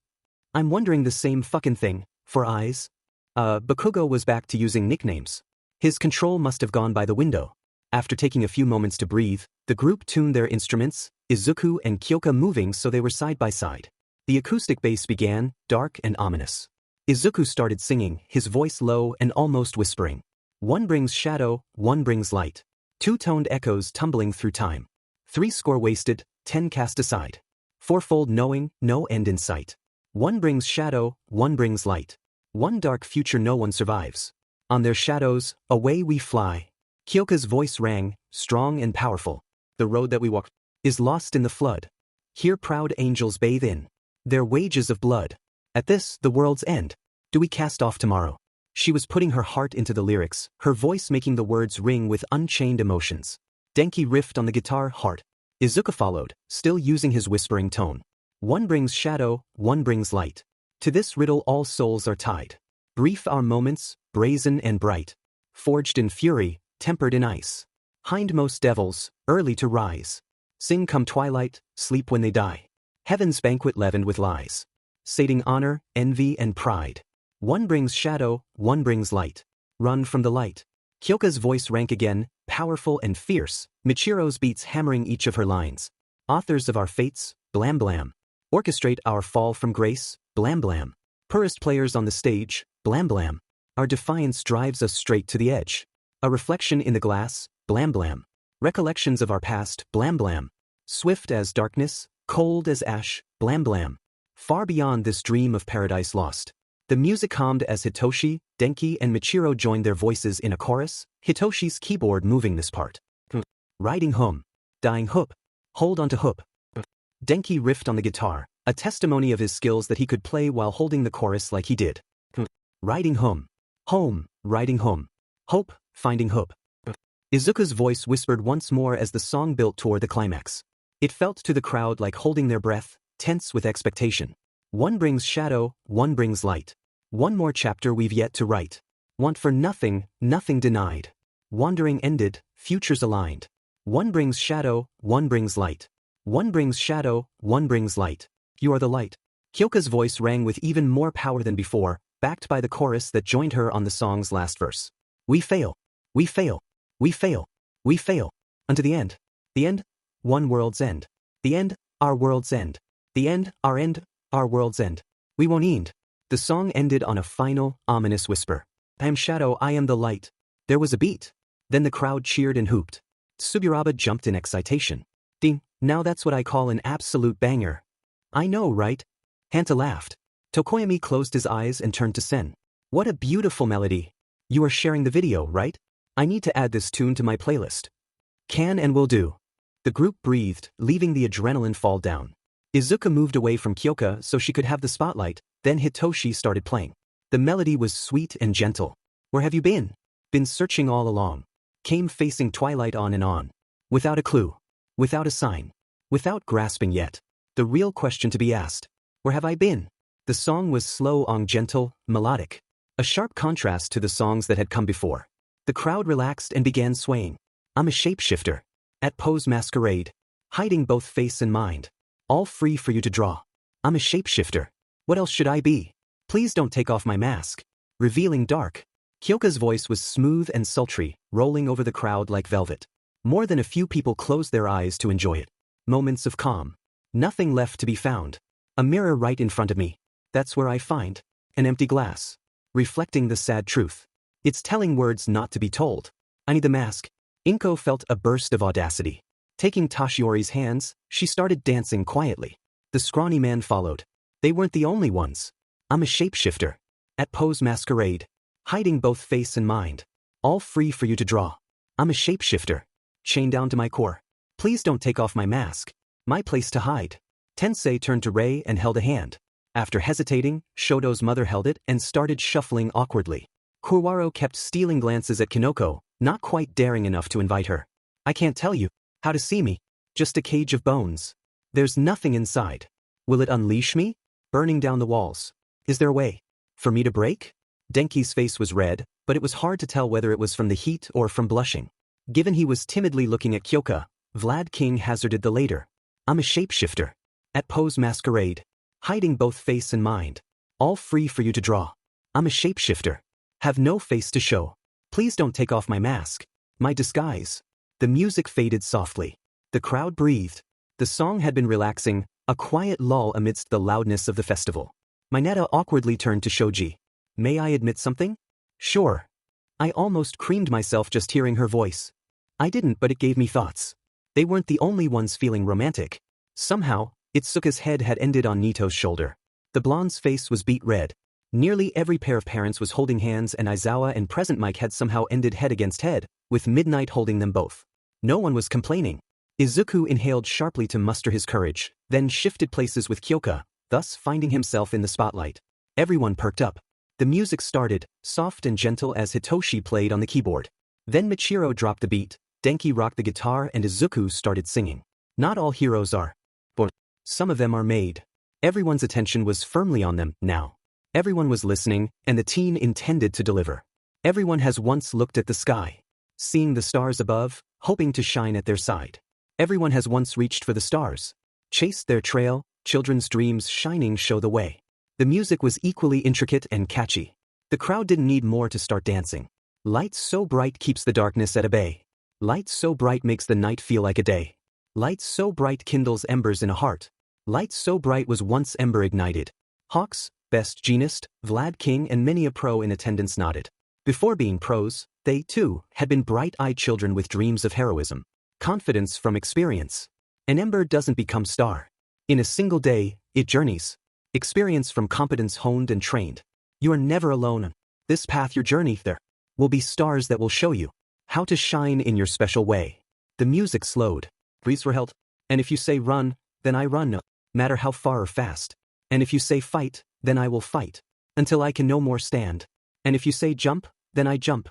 I'm wondering the same fucking thing, for eyes. Bakugo was back to using nicknames. His control must have gone by the window. After taking a few moments to breathe, the group tuned their instruments, Izuku and Kyoka moving so they were side by side. The acoustic bass began, dark and ominous. Izuku started singing, his voice low and almost whispering. One brings shadow, one brings light. Two-toned echoes tumbling through time. 70 wasted, 10 cast aside. Fourfold knowing, no end in sight. One brings shadow, one brings light. One dark future no one survives. On their shadows, away we fly. Kyoka's voice rang, strong and powerful. The road that we walk is lost in the flood. Here proud angels bathe in their wages of blood. At this, the world's end. Do we cast off tomorrow? She was putting her heart into the lyrics, her voice making the words ring with unchained emotions. Denki riffed on the guitar, heart. Izuku followed, still using his whispering tone. One brings shadow, one brings light. To this riddle all souls are tied. Brief our moments, brazen and bright. Forged in fury, tempered in ice. Hindmost devils, early to rise. Sing come twilight, sleep when they die. Heaven's banquet leavened with lies. Sating honor, envy and pride. One brings shadow, one brings light. Run from the light. Kyoka's voice rang again, powerful and fierce, Michiro's beats hammering each of her lines. Authors of our fates, blam blam. Orchestrate our fall from grace, blam blam. Purist players on the stage, blam blam. Our defiance drives us straight to the edge. A reflection in the glass, blam blam. Recollections of our past, blam blam. Swift as darkness, cold as ash, blam blam. Far beyond this dream of paradise lost. The music calmed as Hitoshi, Denki and Michiro joined their voices in a chorus, Hitoshi's keyboard moving this part. Riding home. Dying hoop. Hold on to hoop. Denki riffed on the guitar, a testimony of his skills that he could play while holding the chorus like he did. Riding home. Home, riding home. Hope, finding hope. Izuku's voice whispered once more as the song built toward the climax. It felt to the crowd like holding their breath, tense with expectation. One brings shadow, one brings light. One more chapter we've yet to write. Want for nothing, nothing denied. Wandering ended, futures aligned. One brings shadow, one brings light. One brings shadow, one brings light. You are the light. Kyoka's voice rang with even more power than before, backed by the chorus that joined her on the song's last verse. We fail. We fail. We fail. We fail. Unto the end. The end, one world's end. The end, our world's end. The end, our world's end. We won't end. The song ended on a final, ominous whisper. I am shadow, I am the light. There was a beat. Then the crowd cheered and hooped. Tsuburaba jumped in excitation. Ding, now that's what I call an absolute banger. I know, right? Hanta laughed. Tokoyami closed his eyes and turned to Sen. What a beautiful melody. You are sharing the video, right? I need to add this tune to my playlist. Can and will do. The group breathed, leaving the adrenaline fall down. Izuka moved away from Kyoka so she could have the spotlight, then Hitoshi started playing. The melody was sweet and gentle. Where have you been? Been searching all along. Came facing twilight on and on. Without a clue. Without a sign. Without grasping yet. The real question to be asked. Where have I been? The song was slow and gentle, melodic. A sharp contrast to the songs that had come before. The crowd relaxed and began swaying. I'm a shapeshifter. At pose masquerade. Hiding both face and mind. All free for you to draw. I'm a shapeshifter. What else should I be? Please don't take off my mask. Revealing dark. Kyoka's voice was smooth and sultry, rolling over the crowd like velvet. More than a few people closed their eyes to enjoy it. Moments of calm. Nothing left to be found. A mirror right in front of me. That's where I find an empty glass. Reflecting the sad truth. It's telling words not to be told. I need the mask. Inko felt a burst of audacity. Taking Tashiori's hands, she started dancing quietly. The scrawny man followed. They weren't the only ones. I'm a shapeshifter. At pose masquerade. Hiding both face and mind. All free for you to draw. I'm a shapeshifter. Chained down to my core. Please don't take off my mask. My place to hide. Tensei turned to Rei and held a hand. After hesitating, Shoto's mother held it and started shuffling awkwardly. Kurwaro kept stealing glances at Kinoko, not quite daring enough to invite her. I can't tell you how to see me. Just a cage of bones. There's nothing inside. Will it unleash me? Burning down the walls. Is there a way for me to break? Denki's face was red, but it was hard to tell whether it was from the heat or from blushing. Given he was timidly looking at Kyoka, Vlad King hazarded the later. I'm a shapeshifter. At pose masquerade. Hiding both face and mind. All free for you to draw. I'm a shapeshifter. Have no face to show. Please don't take off my mask. My disguise. The music faded softly. The crowd breathed. The song had been relaxing, a quiet lull amidst the loudness of the festival. Mineta awkwardly turned to Shoji. May I admit something? Sure. I almost creamed myself just hearing her voice. I didn't, but it gave me thoughts. They weren't the only ones feeling romantic. Somehow, Itsuka's head had ended on Nito's shoulder. The blonde's face was beet red. Nearly every pair of parents was holding hands, and Aizawa and Present Mike had somehow ended head against head, with Midnight holding them both. No one was complaining. Izuku inhaled sharply to muster his courage, then shifted places with Kyoka, thus finding himself in the spotlight. Everyone perked up. The music started, soft and gentle as Hitoshi played on the keyboard. Then Michiro dropped the beat, Denki rocked the guitar, and Izuku started singing. Not all heroes are born. Some of them are made. Everyone's attention was firmly on them now. Everyone was listening, and the teen intended to deliver. Everyone has once looked at the sky, seeing the stars above, hoping to shine at their side. Everyone has once reached for the stars, chased their trail, children's dreams shining show the way. The music was equally intricate and catchy. The crowd didn't need more to start dancing. Light so bright keeps the darkness at bay. Light so bright makes the night feel like a day. Light so bright kindles embers in a heart. Light so bright was once ember ignited. Hawks, Best Jeanist, Vlad King and many a pro in attendance nodded. Before being pros, they, too, had been bright-eyed children with dreams of heroism. Confidence from experience. An ember doesn't become star. In a single day, it journeys. Experience from competence honed and trained. You are never alone on this path. Your journey there will be stars that will show you how to shine in your special way. The music slowed. Breaths were held. And if you say run, then I run, no matter how far or fast. And if you say fight, then I will fight, until I can no more stand. And if you say jump, then I jump.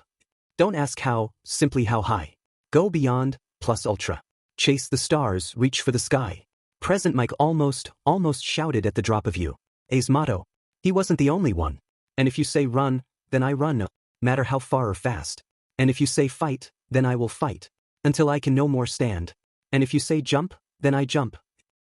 Don't ask how, simply how high. Go beyond, plus ultra. Chase the stars, reach for the sky. Present Mike almost shouted at the drop of you. A's motto. He wasn't the only one. And if you say run, then I run, no matter how far or fast. And if you say fight, then I will fight, until I can no more stand. And if you say jump, then I jump.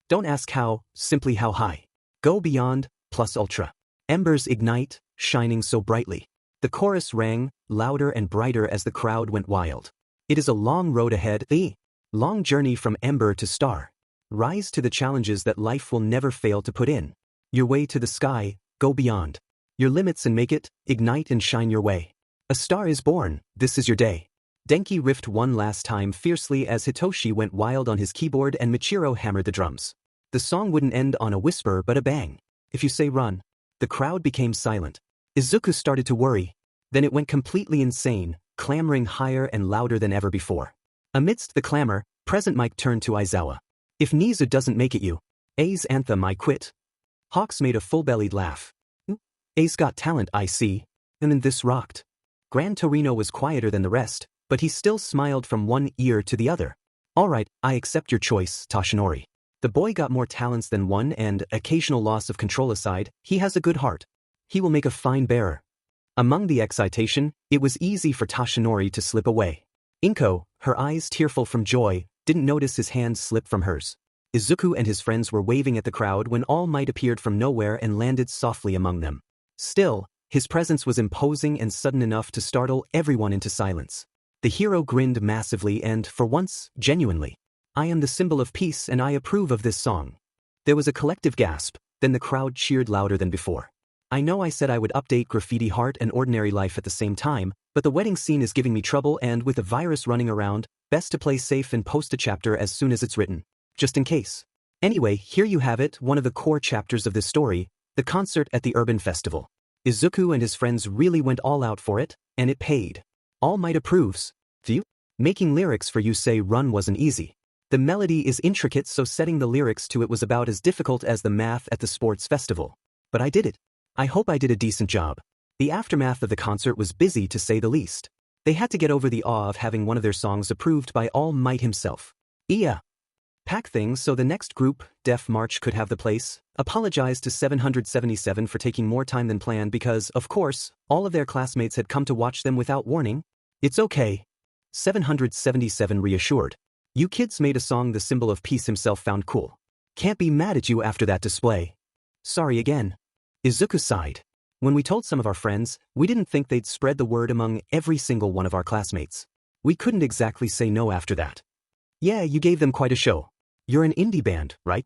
Don't ask how, simply how high. Go beyond, plus ultra. Embers ignite, shining so brightly. The chorus rang, louder and brighter as the crowd went wild. It is a long road ahead, a long journey from ember to star. Rise to the challenges that life will never fail to put in. Your way to the sky, go beyond your limits and make it, ignite and shine your way. A star is born, this is your day. Denki riffed one last time fiercely as Hitoshi went wild on his keyboard and Michiro hammered the drums. The song wouldn't end on a whisper but a bang. If you say run, the crowd became silent. Izuku started to worry. Then it went completely insane, clamoring higher and louder than ever before. Amidst the clamor, Present mic turned to Aizawa. If Nizu doesn't make it you. A's anthem I quit. Hawks made a full-bellied laugh. A's got talent I see. And then this rocked. Gran Torino was quieter than the rest, but he still smiled from one ear to the other. Alright, I accept your choice, Toshinori. The boy got more talents than one and, occasional loss of control aside, he has a good heart. He will make a fine bearer. Among the excitation, it was easy for Toshinori to slip away. Inko, her eyes tearful from joy, didn't notice his hand slip from hers. Izuku and his friends were waving at the crowd when All Might appeared from nowhere and landed softly among them. Still, his presence was imposing and sudden enough to startle everyone into silence. The hero grinned massively and, for once, genuinely. I am the symbol of peace and I approve of this song. There was a collective gasp, then the crowd cheered louder than before. I know I said I would update Graffiti Heart and Ordinary Life at the same time, but the wedding scene is giving me trouble and with a virus running around, best to play safe and post a chapter as soon as it's written. Just in case. Anyway, here you have it, one of the core chapters of this story, the concert at the Urban Festival. Izuku and his friends really went all out for it, and it paid. All Might approves. Phew. Making lyrics for You Say Run wasn't easy. The melody is intricate, so setting the lyrics to it was about as difficult as the math at the sports festival. But I did it. I hope I did a decent job. The aftermath of the concert was busy to say the least. They had to get over the awe of having one of their songs approved by All Might himself. Pack things so the next group, Def March, could have the place, apologized to 777 for taking more time than planned because, of course, all of their classmates had come to watch them without warning. It's okay. 777 reassured. You kids made a song the symbol of peace himself found cool. Can't be mad at you after that display. Sorry again. Izuku sighed. When we told some of our friends, we didn't think they'd spread the word among every single one of our classmates. We couldn't exactly say no after that. Yeah, you gave them quite a show. You're an indie band, right?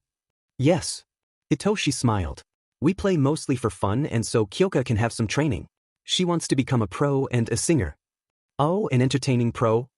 Yes. Hitoshi smiled. We play mostly for fun and so Kyoka can have some training. She wants to become a pro and a singer. Oh, an entertaining pro,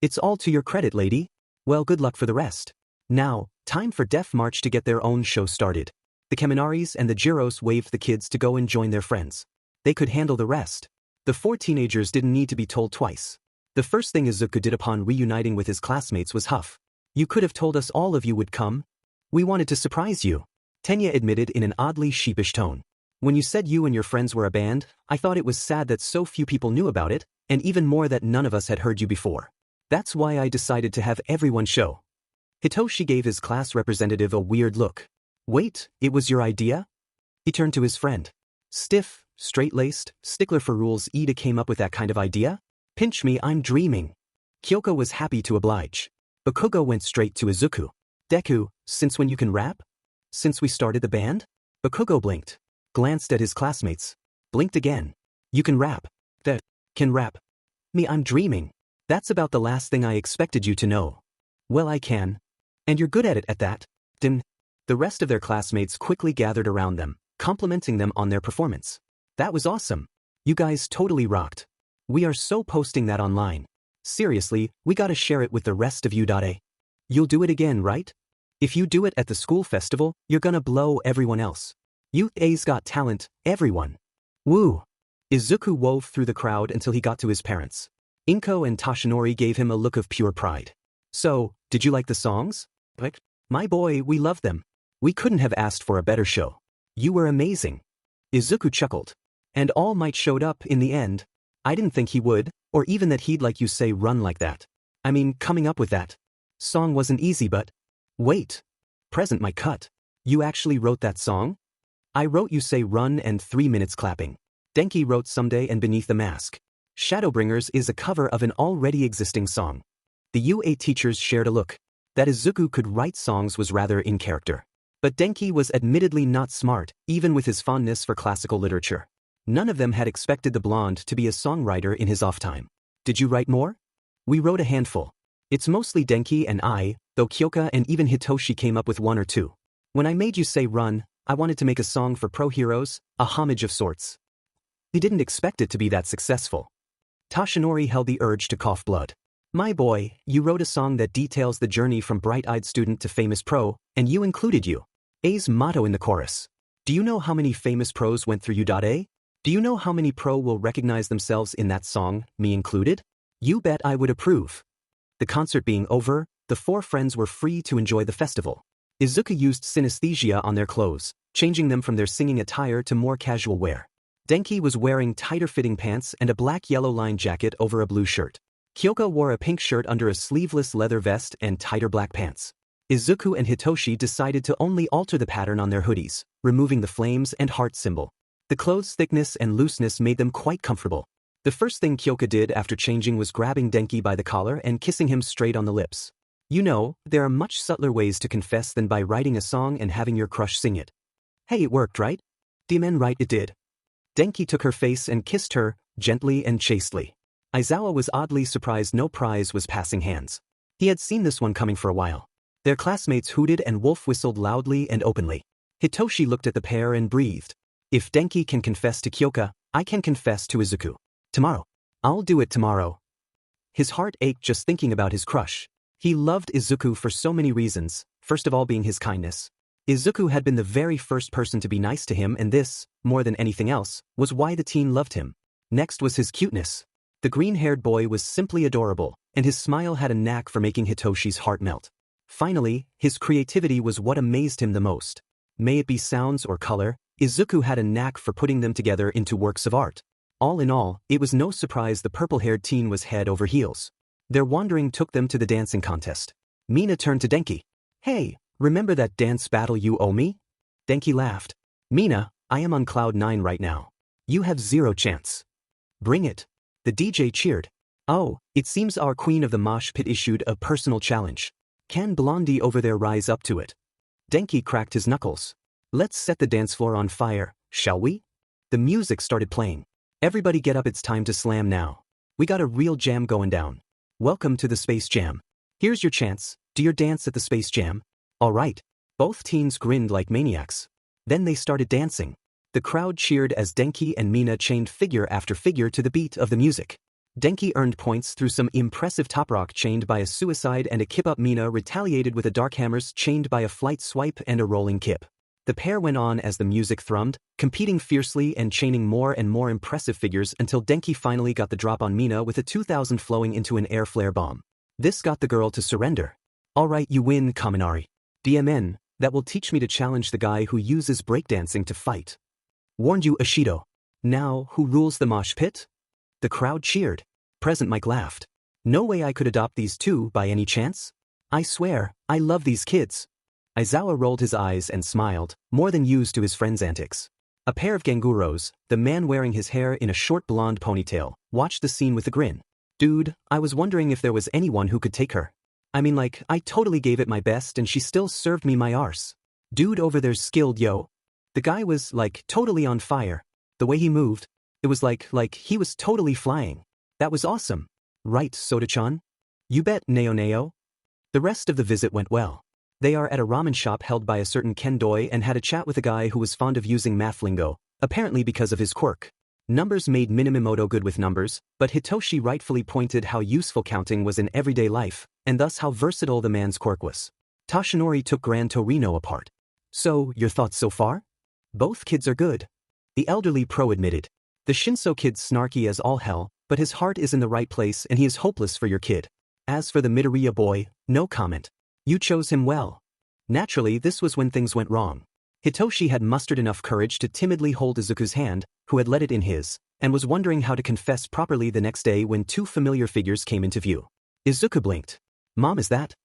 It's all to your credit, lady. Well, good luck for the rest. Now, time for Def March to get their own show started. The Kaminaris and the Jiros waved the kids to go and join their friends. They could handle the rest. The 4 teenagers didn't need to be told twice. The first thing Izuku did upon reuniting with his classmates was huff. You could have told us all of you would come. We wanted to surprise you. Tenya admitted in an oddly sheepish tone. When you said you and your friends were a band, I thought it was sad that so few people knew about it, and even more that none of us had heard you before. That's why I decided to have everyone show. Hitoshi gave his class representative a weird look. Wait, it was your idea? He turned to his friend. Stiff, straight-laced, stickler for rules Ida came up with that kind of idea? Pinch me, I'm dreaming. Kyoko was happy to oblige. Bakugo went straight to Izuku. Deku, since when you can rap? Since we started the band? Bakugo blinked. Glanced at his classmates. Blinked again. You can rap. That can rap. Me, I'm dreaming. That's about the last thing I expected you to know. Well, I can. And you're good at it at that. Dim. The rest of their classmates quickly gathered around them, complimenting them on their performance. That was awesome. You guys totally rocked. We are so posting that online. Seriously, we gotta share it with the rest of you. You'll do it again, right? If you do it at the school festival, you're gonna blow everyone else. You A's got talent, everyone. Woo! Izuku wove through the crowd until he got to his parents. Inko and Toshinori gave him a look of pure pride. So, did you like the songs? My boy, we loved them. We couldn't have asked for a better show. You were amazing. Izuku chuckled. And All Might showed up in the end. I didn't think he would, or even that he'd like You Say Run like that. I mean, coming up with that song wasn't easy, but... Wait. Present my cut. You actually wrote that song? I wrote You Say Run and 3 minutes clapping. Denki wrote Someday and Beneath the Mask. Shadowbringers is a cover of an already existing song. The UA teachers shared a look. That Izuku could write songs was rather in character. But Denki was admittedly not smart, even with his fondness for classical literature. None of them had expected the blonde to be a songwriter in his off time. Did you write more? We wrote a handful. It's mostly Denki and I, though Kyoka and even Hitoshi came up with 1 or 2. When I made You Say Run, I wanted to make a song for pro heroes, a homage of sorts. We didn't expect it to be that successful. Toshinori held the urge to cough blood. My boy, you wrote a song that details the journey from bright-eyed student to famous pro, and you included You. A's motto in the chorus. Do you know how many famous pros went through You? Do you know how many pro will recognize themselves in that song, me included? You bet I would approve. The concert being over, the four friends were free to enjoy the festival. Izuku used synesthesia on their clothes, changing them from their singing attire to more casual wear. Denki was wearing tighter-fitting pants and a black yellow-lined jacket over a blue shirt. Kyoka wore a pink shirt under a sleeveless leather vest and tighter black pants. Izuku and Hitoshi decided to only alter the pattern on their hoodies, removing the flames and heart symbol. The clothes' thickness and looseness made them quite comfortable. The first thing Kyoka did after changing was grabbing Denki by the collar and kissing him straight on the lips. You know, there are much subtler ways to confess than by writing a song and having your crush sing it. Hey, it worked, right? Damen, right, it did. Denki took her face and kissed her, gently and chastely. Aizawa was oddly surprised no prize was passing hands. He had seen this one coming for a while. Their classmates hooted and Wolf whistled loudly and openly. Hitoshi looked at the pair and breathed. If Denki can confess to Kyoka, I can confess to Izuku. Tomorrow. I'll do it tomorrow. His heart ached just thinking about his crush. He loved Izuku for so many reasons, first of all being his kindness. Izuku had been the very first person to be nice to him, and this, more than anything else, was why the teen loved him. Next was his cuteness. The green-haired boy was simply adorable, and his smile had a knack for making Hitoshi's heart melt. Finally, his creativity was what amazed him the most. May it be sounds or color, Izuku had a knack for putting them together into works of art. All in all, it was no surprise the purple-haired teen was head over heels. Their wandering took them to the dancing contest. Mina turned to Denki. Hey, remember that dance battle you owe me? Denki laughed. Mina, I am on cloud 9 right now. You have zero chance. Bring it. The DJ cheered. Oh, it seems our queen of the mosh pit issued a personal challenge. Can Blondie over there rise up to it? Denki cracked his knuckles. Let's set the dance floor on fire, shall we? The music started playing. Everybody get up, it's time to slam now. We got a real jam going down. Welcome to the Space Jam. Here's your chance, do your dance at the Space Jam. Alright. Both teens grinned like maniacs. Then they started dancing. The crowd cheered as Denki and Mina chained figure after figure to the beat of the music. Denki earned points through some impressive top rock chained by a suicide and a kip up. Mina retaliated with a dark hammers chained by a flight swipe and a rolling kip. The pair went on as the music thrummed, competing fiercely and chaining more and more impressive figures until Denki finally got the drop on Mina with a 2000 flowing into an air flare bomb. This got the girl to surrender. Alright, you win, Kaminari. DMN, that will teach me to challenge the guy who uses breakdancing to fight. Warned you, Ashido. Now, who rules the mosh pit? The crowd cheered. Present Mike laughed. No way I could adopt these two by any chance? I swear, I love these kids. Aizawa rolled his eyes and smiled, more than used to his friend's antics. A pair of ganguros, the man wearing his hair in a short blonde ponytail, watched the scene with a grin. Dude, I was wondering if there was anyone who could take her. I mean, like, I totally gave it my best and she still served me my arse. Dude over there's skilled, yo. The guy was, like, totally on fire. The way he moved, it was like he was totally flying. That was awesome. Right, Soda-chan? You bet, Neo. The rest of the visit went well. They are at a ramen shop held by a certain Ken Doi and had a chat with a guy who was fond of using math lingo, apparently because of his quirk. Numbers made Minamimoto good with numbers, but Hitoshi rightfully pointed how useful counting was in everyday life, and thus how versatile the man's quirk was. Toshinori took Gran Torino apart. So, your thoughts so far? Both kids are good. The elderly pro admitted. The Shinso kid's snarky as all hell, but his heart is in the right place and he is hopeless for your kid. As for the Midoriya boy, no comment. You chose him well. Naturally, this was when things went wrong. Hitoshi had mustered enough courage to timidly hold Izuku's hand, who had let it in his, and was wondering how to confess properly the next day when two familiar figures came into view. Izuku blinked. Mom, is that?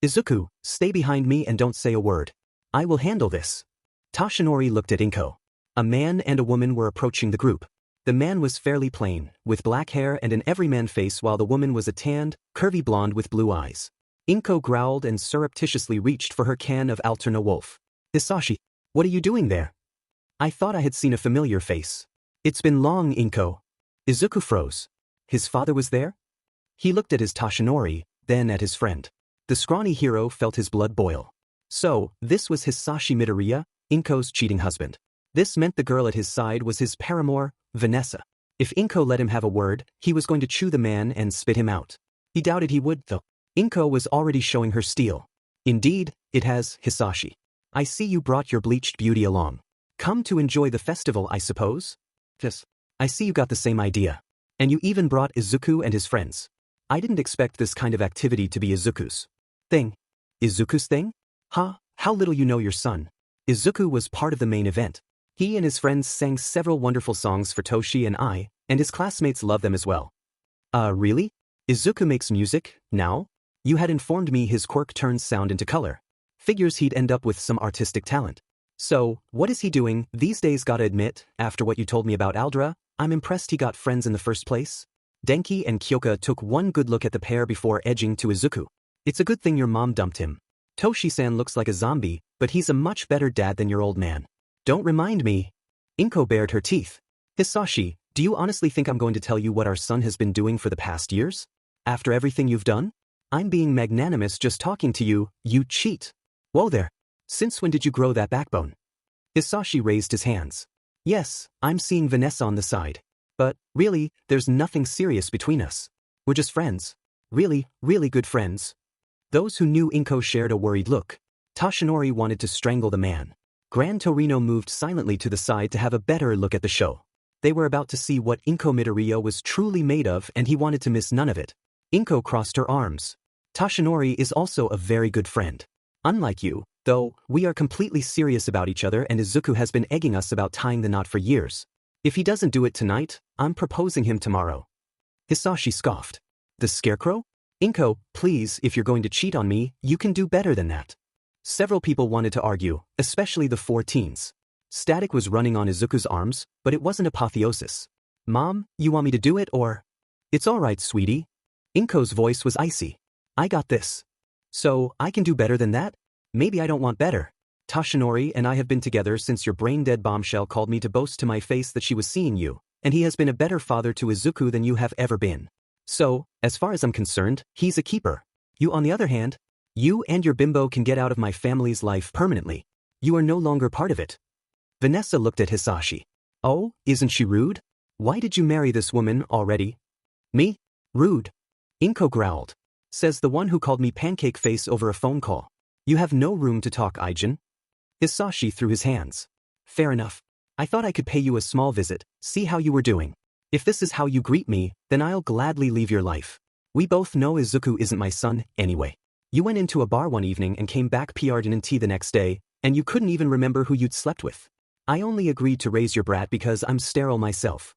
Izuku, stay behind me and don't say a word. I will handle this. Toshinori looked at Inko. A man and a woman were approaching the group. The man was fairly plain, with black hair and an everyman face, while the woman was a tanned, curvy blonde with blue eyes. Inko growled and surreptitiously reached for her can of Alterna Wolf. Hisashi, what are you doing there? I thought I had seen a familiar face. It's been long, Inko. Izuku froze. His father was there? He looked at his Toshinori, then at his friend. The scrawny hero felt his blood boil. So, this was Hisashi Midoriya, Inko's cheating husband. This meant the girl at his side was his paramour, Vanessa. If Inko let him have a word, he was going to chew the man and spit him out. He doubted he would, though. Inko was already showing her steel. Indeed, it has, Hisashi. I see you brought your bleached beauty along. Come to enjoy the festival, I suppose? Yes. I see you got the same idea. And you even brought Izuku and his friends. I didn't expect this kind of activity to be Izuku's. Thing? Izuku's thing? Huh, how little you know your son. Izuku was part of the main event. He and his friends sang several wonderful songs for Toshi and I, and his classmates loved them as well. Really? Izuku makes music, now? You had informed me his quirk turns sound into color. Figures he'd end up with some artistic talent. So, what is he doing these days? Gotta admit, after what you told me about Aldra, I'm impressed he got friends in the first place. Denki and Kyoka took one good look at the pair before edging to Izuku. It's a good thing your mom dumped him. Toshi-san looks like a zombie, but he's a much better dad than your old man. Don't remind me. Inko bared her teeth. Hisashi, do you honestly think I'm going to tell you what our son has been doing for the past years? After everything you've done? I'm being magnanimous just talking to you, you cheat. Whoa there. Since when did you grow that backbone? Hisashi raised his hands. Yes, I'm seeing Vanessa on the side. But, really, there's nothing serious between us. We're just friends. Really, really good friends. Those who knew Inko shared a worried look. Toshinori wanted to strangle the man. Gran Torino moved silently to the side to have a better look at the show. They were about to see what Inko Midoriya was truly made of and he wanted to miss none of it. Inko crossed her arms. Toshinori is also a very good friend. Unlike you, though, we are completely serious about each other and Izuku has been egging us about tying the knot for years. If he doesn't do it tonight, I'm proposing him tomorrow. Hisashi scoffed. The scarecrow? Inko, please, if you're going to cheat on me, you can do better than that. Several people wanted to argue, especially the 4 teens. Static was running on Izuku's arms, but it wasn't apotheosis. Mom, you want me to do it or? It's alright, sweetie. Inko's voice was icy. I got this. So, I can do better than that? Maybe I don't want better. Toshinori and I have been together since your brain-dead bombshell called me to boast to my face that she was seeing you, and he has been a better father to Izuku than you have ever been. So, as far as I'm concerned, he's a keeper. You on the other hand, you and your bimbo can get out of my family's life permanently. You are no longer part of it. Vanessa looked at Hisashi. Oh, isn't she rude? Why did you marry this woman already? Me? Rude. Inko growled. Says the one who called me pancake face over a phone call. You have no room to talk, Aijin. Hisashi threw his hands. Fair enough. I thought I could pay you a small visit, see how you were doing. If this is how you greet me, then I'll gladly leave your life. We both know Izuku isn't my son, anyway. You went into a bar one evening and came back PR'd in tea the next day, and you couldn't even remember who you'd slept with. I only agreed to raise your brat because I'm sterile myself.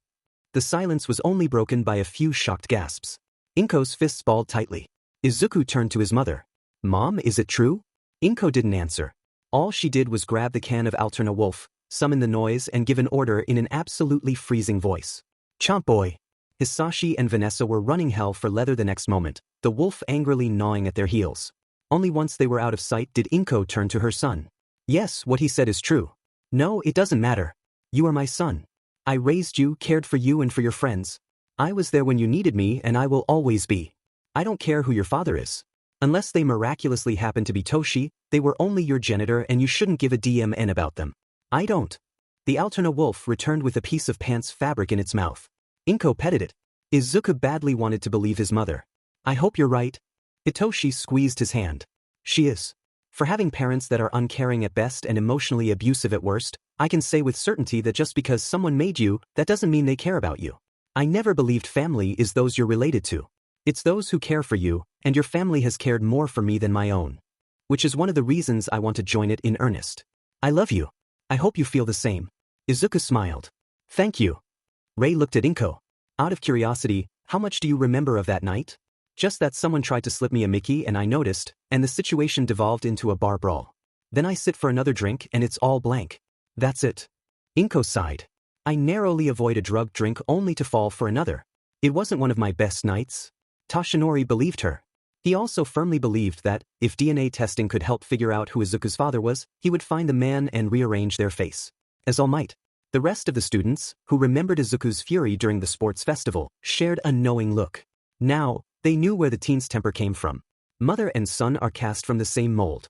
The silence was only broken by a few shocked gasps. Inko's fists balled tightly. Izuku turned to his mother. Mom, is it true? Inko didn't answer. All she did was grab the can of Alterna Wolf, summon the noise and give an order in an absolutely freezing voice. Chomp boy. Hisashi and Vanessa were running hell for leather the next moment, the wolf angrily gnawing at their heels. Only once they were out of sight did Inko turn to her son. Yes, what he said is true. No, it doesn't matter. You are my son. I raised you, cared for you and for your friends. I was there when you needed me and I will always be. I don't care who your father is. Unless they miraculously happen to be Toshi, they were only your janitor and you shouldn't give a DMN about them. I don't. The Alterna wolf returned with a piece of pants fabric in its mouth. Inko petted it. Izuku badly wanted to believe his mother. I hope you're right. Hitoshi squeezed his hand. She is. For having parents that are uncaring at best and emotionally abusive at worst, I can say with certainty that just because someone made you, that doesn't mean they care about you. I never believed family is those you're related to. It's those who care for you, and your family has cared more for me than my own. Which is one of the reasons I want to join it in earnest. I love you. I hope you feel the same. Izuku smiled. Thank you. Rei looked at Inko. Out of curiosity, how much do you remember of that night? Just that someone tried to slip me a Mickey and I noticed, and the situation devolved into a bar brawl. Then I sit for another drink and it's all blank. That's it. Inko sighed. I narrowly avoid a drugged drink only to fall for another. It wasn't one of my best nights. Toshinori believed her. He also firmly believed that, if DNA testing could help figure out who Izuku's father was, he would find the man and rearrange their face. As all might. The rest of the students, who remembered Izuku's fury during the sports festival, shared a knowing look. Now, they knew where the teen's temper came from. Mother and son are cast from the same mold.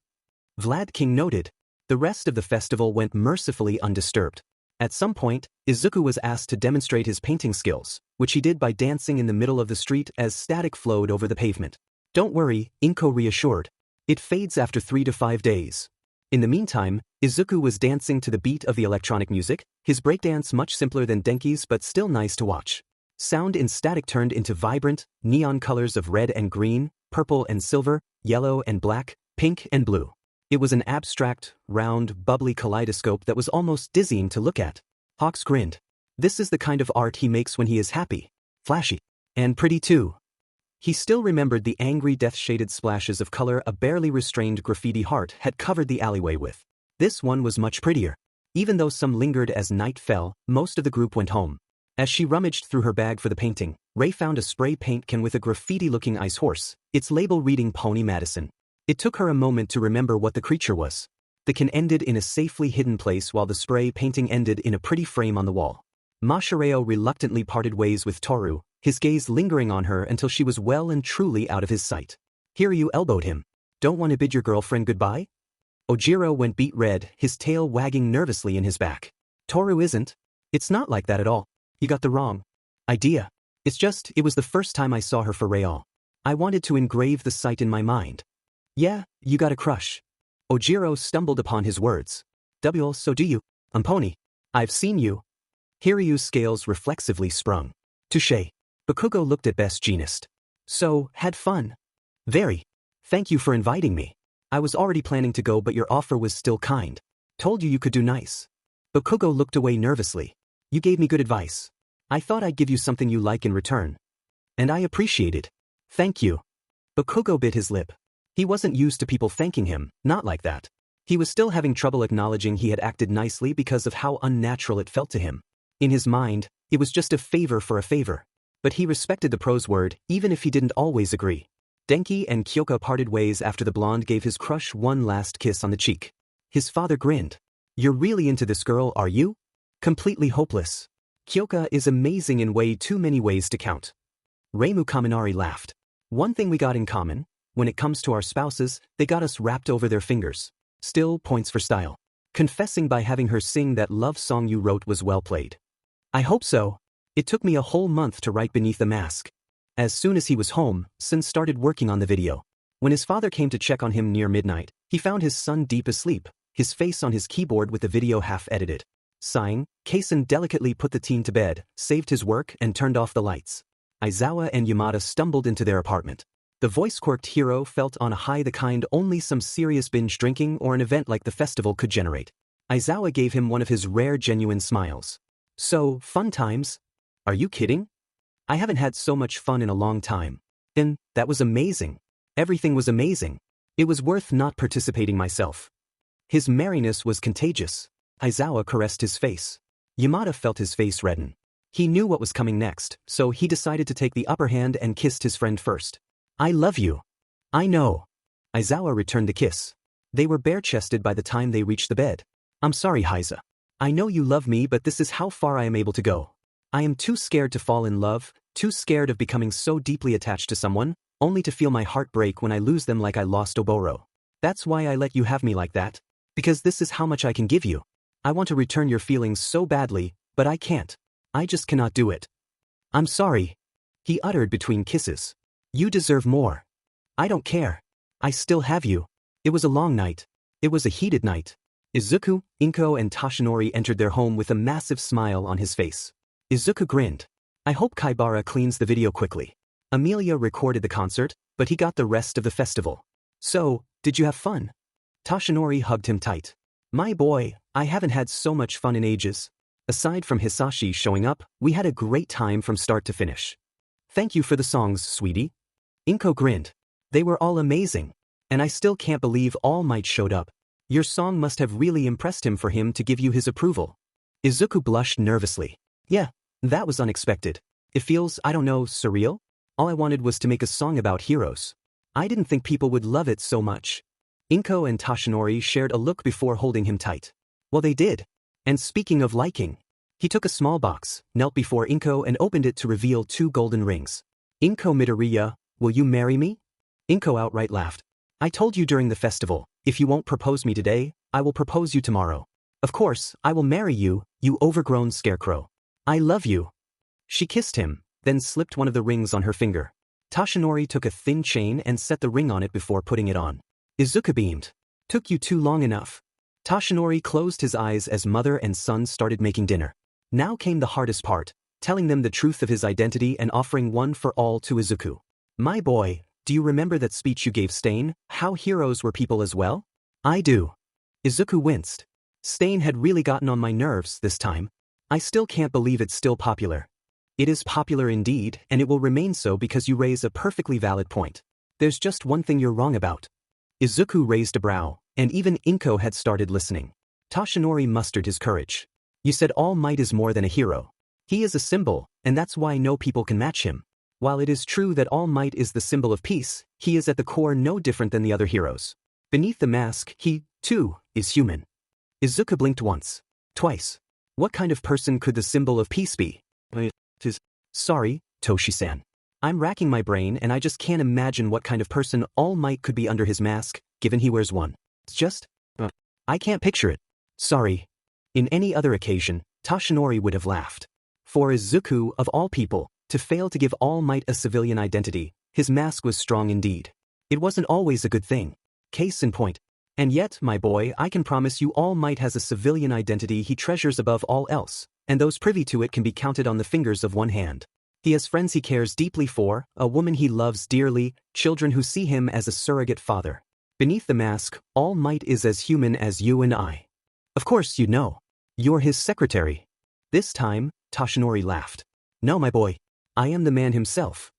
Vlad King noted. The rest of the festival went mercifully undisturbed. At some point, Izuku was asked to demonstrate his painting skills, which he did by dancing in the middle of the street as static flowed over the pavement. Don't worry, Inko reassured. It fades after 3 to 5 days. In the meantime, Izuku was dancing to the beat of the electronic music, his breakdance much simpler than Denki's but still nice to watch. Sound in static turned into vibrant, neon colors of red and green, purple and silver, yellow and black, pink and blue. It was an abstract, round, bubbly kaleidoscope that was almost dizzying to look at. Hawks grinned. This is the kind of art he makes when he is happy. Flashy. And pretty too. He still remembered the angry death-shaded splashes of color a barely restrained graffiti heart had covered the alleyway with. This one was much prettier. Even though some lingered as night fell, most of the group went home. As she rummaged through her bag for the painting, Ray found a spray paint can with a graffiti-looking ice horse, its label reading Pony Madison. It took her a moment to remember what the creature was. The can ended in a safely hidden place while the spray painting ended in a pretty frame on the wall. Mashareo reluctantly parted ways with Toru, his gaze lingering on her until she was well and truly out of his sight. Hiryu elbowed him. Don't want to bid your girlfriend goodbye? Ojiro went beet red, his tail wagging nervously in his back. Toru isn't. It's not like that at all. You got the wrong idea. It's just, it was the first time I saw her for real. I wanted to engrave the sight in my mind. Yeah, you got a crush. Ojiro stumbled upon his words. So do you, Pony. I've seen you. Hiryu's scales reflexively sprung. Touché. Bakugo looked at Best Jeanist. So, had fun? Very. Thank you for inviting me. I was already planning to go but your offer was still kind. Told you could do nice. Bakugo looked away nervously. You gave me good advice. I thought I'd give you something you like in return. And I appreciate it. Thank you. Bakugo bit his lip. He wasn't used to people thanking him, not like that. He was still having trouble acknowledging he had acted nicely because of how unnatural it felt to him. In his mind, it was just a favor for a favor. But he respected the pro's word, even if he didn't always agree. Denki and Kyoka parted ways after the blonde gave his crush one last kiss on the cheek. His father grinned. You're really into this girl, are you? Completely hopeless. Kyoka is amazing in way too many ways to count. Reimu Kaminari laughed. One thing we got in common, when it comes to our spouses, they got us wrapped over their fingers. Still points for style. Confessing by having her sing that love song you wrote was well played. I hope so. It took me a whole month to write Beneath the Mask. As soon as he was home, Sen started working on the video. When his father came to check on him near midnight, he found his son deep asleep, his face on his keyboard with the video half-edited. Sighing, Kaisen delicately put the teen to bed, saved his work and turned off the lights. Aizawa and Yamada stumbled into their apartment. The voice-quirked hero felt on a high the kind only some serious binge drinking or an event like the festival could generate. Aizawa gave him one of his rare genuine smiles. So, fun times? Are you kidding? I haven't had so much fun in a long time. And that was amazing. Everything was amazing. It was worth not participating myself. His merriness was contagious. Aizawa caressed his face. Yamada felt his face redden. He knew what was coming next, so he decided to take the upper hand and kissed his friend first. I love you. I know. Aizawa returned the kiss. They were bare-chested by the time they reached the bed. I'm sorry, Heiza. I know you love me but this is how far I am able to go. I am too scared to fall in love, too scared of becoming so deeply attached to someone, only to feel my heart break when I lose them like I lost Oboro. That's why I let you have me like that. Because this is how much I can give you. I want to return your feelings so badly, but I can't. I just cannot do it. I'm sorry. He uttered between kisses. You deserve more. I don't care. I still have you. It was a long night. It was a heated night. Izuku, Inko and Toshinori entered their home with a massive smile on his face. Izuku grinned. I hope Kaibara cleans the video quickly. Amelia recorded the concert, but he got the rest of the festival. So, did you have fun? Toshinori hugged him tight. My boy, I haven't had so much fun in ages. Aside from Hisashi showing up, we had a great time from start to finish. Thank you for the songs, sweetie. Inko grinned. They were all amazing. And I still can't believe All Might showed up. Your song must have really impressed him for him to give you his approval. Izuku blushed nervously. Yeah, that was unexpected. It feels, I don't know, surreal? All I wanted was to make a song about heroes. I didn't think people would love it so much. Inko and Toshinori shared a look before holding him tight. Well, they did. And speaking of liking, he took a small box, knelt before Inko and opened it to reveal 2 golden rings. Inko Midoriya, will you marry me? Inko outright laughed. I told you during the festival, if you won't propose me today, I will propose you tomorrow. Of course, I will marry you, you overgrown scarecrow. I love you. She kissed him, then slipped one of the rings on her finger. Toshinori took a thin chain and set the ring on it before putting it on. Izuku beamed. Took you too long enough. Toshinori closed his eyes as mother and son started making dinner. Now came the hardest part. telling them the truth of his identity and offering one for all to Izuku. My boy, do you remember that speech you gave Stain, how heroes were people as well? I do. Izuku winced. Stain had really gotten on my nerves this time. I still can't believe it's still popular. It is popular indeed, and it will remain so because you raise a perfectly valid point. There's just one thing you're wrong about. Izuku raised a brow, and even Inko had started listening. Toshinori mustered his courage. You said All Might is more than a hero. He is a symbol, and that's why no people can match him. While it is true that All Might is the symbol of peace, he is at the core no different than the other heroes. Beneath the mask, he, too, is human. Izuku blinked once. Twice. What kind of person could the symbol of peace be? Sorry, Toshi-san. I'm racking my brain and I just can't imagine what kind of person All Might could be under his mask, given he wears one. It's just... I can't picture it. Sorry. In any other occasion, Toshinori would have laughed. For Izuku, of all people, to fail to give All Might a civilian identity, his mask was strong indeed. It wasn't always a good thing. Case in point. And yet, my boy, I can promise you All Might has a civilian identity he treasures above all else, and those privy to it can be counted on the fingers of one hand. He has friends he cares deeply for, a woman he loves dearly, children who see him as a surrogate father. Beneath the mask, All Might is as human as you and I. Of course you know. You're his secretary. This time, Toshinori laughed. No, my boy. I am the man himself.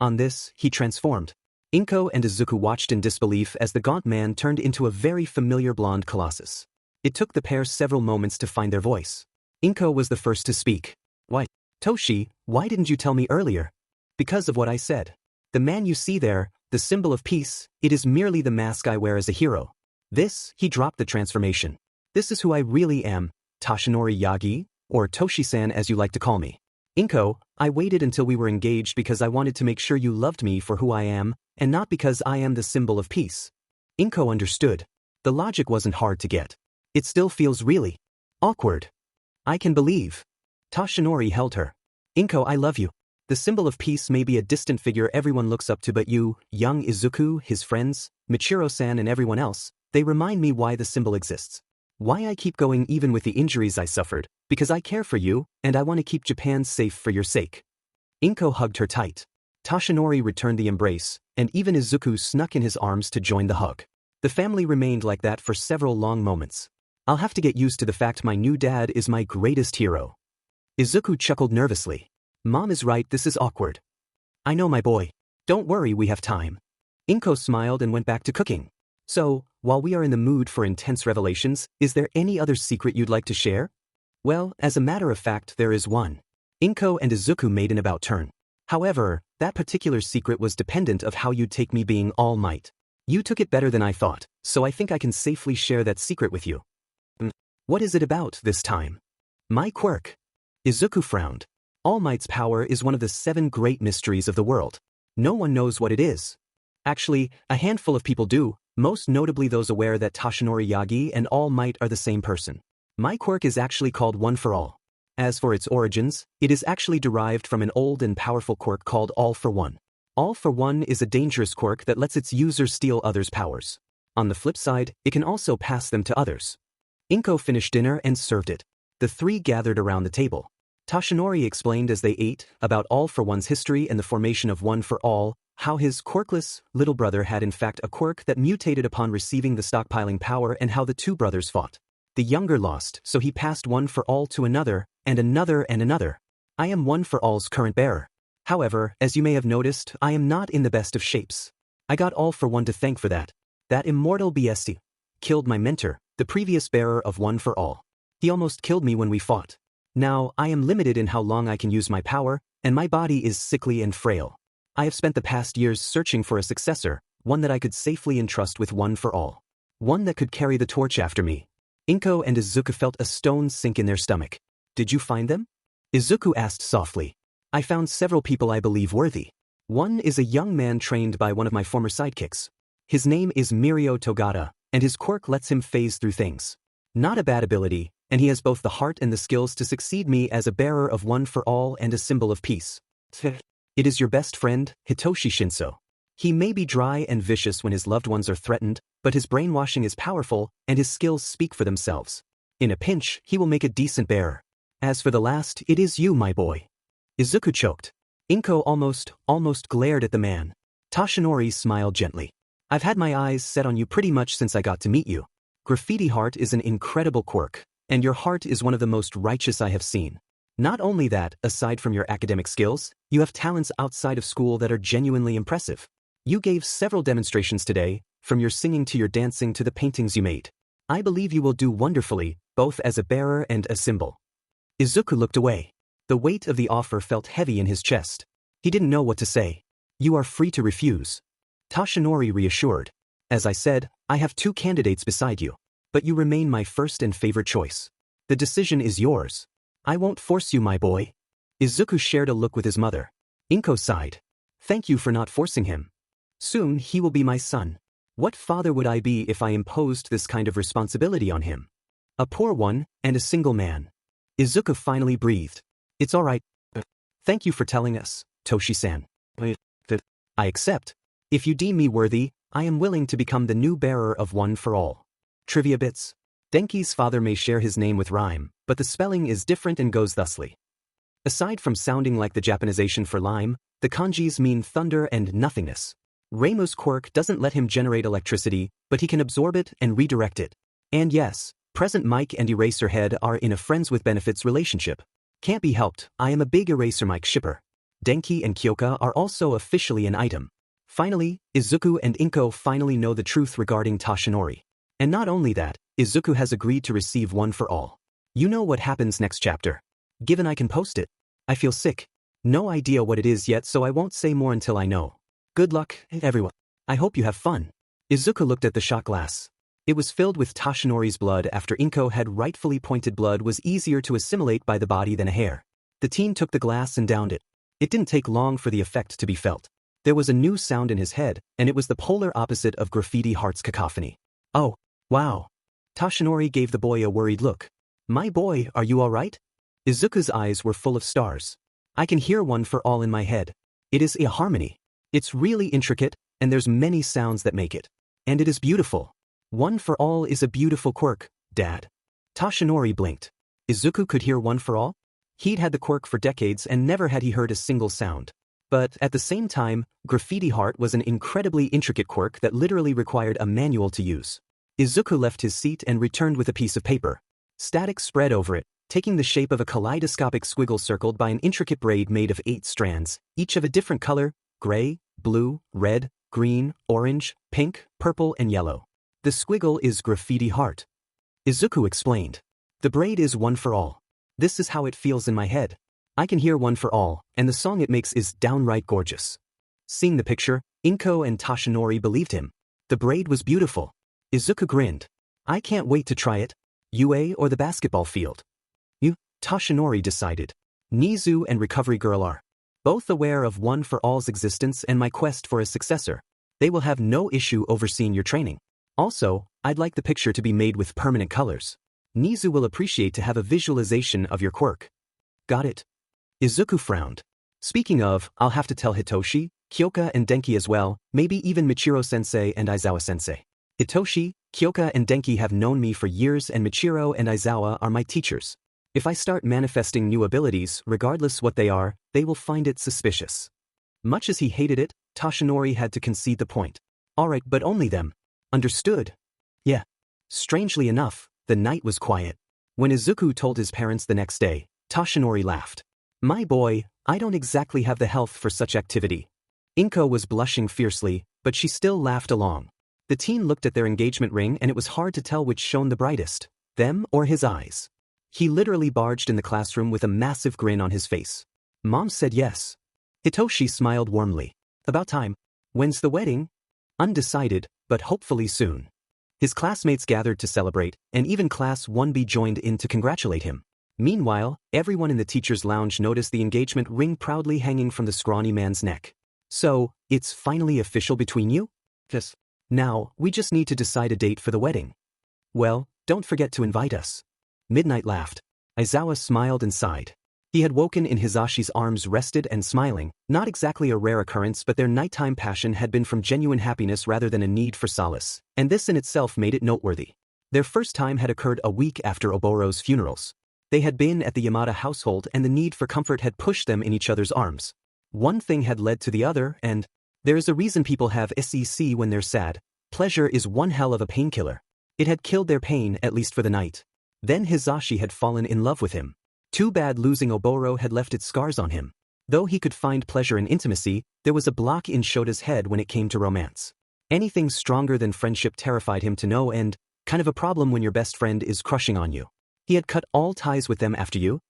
On this, he transformed. Inko and Izuku watched in disbelief as the gaunt man turned into a very familiar blonde colossus. It took the pair several moments to find their voice. Inko was the first to speak. Why, Toshi, why didn't you tell me earlier? Because of what I said. The man you see there, the symbol of peace, it is merely the mask I wear as a hero. This, he dropped the transformation. This is who I really am, Toshinori Yagi, or Toshi-san as you like to call me. Inko, I waited until we were engaged because I wanted to make sure you loved me for who I am, and not because I am the symbol of peace. Inko understood. The logic wasn't hard to get. It still feels really awkward. I can believe. Toshinori held her. Inko, I love you. The symbol of peace may be a distant figure everyone looks up to, but you, young Izuku, his friends, Michiro-san and everyone else, they remind me why the symbol exists. Why I keep going even with the injuries I suffered, because I care for you, and I want to keep Japan safe for your sake. Inko hugged her tight. Toshinori returned the embrace, and even Izuku snuck in his arms to join the hug. The family remained like that for several long moments. I'll have to get used to the fact my new dad is my greatest hero. Izuku chuckled nervously. Mom is right, this is awkward. I know, my boy. Don't worry, we have time. Inko smiled and went back to cooking. So, while we are in the mood for intense revelations, is there any other secret you'd like to share? Well, as a matter of fact, there is one. Inko and Izuku made an about turn. However, that particular secret was dependent of how you'd take me being All Might. You took it better than I thought, so I think I can safely share that secret with you. What is it about this time? My quirk. Izuku frowned. All Might's power is one of the 7 great mysteries of the world. No one knows what it is. Actually, a handful of people do, most notably those aware that Toshinori Yagi and All Might are the same person. My quirk is actually called One for All. As for its origins, it is actually derived from an old and powerful quirk called All for One. All for One is a dangerous quirk that lets its user steal others' powers. On the flip side, it can also pass them to others. Inko finished dinner and served it. The 3 gathered around the table. Toshinori explained as they ate about All for One's history and the formation of One for All, how his quirkless little brother had in fact a quirk that mutated upon receiving the stockpiling power, and how the 2 brothers fought. The younger lost, so he passed One for All to another, and another and another. I am One for All's current bearer. However, as you may have noticed, I am not in the best of shapes. I got All for One to thank for that. That immortal BST killed my mentor, the previous bearer of One for All. He almost killed me when we fought. Now, I am limited in how long I can use my power, and my body is sickly and frail. I have spent the past years searching for a successor, one that I could safely entrust with One for All. One that could carry the torch after me. Inko and Izuku felt a stone sink in their stomach. Did you find them? Izuku asked softly. I found several people I believe worthy. One is a young man trained by one of my former sidekicks. His name is Mirio Togata, and his quirk lets him phase through things. Not a bad ability, and he has both the heart and the skills to succeed me as a bearer of One for All and a symbol of peace. It is your best friend, Hitoshi Shinso. He may be dry and vicious when his loved ones are threatened, but his brainwashing is powerful, and his skills speak for themselves. In a pinch, he will make a decent bearer. As for the last, it is you, my boy. Izuku choked. Inko almost glared at the man. Toshinori smiled gently. I've had my eyes set on you pretty much since I got to meet you. Graffiti Heart is an incredible quirk, and your heart is one of the most righteous I have seen. Not only that, aside from your academic skills, you have talents outside of school that are genuinely impressive. You gave several demonstrations today, from your singing to your dancing to the paintings you made. I believe you will do wonderfully, both as a bearer and a symbol. Izuku looked away. The weight of the offer felt heavy in his chest. He didn't know what to say. You are free to refuse. Toshinori reassured. As I said, I have 2 candidates beside you. But you remain my first and favorite choice. The decision is yours. I won't force you, my boy. Izuku shared a look with his mother. Inko sighed. Thank you for not forcing him. Soon he will be my son. What father would I be if I imposed this kind of responsibility on him? A poor one, and a single man. Izuku finally breathed. It's all right. Thank you for telling us, Toshi-san. I accept. If you deem me worthy, I am willing to become the new bearer of One for All. Trivia bits. Denki's father may share his name with rhyme, but the spelling is different and goes thusly. Aside from sounding like the Japanization for lime, the kanjis mean thunder and nothingness. Reimu's quirk doesn't let him generate electricity, but he can absorb it and redirect it. And yes, present Mike and Eraserhead are in a friends with benefits relationship. Can't be helped, I am a big Eraser Mike shipper. Denki and Kyoka are also officially an item. Finally, Izuku and Inko finally know the truth regarding Toshinori. And not only that, Izuku has agreed to receive One for All. You know what happens next chapter. Given I can post it. I feel sick. No idea what it is yet, so I won't say more until I know. Good luck, everyone. I hope you have fun. Izuku looked at the shot glass. It was filled with Toshinori's blood after Inko had rightfully pointed blood was easier to assimilate by the body than a hair. The team took the glass and downed it. It didn't take long for the effect to be felt. There was a new sound in his head, and it was the polar opposite of Graffiti Heart's cacophony. Oh, wow. Toshinori gave the boy a worried look. My boy, are you all right? Izuku's eyes were full of stars. I can hear One for All in my head. It is a harmony. It's really intricate, and there's many sounds that make it. And it is beautiful. One for All is a beautiful quirk, Dad. Toshinori blinked. Izuku could hear One for All? He'd had the quirk for decades and never had he heard a single sound. But at the same time, Graffiti Heart was an incredibly intricate quirk that literally required a manual to use. Izuku left his seat and returned with a piece of paper. Static spread over it, taking the shape of a kaleidoscopic squiggle circled by an intricate braid made of 8 strands, each of a different color: gray, blue, red, green, orange, pink, purple, and yellow. The squiggle is Graffiti Heart. Izuku explained. The braid is One for All. This is how it feels in my head. I can hear One for All, and the song it makes is downright gorgeous. Seeing the picture, Inko and Toshinori believed him. The braid was beautiful. Izuku grinned. I can't wait to try it. UA or the basketball field? You, Toshinori decided. Nizu and Recovery Girl are both aware of One for All's existence and my quest for a successor. They will have no issue overseeing your training. Also, I'd like the picture to be made with permanent colors. Nizu will appreciate to have a visualization of your quirk. Got it. Izuku frowned. Speaking of, I'll have to tell Hitoshi, Kyoka and Denki as well, maybe even Michiro-sensei and Aizawa-sensei. Hitoshi, Kyoka and Denki have known me for years and Michiro and Aizawa are my teachers. If I start manifesting new abilities, regardless what they are, they will find it suspicious. Much as he hated it, Toshinori had to concede the point. Alright, but only them. Understood? Yeah. Strangely enough, the night was quiet. When Izuku told his parents the next day, Toshinori laughed. My boy, I don't exactly have the health for such activity. Inko was blushing fiercely, but she still laughed along. The teen looked at their engagement ring and it was hard to tell which shone the brightest, them or his eyes. He literally barged in the classroom with a massive grin on his face. Mom said yes. Hitoshi smiled warmly. About time. When's the wedding? Undecided, but hopefully soon. His classmates gathered to celebrate, and even Class 1B joined in to congratulate him. Meanwhile, everyone in the teacher's lounge noticed the engagement ring proudly hanging from the scrawny man's neck. So, it's finally official between you? Yes. Now, we just need to decide a date for the wedding. Well, don't forget to invite us. Midnight laughed. Aizawa smiled and sighed. He had woken in Hisashi's arms rested and smiling, not exactly a rare occurrence, but their nighttime passion had been from genuine happiness rather than a need for solace, and this in itself made it noteworthy. Their first time had occurred a week after Oboro's funerals. They had been at the Yamada household and the need for comfort had pushed them in each other's arms. One thing had led to the other, and there is a reason people have SEC when they're sad. Pleasure is one hell of a painkiller. It had killed their pain, at least for the night. Then Hizashi had fallen in love with him. Too bad losing Oboro had left its scars on him. Though he could find pleasure in intimacy, there was a block in Shota's head when it came to romance. Anything stronger than friendship terrified him to no end, kind of a problem when your best friend is crushing on you. He had cut all ties with them after you,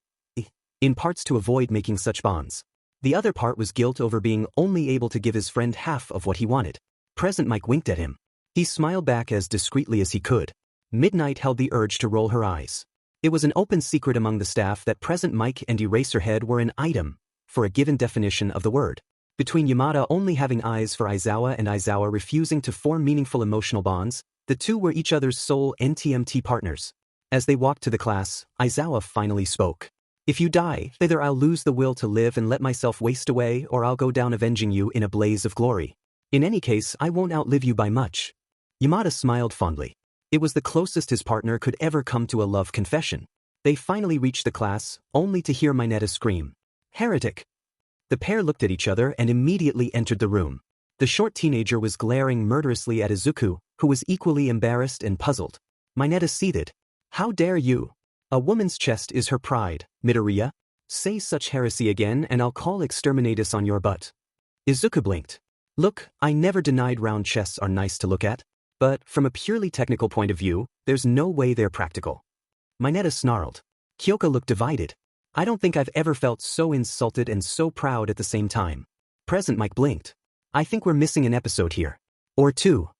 in parts to avoid making such bonds. The other part was guilt over being only able to give his friend half of what he wanted. Present Mike winked at him. He smiled back as discreetly as he could. Midnight held the urge to roll her eyes. It was an open secret among the staff that Present Mike and Eraserhead were an item for a given definition of the word. Between Yamada only having eyes for Aizawa and Aizawa refusing to form meaningful emotional bonds, the two were each other's sole NTMT partners. As they walked to the class, Aizawa finally spoke. If you die, either I'll lose the will to live and let myself waste away, or I'll go down avenging you in a blaze of glory. In any case, I won't outlive you by much. Yamada smiled fondly. It was the closest his partner could ever come to a love confession. They finally reached the class, only to hear Mineta scream, "Heretic!" The pair looked at each other and immediately entered the room. The short teenager was glaring murderously at Izuku, who was equally embarrassed and puzzled. Mineta seethed. "How dare you? A woman's chest is her pride, Midoriya. Say such heresy again and I'll call exterminatus on your butt." Izuku blinked. "Look, I never denied round chests are nice to look at, but from a purely technical point of view, there's no way they're practical." Mineta snarled. Kyoka looked divided. "I don't think I've ever felt so insulted and so proud at the same time." Present Mike blinked. "I think we're missing an episode here. Or two."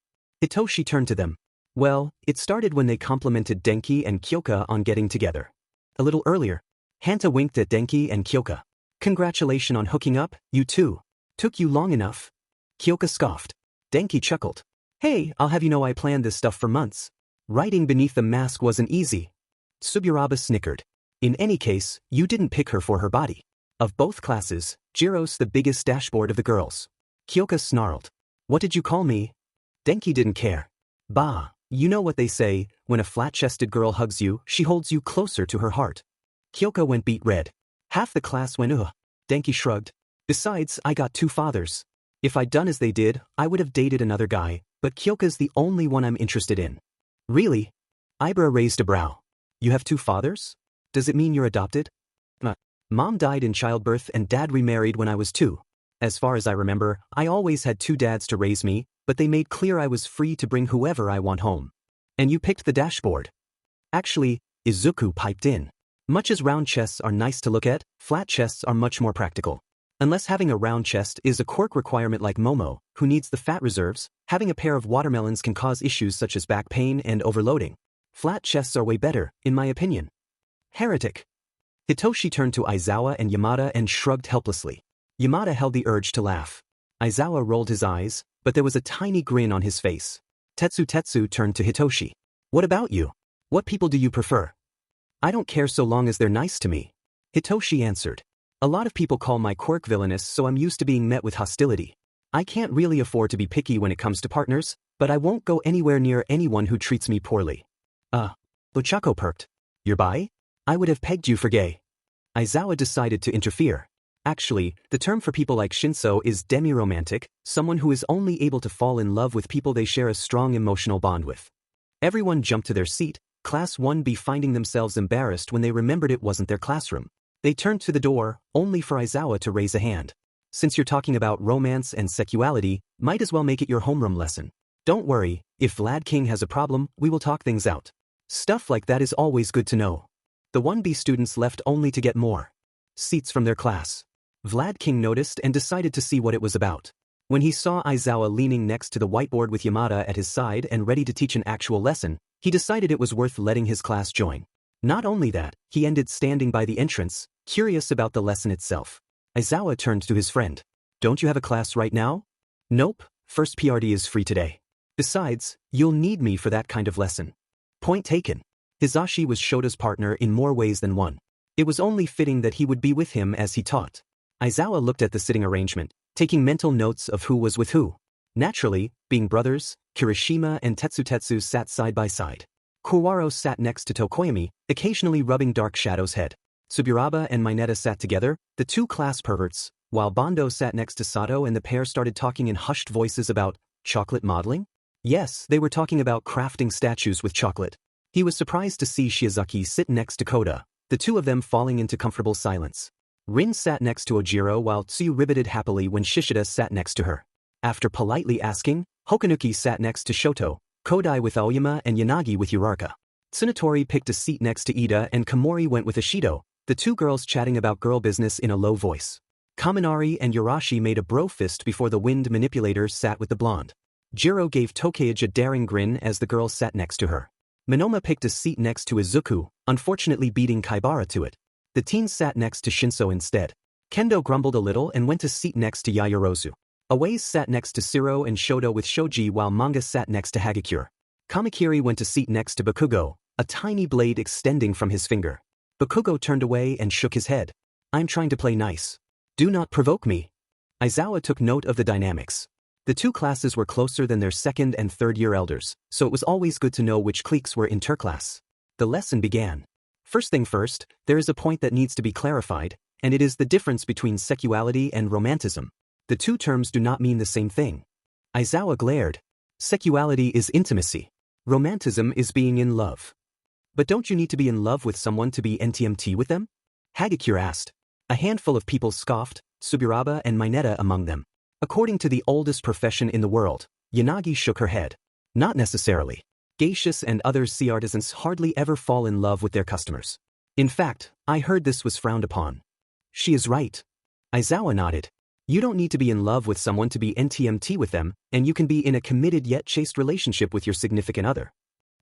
Hitoshi turned to them. "Well, it started when they complimented Denki and Kyoka on getting together. A little earlier." Hanta winked at Denki and Kyoka. "Congratulations on hooking up, you two. Took you long enough." Kyoka scoffed. Denki chuckled. "Hey, I'll have you know I planned this stuff for months. Writing beneath the mask wasn't easy." Suburaba snickered. "In any case, you didn't pick her for her body. Of both classes, Jiro's the biggest dashboard of the girls." Kyoka snarled. "What did you call me?" Denki didn't care. "Bah, you know what they say, when a flat-chested girl hugs you, she holds you closer to her heart." Kyoka went beet red. Half the class went ugh. Denki shrugged. "Besides, I got two fathers. If I'd done as they did, I would have dated another guy, but Kyoka's the only one I'm interested in." "Really?" Ibra raised a brow. "You have two fathers? Does it mean you're adopted?" Mom died in childbirth and dad remarried when I was 2. As far as I remember, I always had 2 dads to raise me, but they made clear I was free to bring whoever I want home." "And you picked the dashboard." "Actually," Izuku piped in. "Much as round chests are nice to look at, flat chests are much more practical. Unless having a round chest is a quirk requirement like Momo, who needs the fat reserves, having a pair of watermelons can cause issues such as back pain and overloading. Flat chests are way better, in my opinion." "Heretic." Hitoshi turned to Aizawa and Yamada and shrugged helplessly. Yamada held the urge to laugh. Aizawa rolled his eyes, but there was a tiny grin on his face. Tetsu turned to Hitoshi. "What about you? What people do you prefer?" "I don't care so long as they're nice to me." Hitoshi answered. "A lot of people call my quirk villainous, so I'm used to being met with hostility. I can't really afford to be picky when it comes to partners, but I won't go anywhere near anyone who treats me poorly." Ochako perked. "You're bi? I would have pegged you for gay." Aizawa decided to interfere. "Actually, the term for people like Shinso is demi-romantic, someone who is only able to fall in love with people they share a strong emotional bond with." Everyone jumped to their seat, Class 1B finding themselves embarrassed when they remembered it wasn't their classroom. They turned to the door, only for Aizawa to raise a hand. "Since you're talking about romance and sexuality, might as well make it your homeroom lesson. Don't worry, if Vlad King has a problem, we will talk things out." Stuff like that is always good to know. The 1B students left only to get more seats from their class. Vlad King noticed and decided to see what it was about. When he saw Aizawa leaning next to the whiteboard with Yamada at his side and ready to teach an actual lesson, he decided it was worth letting his class join. Not only that, he ended standing by the entrance, curious about the lesson itself. Aizawa turned to his friend. "Don't you have a class right now?" "Nope, first PRD is free today. Besides, you'll need me for that kind of lesson." Point taken. Hizashi was Shota's partner in more ways than one. It was only fitting that he would be with him as he taught. Aizawa looked at the sitting arrangement, taking mental notes of who was with who. Naturally, being brothers, Kirishima and Tetsu sat side by side. Kurwaro sat next to Tokoyami, occasionally rubbing Dark Shadow's head. Suburaba and Mineta sat together, the two class perverts, while Bondo sat next to Sato and the pair started talking in hushed voices about chocolate modeling? Yes, they were talking about crafting statues with chocolate. He was surprised to see Shiozaki sit next to Koda, the two of them falling into comfortable silence. Rin sat next to Ojiro while Tsuyu riveted happily when Shishida sat next to her. After politely asking, Hokanuki sat next to Shoto, Kodai with Aoyama and Yanagi with Uraraka. Tsunatori picked a seat next to Ida and Komori went with Ishido, the two girls chatting about girl business in a low voice. Kaminari and Yurashi made a bro fist before the wind manipulators sat with the blonde. Jiro gave Tokage a daring grin as the girl sat next to her. Minoma picked a seat next to Izuku, unfortunately beating Kaibara to it. The teens sat next to Shinso instead. Kendo grumbled a little and went to seat next to Yayorozu. Awase sat next to Siro and Shoto with Shoji while Manga sat next to Hagakure. Kamakiri went to seat next to Bakugo, a tiny blade extending from his finger. Bakugo turned away and shook his head. I'm trying to play nice. Do not provoke me. Aizawa took note of the dynamics. The two classes were closer than their second and third year elders, so it was always good to know which cliques were interclass. The lesson began. First thing first, there is a point that needs to be clarified, and it is the difference between sexuality and romanticism. The two terms do not mean the same thing. Aizawa glared. Sexuality is intimacy. Romanticism is being in love. But don't you need to be in love with someone to be NTMT with them? Hagakure asked. A handful of people scoffed, Suburaba and Mineta among them. According to the oldest profession in the world, Yanagi shook her head. Not necessarily. Geishas and other sea artisans hardly ever fall in love with their customers. In fact, I heard this was frowned upon. She is right. Aizawa nodded. You don't need to be in love with someone to be NTMT with them, and you can be in a committed yet chaste relationship with your significant other.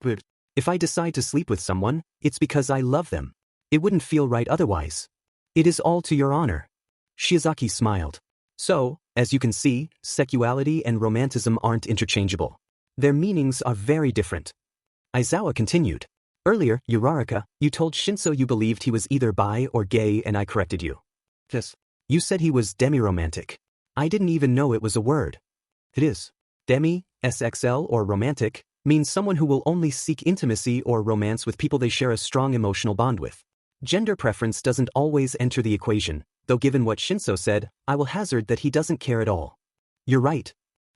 But if I decide to sleep with someone, it's because I love them. It wouldn't feel right otherwise. It is all to your honor. Shiozaki smiled. So, as you can see, sexuality and romanticism aren't interchangeable. Their meanings are very different. Aizawa continued. Earlier, Uraraka, you told Shinso you believed he was either bi or gay and I corrected you. Yes. You said he was demi-romantic. I didn't even know it was a word. It is. Demi, SXL or romantic, means someone who will only seek intimacy or romance with people they share a strong emotional bond with. Gender preference doesn't always enter the equation, though given what Shinso said, I will hazard that he doesn't care at all. You're right.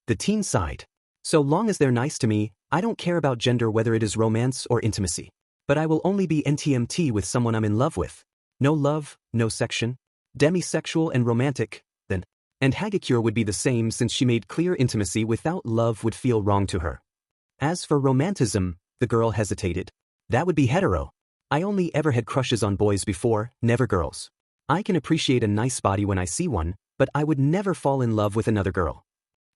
The teen sighed. So long as they're nice to me, I don't care about gender whether it is romance or intimacy. But I will only be NTMT with someone I'm in love with. No love, no section. Demisexual and romantic, then. And Hagakure would be the same since she made clear intimacy without love would feel wrong to her. As for romanticism, the girl hesitated. That would be hetero. I only ever had crushes on boys before, never girls. I can appreciate a nice body when I see one, but I would never fall in love with another girl.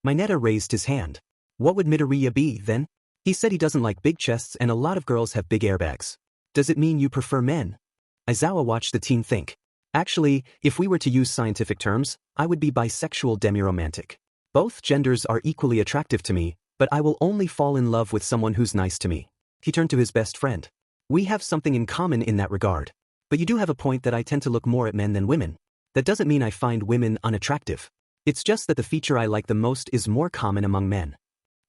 Mineta raised his hand. What would Midoriya be, then? He said he doesn't like big chests and a lot of girls have big airbags. Does it mean you prefer men? Aizawa watched the teen think. Actually, if we were to use scientific terms, I would be bisexual demi-romantic. Both genders are equally attractive to me, but I will only fall in love with someone who's nice to me. He turned to his best friend. We have something in common in that regard. But you do have a point that I tend to look more at men than women. That doesn't mean I find women unattractive. It's just that the feature I like the most is more common among men.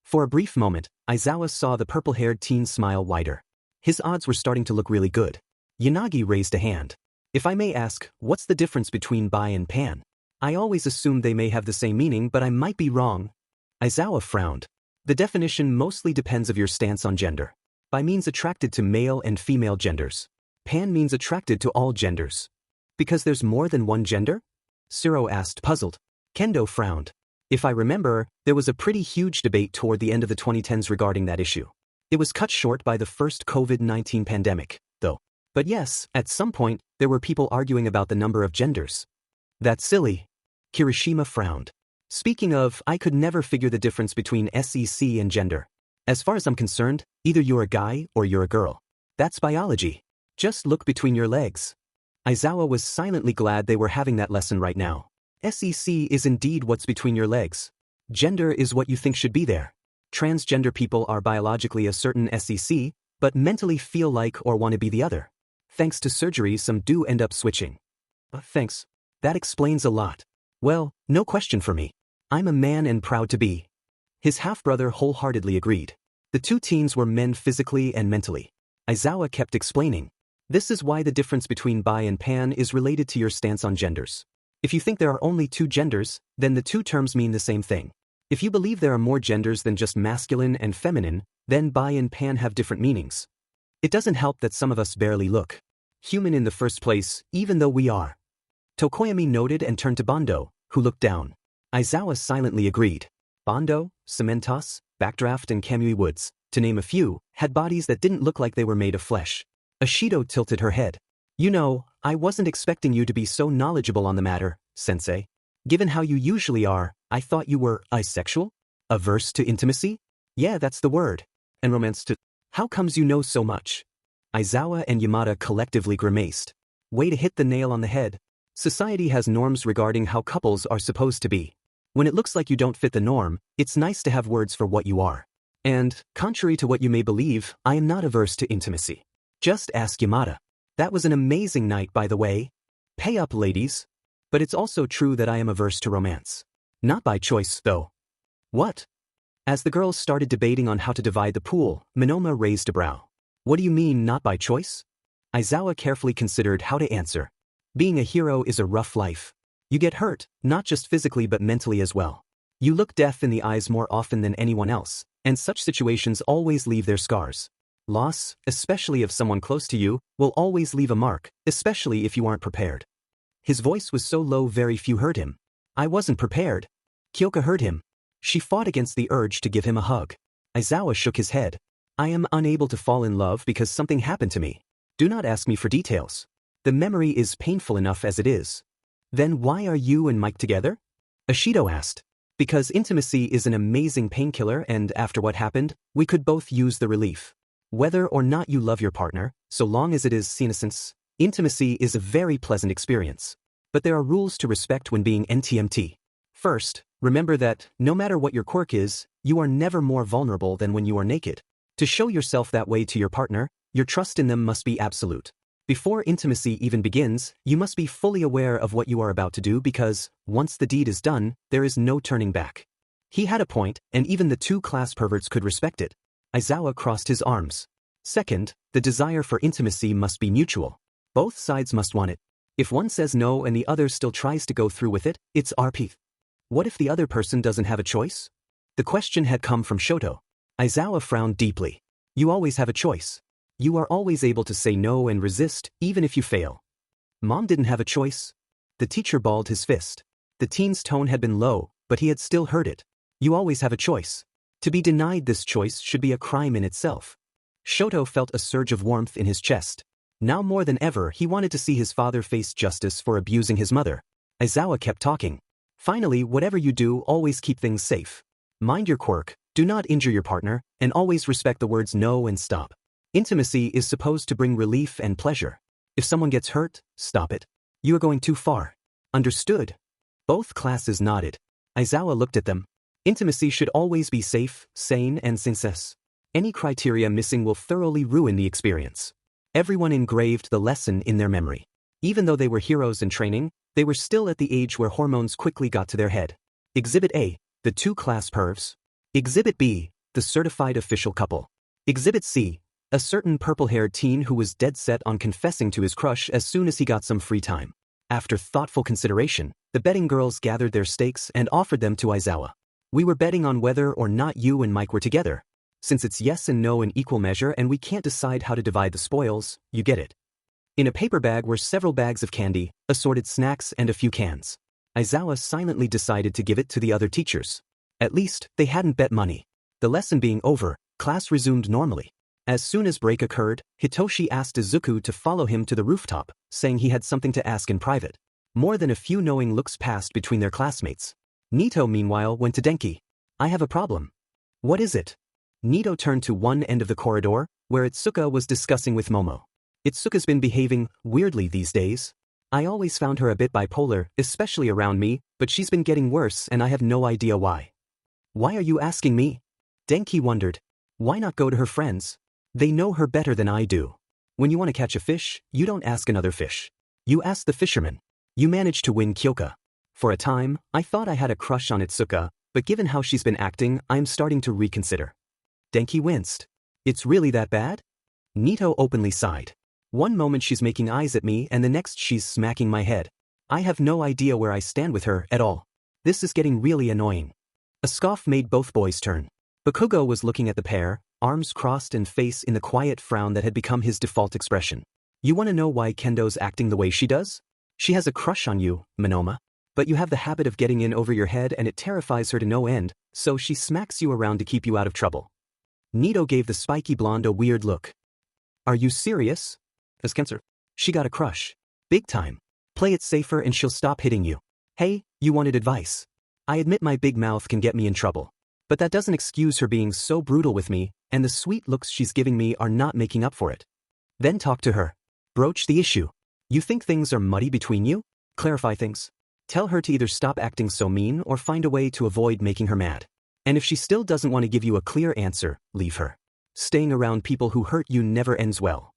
For a brief moment, Aizawa saw the purple-haired teen smile wider. His odds were starting to look really good. Yanagi raised a hand. If I may ask, what's the difference between bi and pan? I always assume they may have the same meaning, but I might be wrong. Aizawa frowned. The definition mostly depends of your stance on gender. Bi means attracted to male and female genders. Pan means attracted to all genders. Because there's more than one gender? Siro asked, puzzled. Kendo frowned. If I remember, there was a pretty huge debate toward the end of the 2010s regarding that issue. It was cut short by the first COVID-19 pandemic, though. But yes, at some point, there were people arguing about the number of genders. That's silly. Kirishima frowned. Speaking of, I could never figure the difference between SEC and gender. As far as I'm concerned, either you're a guy or you're a girl. That's biology. Just look between your legs. Aizawa was silently glad they were having that lesson right now. SEC is indeed what's between your legs. Gender is what you think should be there. Transgender people are biologically a certain SEC, but mentally feel like or want to be the other. Thanks to surgery, some do end up switching. Thanks. That explains a lot. Well, no question for me. I'm a man and proud to be. His half-brother wholeheartedly agreed. The two teens were men physically and mentally. Aizawa kept explaining. This is why the difference between bi and pan is related to your stance on genders. If you think there are only two genders, then the two terms mean the same thing. If you believe there are more genders than just masculine and feminine, then bi and pan have different meanings. It doesn't help that some of us barely look human in the first place, even though we are. Tokoyami noted and turned to Bondo, who looked down. Aizawa silently agreed. Bondo, Cementos, Backdraft and Kamui Woods, to name a few, had bodies that didn't look like they were made of flesh. Ashido tilted her head. You know, I wasn't expecting you to be so knowledgeable on the matter, sensei. Given how you usually are, I thought you were asexual? Averse to intimacy? Yeah, that's the word. And romance too. How comes you know so much? Aizawa and Yamada collectively grimaced. Way to hit the nail on the head. Society has norms regarding how couples are supposed to be. When it looks like you don't fit the norm, it's nice to have words for what you are. And, contrary to what you may believe, I am not averse to intimacy. Just ask Yamada. That was an amazing night, by the way. Pay up, ladies. But it's also true that I am averse to romance. Not by choice, though. What? As the girls started debating on how to divide the pool, Minoma raised a brow. What do you mean, not by choice? Aizawa carefully considered how to answer. Being a hero is a rough life. You get hurt, not just physically but mentally as well. You look death in the eyes more often than anyone else, and such situations always leave their scars. Loss, especially of someone close to you, will always leave a mark, especially if you aren't prepared. His voice was so low very few heard him. I wasn't prepared. Kyoka heard him. She fought against the urge to give him a hug. Aizawa shook his head. I am unable to fall in love because something happened to me. Do not ask me for details. The memory is painful enough as it is. Then why are you and Mike together? Ashido asked. Because intimacy is an amazing painkiller and after what happened, we could both use the relief. Whether or not you love your partner, so long as it is innocence, intimacy is a very pleasant experience. But there are rules to respect when being NTMT. First, remember that, no matter what your quirk is, you are never more vulnerable than when you are naked. To show yourself that way to your partner, your trust in them must be absolute. Before intimacy even begins, you must be fully aware of what you are about to do because, once the deed is done, there is no turning back. He had a point, and even the two class perverts could respect it. Aizawa crossed his arms. Second, the desire for intimacy must be mutual. Both sides must want it. If one says no and the other still tries to go through with it, it's RP. What if the other person doesn't have a choice? The question had come from Shoto. Aizawa frowned deeply. You always have a choice. You are always able to say no and resist, even if you fail. Mom didn't have a choice. The teacher balled his fist. The teen's tone had been low, but he had still heard it. You always have a choice. To be denied this choice should be a crime in itself. Shoto felt a surge of warmth in his chest. Now more than ever he wanted to see his father face justice for abusing his mother. Aizawa kept talking. Finally, whatever you do, always keep things safe. Mind your quirk, do not injure your partner, and always respect the words no and stop. Intimacy is supposed to bring relief and pleasure. If someone gets hurt, stop it. You are going too far. Understood? Both classes nodded. Aizawa looked at them. Intimacy should always be safe, sane, and sincere. Any criteria missing will thoroughly ruin the experience. Everyone engraved the lesson in their memory. Even though they were heroes in training, they were still at the age where hormones quickly got to their head. Exhibit A, the two class pervs. Exhibit B, the certified official couple. Exhibit C, a certain purple-haired teen who was dead set on confessing to his crush as soon as he got some free time. After thoughtful consideration, the betting girls gathered their stakes and offered them to Aizawa. We were betting on whether or not you and Mike were together. Since it's yes and no in equal measure and we can't decide how to divide the spoils, you get it. In a paper bag were several bags of candy, assorted snacks and a few cans. Aizawa silently decided to give it to the other teachers. At least, they hadn't bet money. The lesson being over, class resumed normally. As soon as break occurred, Hitoshi asked Izuku to follow him to the rooftop, saying he had something to ask in private. More than a few knowing looks passed between their classmates. Nito meanwhile went to Denki. I have a problem. What is it? Nito turned to one end of the corridor, where Itsuka was discussing with Momo. Itsuka's been behaving weirdly these days. I always found her a bit bipolar, especially around me, but she's been getting worse and I have no idea why. Why are you asking me? Denki wondered. Why not go to her friends? They know her better than I do. When you want to catch a fish, you don't ask another fish. You ask the fisherman. You managed to win Kyoka. For a time, I thought I had a crush on Itsuka, but given how she's been acting, I'm starting to reconsider. Denki winced. It's really that bad? Nito openly sighed. One moment she's making eyes at me and the next she's smacking my head. I have no idea where I stand with her at all. This is getting really annoying. A scoff made both boys turn. Bakugo was looking at the pair, arms crossed and face in the quiet frown that had become his default expression. You want to know why Kendo's acting the way she does? She has a crush on you, Monoma. But you have the habit of getting in over your head and it terrifies her to no end, so she smacks you around to keep you out of trouble. Nito gave the spiky blonde a weird look. Are you serious? As cancer. She got a crush. Big time. Play it safer and she'll stop hitting you. Hey, you wanted advice. I admit my big mouth can get me in trouble. But that doesn't excuse her being so brutal with me, and the sweet looks she's giving me are not making up for it. Then talk to her. Broach the issue. You think things are muddy between you? Clarify things. Tell her to either stop acting so mean or find a way to avoid making her mad. And if she still doesn't want to give you a clear answer, leave her. Staying around people who hurt you never ends well.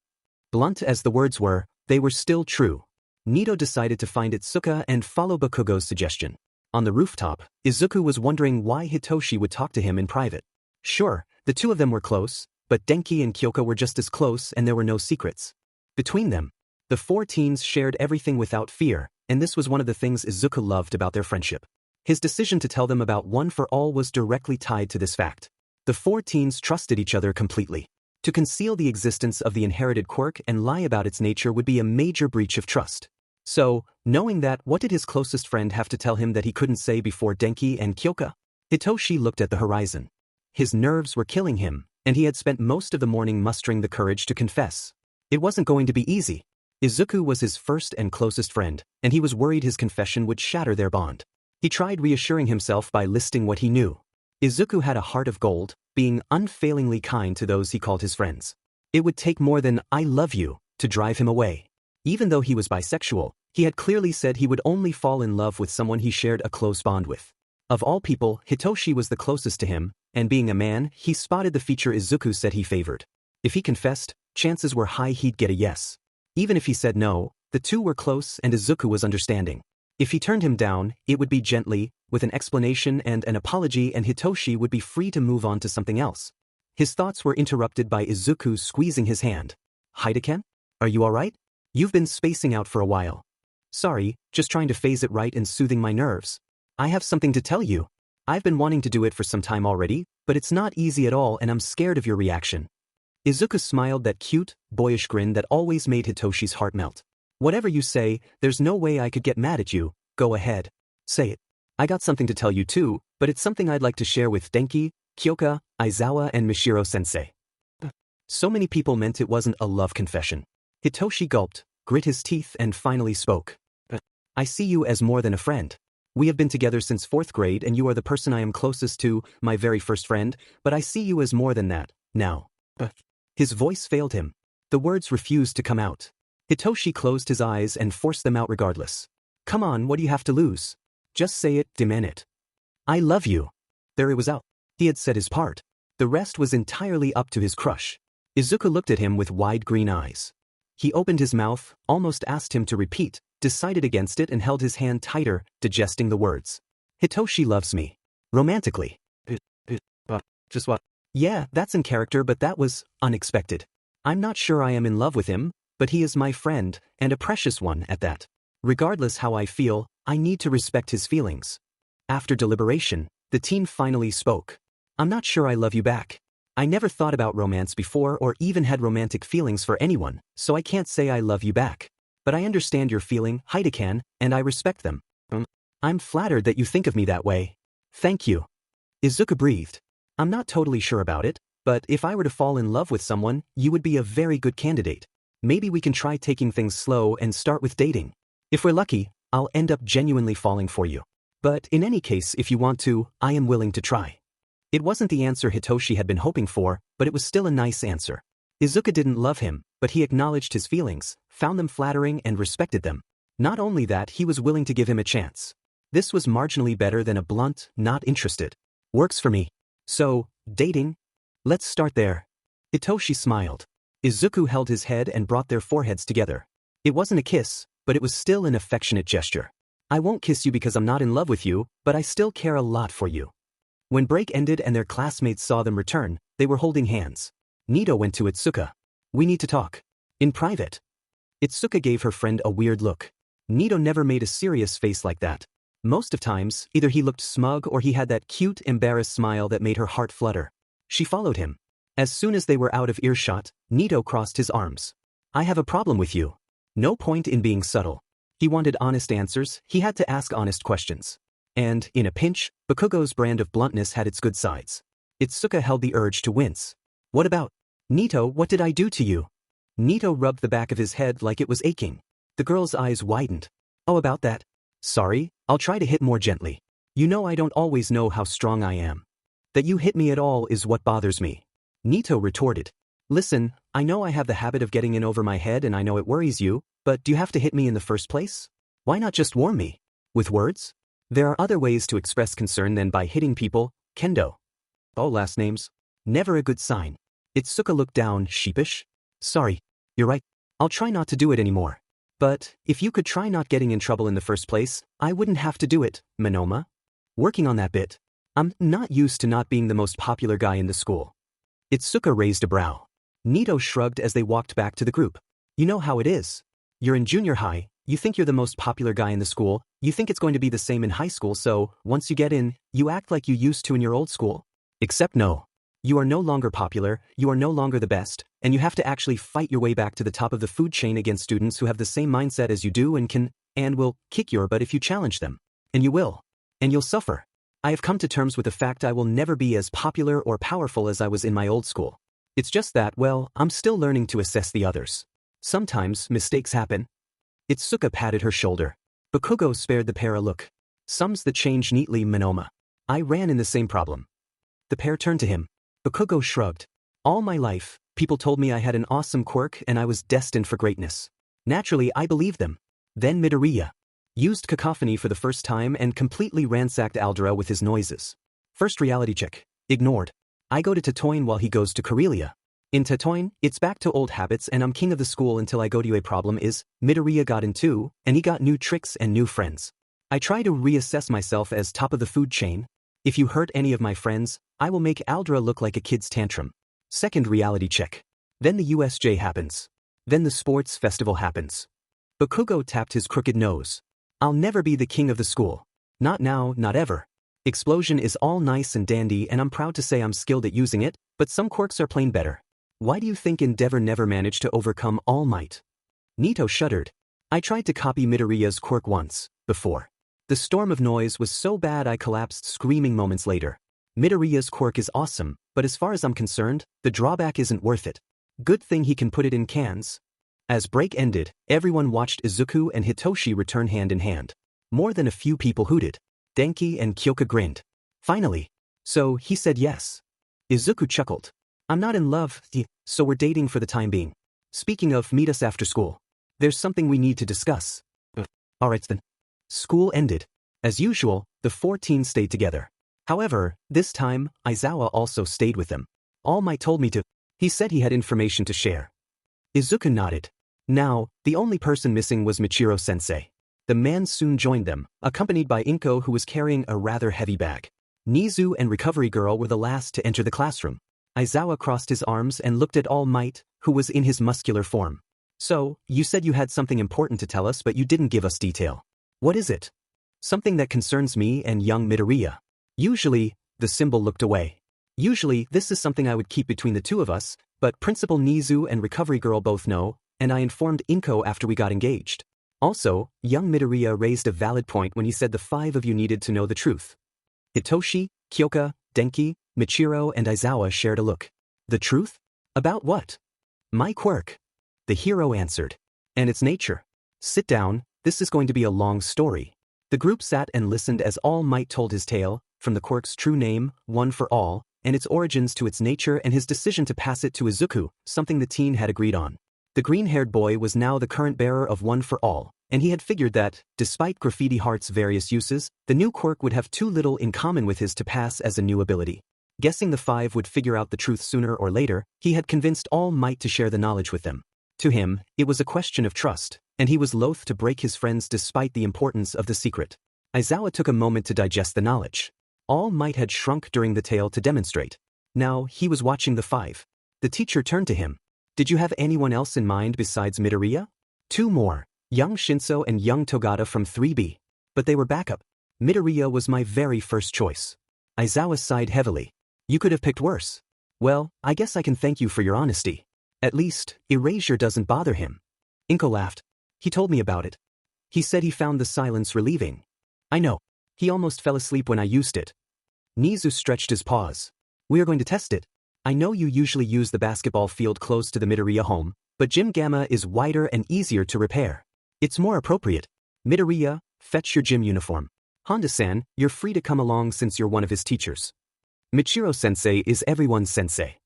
Blunt as the words were, they were still true. Nito decided to find Itsuka and follow Bakugo's suggestion. On the rooftop, Izuku was wondering why Hitoshi would talk to him in private. Sure, the two of them were close, but Denki and Kyoka were just as close and there were no secrets. Between them, the four teens shared everything without fear, and this was one of the things Izuku loved about their friendship. His decision to tell them about One for All was directly tied to this fact. The four teens trusted each other completely. To conceal the existence of the inherited quirk and lie about its nature would be a major breach of trust. So, knowing that, what did his closest friend have to tell him that he couldn't say before Denki and Kyoka? Hitoshi looked at the horizon. His nerves were killing him, and he had spent most of the morning mustering the courage to confess. It wasn't going to be easy. Izuku was his first and closest friend, and he was worried his confession would shatter their bond. He tried reassuring himself by listing what he knew. Izuku had a heart of gold, being unfailingly kind to those he called his friends. It would take more than "I love you" to drive him away. Even though he was bisexual, he had clearly said he would only fall in love with someone he shared a close bond with. Of all people, Hitoshi was the closest to him, and being a man, he spotted the feature Izuku said he favored. If he confessed, chances were high he'd get a yes. Even if he said no, the two were close and Izuku was understanding. If he turned him down, it would be gently, with an explanation and an apology, and Hitoshi would be free to move on to something else. His thoughts were interrupted by Izuku squeezing his hand. Hideken? Are you alright? You've been spacing out for a while. Sorry, just trying to phase it right and soothing my nerves. I have something to tell you. I've been wanting to do it for some time already, but it's not easy at all and I'm scared of your reaction. Izuku smiled that cute, boyish grin that always made Hitoshi's heart melt. Whatever you say, there's no way I could get mad at you. Go ahead. Say it. I got something to tell you too, but it's something I'd like to share with Denki, Kyoka, Aizawa and Mishiro-sensei. So many people meant it wasn't a love confession. Hitoshi gulped, grit his teeth and finally spoke. I see you as more than a friend. We have been together since 4th grade and you are the person I am closest to, my very first friend, but I see you as more than that, now. His voice failed him. The words refused to come out. Hitoshi closed his eyes and forced them out regardless. Come on, what do you have to lose? Just say it, demand it. I love you. There it was out. He had said his part. The rest was entirely up to his crush. Izuku looked at him with wide green eyes. He opened his mouth, almost asked him to repeat, decided against it and held his hand tighter, digesting the words. Hitoshi loves me. Romantically. Just what? Yeah, that's in character, but that was unexpected. I'm not sure I am in love with him, but he is my friend, and a precious one at that. Regardless how I feel, I need to respect his feelings. After deliberation, the teen finally spoke. I'm not sure I love you back. I never thought about romance before or even had romantic feelings for anyone, so I can't say I love you back. But I understand your feeling, Hideken, and I respect them. I'm flattered that you think of me that way. Thank you. Izuku breathed. I'm not totally sure about it, but if I were to fall in love with someone, you would be a very good candidate. Maybe we can try taking things slow and start with dating. If we're lucky, I'll end up genuinely falling for you. But in any case, if you want to, I am willing to try. It wasn't the answer Hitoshi had been hoping for, but it was still a nice answer. Izuku didn't love him, but he acknowledged his feelings, found them flattering and respected them. Not only that, he was willing to give him a chance. This was marginally better than a blunt, not interested. Works for me. So, dating? Let's start there. Hitoshi smiled. Izuku held his head and brought their foreheads together. It wasn't a kiss, but it was still an affectionate gesture. I won't kiss you because I'm not in love with you, but I still care a lot for you. When break ended and their classmates saw them return, they were holding hands. Nito went to Itsuka. We need to talk. In private. Itsuka gave her friend a weird look. Nito never made a serious face like that. Most of times, either he looked smug or he had that cute, embarrassed smile that made her heart flutter. She followed him. As soon as they were out of earshot, Nito crossed his arms. I have a problem with you. No point in being subtle. He wanted honest answers, he had to ask honest questions. And, in a pinch, Bakugo's brand of bluntness had its good sides. Itsuka held the urge to wince. What about? Nito, what did I do to you? Nito rubbed the back of his head like it was aching. The girl's eyes widened. Oh, about that? Sorry, I'll try to hit more gently. You know I don't always know how strong I am. That you hit me at all is what bothers me. Nito retorted. Listen, I know I have the habit of getting in over my head and I know it worries you, but do you have to hit me in the first place? Why not just warn me? With words? There are other ways to express concern than by hitting people. Kendo. Oh, last names. Never a good sign. Itsuka looked down, sheepish. Sorry. You're right. I'll try not to do it anymore. But, if you could try not getting in trouble in the first place, I wouldn't have to do it, Monoma. Working on that bit. I'm not used to not being the most popular guy in the school. Itsuka raised a brow. Nito shrugged as they walked back to the group. You know how it is. You're in junior high, you think you're the most popular guy in the school, you think it's going to be the same in high school, so, once you get in, you act like you used to in your old school. Except no. You are no longer popular, you are no longer the best, and you have to actually fight your way back to the top of the food chain against students who have the same mindset as you do and will kick your butt if you challenge them. And you will. And you'll suffer. I have come to terms with the fact I will never be as popular or powerful as I was in my old school. It's just that, well, I'm still learning to assess the others. Sometimes, mistakes happen. Itsuka patted her shoulder. Bakugo spared the pair a look. Sums the change neatly, Monoma. I ran in the same problem. The pair turned to him. Bakugo shrugged. All my life, people told me I had an awesome quirk and I was destined for greatness. Naturally, I believed them. Then Midoriya used cacophony for the first time and completely ransacked Aldera with his noises. First reality check. Ignored. I go to Tatooine while he goes to Corellia. In Tatooine, it's back to old habits and I'm king of the school until I go to a problem is, Midoriya got in too, and he got new tricks and new friends. I try to reassess myself as top of the food chain. If you hurt any of my friends, I will make Aldera look like a kid's tantrum. Second reality check. Then the USJ happens. Then the sports festival happens. Bakugo tapped his crooked nose. I'll never be the king of the school. Not now, not ever. Explosion is all nice and dandy and I'm proud to say I'm skilled at using it, but some quirks are plain better. Why do you think Endeavor never managed to overcome All Might? Nito shuddered. I tried to copy Midoriya's quirk once, before. The storm of noise was so bad I collapsed screaming moments later. Midoriya's quirk is awesome, but as far as I'm concerned, the drawback isn't worth it. Good thing he can put it in cans. As break ended, everyone watched Izuku and Hitoshi return hand in hand. More than a few people hooted. Denki and Kyoka grinned. Finally. So he said yes. Izuku chuckled. I'm not in love, so we're dating for the time being. Speaking of, meet us after school. There's something we need to discuss. Alright then. School ended. As usual, the 4 teens stayed together. However, this time, Aizawa also stayed with them. All Might told me to. He said he had information to share. Izuku nodded. Now, the only person missing was Michiro-sensei. The man soon joined them, accompanied by Inko who was carrying a rather heavy bag. Nizu and Recovery Girl were the last to enter the classroom. Aizawa crossed his arms and looked at All Might, who was in his muscular form. So, you said you had something important to tell us but you didn't give us detail. What is it? Something that concerns me and young Midoriya. Usually, the symbol looked away. Usually, this is something I would keep between the two of us, but Principal Nizu and Recovery Girl both know, and I informed Inko after we got engaged. Also, young Midoriya raised a valid point when he said the 5 of you needed to know the truth. Hitoshi, Kyoka, Denki, Michiro and Aizawa shared a look. The truth? About what? My quirk. The hero answered. And its nature. Sit down, this is going to be a long story. The group sat and listened as All Might told his tale, from the quirk's true name, One for All, and its origins to its nature and his decision to pass it to Izuku, something the teen had agreed on. The green-haired boy was now the current bearer of One for All, and he had figured that, despite Graffiti Heart's various uses, the new quirk would have too little in common with his to pass as a new ability. Guessing the 5 would figure out the truth sooner or later, he had convinced All Might to share the knowledge with them. To him, it was a question of trust, and he was loath to break his friends despite the importance of the secret. Aizawa took a moment to digest the knowledge. All Might had shrunk during the tale to demonstrate. Now, he was watching the 5. The teacher turned to him. Did you have anyone else in mind besides Midoriya? Two more, young Shinso and young Togata from 3B. But they were backup. Midoriya was my very first choice. Aizawa sighed heavily. You could have picked worse. Well, I guess I can thank you for your honesty. At least, erasure doesn't bother him. Inko laughed. He told me about it. He said he found the silence relieving. I know. He almost fell asleep when I used it. Nizu stretched his paws. We are going to test it. I know you usually use the basketball field close to the Midoriya home, but Gym Gamma is wider and easier to repair. It's more appropriate. Midoriya, fetch your gym uniform. Honda-san, you're free to come along since you're one of his teachers. Michiro-sensei is everyone's sensei.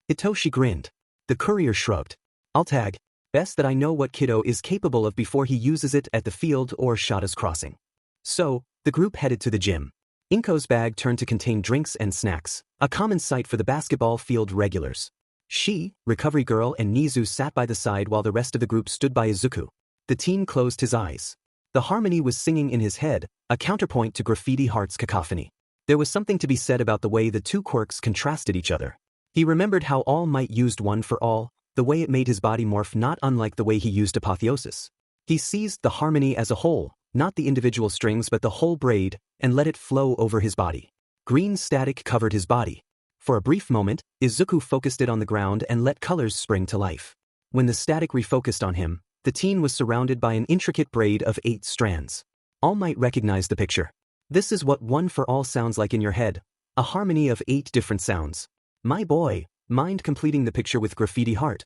Itoshi grinned. The courier shrugged. I'll tag. Best that I know what Kiddo is capable of before he uses it at the field or Shada's crossing. So, the group headed to the gym. Inko's bag turned to contain drinks and snacks, a common sight for the basketball field regulars. She, Recovery Girl and Nizu sat by the side while the rest of the group stood by Izuku. The teen closed his eyes. The harmony was singing in his head, a counterpoint to Graffiti Heart's cacophony. There was something to be said about the way the two quirks contrasted each other. He remembered how All Might used One for All, the way it made his body morph not unlike the way he used Apotheosis. He seized the harmony as a whole, not the individual strings but the whole braid, and let it flow over his body. Green static covered his body. For a brief moment, Izuku focused it on the ground and let colors spring to life. When the static refocused on him, the teen was surrounded by an intricate braid of 8 strands. All Might recognized the picture. This is what One for All sounds like in your head, a harmony of 8 different sounds. My boy, mind completing the picture with Graffiti Heart?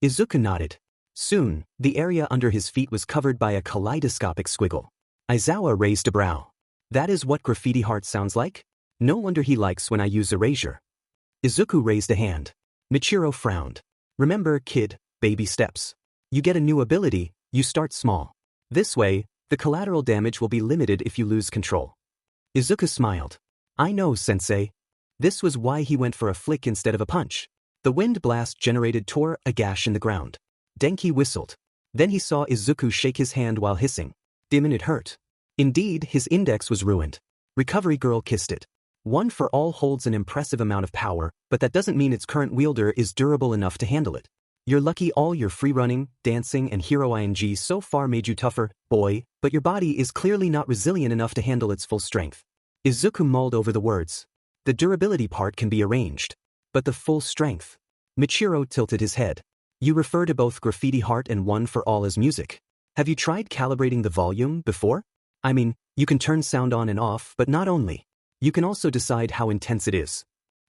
Izuku nodded. Soon, the area under his feet was covered by a kaleidoscopic squiggle. Aizawa raised a brow. That is what Graffiti Heart sounds like? No wonder he likes when I use erasure. Izuku raised a hand. Michiro frowned. Remember, kid, baby steps. You get a new ability, you start small. This way, the collateral damage will be limited if you lose control. Izuku smiled. I know, sensei. This was why he went for a flick instead of a punch. The wind blast generated tore a gash in the ground. Denki whistled. Then he saw Izuku shake his hand while hissing. Damn, it hurt. Indeed, his index was ruined. Recovery Girl kissed it. One for All holds an impressive amount of power, but that doesn't mean its current wielder is durable enough to handle it. You're lucky all your free running, dancing and hero ing so far made you tougher, boy, but your body is clearly not resilient enough to handle its full strength. Izuku mulled over the words. The durability part can be arranged. But the full strength. Michiro tilted his head. You refer to both Graffiti Heart and One for All as music. Have you tried calibrating the volume before? I mean, you can turn sound on and off, but not only. You can also decide how intense it is.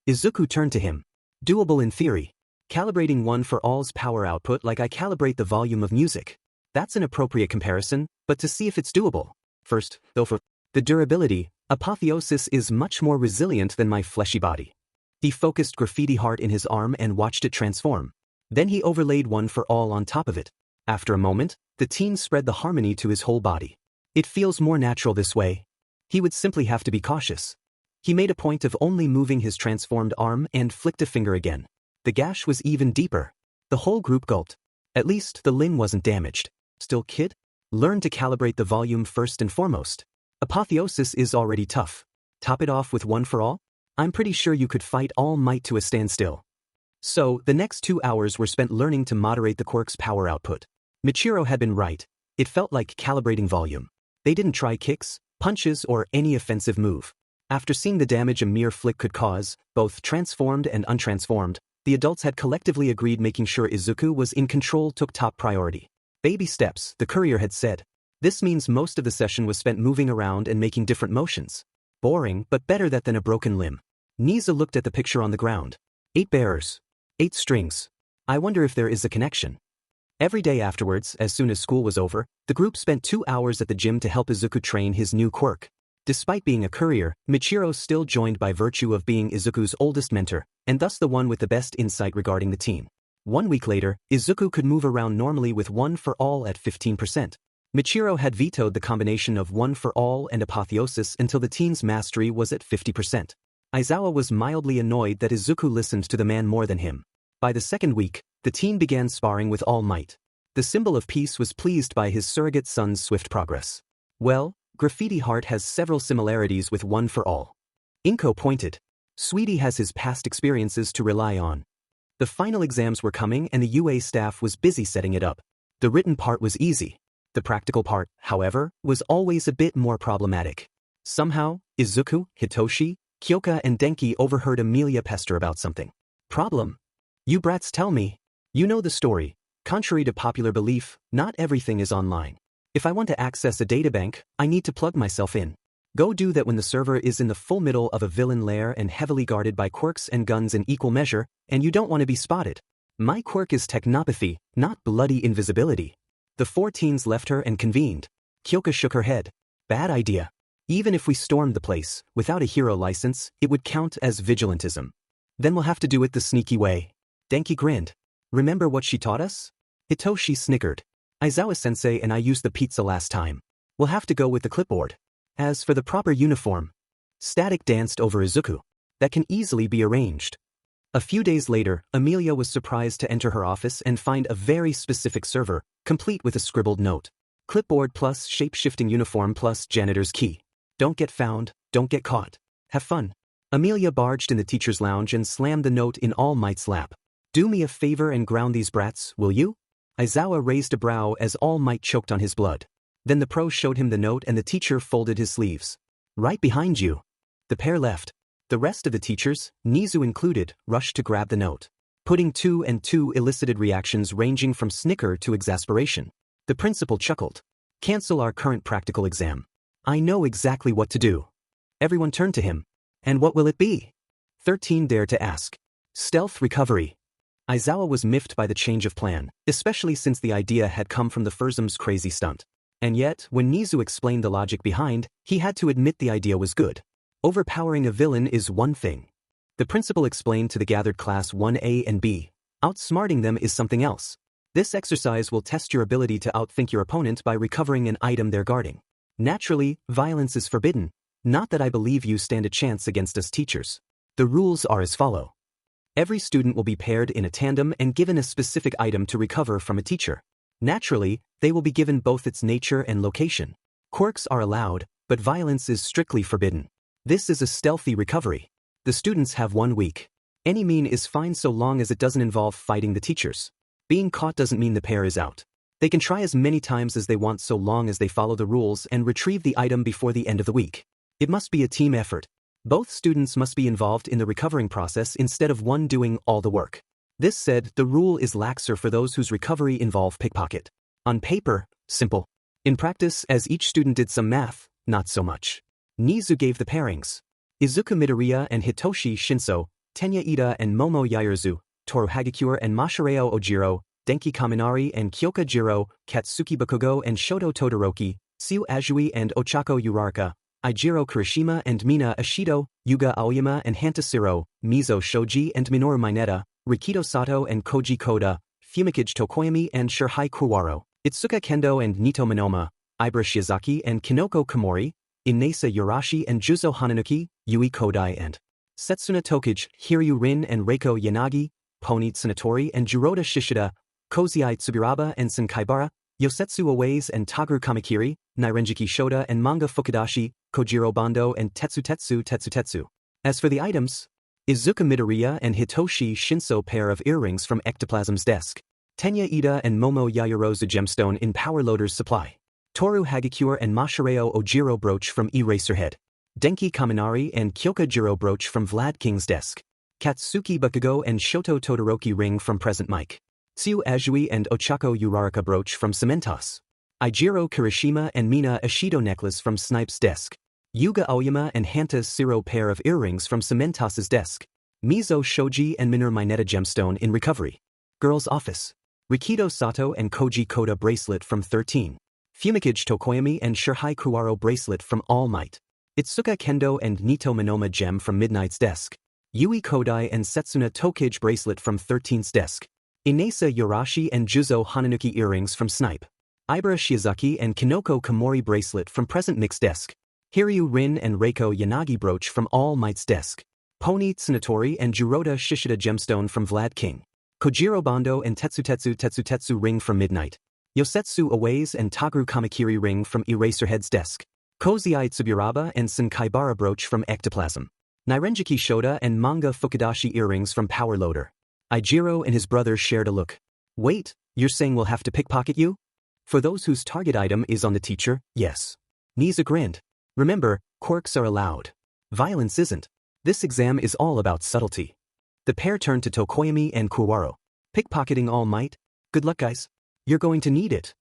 Izuku turned to him. Doable in theory. Calibrating One for All's power output like I calibrate the volume of music. That's an appropriate comparison, but to see if it's doable. First, though, for the durability, Apotheosis is much more resilient than my fleshy body. He focused Graffiti Heart in his arm and watched it transform. Then he overlaid One for All on top of it. After a moment, the teen spread the harmony to his whole body. It feels more natural this way. He would simply have to be cautious. He made a point of only moving his transformed arm and flicked a finger again. The gash was even deeper. The whole group gulped. At least the ling wasn't damaged. Still, kid? Learn to calibrate the volume first and foremost. Apotheosis is already tough. Top it off with One for All? I'm pretty sure you could fight All Might to a standstill. So, the next 2 hours were spent learning to moderate the quirk's power output. Michiro had been right. It felt like calibrating volume. They didn't try kicks, punches, or any offensive move. After seeing the damage a mere flick could cause, both transformed and untransformed, the adults had collectively agreed making sure Izuku was in control took top priority. Baby steps, the courier had said. This means most of the session was spent moving around and making different motions. Boring, but better that than a broken limb. Nizu looked at the picture on the ground. 8 bearers. 8 strings. I wonder if there is a connection. Every day afterwards, as soon as school was over, the group spent 2 hours at the gym to help Izuku train his new quirk. Despite being a courier, Michiro still joined by virtue of being Izuku's oldest mentor, and thus the one with the best insight regarding the teen. 1 week later, Izuku could move around normally with One for All at 15%. Michiro had vetoed the combination of One for All and Apotheosis until the teen's mastery was at 50%. Aizawa was mildly annoyed that Izuku listened to the man more than him. By the second week, the teen began sparring with All Might. The symbol of peace was pleased by his surrogate son's swift progress. Well, Graffiti Heart has several similarities with One for All. Inko pointed. Sweetie has his past experiences to rely on. The final exams were coming and the UA staff was busy setting it up. The written part was easy. The practical part, however, was always a bit more problematic. Somehow, Izuku, Hitoshi, Kyoka and Denki overheard Amelia pester about something. Problem? You brats tell me. You know the story. Contrary to popular belief, not everything is online. If I want to access a databank, I need to plug myself in. Go do that when the server is in the full middle of a villain lair and heavily guarded by quirks and guns in equal measure, and you don't want to be spotted. My quirk is technopathy, not bloody invisibility. The 4 teens left her and convened. Kyoka shook her head. Bad idea. Even if we stormed the place, without a hero license, it would count as vigilantism. Then we'll have to do it the sneaky way. Denki grinned. Remember what she taught us? Hitoshi snickered. Aizawa-sensei and I used the pizza last time. We'll have to go with the clipboard. As for the proper uniform, Static danced over Izuku. That can easily be arranged. A few days later, Amelia was surprised to enter her office and find a very specific server, complete with a scribbled note. Clipboard plus shape-shifting uniform plus janitor's key. Don't get found, don't get caught. Have fun. Amelia barged in the teacher's lounge and slammed the note in All Might's lap. Do me a favor and ground these brats, will you? Aizawa raised a brow as All Might choked on his blood. Then the pro showed him the note and the teacher folded his sleeves. Right behind you. The pair left. The rest of the teachers, Nizu included, rushed to grab the note. Putting 2 and 2 elicited reactions ranging from snicker to exasperation. The principal chuckled. Cancel our current practical exam. I know exactly what to do. Everyone turned to him. And what will it be? 13 dared to ask. Stealth recovery. Aizawa was miffed by the change of plan, especially since the idea had come from the Furzum's crazy stunt. And yet, when Nizu explained the logic behind, he had to admit the idea was good. Overpowering a villain is one thing. The principal explained to the gathered class 1A and B. Outsmarting them is something else. This exercise will test your ability to outthink your opponent by recovering an item they're guarding. Naturally, violence is forbidden. Not that I believe you stand a chance against us teachers. The rules are as follow. Every student will be paired in a tandem and given a specific item to recover from a teacher. Naturally, they will be given both its nature and location. Quirks are allowed, but violence is strictly forbidden. This is a stealthy recovery. The students have 1 week. Any mean is fine so long as it doesn't involve fighting the teachers. Being caught doesn't mean the pair is out. They can try as many times as they want so long as they follow the rules and retrieve the item before the end of the week. It must be a team effort. Both students must be involved in the recovering process instead of one doing all the work. This said, the rule is laxer for those whose recovery involve pickpocket. On paper, simple. In practice, as each student did some math, not so much. Nizu gave the pairings. Izuku Midoriya and Hitoshi Shinso, Tenya Ida and Momo Yaozu, Toru Hagakure and Masahiro Ojiro, Denki Kaminari and Kyoka Jiro, Katsuki Bakugo and Shoto Todoroki, Siu Azui and Ochako Uraraka, Ijiro Kirishima and Mina Ashido, Yuga Aoyama and Hantasiro, Mizo Shoji and Minoru Mineta, Rikido Sato and Koji Koda, Fumikage Tokoyami and Shirhai Kuwaro, Itsuka Kendo and Nito Minoma, Ibara Shiozaki and Kinoko Komori, Inesa Yorashi and Juzo Hananuki, Yui Kodai and Setsuna Tokage, Hiryu Rin and Reiko Yanagi, Pony Tsunatori and Jiroda Shishida, Kozai Tsubiraba and Senkaibara, Yosetsu Owaze and Taguru Kamakiri, Nairenjiki Shoda and Manga Fukudashi, Kojiro Bando and Tetsu. As for the items, Izuku Midoriya and Hitoshi Shinso pair of earrings from Ectoplasm's desk. Tenya Ida and Momo Yaoyorozu gemstone in Power Loader's supply. Toru Hagakure and Masahiro Ojiro brooch from Eraserhead. Denki Kaminari and Kyoka Jiro brooch from Vlad King's desk. Katsuki Bakugo and Shoto Todoroki ring from Present Mike. Siu Azui and Ochako Uraraka brooch from Cementos. Ijiro Kirishima and Mina Ashido necklace from Snipe's desk. Yuga Aoyama and Hanta Siro pair of earrings from Cementos's desk. Mizo Shoji and Minoru Mineta gemstone in recovery. Girls' office. Rikido Sato and Koji Koda bracelet from 13. Fumikage Tokoyami and Shirhai Kuwaro bracelet from All Might. Itsuka Kendo and Nito Minoma gem from Midnight's desk. Yui Kodai and Setsuna Tokage bracelet from 13's desk. Inesa Yorashi and Juzo Hananuki earrings from Snipe. Ibara Shiozaki and Kinoko Komori bracelet from Present Mix desk. Hiryu Rin and Reiko Yanagi brooch from All Might's desk. Pony Tsunatori and Jiroda Shishida gemstone from Vlad King. Kojiro Bando and Tetsu ring from Midnight. Yosetsu Owaze and Taguru Kamakiri ring from Eraserhead's desk. Kozai Tsubiraba and Senkaibara brooch from Ectoplasm. Nairenjiki Shoda and Manga Fukudashi earrings from Power Loader. Ijiro and his brother shared a look. Wait, you're saying we'll have to pickpocket you? For those whose target item is on the teacher, yes. Nizu grinned. Remember, quirks are allowed. Violence isn't. This exam is all about subtlety. The pair turned to Tokoyami and Kuwaro. Pickpocketing All Might? Good luck, guys. You're going to need it.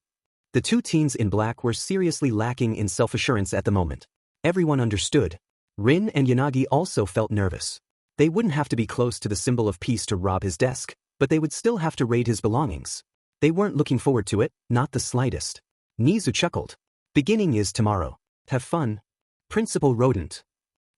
The two teens in black were seriously lacking in self-assurance at the moment. Everyone understood. Rin and Yanagi also felt nervous. They wouldn't have to be close to the symbol of peace to rob his desk, but they would still have to raid his belongings. They weren't looking forward to it, not the slightest. Nizu chuckled. Beginning is tomorrow. Have fun. Principal Rodent.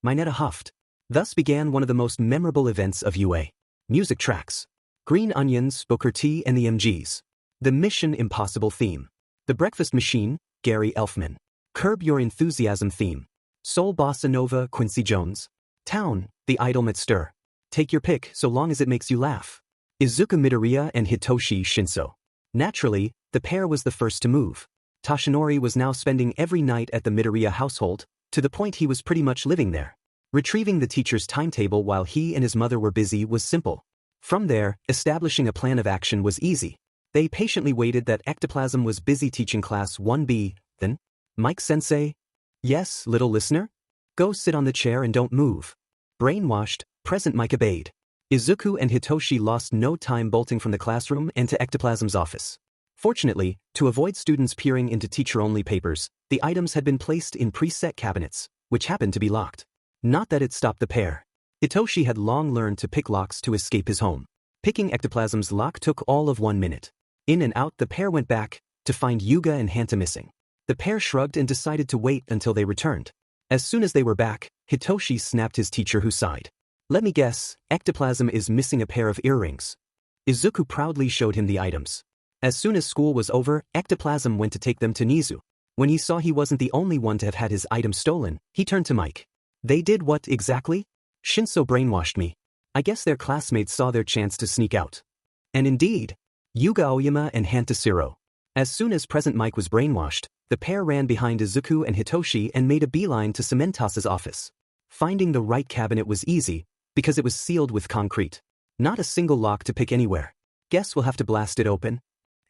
Mineta huffed. Thus began one of the most memorable events of UA. Music tracks. Green Onions, Booker T and the MGs. The Mission Impossible theme. The Breakfast Machine, Gary Elfman. Curb Your Enthusiasm theme. Soul Bossa Nova, Quincy Jones. Town, The Idol Mitstir. Take your pick so long as it makes you laugh. Izuku Midoriya and Hitoshi Shinso. Naturally, the pair was the first to move. Toshinori was now spending every night at the Midoriya household, to the point he was pretty much living there. Retrieving the teacher's timetable while he and his mother were busy was simple. From there, establishing a plan of action was easy. They patiently waited that Ectoplasm was busy teaching class 1B, then, Mike-sensei? Yes, little listener? Go sit on the chair and don't move. Brainwashed, present Mike obeyed. Izuku and Hitoshi lost no time bolting from the classroom and to Ectoplasm's office. Fortunately, to avoid students peering into teacher-only papers, the items had been placed in preset cabinets, which happened to be locked. Not that it stopped the pair. Hitoshi had long learned to pick locks to escape his home. Picking Ectoplasm's lock took all of 1 minute. In and out the pair went back, to find Yuga and Hanta missing. The pair shrugged and decided to wait until they returned. As soon as they were back, Hitoshi snapped his teacher who sighed. Let me guess, Ectoplasm is missing a pair of earrings. Izuku proudly showed him the items. As soon as school was over, Ectoplasm went to take them to Nizu. When he saw he wasn't the only one to have had his item stolen, he turned to Mike. They did what exactly? Shinso brainwashed me. I guess their classmates saw their chance to sneak out. And indeed, Yuga Aoyama and Hanta Siro. As soon as present Mike was brainwashed, the pair ran behind Izuku and Hitoshi and made a beeline to Cementas's office. Finding the right cabinet was easy, because it was sealed with concrete. Not a single lock to pick anywhere. Guess we'll have to blast it open.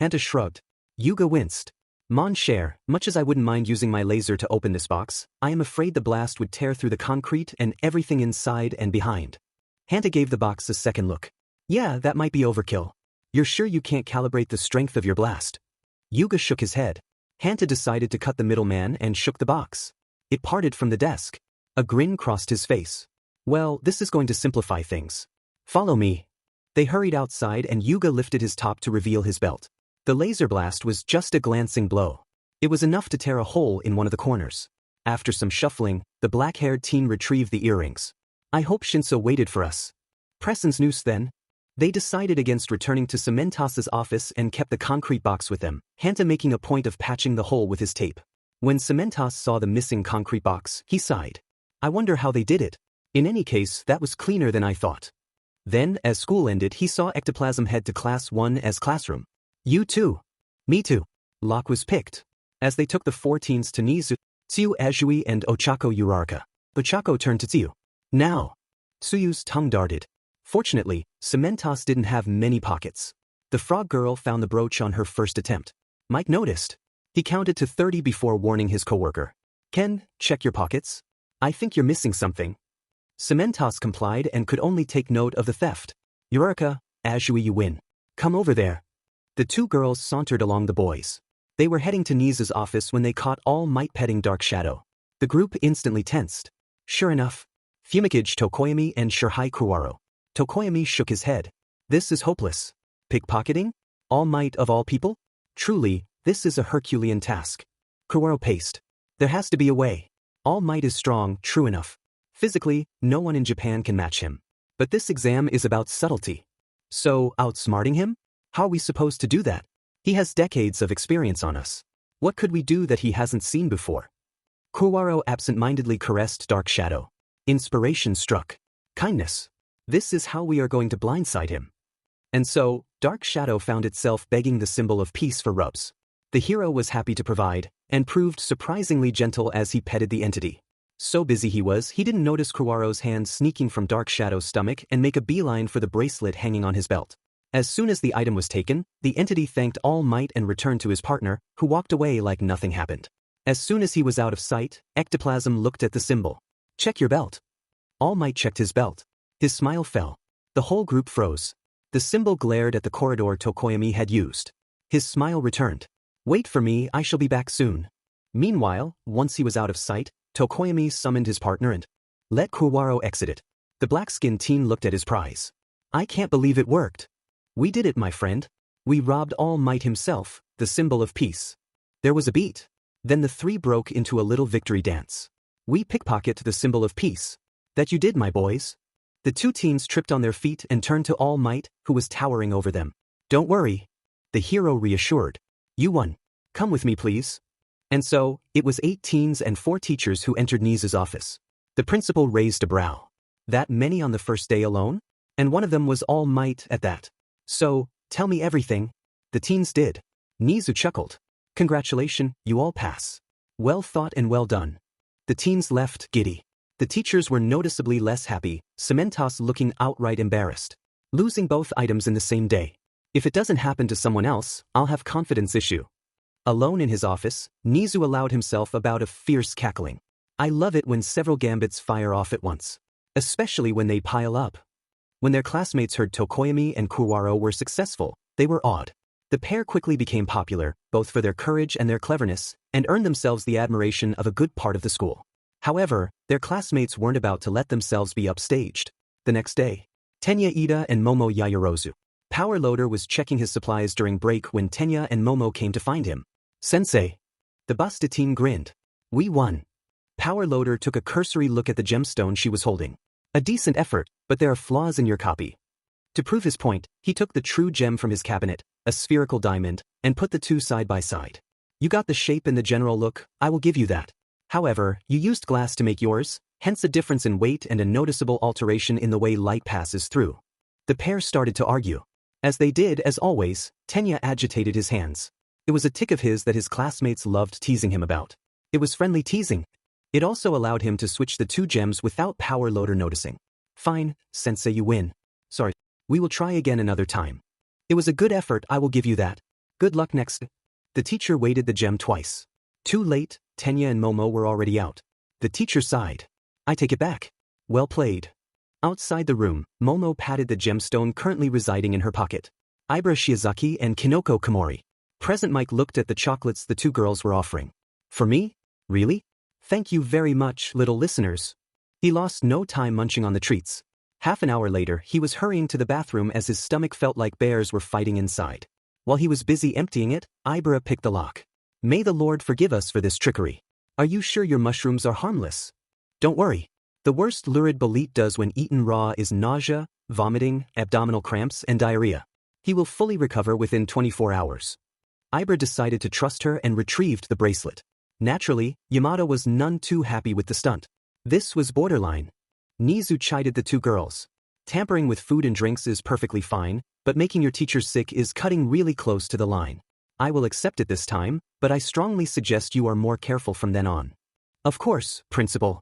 Hanta shrugged. Yuga winced. Mon cher, much as I wouldn't mind using my laser to open this box, I am afraid the blast would tear through the concrete and everything inside and behind. Hanta gave the box a second look. Yeah, that might be overkill. You're sure you can't calibrate the strength of your blast? Yuga shook his head. Hanta decided to cut the middleman and shook the box. It parted from the desk. A grin crossed his face. Well, this is going to simplify things. Follow me. They hurried outside and Yuga lifted his top to reveal his belt. The laser blast was just a glancing blow. It was enough to tear a hole in one of the corners. After some shuffling, the black-haired teen retrieved the earrings. I hope Shinso waited for us. Preston's noose then. They decided against returning to Cementas's office and kept the concrete box with them, Hanta making a point of patching the hole with his tape. When Cementas saw the missing concrete box, he sighed. I wonder how they did it. In any case, that was cleaner than I thought. Then, as school ended, he saw Ectoplasm head to Class 1's classroom. You too. Me too. Lock was picked. As they took the 4 teens to Nizu, Tsuyu Azui and Ochako Uraraka. Ochako turned to Tsuyu. Now. Tsuyu's tongue darted. Fortunately, Cementas didn't have many pockets. The frog girl found the brooch on her first attempt. Mike noticed. He counted to 30 before warning his coworker. Ken, check your pockets. I think you're missing something. Cementas complied and could only take note of the theft. Uraraka, Azui, you win. Come over there. The 2 girls sauntered along the boys. They were heading to Nizu's office when they caught All Might petting Dark Shadow. The group instantly tensed. Sure enough, Fumikage Tokoyami and Shirhai Kuwaro. Tokoyami shook his head. This is hopeless. Pickpocketing? All Might of all people? Truly, this is a Herculean task. Kuwaro paced. There has to be a way. All Might is strong, true enough. Physically, no one in Japan can match him. But this exam is about subtlety. So, outsmarting him? How are we supposed to do that? He has decades of experience on us. What could we do that he hasn't seen before? Kuwaro absent-mindedly caressed Dark Shadow. Inspiration struck. Kindness. This is how we are going to blindside him. And so, Dark Shadow found itself begging the symbol of peace for rubs. The hero was happy to provide, and proved surprisingly gentle as he petted the entity. So busy he didn't notice Kuwaro's hand sneaking from Dark Shadow's stomach and make a beeline for the bracelet hanging on his belt. As soon as the item was taken, the entity thanked All Might and returned to his partner, who walked away like nothing happened. As soon as he was out of sight, Ectoplasm looked at the symbol. Check your belt. All Might checked his belt. His smile fell. The whole group froze. The symbol glared at the corridor Tokoyami had used. His smile returned. Wait for me, I shall be back soon. Meanwhile, once he was out of sight, Tokoyami summoned his partner and let Kuwaro exit it. The black-skinned teen looked at his prize. I can't believe it worked. We did it, my friend. We robbed All Might himself, the symbol of peace. There was a beat. Then the three broke into a little victory dance. We pickpocket the symbol of peace. That you did, my boys. The two teens tripped on their feet and turned to All Might, who was towering over them. Don't worry. The hero reassured. You won. Come with me, please. And so, it was 8 teens and 4 teachers who entered Nizu's office. The principal raised a brow. That many on the first day alone? And one of them was All Might at that. So, tell me everything. The teens did. Nizu chuckled. Congratulations, you all pass. Well thought and well done. The teens left, giddy. The teachers were noticeably less happy, Cementos looking outright embarrassed. Losing both items in the same day. If it doesn't happen to someone else, I'll have confidence issue. Alone in his office, Nizu allowed himself a bout of fierce cackling. I love it when several gambits fire off at once. Especially when they pile up. When their classmates heard Tokoyami and Kuwaro were successful, they were awed. The pair quickly became popular, both for their courage and their cleverness, and earned themselves the admiration of a good part of the school. However, their classmates weren't about to let themselves be upstaged. The next day, Tenya Ida and Momo Yayorozu. Power Loader was checking his supplies during break when Tenya and Momo came to find him. Sensei. The busted teen grinned. We won. Power Loader took a cursory look at the gemstone she was holding. A decent effort, but there are flaws in your copy. To prove his point, he took the true gem from his cabinet, a spherical diamond, and put the two side by side. You got the shape and the general look, I will give you that. However, you used glass to make yours, hence a difference in weight and a noticeable alteration in the way light passes through. The pair started to argue. As they did, as always, Tenya agitated his hands. It was a tick of his that his classmates loved teasing him about. It was friendly teasing. It also allowed him to switch the two gems without Power Loader noticing. Fine, Sensei, you win. Sorry. We will try again another time. It was a good effort, I will give you that. Good luck next. The teacher weighted the gem twice. Too late, Tenya and Momo were already out. The teacher sighed. I take it back. Well played. Outside the room, Momo patted the gemstone currently residing in her pocket. Ibra Shiozaki and Kinoko Komori. Present Mike looked at the chocolates the two girls were offering. For me? Really? Thank you very much, little listeners. He lost no time munching on the treats. Half an hour later, he was hurrying to the bathroom as his stomach felt like bears were fighting inside. While he was busy emptying it, Ibra picked the lock. May the Lord forgive us for this trickery. Are you sure your mushrooms are harmless? Don't worry. The worst lurid bolete does when eaten raw is nausea, vomiting, abdominal cramps, and diarrhea. He will fully recover within 24 hours. Ibra decided to trust her and retrieved the bracelet. Naturally, Yamada was none too happy with the stunt. This was borderline. Nizu chided the two girls. Tampering with food and drinks is perfectly fine, but making your teacher sick is cutting really close to the line. I will accept it this time, but I strongly suggest you are more careful from then on. Of course, Principal.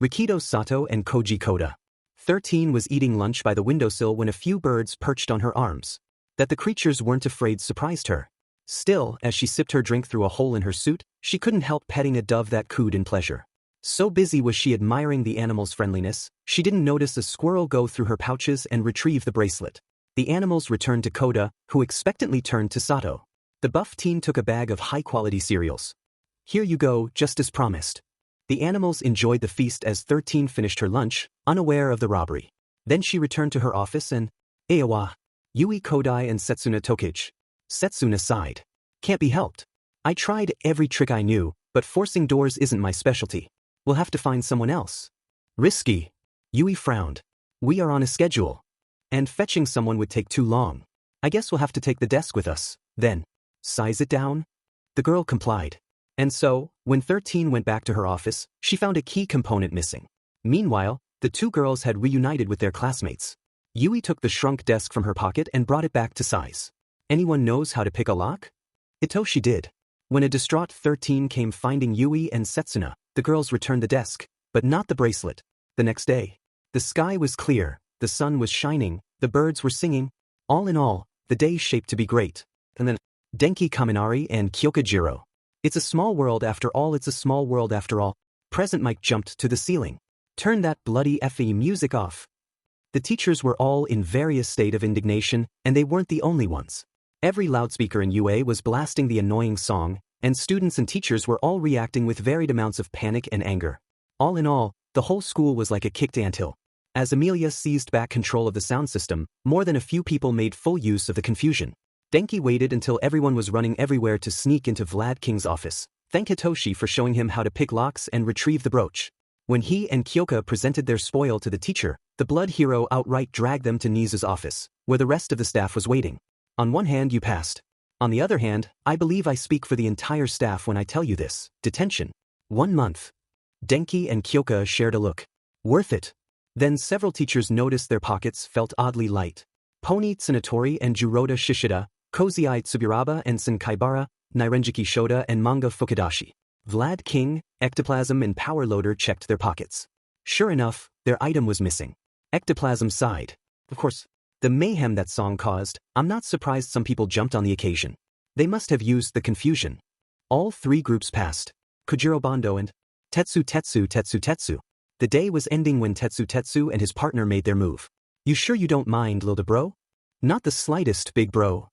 Rikido Sato and Koji Koda. 13 was eating lunch by the windowsill when a few birds perched on her arms. That the creatures weren't afraid surprised her. Still, as she sipped her drink through a hole in her suit, she couldn't help petting a dove that cooed in pleasure. So busy was she admiring the animal's friendliness, she didn't notice a squirrel go through her pouches and retrieve the bracelet. The animals returned to Koda, who expectantly turned to Sato. The buff teen took a bag of high-quality cereals. Here you go, just as promised. The animals enjoyed the feast as 13 finished her lunch, unaware of the robbery. Then she returned to her office and, Ewa, Yui Kodai and Setsuna Tokage. Setsuna sighed. Can't be helped. I tried every trick I knew, but forcing doors isn't my specialty. We'll have to find someone else. Risky. Yui frowned. We are on a schedule. And fetching someone would take too long. I guess we'll have to take the desk with us, then. Size it down? The girl complied. And so, when 13 went back to her office, she found a key component missing. Meanwhile, the two girls had reunited with their classmates. Yui took the shrunk desk from her pocket and brought it back to size. Anyone knows how to pick a lock? Itoshi did. When a distraught 13 came finding Yui and Setsuna, the girls returned the desk, but not the bracelet. The next day, the sky was clear, the sun was shining, the birds were singing. All in all, the day shaped to be great. And then, Denki Kaminari and Kyokujiro. It's a small world after all, it's a small world after all. Present Mike jumped to the ceiling. Turn that bloody FE music off. The teachers were all in various state of indignation, and they weren't the only ones. Every loudspeaker in UA was blasting the annoying song, and students and teachers were all reacting with varied amounts of panic and anger. All in all, the whole school was like a kicked anthill. As Amelia seized back control of the sound system, more than a few people made full use of the confusion. Denki waited until everyone was running everywhere to sneak into Vlad King's office. Thank Hitoshi for showing him how to pick locks and retrieve the brooch. When he and Kyoka presented their spoil to the teacher, the blood hero outright dragged them to Nizu's office, where the rest of the staff was waiting. On one hand, you passed. On the other hand, I believe I speak for the entire staff when I tell you this. Detention. 1 month. Denki and Kyoka shared a look. Worth it. Then several teachers noticed their pockets felt oddly light. Pony Tsunatori and Juroda Shishida, Kozai Tsuburaba and Senkaibara, Nirenjiki Shoda and Manga Fukudashi. Vlad King, Ectoplasm and Power Loader checked their pockets. Sure enough, their item was missing. Ectoplasm sighed. Of course, the mayhem that song caused, I'm not surprised some people jumped on the occasion. They must have used the confusion. All 3 groups passed. Kojiro Bando and Tetsu. The day was ending when Tetsu and his partner made their move. You sure you don't mind, little bro? Not the slightest, big bro.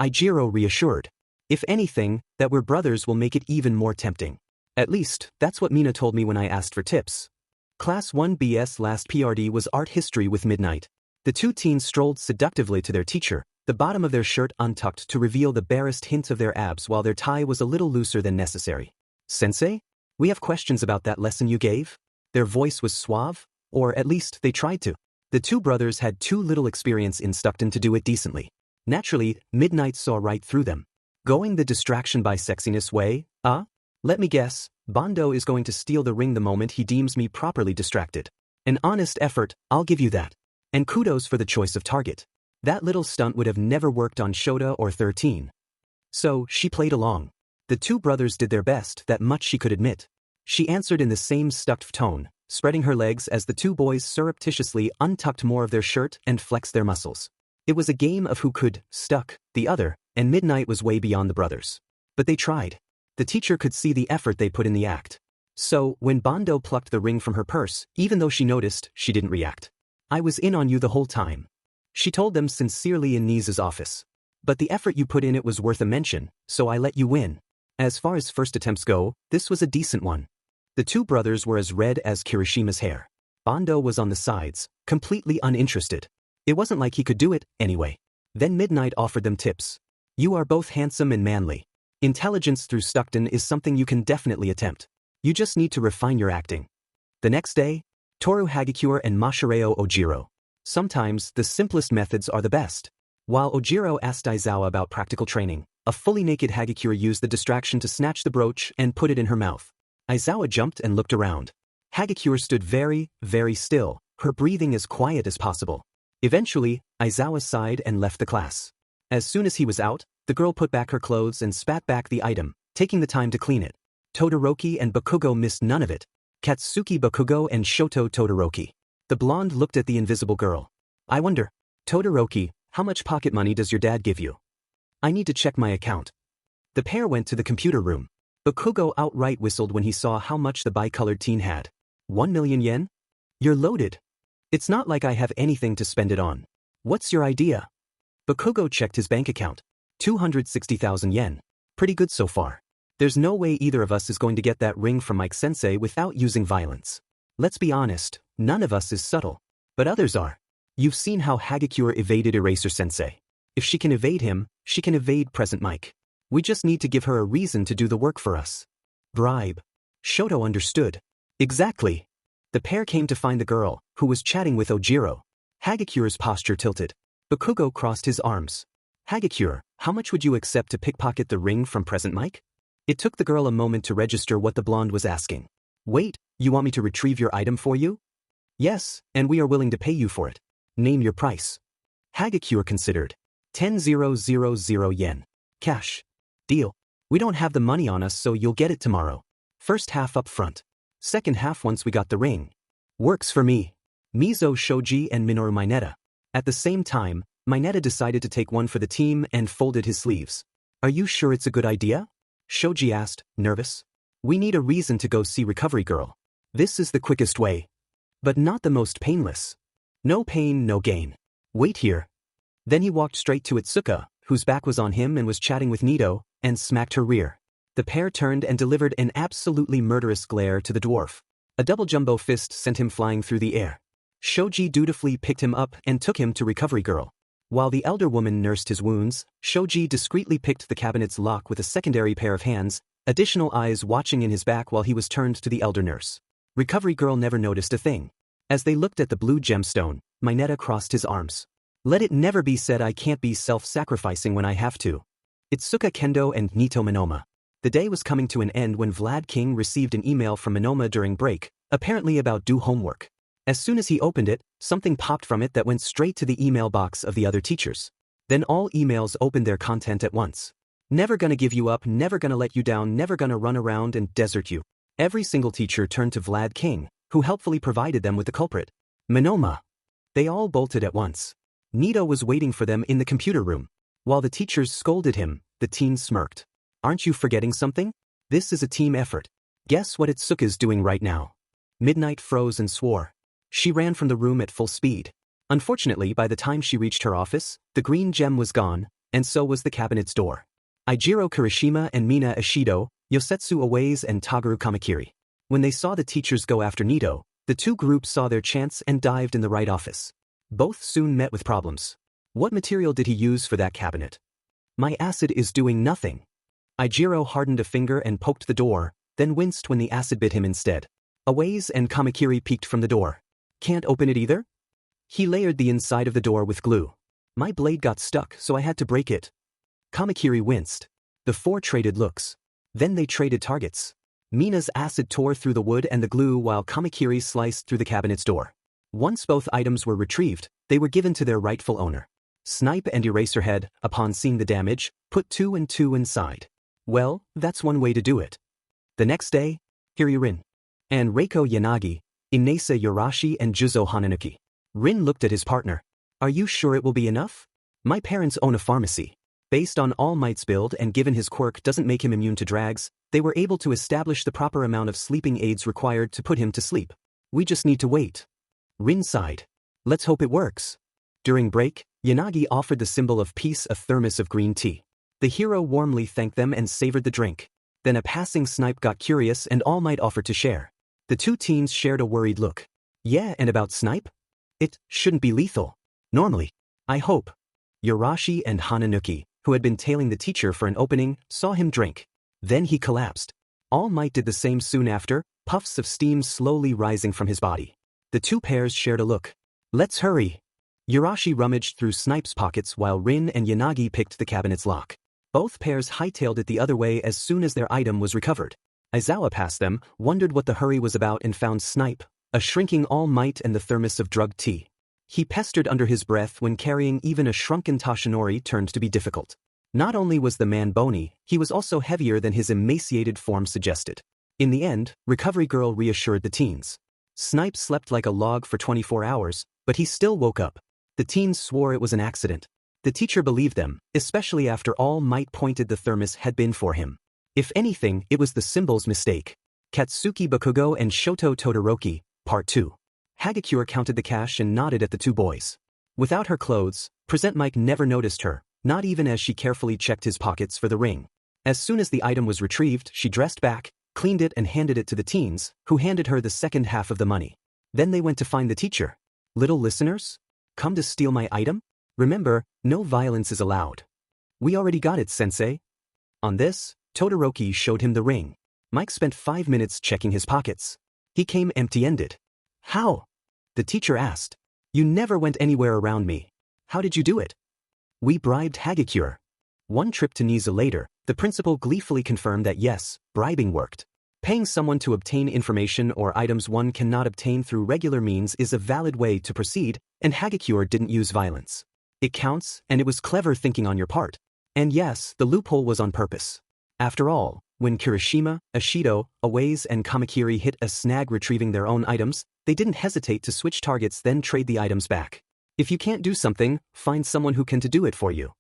Ijiro reassured. If anything, that we're brothers will make it even more tempting. At least, that's what Mina told me when I asked for tips. Class 1 BS last PRD was art history with Midnight. The 2 teens strolled seductively to their teacher, the bottom of their shirt untucked to reveal the barest hint of their abs while their tie was a little looser than necessary. Sensei? We have questions about that lesson you gave? Their voice was suave, or at least they tried to. The 2 brothers had too little experience in Stockton to do it decently. Naturally, Midnight saw right through them. Going the distraction by sexiness way, Let me guess, Bondo is going to steal the ring the moment he deems me properly distracted. An honest effort, I'll give you that. And kudos for the choice of target. That little stunt would have never worked on Shota or 13. So, she played along. The 2 brothers did their best, that much she could admit. She answered in the same stuck tone, spreading her legs as the 2 boys surreptitiously untucked more of their shirt and flexed their muscles. It was a game of who could stuck the other, and Midnight was way beyond the brothers. But they tried. The teacher could see the effort they put in the act. So, when Bondo plucked the ring from her purse, even though she noticed, she didn't react. I was in on you the whole time. She told them sincerely in Nizu's office. But the effort you put in it was worth a mention, so I let you win. As far as first attempts go, this was a decent one. The 2 brothers were as red as Kirishima's hair. Bondo was on the sides, completely uninterested. It wasn't like he could do it, anyway. Then Midnight offered them tips. You are both handsome and manly. Intelligence through Stockton is something you can definitely attempt. You just need to refine your acting. The next day, Toru Hagakure and Mashireo Ojiro. Sometimes, the simplest methods are the best. While Ojiro asked Aizawa about practical training, a fully naked Hagakure used the distraction to snatch the brooch and put it in her mouth. Aizawa jumped and looked around. Hagakure stood very, very still, her breathing as quiet as possible. Eventually, Aizawa sighed and left the class. As soon as he was out, the girl put back her clothes and spat back the item, taking the time to clean it. Todoroki and Bakugo missed none of it. Katsuki Bakugo and Shoto Todoroki. The blonde looked at the invisible girl. I wonder, Todoroki, how much pocket money does your dad give you? I need to check my account. The pair went to the computer room. Bakugo outright whistled when he saw how much the bicolored teen had. 1 million yen? You're loaded. It's not like I have anything to spend it on. What's your idea? Bakugo checked his bank account. 260,000 yen. Pretty good so far. There's no way either of us is going to get that ring from Mike Sensei without using violence. Let's be honest, none of us is subtle. But others are. You've seen how Hagakure evaded Eraser Sensei. If she can evade him, she can evade Present Mike. We just need to give her a reason to do the work for us. Bribe. Shoto understood. Exactly. The pair came to find the girl, who was chatting with Ojiro. Hagakure's posture tilted. Bakugo crossed his arms. Hagakure, how much would you accept to pickpocket the ring from Present Mike? It took the girl a moment to register what the blonde was asking. Wait, you want me to retrieve your item for you? Yes, and we are willing to pay you for it. Name your price. Hagakure considered. 10,000 yen. Cash. Deal. We don't have the money on us, so you'll get it tomorrow. First half up front. Second half once we got the ring. Works for me. Mizo Shoji and Minoru Mineta. At the same time, Mineta decided to take one for the team and folded his sleeves. Are you sure it's a good idea? Shoji asked, nervous. We need a reason to go see Recovery Girl. This is the quickest way. But not the most painless. No pain, no gain. Wait here. Then he walked straight to Itsuka, whose back was on him and was chatting with Nito, and smacked her rear. The pair turned and delivered an absolutely murderous glare to the dwarf. A double jumbo fist sent him flying through the air. Shoji dutifully picked him up and took him to Recovery Girl. While the elder woman nursed his wounds, Shoji discreetly picked the cabinet's lock with a secondary pair of hands, additional eyes watching in his back while he was turned to the elder nurse. Recovery Girl never noticed a thing. As they looked at the blue gemstone, Mineta crossed his arms. Let it never be said I can't be self-sacrificing when I have to. Itsuka Kendo and Nito Minoma. The day was coming to an end when Vlad King received an email from Minoma during break, apparently about due homework. As soon as he opened it, something popped from it that went straight to the email box of the other teachers. Then all emails opened their content at once. Never gonna give you up, never gonna let you down, never gonna run around and desert you. Every single teacher turned to Vlad King, who helpfully provided them with the culprit. Minoma. They all bolted at once. Nito was waiting for them in the computer room. While the teachers scolded him, the teen smirked. Aren't you forgetting something? This is a team effort. Guess what Itsuka's doing right now? Midnight froze and swore. She ran from the room at full speed. Unfortunately, by the time she reached her office, the green gem was gone, and so was the cabinet's door. Eijiro Kirishima and Mina Ishido, Yosetsu Owaze and Tagaru Kamakiri. When they saw the teachers go after Nito, the two groups saw their chance and dived in the right office. Both soon met with problems. What material did he use for that cabinet? My acid is doing nothing. Eijiro hardened a finger and poked the door, then winced when the acid bit him instead. Owaze and Kamakiri peeked from the door. Can't open it either? He layered the inside of the door with glue. My blade got stuck, so I had to break it. Kamakiri winced. The four traded looks. Then they traded targets. Mina's acid tore through the wood and the glue while Kamakiri sliced through the cabinet's door. Once both items were retrieved, they were given to their rightful owner. Snipe and Eraserhead, upon seeing the damage, put 2 and 2 inside. Well, that's one way to do it. The next day, Hiryu and Reiko Yanagi, Inesa Yorashi and Juzo Hananuki. Rin looked at his partner. Are you sure it will be enough? My parents own a pharmacy. Based on All Might's build and given his quirk doesn't make him immune to drags, they were able to establish the proper amount of sleeping aids required to put him to sleep. We just need to wait. Rin sighed. Let's hope it works. During break, Yanagi offered the symbol of peace, a thermos of green tea. The hero warmly thanked them and savored the drink. Then a passing Snipe got curious and All Might offered to share. The two teens shared a worried look. Yeah, and about Snipe? It shouldn't be lethal. Normally. I hope. Yorashi and Hananuki, who had been tailing the teacher for an opening, saw him drink. Then he collapsed. All Might did the same soon after, puffs of steam slowly rising from his body. The two pairs shared a look. Let's hurry. Yorashi rummaged through Snipe's pockets while Rin and Yanagi picked the cabinet's lock. Both pairs hightailed it the other way as soon as their item was recovered. Aizawa passed them, wondered what the hurry was about and found Snipe, a shrinking All Might and the thermos of drugged tea. He pestered under his breath when carrying even a shrunken Tashinori turned to be difficult. Not only was the man bony, he was also heavier than his emaciated form suggested. In the end, Recovery Girl reassured the teens. Snipe slept like a log for 24 hours, but he still woke up. The teens swore it was an accident. The teacher believed them, especially after All Might pointed the thermos had been for him. If anything, it was the symbol's mistake. Katsuki Bakugo and Shoto Todoroki, Part 2. Hagakure counted the cash and nodded at the two boys. Without her clothes, Present Mike never noticed her, not even as she carefully checked his pockets for the ring. As soon as the item was retrieved, she dressed back, cleaned it and handed it to the teens, who handed her the second half of the money. Then they went to find the teacher. Little listeners? Come to steal my item? Remember, no violence is allowed. We already got it, sensei. On this, Todoroki showed him the ring. Mike spent 5 minutes checking his pockets. He came empty-ended. How? The teacher asked. You never went anywhere around me. How did you do it? We bribed Hagakure. One trip to Niza later, the principal gleefully confirmed that yes, bribing worked. Paying someone to obtain information or items one cannot obtain through regular means is a valid way to proceed, and Hagakure didn't use violence. It counts, and it was clever thinking on your part. And yes, the loophole was on purpose. After all, When Kirishima, Ashido, Awaze and Kamakiri hit a snag retrieving their own items, they didn't hesitate to switch targets then trade the items back. If you can't do something, find someone who can to do it for you.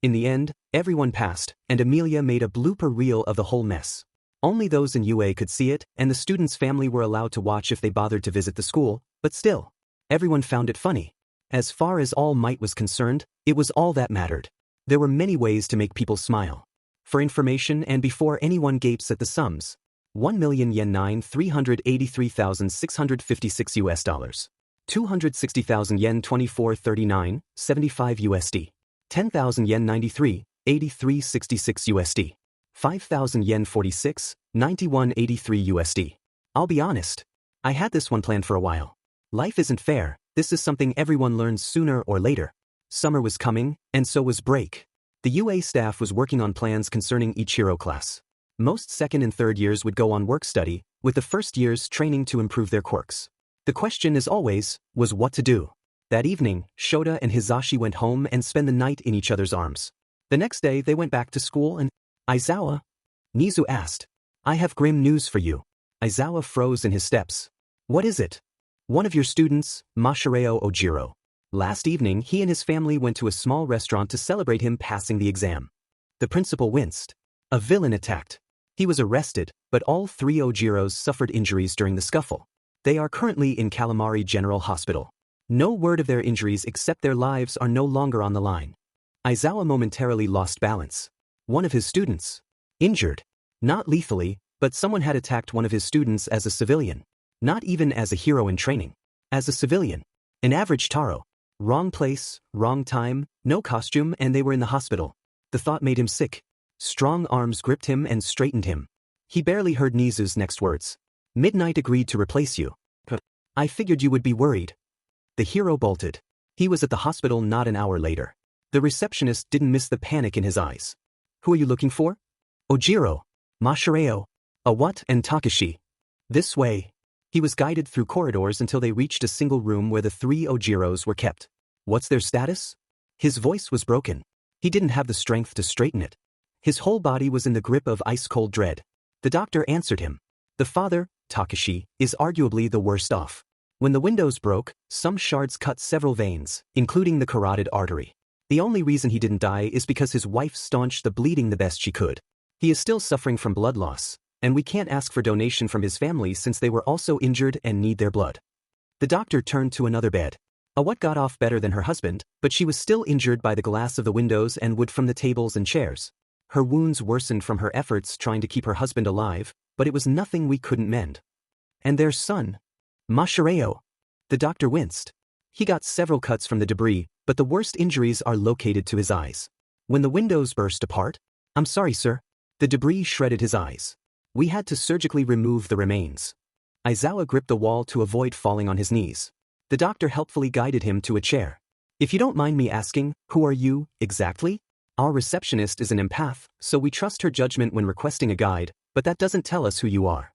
In the end, everyone passed, and Amelia made a blooper reel of the whole mess. Only those in UA could see it, and the students' family were allowed to watch if they bothered to visit the school, but still, everyone found it funny. As far as All Might was concerned, it was all that mattered. There were many ways to make people smile. For information and before anyone gapes at the sums, 1 million yen 383,656 US dollars. 260,000 yen 2439, 75 USD. 10,000 yen 93, 8366 USD. 5,000 yen 46, 9183 USD. I'll be honest. I had this one planned for a while. Life isn't fair, this is something everyone learns sooner or later. Summer was coming, and so was break. The UA staff was working on plans concerning each hero class. Most second and third years would go on work study, with the first years training to improve their quirks. The question, as always, was what to do. That evening, Shota and Hizashi went home and spent the night in each other's arms. The next day they went back to school and Aizawa? Nizu asked. I have grim news for you. Aizawa froze in his steps. What is it? One of your students, Masahiro Ojiro. Last evening he and his family went to a small restaurant to celebrate him passing the exam. The principal winced. A villain attacked. He was arrested, but all three Ojiros suffered injuries during the scuffle. They are currently in Calamari General Hospital. No word of their injuries except their lives are no longer on the line. Aizawa momentarily lost balance. One of his students. Injured. Not lethally, but someone had attacked one of his students as a civilian. Not even as a hero in training. As a civilian. An average Taro. Wrong place, wrong time, no costume, and they were in the hospital. The thought made him sick. Strong arms gripped him and straightened him. He barely heard Nizu's next words. Midnight agreed to replace you. I figured you would be worried. The hero bolted. He was at the hospital not an hour later. The receptionist didn't miss the panic in his eyes. Who are you looking for? Ojiro. Masahiro. A what? And Takashi. This way. He was guided through corridors until they reached a single room where the three Ojiros were kept. What's their status? His voice was broken. He didn't have the strength to straighten it. His whole body was in the grip of ice-cold dread. The doctor answered him. The father, Takashi, is arguably the worst off. When the windows broke, some shards cut several veins, including the carotid artery. The only reason he didn't die is because his wife staunched the bleeding the best she could. He is still suffering from blood loss, and we can't ask for donation from his family since they were also injured and need their blood. The doctor turned to another bed. Awat got off better than her husband, but she was still injured by the glass of the windows and wood from the tables and chairs. Her wounds worsened from her efforts trying to keep her husband alive, but it was nothing we couldn't mend. And their son, Masahiro. The doctor winced. He got several cuts from the debris, but the worst injuries are located to his eyes. When the windows burst apart, I'm sorry, sir. The debris shredded his eyes. We had to surgically remove the remains. Aizawa gripped the wall to avoid falling on his knees. The doctor helpfully guided him to a chair. If you don't mind me asking, who are you, exactly? Our receptionist is an empath, so we trust her judgment when requesting a guide, but that doesn't tell us who you are.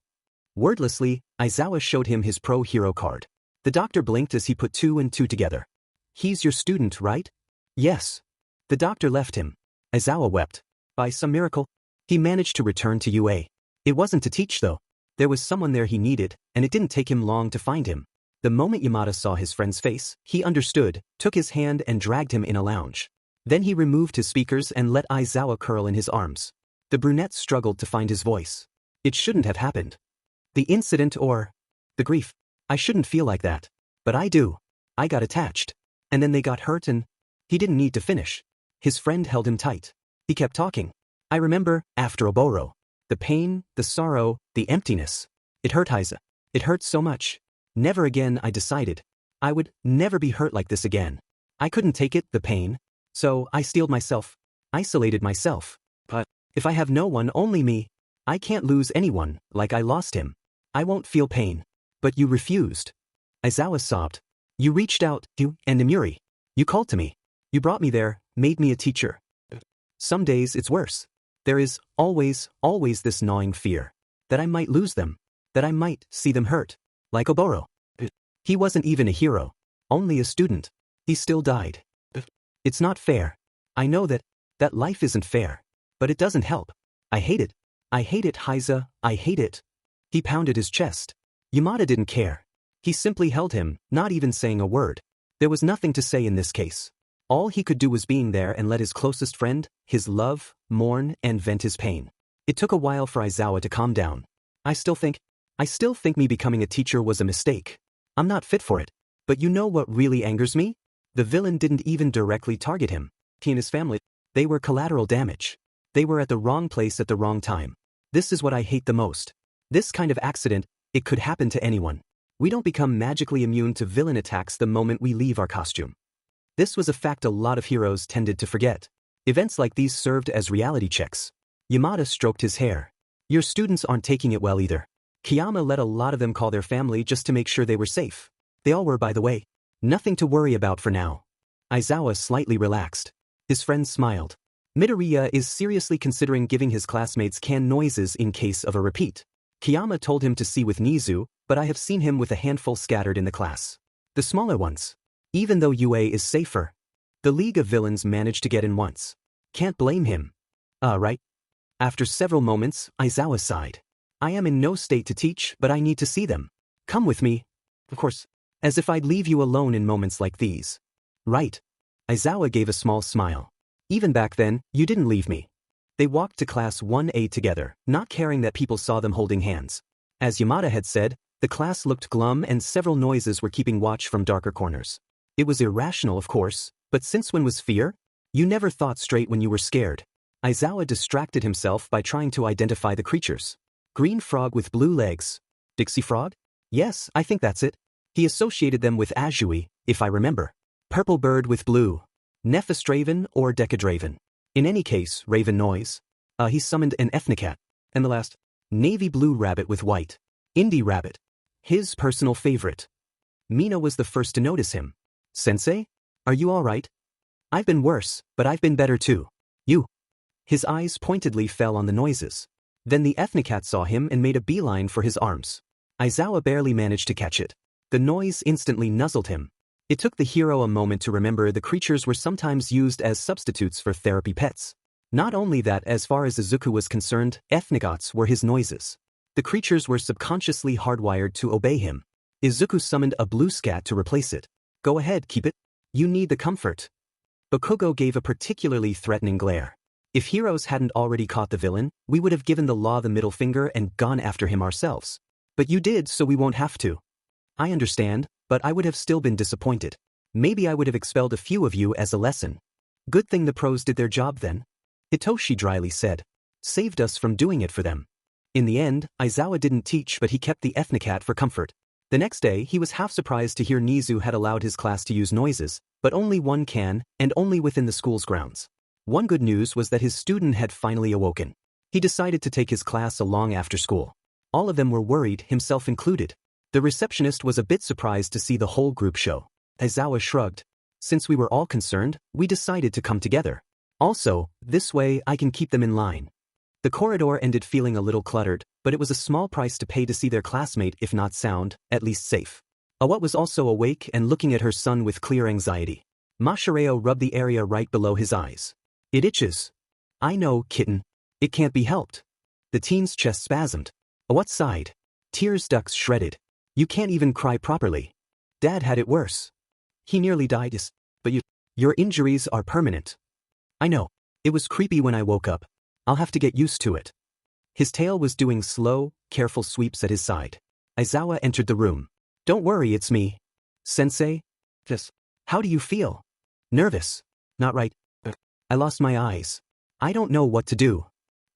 Wordlessly, Aizawa showed him his pro-hero card. The doctor blinked as he put two and two together. He's your student, right? Yes. The doctor left him. Aizawa wept. By some miracle, he managed to return to UA. It wasn't to teach though. There was someone there he needed, and it didn't take him long to find him. The moment Yamada saw his friend's face, he understood, took his hand and dragged him in a lounge. Then he removed his speakers and let Aizawa curl in his arms. The brunette struggled to find his voice. It shouldn't have happened. The incident or the grief. I shouldn't feel like that. But I do. I got attached. And then they got hurt and he didn't need to finish. His friend held him tight. He kept talking. I remember, after Oboro. The pain, the sorrow, the emptiness. It hurt Heiza. It hurt so much. Never again, I decided. I would never be hurt like this again. I couldn't take it, the pain. So I steeled myself. Isolated myself. But if I have no one, only me, I can't lose anyone, like I lost him. I won't feel pain. But you refused. Aizawa sobbed. You reached out, you and Nimuri. You called to me. You brought me there, made me a teacher. Some days it's worse. There is always this gnawing fear. That I might lose them. That I might see them hurt. Like Oboro. He wasn't even a hero. Only a student. He still died. It's not fair. I know that life isn't fair. But it doesn't help. I hate it. I hate it, Heiza, I hate it. He pounded his chest. Yamada didn't care. He simply held him, not even saying a word. There was nothing to say in this case. All he could do was being there and let his closest friend, his love, mourn and vent his pain. It took a while for Aizawa to calm down. I still think me becoming a teacher was a mistake. I'm not fit for it. But you know what really angers me? The villain didn't even directly target him. He and his family, they were collateral damage. They were at the wrong place at the wrong time. This is what I hate the most. This kind of accident, it could happen to anyone. We don't become magically immune to villain attacks the moment we leave our costume. This was a fact a lot of heroes tended to forget. Events like these served as reality checks. Yamada stroked his hair. Your students aren't taking it well either. Kiyama let a lot of them call their family just to make sure they were safe. They all were, by the way. Nothing to worry about for now. Aizawa slightly relaxed. His friend smiled. Midoriya is seriously considering giving his classmates canned noises in case of a repeat. Kiyama told him to see with Nizu, but I have seen him with a handful scattered in the class. The smaller ones. Even though UA is safer. The League of Villains managed to get in once. Can't blame him. Right. After several moments, Aizawa sighed. I am in no state to teach, but I need to see them. Come with me. Of course. As if I'd leave you alone in moments like these. Right. Aizawa gave a small smile. Even back then, you didn't leave me. They walked to class 1A together, not caring that people saw them holding hands. As Yamada had said, the class looked glum and several noises were keeping watch from darker corners. It was irrational, of course, but since when was fear? You never thought straight when you were scared. Aizawa distracted himself by trying to identify the creatures. Green frog with blue legs. Dixie frog? Yes, I think that's it. He associated them with Azui, if I remember. Purple bird with blue. Nephistraven or Decadraven. In any case, raven noise. He summoned an Ethnicat. And the last, navy blue rabbit with white. Indie rabbit. His personal favorite. Mina was the first to notice him. Sensei? Are you alright? I've been worse, but I've been better too. You. His eyes pointedly fell on the noises. Then the Ethnicat saw him and made a beeline for his arms. Aizawa barely managed to catch it. The noise instantly nuzzled him. It took the hero a moment to remember the creatures were sometimes used as substitutes for therapy pets. Not only that, as far as Izuku was concerned, Ethnicats were his noises. The creatures were subconsciously hardwired to obey him. Izuku summoned a blue scat to replace it. Go ahead, keep it. You need the comfort. Bakugo gave a particularly threatening glare. If heroes hadn't already caught the villain, we would have given the law the middle finger and gone after him ourselves. But you did, so we won't have to. I understand, but I would have still been disappointed. Maybe I would have expelled a few of you as a lesson. Good thing the pros did their job then. Hitoshi dryly said. Saved us from doing it for them. In the end, Aizawa didn't teach, but he kept the Ethnicat for comfort. The next day, he was half surprised to hear Nizu had allowed his class to use noises, but only one can, and only within the school's grounds. One good news was that his student had finally awoken. He decided to take his class along after school. All of them were worried, himself included. The receptionist was a bit surprised to see the whole group show. Aizawa shrugged. Since we were all concerned, we decided to come together. Also, this way I can keep them in line. The corridor ended feeling a little cluttered, but it was a small price to pay to see their classmate, if not sound, at least safe. Awat was also awake and looking at her son with clear anxiety. Mashireo rubbed the area right below his eyes. It itches. I know, kitten. It can't be helped. The teen's chest spasmed. Awat sighed. Tears ducts shredded. You can't even cry properly. Dad had it worse. He nearly died, but your injuries are permanent. I know. It was creepy when I woke up. I'll have to get used to it. His tail was doing slow, careful sweeps at his side. Aizawa entered the room. Don't worry, it's me. Sensei? Yes. How do you feel? Nervous. Not right. I lost my eyes. I don't know what to do.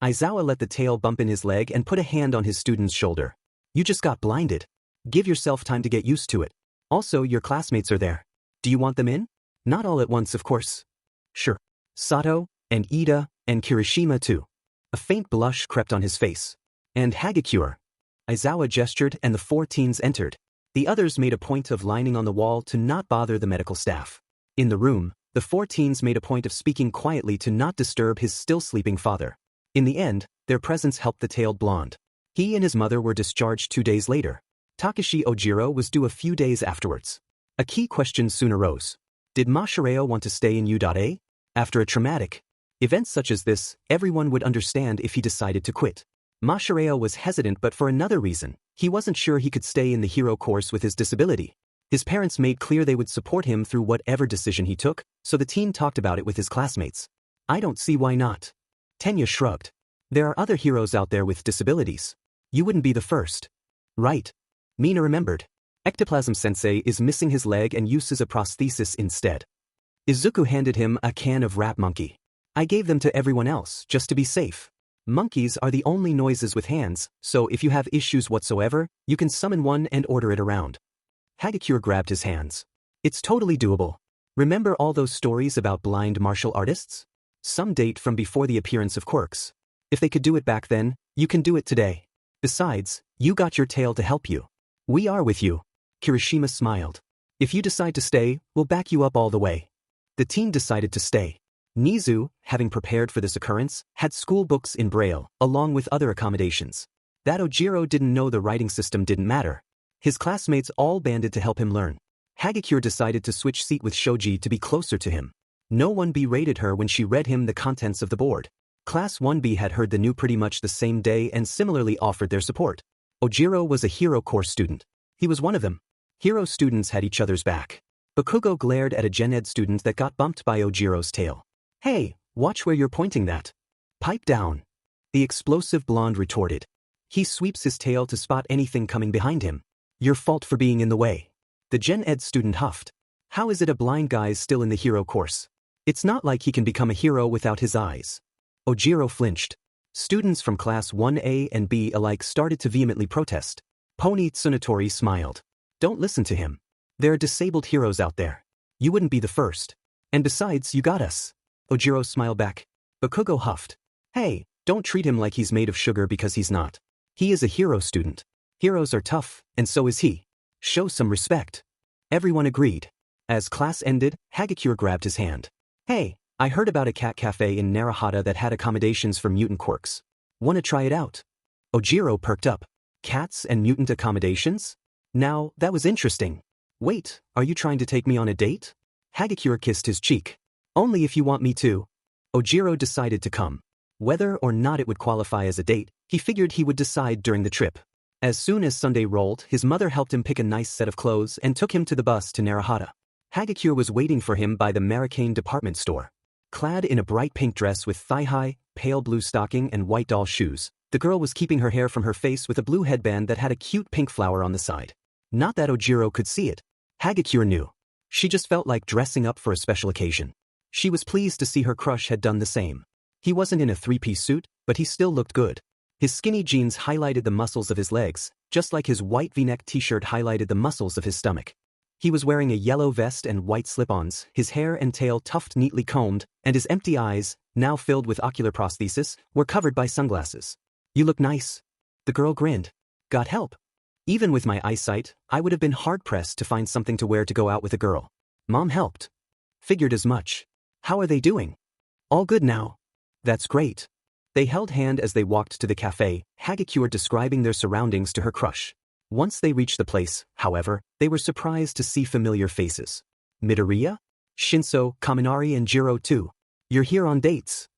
Aizawa let the tail bump in his leg and put a hand on his student's shoulder. You just got blinded. Give yourself time to get used to it. Also, your classmates are there. Do you want them in? Not all at once, of course. Sure. Sato, and Ida, and Kirishima too. A faint blush crept on his face. And Hagakure. Aizawa gestured and the 4 teens entered. The others made a point of lining on the wall to not bother the medical staff. In the room, the 4 teens made a point of speaking quietly to not disturb his still sleeping father. In the end, their presence helped the tailed blonde. He and his mother were discharged 2 days later. Takashi Ojiro was due a few days afterwards. A key question soon arose. Did Mashireo want to stay in U.A? After a traumatic event such as this, everyone would understand if he decided to quit. Masahiro was hesitant but for another reason. He wasn't sure he could stay in the hero course with his disability. His parents made clear they would support him through whatever decision he took, so the teen talked about it with his classmates. I don't see why not. Tenya shrugged. There are other heroes out there with disabilities. You wouldn't be the first. Right. Mina remembered. Ectoplasm-sensei is missing his leg and uses a prosthesis instead. Izuku handed him a can of rat monkey. I gave them to everyone else, just to be safe. Monkeys are the only noises with hands, so if you have issues whatsoever, you can summon one and order it around. Hagakure grabbed his hands. It's totally doable. Remember all those stories about blind martial artists? Some date from before the appearance of quirks. If they could do it back then, you can do it today. Besides, you got your tail to help you. We are with you. Kirishima smiled. If you decide to stay, we'll back you up all the way. The teen decided to stay. Nizu, having prepared for this occurrence, had school books in Braille, along with other accommodations. That Ojiro didn't know the writing system didn't matter. His classmates all banded to help him learn. Hagakure decided to switch seat with Shoji to be closer to him. No one berated her when she read him the contents of the board. Class 1B had heard the new pretty much the same day and similarly offered their support. Ojiro was a hero course student. He was one of them. Hero students had each other's back. Bakugo glared at a Gen Ed student that got bumped by Ojiro's tail. Hey, watch where you're pointing that. Pipe down. The explosive blonde retorted. He sweeps his tail to spot anything coming behind him. Your fault for being in the way. The Gen Ed student huffed. How is it a blind guy's still in the hero course? It's not like he can become a hero without his eyes. Ojiro flinched. Students from class 1A and B alike started to vehemently protest. Pony Tsunatori smiled. Don't listen to him. There are disabled heroes out there. You wouldn't be the first. And besides, you got us. Ojiro smiled back. Bakugo huffed. Hey, don't treat him like he's made of sugar because he's not. He is a hero student. Heroes are tough, and so is he. Show some respect. Everyone agreed. As class ended, Hagakure grabbed his hand. Hey, I heard about a cat cafe in Narahata that had accommodations for mutant quirks. Wanna try it out? Ojiro perked up. Cats and mutant accommodations? Now, that was interesting. Wait, are you trying to take me on a date? Hagakure kissed his cheek. Only if you want me to. Ojiro decided to come. Whether or not it would qualify as a date, he figured he would decide during the trip. As soon as Sunday rolled, his mother helped him pick a nice set of clothes and took him to the bus to Narahata. Hagakure was waiting for him by the Maricane department store. Clad in a bright pink dress with thigh-high, pale blue stocking and white doll shoes, the girl was keeping her hair from her face with a blue headband that had a cute pink flower on the side. Not that Ojiro could see it. Hagakure knew. She just felt like dressing up for a special occasion. She was pleased to see her crush had done the same. He wasn't in a three-piece suit, but he still looked good. His skinny jeans highlighted the muscles of his legs, just like his white V-neck t-shirt highlighted the muscles of his stomach. He was wearing a yellow vest and white slip-ons, his hair and tail tuft neatly combed, and his empty eyes, now filled with ocular prosthesis, were covered by sunglasses. You look nice. The girl grinned. Got help. Even with my eyesight, I would have been hard-pressed to find something to wear to go out with a girl. Mom helped. Figured as much. How are they doing? All good now. That's great. They held hand as they walked to the cafe, Hagakure describing their surroundings to her crush. Once they reached the place, however, they were surprised to see familiar faces. Midoriya? Shinso, Kaminari and Jiro too. You're here on dates.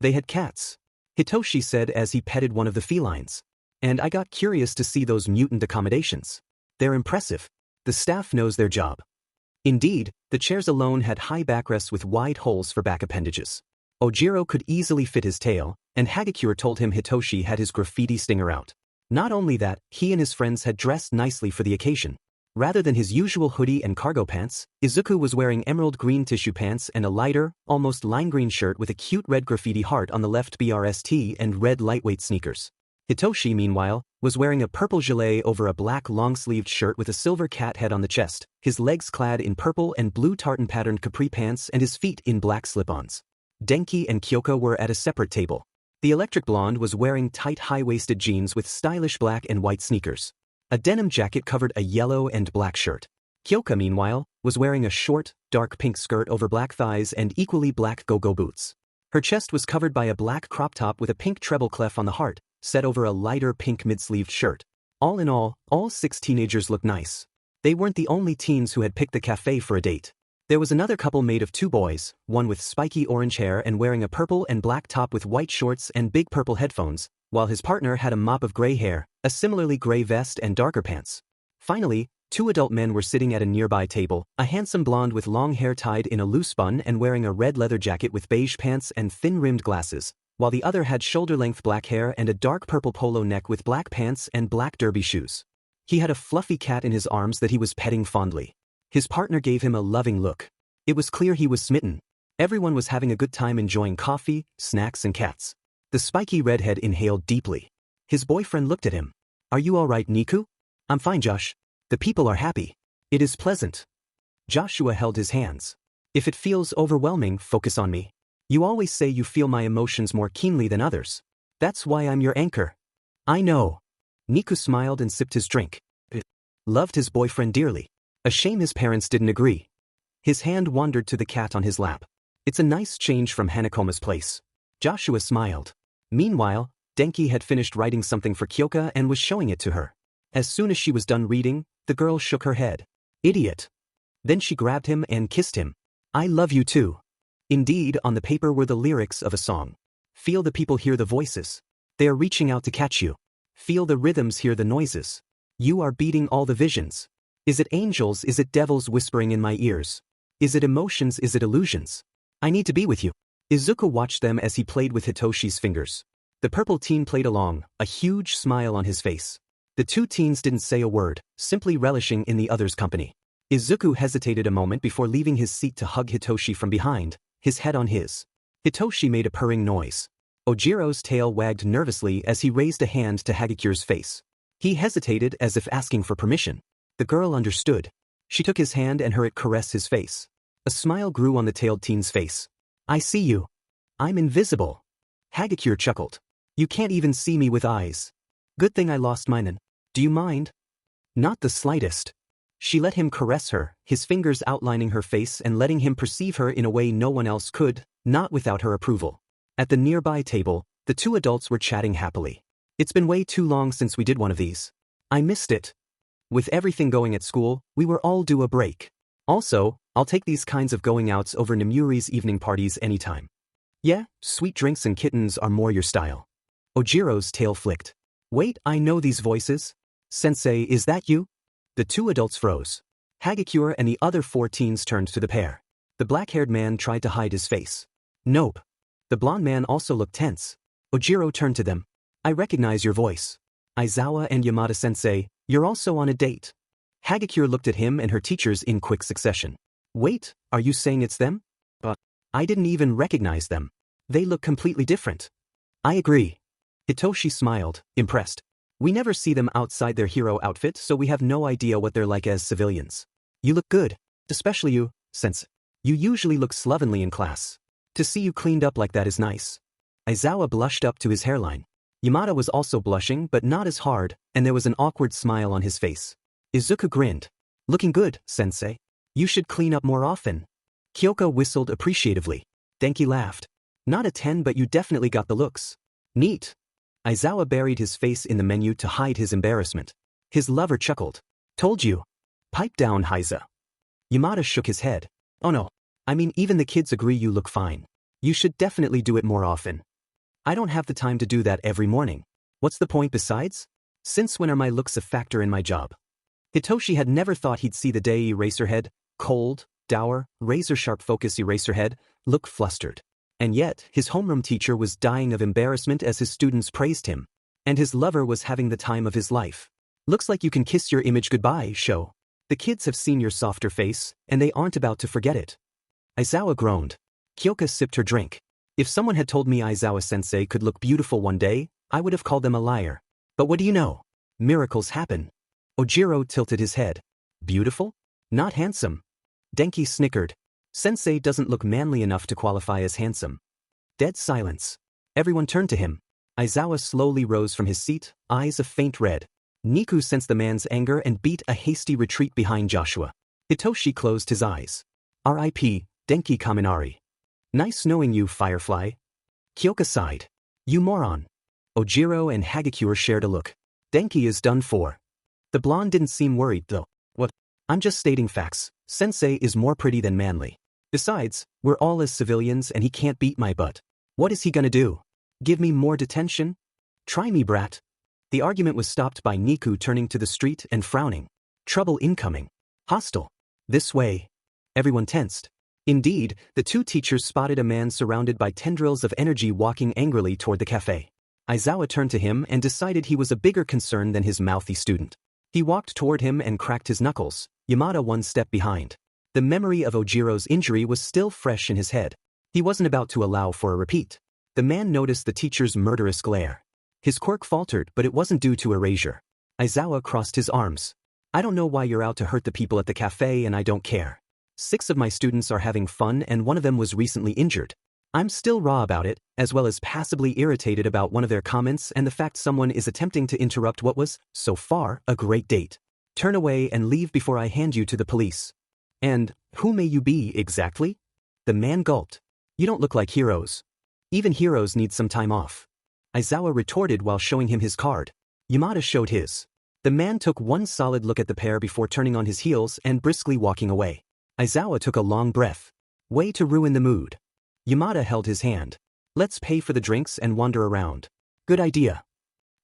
They had cats. Hitoshi said as he petted one of the felines. And I got curious to see those mutant accommodations. They're impressive. The staff knows their job. Indeed, the chairs alone had high backrests with wide holes for back appendages. Ojiro could easily fit his tail, and Hagakure told him Hitoshi had his graffiti stinger out. Not only that, he and his friends had dressed nicely for the occasion. Rather than his usual hoodie and cargo pants, Izuku was wearing emerald green tissue pants and a lighter, almost lime green shirt with a cute red graffiti heart on the left BRST and red lightweight sneakers. Hitoshi, meanwhile, was wearing a purple gilet over a black long-sleeved shirt with a silver cat head on the chest, his legs clad in purple and blue tartan-patterned capri pants and his feet in black slip-ons. Denki and Kyoko were at a separate table. The electric blonde was wearing tight high-waisted jeans with stylish black and white sneakers. A denim jacket covered a yellow and black shirt. Kyoka, meanwhile, was wearing a short, dark pink skirt over black thighs and equally black go-go boots. Her chest was covered by a black crop top with a pink treble clef on the heart, set over a lighter pink mid-sleeved shirt. All in all 6 teenagers looked nice. They weren't the only teens who had picked the cafe for a date. There was another couple made of 2 boys, one with spiky orange hair and wearing a purple and black top with white shorts and big purple headphones, while his partner had a mop of gray hair, a similarly gray vest and darker pants. Finally, two adult men were sitting at a nearby table, a handsome blonde with long hair tied in a loose bun and wearing a red leather jacket with beige pants and thin-rimmed glasses, while the other had shoulder-length black hair and a dark purple polo neck with black pants and black derby shoes. He had a fluffy cat in his arms that he was petting fondly. His partner gave him a loving look. It was clear he was smitten. Everyone was having a good time enjoying coffee, snacks and cats. The spiky redhead inhaled deeply. His boyfriend looked at him. "Are you all right, Niku?" "I'm fine, Josh. The people are happy. It is pleasant." Joshua held his hands. "If it feels overwhelming, focus on me. You always say you feel my emotions more keenly than others. That's why I'm your anchor." "I know." Niku smiled and sipped his drink. Loved his boyfriend dearly. A shame his parents didn't agree. His hand wandered to the cat on his lap. "It's a nice change from Hanakoma's place." Joshua smiled. Meanwhile, Denki had finished writing something for Kyoka and was showing it to her. As soon as she was done reading, the girl shook her head. "Idiot." Then she grabbed him and kissed him. "I love you too." Indeed, on the paper were the lyrics of a song. "Feel the people, hear the voices. They are reaching out to catch you. Feel the rhythms, hear the noises. You are beating all the visions. Is it angels, is it devils whispering in my ears? Is it emotions, is it illusions? I need to be with you." Izuku watched them as he played with Hitoshi's fingers. The purple teen played along, a huge smile on his face. The two teens didn't say a word, simply relishing in the other's company. Izuku hesitated a moment before leaving his seat to hug Hitoshi from behind, his head on his. Hitoshi made a purring noise. Ojiro's tail wagged nervously as he raised a hand to Hagikure's face. He hesitated as if asking for permission. The girl understood. She took his hand and heard it caress his face. A smile grew on the tailed teen's face. "I see you. I'm invisible." Hagikure chuckled. "You can't even see me with eyes. Good thing I lost mine. Do you mind?" "Not the slightest." She let him caress her, his fingers outlining her face and letting him perceive her in a way no one else could, not without her approval. At the nearby table, the two adults were chatting happily. "It's been way too long since we did one of these. I missed it. With everything going at school, we were all due a break. Also, I'll take these kinds of going outs over Nemuri's evening parties anytime." "Yeah, sweet drinks and kittens are more your style." Ojiro's tail flicked. "Wait, I know these voices. Sensei, is that you?" The two adults froze. Hagikure and the other four teens turned to the pair. The black-haired man tried to hide his face. "Nope." The blonde man also looked tense. Ojiro turned to them. "I recognize your voice. Aizawa and Yamada-sensei, you're also on a date." Hagikure looked at him and her teachers in quick succession. "Wait, are you saying it's them?" "But I didn't even recognize them. They look completely different." "I agree." Hitoshi smiled, impressed. "We never see them outside their hero outfit, so we have no idea what they're like as civilians. You look good, especially you, Sensei. You usually look slovenly in class. To see you cleaned up like that is nice." Aizawa blushed up to his hairline. Yamada was also blushing but not as hard, and there was an awkward smile on his face. Izuku grinned. "Looking good, Sensei. You should clean up more often." Kyoka whistled appreciatively. Denki laughed. "Not a 10, but you definitely got the looks." "Neat." Aizawa buried his face in the menu to hide his embarrassment. His lover chuckled. "Told you." "Pipe down, Heiza." Yamada shook his head. "Oh no. I mean, even the kids agree you look fine. You should definitely do it more often." "I don't have the time to do that every morning. What's the point besides? Since when are my looks a factor in my job?" Hitoshi had never thought he'd see the day Eraserhead, cold, dour, razor-sharp focus Eraserhead, look flustered. And yet, his homeroom teacher was dying of embarrassment as his students praised him. And his lover was having the time of his life. "Looks like you can kiss your image goodbye, Sho. The kids have seen your softer face, and they aren't about to forget it." Aizawa groaned. Kyoka sipped her drink. "If someone had told me Aizawa-sensei could look beautiful one day, I would have called them a liar. But what do you know? Miracles happen." Ojiro tilted his head. "Beautiful? Not handsome." Denki snickered. "Sensei doesn't look manly enough to qualify as handsome." Dead silence. Everyone turned to him. Aizawa slowly rose from his seat, eyes a faint red. Niku sensed the man's anger and beat a hasty retreat behind Joshua. Hitoshi closed his eyes. "R.I.P., Denki Kaminari. Nice knowing you, Firefly." Kyoka sighed. "You moron." Ojiro and Hagikure shared a look. Denki is done for. The blonde didn't seem worried, though. "What? I'm just stating facts. Sensei is more pretty than manly. Besides, we're all as civilians and he can't beat my butt. What is he gonna do? Give me more detention?" Try me, brat. The argument was stopped by Niku turning to the street and frowning. Trouble incoming. Hostile. This way. Everyone tensed. Indeed, the two teachers spotted a man surrounded by tendrils of energy walking angrily toward the cafe. Aizawa turned to him and decided he was a bigger concern than his mouthy student. He walked toward him and cracked his knuckles, Yamada one step behind. The memory of Ojiro's injury was still fresh in his head. He wasn't about to allow for a repeat. The man noticed the teacher's murderous glare. His quirk faltered, but it wasn't due to erasure. Aizawa crossed his arms. I don't know why you're out to hurt the people at the cafe, and I don't care. 6 of my students are having fun and one of them was recently injured. I'm still raw about it, as well as passively irritated about one of their comments and the fact someone is attempting to interrupt what was, so far, a great date. Turn away and leave before I hand you to the police. And, who may you be, exactly? The man gulped. You don't look like heroes. Even heroes need some time off. Aizawa retorted while showing him his card. Yamada showed his. The man took one solid look at the pair before turning on his heels and briskly walking away. Aizawa took a long breath. Way to ruin the mood. Yamada held his hand. Let's pay for the drinks and wander around. Good idea.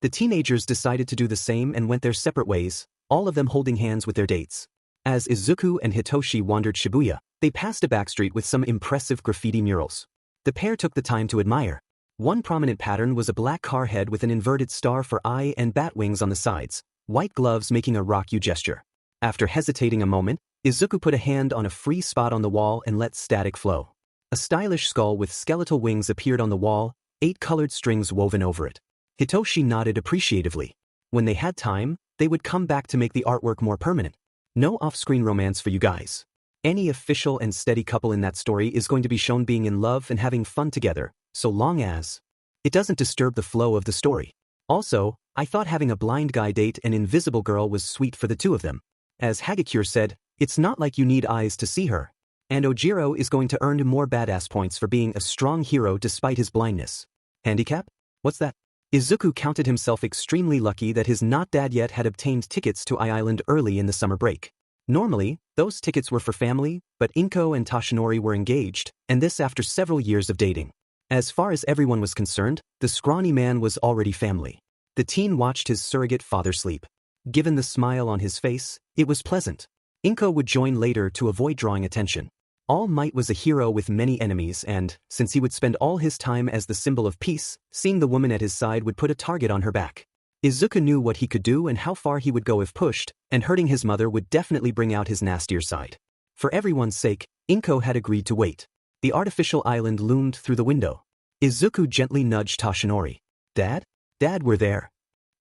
The teenagers decided to do the same and went their separate ways, all of them holding hands with their dates. As Izuku and Hitoshi wandered Shibuya, they passed a backstreet with some impressive graffiti murals. The pair took the time to admire. One prominent pattern was a black car head with an inverted star for eye and bat wings on the sides, white gloves making a rock you gesture. After hesitating a moment, Izuku put a hand on a free spot on the wall and let static flow. A stylish skull with skeletal wings appeared on the wall, 8 colored strings woven over it. Hitoshi nodded appreciatively. When they had time, they would come back to make the artwork more permanent. No off-screen romance for you guys. Any official and steady couple in that story is going to be shown being in love and having fun together, so long as it doesn't disturb the flow of the story. Also, I thought having a blind guy date an invisible girl was sweet for the two of them. As Hagakure said, it's not like you need eyes to see her. And Ojiro is going to earn more badass points for being a strong hero despite his blindness. Handicap? What's that? Izuku counted himself extremely lucky that his not dad yet had obtained tickets to I-Island early in the summer break. Normally, those tickets were for family, but Inko and Toshinori were engaged, and this after several years of dating. As far as everyone was concerned, the scrawny man was already family. The teen watched his surrogate father sleep. Given the smile on his face, it was pleasant. Inko would join later to avoid drawing attention. All Might was a hero with many enemies and, since he would spend all his time as the symbol of peace, seeing the woman at his side would put a target on her back. Izuku knew what he could do and how far he would go if pushed, and hurting his mother would definitely bring out his nastier side. For everyone's sake, Inko had agreed to wait. The artificial island loomed through the window. Izuku gently nudged Toshinori. Dad? Dad, we're there.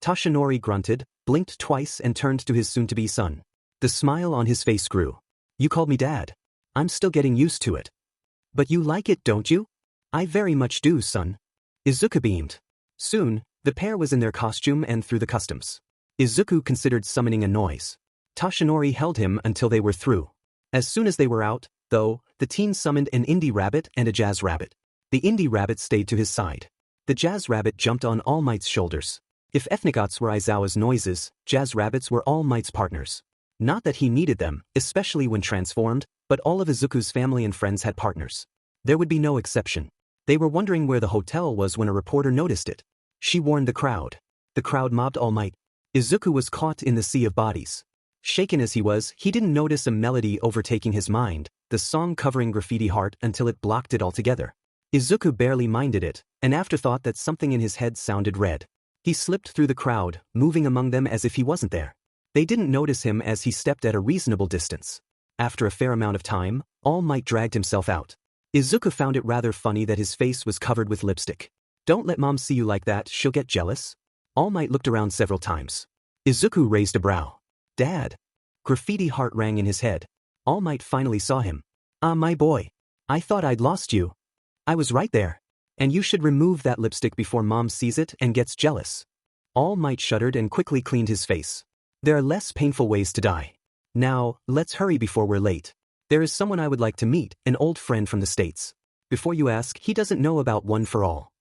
Toshinori grunted, blinked twice and turned to his soon-to-be son. The smile on his face grew. You called me Dad. I'm still getting used to it. But you like it, don't you? I very much do, son. Izuku beamed. Soon, the pair was in their costume and through the customs. Izuku considered summoning a noise. Toshinori held him until they were through. As soon as they were out, though, the teen summoned an indie rabbit and a jazz rabbit. The indie rabbit stayed to his side. The jazz rabbit jumped on All Might's shoulders. If Ethnicots were Aizawa's noises, jazz rabbits were All Might's partners. Not that he needed them, especially when transformed, but all of Izuku's family and friends had partners. There would be no exception. They were wondering where the hotel was when a reporter noticed it. She warned the crowd. The crowd mobbed All Might. Izuku was caught in the sea of bodies. Shaken as he was, he didn't notice a melody overtaking his mind, the song covering Graffiti Heart until it blocked it altogether. Izuku barely minded it, an afterthought that something in his head sounded red. He slipped through the crowd, moving among them as if he wasn't there. They didn't notice him as he stepped at a reasonable distance. After a fair amount of time, All Might dragged himself out. Izuku found it rather funny that his face was covered with lipstick. Don't let mom see you like that, she'll get jealous. All Might looked around several times. Izuku raised a brow. Dad. Graffiti Heart rang in his head. All Might finally saw him. Ah, my boy. I thought I'd lost you. I was right there. And you should remove that lipstick before mom sees it and gets jealous. All Might shuddered and quickly cleaned his face. There are less painful ways to die. Now, let's hurry before we're late. There is someone I would like to meet, an old friend from the States. Before you ask, he doesn't know about One for All.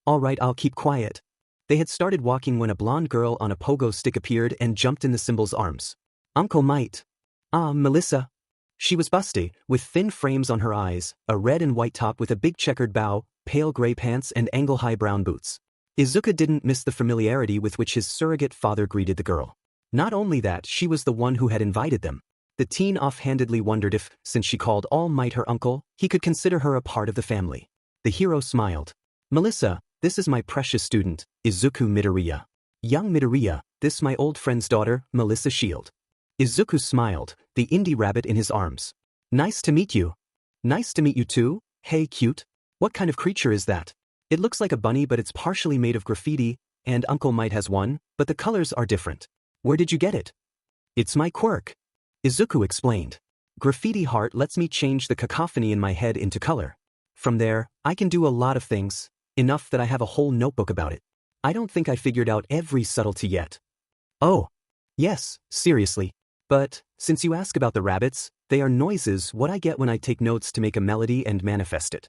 All right, I'll keep quiet. They had started walking when a blonde girl on a pogo stick appeared and jumped in the symbol's arms. Uncle Might. Ah, Melissa. She was busty, with thin frames on her eyes, a red and white top with a big checkered bow, pale gray pants and angle-high brown boots. Izuku didn't miss the familiarity with which his surrogate father greeted the girl. Not only that, she was the one who had invited them. The teen offhandedly wondered if, since she called All Might her uncle, he could consider her a part of the family. The hero smiled. Melissa, this is my precious student, Izuku Midoriya. Young Midoriya, this my old friend's daughter, Melissa Shield. Izuku smiled, the indie rabbit in his arms. Nice to meet you. Nice to meet you too, hey cute. What kind of creature is that? It looks like a bunny but it's partially made of graffiti, and Uncle Might has one, but the colors are different. Where did you get it? It's my quirk. Izuku explained. Graffiti heart lets me change the cacophony in my head into color. From there, I can do a lot of things, enough that I have a whole notebook about it. I don't think I figured out every subtlety yet. Oh. Yes, seriously. But, since you ask about the rabbits, they are noises what I get when I take notes to make a melody and manifest it.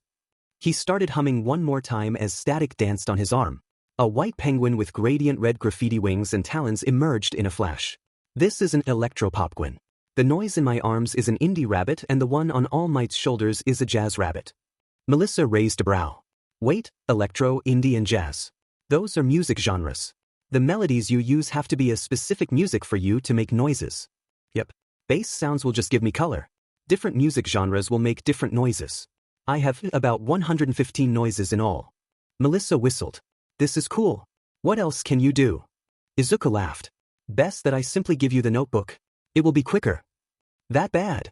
He started humming one more time as static danced on his arm. A white penguin with gradient red graffiti wings and talons emerged in a flash. This is an electro-popguin. The noise in my arms is an indie rabbit and the one on All Might's shoulders is a jazz rabbit. Melissa raised a brow. Wait, electro, indie and jazz. Those are music genres. The melodies you use have to be a specific music for you to make noises. Yep. Bass sounds will just give me color. Different music genres will make different noises. I have about 115 noises in all. Melissa whistled. This is cool. What else can you do? Izuku laughed. Best that I simply give you the notebook. It will be quicker. That bad.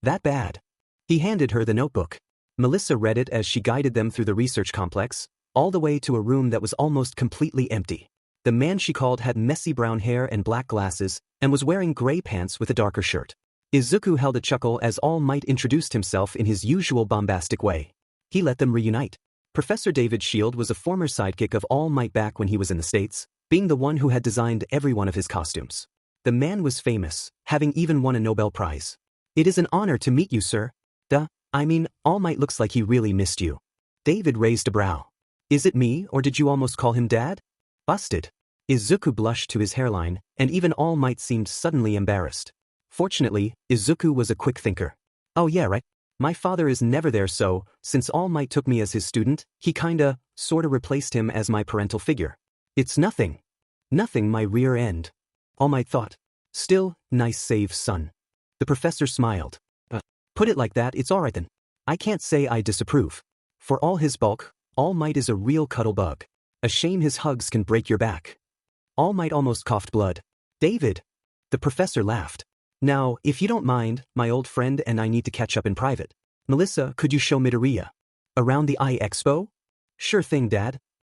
That bad. He handed her the notebook. Melissa read it as she guided them through the research complex, all the way to a room that was almost completely empty. The man she called had messy brown hair and black glasses, and was wearing gray pants with a darker shirt. Izuku held a chuckle as All Might introduced himself in his usual bombastic way. He let them reunite. Professor David Shield was a former sidekick of All Might back when he was in the States, being the one who had designed every one of his costumes. The man was famous, having even won a Nobel Prize. It is an honor to meet you, sir. I mean, All Might looks like he really missed you. David raised a brow. Is it me, or did you almost call him Dad? Busted. Izuku blushed to his hairline, and even All Might seemed suddenly embarrassed. Fortunately, Izuku was a quick thinker. Oh yeah, right. My father is never there, so, since All Might took me as his student, he sorta replaced him as my parental figure. It's nothing. Nothing, my rear end. All Might thought. Still, nice save, son. The professor smiled. Put it like that, it's alright then. I can't say I disapprove. For all his bulk, All Might is a real cuddle bug. A shame his hugs can break your back. All Might almost coughed blood. David. The professor laughed. Now, if you don't mind, my old friend and I need to catch up in private. Melissa, could you show Midoriya around the Eye Expo? Sure thing, Dad.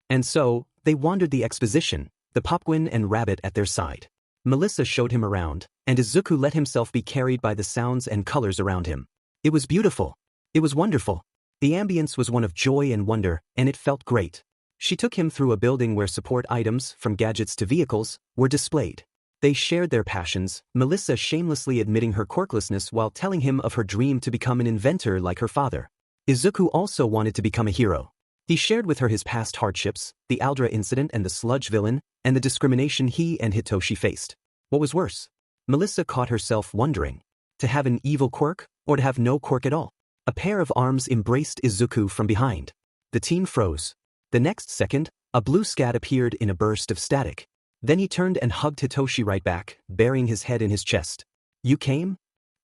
And so, they wandered the exposition, the Popguin and Rabbit at their side. Melissa showed him around, and Izuku let himself be carried by the sounds and colors around him. It was beautiful. It was wonderful. The ambience was one of joy and wonder, and it felt great. She took him through a building where support items, from gadgets to vehicles, were displayed. They shared their passions, Melissa shamelessly admitting her quirklessness while telling him of her dream to become an inventor like her father. Izuku also wanted to become a hero. He shared with her his past hardships, the Aldra incident and the sludge villain, and the discrimination he and Hitoshi faced. What was worse? Melissa caught herself wondering. To have an evil quirk, or to have no quirk at all? A pair of arms embraced Izuku from behind. The teen froze. The next second, a blue scat appeared in a burst of static. Then he turned and hugged Hitoshi right back, burying his head in his chest. You came?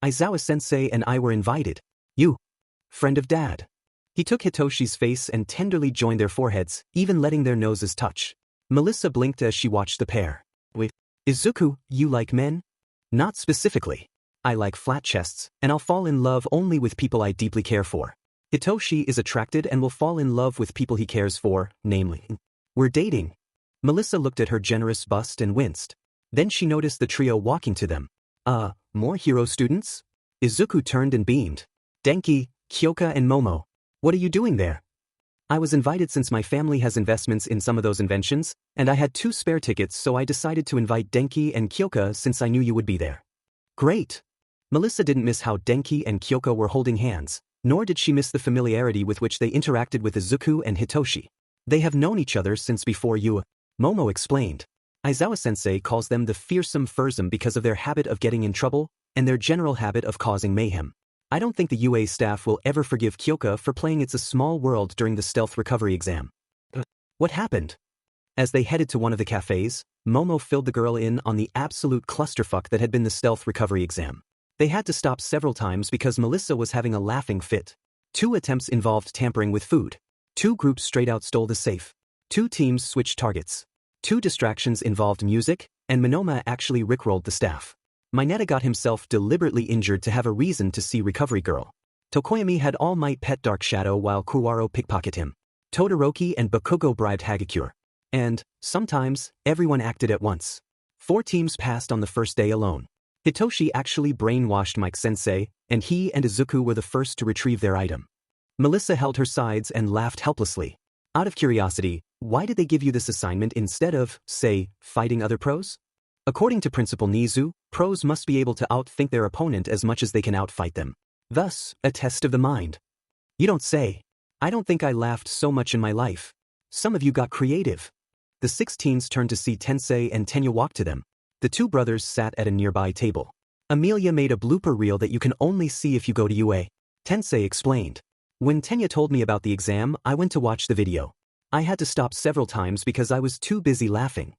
Aizawa-sensei and I were invited. You. Friend of Dad. He took Hitoshi's face and tenderly joined their foreheads, even letting their noses touch. Melissa blinked as she watched the pair. Wait. Izuku, you like men? Not specifically. I like flat chests, and I'll fall in love only with people I deeply care for. Hitoshi is attracted and will fall in love with people he cares for, namely. We're dating. Melissa looked at her generous bust and winced. Then she noticed the trio walking to them. More hero students? Izuku turned and beamed. Denki, Kyoka and Momo. What are you doing there? I was invited since my family has investments in some of those inventions, and I had 2 spare tickets, so I decided to invite Denki and Kyoka since I knew you would be there. Great. Melissa didn't miss how Denki and Kyoka were holding hands, nor did she miss the familiarity with which they interacted with Izuku and Hitoshi. They have known each other since before you. Momo explained. Aizawa-sensei calls them the fearsome fursome because of their habit of getting in trouble, and their general habit of causing mayhem. I don't think the UA staff will ever forgive Kyoka for playing It's a Small World during the stealth recovery exam. What happened? As they headed to one of the cafes, Momo filled the girl in on the absolute clusterfuck that had been the stealth recovery exam. They had to stop several times because Melissa was having a laughing fit. 2 attempts involved tampering with food. 2 groups straight out stole the safe. 2 teams switched targets. 2 distractions involved music, and Monoma actually rickrolled the staff. Mineta got himself deliberately injured to have a reason to see Recovery Girl. Tokoyami had All Might pet Dark Shadow while Kuwaro pickpocketed him. Todoroki and Bakugo bribed Hagakure. And, sometimes, everyone acted at once. 4 teams passed on the first day alone. Hitoshi actually brainwashed Mike-sensei, and he and Izuku were the first to retrieve their item. Melissa held her sides and laughed helplessly. Out of curiosity, why did they give you this assignment instead of, say, fighting other pros? According to Principal Nizu, pros must be able to outthink their opponent as much as they can outfight them. Thus, a test of the mind. You don't say. I don't think I laughed so much in my life. Some of you got creative. The 6 teens turned to see Tensei and Tenya walk to them. The 2 brothers sat at a nearby table. Amelia made a blooper reel that you can only see if you go to UA. Tensei explained. When Tenya told me about the exam, I went to watch the video. I had to stop several times because I was too busy laughing.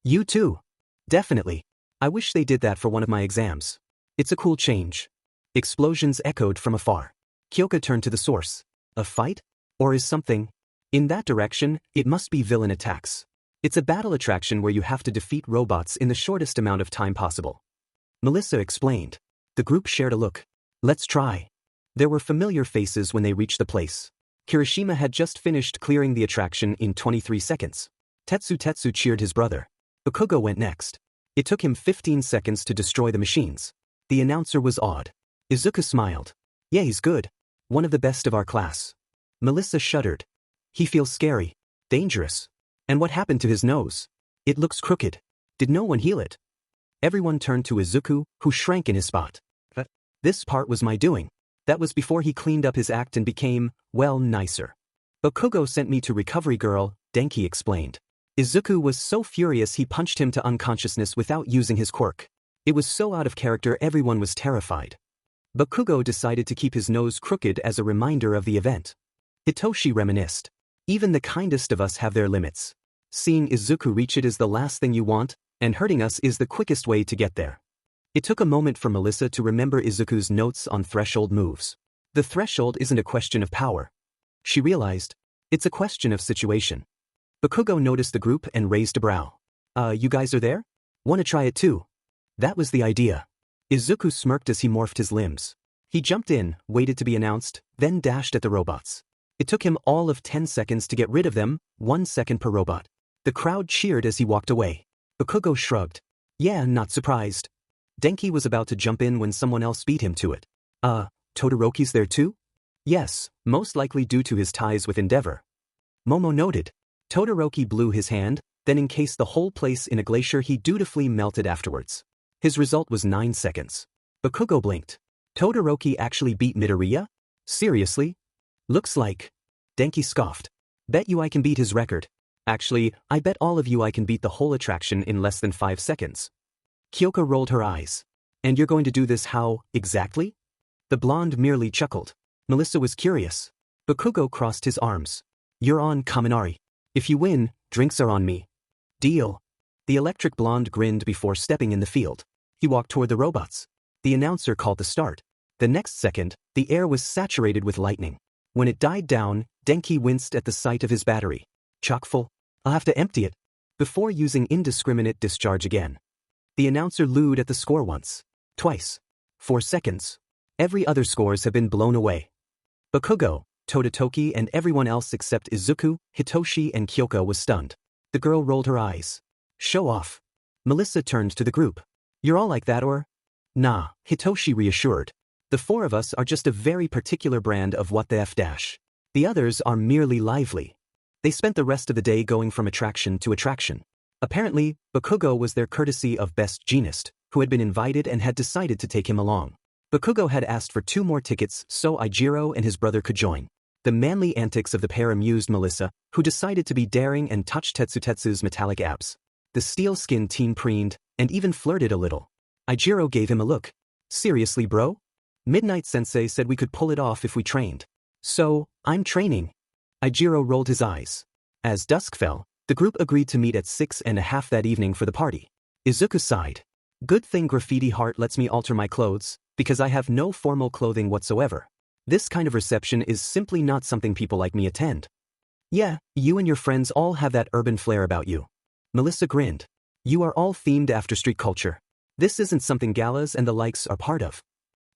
You too. Definitely. I wish they did that for one of my exams. It's a cool change. Explosions echoed from afar. Kyoka turned to the source. A fight? Or is something? In that direction, it must be villain attacks. It's a battle attraction where you have to defeat robots in the shortest amount of time possible. Melissa explained. The group shared a look. Let's try. There were familiar faces when they reached the place. Kirishima had just finished clearing the attraction in 23 seconds. Tetsu cheered his brother. Bakugo went next. It took him 15 seconds to destroy the machines. The announcer was awed. Izuku smiled. Yeah, he's good. One of the best of our class. Melissa shuddered. He feels scary. Dangerous. And what happened to his nose? It looks crooked. Did no one heal it? Everyone turned to Izuku, who shrank in his spot. This part was my doing. That was before he cleaned up his act and became, well, nicer. Bakugo sent me to Recovery Girl, Denki explained. Izuku was so furious he punched him to unconsciousness without using his quirk. It was so out of character everyone was terrified. Bakugo decided to keep his nose crooked as a reminder of the event. Hitoshi reminisced. Even the kindest of us have their limits. Seeing Izuku reach it is the last thing you want, and hurting us is the quickest way to get there. It took a moment for Melissa to remember Izuku's notes on threshold moves. The threshold isn't a question of power. She realized, it's a question of situation. Bakugo noticed the group and raised a brow. You guys are there? Wanna try it too? That was the idea. Izuku smirked as he morphed his limbs. He jumped in, waited to be announced, then dashed at the robots. It took him all of 10 seconds to get rid of them, 1 second per robot. The crowd cheered as he walked away. Bakugo shrugged. Yeah, not surprised. Denki was about to jump in when someone else beat him to it. Todoroki's there too? Yes, most likely due to his ties with Endeavor. Momo noted. Todoroki blew his hand, then encased the whole place in a glacier he dutifully melted afterwards. His result was 9 seconds. Bakugo blinked. Todoroki actually beat Midoriya? Seriously? Looks like. Denki scoffed. Bet you I can beat his record. Actually, I bet all of you I can beat the whole attraction in less than 5 seconds. Kyoka rolled her eyes. And you're going to do this how, exactly? The blonde merely chuckled. Melissa was curious. Bakugo crossed his arms. You're on, Kaminari. If you win, drinks are on me. Deal. The electric blonde grinned before stepping in the field. He walked toward the robots. The announcer called the start. The next second, the air was saturated with lightning. When it died down, Denki winced at the sight of his battery. Chock full. I'll have to empty it. Before using indiscriminate discharge again. The announcer looed at the score once. Twice. 4 seconds. Every other scores have been blown away. Bakugo, Todoroki and everyone else except Izuku, Hitoshi and Kyoka was stunned. The girl rolled her eyes. Show off. Melissa turned to the group. You're all like that or? Nah, Hitoshi reassured. The 4 of us are just a very particular brand of what the F dash. The others are merely lively. They spent the rest of the day going from attraction to attraction. Apparently, Bakugo was their courtesy of Best Jeanist, who had been invited and had decided to take him along. Bakugo had asked for 2 more tickets so Ijiro and his brother could join. The manly antics of the pair amused Melissa, who decided to be daring and touched Tetsu's metallic abs. The steel-skinned teen preened, and even flirted a little. Ijiro gave him a look. Seriously, bro? Midnight Sensei said we could pull it off if we trained. So, I'm training. Ijiro rolled his eyes. As dusk fell, The group agreed to meet at 6:30 that evening for the party. Izuku sighed. Good thing Graffiti Heart lets me alter my clothes, because I have no formal clothing whatsoever. This kind of reception is simply not something people like me attend. Yeah, you and your friends all have that urban flair about you. Melissa grinned. You are all themed after street culture. This isn't something galas and the likes are part of.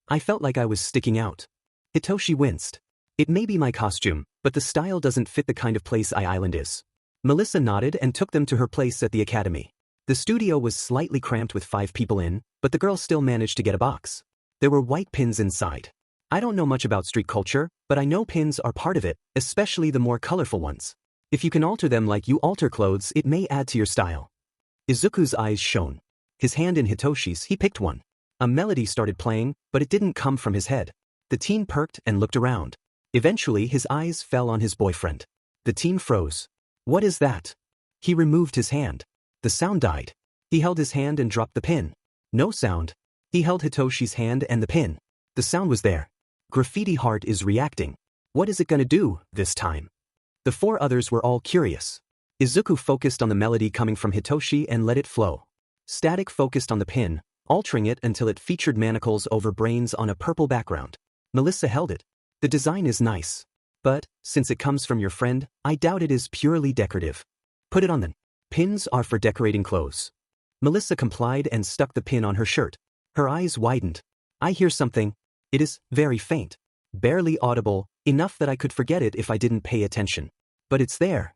I felt like I was sticking out. Hitoshi winced. It may be my costume, but the style doesn't fit the kind of place Island is. Melissa nodded and took them to her place at the academy. The studio was slightly cramped with 5 people in, but the girl still managed to get a box. There were white pins inside. I don't know much about street culture, but I know pins are part of it, especially the more colorful ones. If you can alter them like you alter clothes, it may add to your style. Izuku's eyes shone. His hand in Hitoshi's, he picked one. A melody started playing, but it didn't come from his head. The teen perked and looked around. Eventually his eyes fell on his boyfriend. The teen froze. What is that? He removed his hand. The sound died. He held his hand and dropped the pin. No sound. He held Hitoshi's hand and the pin. The sound was there. Graffiti Heart is reacting. What is it gonna do this time? The 4 others were all curious. Izuku focused on the melody coming from Hitoshi and let it flow. Static focused on the pin, altering it until it featured manacles over brains on a purple background. Melissa held it. The design is nice. But, since it comes from your friend, I doubt it is purely decorative. Put it on then. Pins are for decorating clothes. Melissa complied and stuck the pin on her shirt. Her eyes widened. I hear something. It is very faint. Barely audible, enough that I could forget it if I didn't pay attention. But it's there.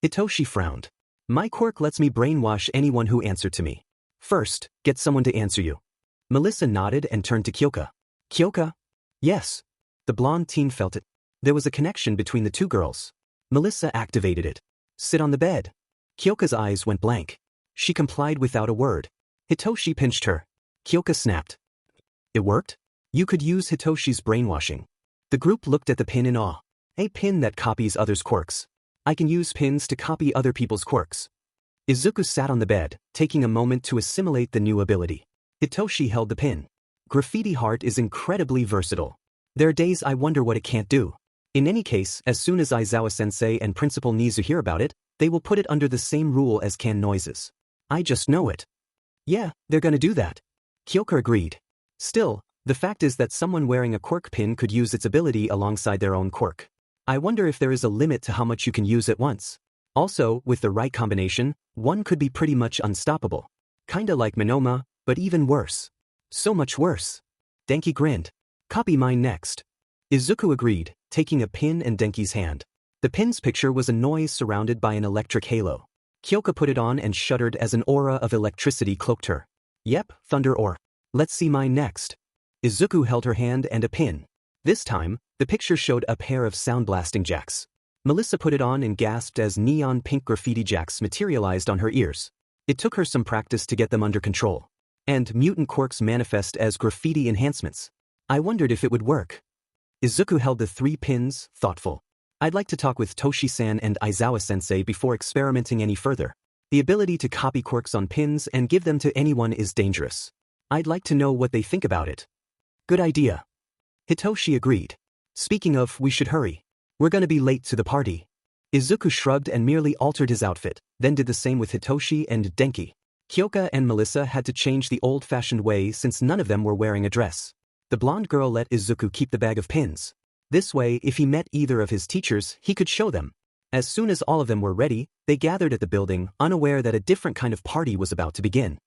Hitoshi frowned. My quirk lets me brainwash anyone who answered to me. First, get someone to answer you. Melissa nodded and turned to Kyoka. Kyoka? Yes. The blonde teen felt it. There was a connection between the 2 girls. Melissa activated it. Sit on the bed. Kyoka's eyes went blank. She complied without a word. Hitoshi pinched her. Kyoka snapped. It worked? You could use Hitoshi's brainwashing. The group looked at the pin in awe. A pin that copies others' quirks. I can use pins to copy other people's quirks. Izuku sat on the bed, taking a moment to assimilate the new ability. Hitoshi held the pin. Graffiti Heart is incredibly versatile. There are days I wonder what it can't do. In any case, as soon as Aizawa-sensei and Principal Nizu hear about it, they will put it under the same rule as can noises. I just know it. Yeah, they're gonna do that. Kyoka agreed. Still, the fact is that someone wearing a quirk pin could use its ability alongside their own quirk. I wonder if there is a limit to how much you can use at once. Also, with the right combination, one could be pretty much unstoppable. Kinda like Minoma, but even worse. So much worse. Denki grinned. Copy mine next. Izuku agreed, taking a pin in Denki's hand. The pin's picture was a noise surrounded by an electric halo. Kyoka put it on and shuddered as an aura of electricity cloaked her. Yep, thunder or. Let's see mine next. Izuku held her hand and a pin. This time, the picture showed a pair of sound blasting jacks. Melissa put it on and gasped as neon pink graffiti jacks materialized on her ears. It took her some practice to get them under control. And mutant quirks manifest as graffiti enhancements. I wondered if it would work. Izuku held the 3 pins, thoughtful. I'd like to talk with Toshi-san and Aizawa-sensei before experimenting any further. The ability to copy quirks on pins and give them to anyone is dangerous. I'd like to know what they think about it. Good idea. Hitoshi agreed. Speaking of, we should hurry. We're gonna be late to the party. Izuku shrugged and merely altered his outfit, then did the same with Hitoshi and Denki. Kyoka and Melissa had to change the old-fashioned way since none of them were wearing a dress. The blonde girl let Izuku keep the bag of pins. This way, if he met either of his teachers, he could show them. As soon as all of them were ready, they gathered at the building, unaware that a different kind of party was about to begin.